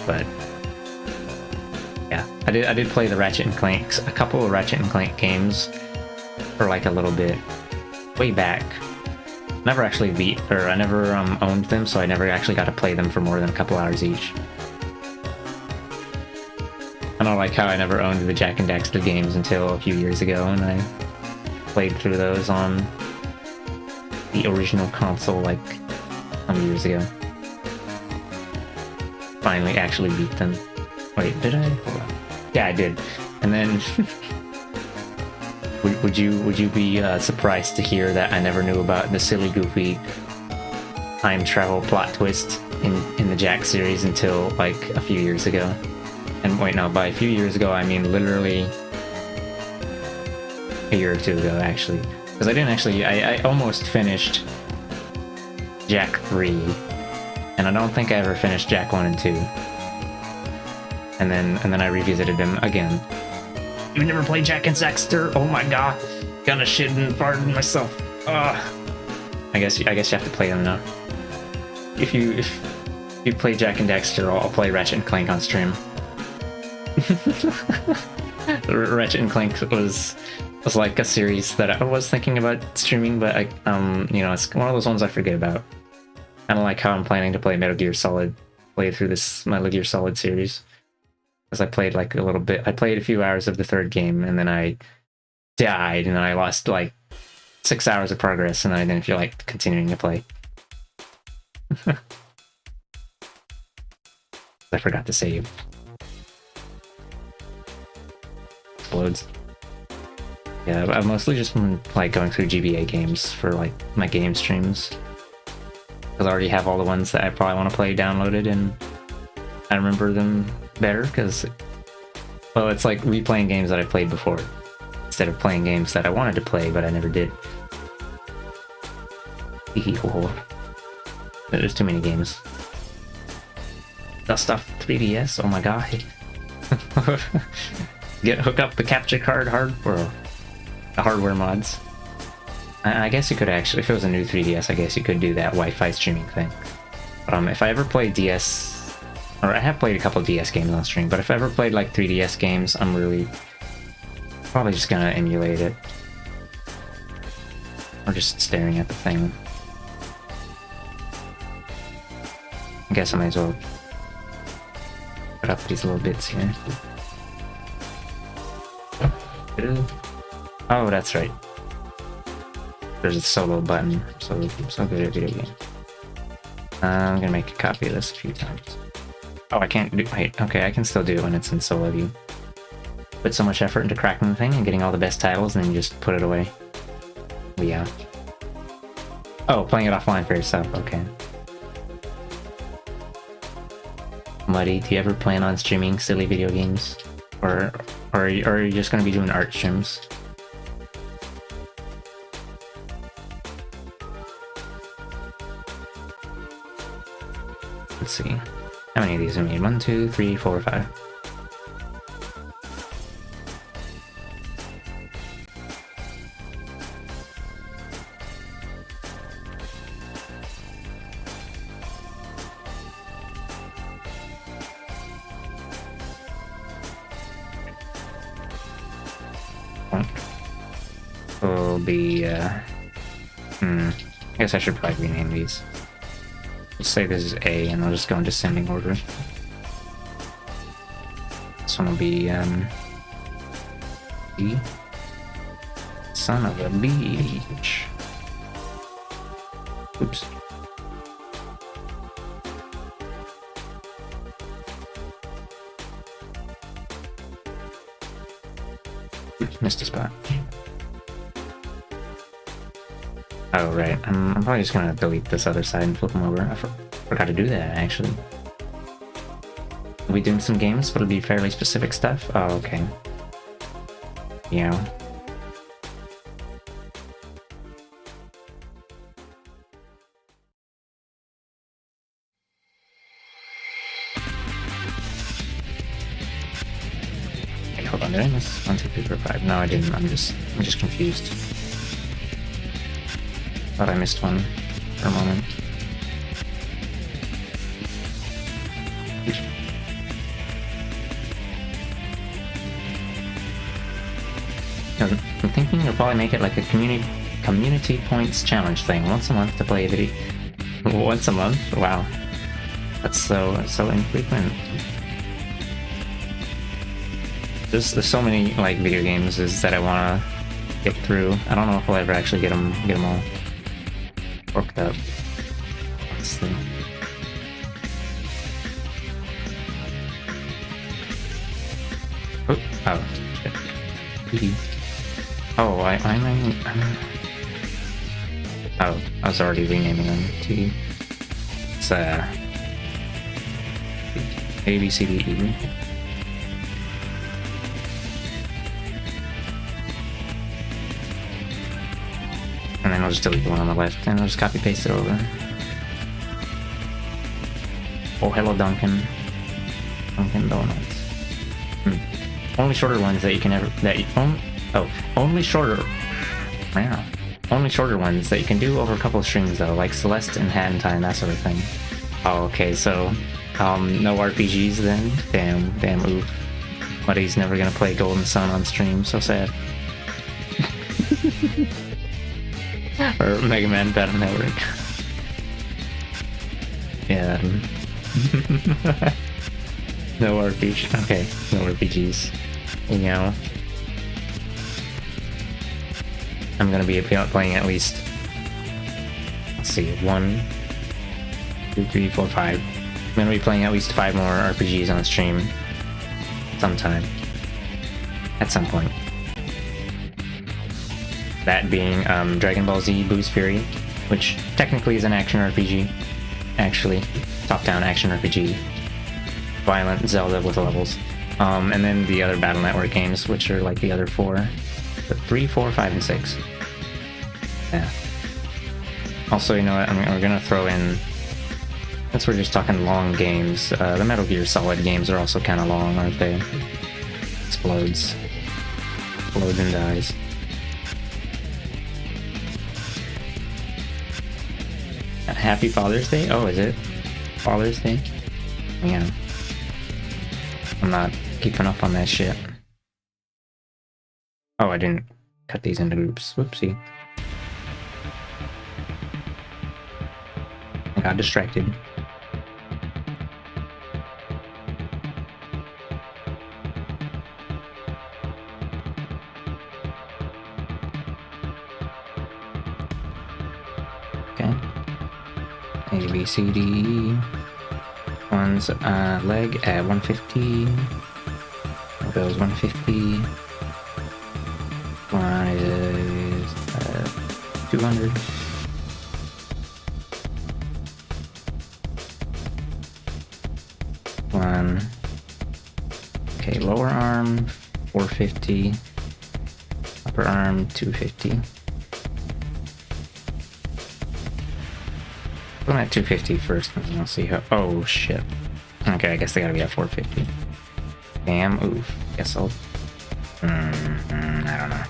But Yeah, I did play the Ratchet and Clank, a couple of Ratchet and Clank games for like a little bit, way back. Never actually beat, or I never owned them, so I never actually got to play them for more than a couple hours each. I don't like how I never owned the Jak and Daxter games until a few years ago, and I played through those on the original console like some years ago. Finally actually beat them. Wait, did I? Hold on. Yeah, I did. And then would you be surprised to hear that I never knew about the silly, goofy time travel plot twist in the Jak series until like a few years ago? And wait, no, by a few years ago I mean literally a year or two ago, actually, because I didn't actually. I almost finished Jak 3, and I don't think I ever finished Jak 1 and 2. And then I revisited them again. You never played Jak and Daxter? Oh my god, gonna shit and fart in myself. Ugh. I guess you have to play them now. If you play Jak and Daxter, I'll play Ratchet and Clank on stream. Ratchet and Clank was like a series that I was thinking about streaming, but I you know, it's one of those ones I forget about. Kind of like how I'm planning to play Metal Gear Solid, play through this Metal Gear Solid series, because I played like a little bit. I played a few hours of the third game, and then I died, and then I lost like 6 hours of progress, and I didn't feel like continuing to play. I forgot to save. Explodes. Yeah, I've mostly just been like going through GBA games for like my game streams, because I already have all the ones that I probably want to play downloaded, and I remember them better because, well, it's like replaying games that I played before instead of playing games that I wanted to play but I never did. There's too many games. Dust off 3DS, oh my god. Hook up the capture card hardware, the hardware mods. I guess you could actually, if it was a new 3DS, I guess you could do that Wi-Fi streaming thing. If I ever play DS, or I have played a couple DS games on stream, but if I ever played like 3DS games, I'm really probably just gonna emulate it. Or just staring at the thing. I guess I might as well put up these little bits here. Oh, that's right. There's a solo button, so good at video game. I'm gonna make a copy of this a few times. Oh, I can't do. Wait, okay, I can still do it when it's in solo view. Put so much effort into cracking the thing and getting all the best titles, and then you just put it away. Yeah. Oh, playing it offline for yourself. Okay. Muddy, do you ever plan on streaming silly video games, or are you just gonna be doing art streams? Let's see. How many of these are made? 1, 2, 3, 4, 5. Will be, I guess I should probably rename these. Let's say this is A, and I'll just go in descending order. This one will be, B. Son of a beach. Oops. Oops, missed a spot. Oh, right. I'm probably just gonna delete this other side and flip them over. I forgot to do that, actually. We'll be doing some games, but it'll be fairly specific stuff. Oh, okay. Yeah. Wait, hold on, did I miss 1, 2, 3, 4, 5? No, I didn't. I'm just confused. Thought I missed one for a moment. I'm thinking you'll probably make it like a community points challenge thing once a month to play a video. Once a month? Wow. That's so infrequent. There's so many like video games that I want to get through. I don't know if I'll ever actually get them all worked up. Let's see. Oh, shit. Oh, I'm oh, I was already renaming them to it's A, B, C, D, E. And then I'll just delete the one on the left and I'll just copy paste it over. Oh, hello, Dunkin' Donuts. Only shorter ones that you can ever only shorter ones that you can do over a couple of streams though, like Celeste and Hat in Time, that sort of thing. Oh, okay, so no RPGs then? Damn, oof. Buddy's never gonna play Golden Sun on stream, so sad. Or Mega Man Battle Network. Yeah. No RPG. Okay, no RPGs. You know. I'm gonna be playing at least. Let's see, 1, 2, 3, 4, 5. I'm gonna be playing at least 5 more RPGs on stream. Sometime. At some point. That being Dragon Ball Z Boost Fury, which technically is an action RPG. Actually, top-down action RPG. Violent Zelda with levels. And then the other Battle Network games, which are like the other 4. The 3, 4, 5, and 6. Yeah. Also, you know what, we're gonna throw in, since we're just talking long games, the Metal Gear Solid games are also kind of long, aren't they? Explodes and dies. Happy Father's Day? Oh, is it? Father's Day? Yeah. I'm not keeping up on that shit. Oh, I didn't cut these into groups. Whoopsie. I got distracted. Okay. A, B, C, D, E. One's leg at 150. Goes 150. One is 200. One. Okay, lower arm 450. Upper arm 250. I'm at 250 first, and then I'll see how. Oh shit. Okay, I guess they gotta be at 450. Damn, oof. Guess I'll. I don't know.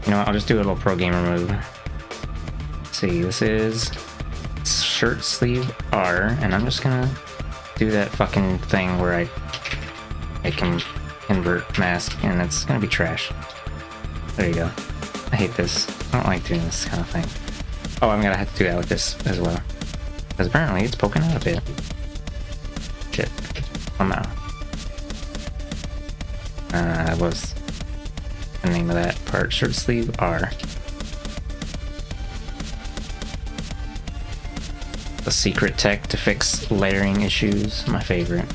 You know what, I'll just do a little pro gamer move. Let's see, this is shirt sleeve R, and I'm just gonna do that fucking thing where I can invert mask, and it's gonna be trash. There you go. I hate this. I don't like doing this kind of thing. Oh, I'm gonna have to do that with this as well. Because apparently it's poking out a bit. Shit. Oh no. That was the name of that part. Shirt sleeve R. The secret tech to fix layering issues. My favorite.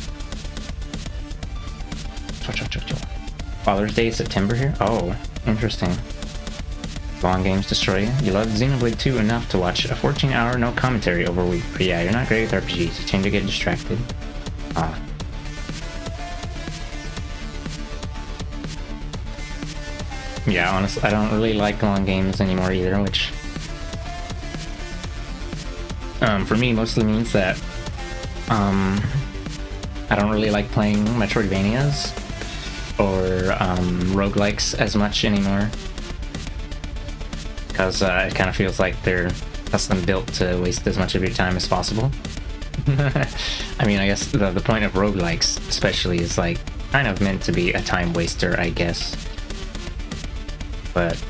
Father's Day, September here? Oh, interesting. Long games destroy you. You love Xenoblade 2 enough to watch a 14-hour no commentary over a week. But yeah, you're not great with RPGs. You tend to get distracted. Yeah, honestly, I don't really like long games anymore either, which for me mostly means that I don't really like playing Metroidvanias or roguelikes as much anymore. Because it kind of feels like they're custom built to waste as much of your time as possible. I mean, I guess the point of roguelikes especially is like kind of meant to be a time waster, I guess. But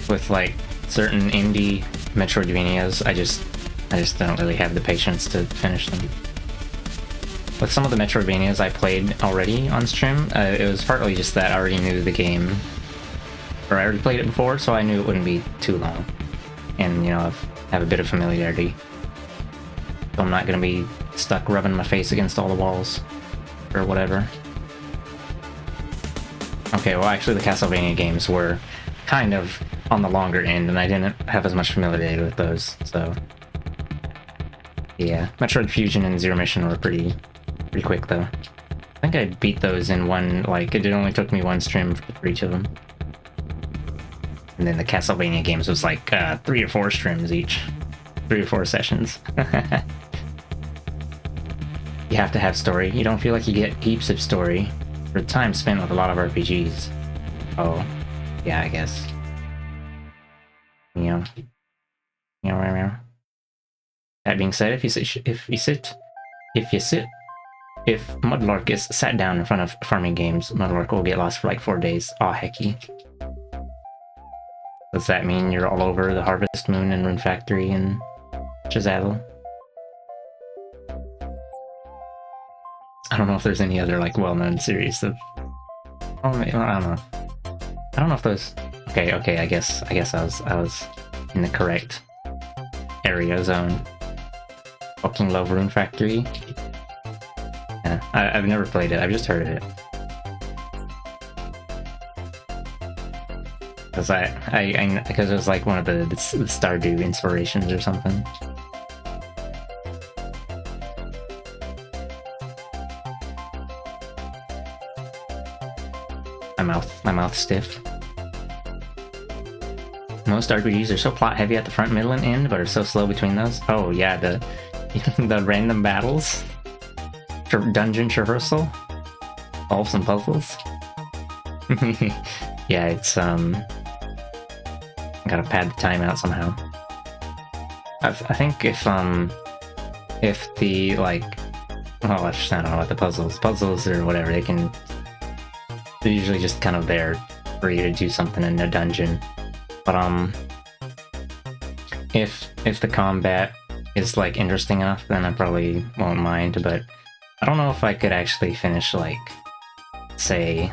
with like certain indie Metroidvanias, I just don't really have the patience to finish them. With some of the Metroidvanias I played already on stream, it was partly just that I already knew the game, or I already played it before, so I knew it wouldn't be too long. And, you know, have a bit of familiarity. So I'm not gonna be stuck rubbing my face against all the walls, or whatever. Okay, well actually the Castlevania games were kind of on the longer end, and I didn't have as much familiarity with those, so... Yeah, Metroid Fusion and Zero Mission were pretty quick though. I think I beat those in one, like, it only took me one stream for each of them. And then the Castlevania games was like 3 or 4 streams each. 3 or 4 sessions. You have to have story. You don't feel like you get heaps of story for time spent with a lot of RPGs. Oh, yeah, I guess. You know. That being said, if Mudlark is sat down in front of farming games, Mudlark will get lost for like 4 days. Aw, hecky. Does that mean you're all over the Harvest Moon and Rune Factory and Shazaddle? I don't know if there's any other like well-known series of... Oh, I don't know. I don't know if those... Okay, I guess I was in the correct area zone. Fucking love Rune Factory. Yeah, I've never played it, I've just heard of it. Because it was like one of the Stardew inspirations or something. My mouth stiff. Most RPGs are so plot heavy at the front, middle, and end, but are so slow between those. Oh yeah, the random battles, dungeon traversal, solve some puzzles. Yeah, it's gotta pad the time out somehow. I think if the like, well, I don't know what the puzzles or whatever, they're usually just kind of there for you to do something in a dungeon. But if the combat is like interesting enough, then I probably won't mind. But I don't know if I could actually finish, like, say,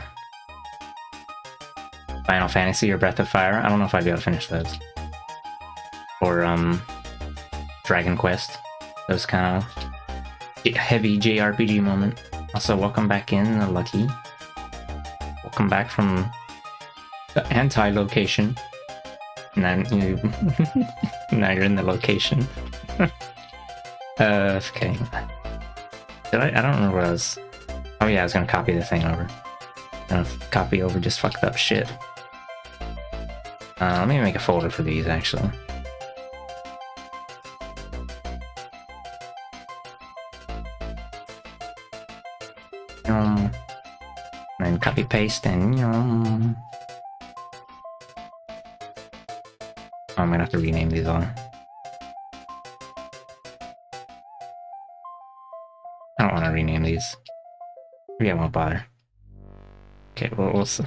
Final Fantasy or Breath of Fire. I don't know if I'd be able to finish those. Or Dragon Quest, those kind of heavy JRPG moment. Also, welcome back in, Lucky. Welcome back from the anti-location. Now you're in the location. Okay. I don't remember what I was... Oh yeah, I was gonna copy the thing over. Copy over just fucked up shit. Let me make a folder for these, actually. And copy paste and I'm gonna have to rename these all. I don't want to rename these. Maybe I won't bother. Okay, well, we'll see.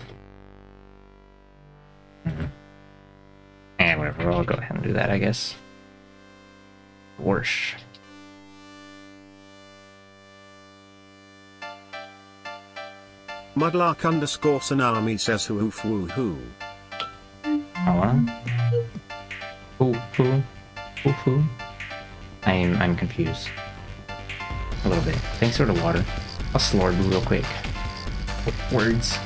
Whatever, I'll go ahead and do that, I guess. Worsh. Mudlark_Tsunami says hoof woo hoo. Hoo. I'm confused. A little bit. Thanks for the water. I'll slurp real quick. Words.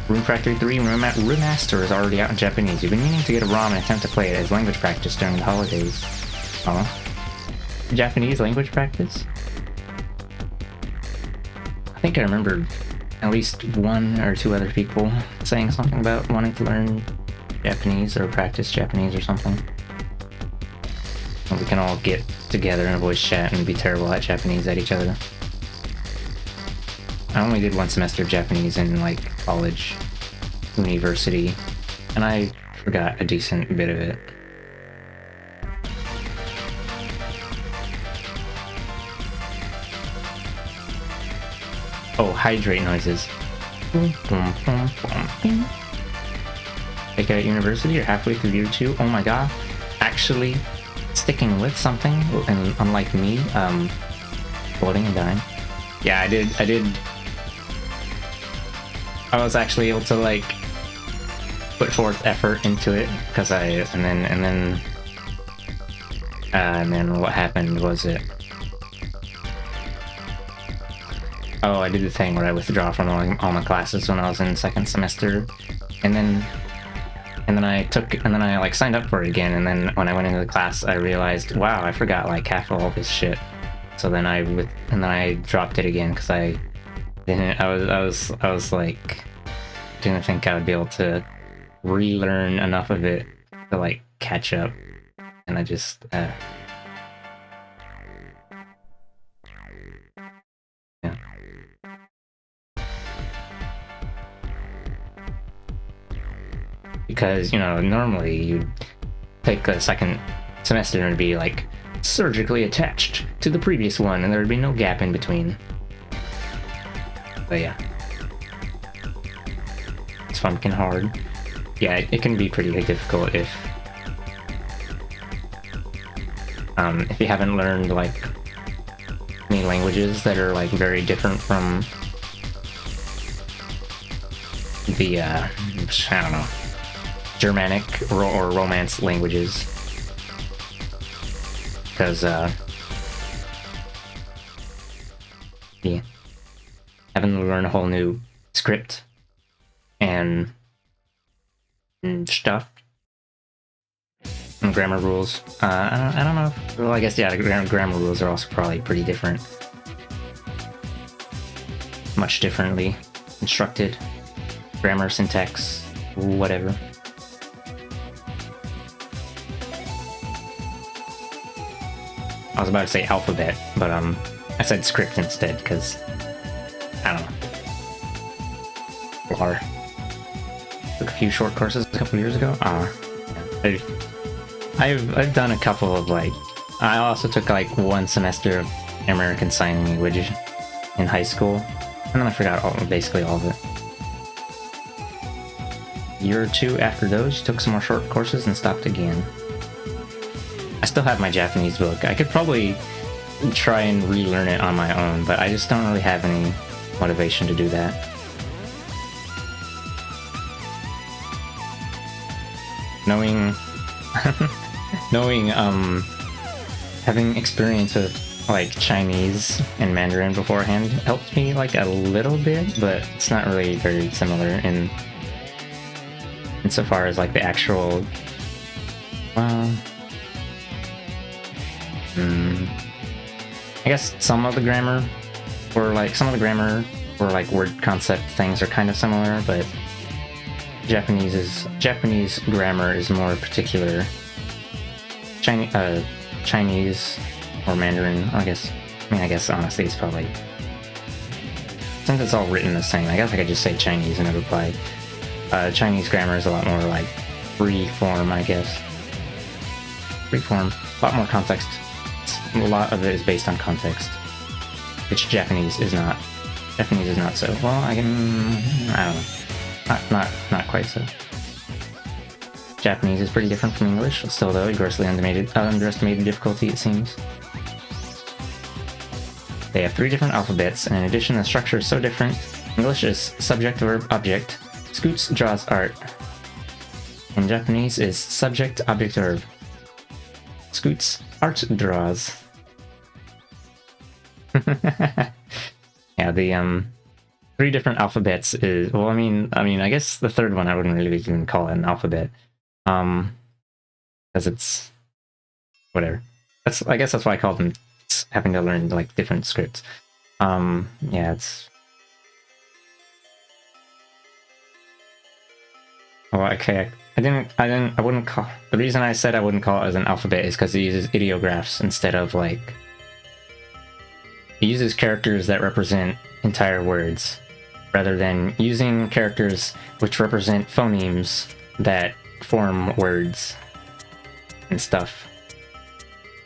Rune Factory 3 Remaster is already out in Japanese. You've been meaning to get a ROM and attempt to play it as language practice during the holidays. Oh. Japanese language practice? I think I remember at least 1 or 2 other people saying something about wanting to learn Japanese or practice Japanese or something. And we can all get together in a voice chat and be terrible at Japanese at each other. I only did 1 semester of Japanese in, like, college, university, and I forgot a decent bit of it. Oh, hydrate noises. Like at university, you're halfway through year 2. Oh my god. Actually sticking with something, and unlike me, floating and dying. Yeah, I did. I was actually able to like put forth effort into it because and then what happened was it. Oh, I did the thing where I withdraw from all my classes when I was in second semester, and then I like signed up for it again, and then when I went into the class, I realized, wow, I forgot like half of all this shit. So then I dropped it again because I was like, didn't think I would be able to relearn enough of it to like catch up, and I just yeah. Because, you know, normally you'd take a second semester and it'd be like surgically attached to the previous one, and there'd be no gap in between. But yeah, it's fucking hard. Yeah, it can be pretty difficult if you haven't learned like any languages that are like very different from the I don't know, Germanic or Romance languages, because yeah, having to learn a whole new script and stuff and grammar rules. I don't know. Well, I guess yeah, the grammar rules are also probably pretty different, much differently instructed. Grammar, syntax, whatever. I was about to say alphabet, but I said script instead because I don't know. Lar. Took a few short courses a couple years ago. I've done a couple of like. I also took like one semester of American Sign Language in high school, and then I forgot basically all of it. Year or two after those, took some more short courses and stopped again. I still have my Japanese book. I could probably try and relearn it on my own, but I just don't really have any motivation to do that. Knowing having experience with like Chinese and Mandarin beforehand helped me like a little bit, but it's not really very similar insofar as like the actual I guess some of the grammar or word concept things are kind of similar, but Japanese grammar is more particular. Chinese or Mandarin, I guess honestly it's probably, since it's all written the same, I guess I could just say Chinese and it would apply. Chinese grammar is a lot more like free form, I guess. Free form, a lot more context. A lot of it is based on context, which Japanese is not. Japanese is not so. Well, I don't know. Not quite so. Japanese is pretty different from English, still though, grossly underestimated difficulty it seems. They have 3 different alphabets, and in addition the structure is so different. English is subject, verb, object. Scoots draws art. In Japanese is subject, object, verb. Scoots art draws. Yeah, the 3 different alphabets is, well, I mean, I guess the third one I wouldn't really even call it an alphabet, because it's whatever. I guess that's why I call them having to learn like different scripts. Yeah, it's. Oh, okay. I wouldn't call. The reason I said I wouldn't call it as an alphabet is because it uses ideographs instead of like. It uses characters that represent entire words, rather than using characters which represent phonemes that form words and stuff.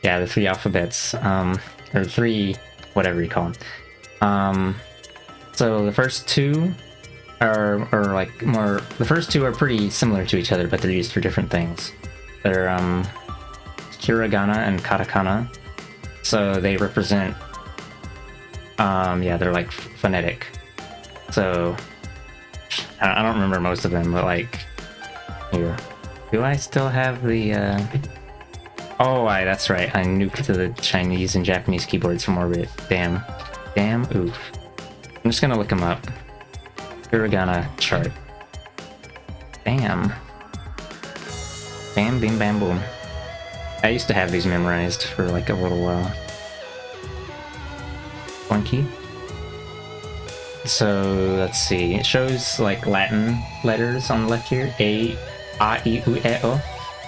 Yeah, the 3 alphabets, or 3 whatever you call them. So the first two are like more. The first two are pretty similar to each other, but they're used for different things. They're hiragana and katakana. So they represent. Yeah, they're like phonetic. So I don't remember most of them, but like here. Do I still have the? Oh, that's right. I nuked the Chinese and Japanese keyboards from orbit. Damn, oof. I'm just gonna look them up. Hiragana chart. Bam, bim, bam, boom. I used to have these memorized for like a little while. Funky. So let's see. It shows like Latin letters on the left here. A, I, U, E, O,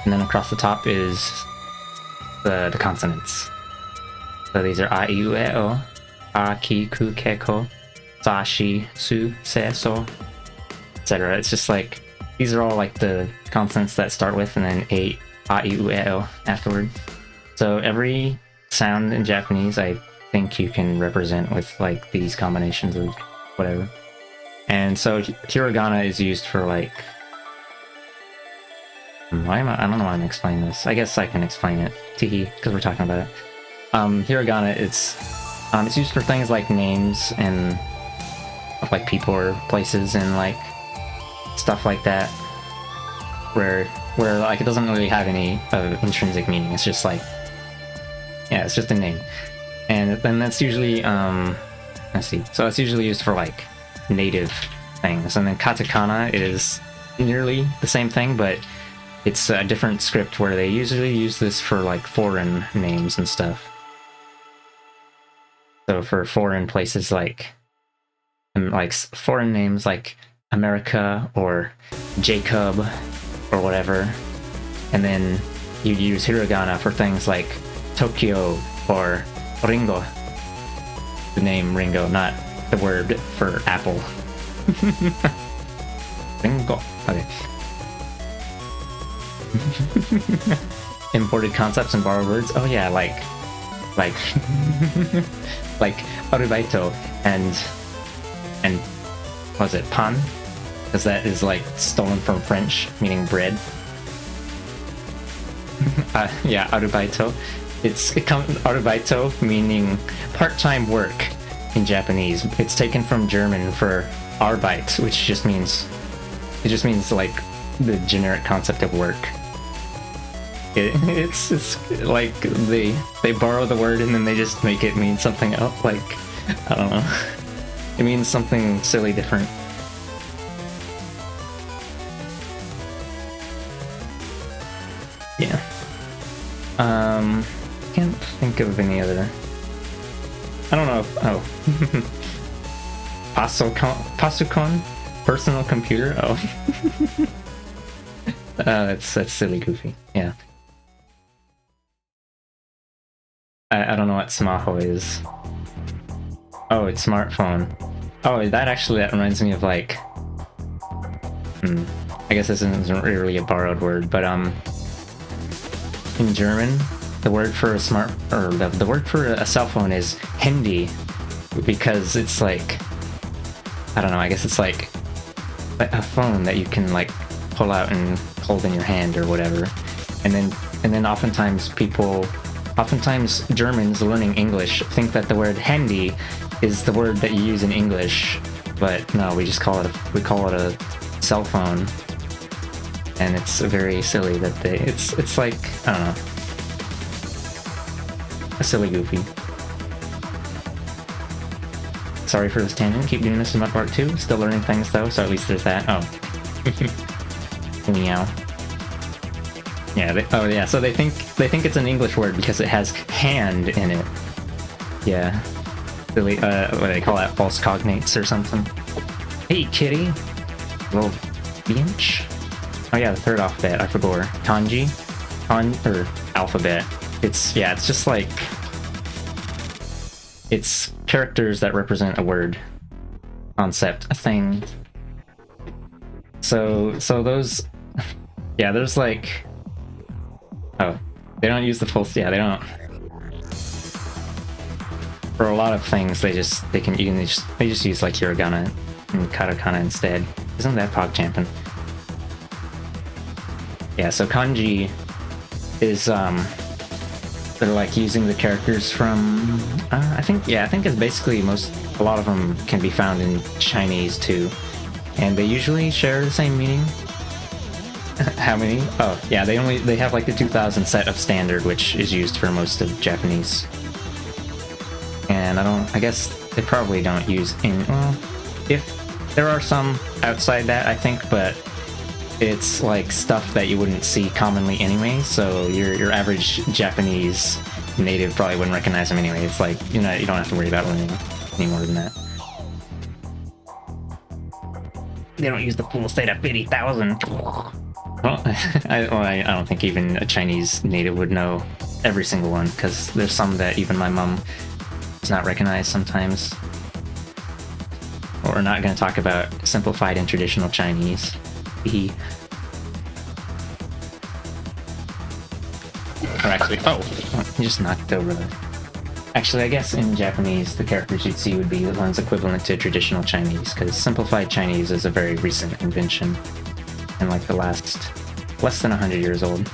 and then across the top is the consonants. So these are A, I, U, E, O, A, Ki, Ku, Ke, Ko, Sa, Shi, Su, Se, So, etc. It's just like these are all like the consonants that start with and then A, I, U, E, O afterward. So every sound in Japanese, I think you can represent with like these combinations of whatever. And so hiragana is used for like I don't know why I'm explaining this. I guess I can explain it. Teehee, because we're talking about it. Hiragana, it's used for things like names and like people or places and like stuff like that, where like it doesn't really have any intrinsic meaning. It's just like, yeah, it's just a name. And then that's usually let's see. So it's usually used for like native things, and then katakana is nearly the same thing, but it's a different script where they usually use this for like foreign names and stuff. So for foreign places like foreign names like America or Jacob or whatever, and then you use hiragana for things like Tokyo or Ringo. The name Ringo, not the word for apple. Ringo. Okay. Imported concepts and borrowed words. Oh yeah, like like arubaito and what was it, pan? Because that is like stolen from French, meaning bread. Yeah, arubaito. It comes arubaito meaning part-time work in Japanese. It's taken from German for Arbeit, which just means like the generic concept of work. It's like they borrow the word and then they just make it mean something else. Like, I don't know. It means something silly different. Yeah. Can't think of any other. I don't know if, Pasukon? Personal computer? Oh. That's silly goofy. Yeah. I don't know what smaho is. Oh, it's smartphone. Oh, that reminds me of like... I guess this isn't really a borrowed word, but in German, the word for a the word for a cell phone is Handy, because it's like, I don't know, I guess it's like a phone that you can like pull out and hold in your hand or whatever. And then oftentimes Germans learning English think that the word handy is the word that you use in English, but no, we call it a cell phone. And it's very silly that it's like, I don't know, a silly goofy. Sorry for this tangent, keep doing this in my part 2. Still learning things though, so at least there's that. Oh. Meow. Yeah, so they think it's an English word because it has hand in it. Yeah. Silly, what do they call that? False cognates or something. Hey kitty! Little bench. Oh yeah, the third alphabet, I forgot. Kanji? Or alphabet. It's just like... It's characters that represent a word. Concept. A thing. So those... Yeah, there's like... Oh, they don't use the full... Yeah, they don't... for a lot of things, they just use like hiragana and katakana instead. Isn't that PogChamp? Yeah, so kanji is they're like using the characters from I think it's basically a lot of them can be found in Chinese too, and they usually share the same meaning. How many? Oh yeah, they have like the 2000 set of standard, which is used for most of Japanese. And I guess they probably don't use if there are some outside that, I think, but it's like stuff that you wouldn't see commonly anyway, so your average Japanese native probably wouldn't recognize them anyway. It's like you don't have to worry about learning any more than that. They don't use the full set of 50,000. Well, I don't think even a Chinese native would know every single one, because there's some that even my mom does not recognize sometimes. Or we're not going to talk about simplified and traditional Chinese. Or actually, you just knocked over there. Actually, I guess in Japanese, the characters you'd see would be the ones equivalent to traditional Chinese, because simplified Chinese is a very recent invention, and like the less than 100 years old.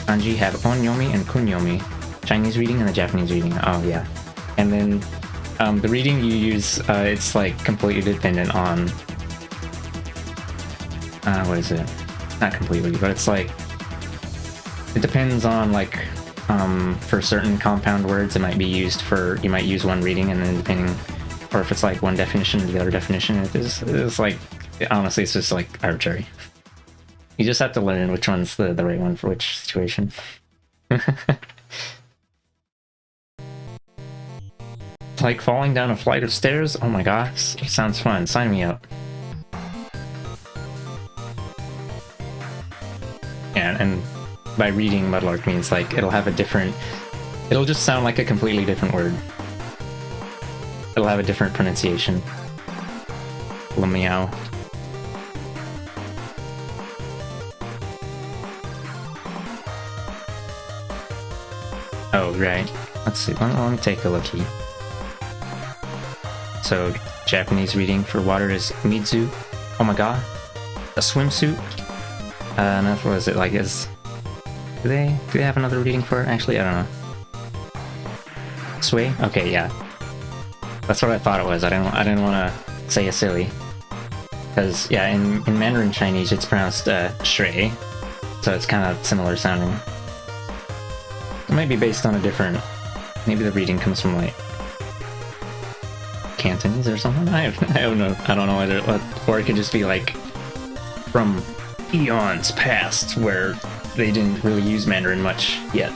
Kanji have onyomi and kunyomi, Chinese reading and the Japanese reading. Oh yeah, and then the reading you use, it's like completely dependent on what is it? Not completely, but it's like it depends on like for certain compound words, it might be used for, you might use one reading, and then depending, or if it's like one definition to the other definition, it's like, honestly, it's just like arbitrary. You just have to learn which one's the right one for which situation. It's like falling down a flight of stairs. Oh my gosh, sounds fun. Sign me up. Yeah, and by reading Mudlark means like it'll just sound like a completely different word. It'll have a different pronunciation. Lamiao. Oh, right. Let's see. Let me take a look here. So, Japanese reading for water is Mizu. Oh my god. A swimsuit. What was it like? Do they have another reading for it? Actually, I don't know. Sui? Okay, yeah. That's what I thought it was. I didn't want to say a silly. Because, yeah, in Mandarin Chinese, it's pronounced shui. So it's kind of similar sounding. It might be based on a different... Maybe the reading comes from, like, Cantonese or something? I don't know. I don't know whether... Or it could just be, like, from eons past, where they didn't really use Mandarin much yet.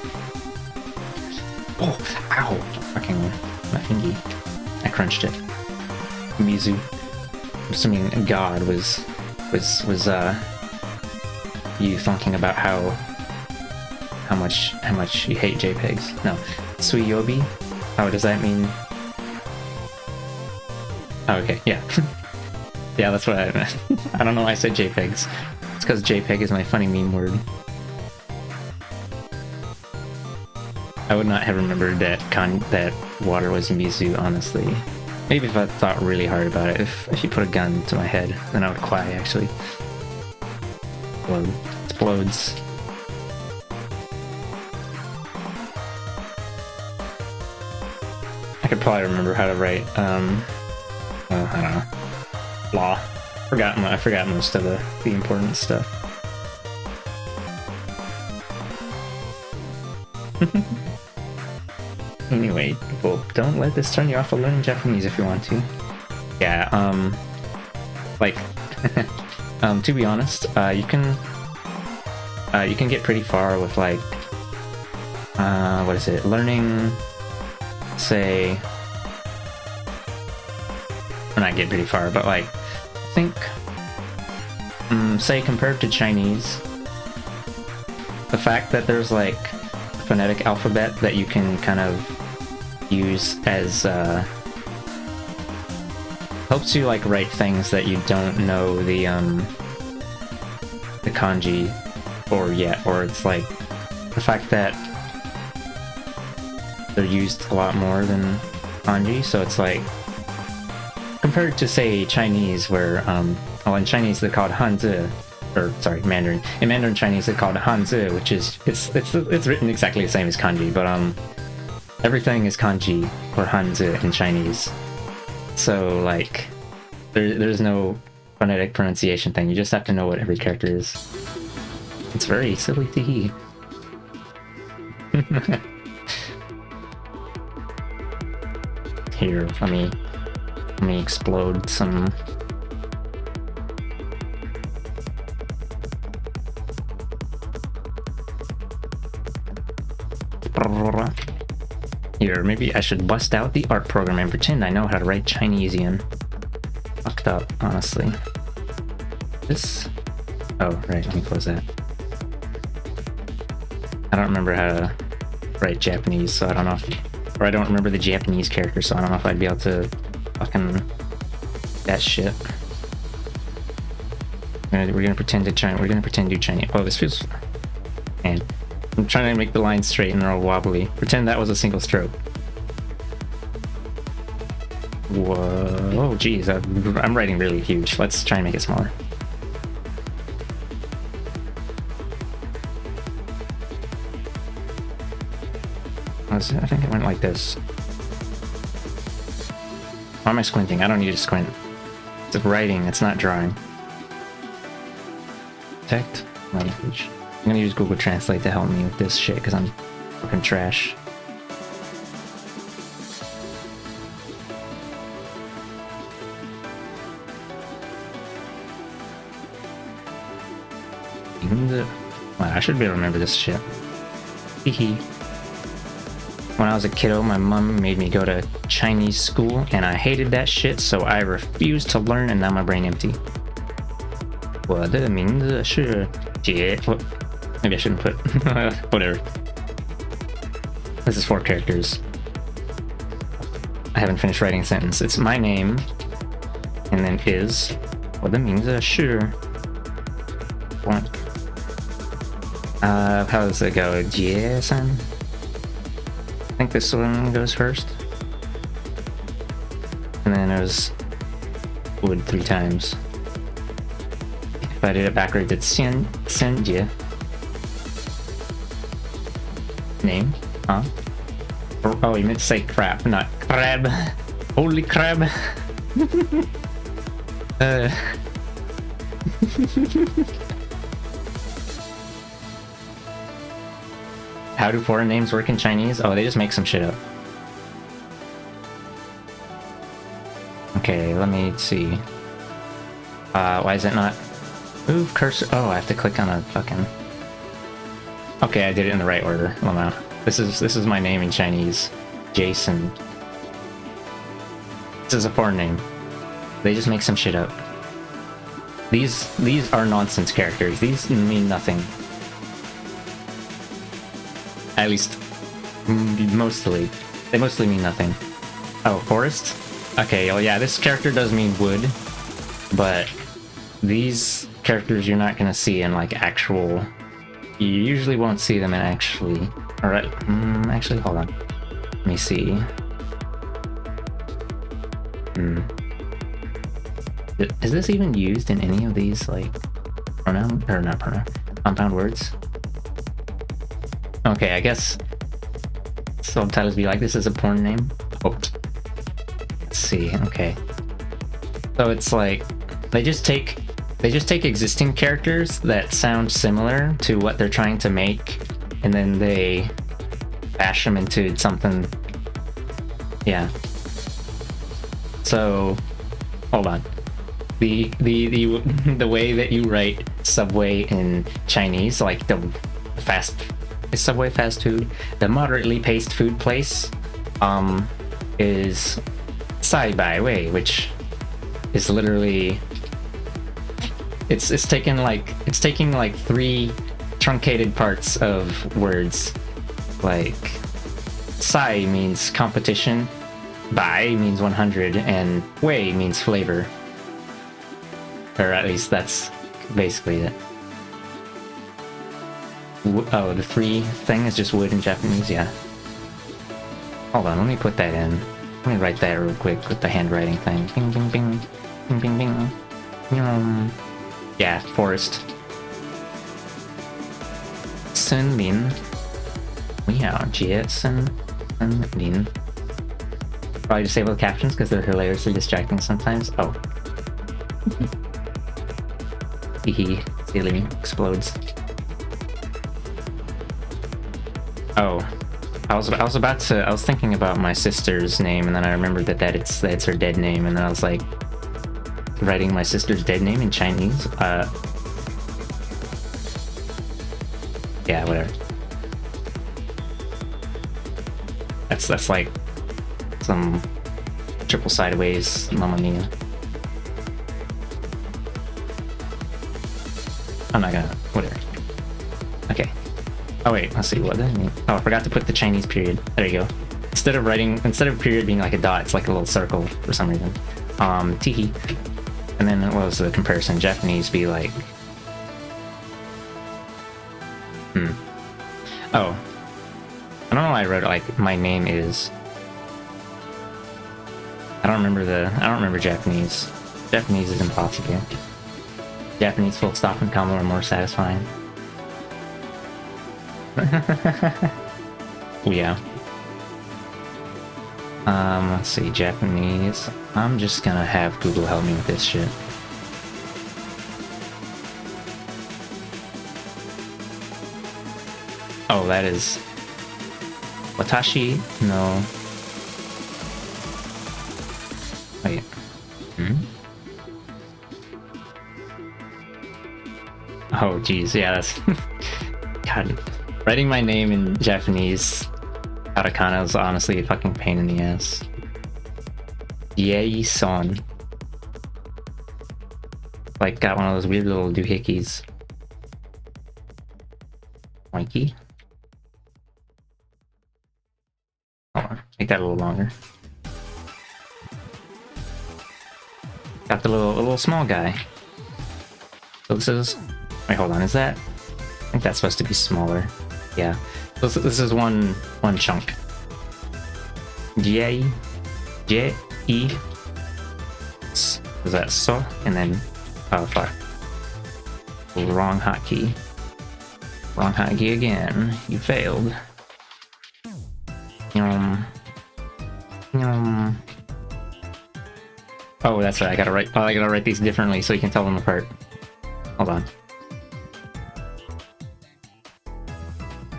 Oh, ow! Fucking... my fingy. I crunched it. Mizu. I'm assuming God was you thinking about how much you hate JPEGs. No. Suiyobi? Oh, does that mean... Oh, okay, yeah. Yeah, that's what I meant. I don't know why I said JPEGs. It's because JPEG is my funny meme word. I would not have remembered that water was Mizu, honestly. Maybe if I thought really hard about it, if you put a gun to my head, then I would cry, actually. Explodes. I could probably remember how to write, I don't know. Law. I forgot most of the important stuff. Anyway, people, don't let this turn you off of learning Japanese if you want to. Yeah, like, to be honest, you can get pretty far with, like, what is it, learning, say, or not get pretty far, but, like, I think, say, compared to Chinese, the fact that there's, like, a phonetic alphabet that you can kind of use as, helps you, like, write things that you don't know the kanji for yet, or it's, like, the fact that they're used a lot more than kanji, so it's like compared to say Chinese, where well, in Chinese they're called Hanzi, or sorry, Mandarin. In Mandarin Chinese they're called Hanzi, which is it's written exactly the same as kanji, but everything is kanji or Hanzi in Chinese. So like there's no phonetic pronunciation thing. You just have to know what every character is. It's very silly to hear. Here, let me explode some. Here, maybe I should bust out the art program and pretend I know how to write Chinesian. Fucked up, honestly. This? Oh, right, let me close that. I don't remember how to write Japanese, so I don't know if... Or I don't remember the Japanese character, so I don't know if I'd be able to fucking... that shit. We're gonna pretend to China. We're gonna pretend to do Chinese. Oh, this feels... Man. I'm trying to make the lines straight and they're all wobbly. Pretend that was a single stroke. Whoa. Oh, geez. I'm writing really huge. Let's try and make it smaller. I think it went like this. Why am I squinting? I don't need to squint. It's writing, it's not drawing. Detect language. I'm gonna use Google Translate to help me with this shit because I'm fucking trash. Wow, I should be able to remember this shit. Hehe. When I was a kiddo, my mom made me go to Chinese school, and I hated that shit, so I refused to learn, and now my brain empty. 我的名字是杰... Maybe I shouldn't put... Whatever. This is 4 characters. I haven't finished writing a sentence. It's my name, and then is... 我的名字是... how does it go? 杰森? I think this one goes first. And then it was wood 3 times. If I did it backwards, it's Senjie. Name? Huh? Oh, you meant to say crap, not crab. Holy crab. How do foreign names work in Chinese? Oh, they just make some shit up. Okay, let me see. Why is it not... Move cursor... Oh, I have to click on a fucking... Okay, I did it in the right order. Well, no. This is my name in Chinese. Jason. This is a foreign name. They just make some shit up. These are nonsense characters. These mean nothing. At least, mostly. They mostly mean nothing. Oh, forest? Okay, well yeah, this character does mean wood, but these characters you're not gonna see in like actual... You usually won't see them in actually... Alright, actually, hold on. Let me see. Is this even used in any of these, like, pronoun, or not pronoun, compound words? Okay, I guess subtitles be like, this is a porn name. Oh. Let's see, okay. So it's like, they just take existing characters that sound similar to what they're trying to make, and then they bash them into something. Yeah. So, hold on. The way that you write Subway in Chinese, like the is Subway fast food? The moderately paced food place, is Sai Bai Wei, which is literally it's taking like 3 truncated parts of words. Like Sai means competition, Bai means 100, and Wei means flavor. Or at least that's basically it. Oh, the 3 thing is just wood in Japanese, yeah. Hold on, let me put that in. Let me write that real quick with the handwriting thing. Bing, bing, bing. Bing, bing, bing. Yeah, forest. Sunlin. Meow, Jason. Sunlin. Probably disable the captions because they're hilariously distracting sometimes. Oh. Hehe. Ceiling explodes. Oh. I was thinking about my sister's name, and then I remembered that's her dead name, and then I was like writing my sister's dead name in Chinese. Yeah, whatever. That's like some triple sideways Mamma Mia. I'm not gonna, whatever. Okay. Oh wait, let's see, what does that mean? Oh, I forgot to put the Chinese period. There you go. Instead of period being like a dot, it's like a little circle for some reason. Teehee. And then what was the comparison? Japanese be like... Oh. I don't know why I wrote like, my name is... I don't remember Japanese. Japanese is impossible. Japanese full stop and comma are more satisfying. Yeah. Let's see, Japanese. I'm just gonna have Google help me with this shit. Oh, that is... Watashi no... Wait. Oh, geez, yeah, that's... God. Writing my name in Japanese katakana is honestly a fucking pain in the ass. Yae-son. Like, got one of those weird little doohickeys. Mikey? Hold on, make that a little longer. Got the little small guy. So this is... Wait, hold on, is that... I think that's supposed to be smaller. Yeah. This is one chunk. J E. Is that so? And then... Oh, fuck. Wrong hotkey. Wrong hotkey again. You failed. Oh, that's right. I gotta write these differently so you can tell them apart. Hold on.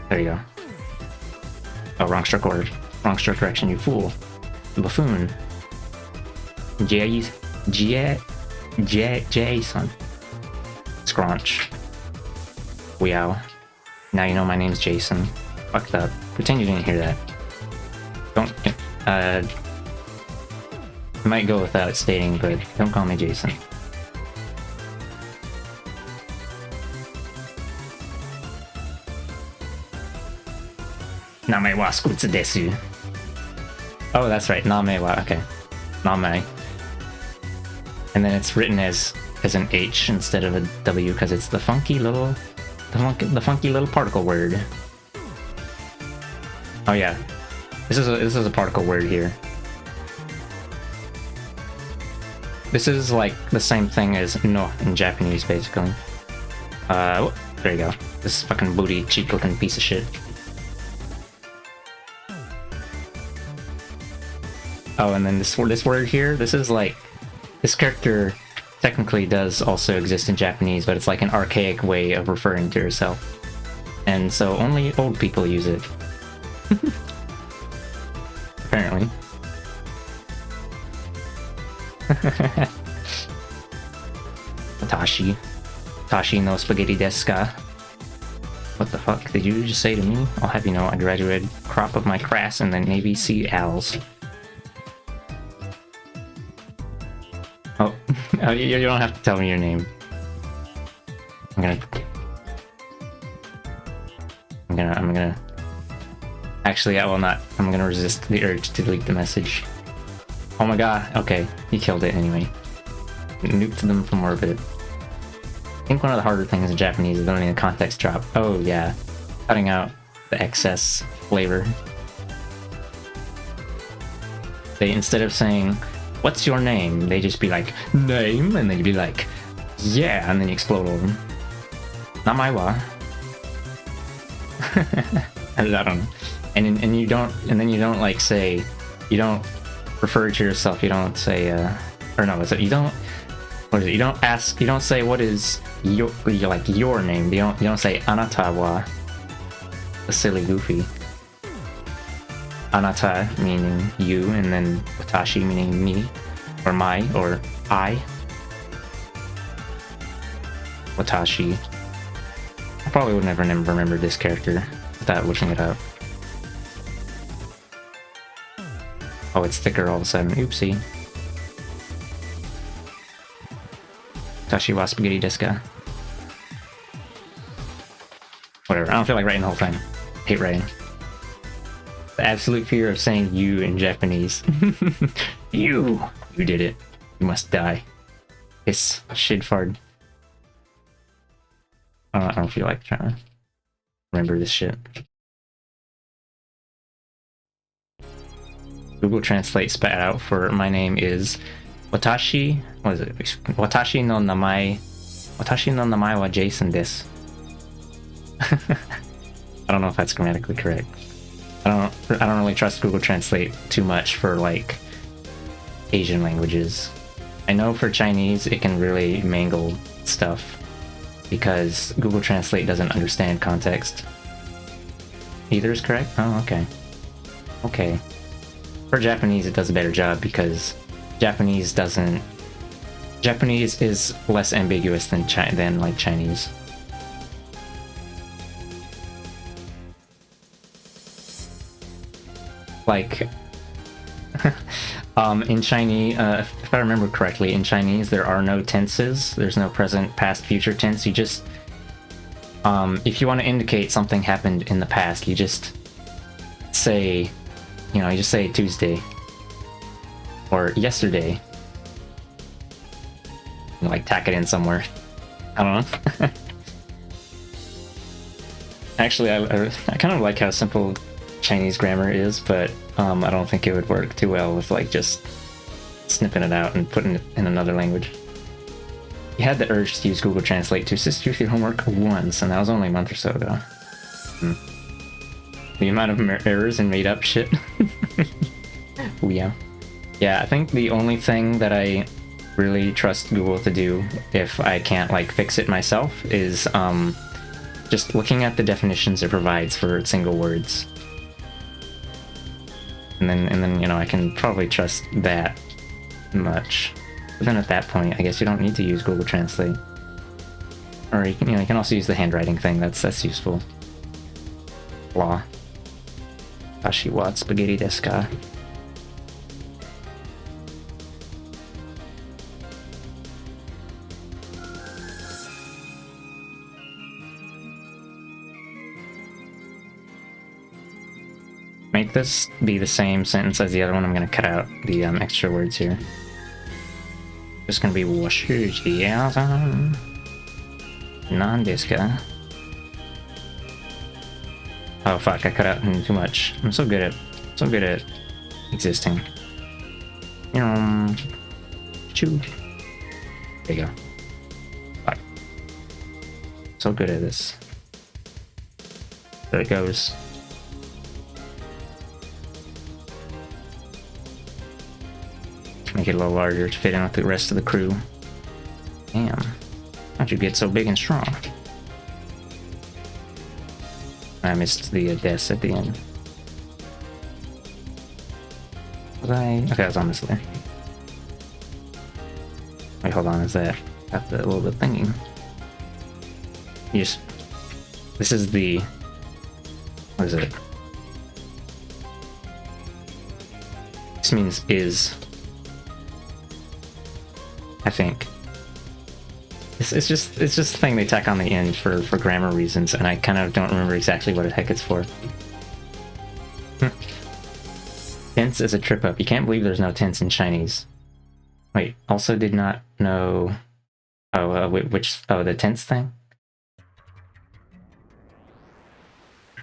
There you go. Oh, wrong stroke order. Wrong stroke direction, you fool. Buffoon. Jason. Scrunch. Wow. Now you know my name's Jason. Fucked up. Pretend you didn't hear that. Don't, I might go without stating, but don't call me Jason. Name wa Skutsu desu. Oh, that's right. Name wa. Okay. Name. And then it's written as an H instead of a W because it's the funky little particle word. Oh yeah. This is a particle word here. This is like the same thing as no in Japanese, basically. There you go. This fucking booty cheek looking piece of shit. Oh, and then this word here, this is like... This character technically does also exist in Japanese, but it's like an archaic way of referring to yourself. And so only old people use it. Apparently. Tashi no spaghetti desu ka? What the fuck did you just say to me? I'll have you know I graduated crop of my crass in the Navy SEALs. Oh, you don't have to tell me your name. I'm gonna... Actually, I will not. I'm gonna resist the urge to delete the message. Oh my god, okay, you killed it anyway. Nuked them from orbit. I think one of the harder things in Japanese is learning the context drop. Oh yeah, cutting out the excess flavor. They, instead of saying, "What's your name?" they just be like, "Name," and then you'd be like, "Yeah," and then you explode over them. Namai wa. I don't know. And you don't, and then you don't like say, you don't refer to yourself. You don't say, or no, is it you don't? What is it? You don't ask. You don't say what is your like your name. You don't say anata wa. A silly goofy. Anata meaning you, and then watashi meaning me, or my, or I. Watashi. I probably would never remember this character without looking it up. Oh, it's thicker all of a sudden. Oopsie. Watashi wa spaghetti desu ka? Whatever. I don't feel like writing the whole thing. Hate writing. The absolute fear of saying you in Japanese. You did it. You must die. Piss. Shitfard. I don't feel like trying to remember this shit. Google Translate spat out for my name is Watashi. What is it? Watashi no namae. Watashi no namae wa Jason desu. I don't know if that's grammatically correct. I don't really trust Google Translate too much for like Asian languages. I know for Chinese it can really mangle stuff because Google Translate doesn't understand context. Either is correct? Oh, okay. Okay. For Japanese it does a better job because Japanese is less ambiguous than like Chinese. Like in Chinese, if I remember correctly, in Chinese there are no tenses. There's no present, past, future tense. You just if you want to indicate something happened in the past, you just say, you just say Tuesday or yesterday. And, like, tack it in somewhere. I don't know. Actually, I kind of like how simple Chinese grammar is, but I don't think it would work too well with like just snipping it out and putting it in another language. You had the urge to use Google Translate to assist you with your homework once, and that was only a month or so ago. The amount of errors and made up shit. Yeah. Yeah, I think the only thing that I really trust Google to do if I can't like fix it myself is just looking at the definitions it provides for single words. And then I can probably trust that much. But then at that point, I guess you don't need to use Google Translate. Or you can also use the handwriting thing. That's useful. Blah. Watashi wa spaghetti desu ka? Make this be the same sentence as the other one. I'm gonna cut out the extra words here. Just gonna be washuji nan desu ka? Oh fuck! I cut out too much. I'm so good at existing. Choo. There you go. Fuck. So good at this. There it goes. Make it a little larger to fit in with the rest of the crew. Damn. How'd you get so big and strong? I missed the deaths at the end. Was I? Okay, I was on this layer. Wait, hold on, is that got the little bit thingy? Yes. This is the... What is it? This means is... I think. It's just a thing they tack on the end for grammar reasons, and I kind of don't remember exactly what the heck it's for. Tense is a trip up. You can't believe there's no tense in Chinese. Wait, also did not know... Oh, the tense thing?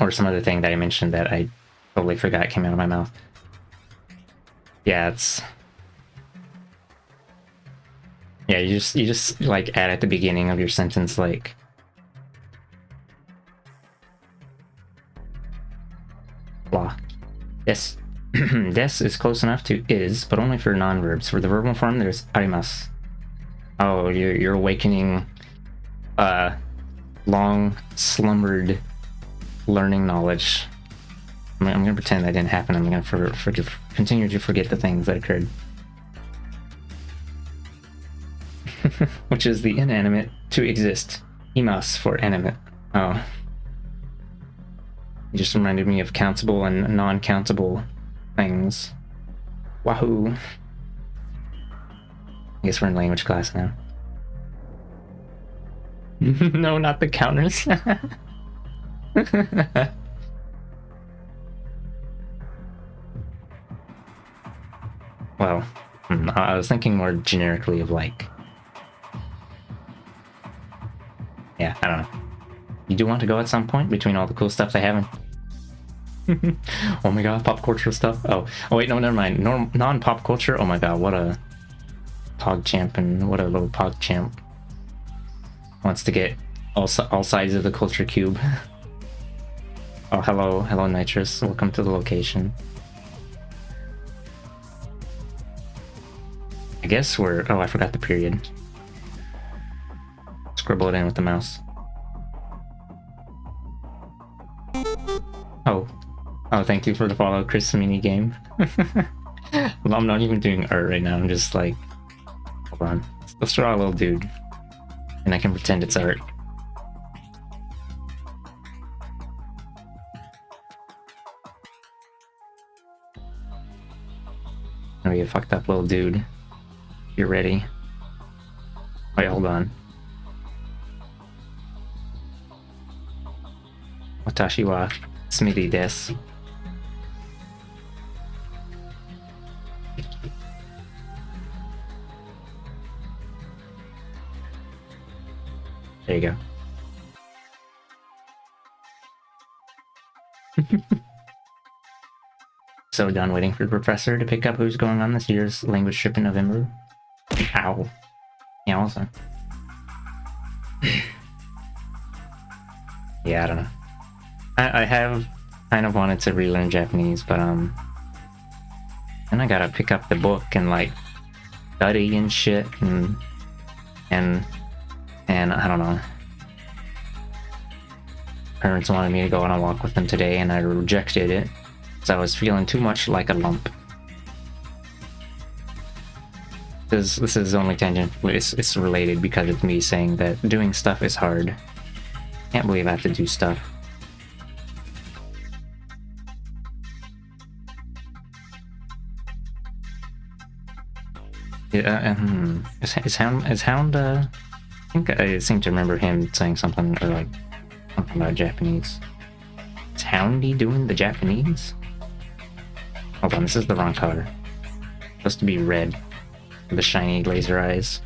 Or some other thing that I mentioned that I totally forgot came out of my mouth. Yeah, it's... Yeah, you just like add at the beginning of your sentence, like... Blah. Des. Des is close enough to is, but only for non-verbs. For the verbal form, there's arimasu. Oh, you're awakening long slumbered learning knowledge. I'm gonna pretend that didn't happen. I'm gonna continue to forget the things that occurred. Which is the inanimate to exist. Imas for animate. Oh. It just reminded me of countable and non-countable things. Wahoo. I guess we're in language class now. No, not the counters. Well, I was thinking more generically of like... Yeah, I don't know. You do want to go at some point between all the cool stuff they have in... Oh my god, pop culture stuff. Oh wait, no, never mind. Non-pop culture. Oh my god, what a PogChamp, and what a little PogChamp wants to get all sides of the culture cube. Oh, hello Nitrous. Welcome to the location. I guess we're... Oh, I forgot the period. Scribble it in with the mouse. Oh, thank you for the follow, Chris mini game. Well, I'm not even doing art right now. I'm just like, hold on. Let's draw a little dude, and I can pretend it's art. Oh, you fucked up little dude. You're ready. Wait, hold on. Watashi wa Smithy desu. There you go. So done waiting for the professor to pick up who's going on this year's language trip in November. Ow. Yeah, also. Yeah, I don't know. I have kind of wanted to relearn Japanese, but then I gotta pick up the book and like study and shit, and I don't know. Parents wanted me to go on a walk with them today, and I rejected it, so I was feeling too much like a lump. This is only tangent. It's related because of me saying that doing stuff is hard. Can't believe I have to do stuff. Yeah, is Hound, I think I seem to remember him saying something, or like, something about Japanese. Is Houndy doing the Japanese? Hold on, this is the wrong color. It's supposed to be red, with the shiny laser eyes.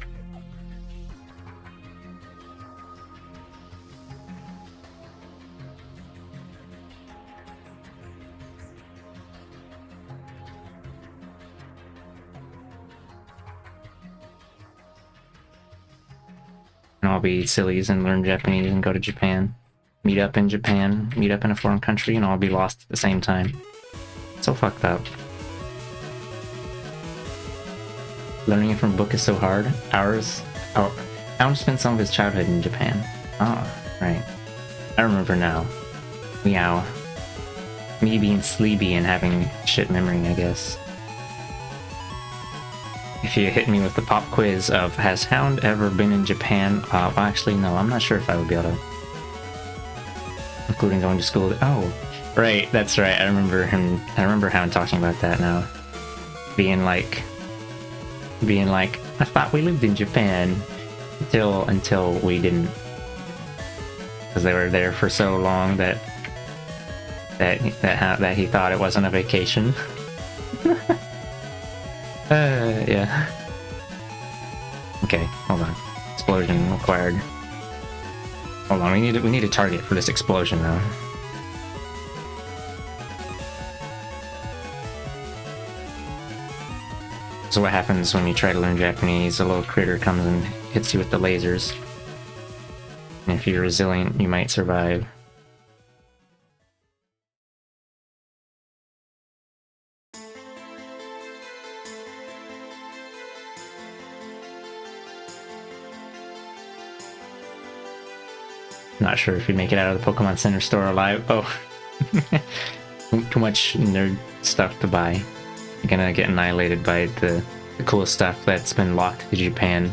And I'll be sillies and learn Japanese and go to Japan. Meet up in Japan, meet up in a foreign country, and I'll be lost at the same time. So fucked up. Learning it from a book is so hard. Alan spent some of his childhood in Japan. Ah, right. I remember now. Meow. Me being sleepy and having shit memory, I guess. If you hit me with the pop quiz of, has Hound ever been in Japan? Actually, no, I'm not sure if I would be able to. Including going to school. Oh, right, that's right. I remember Hound talking about that now. Being like, I thought we lived in Japan until we didn't. Because they were there for so long that he thought it wasn't a vacation. Yeah. Okay, hold on. Explosion required. Hold on, we need a target for this explosion now. So what happens when you try to learn Japanese? A little critter comes and hits you with the lasers. And if you're resilient, you might survive. Not sure if you make it out of the Pokemon Center store alive. Oh, too much nerd stuff to buy. You're gonna get annihilated by the cool stuff that's been locked to Japan.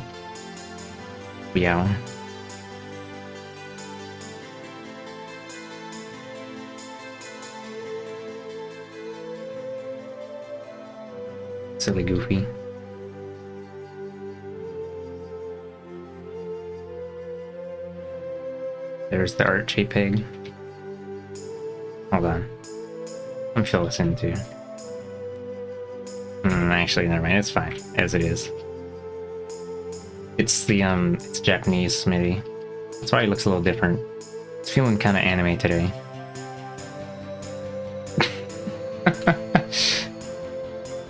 Yeah. Silly Goofy. There's the art JPEG. Hold on. I'm fill this in too. Actually, never mind. It's fine as it is. It's the it's Japanese Smitty. That's why it looks a little different. It's feeling kind of anime today.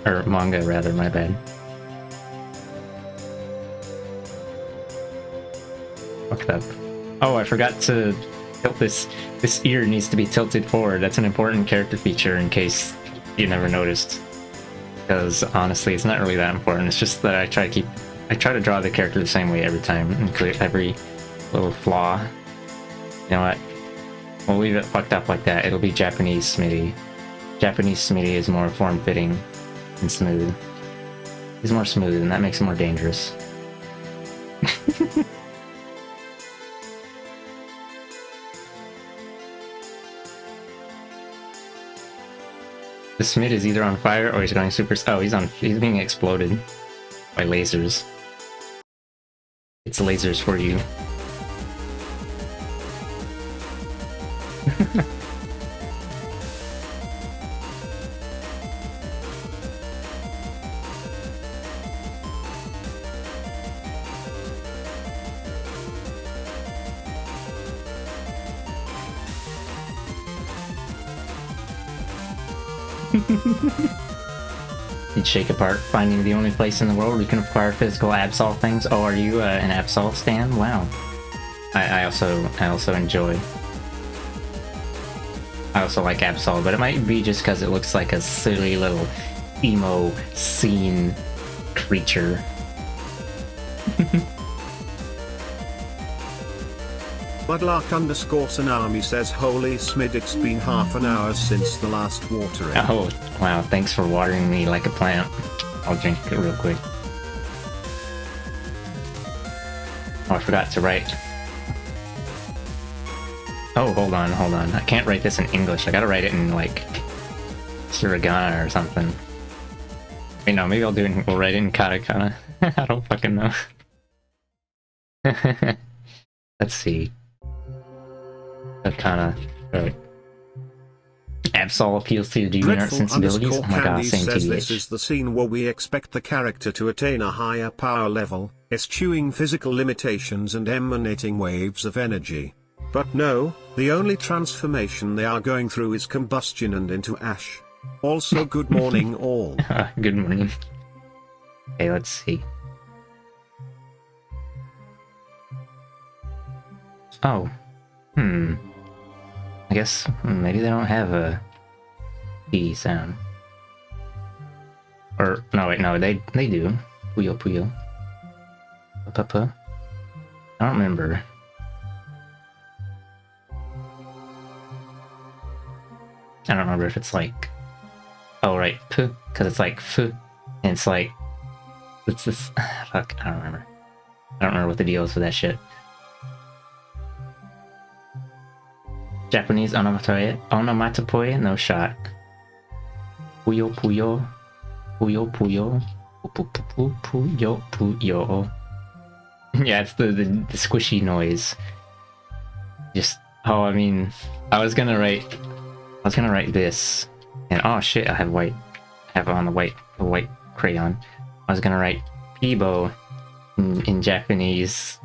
Or manga, rather. My bad. Fucked up. Oh, I forgot to tilt this. This ear needs to be tilted forward. That's an important character feature in case you never noticed. Because honestly, it's not really that important. It's just that I try to draw the character the same way every time, include every little flaw. You know what? We'll leave it fucked up like that. It'll be Japanese Smitty. Japanese Smitty is more form-fitting and smooth. He's more smooth, and that makes him more dangerous. The Smith is either on fire or he's going super. Oh, he's being exploded by lasers. It's lasers for you. You'd shake apart, finding the only place in the world where you can acquire physical Absol things. Oh, are you an Absol stan? Wow. I also enjoy. I also like Absol, but it might be just because it looks like a silly little emo scene creature. Mudlark_Tsunami says, holy Smid, it's been half an hour since the last watering. Oh, wow, thanks for watering me like a plant. I'll drink it real quick. Oh, I forgot to write. Oh, hold on. I can't write this in English. I gotta write it in, like, hiragana or something. Wait, no, maybe we'll write it in katakana. I don't fucking know. Let's see. Kind of right. Absol appeals to your deviant sensibilities. Oh my god, same says TBH. This is the scene where we expect the character to attain a higher power level, eschewing physical limitations and emanating waves of energy. But no, the only transformation they are going through is combustion and into ash. Also, good morning all. Good morning. Okay, let's see. Oh. I guess maybe they don't have a P sound. Or no, wait, no, they do. Puyo puyo. Papa. I don't remember. I don't remember if it's like, oh right, p, because it's like f, and it's like, what's this? Fuck, I don't remember. I don't remember what the deal is for that shit. Japanese onomatopoeia, no shot. Puyo puyo, puyo puyo, puyo puyo. Yeah, it's the squishy noise. Just, oh, I mean, I was gonna write this, and oh shit, I have it on the white crayon. I was gonna write Peebo in Japanese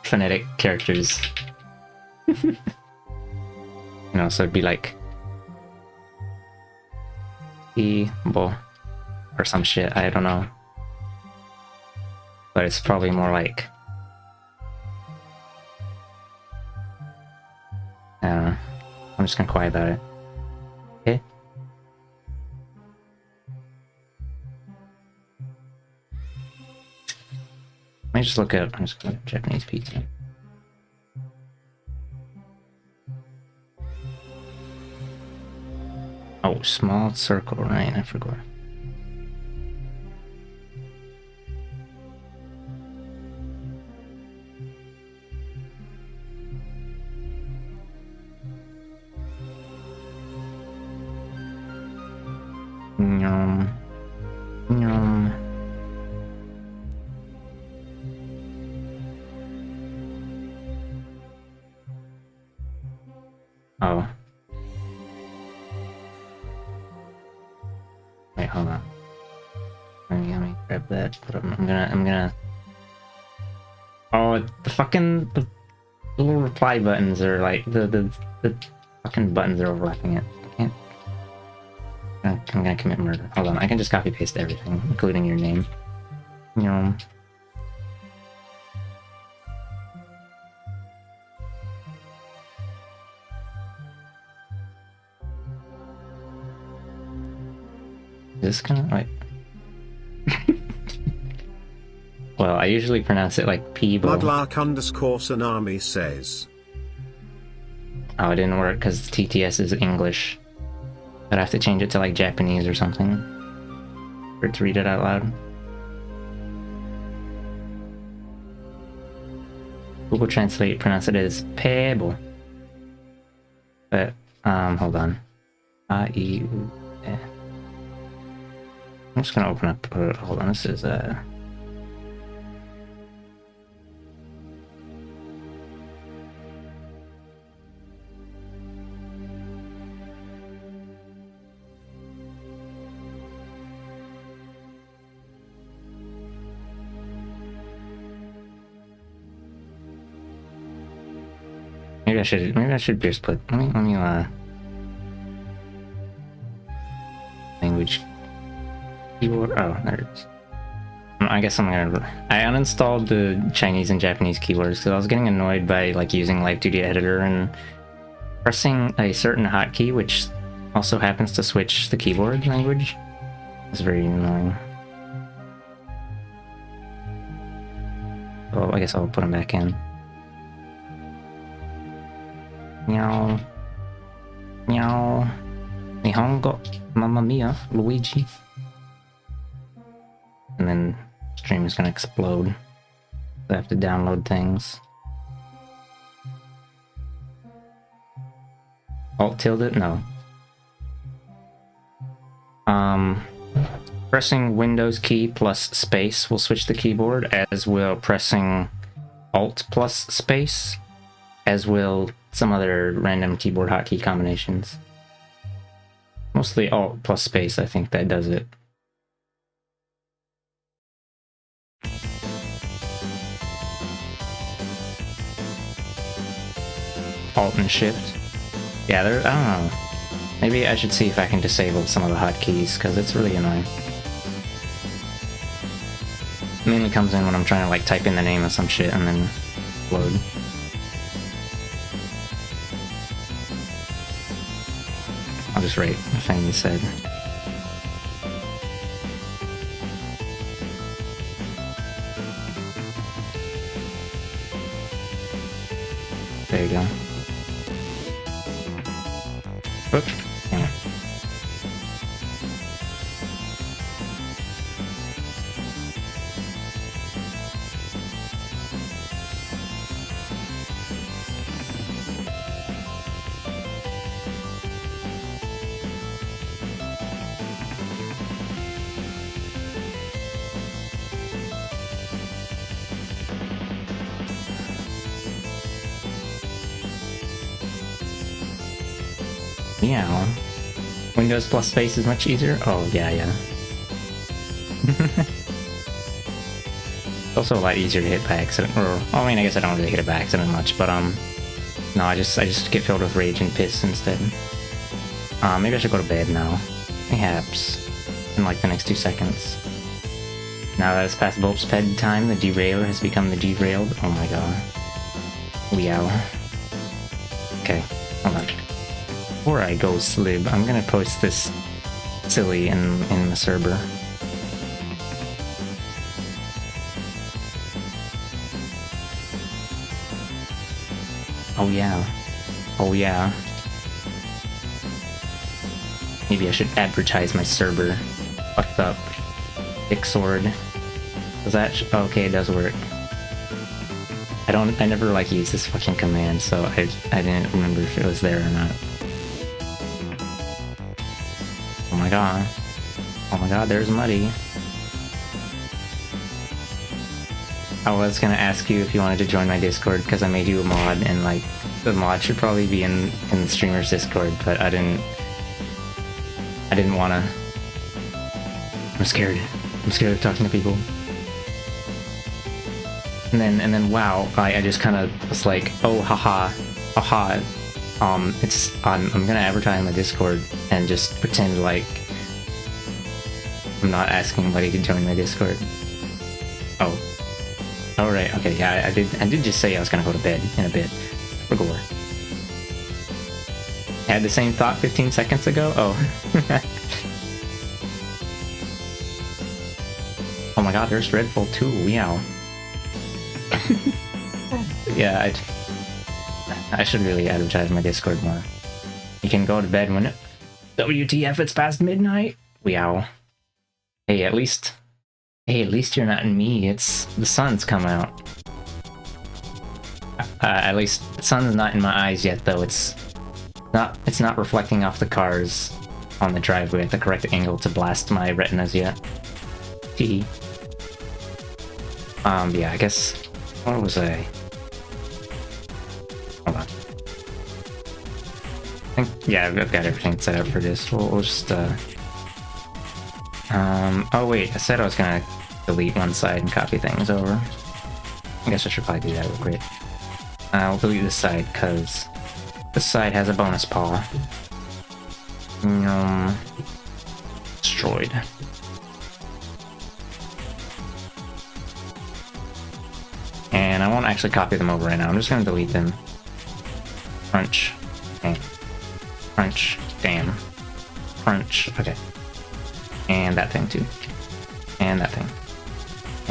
phonetic characters. You know, so it'd be like Peebo or some shit. I don't know. But it's probably more like... I don't know. I'm just gonna quiet about it. Okay? Let me just look up. I'm just gonna look at Japanese pizza. Oh, small circle, right? I forgot. Yum. Yum. Oh. Wait, hold on. Let me grab that. But I'm gonna. Oh, the fucking the little reply buttons are like the fucking buttons are overlapping it. I can't. I'm gonna commit murder. Hold on, I can just copy paste everything, including your name. Yum. Is this gonna wait? Well, I usually pronounce it like Peeble. Bloodlark_Tsunami says. Oh, it didn't work because TTS is English. I'd have to change it to like Japanese or something for it to read it out loud. Google Translate pronounce it as Peeble. But hold on. A-E-U-E. I'm just gonna open up. Hold on. This is maybe I should just put. Let me language keyboard. Oh, there it is. I guess I uninstalled the Chinese and Japanese keywords because I was getting annoyed by like using Live 2D Editor and pressing a certain hotkey, which also happens to switch the keyboard language. It's very annoying. Well, I guess I'll put them back in. Meow. Meow. Nihongo. Mamma mia, Luigi. And then stream is gonna explode. I have to download things. Alt tilde? No. Pressing Windows key plus space will switch the keyboard, as will pressing Alt plus space, as will some other random keyboard hotkey combinations. Mostly Alt plus space, I think that does it. Alt and Shift. Yeah, I don't know. Maybe I should see if I can disable some of the hotkeys, because it's really annoying. It mainly comes in when I'm trying to like type in the name of some shit and then load. I'll just write the thing you said. There you go. Oops. Yeah. Meow. Windows plus space is much easier? Oh, yeah. It's also a lot easier to hit by accident, or, I mean, I guess I don't really hit it by accident much, but, no, I just get filled with rage and piss instead. Maybe I should go to bed now. Perhaps. in like the next 2 seconds. Now that it's past Bulb's bedtime, the derailer has become the derailed. Oh my god. Weow. Okay, hold on. Before I go slib, I'm gonna post this silly in the server. Oh yeah. Oh yeah. Maybe I should advertise my server. Fucked up. Dick sword. Does that okay, it does work. I never like use this fucking command, so I didn't remember if it was there or not. Oh my god. Oh my god, there's Muddy. I was gonna ask you if you wanted to join my Discord because I made you a mod, and like the mod should probably be in the streamer's Discord, but I didn't wanna. I'm scared. I'm scared of talking to people. And then wow, I just kind of was like, oh haha, haha. I'm gonna advertise my Discord and just pretend like I'm not asking anybody to join my Discord. Oh. Alright, okay, yeah, I did just say I was gonna go to bed in a bit. For gore. I had the same thought 15 seconds ago? Oh. Oh my god, there's Redfall 2, meow. Yeah, I should really advertise my Discord more. You can go to bed when WTF, it's past midnight? Meow. Hey, at least you're not in me. It's the sun's come out. At least the sun's not in my eyes yet, though. It's not reflecting off the cars on the driveway at the correct angle to blast my retinas yet. Tee. Yeah, I guess. What was I? Hold on. I think, yeah, I've got everything set up for this. We'll just oh wait, I said I was gonna delete one side and copy things over. I guess I should probably do that real quick. I'll delete this side because this side has a bonus paw. Destroyed. And I won't actually copy them over right now. I'm just gonna delete them. Crunch. Okay. Crunch. Damn. Crunch. Okay. And that thing too. And that thing.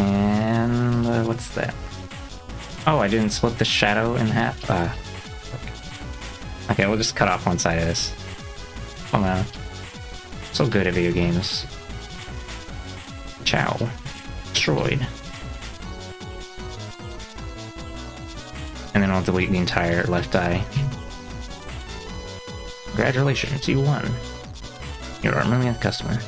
And what's that? Oh, I didn't split the shadow in half. Okay, we'll just cut off one side of this. Oh man. So good at video games. Ciao. Destroyed. And then I'll delete the entire left eye. Congratulations, you won. You're our millionth customer.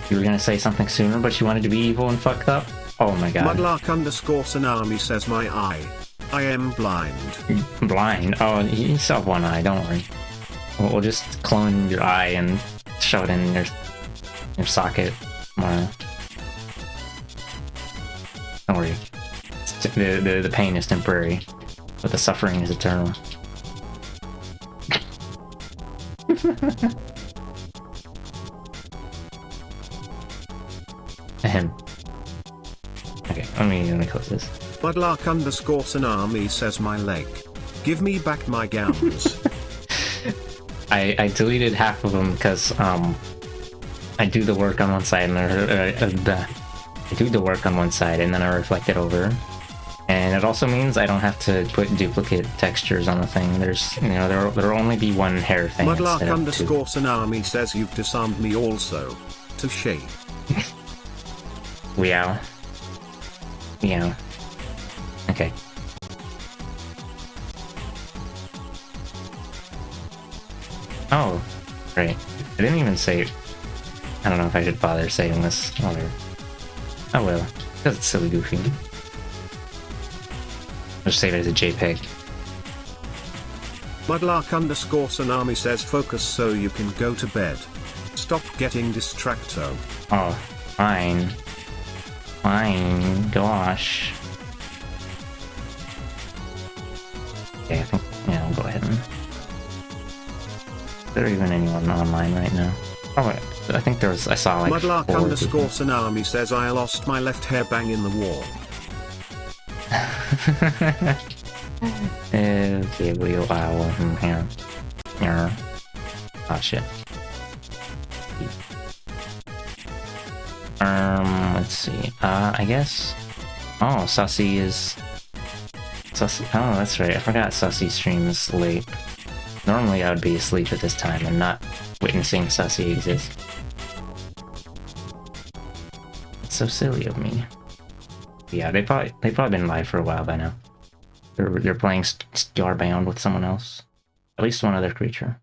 You were gonna say something sooner, but you wanted to be evil and fucked up? Oh my god. Mudlark_Tsunami says my eye. I am blind. Blind? Oh, you still have one eye, don't worry. We'll just clone your eye and shove it in your socket. Don't worry. The pain is temporary, but the suffering is eternal. Ahem. Okay, let me close this. Mudlark_Tsunami says my leg. Give me back my gowns. I deleted half of them because I do the work on one side and I do the work on one side and then I reflect it over. And it also means I don't have to put duplicate textures on the thing. There's, you know, there'll only be one hair thing. Mudlark_Tsunami says you've disarmed me also. Touché. Meow. Meow. Okay. Oh, great. I didn't even say. I don't know if I should bother saying this. Whatever. Oh well, because it's silly goofy. I'll just save it as a JPEG. Mudlark_Tsunami says focus so you can go to bed. Stop getting distracto. Oh, fine. Fine. Gosh. Okay, I think, yeah, I'll go ahead and there even anyone online right now? Oh, I think I saw like Mudlark 4 underscore people. Tsunami says I lost my left hair bang in the war. Okay, we'll here. Yeah. Oh shit. Let's see. I guess. Oh, Sussy is. Sussy. Oh, that's right. I forgot Sussy streams late. Normally I would be asleep at this time and not witnessing Sussy exist. It's so silly of me. Yeah, they've probably been live for a while by now. They're playing Starbound with someone else. At least one other creature.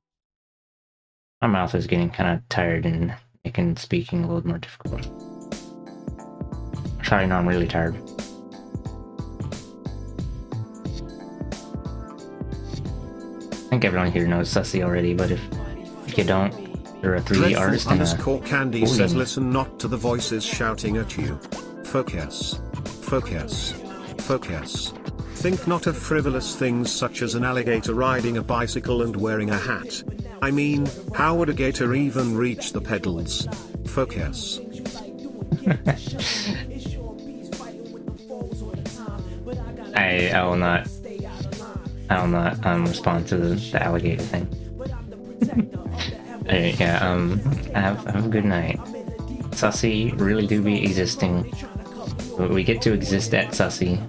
My mouth is getting kind of tired and making speaking a little more difficult. Sorry, no, I'm really tired. I think everyone here knows Sussy already, but if you don't, there are 3 artists Dreadful in underscore Candy bullying. says listen not to the voices shouting at you. Focus. Focus. Focus. Think not of frivolous things such as an alligator riding a bicycle and wearing a hat. I mean, how would a gator even reach the pedals? Focus. I will not respond to the alligator thing. Alright, yeah, have a good night. Sussy really do be existing. We get to exist at Sussy.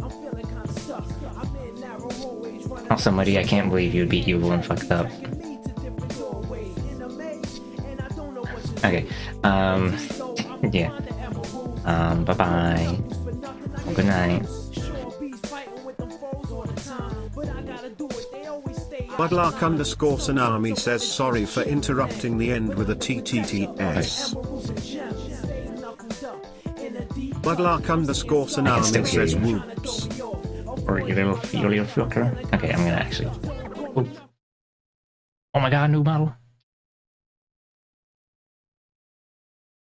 Also, Muddy, I can't believe you beat Evil and fucked up. Okay, yeah. Bye-bye. Good night. Mudlark underscore Tsunami says sorry for interrupting the end with a TTTS. Mudlark underscore Tsunami says you. whoops. Or you little fucker. Okay, I'm gonna actually. Oop. Oh my god, new model.